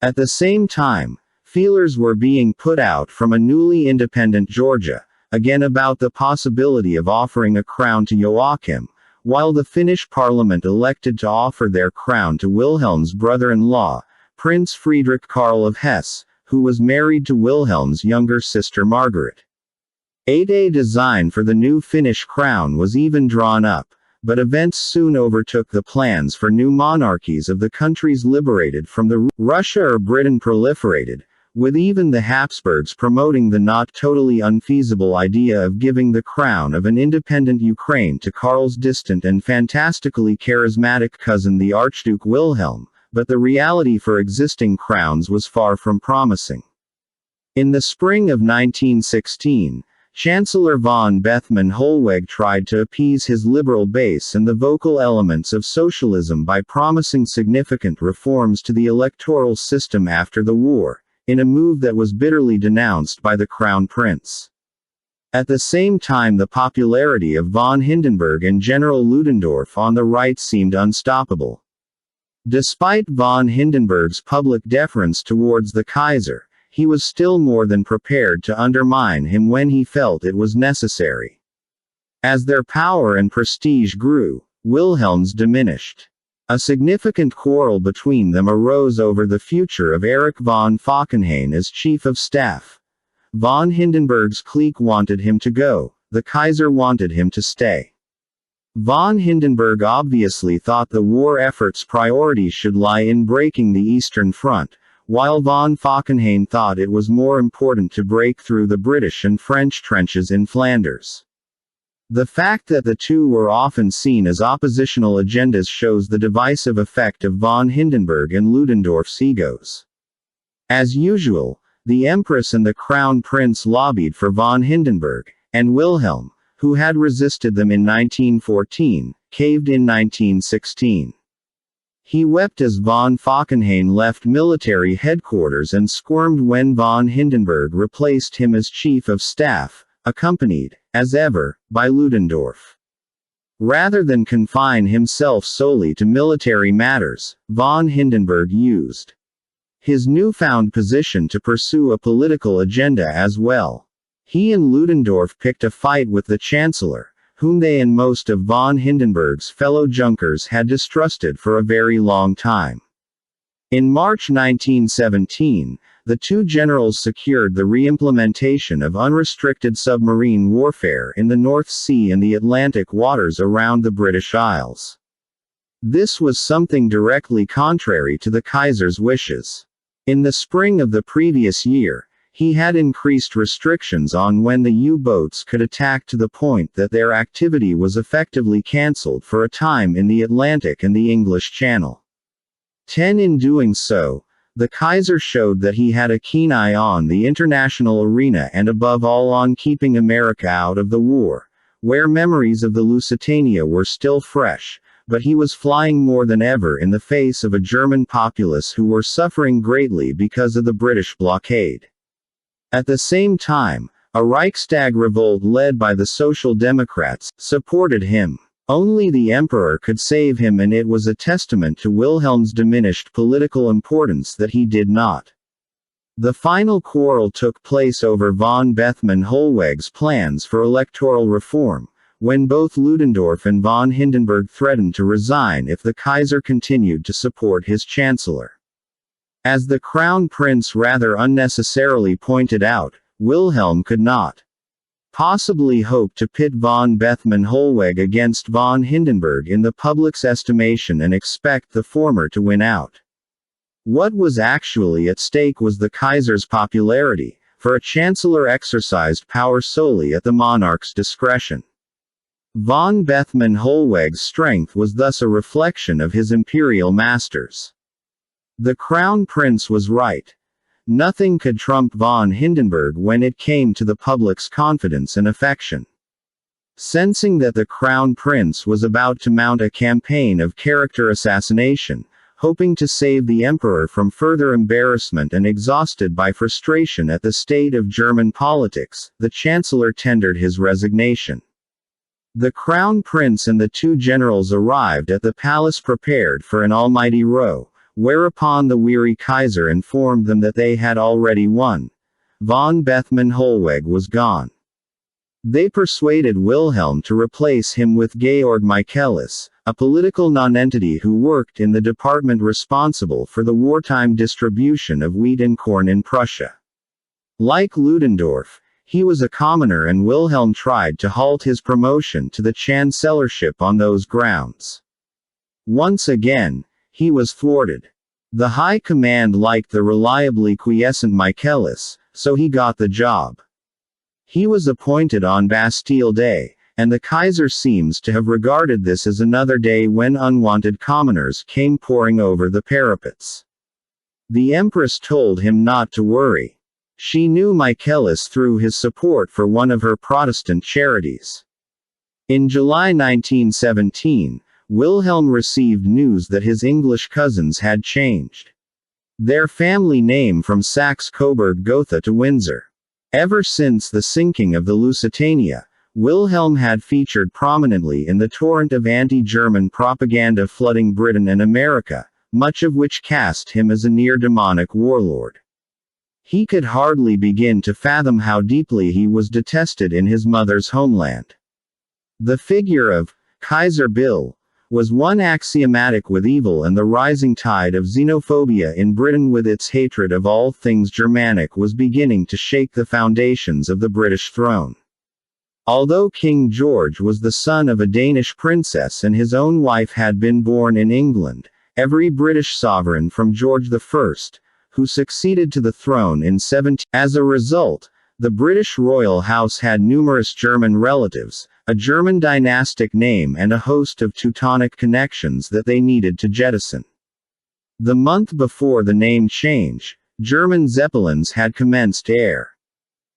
At the same time, feelers were being put out from a newly independent Georgia, again about the possibility of offering a crown to Joachim, while the Finnish parliament elected to offer their crown to Wilhelm's brother-in-law, Prince Friedrich Karl of Hesse, who was married to Wilhelm's younger sister Margaret. A design for the new Finnish crown was even drawn up, but events soon overtook the plans for new monarchies of the countries liberated from the Russia or Britain proliferated, with even the Habsburgs promoting the not totally unfeasible idea of giving the crown of an independent Ukraine to Karl's distant and fantastically charismatic cousin the Archduke Wilhelm, but the reality for existing crowns was far from promising. In the spring of 1916, Chancellor von Bethmann Hollweg tried to appease his liberal base and the vocal elements of socialism by promising significant reforms to the electoral system after the war, in a move that was bitterly denounced by the Crown Prince. At the same time, the popularity of von Hindenburg and General Ludendorff on the right seemed unstoppable. Despite von Hindenburg's public deference towards the Kaiser, he was still more than prepared to undermine him when he felt it was necessary. As their power and prestige grew, Wilhelm's diminished. A significant quarrel between them arose over the future of Erich von Falkenhayn as chief of staff. Von Hindenburg's clique wanted him to go, the Kaiser wanted him to stay. Von Hindenburg obviously thought the war effort's priority should lie in breaking the Eastern Front, while von Falkenhayn thought it was more important to break through the British and French trenches in Flanders. The fact that the two were often seen as oppositional agendas shows the divisive effect of von Hindenburg and Ludendorff's egos. As usual, the Empress and the Crown Prince lobbied for von Hindenburg, and Wilhelm, who had resisted them in 1914, caved in 1916. He wept as von Falkenhayn left military headquarters and squirmed when von Hindenburg replaced him as chief of staff, accompanied, as ever, by Ludendorff. Rather than confine himself solely to military matters, von Hindenburg used his newfound position to pursue a political agenda as well. He and Ludendorff picked a fight with the Chancellor, whom they and most of von Hindenburg's fellow Junkers had distrusted for a very long time. In March 1917, the two generals secured the re-implementation of unrestricted submarine warfare in the North Sea and the Atlantic waters around the British Isles. This was something directly contrary to the Kaiser's wishes. In the spring of the previous year, he had increased restrictions on when the U-boats could attack to the point that their activity was effectively cancelled for a time in the Atlantic and the English Channel. In doing so, the Kaiser showed that he had a keen eye on the international arena and above all on keeping America out of the war, where memories of the Lusitania were still fresh, but he was flying more than ever in the face of a German populace who were suffering greatly because of the British blockade. At the same time, a Reichstag revolt led by the Social Democrats supported him. Only the Emperor could save him, and it was a testament to Wilhelm's diminished political importance that he did not. The final quarrel took place over von Bethmann Hollweg's plans for electoral reform, when both Ludendorff and von Hindenburg threatened to resign if the Kaiser continued to support his chancellor. As the Crown Prince rather unnecessarily pointed out, Wilhelm could not possibly hope to pit von Bethmann Hollweg against von Hindenburg in the public's estimation and expect the former to win out. What was actually at stake was the Kaiser's popularity, for a chancellor exercised power solely at the monarch's discretion. Von Bethmann Hollweg's strength was thus a reflection of his imperial masters. The Crown Prince was right. Nothing could trump von Hindenburg when it came to the public's confidence and affection. Sensing that the crown prince was about to mount a campaign of character assassination, hoping to save the emperor from further embarrassment and exhausted by frustration at the state of German politics, the chancellor tendered his resignation. The crown prince and the two generals arrived at the palace prepared for an almighty row, whereupon the weary Kaiser informed them that they had already won. Von Bethmann Hollweg was gone. They persuaded Wilhelm to replace him with Georg Michaelis, a political nonentity who worked in the department responsible for the wartime distribution of wheat and corn in Prussia. Like Ludendorff, he was a commoner, and Wilhelm tried to halt his promotion to the chancellorship on those grounds. Once again, he was thwarted. The high command liked the reliably quiescent Michaelis, so he got the job. He was appointed on Bastille Day, and the Kaiser seems to have regarded this as another day when unwanted commoners came pouring over the parapets. The Empress told him not to worry. She knew Michaelis through his support for one of her Protestant charities. In July 1917, Wilhelm received news that his English cousins had changed their family name from Saxe-Coburg-Gotha to Windsor. Ever since the sinking of the Lusitania, Wilhelm had featured prominently in the torrent of anti-German propaganda flooding Britain and America, much of which cast him as a near-demonic warlord. He could hardly begin to fathom how deeply he was detested in his mother's homeland. The figure of Kaiser Bill was one axiomatic with evil, and the rising tide of xenophobia in Britain with its hatred of all things Germanic was beginning to shake the foundations of the British throne. Although King George was the son of a Danish princess and his own wife had been born in England, every British sovereign from George I, who succeeded to the throne in 17. As a result, the British royal house had numerous German relatives, a German dynastic name, and a host of Teutonic connections that they needed to jettison. The month before the name change, German Zeppelins had commenced air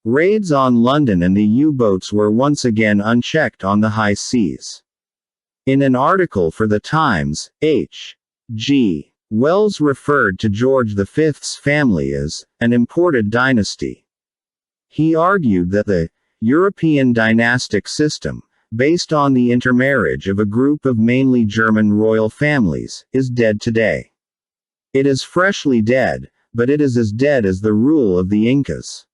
raids on London, and the U-boats were once again unchecked on the high seas. In an article for The Times, H.G. Wells referred to George V's family as an imported dynasty. He argued that the European dynastic system, based on the intermarriage of a group of mainly German royal families, is dead today. It is freshly dead, but it is as dead as the rule of the Incas.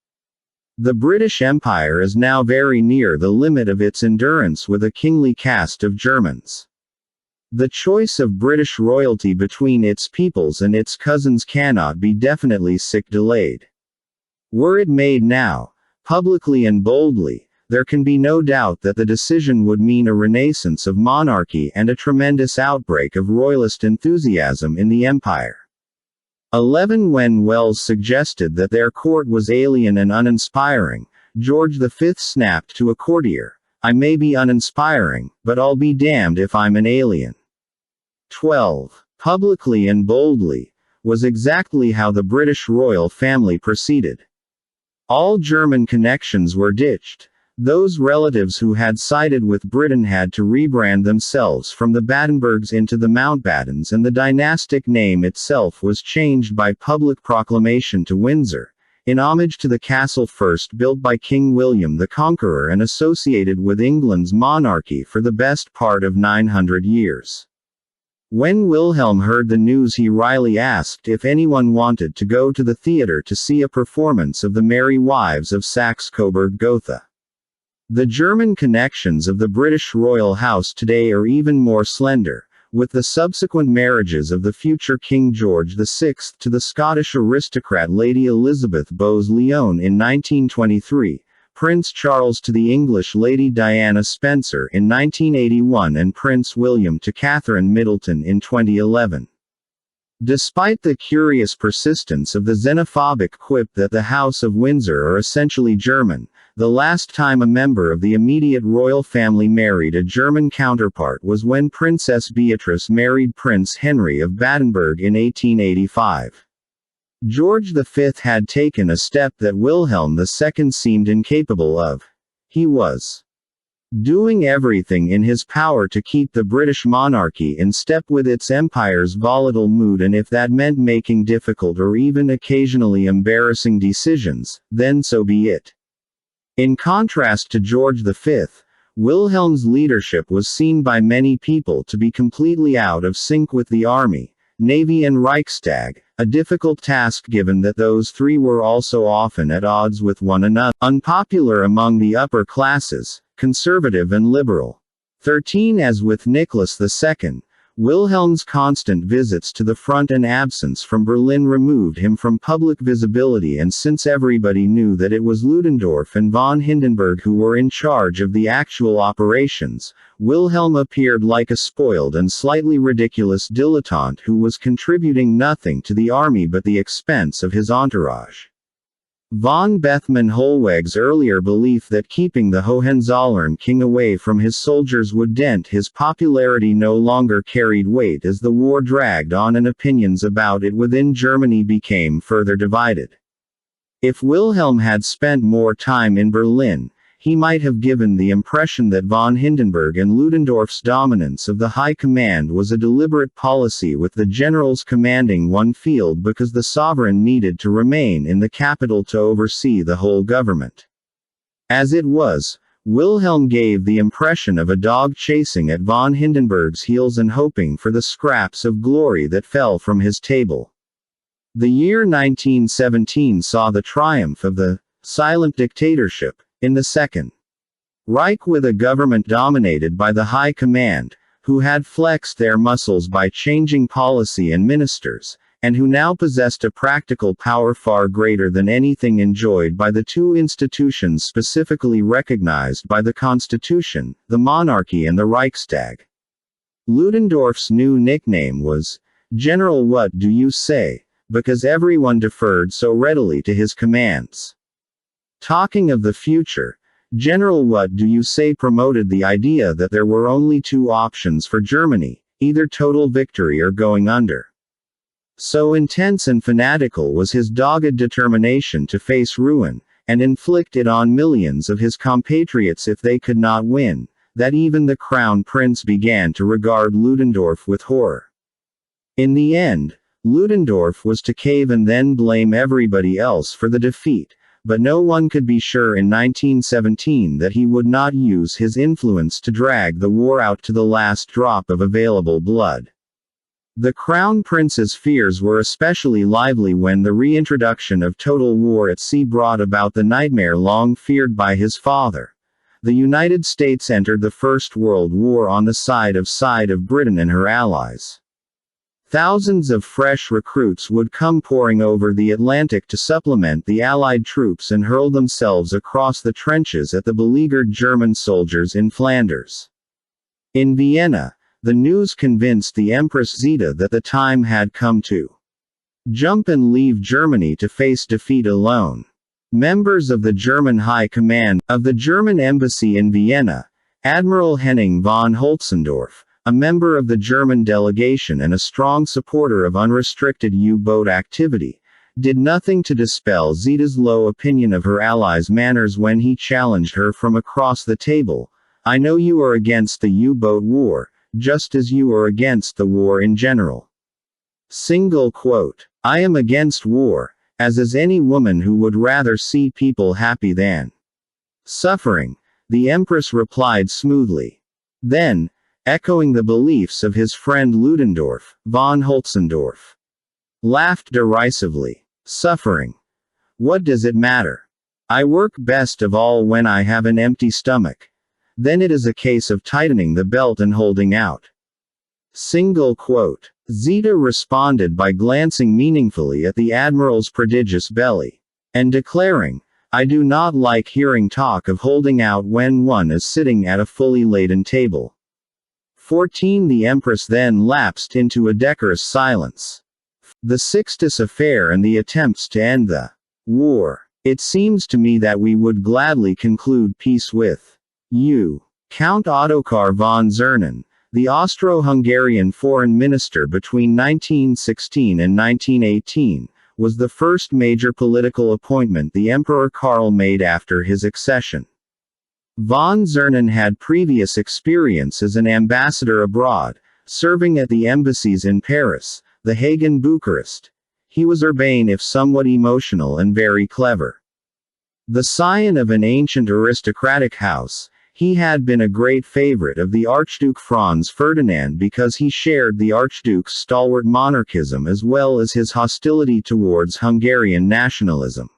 The British Empire is now very near the limit of its endurance with a kingly caste of Germans. The choice of British royalty between its peoples and its cousins cannot be definitely delayed. Were it made now, publicly and boldly, there can be no doubt that the decision would mean a renaissance of monarchy and a tremendous outbreak of royalist enthusiasm in the empire. 11. When Wells suggested that their court was alien and uninspiring, George V snapped to a courtier, "I may be uninspiring, but I'll be damned if I'm an alien." 12. Publicly and boldly was exactly how the British royal family proceeded. All German connections were ditched. Those relatives who had sided with Britain had to rebrand themselves from the Battenbergs into the Mountbattens, and the dynastic name itself was changed by public proclamation to Windsor, in homage to the castle first built by King William the Conqueror and associated with England's monarchy for the best part of 900 years. When Wilhelm heard the news, he wryly asked if anyone wanted to go to the theater to see a performance of The Merry Wives of Saxe-Coburg-Gotha. The German connections of the British royal house today are even more slender, with the subsequent marriages of the future King George VI to the Scottish aristocrat Lady Elizabeth Bowes-Lyon in 1923, Prince Charles to the English Lady Diana Spencer in 1981, and Prince William to Catherine Middleton in 2011. Despite the curious persistence of the xenophobic quip that the House of Windsor are essentially German, the last time a member of the immediate royal family married a German counterpart was when Princess Beatrice married Prince Henry of Battenberg in 1885. George V had taken a step that Wilhelm II seemed incapable of. He was doing everything in his power to keep the British monarchy in step with its empire's volatile mood, and if that meant making difficult or even occasionally embarrassing decisions, then so be it. In contrast to George V, Wilhelm's leadership was seen by many people to be completely out of sync with the army, navy and Reichstag, a difficult task given that those three were also often at odds with one another, unpopular among the upper classes, conservative and liberal. 13 As with Nicholas II, Wilhelm's constant visits to the front and absence from Berlin removed him from public visibility, and since everybody knew that it was Ludendorff and von Hindenburg who were in charge of the actual operations, Wilhelm appeared like a spoiled and slightly ridiculous dilettante who was contributing nothing to the army but the expense of his entourage. Von Bethmann Hollweg's earlier belief that keeping the Hohenzollern king away from his soldiers would dent his popularity no longer carried weight as the war dragged on and opinions about it within Germany became further divided. If Wilhelm had spent more time in Berlin, he might have given the impression that von Hindenburg and Ludendorff's dominance of the High Command was a deliberate policy, with the generals commanding one field because the sovereign needed to remain in the capital to oversee the whole government. As it was, Wilhelm gave the impression of a dog chasing at von Hindenburg's heels and hoping for the scraps of glory that fell from his table. The year 1917 saw the triumph of the silent dictatorship in the Second Reich, with a government dominated by the High Command, who had flexed their muscles by changing policy and ministers, and who now possessed a practical power far greater than anything enjoyed by the two institutions specifically recognized by the Constitution, the monarchy and the Reichstag. Ludendorff's new nickname was General What Do You Say, because everyone deferred so readily to his commands. Talking of the future, General What Do You Say promoted the idea that there were only two options for Germany, either total victory or going under. So intense and fanatical was his dogged determination to face ruin, and inflict it on millions of his compatriots if they could not win, that even the Crown Prince began to regard Ludendorff with horror. In the end, Ludendorff was to cave and then blame everybody else for the defeat, but no one could be sure in 1917 that he would not use his influence to drag the war out to the last drop of available blood. The Crown Prince's fears were especially lively when the reintroduction of total war at sea brought about the nightmare long feared by his father. The United States entered the First World War on the side of Britain and her allies. Thousands of fresh recruits would come pouring over the Atlantic to supplement the Allied troops and hurl themselves across the trenches at the beleaguered German soldiers in Flanders. In Vienna, the news convinced the Empress Zita that the time had come to jump and leave Germany to face defeat alone. Members of the German High Command of the German Embassy in Vienna, Admiral Henning von Holtzendorff, a member of the German delegation and a strong supporter of unrestricted U-boat activity, did nothing to dispel Zita's low opinion of her allies' manners when he challenged her from across the table. "I know you are against the U-boat war, just as you are against the war in general." Single quote. "I am against war, as is any woman who would rather see people happy than suffering," the Empress replied smoothly. Then, echoing the beliefs of his friend Ludendorff, von Holtzendorff laughed derisively. "Suffering? What does it matter? I work best of all when I have an empty stomach. Then it is a case of tightening the belt and holding out." Single quote. Zita responded by glancing meaningfully at the Admiral's prodigious belly, and declaring, "I do not like hearing talk of holding out when one is sitting at a fully laden table." 14 The Empress then lapsed into a decorous silence. The Sixtus affair and the attempts to end the war. "It seems to me that we would gladly conclude peace with you." Count Ottokar von Czernin, the Austro-Hungarian foreign minister between 1916 and 1918, was the first major political appointment the Emperor Karl made after his accession. Von Zernin had previous experience as an ambassador abroad, serving at the embassies in Paris, The Hague and Bucharest. He was urbane if somewhat emotional and very clever. The scion of an ancient aristocratic house, he had been a great favorite of the Archduke Franz Ferdinand because he shared the Archduke's stalwart monarchism as well as his hostility towards Hungarian nationalism.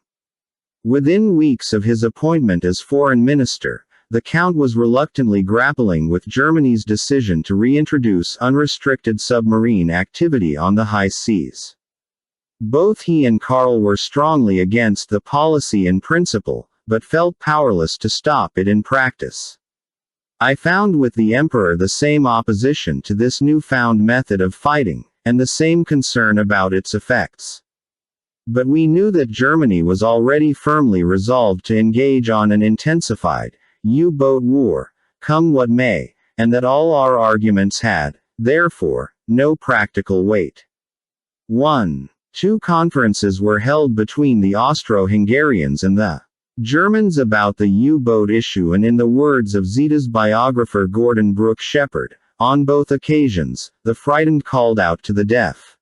Within weeks of his appointment as foreign minister, the Count was reluctantly grappling with Germany's decision to reintroduce unrestricted submarine activity on the high seas. Both he and Karl were strongly against the policy in principle, but felt powerless to stop it in practice. I found with the Emperor the same opposition to this newfound method of fighting, and the same concern about its effects. But we knew that Germany was already firmly resolved to engage on an intensified U-boat war, come what may, and that all our arguments had, therefore, no practical weight. 1. Two conferences were held between the Austro-Hungarians and the Germans about the U-boat issue, and in the words of Zita's biographer Gordon Brooke Shepherd, on both occasions, the frightened called out to the deaf.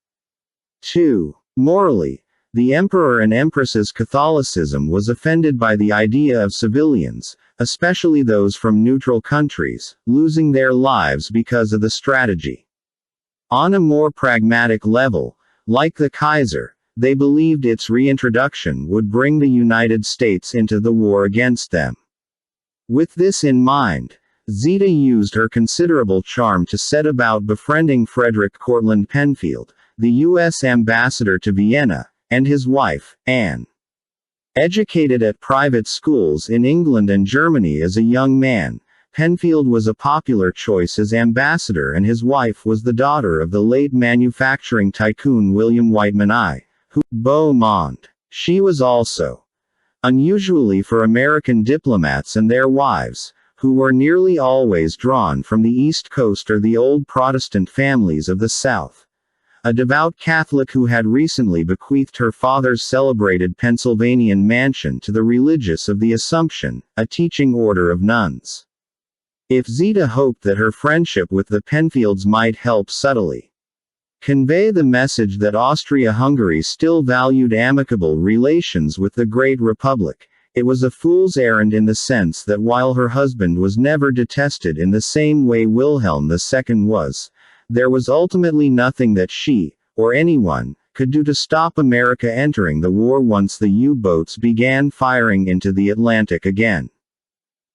2. Morally, the Emperor and Empress's Catholicism was offended by the idea of civilians, especially those from neutral countries, losing their lives because of the strategy. On a more pragmatic level, like the Kaiser, they believed its reintroduction would bring the United States into the war against them. With this in mind, Zita used her considerable charm to set about befriending Frederick Cortlandt Penfield, the U.S. ambassador to Vienna, and his wife, Anne. Educated at private schools in England and Germany as a young man, Penfield was a popular choice as ambassador, and his wife was the daughter of the late manufacturing tycoon William Whiteman I, who, beau monde. She was also, unusually for American diplomats and their wives, who were nearly always drawn from the East Coast or the old Protestant families of the South, a devout Catholic who had recently bequeathed her father's celebrated Pennsylvanian mansion to the Religious of the Assumption, a teaching order of nuns. If Zita hoped that her friendship with the Penfields might help subtly convey the message that Austria-Hungary still valued amicable relations with the Great Republic, it was a fool's errand in the sense that while her husband was never detested in the same way Wilhelm II was, there was ultimately nothing that she, or anyone, could do to stop America entering the war once the U-boats began firing into the Atlantic again.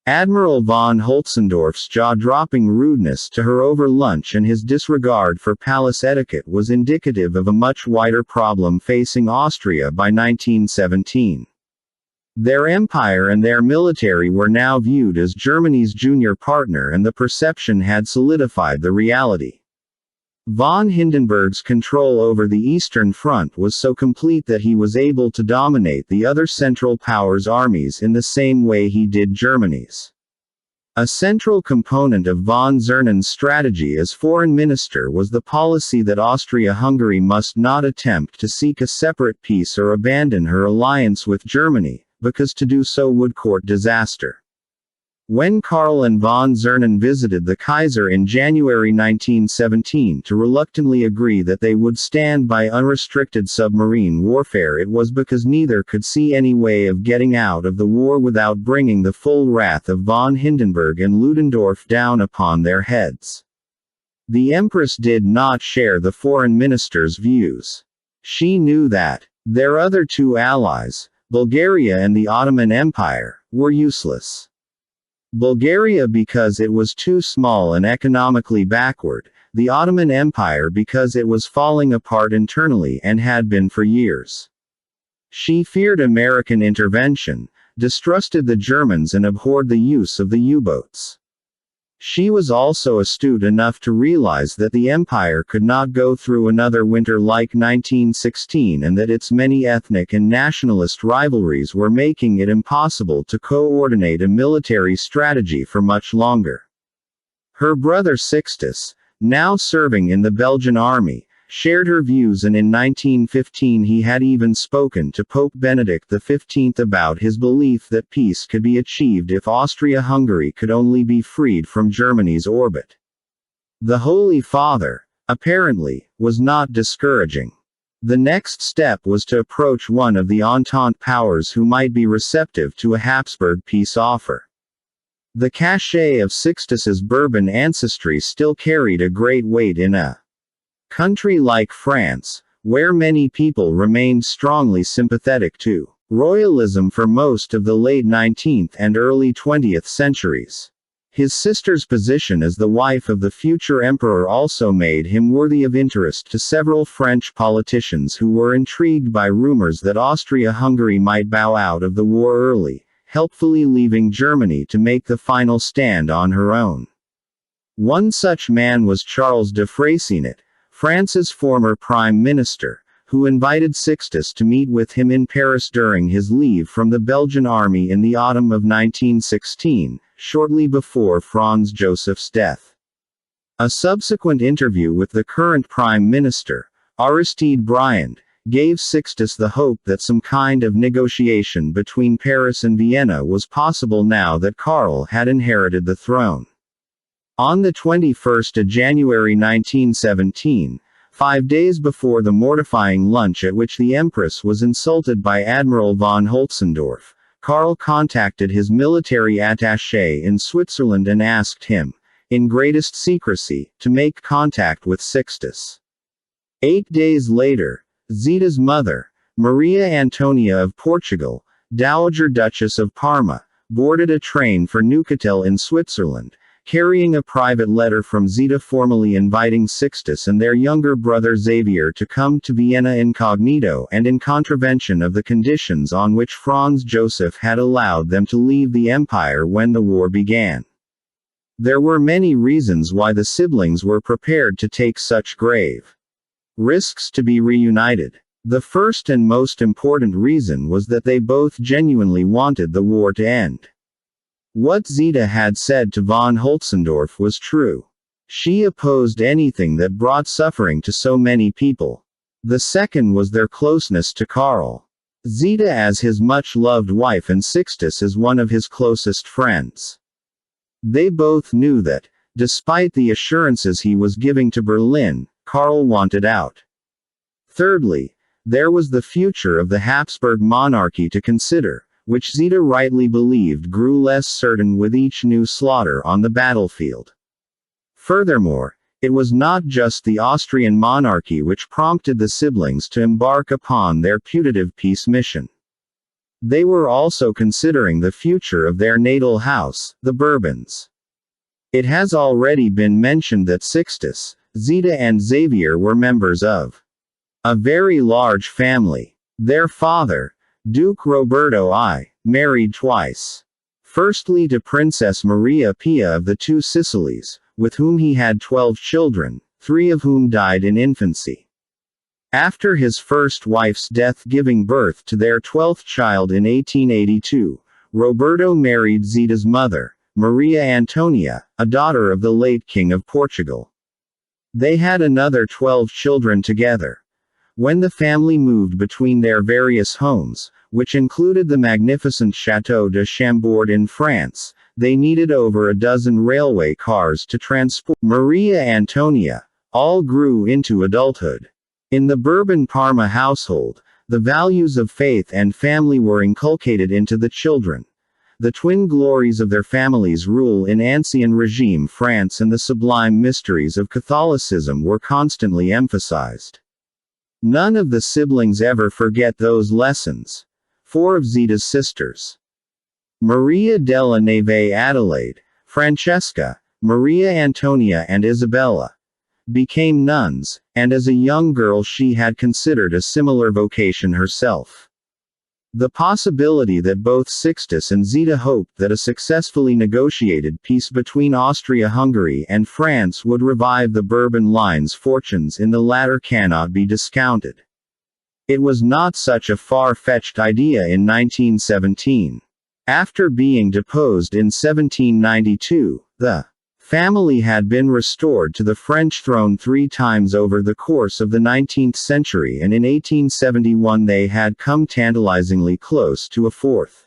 Admiral von Holtzendorf's jaw-dropping rudeness to her over lunch and his disregard for palace etiquette was indicative of a much wider problem facing Austria by 1917. Their empire and their military were now viewed as Germany's junior partner, and the perception had solidified the reality. Von Hindenburg's control over the Eastern Front was so complete that he was able to dominate the other Central Powers' armies in the same way he did Germany's. A central component of von Zernin's strategy as foreign minister was the policy that Austria-Hungary must not attempt to seek a separate peace or abandon her alliance with Germany, because to do so would court disaster. When Karl and von Zernin visited the Kaiser in January 1917 to reluctantly agree that they would stand by unrestricted submarine warfare, it was because neither could see any way of getting out of the war without bringing the full wrath of von Hindenburg and Ludendorff down upon their heads. The Empress did not share the foreign minister's views. She knew that their other two allies, Bulgaria and the Ottoman Empire, were useless. Bulgaria because it was too small and economically backward, the Ottoman Empire because it was falling apart internally and had been for years. She feared American intervention, distrusted the Germans, and abhorred the use of the U-boats. She was also astute enough to realize that the empire could not go through another winter like 1916, and that its many ethnic and nationalist rivalries were making it impossible to coordinate a military strategy for much longer. Her brother Sixtus, now serving in the Belgian army, shared her views, and in 1915 he had even spoken to Pope Benedict XV about his belief that peace could be achieved if Austria-Hungary could only be freed from Germany's orbit. The Holy Father, apparently, was not discouraging. The next step was to approach one of the Entente powers who might be receptive to a Habsburg peace offer. The cachet of Sixtus's Bourbon ancestry still carried a great weight in a country like France, where many people remained strongly sympathetic to royalism for most of the late 19th and early 20th centuries. His sister's position as the wife of the future emperor also made him worthy of interest to several French politicians who were intrigued by rumors that Austria-Hungary might bow out of the war early, helpfully leaving Germany to make the final stand on her own. One such man was Charles de Freycinet, France's former prime minister, who invited Sixtus to meet with him in Paris during his leave from the Belgian army in the autumn of 1916, shortly before Franz Joseph's death. A subsequent interview with the current prime minister, Aristide Briand, gave Sixtus the hope that some kind of negotiation between Paris and Vienna was possible now that Karl had inherited the throne. On the 21st of January 1917, 5 days before the mortifying lunch at which the Empress was insulted by Admiral von Holtzendorf, Karl contacted his military attaché in Switzerland and asked him, in greatest secrecy, to make contact with Sixtus. 8 days later, Zita's mother, Maria Antonia of Portugal, Dowager Duchess of Parma, boarded a train for Neuchâtel in Switzerland, carrying a private letter from Zita formally inviting Sixtus and their younger brother Xavier to come to Vienna incognito and in contravention of the conditions on which Franz Joseph had allowed them to leave the empire when the war began. There were many reasons why the siblings were prepared to take such grave risks to be reunited. The first and most important reason was that they both genuinely wanted the war to end. What Zita had said to von Holtzendorf was true. She opposed anything that brought suffering to so many people. The second was their closeness to Karl. Zita as his much-loved wife and Sixtus as one of his closest friends. They both knew that, despite the assurances he was giving to Berlin, Karl wanted out. Thirdly, there was the future of the Habsburg monarchy to consider, which Zita rightly believed grew less certain with each new slaughter on the battlefield. Furthermore, it was not just the Austrian monarchy which prompted the siblings to embark upon their putative peace mission. They were also considering the future of their natal house, the Bourbons. It has already been mentioned that Sixtus, Zita and Xavier were members of a very large family. Their father, Duke Roberto I, married twice. Firstly to Princess Maria Pia of the Two Sicilies, with whom he had 12 children, 3 of whom died in infancy. After his first wife's death giving birth to their 12th child in 1882, Roberto married Zita's mother, Maria Antonia, a daughter of the late King of Portugal. They had another 12 children together. When the family moved between their various homes, which included the magnificent Château de Chambord in France, they needed over a dozen railway cars to transport Maria Antonia. All grew into adulthood. In the Bourbon Parma household, the values of faith and family were inculcated into the children. The twin glories of their family's rule in Ancien regime France and the sublime mysteries of Catholicism were constantly emphasized. None of the siblings ever forget those lessons. 4 of Zita's sisters, Maria della Neve Adelaide, Francesca, Maria Antonia and Isabella, became nuns, and as a young girl she had considered a similar vocation herself. The possibility that both Sixtus and Zita hoped that a successfully negotiated peace between Austria-Hungary and France would revive the Bourbon line's fortunes in the latter cannot be discounted. It was not such a far-fetched idea in 1917. After being deposed in 1792, the family had been restored to the French throne 3 times over the course of the 19th century, and in 1871 they had come tantalizingly close to a 4th.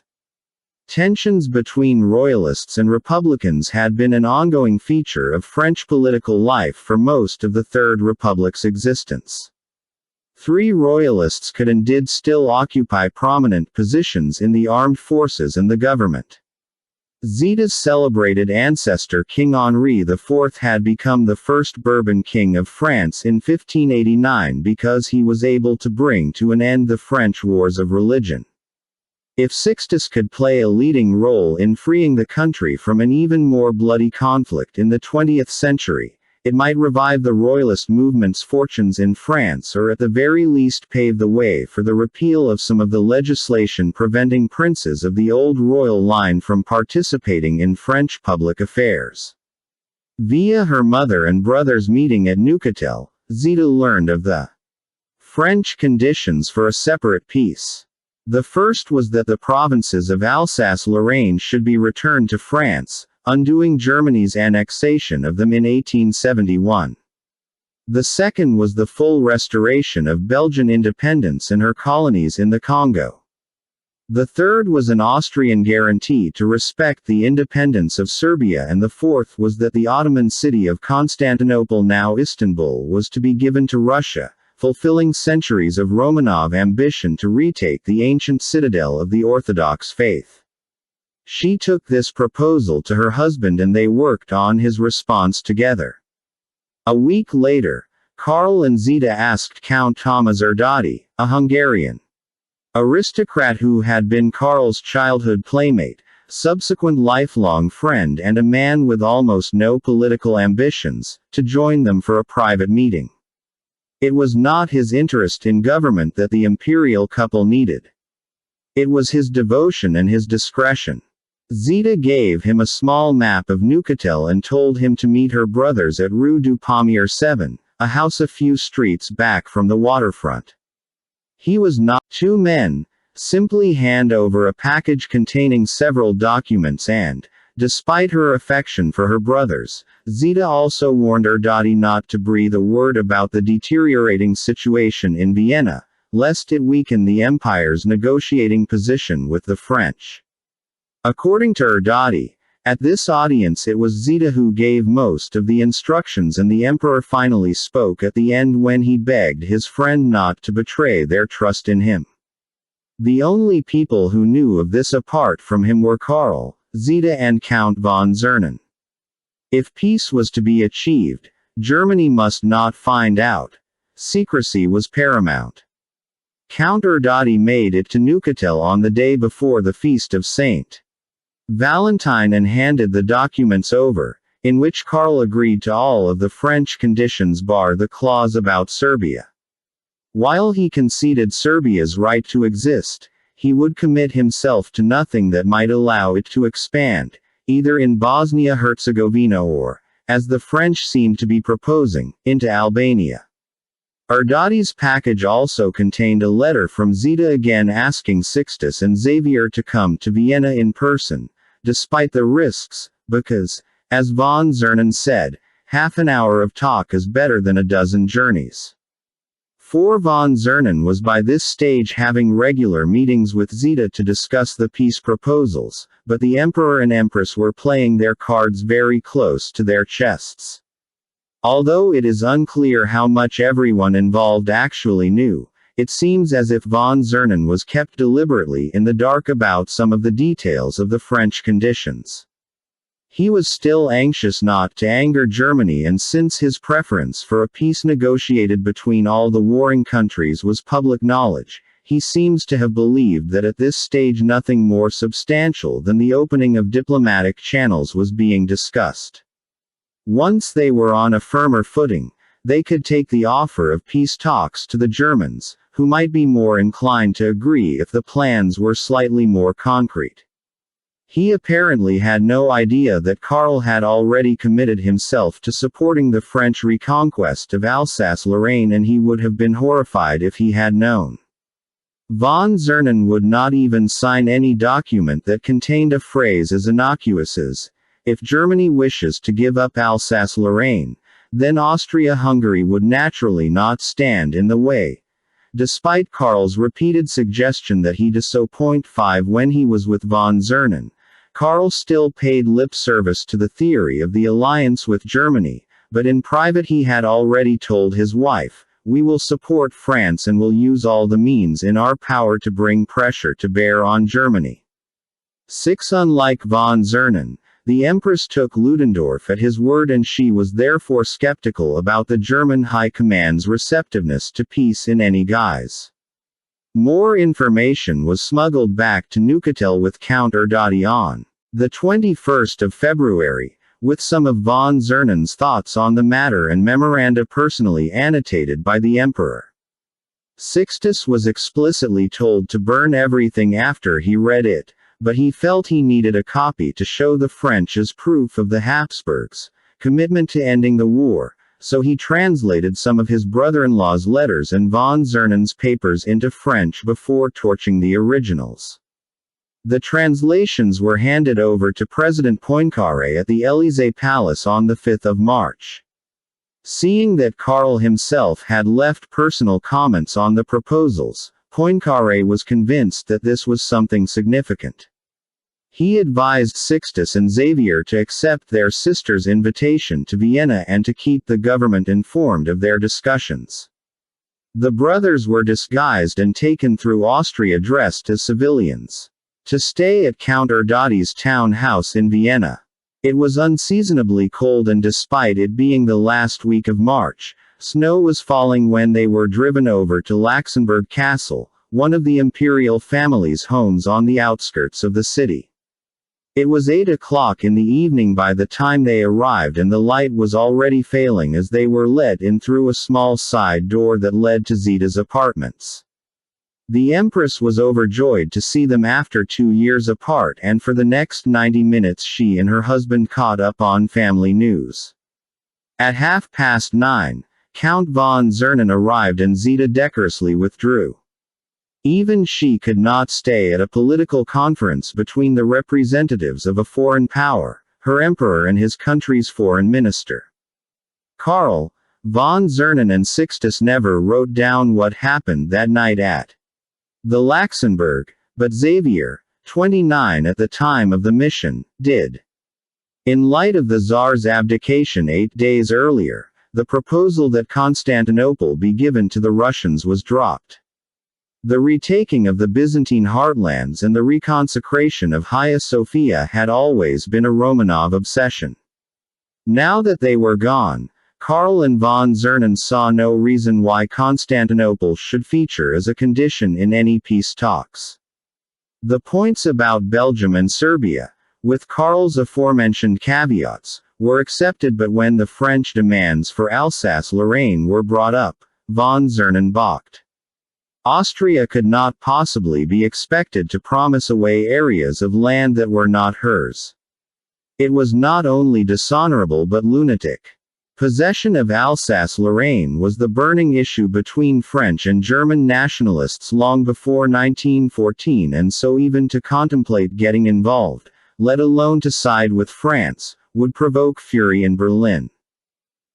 Tensions between royalists and republicans had been an ongoing feature of French political life for most of the Third Republic's existence. 3 royalists could and did still occupy prominent positions in the armed forces and the government. Zita's celebrated ancestor King Henri IV had become the first Bourbon king of France in 1589 because he was able to bring to an end the French wars of religion. If Sixtus could play a leading role in freeing the country from an even more bloody conflict in the 20th century, it might revive the royalist movement's fortunes in France, or at the very least pave the way for the repeal of some of the legislation preventing princes of the old royal line from participating in French public affairs. Via her mother and brother's meeting at Neuchâtel, Zita learned of the French conditions for a separate peace. The first was that the provinces of Alsace-Lorraine should be returned to France, undoing Germany's annexation of them in 1871. The second was the full restoration of Belgian independence and her colonies in the Congo. The third was an Austrian guarantee to respect the independence of Serbia, and the fourth was that the Ottoman city of Constantinople, now Istanbul, was to be given to Russia, fulfilling centuries of Romanov ambition to retake the ancient citadel of the Orthodox faith. She took this proposal to her husband and they worked on his response together. A week later, Karl and Zita asked Count Thomas Erdődy, a Hungarian aristocrat who had been Karl's childhood playmate, subsequent lifelong friend and a man with almost no political ambitions, to join them for a private meeting. It was not his interest in government that the imperial couple needed. It was his devotion and his discretion. Zita gave him a small map of Neuchâtel and told him to meet her brothers at Rue du Pommier 7, a house a few streets back from the waterfront. He was not. 2 men simply hand over a package containing several documents and, despite her affection for her brothers, Zita also warned Erdődy not to breathe a word about the deteriorating situation in Vienna, lest it weaken the empire's negotiating position with the French. According to Erdődy, at this audience it was Zita who gave most of the instructions, and the emperor finally spoke at the end when he begged his friend not to betray their trust in him. The only people who knew of this apart from him were Karl, Zita and Count von Czernin. If peace was to be achieved, Germany must not find out. Secrecy was paramount. Count Erdődy made it to Neuchâtel on the day before the feast of St. Valentine and handed the documents over, in which Karl agreed to all of the French conditions bar the clause about Serbia. While he conceded Serbia's right to exist, he would commit himself to nothing that might allow it to expand, either in Bosnia-Herzegovina or, as the French seemed to be proposing, into Albania. Erdődy's package also contained a letter from Zita again asking Sixtus and Xavier to come to Vienna in person, despite the risks, because, as von Czernin said, half an hour of talk is better than a dozen journeys. For von Czernin was by this stage having regular meetings with Zita to discuss the peace proposals, but the emperor and empress were playing their cards very close to their chests. Although it is unclear how much everyone involved actually knew, it seems as if von Czernin was kept deliberately in the dark about some of the details of the French conditions. He was still anxious not to anger Germany, and since his preference for a peace negotiated between all the warring countries was public knowledge, he seems to have believed that at this stage nothing more substantial than the opening of diplomatic channels was being discussed. Once they were on a firmer footing, they could take the offer of peace talks to the Germans, who might be more inclined to agree if the plans were slightly more concrete. He apparently had no idea that Karl had already committed himself to supporting the French reconquest of Alsace-Lorraine, and he would have been horrified if he had known. Von Czernin would not even sign any document that contained a phrase as innocuous as, If Germany wishes to give up Alsace-Lorraine, then Austria-Hungary would naturally not stand in the way. Despite Karl's repeated suggestion that he do so. 5 When he was with von Zernen, Karl still paid lip service to the theory of the alliance with Germany, but in private he had already told his wife, "We will support France and will use all the means in our power to bring pressure to bear on Germany." 6 Unlike von Zernen, the Empress took Ludendorff at his word, and she was therefore skeptical about the German High Command's receptiveness to peace in any guise. More information was smuggled back to Neuchâtel with Count Erdödy on the 21st of February, with some of von Zernen's thoughts on the matter and memoranda personally annotated by the Emperor. Sixtus was explicitly told to burn everything after he read it, but he felt he needed a copy to show the French as proof of the Habsburgs' commitment to ending the war, so he translated some of his brother-in-law's letters and von Zernen's papers into French before torching the originals. The translations were handed over to President Poincaré at the Élysée Palace on the 5th of March. Seeing that Karl himself had left personal comments on the proposals, Poincaré was convinced that this was something significant. He advised Sixtus and Xavier to accept their sister's invitation to Vienna and to keep the government informed of their discussions. The brothers were disguised and taken through Austria dressed as civilians, to stay at Count Erdödy's town house in Vienna. It was unseasonably cold, and despite it being the last week of March, snow was falling when they were driven over to Laxenburg Castle, one of the imperial family's homes on the outskirts of the city. It was 8 o'clock in the evening by the time they arrived, and the light was already failing as they were let in through a small side door that led to Zita's apartments. The Empress was overjoyed to see them after 2 years apart, and for the next 90 minutes she and her husband caught up on family news. At 9:30, Count von Zernen arrived and Zita decorously withdrew. Even she could not stay at a political conference between the representatives of a foreign power, her emperor and his country's foreign minister. Karl, von Zernen and Sixtus never wrote down what happened that night at the Laxenburg, but Xavier, 29 at the time of the mission, did. In light of the Tsar's abdication 8 days earlier, the proposal that Constantinople be given to the Russians was dropped. The retaking of the Byzantine heartlands and the reconsecration of Hagia Sophia had always been a Romanov obsession. Now that they were gone, Karl and von Zernen saw no reason why Constantinople should feature as a condition in any peace talks. The points about Belgium and Serbia, with Karl's aforementioned caveats, were accepted, but when the French demands for Alsace-Lorraine were brought up, von Zernen balked. Austria could not possibly be expected to promise away areas of land that were not hers. It was not only dishonorable but lunatic. Possession of Alsace-Lorraine was the burning issue between French and German nationalists long before 1914, and so even to contemplate getting involved, let alone to side with France, would provoke fury in Berlin.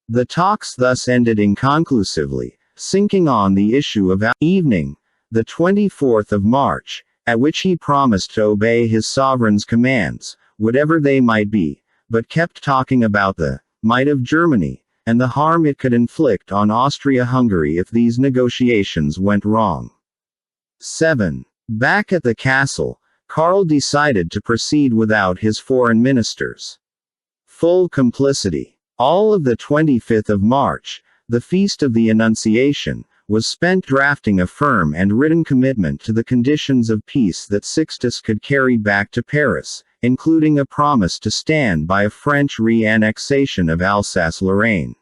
The talks thus ended inconclusively, sinking on the issue of evening, the 24th of March, at which he promised to obey his sovereign's commands, whatever they might be, but kept talking about the might of Germany, and the harm it could inflict on Austria-Hungary if these negotiations went wrong. 7. Back at the castle, Karl decided to proceed without his foreign ministers. Full complicity. All of the 25th of March, the Feast of the Annunciation, was spent drafting a firm and written commitment to the conditions of peace that Sixtus could carry back to Paris, including a promise to stand by a French re-annexation of Alsace-Lorraine.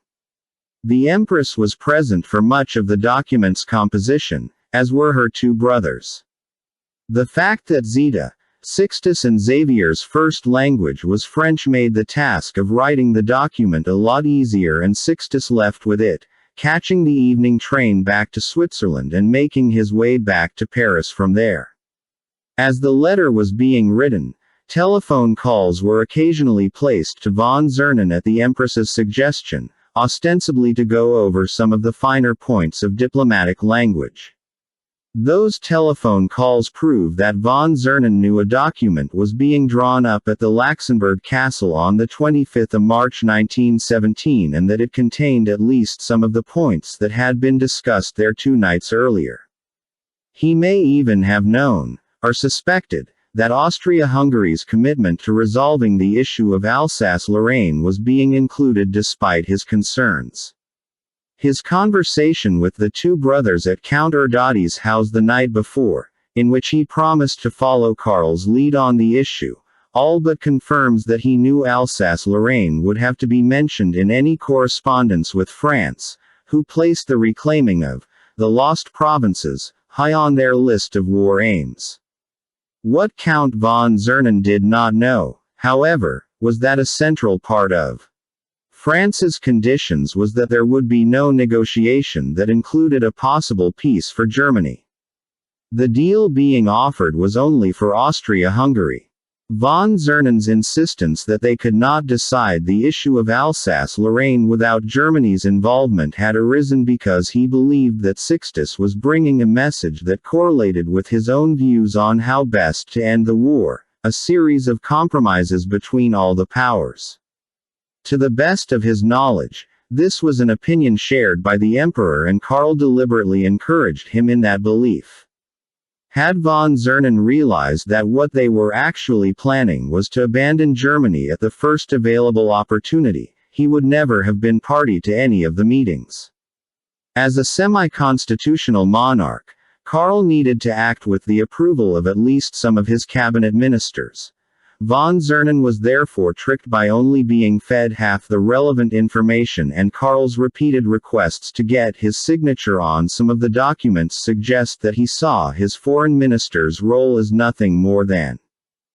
The Empress was present for much of the document's composition, as were her 2 brothers. The fact that Zita, Sixtus and Xavier's first language was French made the task of writing the document a lot easier, and Sixtus left with it, catching the evening train back to Switzerland and making his way back to Paris from there. As the letter was being written, Telephone calls were occasionally placed to von Zernan at the Empress's suggestion, ostensibly to go over some of the finer points of diplomatic language. Those telephone calls prove that von Zernan knew a document was being drawn up at the Laxenburg Castle on the 25th of March 1917 and that it contained at least some of the points that had been discussed there 2 nights earlier. He may even have known, or suspected, that Austria-Hungary's commitment to resolving the issue of Alsace-Lorraine was being included despite his concerns. His conversation with the 2 brothers at Count Erdödy's house the night before, in which he promised to follow Karl's lead on the issue, all but confirms that he knew Alsace-Lorraine would have to be mentioned in any correspondence with France, who placed the reclaiming of the lost provinces high on their list of war aims. What Count von Zernan did not know, however, was that a central part of France's conditions was that there would be no negotiation that included a possible peace for Germany. The deal being offered was only for Austria-Hungary. Von Zernan's insistence that they could not decide the issue of Alsace-Lorraine without Germany's involvement had arisen because he believed that Sixtus was bringing a message that correlated with his own views on how best to end the war, a series of compromises between all the powers. To the best of his knowledge, this was an opinion shared by the Emperor, and Karl deliberately encouraged him in that belief. Had von Zernan realized that what they were actually planning was to abandon Germany at the first available opportunity, he would never have been party to any of the meetings. As a semi-constitutional monarch, Karl needed to act with the approval of at least some of his cabinet ministers. Von Zernan was therefore tricked by only being fed half the relevant information, and Karl's repeated requests to get his signature on some of the documents suggest that he saw his foreign minister's role as nothing more than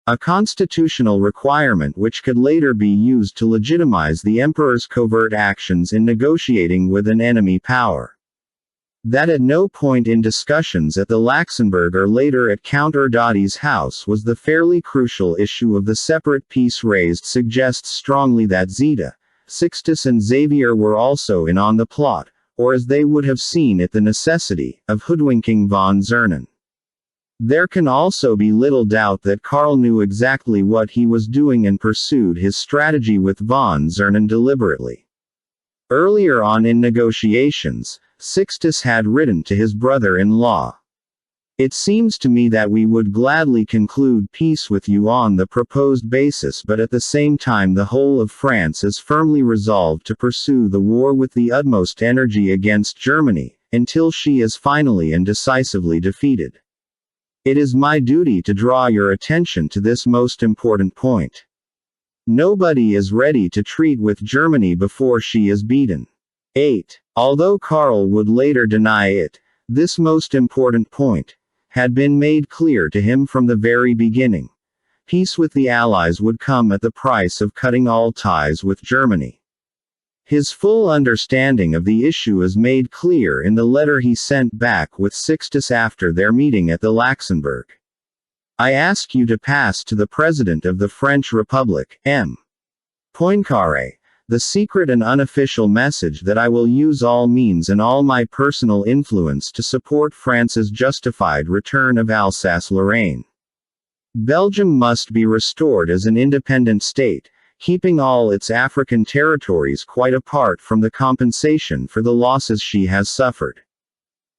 a constitutional requirement which could later be used to legitimize the emperor's covert actions in negotiating with an enemy power. That at no point in discussions at the Laxenburg or later at Count Erdödy's house was the fairly crucial issue of the separate peace raised suggests strongly that Zita, Sixtus and Xavier were also in on the plot, or as they would have seen it, the necessity of hoodwinking von Zernan. There can also be little doubt that Karl knew exactly what he was doing and pursued his strategy with von Zernan deliberately. Earlier on in negotiations, Sixtus had written to his brother-in-law, "It seems to me that we would gladly conclude peace with you on the proposed basis, but at the same time the whole of France is firmly resolved to pursue the war with the utmost energy against Germany, until she is finally and decisively defeated. It is my duty to draw your attention to this most important point. Nobody is ready to treat with Germany before she is beaten." 8. Although Karl would later deny it, this most important point had been made clear to him from the very beginning. Peace with the Allies would come at the price of cutting all ties with Germany. His full understanding of the issue is made clear in the letter he sent back with Sixtus after their meeting at the Laxenburg. "I ask you to pass to the President of the French Republic, M. Poincaré, the secret and unofficial message that I will use all means and all my personal influence to support France's justified return of Alsace-Lorraine. Belgium must be restored as an independent state, keeping all its African territories quite apart from the compensation for the losses she has suffered.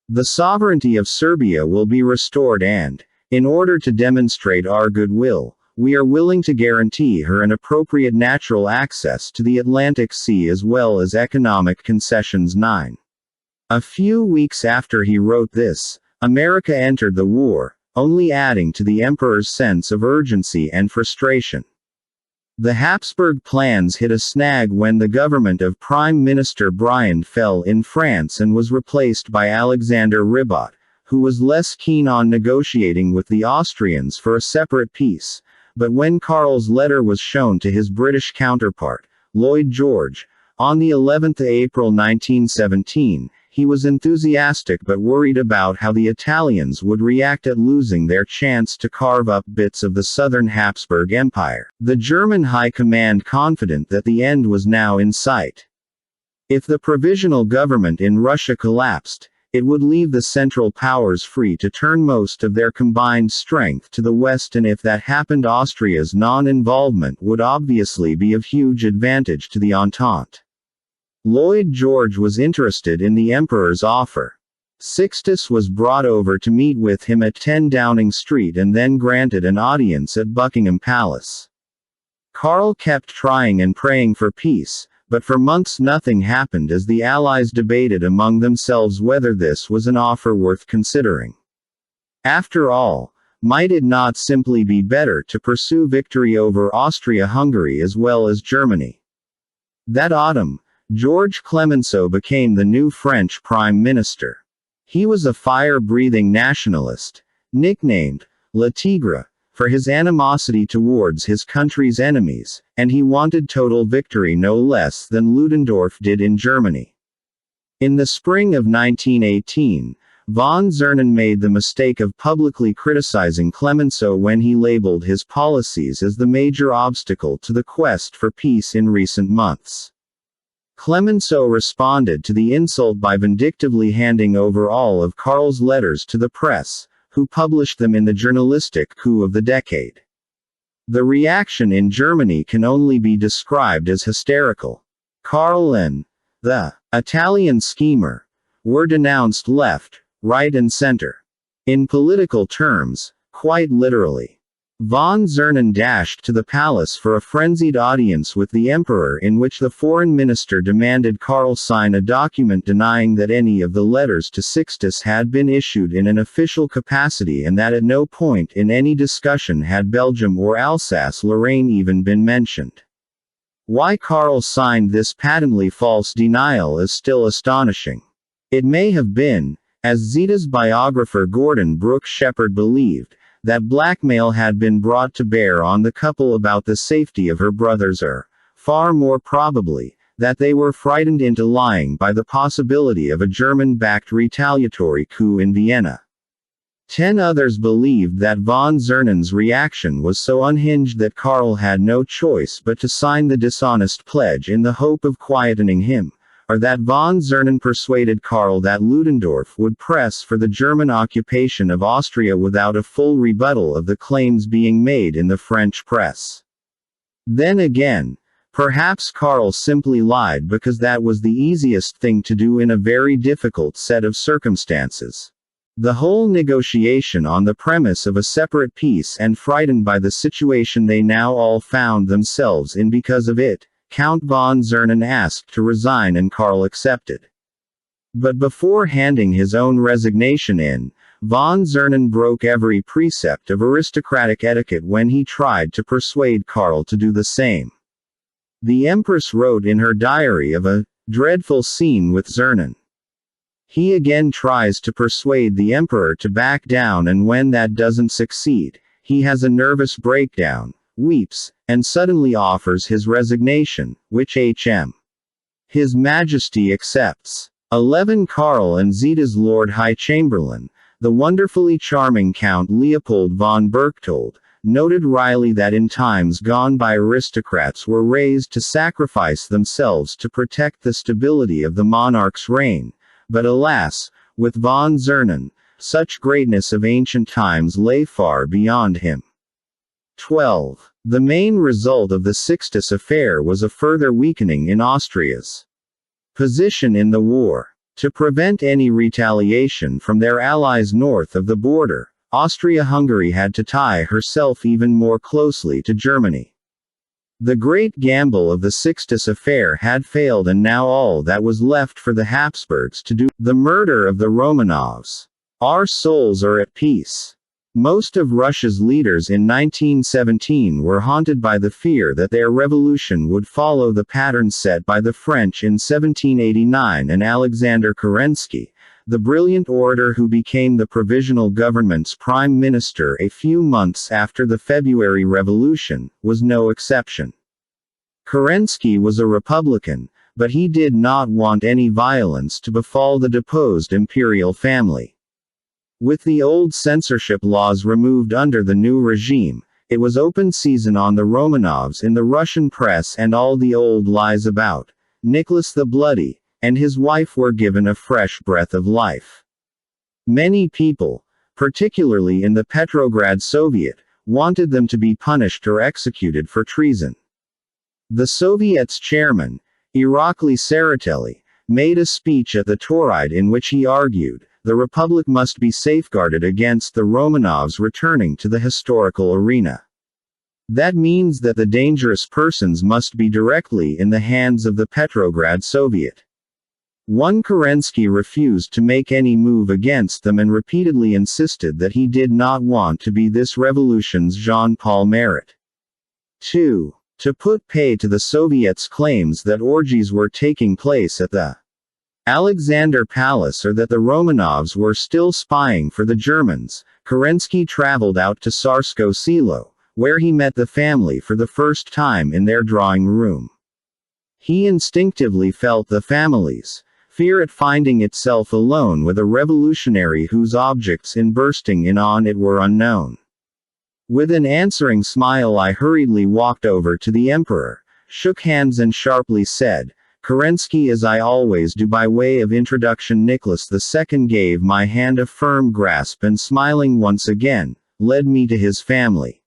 The sovereignty of Serbia will be restored and, in order to demonstrate our goodwill, we are willing to guarantee her an appropriate natural access to the Atlantic Sea as well as economic concessions." 9. A few weeks after he wrote this, America entered the war, only adding to the emperor's sense of urgency and frustration. The Habsburg plans hit a snag when the government of Prime Minister Briand fell in France and was replaced by Alexander Ribot, who was less keen on negotiating with the Austrians for a separate peace. But when Karl's letter was shown to his British counterpart, Lloyd George, on the 11th of April 1917, he was enthusiastic but worried about how the Italians would react at losing their chance to carve up bits of the southern Habsburg Empire. The German high command confident that the end was now in sight. If the provisional government in Russia collapsed, it would leave the Central Powers free to turn most of their combined strength to the West, and if that happened, Austria's non-involvement would obviously be of huge advantage to the Entente. Lloyd George was interested in the Emperor's offer. Sixtus was brought over to meet with him at 10 Downing Street and then granted an audience at Buckingham Palace. Karl kept trying and praying for peace, but for months nothing happened as the Allies debated among themselves whether this was an offer worth considering. After all, might it not simply be better to pursue victory over Austria-Hungary as well as Germany? That autumn, Georges Clemenceau became the new French Prime Minister. He was a fire-breathing nationalist, nicknamed Le Tigre, for his animosity towards his country's enemies, and he wanted total victory no less than Ludendorff did in Germany. In the spring of 1918, von Zernen made the mistake of publicly criticizing Clemenceau when he labeled his policies as the major obstacle to the quest for peace in recent months. Clemenceau responded to the insult by vindictively handing over all of Karl's letters to the press, who published them in the journalistic coup of the decade. The reaction in Germany can only be described as hysterical. Karl and the Italian schemer were denounced left, right and center. In political terms, quite literally. Von Zernen dashed to the palace for a frenzied audience with the emperor in which the foreign minister demanded Karl sign a document denying that any of the letters to Sixtus had been issued in an official capacity and that at no point in any discussion had Belgium or Alsace-Lorraine even been mentioned. Why Karl signed this patently false denial is still astonishing. It may have been, as Zita's biographer Gordon Brooks Shepard believed, that blackmail had been brought to bear on the couple about the safety of her brothers, or, far more probably, that they were frightened into lying by the possibility of a German-backed retaliatory coup in Vienna. 10 others believed that von Zernen's reaction was so unhinged that Karl had no choice but to sign the dishonest pledge in the hope of quietening him, or that von Zernen persuaded Karl that Ludendorff would press for the German occupation of Austria without a full rebuttal of the claims being made in the French press. Then again, perhaps Karl simply lied because that was the easiest thing to do in a very difficult set of circumstances. The whole negotiation on the premise of a separate peace, and frightened by the situation they now all found themselves in because of it, Count von Zernen asked to resign and Karl accepted. But before handing his own resignation in, von Zernen broke every precept of aristocratic etiquette when he tried to persuade Karl to do the same. The Empress wrote in her diary of a dreadful scene with Zernen. He again tries to persuade the Emperor to back down, and when that doesn't succeed, he has a nervous breakdown, weeps, and suddenly offers his resignation, which His Majesty accepts. 11 Karl and Zita's Lord High Chamberlain, the wonderfully charming Count Leopold von Berchtold, noted wryly that in times gone by aristocrats were raised to sacrifice themselves to protect the stability of the monarch's reign, but alas, with von Zernen, such greatness of ancient times lay far beyond him. 12. The main result of the Sixtus affair was a further weakening in Austria's position in the war. To prevent any retaliation from their allies north of the border, Austria-Hungary had to tie herself even more closely to Germany. The great gamble of the Sixtus affair had failed, and now all that was left for the Habsburgs to do, the murder of the Romanovs. Our souls are at peace. Most of Russia's leaders in 1917 were haunted by the fear that their revolution would follow the pattern set by the French in 1789, and Alexander Kerensky, the brilliant orator who became the provisional government's prime minister a few months after the February Revolution, was no exception. Kerensky was a Republican, but he did not want any violence to befall the deposed imperial family. With the old censorship laws removed under the new regime, it was open season on the Romanovs in the Russian press, and all the old lies about Nicholas the Bloody and his wife were given a fresh breath of life. Many people, particularly in the Petrograd Soviet, wanted them to be punished or executed for treason. The Soviet's chairman, Irakli Tsereteli, made a speech at the Tauride in which he argued, the Republic must be safeguarded against the Romanovs returning to the historical arena. That means that the dangerous persons must be directly in the hands of the Petrograd Soviet. One Kerensky refused to make any move against them and repeatedly insisted that he did not want to be this revolution's Jean-Paul Marat. 2. To put pay to the Soviets' claims that orgies were taking place at the Alexander Palace or that the Romanovs were still spying for the Germans, Kerensky traveled out to Tsarskoye Selo, where he met the family for the first time in their drawing room. He instinctively felt the family's fear at finding itself alone with a revolutionary whose objects in bursting in on it were unknown. With an answering smile I hurriedly walked over to the emperor, shook hands and sharply said, Kerensky, as I always do by way of introduction. Nicholas II gave my hand a firm grasp and smiling once again, led me to his family.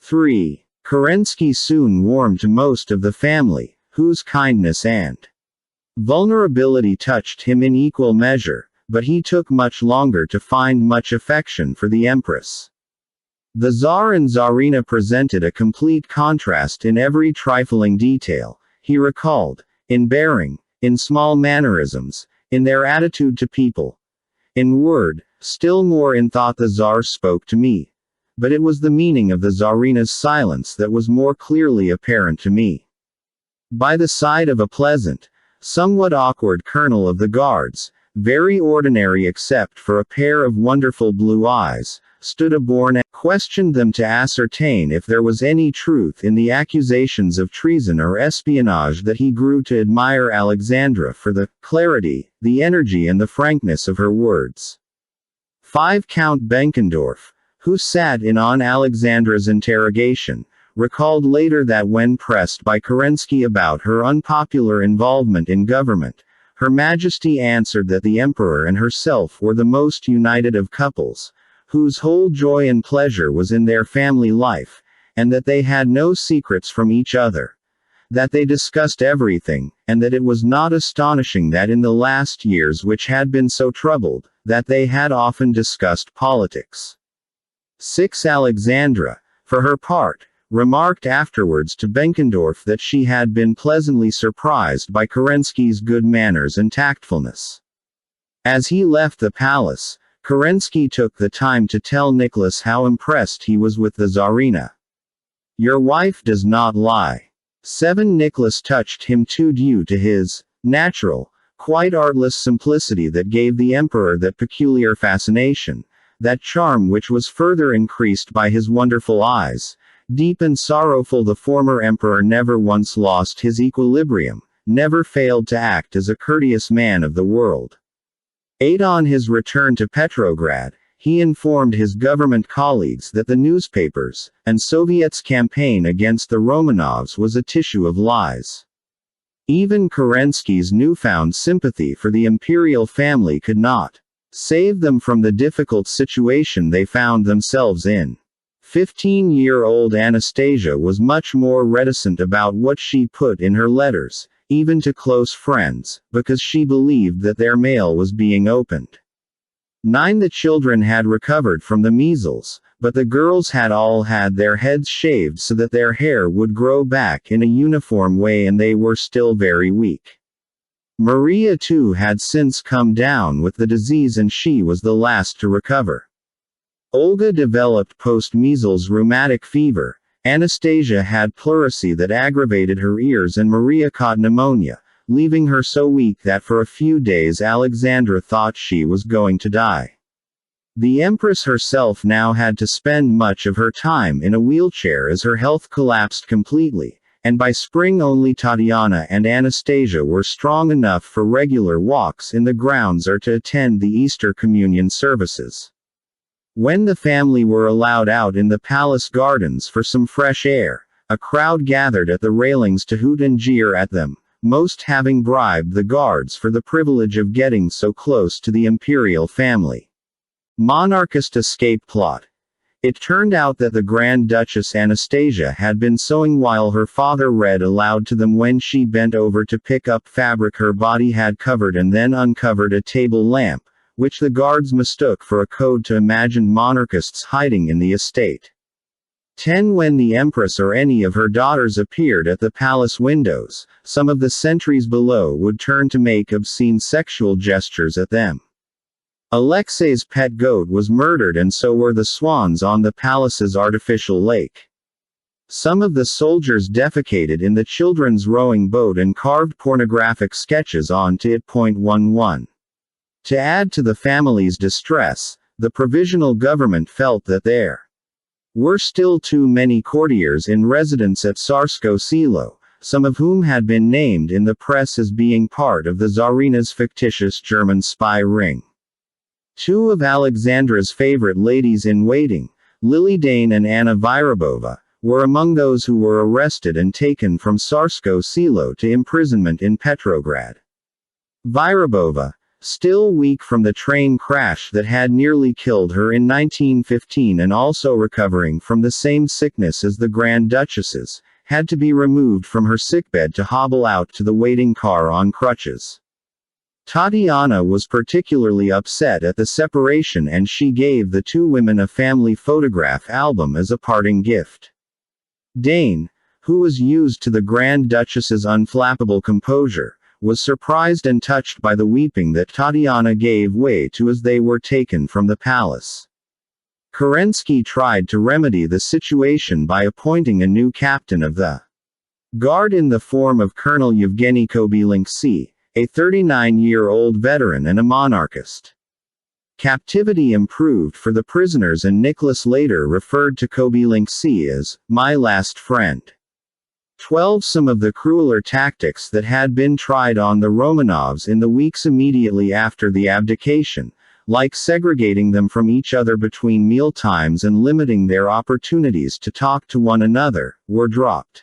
3. Kerensky soon warmed to most of the family, whose kindness and vulnerability touched him in equal measure, but he took much longer to find much affection for the Empress. The Tsar and Tsarina presented a complete contrast in every trifling detail, he recalled, in bearing, in small mannerisms, in their attitude to people. In word, still more in thought the Tsar spoke to me. But it was the meaning of the Tsarina's silence that was more clearly apparent to me. By the side of a pleasant, somewhat awkward colonel of the guards, very ordinary except for a pair of wonderful blue eyes, stood a born and questioned them to ascertain if there was any truth in the accusations of treason or espionage that he grew to admire Alexandra for the clarity, the energy and the frankness of her words. 5. Count Benkendorf, who sat in on Alexandra's interrogation, recalled later that when pressed by Kerensky about her unpopular involvement in government, Her Majesty answered that the Emperor and herself were the most united of couples, whose whole joy and pleasure was in their family life, and that they had no secrets from each other, that they discussed everything, and that it was not astonishing that in the last years which had been so troubled, that they had often discussed politics. 6. Alexandra, for her part, remarked afterwards to Benkendorf that she had been pleasantly surprised by Kerensky's good manners and tactfulness. As he left the palace, Kerensky took the time to tell Nicholas how impressed he was with the Tsarina. Your wife does not lie. 7. Nicholas touched him too due to his natural, quite artless simplicity that gave the emperor that peculiar fascination, that charm which was further increased by his wonderful eyes. Deep and sorrowful, the former emperor never once lost his equilibrium, never failed to act as a courteous man of the world. 8. On his return to Petrograd, he informed his government colleagues that the newspapers and Soviets' campaign against the Romanovs was a tissue of lies. Even Kerensky's newfound sympathy for the imperial family could not save them from the difficult situation they found themselves in. 15-year-old Anastasia was much more reticent about what she put in her letters, even to close friends, because she believed that their mail was being opened. 9. The children had recovered from the measles, but the girls had all had their heads shaved so that their hair would grow back in a uniform way, and they were still very weak. Maria too had since come down with the disease, and she was the last to recover. Olga developed post-measles rheumatic fever, Anastasia had pleurisy that aggravated her ears, and Maria caught pneumonia, leaving her so weak that for a few days Alexandra thought she was going to die. The Empress herself now had to spend much of her time in a wheelchair as her health collapsed completely, and by spring only Tatiana and Anastasia were strong enough for regular walks in the grounds or to attend the Easter Communion services. When the family were allowed out in the palace gardens for some fresh air, a crowd gathered at the railings to hoot and jeer at them, most having bribed the guards for the privilege of getting so close to the imperial family. Monarchist escape plot. It turned out that the Grand Duchess Anastasia had been sewing while her father read aloud to them when she bent over to pick up fabric her body had covered and then uncovered a table lamp, which the guards mistook for a code to imagined monarchists hiding in the estate. 10 When the Empress or any of her daughters appeared at the palace windows, some of the sentries below would turn to make obscene sexual gestures at them. Alexei's pet goat was murdered and so were the swans on the palace's artificial lake. Some of the soldiers defecated in the children's rowing boat and carved pornographic sketches onto it. 11. To add to the family's distress, the provisional government felt that there were still too many courtiers in residence at Tsarskoye Selo, some of whom had been named in the press as being part of the Tsarina's fictitious German spy ring. 2 of Alexandra's favorite ladies-in-waiting, Lily Dane and Anna Vyrobova, were among those who were arrested and taken from Tsarskoye Selo to imprisonment in Petrograd. Vyrobova, still weak from the train crash that had nearly killed her in 1915 and also recovering from the same sickness as the Grand Duchesses, had to be removed from her sickbed to hobble out to the waiting car on crutches. Tatiana was particularly upset at the separation and she gave the 2 women a family photograph album as a parting gift. Dane, who was used to the Grand Duchess's unflappable composure, was surprised and touched by the weeping that Tatiana gave way to as they were taken from the palace. Kerensky tried to remedy the situation by appointing a new captain of the guard in the form of Colonel Yevgeny Kobylintsy, a 39-year-old veteran and a monarchist. Captivity improved for the prisoners and Nicholas later referred to Kobylintsy as "my last friend." 12 Some of the crueler tactics that had been tried on the Romanovs in the weeks immediately after the abdication, like segregating them from each other between meal times and limiting their opportunities to talk to one another, were dropped.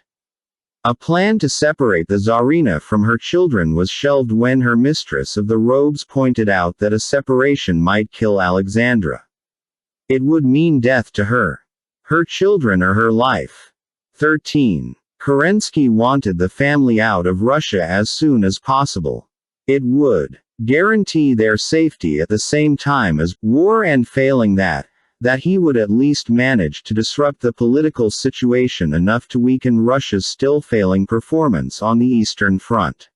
A plan to separate the Tsarina from her children was shelved when her mistress of the robes pointed out that a separation might kill Alexandra. It would mean death to her, her children or her life. 13. Kerensky wanted the family out of Russia as soon as possible. It would guarantee their safety at the same time as war, and failing that he would at least manage to disrupt the political situation enough to weaken Russia's still failing performance on the Eastern Front.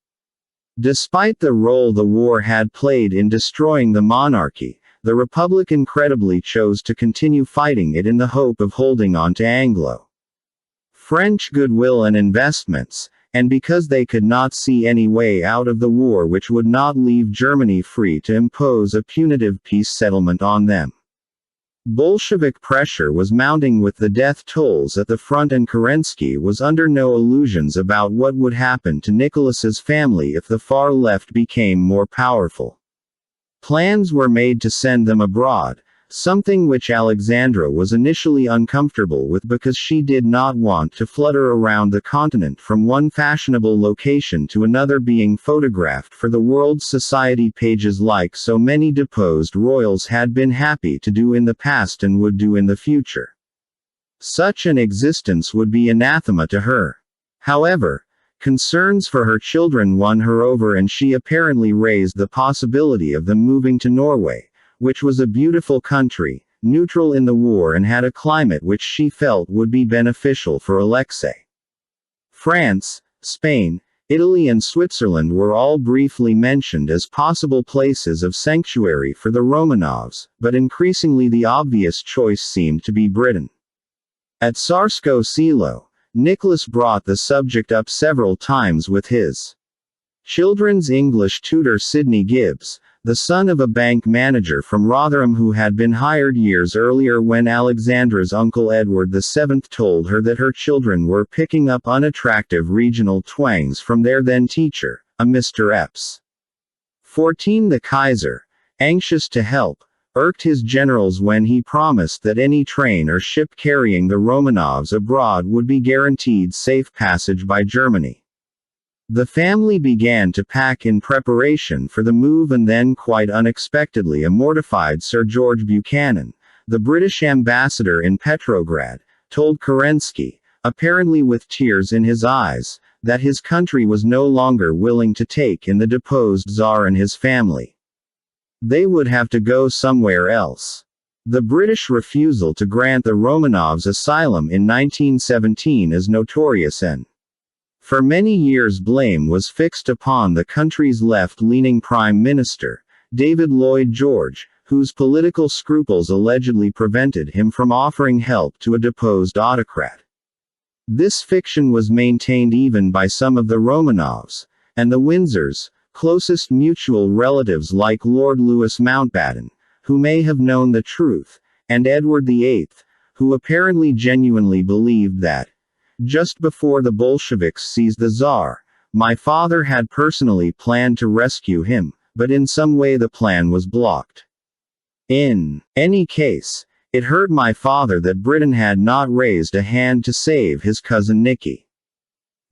Despite the role the war had played in destroying the monarchy, the Republic incredibly chose to continue fighting it in the hope of holding on to Anglo-French goodwill and investments, and because they could not see any way out of the war which would not leave Germany free to impose a punitive peace settlement on them. Bolshevik pressure was mounting with the death tolls at the front, and Kerensky was under no illusions about what would happen to Nicholas's family if the far left became more powerful. Plans were made to send them abroad, something which Alexandra was initially uncomfortable with because she did not want to flutter around the continent from one fashionable location to another being photographed for the World Society pages like so many deposed royals had been happy to do in the past and would do in the future. Such an existence would be anathema to her. However, concerns for her children won her over, and she apparently raised the possibility of them moving to Norway, which was a beautiful country, neutral in the war and had a climate which she felt would be beneficial for Alexei. France, Spain, Italy and Switzerland were all briefly mentioned as possible places of sanctuary for the Romanovs, but increasingly the obvious choice seemed to be Britain. At Tsarskoye Selo, Nicholas brought the subject up several times with his children's English tutor Sidney Gibbs, the son of a bank manager from Rotherham who had been hired years earlier when Alexandra's uncle Edward VII told her that her children were picking up unattractive regional twangs from their then teacher, a Mr. Epps. 14 The Kaiser, anxious to help, irked his generals when he promised that any train or ship carrying the Romanovs abroad would be guaranteed safe passage by Germany. The family began to pack in preparation for the move, and then quite unexpectedly a mortified Sir George Buchanan, the British ambassador in Petrograd, told Kerensky, apparently with tears in his eyes, that his country was no longer willing to take in the deposed Tsar and his family. They would have to go somewhere else. The British refusal to grant the Romanovs asylum in 1917 is notorious, and for many years blame was fixed upon the country's left-leaning Prime Minister, David Lloyd George, whose political scruples allegedly prevented him from offering help to a deposed autocrat. This fiction was maintained even by some of the Romanovs, and the Windsors' closest mutual relatives like Lord Louis Mountbatten, who may have known the truth, and Edward VIII, who apparently genuinely believed that, just before the Bolsheviks seized the Tsar, my father had personally planned to rescue him, but in some way the plan was blocked. In any case, it hurt my father that Britain had not raised a hand to save his cousin Nicky.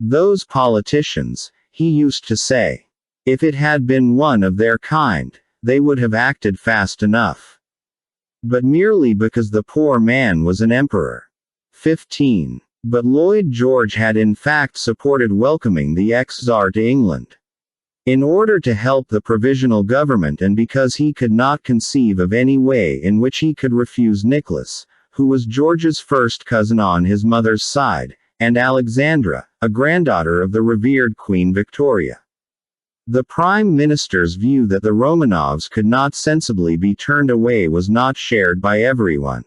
Those politicians, he used to say, if it had been one of their kind, they would have acted fast enough. But merely because the poor man was an emperor. 15. But Lloyd George had in fact supported welcoming the ex-Tsar to England. In order to help the provisional government, and because he could not conceive of any way in which he could refuse Nicholas, who was George's first cousin on his mother's side, and Alexandra, a granddaughter of the revered Queen Victoria. The Prime Minister's view that the Romanovs could not sensibly be turned away was not shared by everyone.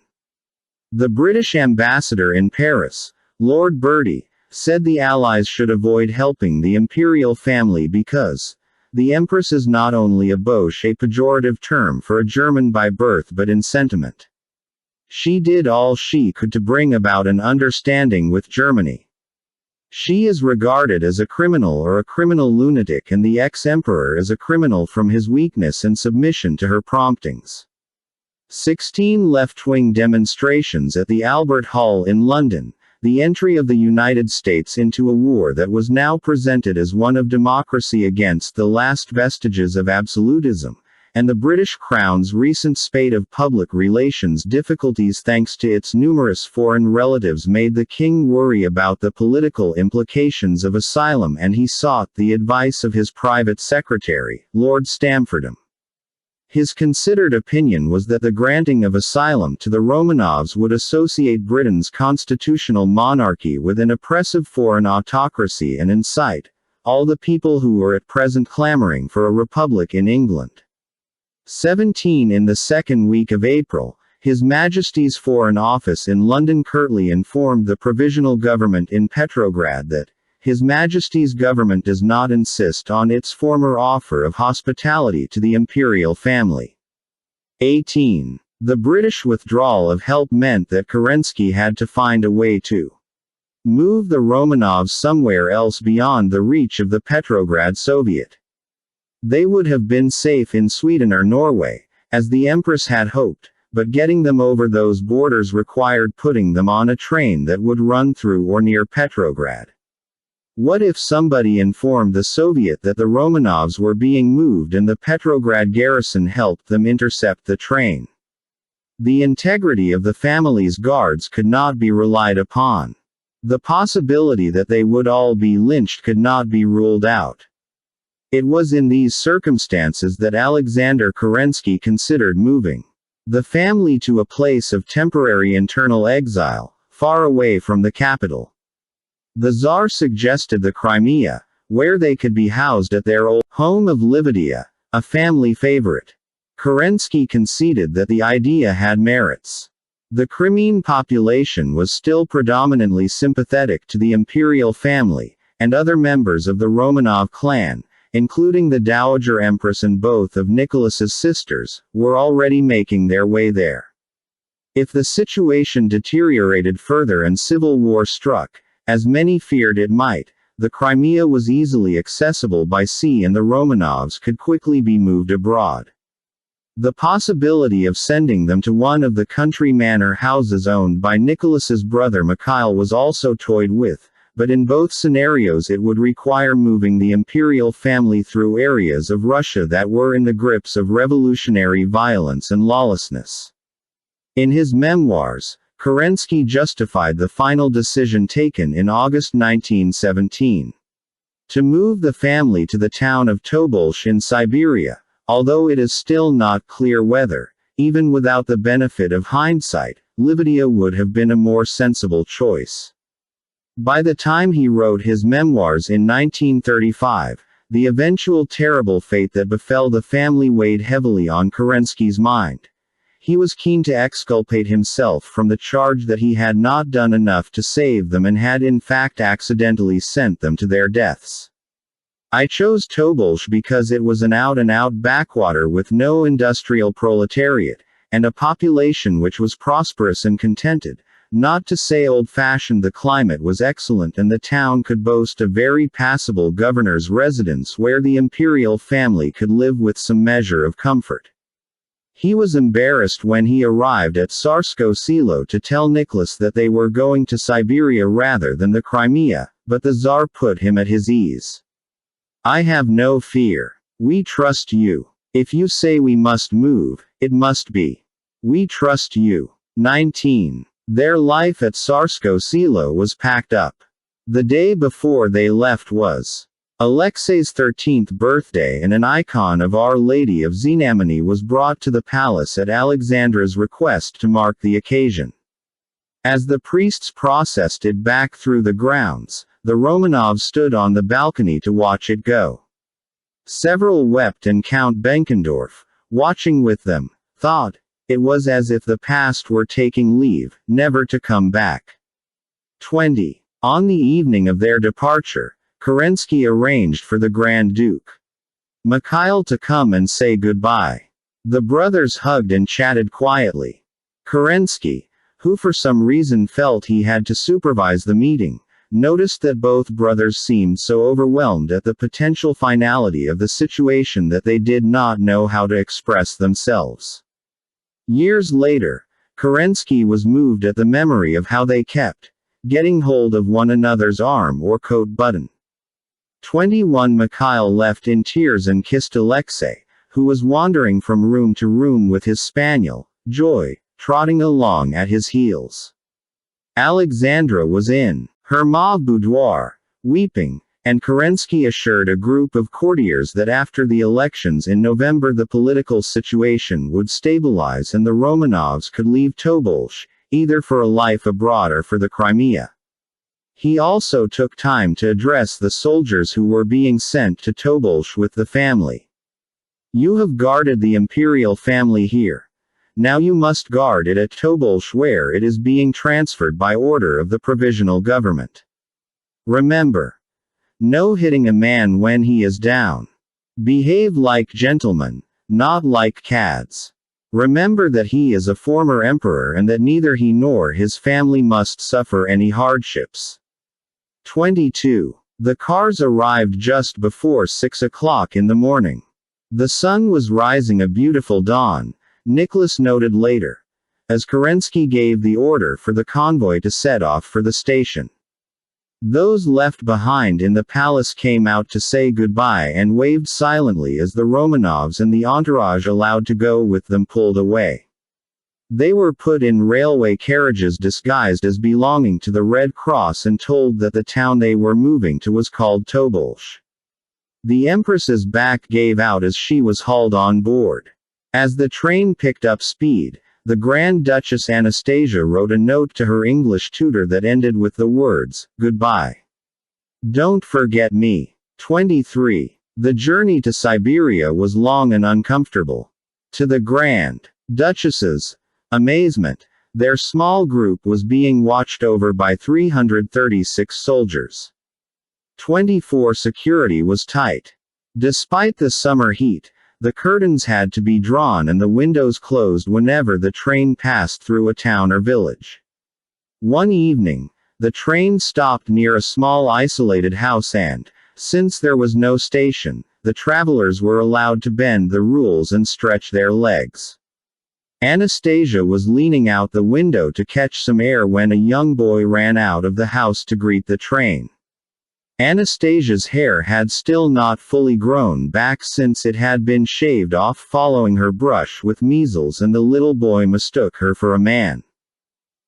The British ambassador in Paris, Lord Bertie, said the Allies should avoid helping the imperial family because the Empress is not only a Boche, a pejorative term for a German by birth but in sentiment. She did all she could to bring about an understanding with Germany. She is regarded as a criminal or a criminal lunatic, and the ex-emperor as a criminal from his weakness and submission to her promptings. 16 Left-wing demonstrations at the Albert Hall in London. The entry of the United States into a war that was now presented as one of democracy against the last vestiges of absolutism, and the British Crown's recent spate of public relations difficulties thanks to its numerous foreign relatives made the king worry about the political implications of asylum, and he sought the advice of his private secretary, Lord Stamfordham. His considered opinion was that the granting of asylum to the Romanovs would associate Britain's constitutional monarchy with an oppressive foreign autocracy and incite all the people who were at present clamoring for a republic in England. 17 In the second week of April, His Majesty's Foreign Office in London curtly informed the provisional government in Petrograd that His Majesty's government does not insist on its former offer of hospitality to the imperial family. 18. The British withdrawal of help meant that Kerensky had to find a way to move the Romanovs somewhere else beyond the reach of the Petrograd Soviet. They would have been safe in Sweden or Norway, as the Empress had hoped, but getting them over those borders required putting them on a train that would run through or near Petrograd. What if somebody informed the Soviet that the Romanovs were being moved and the Petrograd garrison helped them intercept the train? The integrity of the family's guards could not be relied upon. The possibility that they would all be lynched could not be ruled out. It was in these circumstances that Alexander Kerensky considered moving the family to a place of temporary internal exile, far away from the capital. The Tsar suggested the Crimea, where they could be housed at their old home of Livadia, a family favorite. Kerensky conceded that the idea had merits. The Crimean population was still predominantly sympathetic to the imperial family, and other members of the Romanov clan, including the Dowager Empress and both of Nicholas's sisters, were already making their way there. If the situation deteriorated further and civil war struck, as many feared it might, the Crimea was easily accessible by sea and the Romanovs could quickly be moved abroad. The possibility of sending them to one of the country manor houses owned by Nicholas's brother Mikhail was also toyed with, but in both scenarios it would require moving the imperial family through areas of Russia that were in the grips of revolutionary violence and lawlessness. In his memoirs, Kerensky justified the final decision taken in August 1917 to move the family to the town of Tobolsk in Siberia, although it is still not clear whether, even without the benefit of hindsight, Livadia would have been a more sensible choice. By the time he wrote his memoirs in 1935, the eventual terrible fate that befell the family weighed heavily on Kerensky's mind. He was keen to exculpate himself from the charge that he had not done enough to save them and had in fact accidentally sent them to their deaths. I chose Tobolsk because it was an out-and-out backwater with no industrial proletariat, and a population which was prosperous and contented. Not to say old-fashioned, the climate was excellent and the town could boast a very passable governor's residence where the imperial family could live with some measure of comfort. He was embarrassed when he arrived at Tsarskoye Selo to tell Nicholas that they were going to Siberia rather than the Crimea, but the Tsar put him at his ease. "I have no fear. We trust you. If you say we must move, it must be. We trust you." 19. Their life at Tsarskoye Selo was packed up. The day before they left was Alexei's 13th birthday, and an icon of Our Lady of Znameny was brought to the palace at Alexandra's request to mark the occasion. As the priests processed it back through the grounds, the Romanovs stood on the balcony to watch it go. Several wept, and Count Benkendorf, watching with them, thought it was as if the past were taking leave, never to come back. 20. On the evening of their departure, Kerensky arranged for the Grand Duke Mikhail to come and say goodbye. The brothers hugged and chatted quietly. Kerensky, who for some reason felt he had to supervise the meeting, noticed that both brothers seemed so overwhelmed at the potential finality of the situation that they did not know how to express themselves. Years later, Kerensky was moved at the memory of how they kept getting hold of one another's arm or coat button. 21. Mikhail left in tears and kissed Alexei, who was wandering from room to room with his spaniel, Joy, trotting along at his heels. Alexandra was in her boudoir, weeping, and Kerensky assured a group of courtiers that after the elections in November the political situation would stabilize and the Romanovs could leave Tobolsk, either for a life abroad or for the Crimea. He also took time to address the soldiers who were being sent to Tobolsk with the family. "You have guarded the imperial family here. Now you must guard it at Tobolsk, where it is being transferred by order of the provisional government. Remember, no hitting a man when he is down. Behave like gentlemen, not like cads. Remember that he is a former emperor and that neither he nor his family must suffer any hardships." 22. The cars arrived just before 6 o'clock in the morning. The sun was rising, a beautiful dawn, Nicholas noted later, as Kerensky gave the order for the convoy to set off for the station. Those left behind in the palace came out to say goodbye and waved silently as the Romanovs and the entourage allowed to go with them pulled away. They were put in railway carriages disguised as belonging to the Red Cross and told that the town they were moving to was called Tobolsk. The Empress's back gave out as she was hauled on board. As the train picked up speed, the Grand Duchess Anastasia wrote a note to her English tutor that ended with the words, "Goodbye. Don't forget me." 23. The journey to Siberia was long and uncomfortable. To the Grand Duchess's amazement, their small group was being watched over by 336 soldiers. 24. Security was tight. Despite the summer heat, the curtains had to be drawn and the windows closed whenever the train passed through a town or village. One evening, the train stopped near a small isolated house and, since there was no station, the travelers were allowed to bend the rules and stretch their legs. Anastasia was leaning out the window to catch some air when a young boy ran out of the house to greet the train. Anastasia's hair had still not fully grown back since it had been shaved off following her brush with measles, and the little boy mistook her for a man.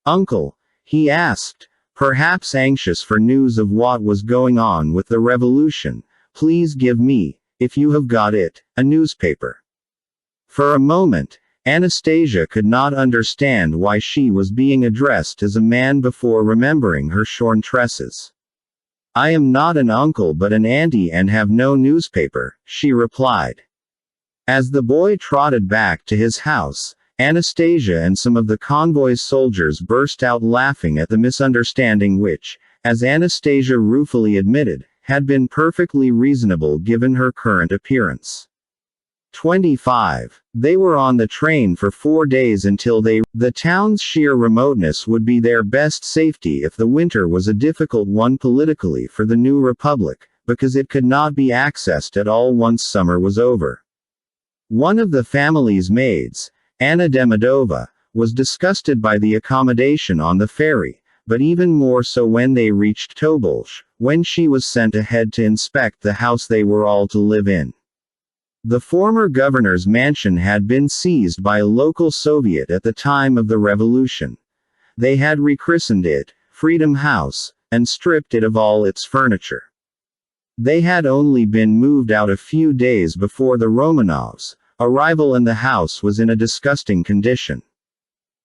"Uncle," he asked, perhaps anxious for news of what was going on with the revolution, "please give me, if you have got it, a newspaper." For a moment, Anastasia could not understand why she was being addressed as a man before remembering her shorn tresses. "I am not an uncle but an auntie and have no newspaper," she replied. As the boy trotted back to his house, Anastasia and some of the convoy's soldiers burst out laughing at the misunderstanding which, as Anastasia ruefully admitted, had been perfectly reasonable given her current appearance. 25. They were on the train for 4 days until the town's sheer remoteness would be their best safety if the winter was a difficult one politically for the new republic, because it could not be accessed at all once summer was over. One of the family's maids, Anna Demidova, was disgusted by the accommodation on the ferry, but even more so when they reached Tobolsk, when she was sent ahead to inspect the house they were all to live in. The former governor's mansion had been seized by a local Soviet at the time of the revolution. They had rechristened it Freedom House, and stripped it of all its furniture. They had only been moved out a few days before the Romanovs' arrival, and the house was in a disgusting condition.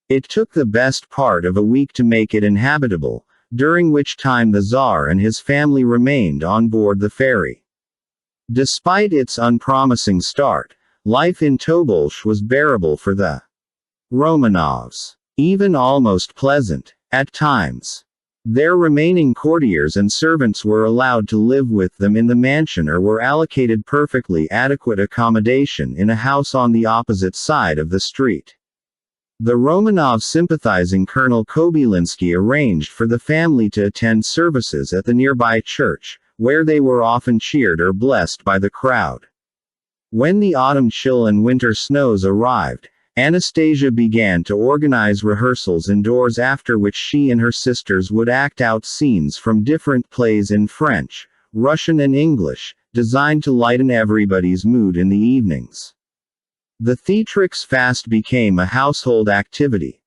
It took the best part of a week to make it inhabitable, during which time the Tsar and his family remained on board the ferry. Despite its unpromising start, life in Tobolsk was bearable for the Romanovs, even almost pleasant, at times. Their remaining courtiers and servants were allowed to live with them in the mansion or were allocated perfectly adequate accommodation in a house on the opposite side of the street. The Romanov sympathizing Colonel Kobylinsky arranged for the family to attend services at the nearby church, where they were often cheered or blessed by the crowd. When the autumn chill and winter snows arrived, Anastasia began to organize rehearsals indoors, after which she and her sisters would act out scenes from different plays in French, Russian and English, designed to lighten everybody's mood in the evenings. The theatrics fast became a household activity.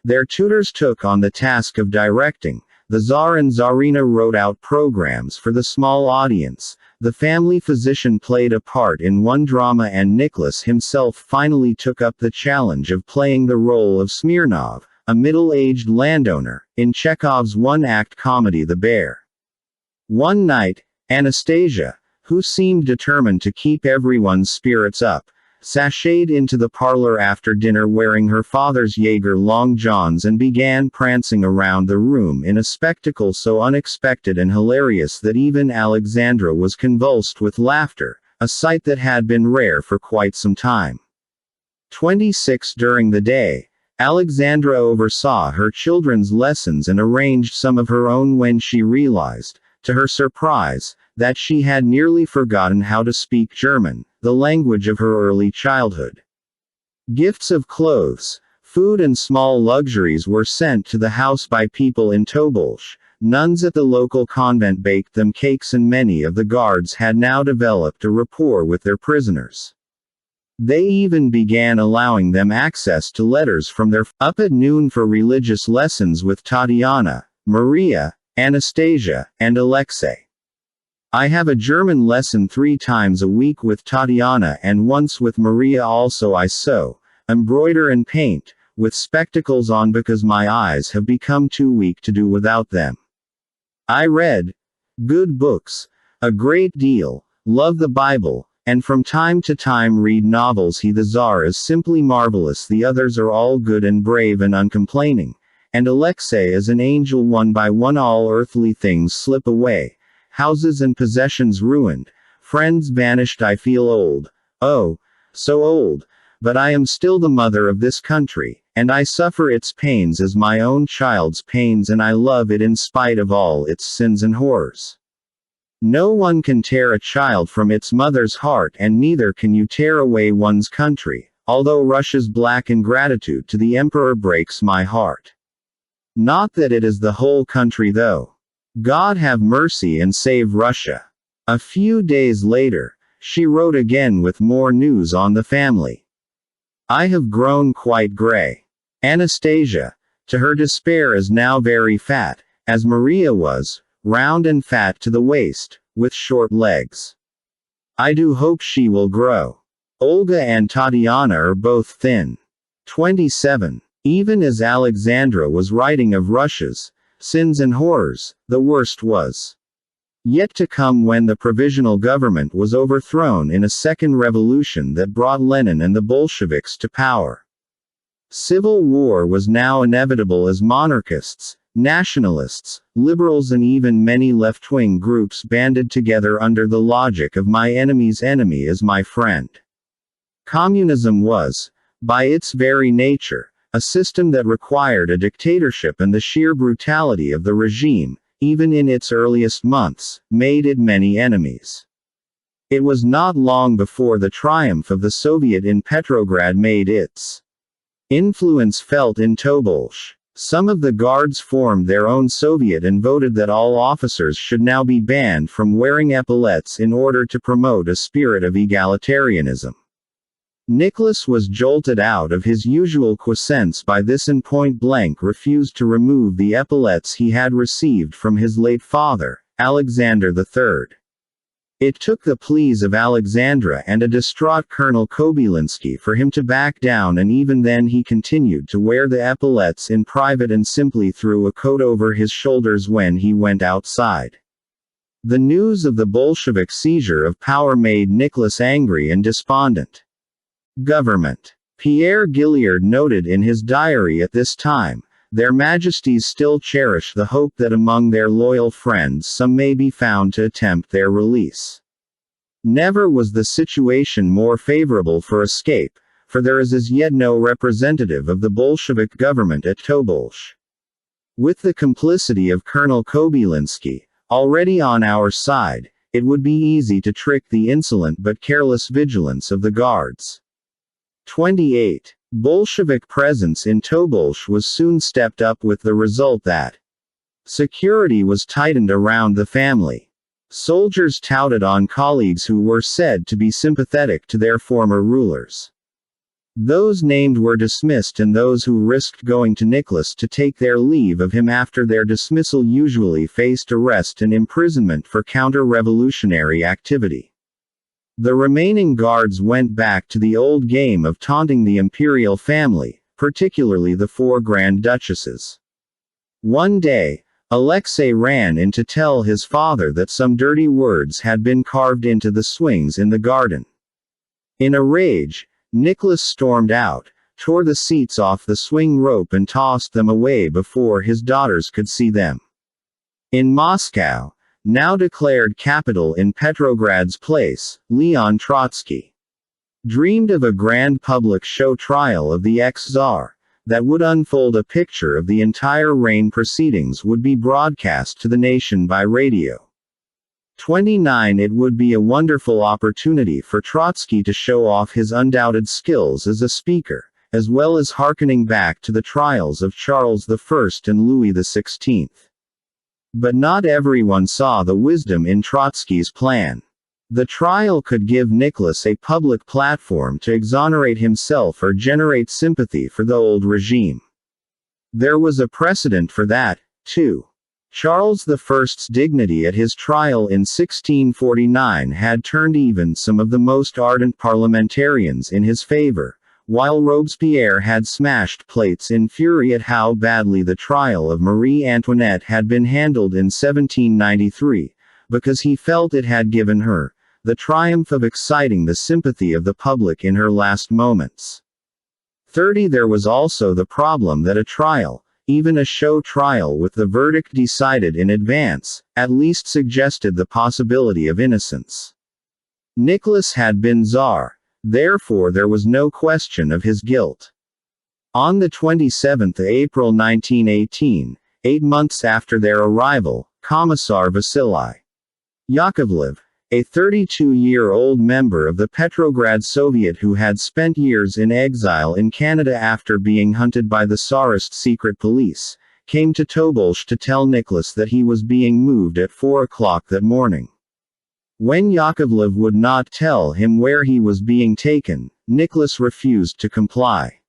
Their tutors took on the task of directing. The Tsar and Tsarina wrote out programs for the small audience. The family physician played a part in one drama, and Nicholas himself finally took up the challenge of playing the role of Smirnov, a middle-aged landowner, in Chekhov's one-act comedy The Bear. One night, Anastasia, who seemed determined to keep everyone's spirits up, sashayed into the parlor after dinner wearing her father's Jaeger long johns and began prancing around the room in a spectacle so unexpected and hilarious that even Alexandra was convulsed with laughter, a sight that had been rare for quite some time. 26. During the day, Alexandra oversaw her children's lessons and arranged some of her own when she realized, to her surprise, that she had nearly forgotten how to speak German, the language of her early childhood. Gifts of clothes, food and small luxuries were sent to the house by people in Tobolsk. Nuns at the local convent baked them cakes, and many of the guards had now developed a rapport with their prisoners. They even began allowing them access to letters from their up at noon for religious lessons with Tatiana, Maria, Anastasia, and Alexei. I have a German lesson 3 times a week with Tatiana and once with Maria. Also I sew, embroider and paint, with spectacles on because my eyes have become too weak to do without them. I read good books a great deal, love the Bible, and from time to time read novels. He the Tsar is simply marvelous. The others are all good and brave and uncomplaining, and Alexei is an angel. One by one all earthly things slip away. Houses and possessions ruined, Friends vanished. I feel old. Oh, so old. But I am still the mother of this country, and I suffer its pains as my own child's pains, and I love it in spite of all its sins and horrors. No one can tear a child from its mother's heart, and neither can you tear away one's country, although Russia's black ingratitude to the emperor breaks my heart. Not that it is the whole country though. God have mercy and save Russia. A few days later, she wrote again with more news on the family. I have grown quite gray. Anastasia, to her despair, is now very fat, as Maria was, round and fat to the waist, with short legs. I do hope she will grow. Olga and Tatiana are both thin. 27. Even as Alexandra was writing of Russia's sins and horrors, the worst was yet to come when the provisional government was overthrown in a second revolution that brought Lenin and the Bolsheviks to power. Civil war was now inevitable as monarchists, nationalists, liberals, and even many left-wing groups banded together under the logic of my enemy's enemy is my friend. Communism was, by its very nature, a system that required a dictatorship, and the sheer brutality of the regime, even in its earliest months, made it many enemies. It was not long before the triumph of the Soviet in Petrograd made its influence felt in Tobolsk. Some of the guards formed their own Soviet and voted that all officers should now be banned from wearing epaulets in order to promote a spirit of egalitarianism. Nicholas was jolted out of his usual quiescence by this and point-blank refused to remove the epaulets he had received from his late father, Alexander III. It took the pleas of Alexandra and a distraught Colonel Kobylinski for him to back down, and even then he continued to wear the epaulets in private and simply threw a coat over his shoulders when he went outside. The news of the Bolshevik seizure of power made Nicholas angry and despondent. Government. Pierre Gilliard noted in his diary at this time, "Their Majesties still cherish the hope that among their loyal friends some may be found to attempt their release. Never was the situation more favorable for escape, for there is as yet no representative of the Bolshevik government at Tobolsk. With the complicity of Colonel Kobylinski, already on our side, it would be easy to trick the insolent but careless vigilance of the guards." 28. Bolshevik presence in Tobolsk was soon stepped up, with the result that security was tightened around the family. Soldiers touted on colleagues who were said to be sympathetic to their former rulers. Those named were dismissed, and those who risked going to Nicholas to take their leave of him after their dismissal usually faced arrest and imprisonment for counter-revolutionary activity. The remaining guards went back to the old game of taunting the imperial family, particularly the 4 Grand Duchesses. One day, Alexei ran in to tell his father that some dirty words had been carved into the swings in the garden. In a rage, Nicholas stormed out, tore the seats off the swing rope and tossed them away before his daughters could see them. In Moscow, now declared capital in Petrograd's place, Leon Trotsky dreamed of a grand public show trial of the ex-Tsar, that would unfold a picture of the entire reign. Proceedings would be broadcast to the nation by radio. 29. It would be a wonderful opportunity for Trotsky to show off his undoubted skills as a speaker, as well as hearkening back to the trials of Charles I and Louis XVI. But not everyone saw the wisdom in Trotsky's plan. The trial could give Nicholas a public platform to exonerate himself or generate sympathy for the old regime. There was a precedent for that, too. Charles I's dignity at his trial in 1649 had turned even some of the most ardent parliamentarians in his favor, while Robespierre had smashed plates in fury at how badly the trial of Marie Antoinette had been handled in 1793, because he felt it had given her the triumph of exciting the sympathy of the public in her last moments. 30. There was also the problem that a trial, even a show trial with the verdict decided in advance, at least suggested the possibility of innocence. Nicholas had been Tsar. Therefore there was no question of his guilt. On the 27th of April 1918, 8 months after their arrival, Commissar Vasily Yakovlev, a 32-year-old member of the Petrograd Soviet who had spent years in exile in Canada after being hunted by the Tsarist secret police, came to Tobolsk to tell Nicholas that he was being moved at 4 o'clock that morning. When Yakovlev would not tell him where he was being taken, Nicholas refused to comply.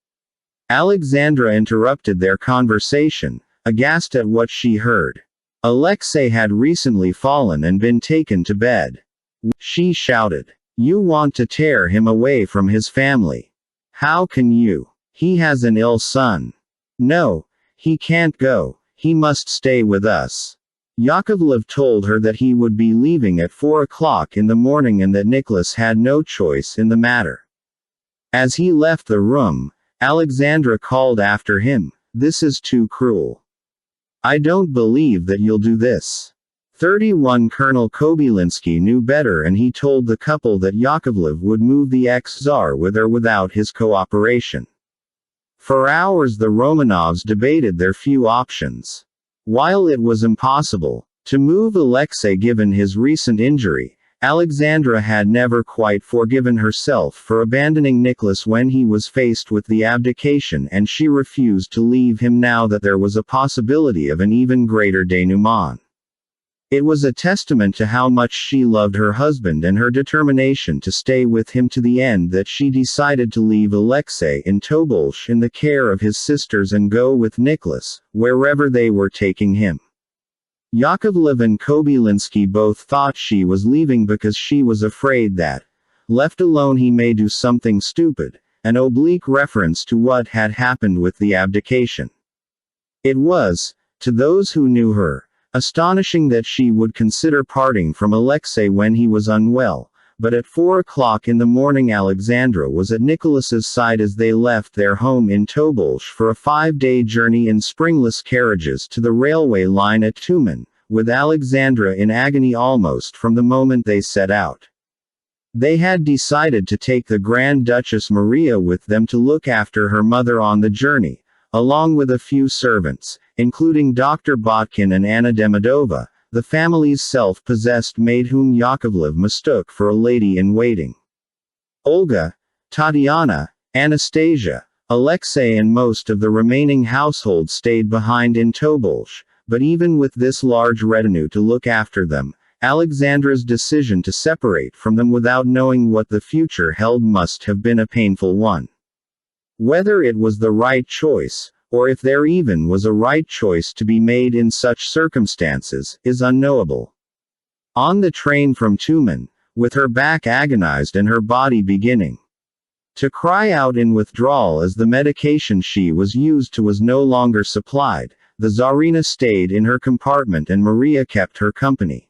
Alexandra interrupted their conversation, aghast at what she heard. Alexei had recently fallen and been taken to bed. She shouted. You want to tear him away from his family. How can you? He has an ill son. No, he can't go, he must stay with us. Yakovlev told her that he would be leaving at 4 o'clock in the morning and that Nicholas had no choice in the matter. As he left the room, Alexandra called after him, "This is too cruel. I don't believe that you'll do this." 31 Colonel Kobylinsky knew better, and he told the couple that Yakovlev would move the ex-Tsar with or without his cooperation. For hours the Romanovs debated their few options. While it was impossible to move Alexei given his recent injury, Alexandra had never quite forgiven herself for abandoning Nicholas when he was faced with the abdication, and she refused to leave him now that there was a possibility of an even greater denouement. It was a testament to how much she loved her husband and her determination to stay with him to the end that she decided to leave Alexei in Tobolsk in the care of his sisters and go with Nicholas, wherever they were taking him. Yakovlev and Kobylinsky both thought she was leaving because she was afraid that, left alone, he may do something stupid, an oblique reference to what had happened with the abdication. It was, to those who knew her, astonishing that she would consider parting from Alexei when he was unwell, but at 4 o'clock in the morning Alexandra was at Nicholas's side as they left their home in Tobolsk for a 5-day journey in springless carriages to the railway line at Tumen, with Alexandra in agony almost from the moment they set out. They had decided to take the Grand Duchess Maria with them to look after her mother on the journey, along with a few servants, including Dr. Botkin and Anna Demidova, the family's self-possessed maid whom Yakovlev mistook for a lady-in-waiting. Olga, Tatiana, Anastasia, Alexei and most of the remaining household stayed behind in Tobolsk, but even with this large retinue to look after them, Alexandra's decision to separate from them without knowing what the future held must have been a painful one. Whether it was the right choice, or if there even was a right choice to be made in such circumstances, is unknowable. On the train from Tumen, with her back agonized and her body beginning to cry out in withdrawal as the medication she was used to was no longer supplied, the Tsarina stayed in her compartment and Maria kept her company.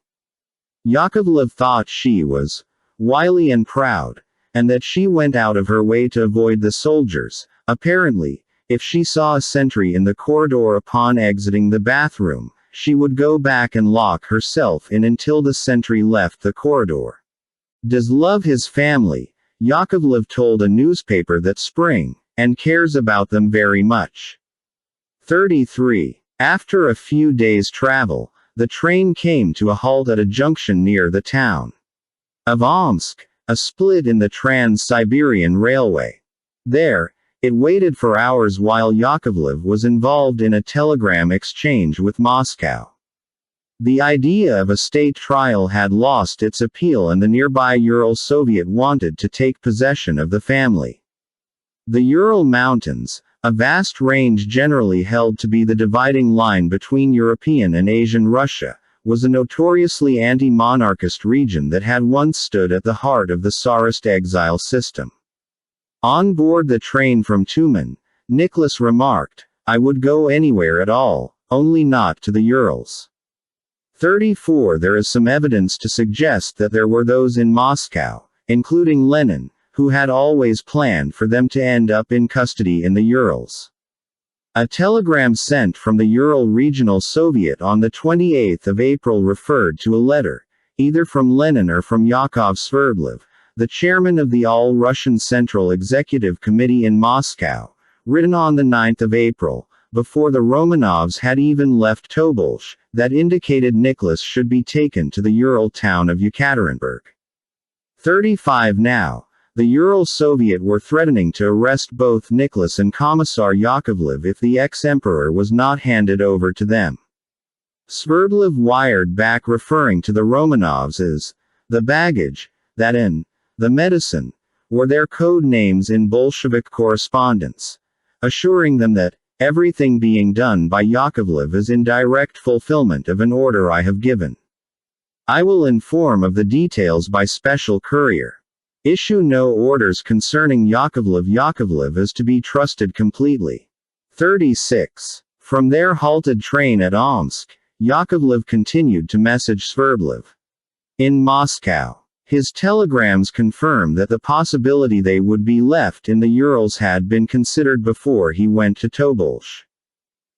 Yakovlev thought she was wily and proud, and that she went out of her way to avoid the soldiers. Apparently, if she saw a sentry in the corridor upon exiting the bathroom, she would go back and lock herself in until the sentry left the corridor. Does love his family, Yakovlev told a newspaper that spring, and cares about them very much. 33. After a few days' travel, the train came to a halt at a junction near the town of Omsk, a split in the Trans-Siberian Railway. There, it waited for hours while Yakovlev was involved in a telegram exchange with Moscow. The idea of a state trial had lost its appeal and the nearby Ural Soviet wanted to take possession of the family. The Ural Mountains, a vast range generally held to be the dividing line between European and Asian Russia, was a notoriously anti-monarchist region that had once stood at the heart of the Tsarist exile system. On board the train from Tumen, Nicholas remarked, "I would go anywhere at all, only not to the Urals." 34. There is some evidence to suggest that there were those in Moscow, including Lenin, who had always planned for them to end up in custody in the Urals. A telegram sent from the Ural Regional Soviet on the 28th of April referred to a letter, either from Lenin or from Yakov Sverdlov, the chairman of the All-Russian Central Executive Committee in Moscow, written on the 9th of April, before the Romanovs had even left Tobolsk, that indicated Nicholas should be taken to the Ural town of Yekaterinburg. 35 Now, the Ural Soviet were threatening to arrest both Nicholas and Commissar Yakovlev if the ex-emperor was not handed over to them. Sverdlov wired back referring to the Romanovs as the baggage, that and the medicine were their code names in Bolshevik correspondence, assuring them that everything being done by Yakovlev is in direct fulfillment of an order I have given. I will inform of the details by special courier. Issue no orders concerning Yakovlev. Yakovlev is to be trusted completely. 36. From their halted train at Omsk, Yakovlev continued to message Sverdlov. In Moscow, his telegrams confirmed that the possibility they would be left in the Urals had been considered before he went to Tobolsk.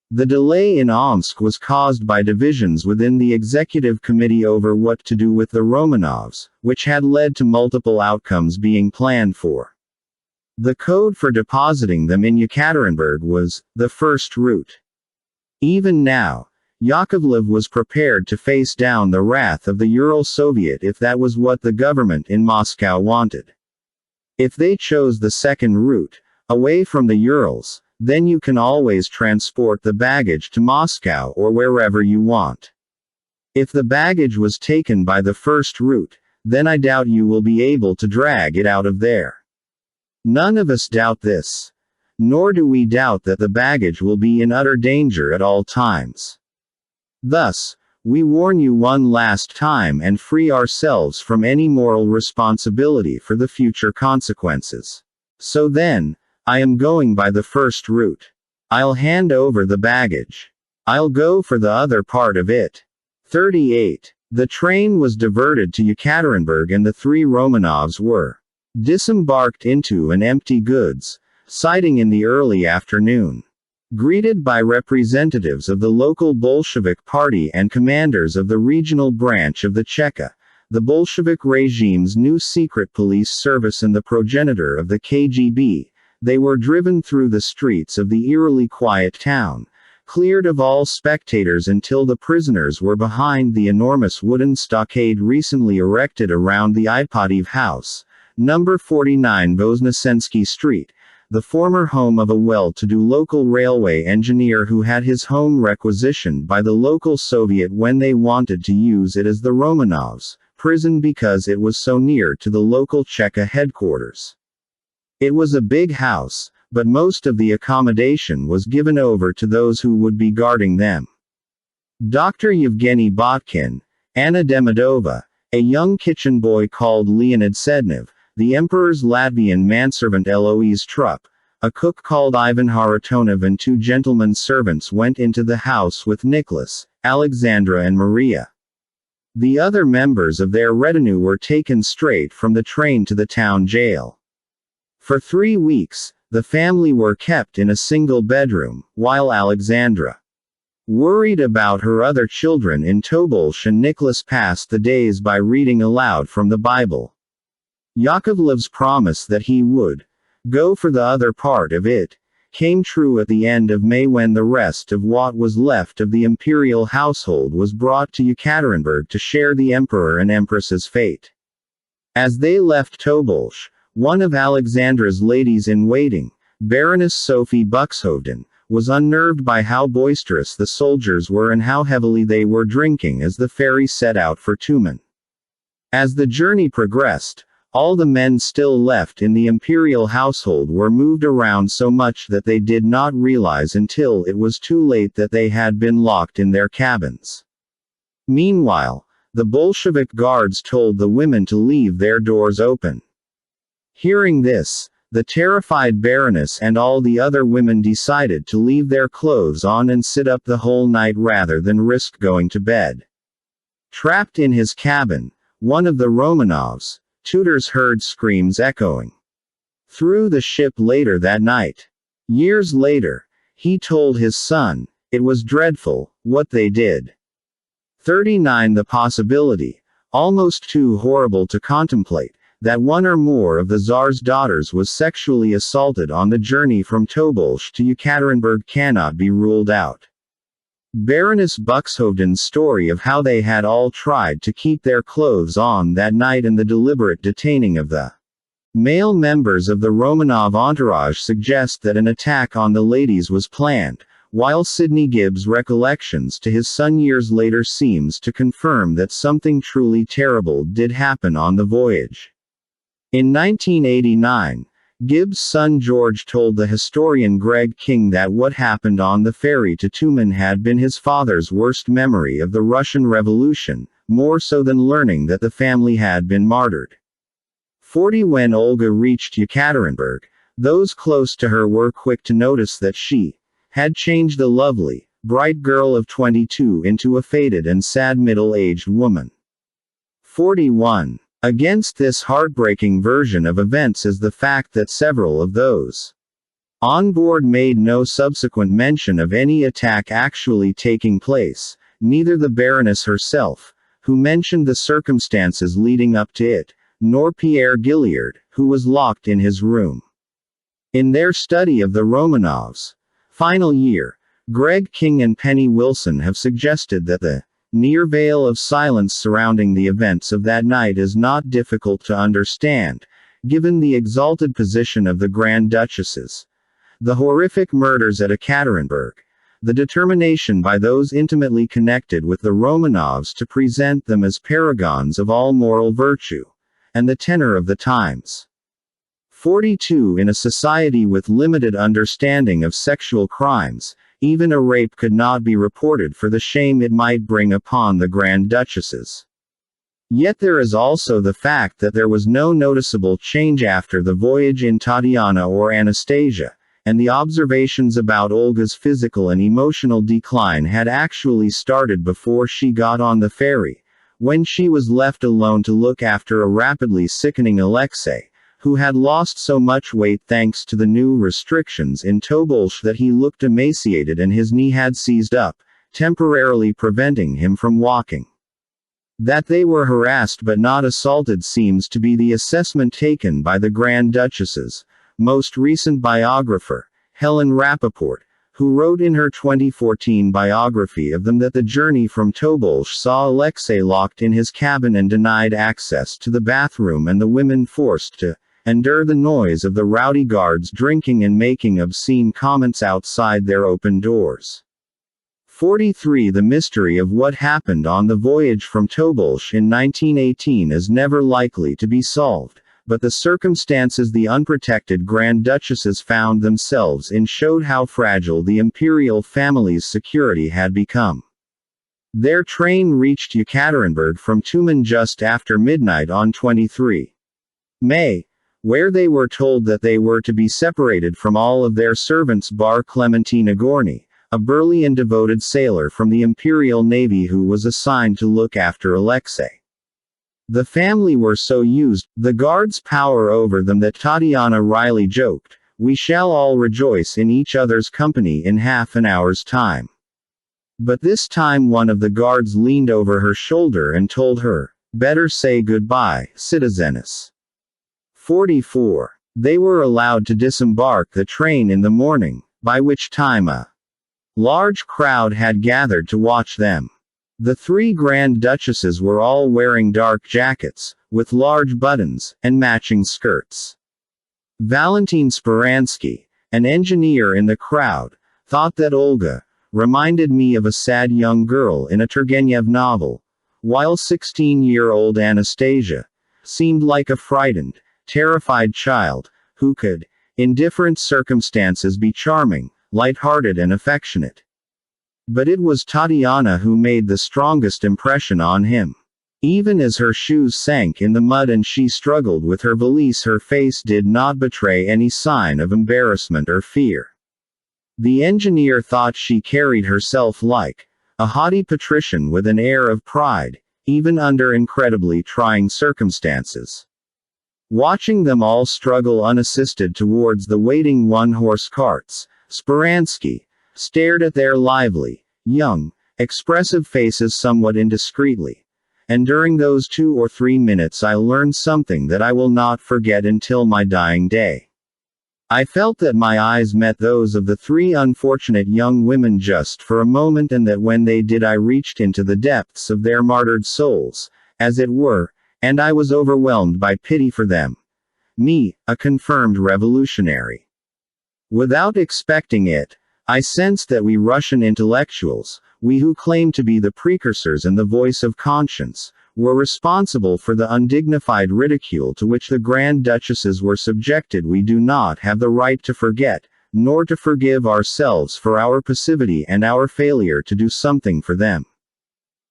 The delay in Omsk was caused by divisions within the executive committee over what to do with the Romanovs, which had led to multiple outcomes being planned for. The code for depositing them in Yekaterinburg was the first route. Even now, Yakovlev was prepared to face down the wrath of the Ural Soviet if that was what the government in Moscow wanted. If they chose the second route, away from the Urals, then you can always transport the baggage to Moscow or wherever you want. If the baggage was taken by the first route, then I doubt you will be able to drag it out of there. None of us doubt this. Nor do we doubt that the baggage will be in utter danger at all times. Thus, we warn you one last time and free ourselves from any moral responsibility for the future consequences. So then, I am going by the first route. I'll hand over the baggage. I'll go for the other part of it. 38. The train was diverted to Yekaterinburg and the three Romanovs were disembarked into an empty goods siding in the early afternoon. Greeted by representatives of the local Bolshevik party and commanders of the regional branch of the Cheka, the Bolshevik regime's new secret police service and the progenitor of the KGB, they were driven through the streets of the eerily quiet town, cleared of all spectators until the prisoners were behind the enormous wooden stockade recently erected around the Ipatiev house, number 49 Voznesensky Street, the former home of a well-to-do local railway engineer who had his home requisitioned by the local Soviet when they wanted to use it as the Romanovs' prison because it was so near to the local Cheka headquarters. It was a big house, but most of the accommodation was given over to those who would be guarding them. Dr. Yevgeny Botkin, Anna Demidova, a young kitchen boy called Leonid Sednev, the emperor's Latvian manservant Eloise Trupp, a cook called Ivan Haratonov and two gentlemen servants went into the house with Nicholas, Alexandra and Maria. The other members of their retinue were taken straight from the train to the town jail. For 3 weeks, the family were kept in a single bedroom, while Alexandra, worried about her other children in Tobolsk, and Nicholas passed the days by reading aloud from the Bible. Yakovlev's promise that he would go for the other part of it came true at the end of May when the rest of what was left of the imperial household was brought to Yekaterinburg to share the emperor and empress's fate. As they left Tobolsk, one of Alexandra's ladies-in-waiting, Baroness Sophie Buxhoven, was unnerved by how boisterous the soldiers were and how heavily they were drinking as the ferry set out for Tumen. As the journey progressed, all the men still left in the imperial household were moved around so much that they did not realize until it was too late that they had been locked in their cabins. Meanwhile, the Bolshevik guards told the women to leave their doors open. Hearing this, the terrified Baroness and all the other women decided to leave their clothes on and sit up the whole night rather than risk going to bed. Trapped in his cabin, one of the Romanovs' tutors heard screams echoing through the ship later that night. Years later, he told his son, "It was dreadful, what they did." 39 The possibility, almost too horrible to contemplate, that one or more of the Tsar's daughters was sexually assaulted on the journey from Tobolsk to Yekaterinburg cannot be ruled out. Baroness Buxhoven's story of how they had all tried to keep their clothes on that night and the deliberate detaining of the male members of the Romanov entourage suggest that an attack on the ladies was planned, while Sidney Gibbs' recollections to his son years later seems to confirm that something truly terrible did happen on the voyage. In 1989, Gibbs' son George told the historian Greg King that what happened on the ferry to Tumen had been his father's worst memory of the Russian Revolution, more so than learning that the family had been martyred. 40 When Olga reached Yekaterinburg, those close to her were quick to notice that she had changed the lovely, bright girl of 22 into a faded and sad middle-aged woman. 41. Against this heartbreaking version of events is the fact that several of those on board made no subsequent mention of any attack actually taking place, neither the Baroness herself, who mentioned the circumstances leading up to it, nor Pierre Gilliard, who was locked in his room. In their study of the Romanovs' final year, Greg King and Penny Wilson have suggested that the near veil of silence surrounding the events of that night is not difficult to understand, given the exalted position of the Grand Duchesses, the horrific murders at Yekaterinburg, the determination by those intimately connected with the Romanovs to present them as paragons of all moral virtue, and the tenor of the times. 42 In a society with limited understanding of sexual crimes, even a rape could not be reported for the shame it might bring upon the Grand Duchesses. Yet there is also the fact that there was no noticeable change after the voyage in Tatiana or Anastasia, and the observations about Olga's physical and emotional decline had actually started before she got on the ferry, when she was left alone to look after a rapidly sickening Alexei, who had lost so much weight thanks to the new restrictions in Tobolsk that he looked emaciated and his knee had seized up, temporarily preventing him from walking. That they were harassed but not assaulted seems to be the assessment taken by the Grand Duchess's most recent biographer, Helen Rappaport, who wrote in her 2014 biography of them that the journey from Tobolsk saw Alexei locked in his cabin and denied access to the bathroom and the women forced to endure the noise of the rowdy guards drinking and making obscene comments outside their open doors. 43 The mystery of what happened on the voyage from Tobolsk in 1918 is never likely to be solved, but the circumstances the unprotected Grand Duchesses found themselves in showed how fragile the imperial family's security had become. Their train reached Yekaterinburg from Tumen just after midnight on 23 May, where they were told that they were to be separated from all of their servants bar Clementine Nagorny, a burly and devoted sailor from the Imperial Navy who was assigned to look after Alexei. The family were so used, the guards' power over them that Tatiana Riley joked, "We shall all rejoice in each other's company in half an hour's time." But this time one of the guards leaned over her shoulder and told her, "Better say goodbye, citizeness." 44. They were allowed to disembark the train in the morning, by which time a large crowd had gathered to watch them. The three Grand Duchesses were all wearing dark jackets, with large buttons, and matching skirts. Valentin Speransky, an engineer in the crowd, thought that Olga reminded me of a sad young girl in a Turgenev novel, while 16-year-old Anastasia seemed like a frightened, terrified child, who could, in different circumstances be charming, light-hearted and affectionate. But it was Tatiana who made the strongest impression on him. Even as her shoes sank in the mud and she struggled with her valise, her face did not betray any sign of embarrassment or fear. The engineer thought she carried herself like a haughty patrician with an air of pride, even under incredibly trying circumstances. Watching them all struggle unassisted towards the waiting one-horse carts, Speransky stared at their lively, young, expressive faces somewhat indiscreetly, and during those 2 or 3 minutes I learned something that I will not forget until my dying day. I felt that my eyes met those of the 3 unfortunate young women just for a moment, and that when they did I reached into the depths of their martyred souls, as it were, and I was overwhelmed by pity for them. Me, a confirmed revolutionary. Without expecting it, I sensed that we Russian intellectuals, we who claim to be the precursors and the voice of conscience, were responsible for the undignified ridicule to which the Grand Duchesses were subjected. We do not have the right to forget, nor to forgive ourselves for our passivity and our failure to do something for them.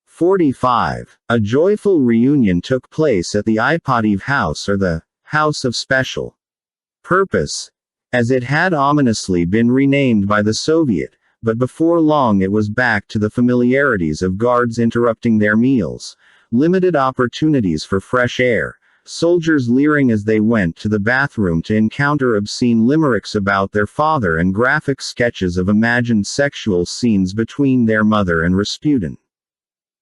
45. A joyful reunion took place at the Ipatiev House, or the House of Special Purpose, as it had ominously been renamed by the Soviet, but before long it was back to the familiarities of guards interrupting their meals, limited opportunities for fresh air, soldiers leering as they went to the bathroom to encounter obscene limericks about their father, and graphic sketches of imagined sexual scenes between their mother and Rasputin,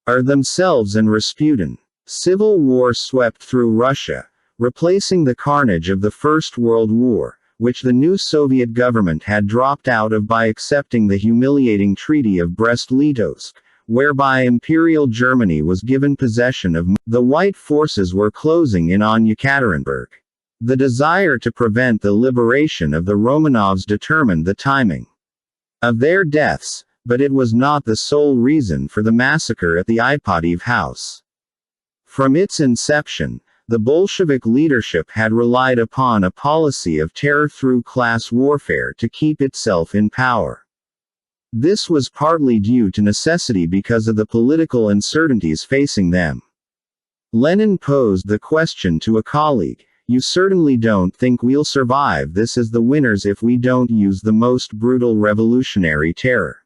or themselves and Rasputin. Civil war swept through Russia, replacing the carnage of the First World War, which the new Soviet government had dropped out of by accepting the humiliating Treaty of Brest-Litovsk, whereby Imperial Germany was given possession of. The White forces were closing in on Yekaterinburg. The desire to prevent the liberation of the Romanovs determined the timing of their deaths, but it was not the sole reason for the massacre at the Ipatiev House. From its inception, the Bolshevik leadership had relied upon a policy of terror through class warfare to keep itself in power. This was partly due to necessity because of the political uncertainties facing them. Lenin posed the question to a colleague, "You certainly don't think we'll survive this as the winners if we don't use the most brutal revolutionary terror?"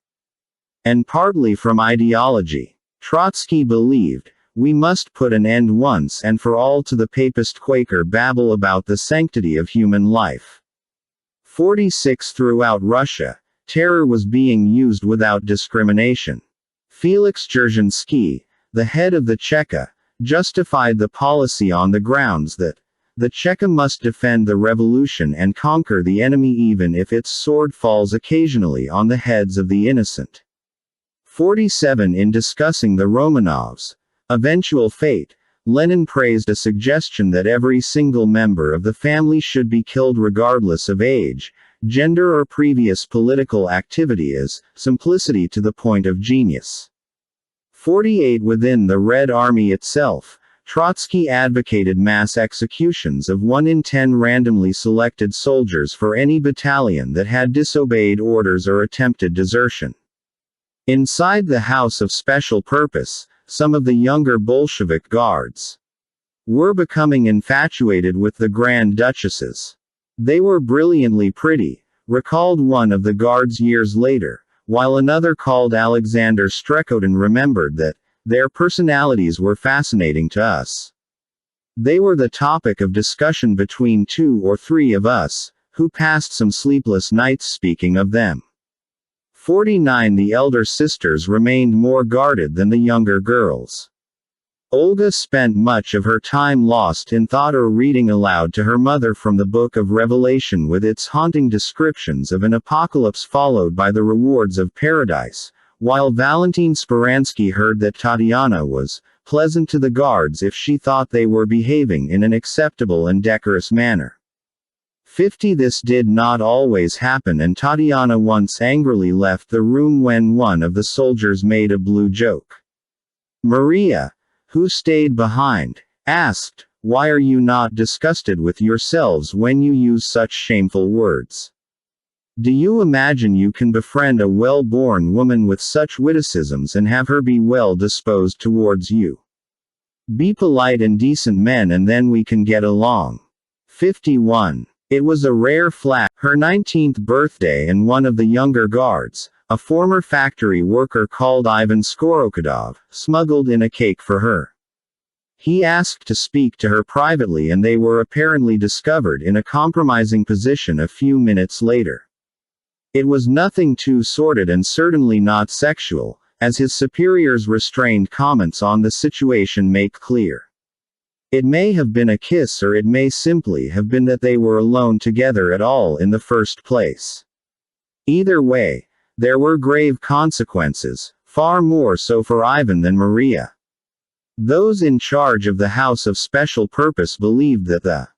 And partly from ideology, Trotsky believed, we must put an end once and for all to the papist Quaker babble about the sanctity of human life. 46. Throughout Russia, terror was being used without discrimination. Felix Dzerzhinsky, the head of the Cheka, justified the policy on the grounds that the Cheka must defend the revolution and conquer the enemy even if its sword falls occasionally on the heads of the innocent. 47. In discussing the Romanovs' eventual fate, Lenin praised a suggestion that every single member of the family should be killed regardless of age, gender or previous political activity as simplicity to the point of genius. 48. Within the Red Army itself, Trotsky advocated mass executions of 1 in 10 randomly selected soldiers for any battalion that had disobeyed orders or attempted desertion. Inside the House of Special Purpose, some of the younger Bolshevik guards were becoming infatuated with the Grand Duchesses. They were brilliantly pretty, recalled one of the guards years later, while another called Alexander Strekotin remembered that their personalities were fascinating to us. They were the topic of discussion between 2 or 3 of us, who passed some sleepless nights speaking of them. 49. The elder sisters remained more guarded than the younger girls. Olga spent much of her time lost in thought or reading aloud to her mother from the Book of Revelation with its haunting descriptions of an apocalypse followed by the rewards of paradise, while Valentin Speransky heard that Tatiana was pleasant to the guards if she thought they were behaving in an acceptable and decorous manner. 50. This did not always happen, and Tatiana once angrily left the room when one of the soldiers made a blue joke. Maria, who stayed behind, asked, "Why are you not disgusted with yourselves when you use such shameful words? Do you imagine you can befriend a well-born woman with such witticisms and have her be well disposed towards you? Be polite and decent men and then we can get along." 51. It was a rare flash, her 19th birthday, and one of the younger guards, a former factory worker called Ivan Skorokodov, smuggled in a cake for her. He asked to speak to her privately and they were apparently discovered in a compromising position a few minutes later. It was nothing too sordid and certainly not sexual, as his superiors' restrained comments on the situation make clear. It may have been a kiss, or it may simply have been that they were alone together at all in the first place. Either way, there were grave consequences, far more so for Ivan than Maria. Those in charge of the House of Special Purpose believed that the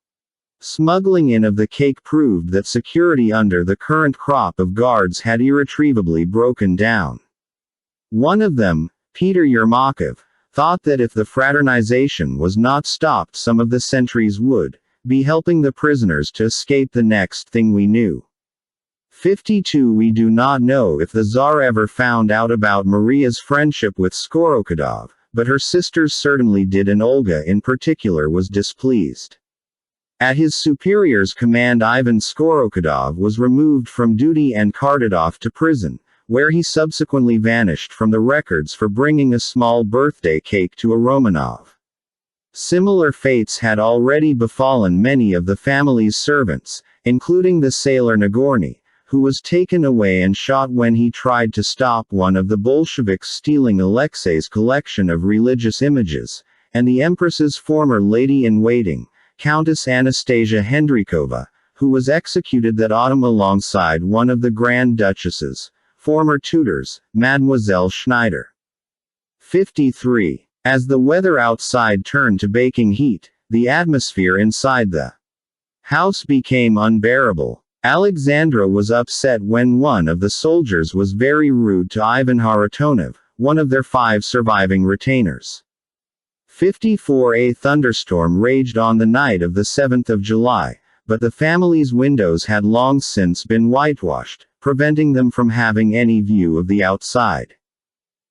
smuggling in of the cake proved that security under the current crop of guards had irretrievably broken down. One of them, Peter Yermakov, thought that if the fraternization was not stopped, some of the sentries would be helping the prisoners to escape. The next thing we knew. 52 We do not know if the Tsar ever found out about Maria's friendship with Skorokodov, but her sisters certainly did, and Olga in particular was displeased. At his superior's command, Ivan Skorokodov was removed from duty and carted off to prison, where he subsequently vanished from the records for bringing a small birthday cake to a Romanov. Similar fates had already befallen many of the family's servants, including the sailor Nagorny, who was taken away and shot when he tried to stop one of the Bolsheviks stealing Alexei's collection of religious images, and the Empress's former lady-in-waiting, Countess Anastasia Hendrikova, who was executed that autumn alongside one of the Grand Duchess's former tutors, Mademoiselle Schneider. 53. As the weather outside turned to baking heat, the atmosphere inside the house became unbearable. Alexandra was upset when one of the soldiers was very rude to Ivan Haratonov, one of their 5 surviving retainers. 54. A thunderstorm raged on the night of the 7th of July, but the family's windows had long since been whitewashed, preventing them from having any view of the outside.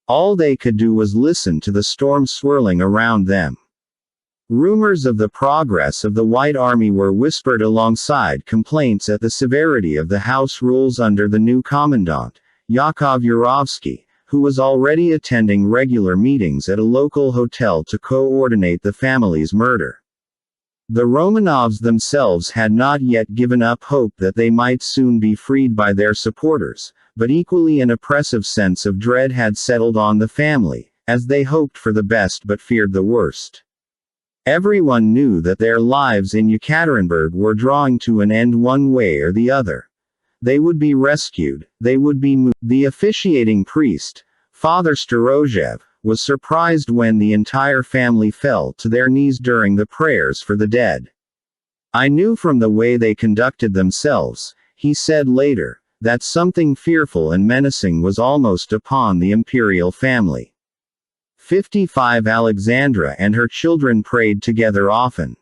All they could do was listen to the storm swirling around them. Rumors of the progress of the White Army were whispered alongside complaints at the severity of the house rules under the new commandant, Yakov Yurovsky, who was already attending regular meetings at a local hotel to coordinate the family's murder. The Romanovs themselves had not yet given up hope that they might soon be freed by their supporters, but equally an oppressive sense of dread had settled on the family, as they hoped for the best but feared the worst. Everyone knew that their lives in Yekaterinburg were drawing to an end one way or the other. They would be rescued, they would be moved. The officiating priest, Father Starozhev, was surprised when the entire family fell to their knees during the prayers for the dead. I knew from the way they conducted themselves, he said later, that something fearful and menacing was almost upon the imperial family. 55 Alexandra and her children prayed together often.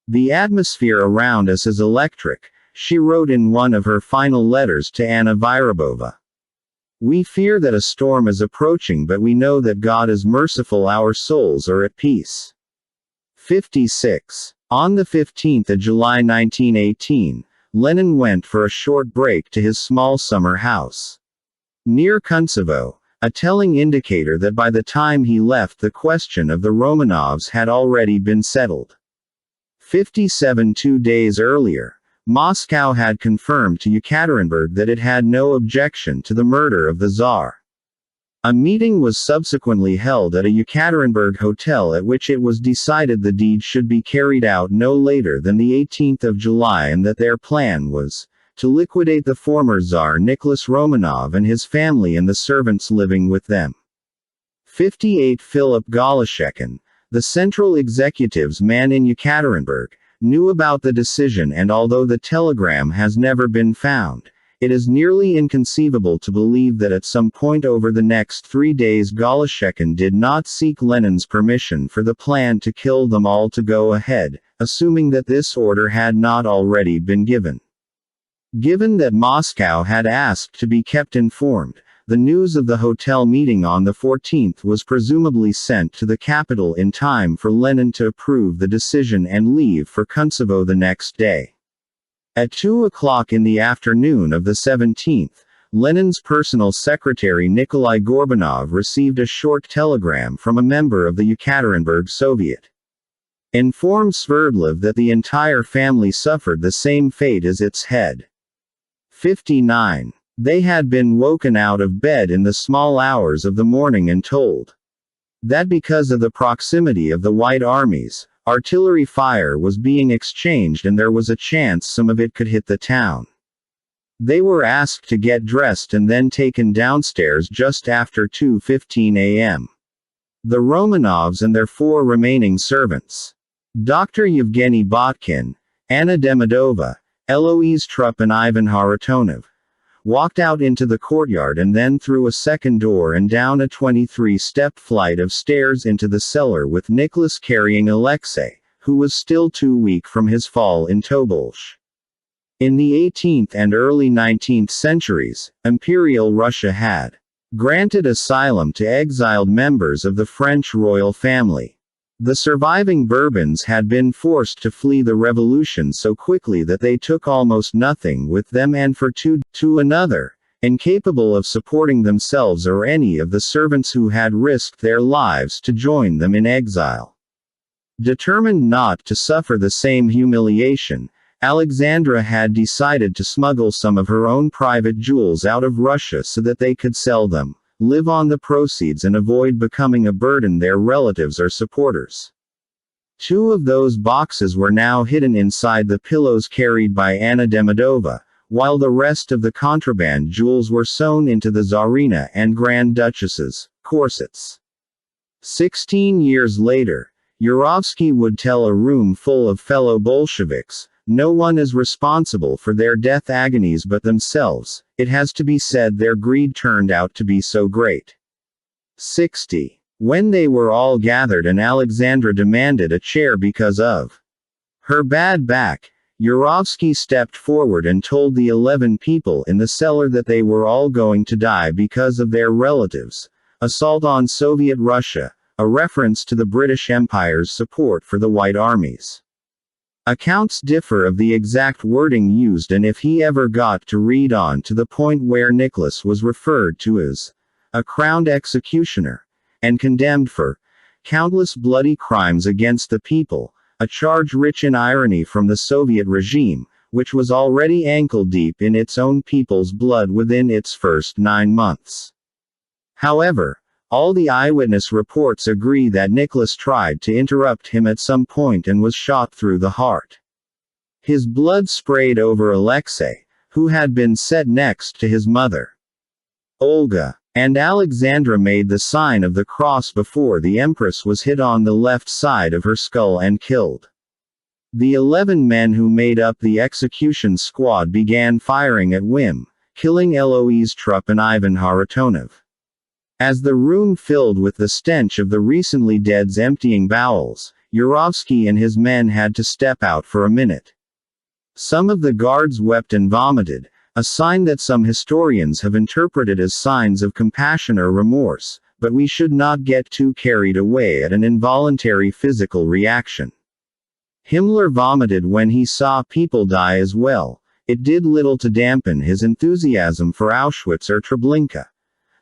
The atmosphere around us is electric, she wrote in one of her final letters to Anna Vyrabova. We fear that a storm is approaching, but we know that God is merciful, our souls are at peace. 56. On the 15th of July 1918, Lenin went for a short break to his small summer house near Kuntsevo, a telling indicator that by the time he left the question of the Romanovs had already been settled. 57. 2 days earlier, Moscow had confirmed to Yekaterinburg that it had no objection to the murder of the Tsar. A meeting was subsequently held at a Yekaterinburg hotel at which it was decided the deed should be carried out no later than the 18th of July and that their plan was to liquidate the former Tsar Nicholas Romanov and his family and the servants living with them. 58. Philip Goloshekin, the central executive's man in Yekaterinburg, knew about the decision, and although the telegram has never been found, it is nearly inconceivable to believe that at some point over the next 3 days Goloshekin did not seek Lenin's permission for the plan to kill them all to go ahead, assuming that this order had not already been given. Given that Moscow had asked to be kept informed, the news of the hotel meeting on the 14th was presumably sent to the capital in time for Lenin to approve the decision and leave for Kuntsevo the next day. At 2 o'clock in the afternoon of the 17th, Lenin's personal secretary Nikolai Gorbanov received a short telegram from a member of the Yekaterinburg Soviet. Informed Sverdlov that the entire family suffered the same fate as its head. 59. They had been woken out of bed in the small hours of the morning and told that because of the proximity of the White armies, artillery fire was being exchanged and there was a chance some of it could hit the town. They were asked to get dressed and then taken downstairs just after 2:15 a.m. The Romanovs and their 4 remaining servants, Dr. Yevgeny Botkin, Anna Demidova, Eloise Trupp and Ivan Haratonov, walked out into the courtyard and then through a second door and down a 23-step flight of stairs into the cellar with Nicholas carrying Alexei, who was still too weak from his fall in Tobolsk. In the 18th and early 19th centuries, Imperial Russia had granted asylum to exiled members of the French royal family. The surviving Bourbons had been forced to flee the revolution so quickly that they took almost nothing with them and for to another, incapable of supporting themselves or any of the servants who had risked their lives to join them in exile. Determined not to suffer the same humiliation, Alexandra had decided to smuggle some of her own private jewels out of Russia so that they could sell them, live on the proceeds and avoid becoming a burden their relatives or supporters. 2 of those boxes were now hidden inside the pillows carried by Anna Demidova, while the rest of the contraband jewels were sewn into the Tsarina and Grand Duchess's corsets. 16 years later, Yurovsky would tell a room full of fellow Bolsheviks, "No one is responsible for their death agonies but themselves. It has to be said their greed turned out to be so great." 60. When they were all gathered and Alexandra demanded a chair because of her bad back, Yurovsky stepped forward and told the 11 people in the cellar that they were all going to die because of their relatives' assault on Soviet Russia, a reference to the British Empire's support for the White armies. Accounts differ of the exact wording used and if he ever got to read on to the point where Nicholas was referred to as a crowned executioner, and condemned for countless bloody crimes against the people, a charge rich in irony from the Soviet regime, which was already ankle-deep in its own people's blood within its first 9 months. However, all the eyewitness reports agree that Nicholas tried to interrupt him at some point and was shot through the heart. His blood sprayed over Alexei, who had been set next to his mother, Olga, and Alexandra made the sign of the cross before the Empress was hit on the left side of her skull and killed. The 11 men who made up the execution squad began firing at whim, killing Eloise Trupp and Ivan Haratonov. As the room filled with the stench of the recently dead's emptying bowels, Yurovsky and his men had to step out for a minute. Some of the guards wept and vomited, a sign that some historians have interpreted as signs of compassion or remorse, but we should not get too carried away at an involuntary physical reaction. Himmler vomited when he saw people die as well. It did little to dampen his enthusiasm for Auschwitz or Treblinka.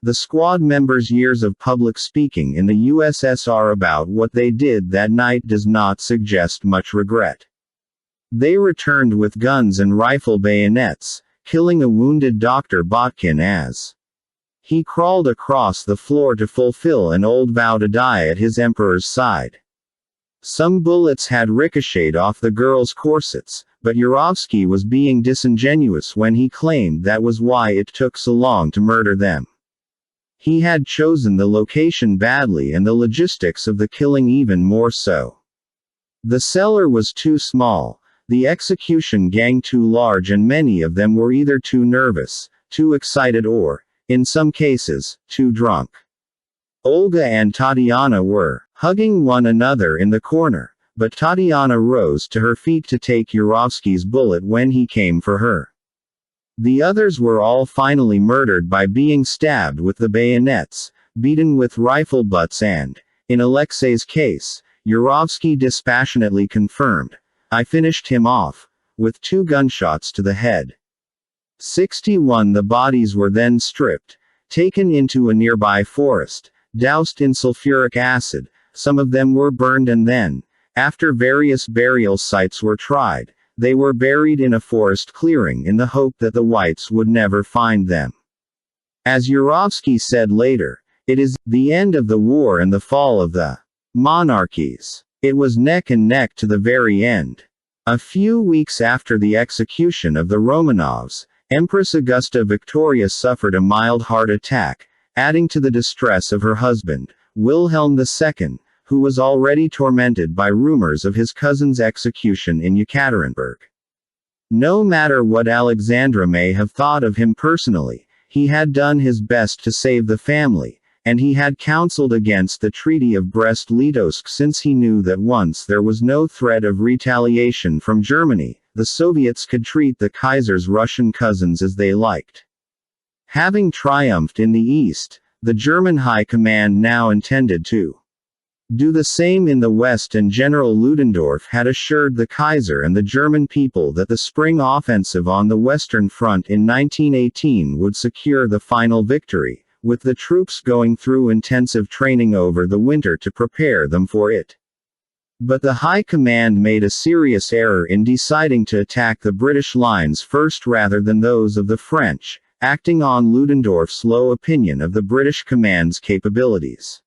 The squad members' years of public speaking in the USSR about what they did that night does not suggest much regret. They returned with guns and rifle bayonets, killing a wounded Dr. Botkin as he crawled across the floor to fulfill an old vow to die at his emperor's side. Some bullets had ricocheted off the girls' corsets, but Yurovsky was being disingenuous when he claimed that was why it took so long to murder them. He had chosen the location badly and the logistics of the killing even more so. The cellar was too small, the execution gang too large, and many of them were either too nervous, too excited or, in some cases, too drunk. Olga and Tatiana were hugging one another in the corner, but Tatiana rose to her feet to take Yurovsky's bullet when he came for her. The others were all finally murdered by being stabbed with the bayonets, beaten with rifle butts and, in Alexei's case, Yurovsky dispassionately confirmed, "I finished him off," with 2 gunshots to the head. 61 The bodies were then stripped, taken into a nearby forest, doused in sulfuric acid, some of them were burned and then, after various burial sites were tried, they were buried in a forest clearing in the hope that the whites would never find them. As Yurovsky said later, it is the end of the war and the fall of the monarchies. It was neck and neck to the very end. A few weeks after the execution of the Romanovs, Empress Augusta Victoria suffered a mild heart attack, adding to the distress of her husband, Wilhelm II, who was already tormented by rumors of his cousin's execution in Yekaterinburg. No matter what Alexandra may have thought of him personally, he had done his best to save the family, and he had counseled against the Treaty of Brest-Litovsk since he knew that once there was no threat of retaliation from Germany, the Soviets could treat the Kaiser's Russian cousins as they liked. Having triumphed in the East, the German High Command now intended to do the same in the West, and General Ludendorff had assured the Kaiser and the German people that the spring offensive on the Western Front in 1918 would secure the final victory, with the troops going through intensive training over the winter to prepare them for it. But the High Command made a serious error in deciding to attack the British lines first rather than those of the French, acting on Ludendorff's low opinion of the British command's capabilities.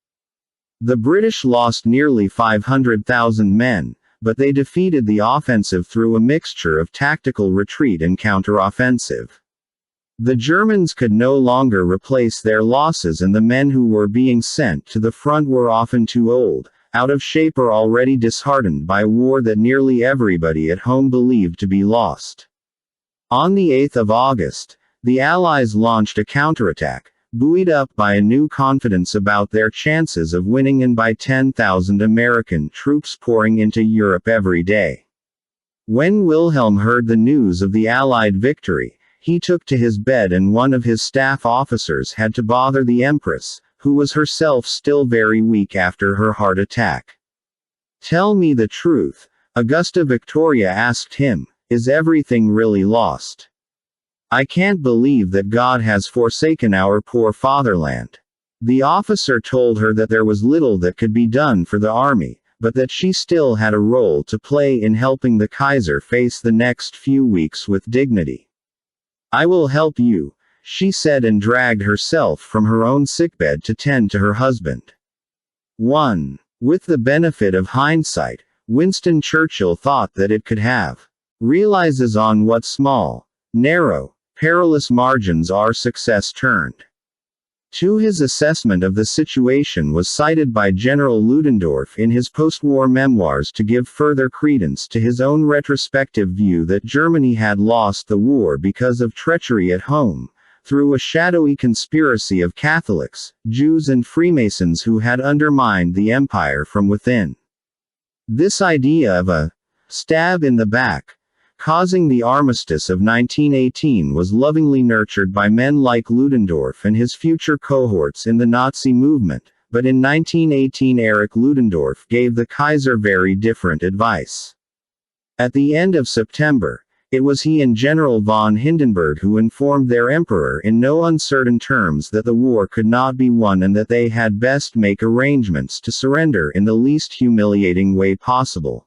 The British lost nearly 500,000 men, but they defeated the offensive through a mixture of tactical retreat and counteroffensive. The Germans could no longer replace their losses, and the men who were being sent to the front were often too old, out of shape, or already disheartened by a war that nearly everybody at home believed to be lost. On the 8th of August, the Allies launched a counterattack, buoyed up by a new confidence about their chances of winning and by 10,000 American troops pouring into Europe every day. When Wilhelm heard the news of the Allied victory, he took to his bed, and one of his staff officers had to bother the Empress, who was herself still very weak after her heart attack. "Tell me the truth," Augusta Victoria asked him, "is everything really lost? I can't believe that God has forsaken our poor fatherland." The officer told her that there was little that could be done for the army, but that she still had a role to play in helping the Kaiser face the next few weeks with dignity. "I will help you," she said, and dragged herself from her own sickbed to tend to her husband. 1. With the benefit of hindsight, Winston Churchill thought that it could have realizes on what small, narrow, perilous margins our success turned. To his assessment of the situation was cited by General Ludendorff in his post-war memoirs to give further credence to his own retrospective view that Germany had lost the war because of treachery at home, through a shadowy conspiracy of Catholics, Jews and Freemasons who had undermined the empire from within. This idea of a stab in the back, causing the armistice of 1918, was lovingly nurtured by men like Ludendorff and his future cohorts in the Nazi movement, but in 1918 Erich Ludendorff gave the Kaiser very different advice. At the end of September, it was he and General von Hindenburg who informed their emperor in no uncertain terms that the war could not be won and that they had best make arrangements to surrender in the least humiliating way possible.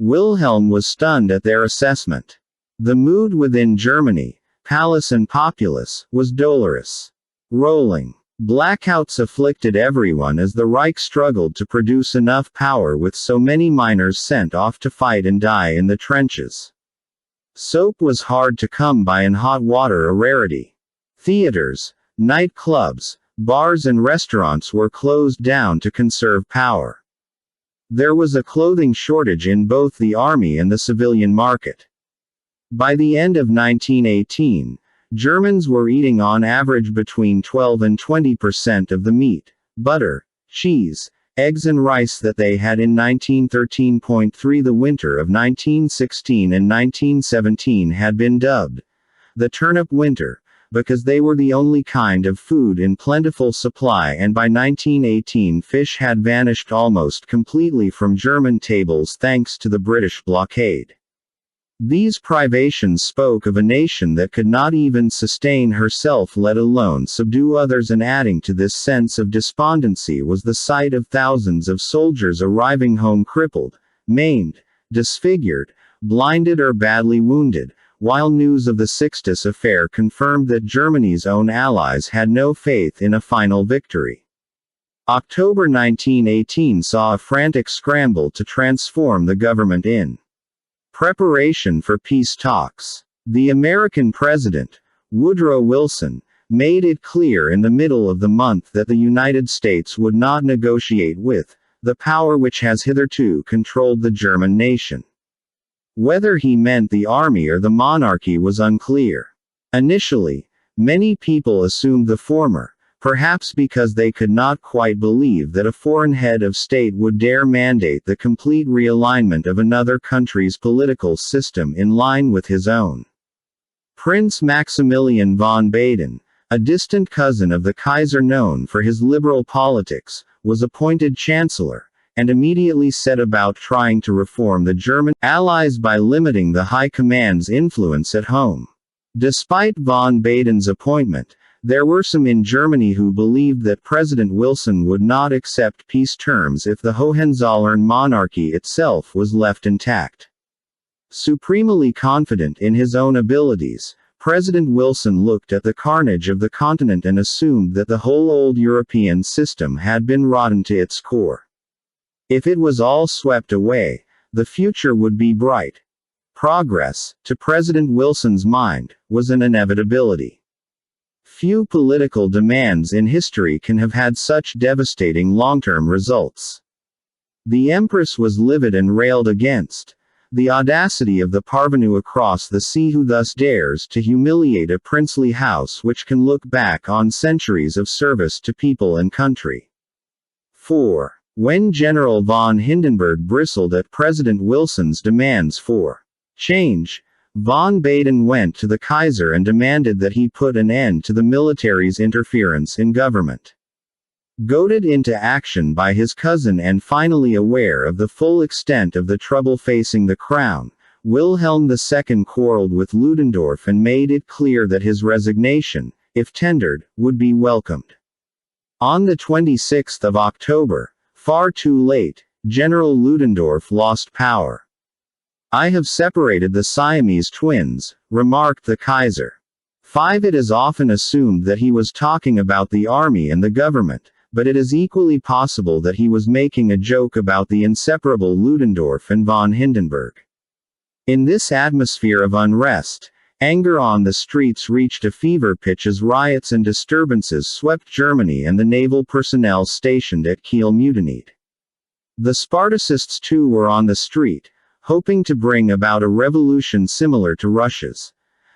Wilhelm was stunned at their assessment. The mood within Germany, palace and populace, was dolorous. Rolling blackouts afflicted everyone as the Reich struggled to produce enough power with so many miners sent off to fight and die in the trenches. Soap was hard to come by and hot water a rarity. Theaters, night clubs, bars and restaurants were closed down to conserve power. There was a clothing shortage in both the army and the civilian market. By the end of 1918, Germans were eating on average between 12 and 20% of the meat, butter, cheese, eggs and rice that they had in 1913.3. The winter of 1916 and 1917 had been dubbed the turnip winter, because they were the only kind of food in plentiful supply, and by 1918 fish had vanished almost completely from German tables thanks to the British blockade. These privations spoke of a nation that could not even sustain herself, let alone subdue others, and adding to this sense of despondency was the sight of thousands of soldiers arriving home crippled, maimed, disfigured, blinded or badly wounded, while news of the Sixtus affair confirmed that Germany's own allies had no faith in a final victory. October 1918 saw a frantic scramble to transform the government in preparation for peace talks. The American president, Woodrow Wilson, made it clear in the middle of the month that the United States would not negotiate with the power which has hitherto controlled the German nation. Whether he meant the army or the monarchy was unclear. Initially, many people assumed the former, perhaps because they could not quite believe that a foreign head of state would dare mandate the complete realignment of another country's political system in line with his own. Prince Maximilian von Baden, a distant cousin of the Kaiser known for his liberal politics, was appointed chancellor, and immediately set about trying to reform the German allies by limiting the High Command's influence at home. Despite von Baden's appointment, there were some in Germany who believed that President Wilson would not accept peace terms if the Hohenzollern monarchy itself was left intact. Supremely confident in his own abilities, President Wilson looked at the carnage of the continent and assumed that the whole old European system had been rotten to its core. If it was all swept away, the future would be bright. Progress, to President Wilson's mind, was an inevitability. Few political demands in history can have had such devastating long-term results. The Empress was livid and railed against the audacity of the parvenu across the sea who thus dares to humiliate a princely house which can look back on centuries of service to people and country. 4. When General von Hindenburg bristled at President Wilson's demands for change, von Baden went to the Kaiser and demanded that he put an end to the military's interference in government. Goaded into action by his cousin and finally aware of the full extent of the trouble facing the crown, Wilhelm II quarreled with Ludendorff and made it clear that his resignation, if tendered, would be welcomed. On the 26th of October, far too late, General Ludendorff lost power. "I have separated the Siamese twins," remarked the Kaiser. 5. It is often assumed that he was talking about the army and the government, but it is equally possible that he was making a joke about the inseparable Ludendorff and von Hindenburg. In this atmosphere of unrest, anger on the streets reached a fever pitch as riots and disturbances swept Germany and the naval personnel stationed at Kiel mutinied. The Spartacists too were on the street, hoping to bring about a revolution similar to Russia's.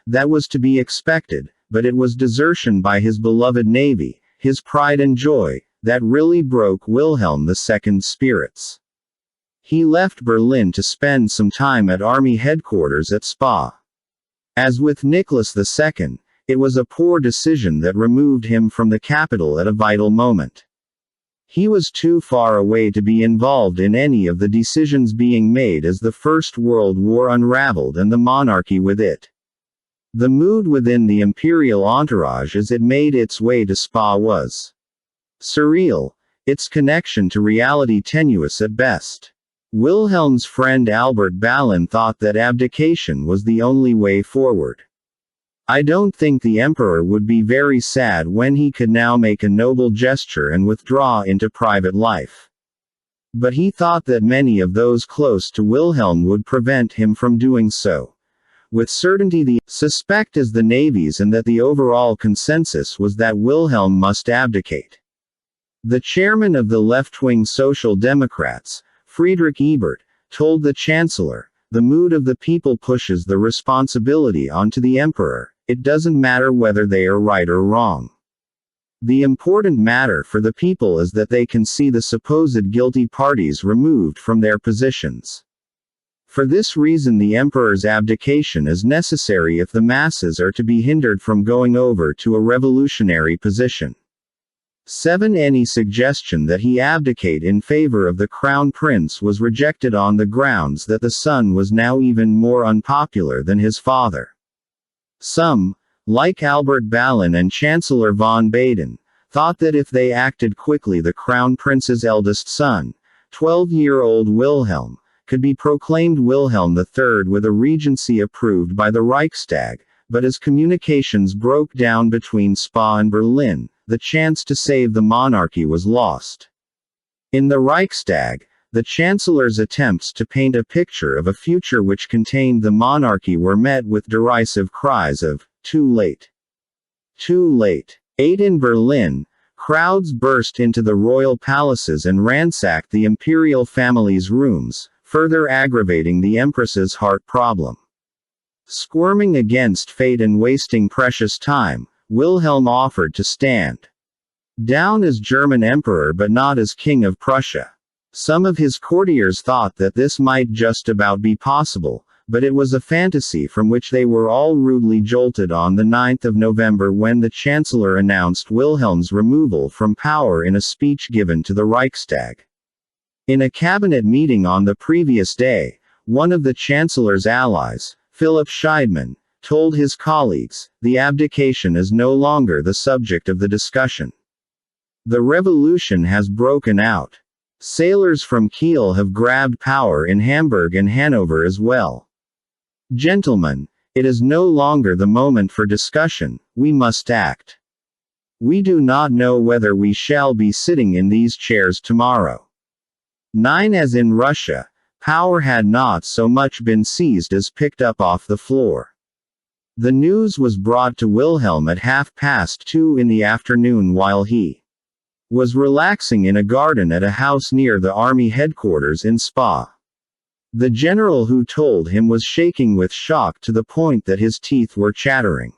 That was to be expected, but it was desertion by his beloved navy, his pride and joy, that really broke Wilhelm II's spirits. He left Berlin to spend some time at army headquarters at Spa. As with Nicholas II, it was a poor decision that removed him from the capital at a vital moment. He was too far away to be involved in any of the decisions being made as the First World War unraveled and the monarchy with it. The mood within the imperial entourage as it made its way to Spa was surreal, its connection to reality tenuous at best. Wilhelm's friend Albert Ballin thought that abdication was the only way forward. "I don't think the emperor would be very sad when he could now make a noble gesture and withdraw into private life. But he thought that many of those close to Wilhelm would prevent him from doing so. With certainty the suspect is the navies and that the overall consensus was that Wilhelm must abdicate." The chairman of the left-wing Social Democrats, Friedrich Ebert, told the chancellor, "The mood of the people pushes the responsibility onto the emperor. It doesn't matter whether they are right or wrong. The important matter for the people is that they can see the supposed guilty parties removed from their positions. For this reason the emperor's abdication is necessary if the masses are to be hindered from going over to a revolutionary position." 7. Any suggestion that he abdicate in favor of the crown prince was rejected on the grounds that the son was now even more unpopular than his father. Some, like Albert Ballin and Chancellor von Baden, thought that if they acted quickly the crown prince's eldest son, 12-year-old Wilhelm, could be proclaimed Wilhelm III with a regency approved by the Reichstag, but as communications broke down between Spa and Berlin, the chance to save the monarchy was lost. In the Reichstag, the Chancellor's attempts to paint a picture of a future which contained the monarchy were met with derisive cries of, "Too late! Too late!" 8 In Berlin, crowds burst into the royal palaces and ransacked the imperial family's rooms, further aggravating the Empress's heart problem. Squirming against fate and wasting precious time, Wilhelm offered to stand down as German Emperor but not as King of Prussia. Some of his courtiers thought that this might just about be possible, but it was a fantasy from which they were all rudely jolted on the 9th of November when the Chancellor announced Wilhelm's removal from power in a speech given to the Reichstag. In a cabinet meeting on the previous day, one of the Chancellor's allies, Philipp Scheidemann, told his colleagues, "The abdication is no longer the subject of the discussion. The revolution has broken out. Sailors from Kiel have grabbed power in Hamburg and Hanover as well. Gentlemen, it is no longer the moment for discussion, we must act. We do not know whether we shall be sitting in these chairs tomorrow." 9 As in Russia, power had not so much been seized as picked up off the floor. The news was brought to Wilhelm at 2:30 in the afternoon while he was relaxing in a garden at a house near the army headquarters in Spa. The general who told him was shaking with shock to the point that his teeth were chattering.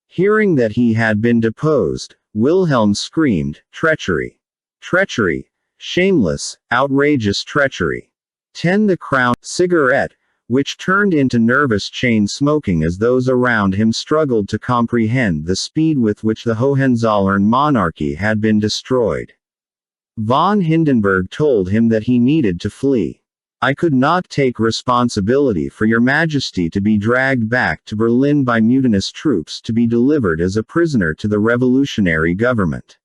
Hearing that he had been deposed, Wilhelm screamed, "Treachery! Treachery! Shameless, outrageous treachery!" 10 The Crown cigarette, which turned into nervous chain smoking as those around him struggled to comprehend the speed with which the Hohenzollern monarchy had been destroyed. Von Hindenburg told him that he needed to flee. "I could not take responsibility for your Majesty to be dragged back to Berlin by mutinous troops to be delivered as a prisoner to the revolutionary government."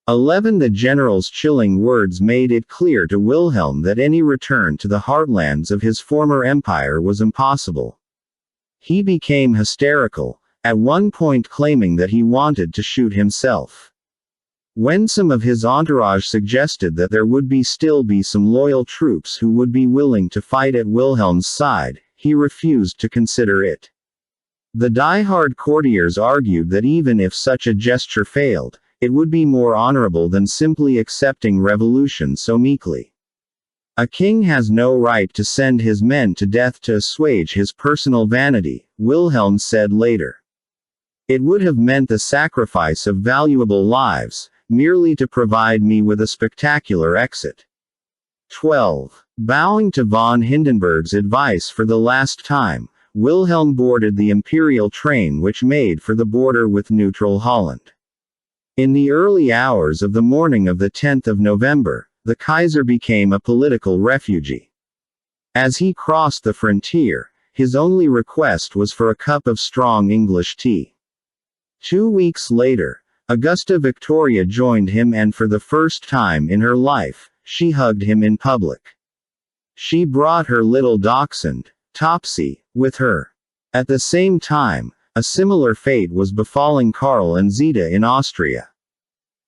11 The general's chilling words made it clear to Wilhelm that any return to the heartlands of his former empire was impossible. He became hysterical, at one point claiming that he wanted to shoot himself. When some of his entourage suggested that there would still be some loyal troops who would be willing to fight at Wilhelm's side, he refused to consider it. The die-hard courtiers argued that even if such a gesture failed, it would be more honorable than simply accepting revolution so meekly. "A king has no right to send his men to death to assuage his personal vanity," Wilhelm said later. "It would have meant the sacrifice of valuable lives, merely to provide me with a spectacular exit." 12. Bowing to von Hindenburg's advice for the last time, Wilhelm boarded the imperial train which made for the border with neutral Holland. In the early hours of the morning of the 10th of November, the Kaiser became a political refugee. As he crossed the frontier, his only request was for a cup of strong English tea. 2 weeks later, Augusta Victoria joined him and for the first time in her life, she hugged him in public. She brought her little dachshund, Topsy, with her. At the same time, a similar fate was befalling Karl and Zita in Austria.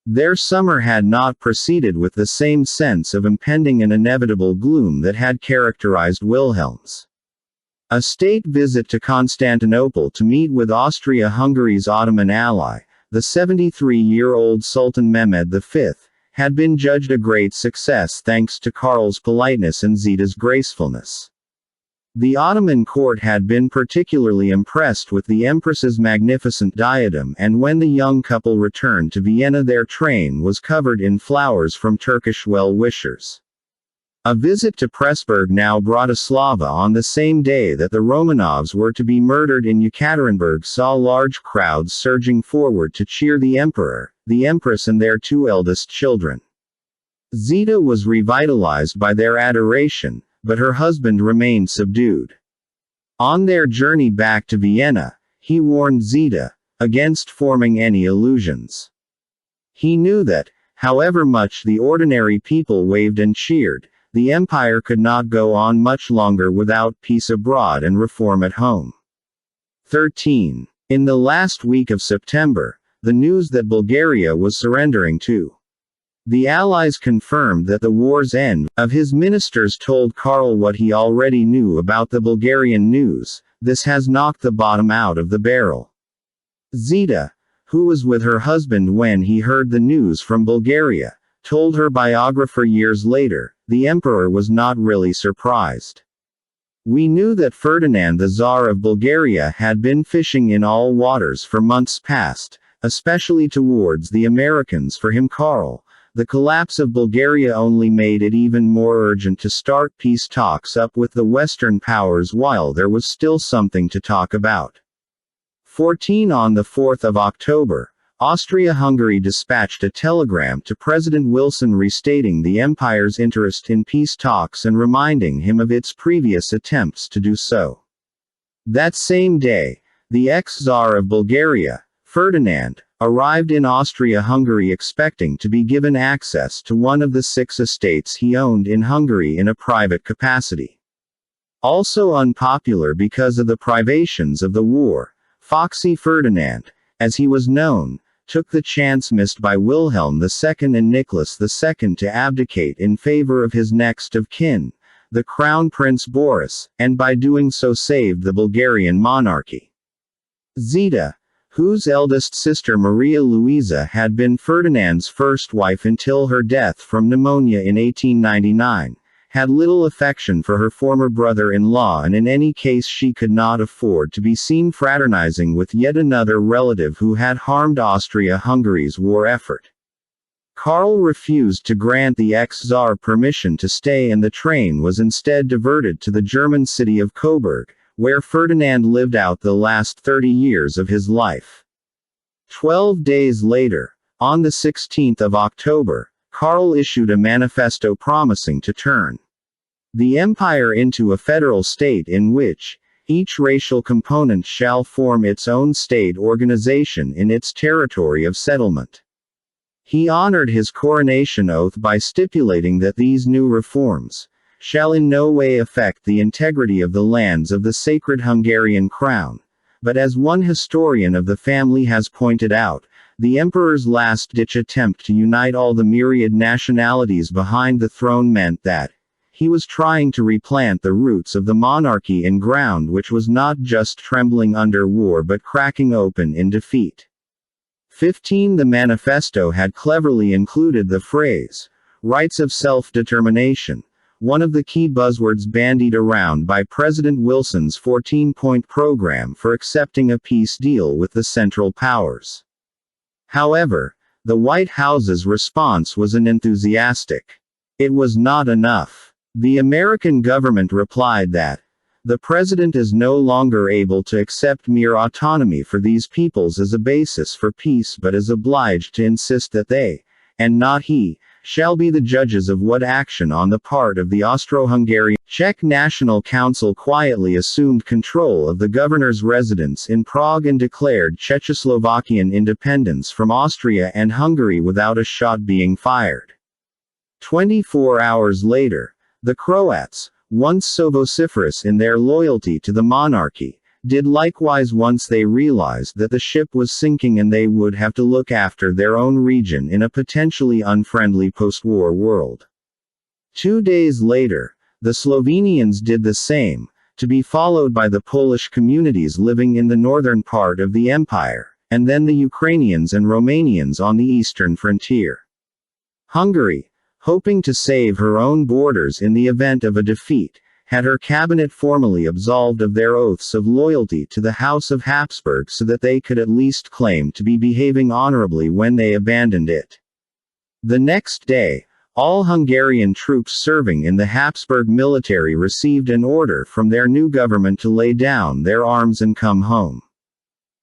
Their summer had not proceeded with the same sense of impending and inevitable gloom that had characterized Wilhelm's. A state visit to Constantinople to meet with Austria-Hungary's Ottoman ally, the 73-year-old Sultan Mehmed V, had been judged a great success thanks to Karl's politeness and Zita's gracefulness. The Ottoman court had been particularly impressed with the Empress's magnificent diadem, and when the young couple returned to Vienna their train was covered in flowers from Turkish well-wishers. A visit to Pressburg now Bratislava on the same day that the Romanovs were to be murdered in Yekaterinburg saw large crowds surging forward to cheer the Emperor, the Empress and their 2 eldest children. Zita was revitalized by their adoration, but her husband remained subdued. On their journey back to Vienna, he warned Zita against forming any illusions. He knew that, however much the ordinary people waved and cheered, the empire could not go on much longer without peace abroad and reform at home. 13. In the last week of September, the news that Bulgaria was surrendering to the Allies confirmed that the war's end. Of his ministers told Karl what he already knew about the Bulgarian news: "This has knocked the bottom out of the barrel." Zita, who was with her husband when he heard the news from Bulgaria, told her biographer years later, "The emperor was not really surprised. We knew that Ferdinand the Tsar of Bulgaria had been fishing in all waters for months past, especially towards the Americans. For him, Karl, the collapse of Bulgaria only made it even more urgent to start peace talks up with the Western powers while there was still something to talk about." 14. On the 4th of October, Austria-Hungary dispatched a telegram to President Wilson restating the empire's interest in peace talks and reminding him of its previous attempts to do so. That same day, the ex-Tsar of Bulgaria, Ferdinand, arrived in Austria-Hungary expecting to be given access to one of the 6 estates he owned in Hungary in a private capacity. Also unpopular because of the privations of the war, Foxy Ferdinand, as he was known, took the chance missed by Wilhelm II and Nicholas II to abdicate in favor of his next of kin, the Crown Prince Boris, and by doing so saved the Bulgarian monarchy. Zita, whose eldest sister Maria Luisa had been Ferdinand's first wife until her death from pneumonia in 1899, had little affection for her former brother-in-law, and in any case she could not afford to be seen fraternizing with yet another relative who had harmed Austria-Hungary's war effort. Karl refused to grant the ex-Tsar permission to stay, and the train was instead diverted to the German city of Coburg, where Ferdinand lived out the last 30 years of his life. 12 days later, on the 16th of October, Karl issued a manifesto promising to turn the empire into a federal state in which each racial component shall form its own state organization in its territory of settlement. He honored his coronation oath by stipulating that these new reforms shall in no way affect the integrity of the lands of the sacred Hungarian crown, but as one historian of the family has pointed out, the emperor's last-ditch attempt to unite all the myriad nationalities behind the throne meant that he was trying to replant the roots of the monarchy in ground which was not just trembling under war but cracking open in defeat. 15. The manifesto had cleverly included the phrase, "rights of self-determination," one of the key buzzwords bandied around by President Wilson's 14-point program for accepting a peace deal with the Central Powers. However, the White House's response was unenthusiastic. It was not enough. The American government replied that the president is no longer able to accept mere autonomy for these peoples as a basis for peace but is obliged to insist that they, and not he, shall be the judges of what action on the part of the Austro-Hungarian. Czech National Council quietly assumed control of the governor's residence in Prague and declared Czechoslovakian independence from Austria and Hungary without a shot being fired. 24 hours later, the Croats, once so vociferous in their loyalty to the monarchy, did likewise once they realized that the ship was sinking and they would have to look after their own region in a potentially unfriendly post-war world. 2 days later, the Slovenians did the same, to be followed by the Polish communities living in the northern part of the empire, and then the Ukrainians and Romanians on the eastern frontier. Hungary, hoping to save her own borders in the event of a defeat, had her cabinet formally absolved of their oaths of loyalty to the House of Habsburg so that they could at least claim to be behaving honorably when they abandoned it. The next day, all Hungarian troops serving in the Habsburg military received an order from their new government to lay down their arms and come home.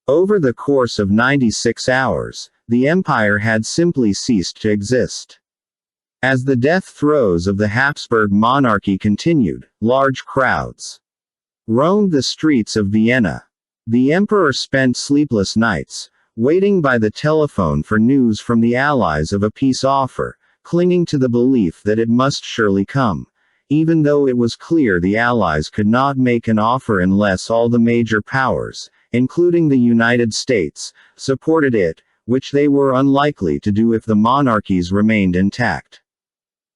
Over the course of 96 hours, the empire had simply ceased to exist. As the death throes of the Habsburg monarchy continued, large crowds roamed the streets of Vienna. The emperor spent sleepless nights, waiting by the telephone for news from the Allies of a peace offer, clinging to the belief that it must surely come, even though it was clear the Allies could not make an offer unless all the major powers, including the United States, supported it, which they were unlikely to do if the monarchies remained intact.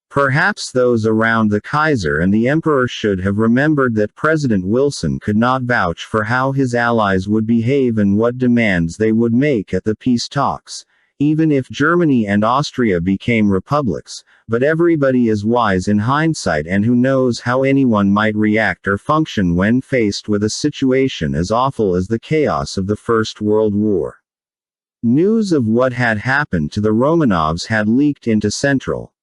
Perhaps those around the Kaiser and the Emperor should have remembered that President Wilson could not vouch for how his allies would behave and what demands they would make at the peace talks, even if Germany and Austria became republics, but everybody is wise in hindsight and who knows how anyone might react or function when faced with a situation as awful as the chaos of the First World War. News of what had happened to the Romanovs had leaked into Central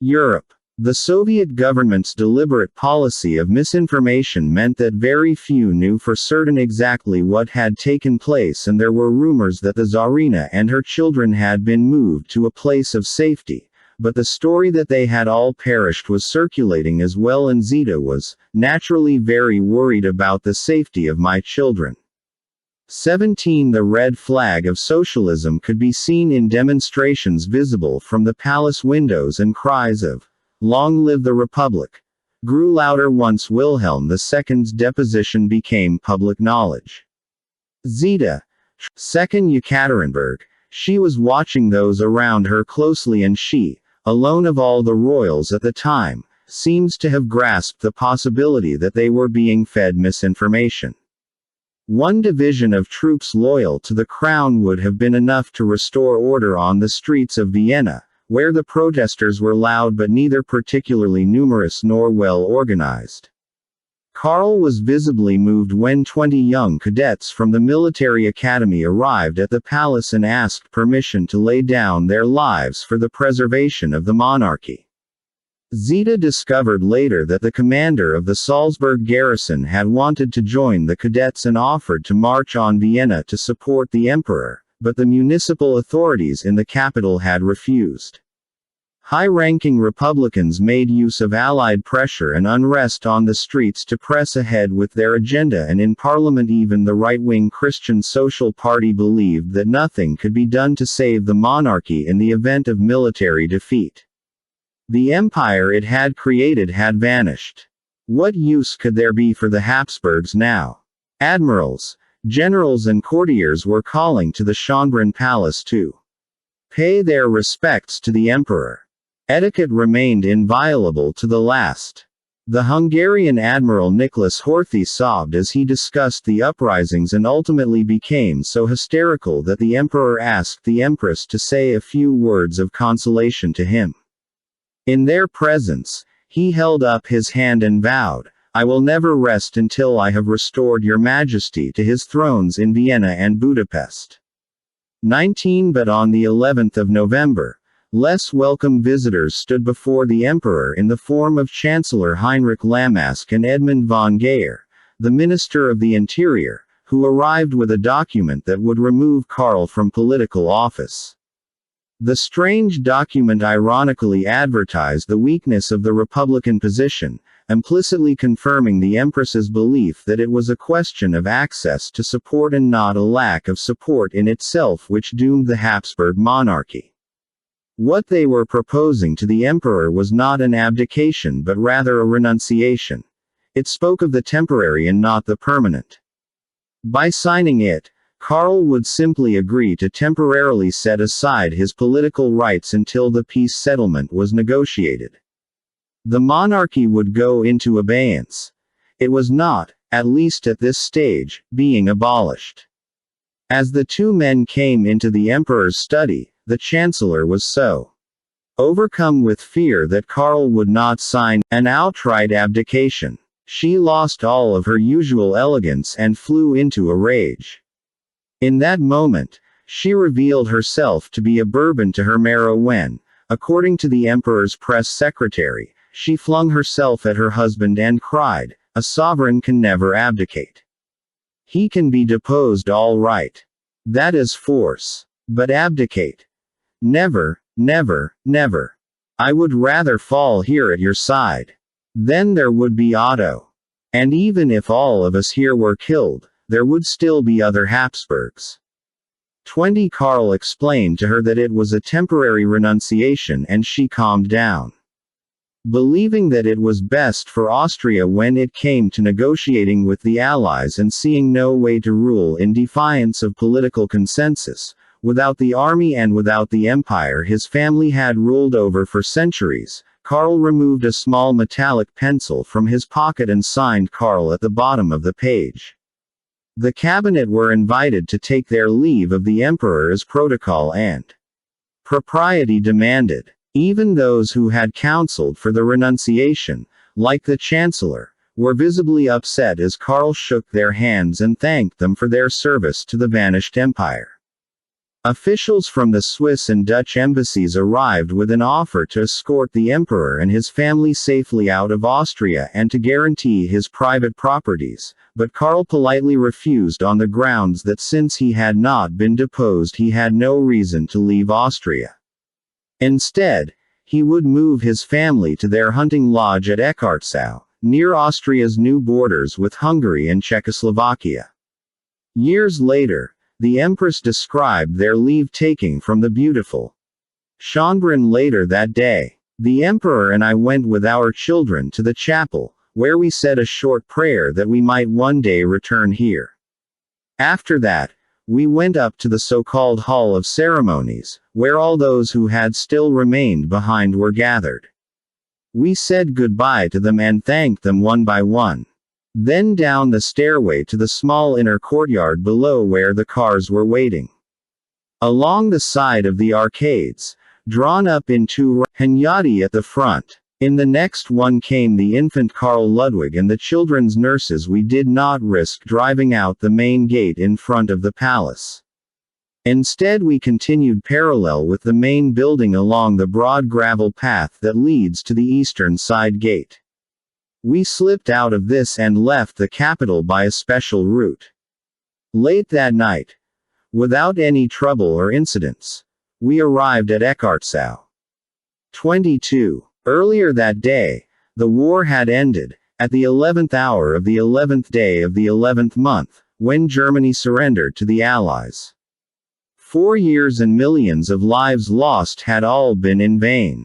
Europe. The Soviet government's deliberate policy of misinformation meant that very few knew for certain exactly what had taken place, and there were rumors that the Tsarina and her children had been moved to a place of safety, but the story that they had all perished was circulating as well, and Zita was, naturally, very worried about the safety of my children. 17 The red flag of socialism could be seen in demonstrations visible from the palace windows, and cries of "Long live the Republic" grew louder once Wilhelm II's deposition became public knowledge. Zita, second Yekaterinburg, she was watching those around her closely, and she, alone of all the royals at the time, seems to have grasped the possibility that they were being fed misinformation. One division of troops loyal to the crown would have been enough to restore order on the streets of Vienna, where the protesters were loud but neither particularly numerous nor well organized. Karl was visibly moved when 20 young cadets from the military academy arrived at the palace and asked permission to lay down their lives for the preservation of the monarchy. Zita discovered later that the commander of the Salzburg garrison had wanted to join the cadets and offered to march on Vienna to support the emperor, but the municipal authorities in the capital had refused. High-ranking Republicans made use of Allied pressure and unrest on the streets to press ahead with their agenda, and in Parliament even the right-wing Christian Social Party believed that nothing could be done to save the monarchy in the event of military defeat. The empire it had created had vanished. What use could there be for the Habsburgs now? Admirals, generals and courtiers were calling to the Schönbrunn Palace to pay their respects to the emperor. Etiquette remained inviolable to the last. The Hungarian Admiral Nicholas Horthy sobbed as he discussed the uprisings and ultimately became so hysterical that the emperor asked the empress to say a few words of consolation to him. In their presence, he held up his hand and vowed, "I will never rest until I have restored your majesty to his thrones in Vienna and Budapest." 19 But on the 11th of November, less welcome visitors stood before the emperor in the form of Chancellor Heinrich Lammask and Edmund von Geyer, the Minister of the Interior, who arrived with a document that would remove Karl from political office. The strange document ironically advertised the weakness of the Republican position, implicitly confirming the Empress's belief that it was a question of access to support and not a lack of support in itself which doomed the Habsburg monarchy. What they were proposing to the Emperor was not an abdication but rather a renunciation. It spoke of the temporary and not the permanent. By signing it, Karl would simply agree to temporarily set aside his political rights until the peace settlement was negotiated. The monarchy would go into abeyance. It was not, at least at this stage, being abolished. As the two men came into the emperor's study, the chancellor was so overcome with fear that Karl would not sign an outright abdication. She lost all of her usual elegance and flew into a rage. In that moment, she revealed herself to be a Bourbon to her marrow when, according to the emperor's press secretary, she flung herself at her husband and cried, "A sovereign can never abdicate. He can be deposed all right. That is force. But abdicate? Never, never, never. I would rather fall here at your side. Then there would be Otto. And even if all of us here were killed, there would still be other Habsburgs." 20 Karl explained to her that it was a temporary renunciation and she calmed down. Believing that it was best for Austria when it came to negotiating with the Allies and seeing no way to rule in defiance of political consensus, without the army and without the empire his family had ruled over for centuries, Karl removed a small metallic pencil from his pocket and signed Karl at the bottom of the page. The cabinet were invited to take their leave of the emperor as protocol and propriety demanded. Even those who had counseled for the renunciation, like the chancellor, were visibly upset as Karl shook their hands and thanked them for their service to the vanished empire. Officials from the Swiss and Dutch embassies arrived with an offer to escort the emperor and his family safely out of Austria and to guarantee his private properties, but Karl politely refused on the grounds that since he had not been deposed he had no reason to leave Austria. Instead, he would move his family to their hunting lodge at Eckartsau, near Austria's new borders with Hungary and Czechoslovakia. Years later, the Empress described their leave-taking from the beautiful Schönbrunn later that day. The Emperor and I went with our children to the chapel, where we said a short prayer that we might one day return here. After that, we went up to the so-called Hall of Ceremonies, where all those who had still remained behind were gathered. We said goodbye to them and thanked them one by one. Then down the stairway to the small inner courtyard below where the cars were waiting. Along the side of the arcades, drawn up in two Hunyadi at the front. In the next one came the infant Karl Ludwig and the children's nurses. We did not risk driving out the main gate in front of the palace. Instead we continued parallel with the main building along the broad gravel path that leads to the eastern side gate. We slipped out of this and left the capital by a special route. Late that night, without any trouble or incidents, we arrived at Eckartsau. 22. Earlier that day, the war had ended, at the 11th hour of the 11th day of the 11th month, when Germany surrendered to the Allies. 4 years and millions of lives lost had all been in vain.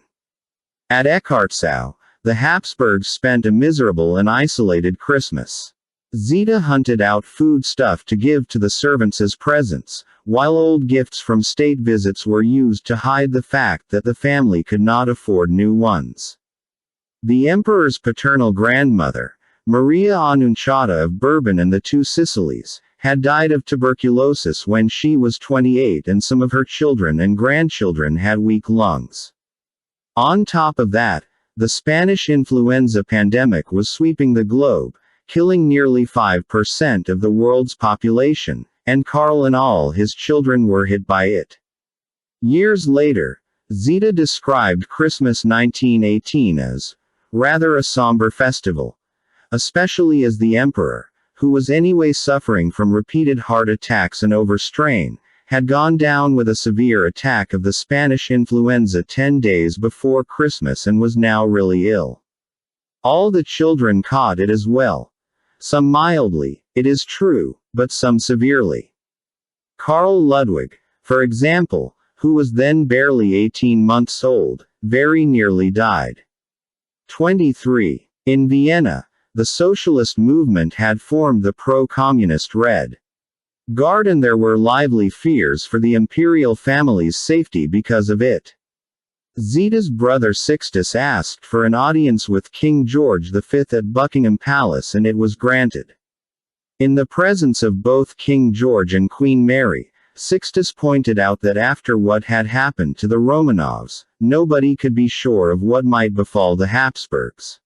At Eckartsau, the Habsburgs spent a miserable and isolated Christmas. Zita hunted out food stuff to give to the servants as presents, while old gifts from state visits were used to hide the fact that the family could not afford new ones. The emperor's paternal grandmother, Maria Annunciata of Bourbon and the Two Sicilies, had died of tuberculosis when she was 28 and some of her children and grandchildren had weak lungs. On top of that, the Spanish influenza pandemic was sweeping the globe, killing nearly 5% of the world's population, and Karl and all his children were hit by it. Years later, Zita described Christmas 1918 as rather a somber festival, especially as the emperor, who was anyway suffering from repeated heart attacks and overstrain, had gone down with a severe attack of the Spanish influenza 10 days before Christmas and was now really ill. All the children caught it as well. Some mildly, it is true, but some severely. Karl Ludwig, for example, who was then barely 18 months old, very nearly died. 23. In Vienna, the socialist movement had formed the pro-communist Red Guard and there were lively fears for the imperial family's safety because of it. Zita's brother Sixtus asked for an audience with King George V at Buckingham Palace and it was granted. In the presence of both King George and Queen Mary, Sixtus pointed out that after what had happened to the Romanovs, nobody could be sure of what might befall the Habsburgs.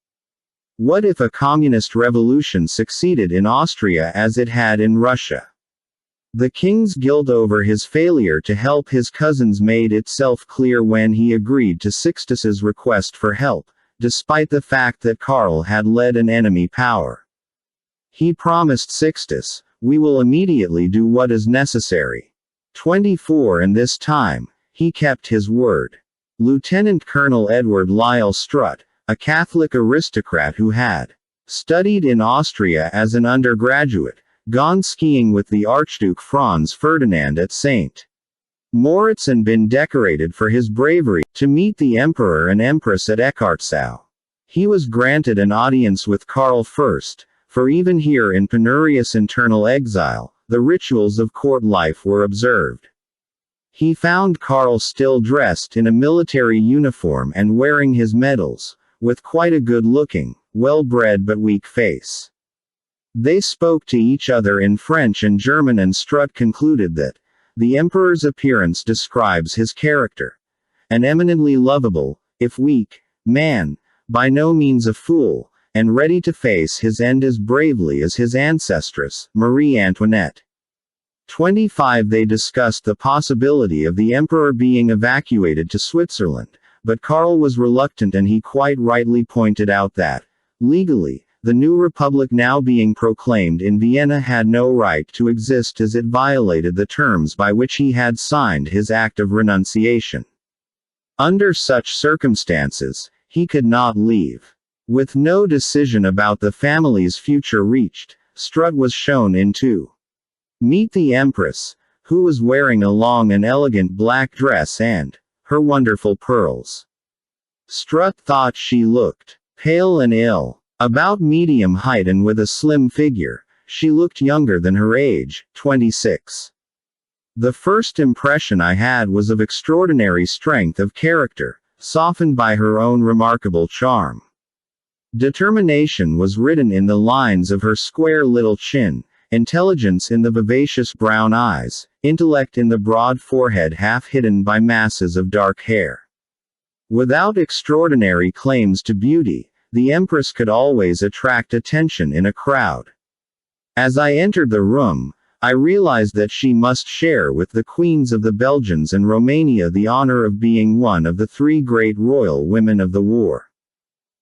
What if a communist revolution succeeded in Austria as it had in Russia? The king's guilt over his failure to help his cousins made itself clear when he agreed to Sixtus's request for help, despite the fact that Karl had led an enemy power. He promised Sixtus, "We will immediately do what is necessary." 24 And this time, he kept his word. Lieutenant Colonel Edward Lyle Strutt, a Catholic aristocrat who had studied in Austria as an undergraduate, gone skiing with the Archduke Franz Ferdinand at St. Moritz and been decorated for his bravery, to meet the Emperor and Empress at Eckartsau. He was granted an audience with Karl first, for even here in penurious internal exile, the rituals of court life were observed. He found Karl still dressed in a military uniform and wearing his medals, with quite a good-looking, well-bred but weak face. They spoke to each other in French and German, and Strutt concluded that the emperor's appearance describes his character. An eminently lovable, if weak, man, by no means a fool, and ready to face his end as bravely as his ancestress, Marie Antoinette. 25 They discussed the possibility of the emperor being evacuated to Switzerland, but Karl was reluctant, and he quite rightly pointed out that, legally, the new republic now being proclaimed in Vienna had no right to exist, as it violated the terms by which he had signed his act of renunciation. Under such circumstances, he could not leave. With no decision about the family's future reached, Strutt was shown in to meet the Empress, who was wearing a long and elegant black dress and her wonderful pearls. Strutt thought she looked pale and ill. About medium height and with a slim figure, she looked younger than her age, 26. The first impression I had was of extraordinary strength of character, softened by her own remarkable charm. Determination was written in the lines of her square little chin, intelligence in the vivacious brown eyes, intellect in the broad forehead half hidden by masses of dark hair. Without extraordinary claims to beauty, the Empress could always attract attention in a crowd. As I entered the room, I realized that she must share with the queens of the Belgians and Romania the honor of being one of the 3 great royal women of the war.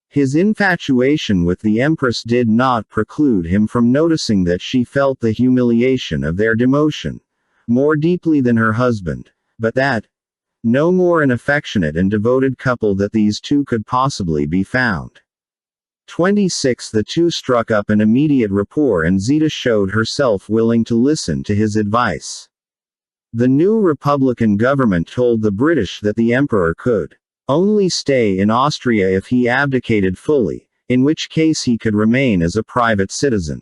His infatuation with the Empress did not preclude him from noticing that she felt the humiliation of their demotion more deeply than her husband, but that no more an affectionate and devoted couple that these two could possibly be found. 26 The two struck up an immediate rapport, and Zita showed herself willing to listen to his advice. The new Republican government told the British that the Emperor could only stay in Austria if he abdicated fully, in which case he could remain as a private citizen.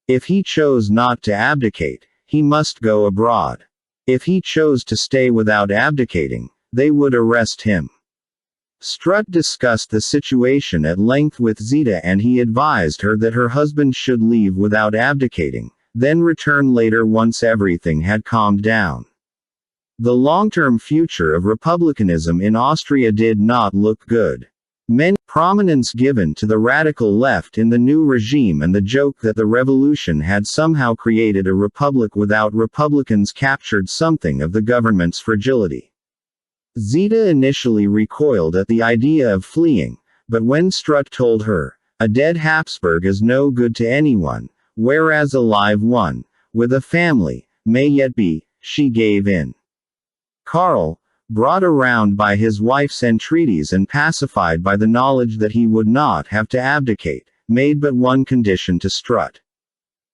If he chose not to abdicate, he must go abroad. If he chose to stay without abdicating, they would arrest him. Strutt discussed the situation at length with Zita, and he advised her that her husband should leave without abdicating, then return later once everything had calmed down. The long-term future of republicanism in Austria did not look good. Many prominence given to the radical left in the new regime, and the joke that the revolution had somehow created a republic without republicans captured something of the government's fragility. Zita initially recoiled at the idea of fleeing, but when Strutt told her, "A dead Habsburg is no good to anyone, whereas a live one, with a family, may yet be," she gave in. Karl, brought around by his wife's entreaties and pacified by the knowledge that he would not have to abdicate, made but one condition to Strutt.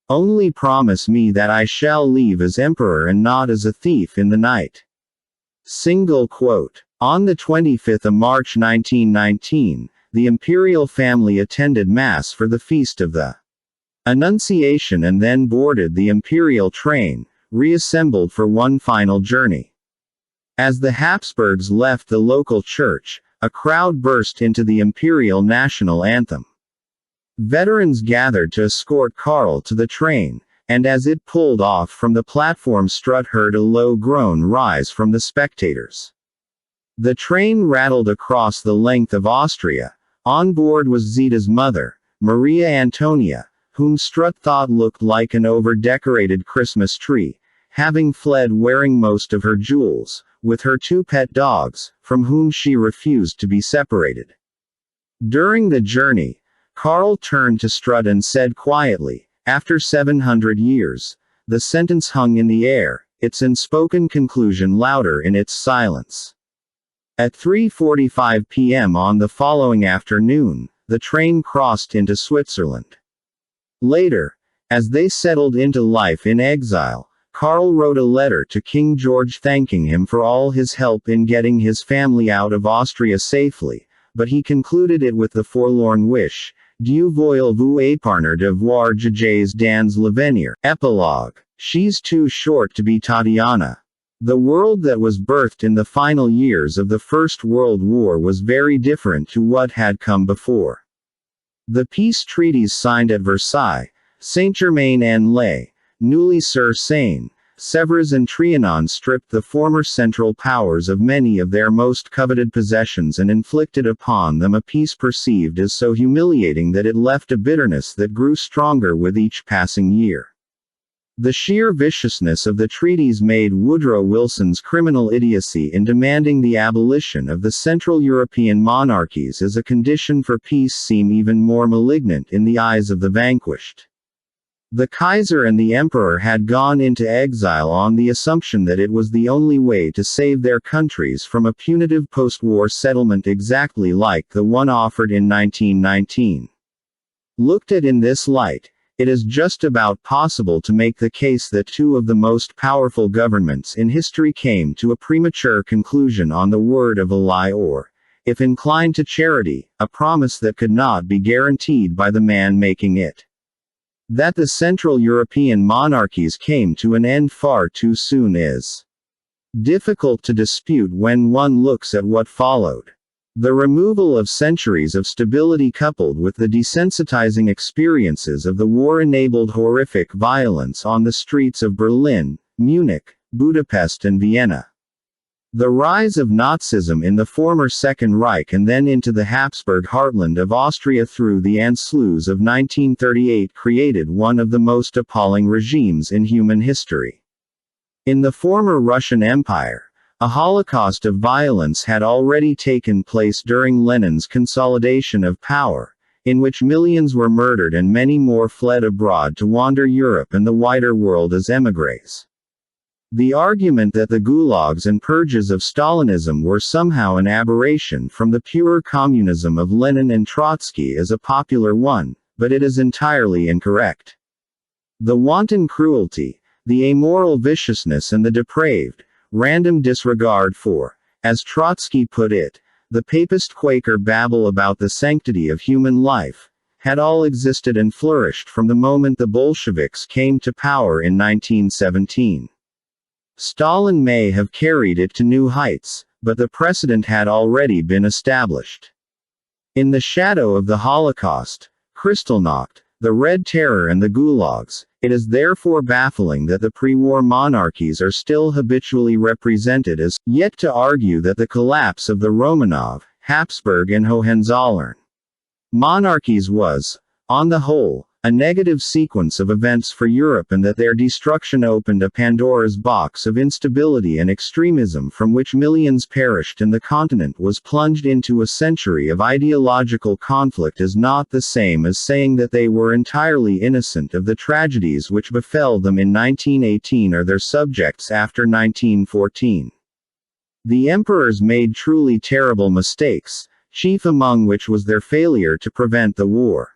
"Only promise me that I shall leave as emperor and not as a thief in the night." Single quote. On the 25th of March 1919, the imperial family attended Mass for the feast of the Annunciation and then boarded the imperial train, reassembled for one final journey. As the Habsburgs left the local church, a crowd burst into the imperial national anthem. Veterans gathered to escort Karl to the train, and as it pulled off from the platform, Strutt heard a low groan rise from the spectators. The train rattled across the length of Austria. On board was Zita's mother, Maria Antonia, whom Strutt thought looked like an over-decorated Christmas tree, having fled wearing most of her jewels, with her 2 pet dogs, from whom she refused to be separated. During the journey, Karl turned to Strutt and said quietly, "After 700 years, the sentence hung in the air, its unspoken conclusion louder in its silence." At 3:45 p.m. on the following afternoon, the train crossed into Switzerland. Later, as they settled into life in exile, Karl wrote a letter to King George thanking him for all his help in getting his family out of Austria safely, but he concluded it with the forlorn wish, "Dieu voile vous épargner de voir Jages dans l'avenir." Epilogue. She's too short to be Tatiana. The world that was birthed in the final years of the First World War was very different to what had come before. The peace treaties signed at Versailles, Saint-Germain-en-Laye, Neuilly-sur-Seine, Sèvres and Trianon stripped the former Central Powers of many of their most coveted possessions and inflicted upon them a peace perceived as so humiliating that it left a bitterness that grew stronger with each passing year. The sheer viciousness of the treaties made Woodrow Wilson's criminal idiocy in demanding the abolition of the Central European monarchies as a condition for peace seem even more malignant in the eyes of the vanquished. The Kaiser and the Emperor had gone into exile on the assumption that it was the only way to save their countries from a punitive post-war settlement exactly like the one offered in 1919. Looked at in this light, it is just about possible to make the case that two of the most powerful governments in history came to a premature conclusion on the word of a lie or, if inclined to charity, a promise that could not be guaranteed by the man making it. That the Central European monarchies came to an end far too soon is difficult to dispute when one looks at what followed. The removal of centuries of stability coupled with the desensitizing experiences of the war-enabled horrific violence on the streets of Berlin, Munich, Budapest and Vienna. The rise of Nazism in the former Second Reich and then into the Habsburg heartland of Austria through the Anschluss of 1938 created one of the most appalling regimes in human history. In the former Russian Empire, a holocaust of violence had already taken place during Lenin's consolidation of power, in which millions were murdered and many more fled abroad to wander Europe and the wider world as émigrés. The argument that the gulags and purges of Stalinism were somehow an aberration from the pure communism of Lenin and Trotsky is a popular one, but it is entirely incorrect. The wanton cruelty, the amoral viciousness and the depraved, random disregard for, as Trotsky put it, the papist Quaker babble about the sanctity of human life, had all existed and flourished from the moment the Bolsheviks came to power in 1917. Stalin may have carried it to new heights, but the precedent had already been established. In the shadow of the Holocaust, Kristallnacht, the Red Terror and the gulags, it is therefore baffling that the pre-war monarchies are still habitually represented as, yet to argue that the collapse of the Romanov, Habsburg and Hohenzollern monarchies was, on the whole, a negative sequence of events for Europe and that their destruction opened a Pandora's box of instability and extremism from which millions perished and the continent was plunged into a century of ideological conflict is not the same as saying that they were entirely innocent of the tragedies which befell them in 1918 or their subjects after 1914. The emperors made truly terrible mistakes, chief among which was their failure to prevent the war.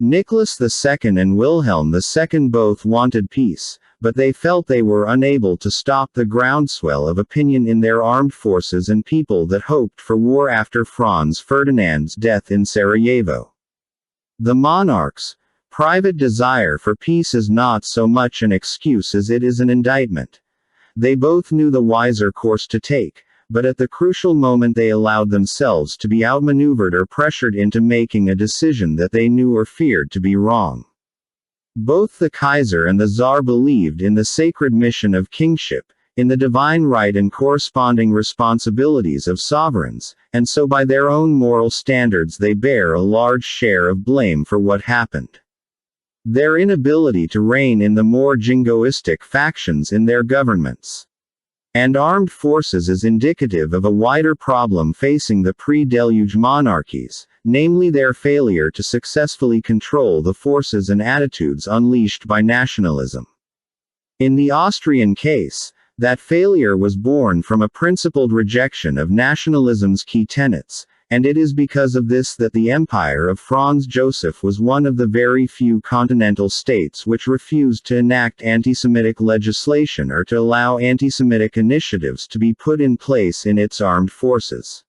Nicholas II and Wilhelm II both wanted peace, but they felt they were unable to stop the groundswell of opinion in their armed forces and people that hoped for war after Franz Ferdinand's death in Sarajevo. The monarchs' private desire for peace is not so much an excuse as it is an indictment. They both knew the wiser course to take, but at the crucial moment they allowed themselves to be outmaneuvered or pressured into making a decision that they knew or feared to be wrong. Both the Kaiser and the Tsar believed in the sacred mission of kingship, in the divine right and corresponding responsibilities of sovereigns, and so by their own moral standards they bear a large share of blame for what happened. Their inability to rein in the more jingoistic factions in their governments and armed forces is indicative of a wider problem facing the pre-deluge monarchies, namely their failure to successfully control the forces and attitudes unleashed by nationalism. In the Austrian case, that failure was born from a principled rejection of nationalism's key tenets, and it is because of this that the empire of Franz Joseph was one of the very few continental states which refused to enact anti-Semitic legislation or to allow anti-Semitic initiatives to be put in place in its armed forces.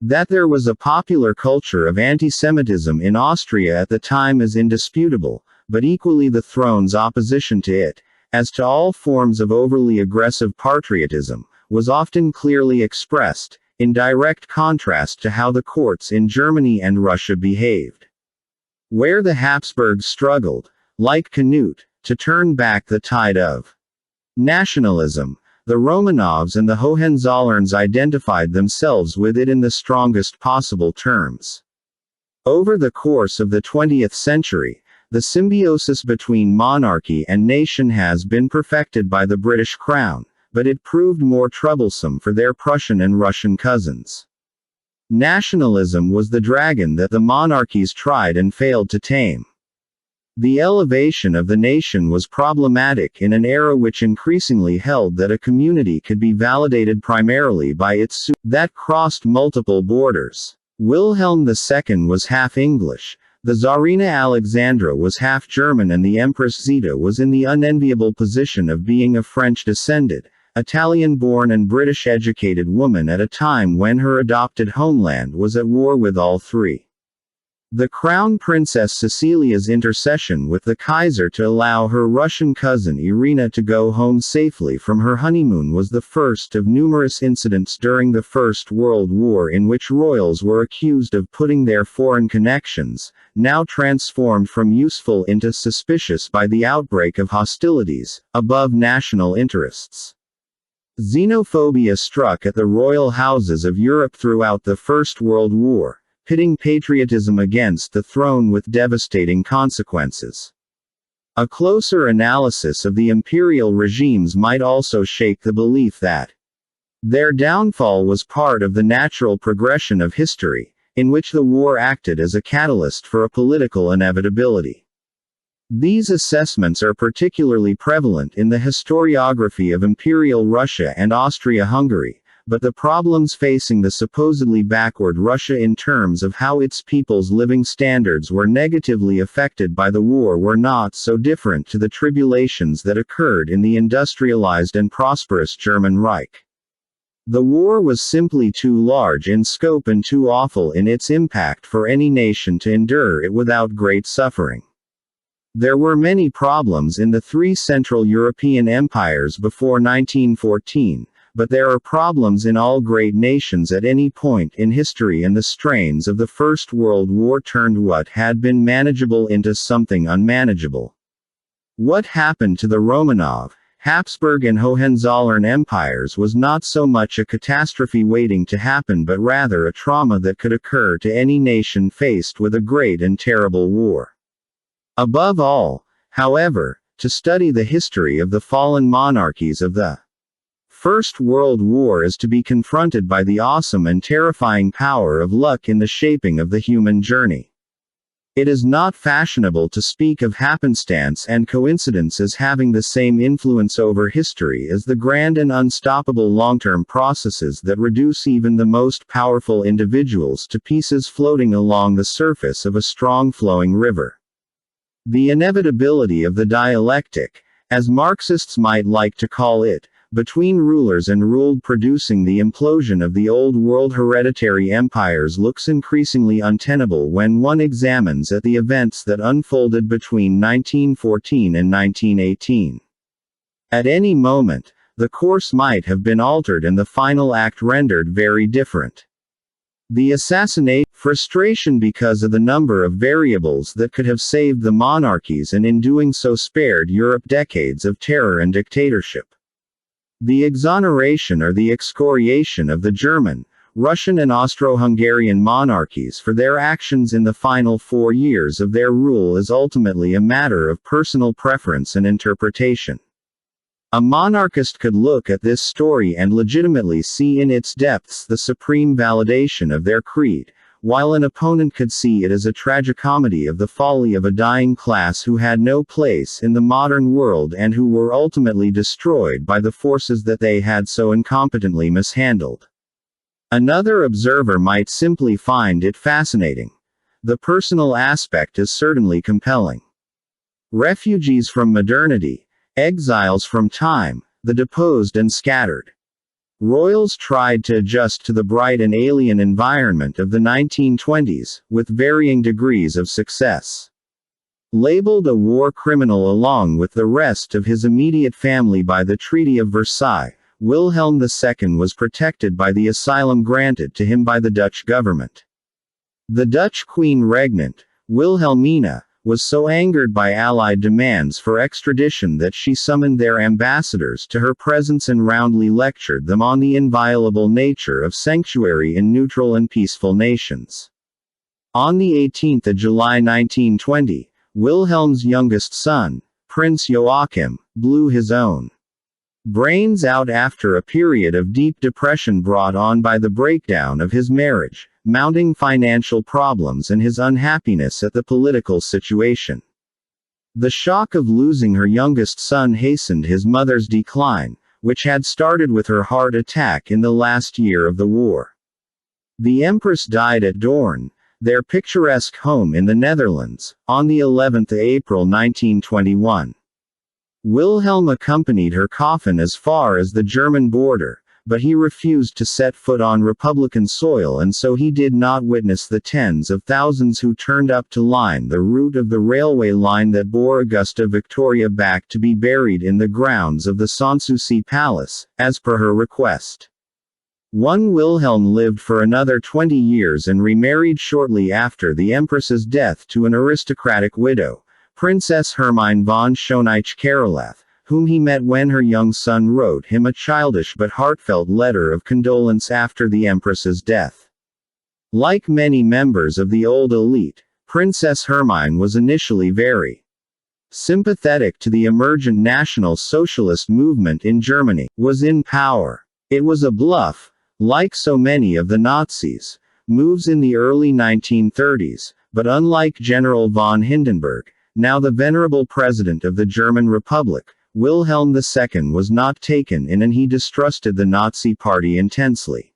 That there was a popular culture of anti-Semitism in Austria at the time is indisputable, but equally the throne's opposition to it, as to all forms of overly aggressive patriotism, was often clearly expressed, in direct contrast to how the courts in Germany and Russia behaved. Where the Habsburgs struggled, like Canute, to turn back the tide of nationalism, the Romanovs and the Hohenzollerns identified themselves with it in the strongest possible terms. Over the course of the 20th century, the symbiosis between monarchy and nation has been perfected by the British Crown, but it proved more troublesome for their Prussian and Russian cousins. Nationalism was the dragon that the monarchies tried and failed to tame. The elevation of the nation was problematic in an era which increasingly held that a community could be validated primarily by its that crossed multiple borders. Wilhelm II was half English, the Tsarina Alexandra was half German, and the Empress Zita was in the unenviable position of being a French-descended, Italian-born and British-educated woman at a time when her adopted homeland was at war with all three. The Crown Princess Cecilia's intercession with the Kaiser to allow her Russian cousin Irina to go home safely from her honeymoon was the first of numerous incidents during the First World War in which royals were accused of putting their foreign connections, now transformed from useful into suspicious by the outbreak of hostilities, above national interests. Xenophobia struck at the royal houses of Europe throughout the First World War, pitting patriotism against the throne with devastating consequences. A closer analysis of the imperial regimes might also shake the belief that their downfall was part of the natural progression of history, in which the war acted as a catalyst for a political inevitability. These assessments are particularly prevalent in the historiography of Imperial Russia and Austria-Hungary, but the problems facing the supposedly backward Russia in terms of how its people's living standards were negatively affected by the war were not so different to the tribulations that occurred in the industrialized and prosperous German Reich. The war was simply too large in scope and too awful in its impact for any nation to endure it without great suffering. There were many problems in the three Central European empires before 1914, but there are problems in all great nations at any point in history, and the strains of the First World War turned what had been manageable into something unmanageable. What happened to the Romanov, Habsburg and Hohenzollern empires was not so much a catastrophe waiting to happen but rather a trauma that could occur to any nation faced with a great and terrible war. Above all, however, to study the history of the fallen monarchies of the First World War is to be confronted by the awesome and terrifying power of luck in the shaping of the human journey. It is not fashionable to speak of happenstance and coincidence as having the same influence over history as the grand and unstoppable long-term processes that reduce even the most powerful individuals to pieces floating along the surface of a strong flowing river. The inevitability of the dialectic, as Marxists might like to call it, between rulers and ruled producing the implosion of the old world hereditary empires looks increasingly untenable when one examines at the events that unfolded between 1914 and 1918. At any moment, the course might have been altered and the final act rendered very different. The assassination, frustration because of the number of variables that could have saved the monarchies and in doing so spared Europe decades of terror and dictatorship. The exoneration or the excoriation of the German, Russian and Austro-Hungarian monarchies for their actions in the final 4 years of their rule is ultimately a matter of personal preference and interpretation. A monarchist could look at this story and legitimately see in its depths the supreme validation of their creed, while an opponent could see it as a tragicomedy of the folly of a dying class who had no place in the modern world and who were ultimately destroyed by the forces that they had so incompetently mishandled. Another observer might simply find it fascinating. The personal aspect is certainly compelling. Refugees from modernity, exiles from time, the deposed and scattered. Royals tried to adjust to the bright and alien environment of the 1920s, with varying degrees of success. Labeled a war criminal along with the rest of his immediate family by the Treaty of Versailles, Wilhelm II was protected by the asylum granted to him by the Dutch government. The Dutch Queen Regnant, Wilhelmina, was so angered by Allied demands for extradition that she summoned their ambassadors to her presence and roundly lectured them on the inviolable nature of sanctuary in neutral and peaceful nations. On the 18th of July 1920, Wilhelm's youngest son, Prince Joachim, blew his own brains out after a period of deep depression brought on by the breakdown of his marriage, mounting financial problems and his unhappiness at the political situation. The shock of losing her youngest son hastened his mother's decline, which had started with her heart attack in the last year of the war. The Empress died at Doorn, their picturesque home in the Netherlands, on the 11th of April 1921. Wilhelm accompanied her coffin as far as the German border, but he refused to set foot on Republican soil, and so he did not witness the tens of thousands who turned up to line the route of the railway line that bore Augusta Victoria back to be buried in the grounds of the Sanssouci Palace, as per her request. One Wilhelm lived for another 20 years and remarried shortly after the Empress's death to an aristocratic widow, Princess Hermine von Schöneich-Carolath, whom he met when her young son wrote him a childish but heartfelt letter of condolence after the Empress's death. Like many members of the old elite, Princess Hermine was initially very sympathetic to the emergent National Socialist movement in Germany, was in power. It was a bluff, like so many of the Nazis' moves in the early 1930s, but unlike General von Hindenburg, now the venerable president of the German Republic, Wilhelm II was not taken in, and he distrusted the Nazi Party intensely.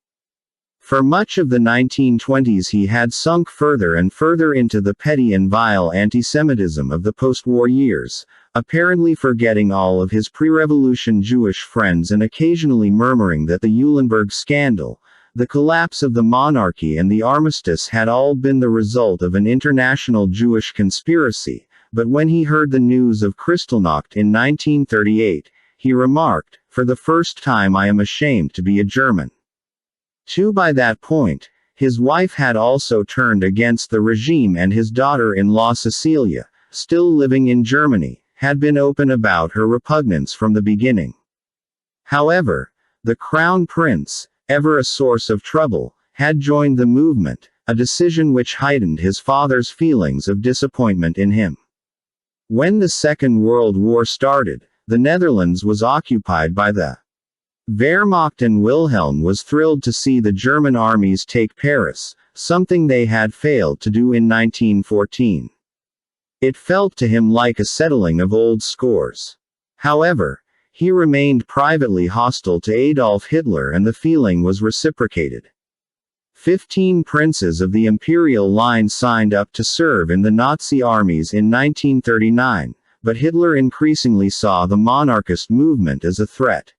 For much of the 1920s he had sunk further and further into the petty and vile antisemitism of the post-war years, apparently forgetting all of his pre-revolution Jewish friends and occasionally murmuring that the Eulenburg scandal, the collapse of the monarchy and the armistice had all been the result of an international Jewish conspiracy. But when he heard the news of Kristallnacht in 1938, he remarked, "For the first time I am ashamed to be a German." By that point, his wife had also turned against the regime, and his daughter-in-law Cecilia, still living in Germany, had been open about her repugnance from the beginning. However, the Crown Prince, ever a source of trouble, had joined the movement, a decision which heightened his father's feelings of disappointment in him. When the Second World War started, the Netherlands was occupied by the Wehrmacht, and Wilhelm was thrilled to see the German armies take Paris, something they had failed to do in 1914. It felt to him like a settling of old scores. However, he remained privately hostile to Adolf Hitler, and the feeling was reciprocated. 15 princes of the imperial line signed up to serve in the Nazi armies in 1939, but Hitler increasingly saw the monarchist movement as a threat.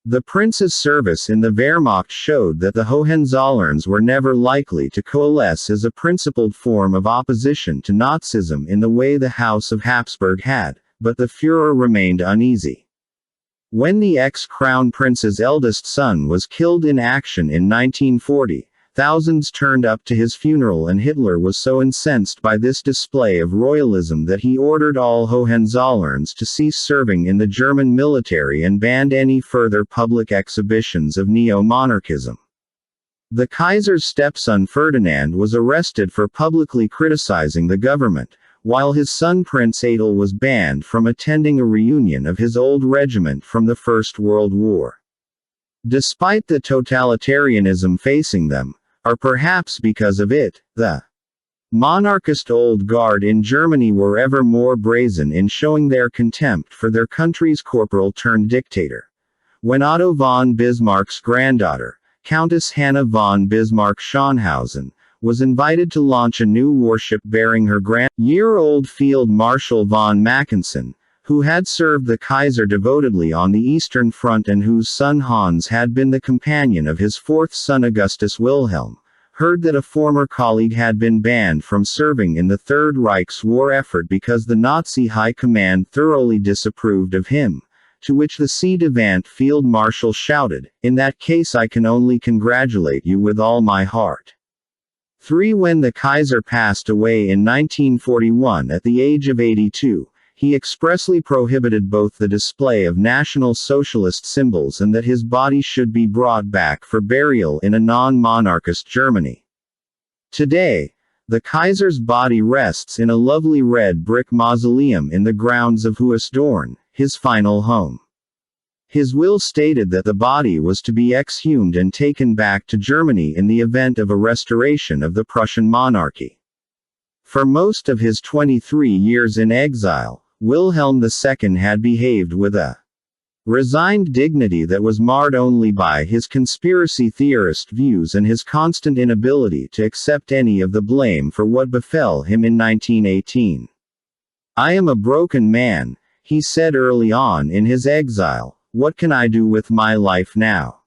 The prince's service in the Wehrmacht showed that the Hohenzollerns were never likely to coalesce as a principled form of opposition to Nazism in the way the House of Habsburg had, but the Führer remained uneasy. When the ex-crown prince's eldest son was killed in action in 1940, thousands turned up to his funeral, and Hitler was so incensed by this display of royalism that he ordered all Hohenzollerns to cease serving in the German military and banned any further public exhibitions of neo-monarchism. The Kaiser's stepson Ferdinand was arrested for publicly criticizing the government, while his son Prince Adel was banned from attending a reunion of his old regiment from the First World War. Despite the totalitarianism facing them, or perhaps because of it, the monarchist old guard in Germany were ever more brazen in showing their contempt for their country's corporal-turned-dictator. When Otto von Bismarck's granddaughter, Countess Hannah von Bismarck-Schönhausen, was invited to launch a new warship bearing her grand-year-old Field Marshal von Mackensen, who had served the Kaiser devotedly on the Eastern Front and whose son Hans had been the companion of his fourth son Augustus Wilhelm, heard that a former colleague had been banned from serving in the Third Reich's war effort because the Nazi high command thoroughly disapproved of him, to which the ci-devant field marshal shouted, "In that case I can only congratulate you with all my heart." 3. When the Kaiser passed away in 1941 at the age of 82, he expressly prohibited both the display of National Socialist symbols and that his body should be brought back for burial in a non-monarchist Germany. Today, the Kaiser's body rests in a lovely red brick mausoleum in the grounds of Hohenzollern, his final home. His will stated that the body was to be exhumed and taken back to Germany in the event of a restoration of the Prussian monarchy. For most of his 23 years in exile, Wilhelm II had behaved with a resigned dignity that was marred only by his conspiracy theorist views and his constant inability to accept any of the blame for what befell him in 1918. "I am a broken man," he said early on in his exile. "What can I do with my life now?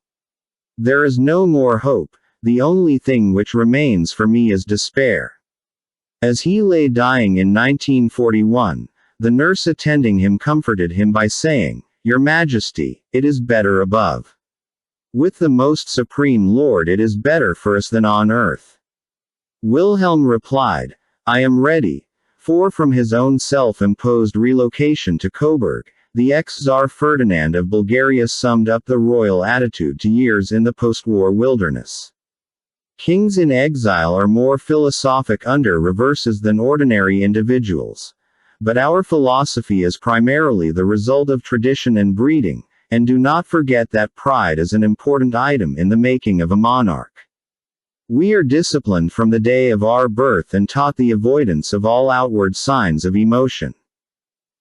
There is no more hope. The only thing which remains for me is despair." As he lay dying in 1941, the nurse attending him comforted him by saying, "Your Majesty, it is better above. With the most supreme Lord it is better for us than on earth." Wilhelm replied, "I am ready," for from his own self-imposed relocation to Coburg, the ex-Tsar Ferdinand of Bulgaria summed up the royal attitude to years in the post-war wilderness. Kings in exile are more philosophic under reverses than ordinary individuals. But our philosophy is primarily the result of tradition and breeding, and do not forget that pride is an important item in the making of a monarch. We are disciplined from the day of our birth and taught the avoidance of all outward signs of emotion.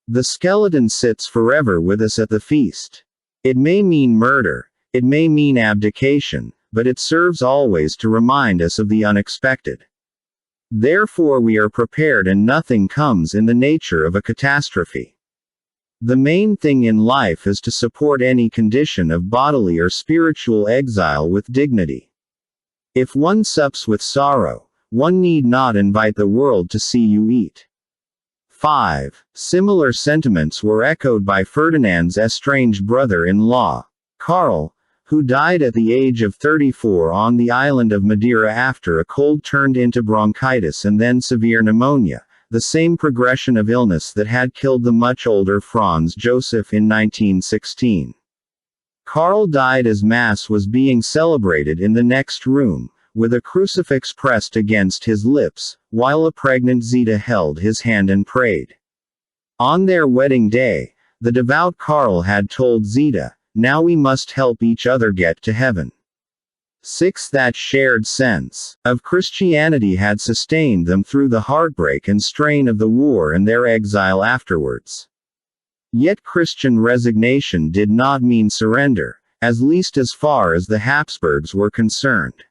The skeleton sits forever with us at the feast. It may mean murder, it may mean abdication, but it serves always to remind us of the unexpected. Therefore we are prepared and nothing comes in the nature of a catastrophe. The main thing in life is to support any condition of bodily or spiritual exile with dignity. If one sups with sorrow, one need not invite the world to see you eat. 5. Similar sentiments were echoed by Ferdinand's estranged brother-in-law, Karl, who died at the age of 34 on the island of Madeira after a cold turned into bronchitis and then severe pneumonia, the same progression of illness that had killed the much older Franz Joseph in 1916. Karl died as Mass was being celebrated in the next room, with a crucifix pressed against his lips, while a pregnant Zita held his hand and prayed. On their wedding day, the devout Karl had told Zita, "Now we must help each other get to heaven." 6. That shared sense of Christianity had sustained them through the heartbreak and strain of the war and their exile afterwards. Yet Christian resignation did not mean surrender, at least as far as the Habsburgs were concerned.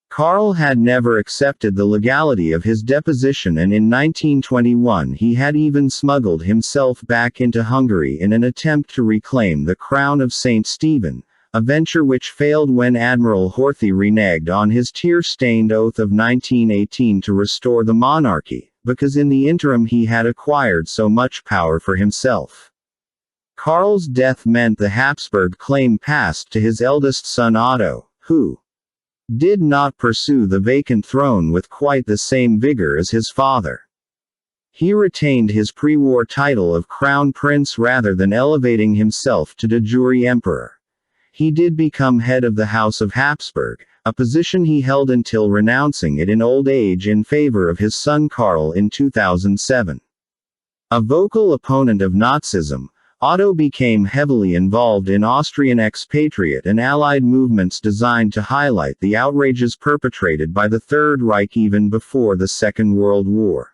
Karl had never accepted the legality of his deposition, and in 1921 he had even smuggled himself back into Hungary in an attempt to reclaim the crown of St. Stephen, a venture which failed when Admiral Horthy reneged on his tear-stained oath of 1918 to restore the monarchy, because in the interim he had acquired so much power for himself. Karl's death meant the Habsburg claim passed to his eldest son Otto, who did not pursue the vacant throne with quite the same vigor as his father. He retained his pre-war title of Crown Prince rather than elevating himself to de jure emperor. He did become head of the House of Habsburg, a position he held until renouncing it in old age in favor of his son Karl in 2007. A vocal opponent of Nazism, Otto became heavily involved in Austrian expatriate and Allied movements designed to highlight the outrages perpetrated by the Third Reich even before the Second World War.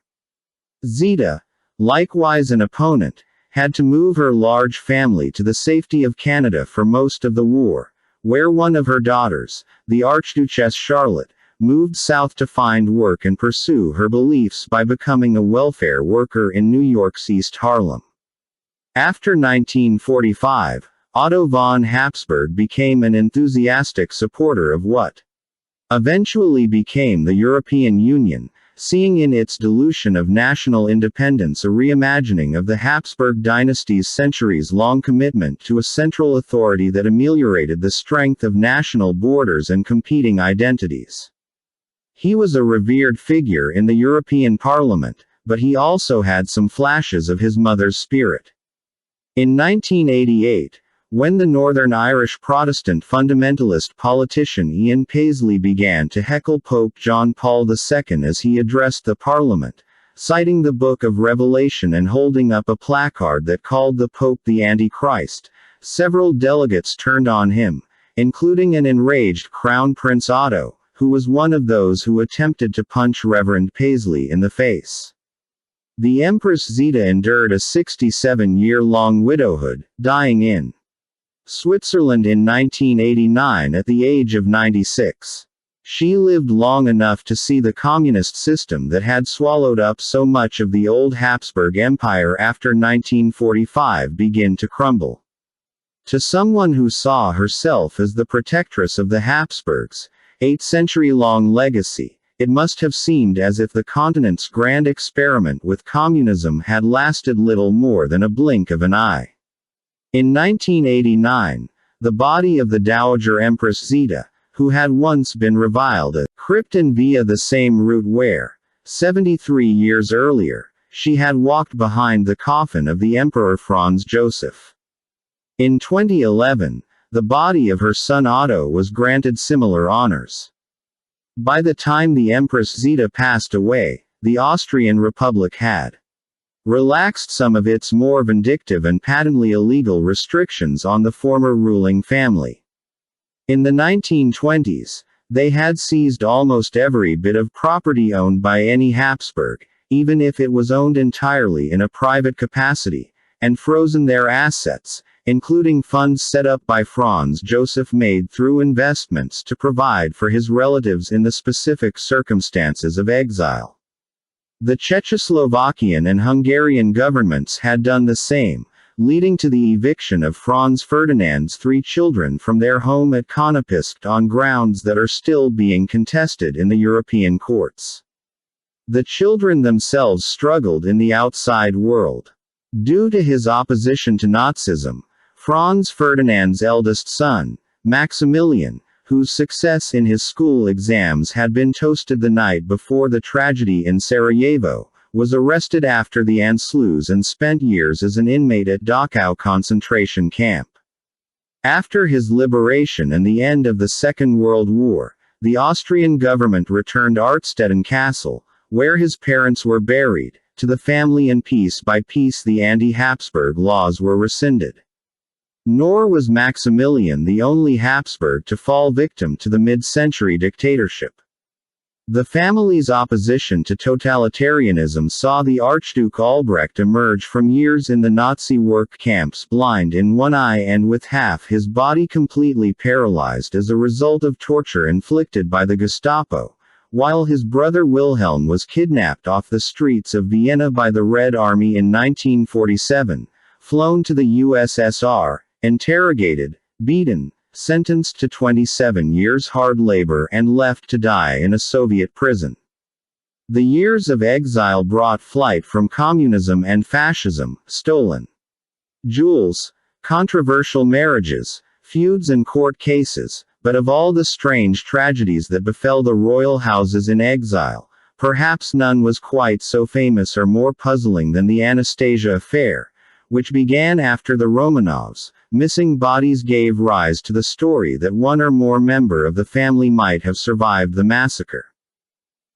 Zita, likewise an opponent, had to move her large family to the safety of Canada for most of the war, where one of her daughters, the Archduchess Charlotte, moved south to find work and pursue her beliefs by becoming a welfare worker in New York's East Harlem. After 1945, Otto von Habsburg became an enthusiastic supporter of what eventually became the European Union, seeing in its dilution of national independence a reimagining of the Habsburg dynasty's centuries-long commitment to a central authority that ameliorated the strength of national borders and competing identities. He was a revered figure in the European Parliament, but he also had some flashes of his mother's spirit. In 1988, when the Northern Irish Protestant fundamentalist politician Ian Paisley began to heckle Pope John Paul II as he addressed the Parliament, citing the Book of Revelation and holding up a placard that called the Pope the Antichrist, several delegates turned on him, including an enraged Crown Prince Otto, who was one of those who attempted to punch Reverend Paisley in the face. The Empress Zita endured a 67-year-long widowhood, dying in Switzerland in 1989 at the age of 96. She lived long enough to see the communist system that had swallowed up so much of the old Habsburg Empire after 1945 begin to crumble. To someone who saw herself as the protectress of the Habsburgs' 8-century-long legacy, it must have seemed as if the continent's grand experiment with communism had lasted little more than a blink of an eye. In 1989, the body of the Dowager Empress Zita, who had once been reviled as Krypton via the same route where, 73 years earlier, she had walked behind the coffin of the Emperor Franz Joseph. In 2011, the body of her son Otto was granted similar honors. By the time the Empress Zita passed away, the Austrian Republic had relaxed some of its more vindictive and patently illegal restrictions on the former ruling family. In the 1920s, they had seized almost every bit of property owned by any Habsburg, even if it was owned entirely in a private capacity, and frozen their assets, including funds set up by Franz Joseph made through investments to provide for his relatives in the specific circumstances of exile. The Czechoslovakian and Hungarian governments had done the same, leading to the eviction of Franz Ferdinand's 3 children from their home at Konopisk on grounds that are still being contested in the European courts. The children themselves struggled in the outside world. Due to his opposition to Nazism, Franz Ferdinand's eldest son, Maximilian, whose success in his school exams had been toasted the night before the tragedy in Sarajevo, was arrested after the Anschluss and spent years as an inmate at Dachau concentration camp. After his liberation and the end of the Second World War, the Austrian government returned Artstetten Castle, where his parents were buried, to the family, and piece by piece the anti-Habsburg laws were rescinded. Nor was Maximilian the only Habsburg to fall victim to the mid-century dictatorship. The family's opposition to totalitarianism saw the Archduke Albrecht emerge from years in the Nazi work camps blind in one eye and with half his body completely paralyzed as a result of torture inflicted by the Gestapo, while his brother Wilhelm was kidnapped off the streets of Vienna by the Red Army in 1947, flown to the USSR, interrogated, beaten, sentenced to 27 years hard labor and left to die in a Soviet prison. The years of exile brought flight from communism and fascism, stolen jewels, controversial marriages, feuds and court cases, but of all the strange tragedies that befell the royal houses in exile, perhaps none was quite so famous or more puzzling than the Anastasia affair, which began after the Romanovs' missing bodies gave rise to the story that one or more member of the family might have survived the massacre.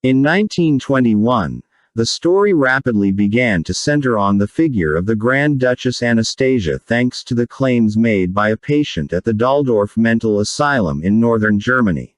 In 1921, the story rapidly began to center on the figure of the Grand Duchess Anastasia thanks to the claims made by a patient at the Dahldorf Mental Asylum in northern Germany.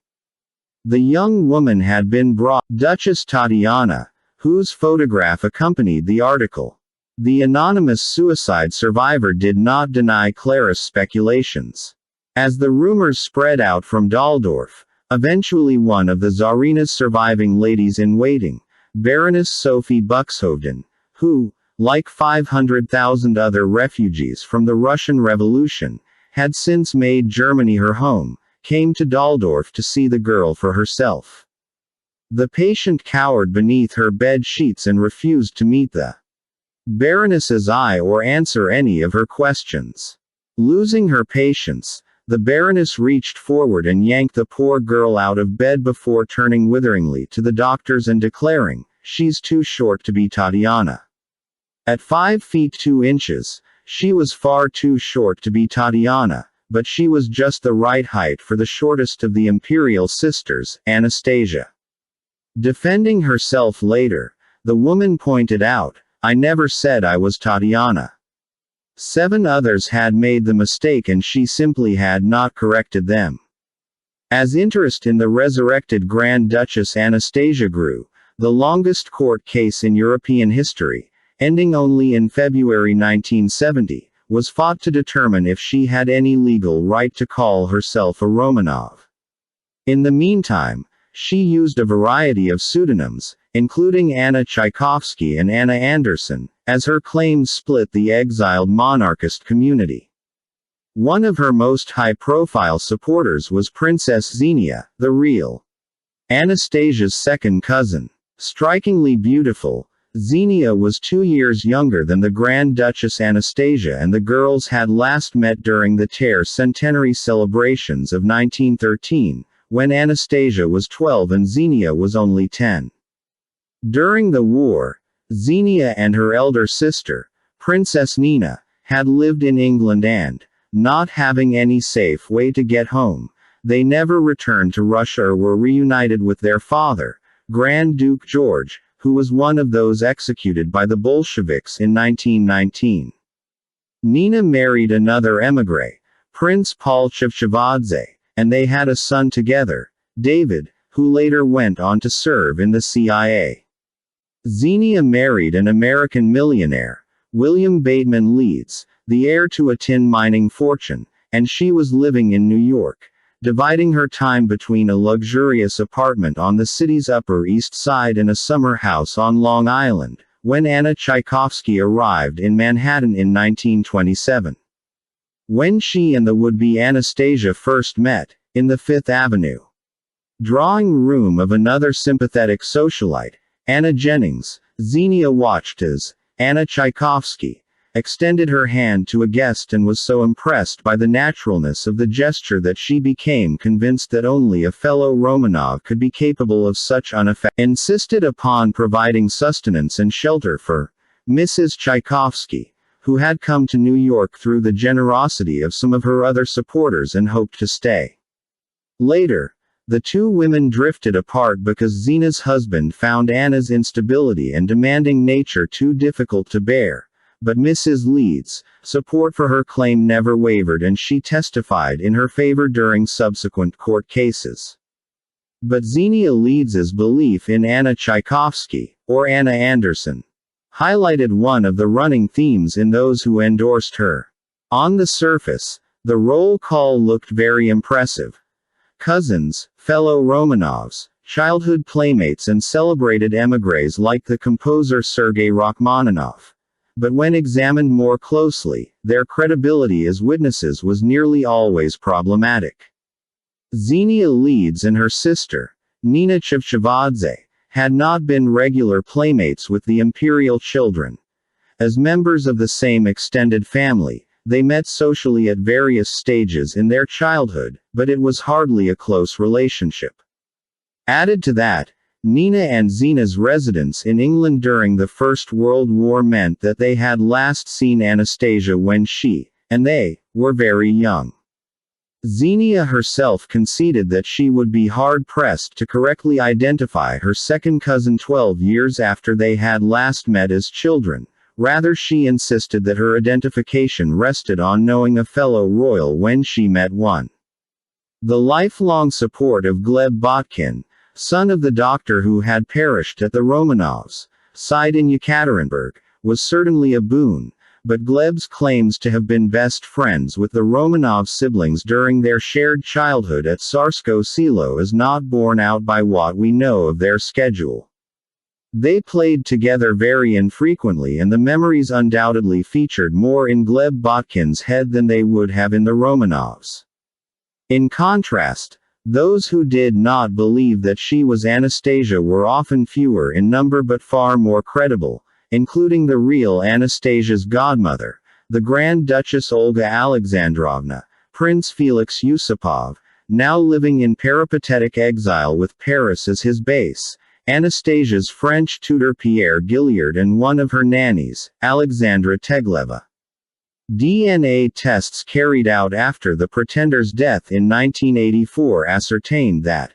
The young woman had been brought, Duchess Tatiana, whose photograph accompanied the article. The anonymous suicide survivor did not deny Clara's speculations. As the rumors spread out from Dahldorf, eventually one of the Tsarina's surviving ladies-in-waiting, Baroness Sophie Buxhoevden, who, like 500,000 other refugees from the Russian Revolution, had since made Germany her home, came to Dalldorf to see the girl for herself. The patient cowered beneath her bed sheets and refused to meet the Baroness's eye or answer any of her questions. Losing her patience, the Baroness reached forward and yanked the poor girl out of bed before turning witheringly to the doctors and declaring, "She's too short to be Tatiana." At 5 feet 2 inches, she was far too short to be Tatiana, but she was just the right height for the shortest of the imperial sisters, Anastasia. Defending herself later, the woman pointed out, "I never said I was Tatiana." 7 others had made the mistake and she simply had not corrected them. As interest in the resurrected Grand Duchess Anastasia grew, the longest court case in European history, ending only in February 1970, was fought to determine if she had any legal right to call herself a Romanov. In the meantime, she used a variety of pseudonyms, including Anna Tchaikovsky and Anna Anderson, as her claims split the exiled monarchist community. One of her most high-profile supporters was Princess Xenia, the real Anastasia's second cousin. Strikingly beautiful, Xenia was 2 years younger than the Grand Duchess Anastasia, and the girls had last met during the Terre centenary celebrations of 1913, when Anastasia was 12 and Xenia was only 10. During the war, Xenia and her elder sister, Princess Nina, had lived in England and, not having any safe way to get home, they never returned to Russia or were reunited with their father, Grand Duke George, who was one of those executed by the Bolsheviks in 1919. Nina married another émigré, Prince Paul Chevchavadze, and they had a son together, David, who later went on to serve in the CIA. Xenia married an American millionaire, William Bateman Leeds, the heir to a tin mining fortune, and she was living in New York, dividing her time between a luxurious apartment on the city's Upper East Side and a summer house on Long Island, when Anna Tchaikovsky arrived in Manhattan in 1927. When she and the would-be Anastasia first met, in the Fifth Avenue drawing room of another sympathetic socialite, Anna Jennings, Xenia watched as Anna Tchaikovsky extended her hand to a guest and was so impressed by the naturalness of the gesture that she became convinced that only a fellow Romanov could be capable of such insisted upon providing sustenance and shelter for Mrs. Tchaikovsky, who had come to New York through the generosity of some of her other supporters and hoped to stay. Later, the two women drifted apart because Xenia's husband found Anna's instability and demanding nature too difficult to bear, but Mrs. Leeds' support for her claim never wavered and she testified in her favor during subsequent court cases. But Xenia Leeds's belief in Anna Tchaikovsky, or Anna Anderson, highlighted one of the running themes in those who endorsed her. On the surface, the roll call looked very impressive. Cousins, fellow Romanovs, childhood playmates and celebrated émigrés like the composer Sergei Rachmaninoff. But when examined more closely, their credibility as witnesses was nearly always problematic. Xenia Leeds and her sister, Nina Chevchavadze, had not been regular playmates with the imperial children. As members of the same extended family, they met socially at various stages in their childhood, but it was hardly a close relationship. Added to that, Nina and Xenia's residence in England during the First World War meant that they had last seen Anastasia when she, and they, were very young. Xenia herself conceded that she would be hard-pressed to correctly identify her second cousin 12 years after they had last met as children. Rather, she insisted that her identification rested on knowing a fellow royal when she met one. The lifelong support of Gleb Botkin, son of the doctor who had perished at the Romanovs' side in Yekaterinburg, was certainly a boon, but Gleb's claims to have been best friends with the Romanov siblings during their shared childhood at Tsarskoe Selo is not borne out by what we know of their schedule. They played together very infrequently, and the memories undoubtedly featured more in Gleb Botkin's head than they would have in the Romanovs. In contrast, those who did not believe that she was Anastasia were often fewer in number but far more credible, including the real Anastasia's godmother, the Grand Duchess Olga Alexandrovna, Prince Felix Yusupov, now living in peripatetic exile with Paris as his base, Anastasia's French tutor Pierre Gilliard, and one of her nannies, Alexandra Tegleva. DNA tests carried out after the pretender's death in 1984 ascertained that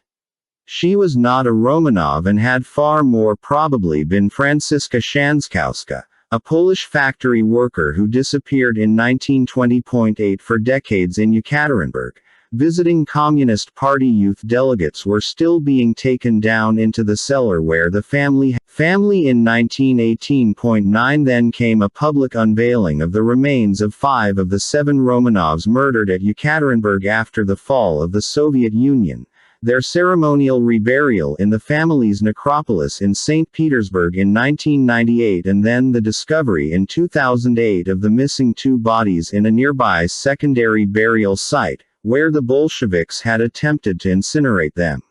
she was not a Romanov and had far more probably been Franziska Shanskowska, a Polish factory worker who disappeared in 1920.8 for decades in Yekaterinburg. Visiting Communist Party youth delegates were still being taken down into the cellar where the family in 1918.9 then came a public unveiling of the remains of 5 of the 7 Romanovs murdered at Yekaterinburg after the fall of the Soviet Union, their ceremonial reburial in the family's necropolis in St. Petersburg in 1998, and then the discovery in 2008 of the missing 2 bodies in a nearby secondary burial site, where the Bolsheviks had attempted to incinerate them.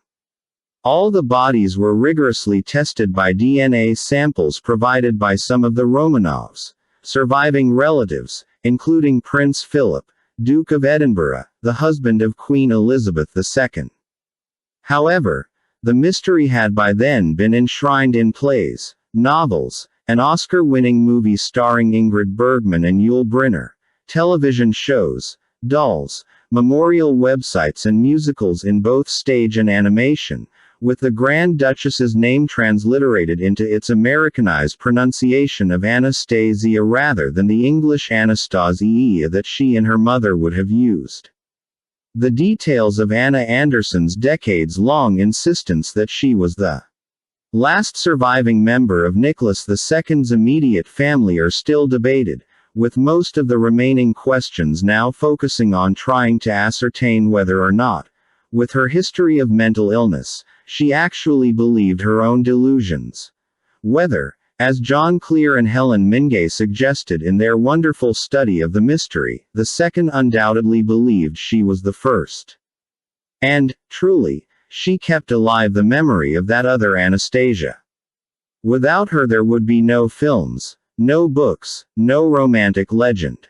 All the bodies were rigorously tested by DNA samples provided by some of the Romanovs' surviving relatives, including Prince Philip, Duke of Edinburgh, the husband of Queen Elizabeth II. However, the mystery had by then been enshrined in plays, novels, an Oscar-winning movie starring Ingrid Bergman and Yul Brynner, television shows, dolls, memorial websites and musicals in both stage and animation, with the Grand Duchess's name transliterated into its Americanized pronunciation of Anastasia rather than the English Anastasia that she and her mother would have used. The details of Anna Anderson's decades-long insistence that she was the last surviving member of Nicholas II's immediate family are still debated, with most of the remaining questions now focusing on trying to ascertain whether or not, with her history of mental illness, she actually believed her own delusions. Whether, as John Clear and Helen Mingay suggested in their wonderful study of the mystery, the second undoubtedly believed she was the first. And, truly, she kept alive the memory of that other Anastasia. Without her there would be no films, no books, no romantic legend.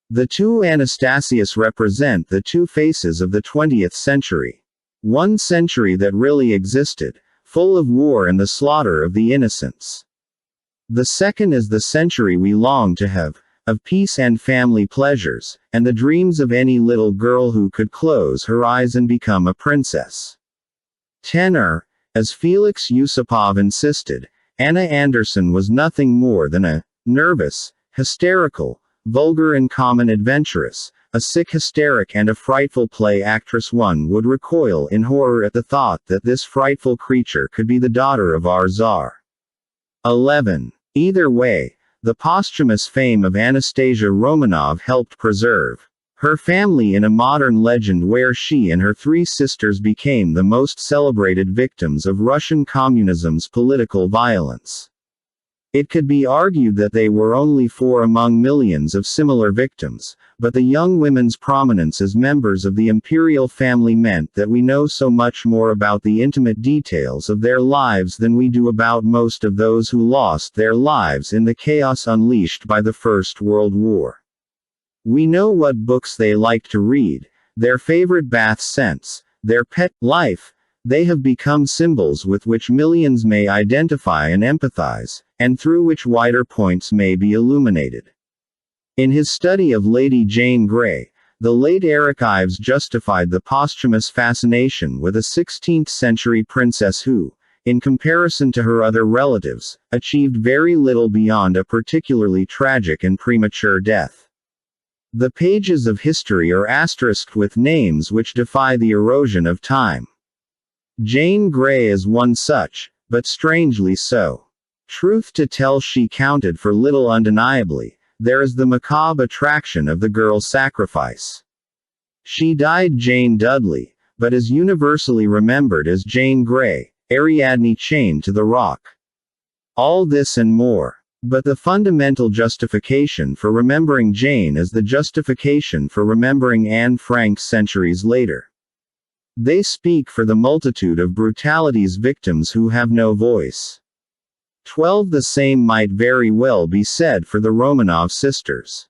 The 2 Anastasias represent the 2 faces of the 20th century. One century that really existed, full of war and the slaughter of the innocents. The second is the century we long to have, of peace and family pleasures, and the dreams of any little girl who could close her eyes and become a princess. Tenor, as Felix Yusupov insisted, Anna Anderson was nothing more than a nervous, hysterical, vulgar and common adventuress, a sick hysteric and a frightful play actress. One would recoil in horror at the thought that this frightful creature could be the daughter of our Tsar. 11. Either way, the posthumous fame of Anastasia Romanov helped preserve her family in a modern legend where she and her 3 sisters became the most celebrated victims of Russian communism's political violence. It could be argued that they were only 4 among millions of similar victims, but the young women's prominence as members of the imperial family meant that we know so much more about the intimate details of their lives than we do about most of those who lost their lives in the chaos unleashed by the First World War. We know what books they liked to read, their favorite bath scents, their pet life. They have become symbols with which millions may identify and empathize, and through which wider points may be illuminated. In his study of Lady Jane Grey, the late Eric Ives justified the posthumous fascination with a 16th-century princess who, in comparison to her other relatives, achieved very little beyond a particularly tragic and premature death. The pages of history are asterisked with names which defy the erosion of time. Jane Grey is one such, but strangely so. Truth to tell, she counted for little. Undeniably, there is the macabre attraction of the girl's sacrifice. She died Jane Dudley, but is universally remembered as Jane Grey, Ariadne chained to the rock. All this and more. But the fundamental justification for remembering Jane is the justification for remembering Anne Frank centuries later. They speak for the multitude of brutality's victims who have no voice. 12. The same might very well be said for the Romanov sisters.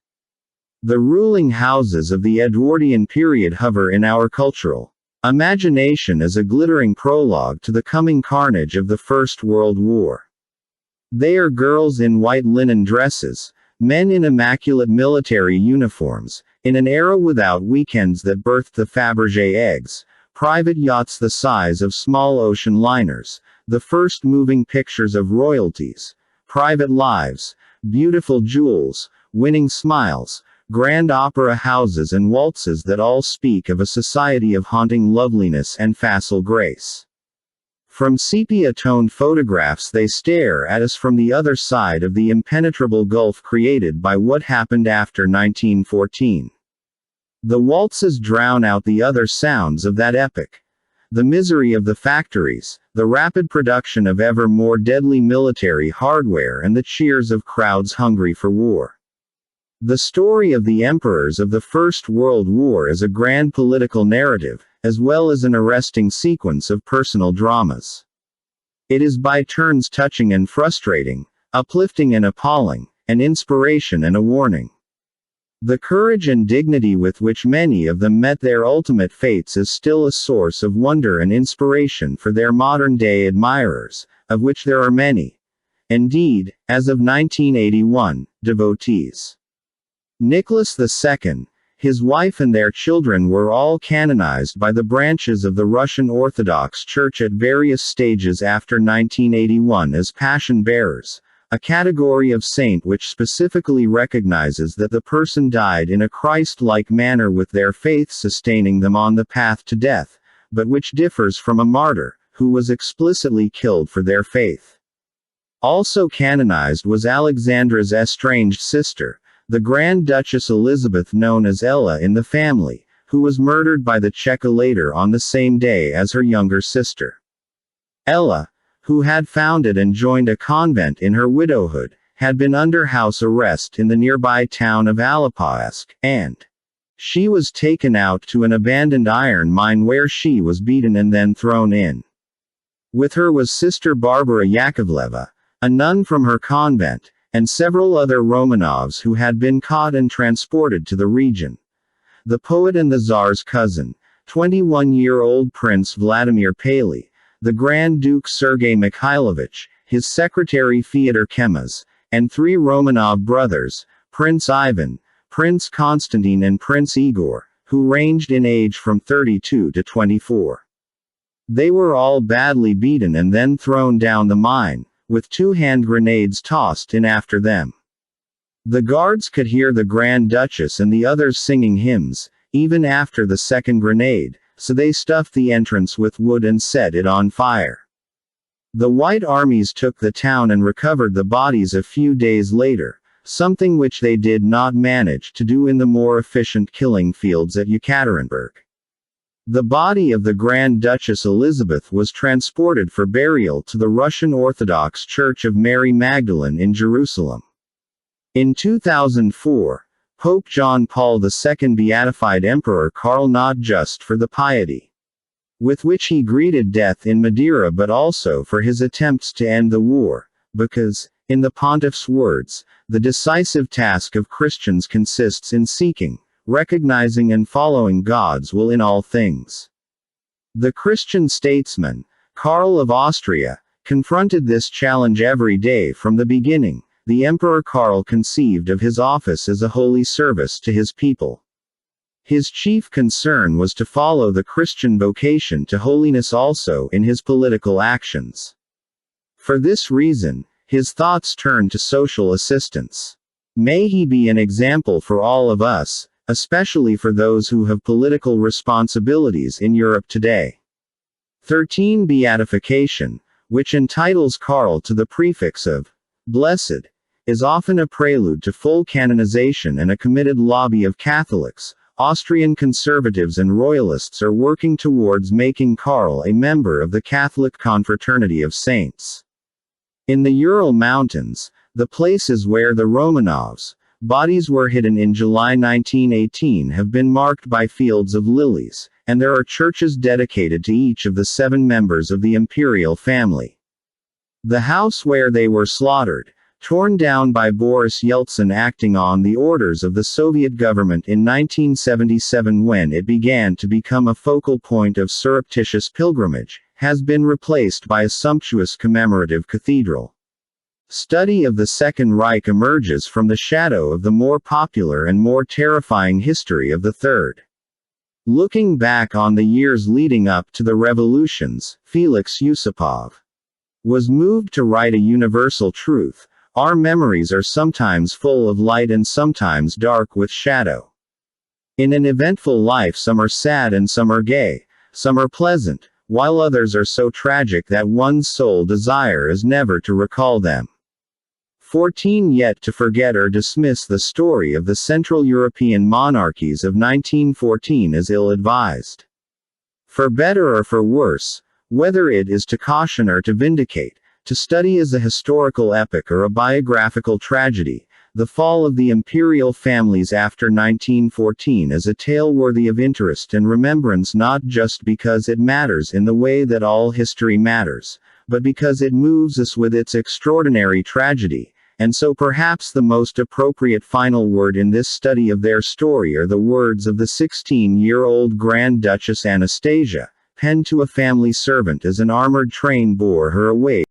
The ruling houses of the Edwardian period hover in our cultural imagination as a glittering prologue to the coming carnage of the First World War. They are girls in white linen dresses, men in immaculate military uniforms, in an era without weekends that birthed the Fabergé eggs, private yachts the size of small ocean liners, the first moving pictures of royalties, private lives, beautiful jewels, winning smiles, grand opera houses and waltzes that all speak of a society of haunting loveliness and facile grace. From sepia-toned photographs they stare at us from the other side of the impenetrable gulf created by what happened after 1914. The waltzes drown out the other sounds of that epoch. The misery of the factories, the rapid production of ever more deadly military hardware and the cheers of crowds hungry for war. The story of the emperors of the First World War is a grand political narrative, as well as an arresting sequence of personal dramas. It is by turns touching and frustrating, uplifting and appalling, an inspiration and a warning. The courage and dignity with which many of them met their ultimate fates is still a source of wonder and inspiration for their modern-day admirers, of which there are many. Indeed, as of 1981, devotees. Nicholas II, his wife and their children were all canonized by the branches of the Russian Orthodox Church at various stages after 1981 as Passion Bearers, a category of saint which specifically recognizes that the person died in a Christ-like manner with their faith sustaining them on the path to death, but which differs from a martyr, who was explicitly killed for their faith. Also canonized was Alexandra's estranged sister, the Grand Duchess Elizabeth known as Ella in the family, who was murdered by the Cheka later on the same day as her younger sister. Ella, who had founded and joined a convent in her widowhood, had been under house arrest in the nearby town of Alipaysk, and she was taken out to an abandoned iron mine where she was beaten and then thrown in. With her was Sister Barbara Yakovleva, a nun from her convent, and several other Romanovs who had been caught and transported to the region. The poet and the Tsar's cousin, 21-year-old Prince Vladimir Paley, the Grand Duke Sergei Mikhailovich, his secretary Fyodor Kemaz, and 3 Romanov brothers, Prince Ivan, Prince Konstantin and Prince Igor, who ranged in age from 32 to 24. They were all badly beaten and then thrown down the mine, with 2 hand grenades tossed in after them. The guards could hear the Grand Duchess and the others singing hymns, even after the second grenade, so they stuffed the entrance with wood and set it on fire. The White Armies took the town and recovered the bodies a few days later, something which they did not manage to do in the more efficient killing fields at Yekaterinburg. The body of the Grand Duchess Elizabeth was transported for burial to the Russian Orthodox Church of Mary Magdalene in Jerusalem. In 2004, Pope John Paul II beatified Emperor Karl not just for the piety with which he greeted death in Madeira but also for his attempts to end the war, because, in the pontiff's words, the decisive task of Christians consists in seeking, recognizing and following God's will in all things. The Christian statesman, Karl of Austria, confronted this challenge every day from the beginning. The Emperor Karl conceived of his office as a holy service to his people. His chief concern was to follow the Christian vocation to holiness also in his political actions. For this reason, his thoughts turned to social assistance. May he be an example for all of us, especially for those who have political responsibilities in Europe today. 13. Beatification, which entitles Karl to the prefix of blessed, is often a prelude to full canonization, and a committed lobby of Catholics, Austrian conservatives and royalists are working towards making Karl a member of the Catholic Confraternity of Saints. In the Ural Mountains, the places where the Romanovs' bodies were hidden in July 1918 have been marked by fields of lilies, and there are churches dedicated to each of the 7 members of the imperial family. The house where they were slaughtered, torn down by Boris Yeltsin acting on the orders of the Soviet government in 1977 when it began to become a focal point of surreptitious pilgrimage, has been replaced by a sumptuous commemorative cathedral. Study of the Second Reich emerges from the shadow of the more popular and more terrifying history of the Third. Looking back on the years leading up to the revolutions, Felix Yusupov was moved to write a universal truth: our memories are sometimes full of light and sometimes dark with shadow. In an eventful life, some are sad and some are gay, some are pleasant, while others are so tragic that one's sole desire is never to recall them. 14 Yet to forget or dismiss the story of the Central European monarchies of 1914 is ill-advised. For better or for worse, whether it is to caution or to vindicate, to study as a historical epic or a biographical tragedy, the fall of the imperial families after 1914 is a tale worthy of interest and remembrance, not just because it matters in the way that all history matters, but because it moves us with its extraordinary tragedy. And so perhaps the most appropriate final word in this study of their story are the words of the 16-year-old Grand Duchess Anastasia, penned to a family servant as an armored train bore her away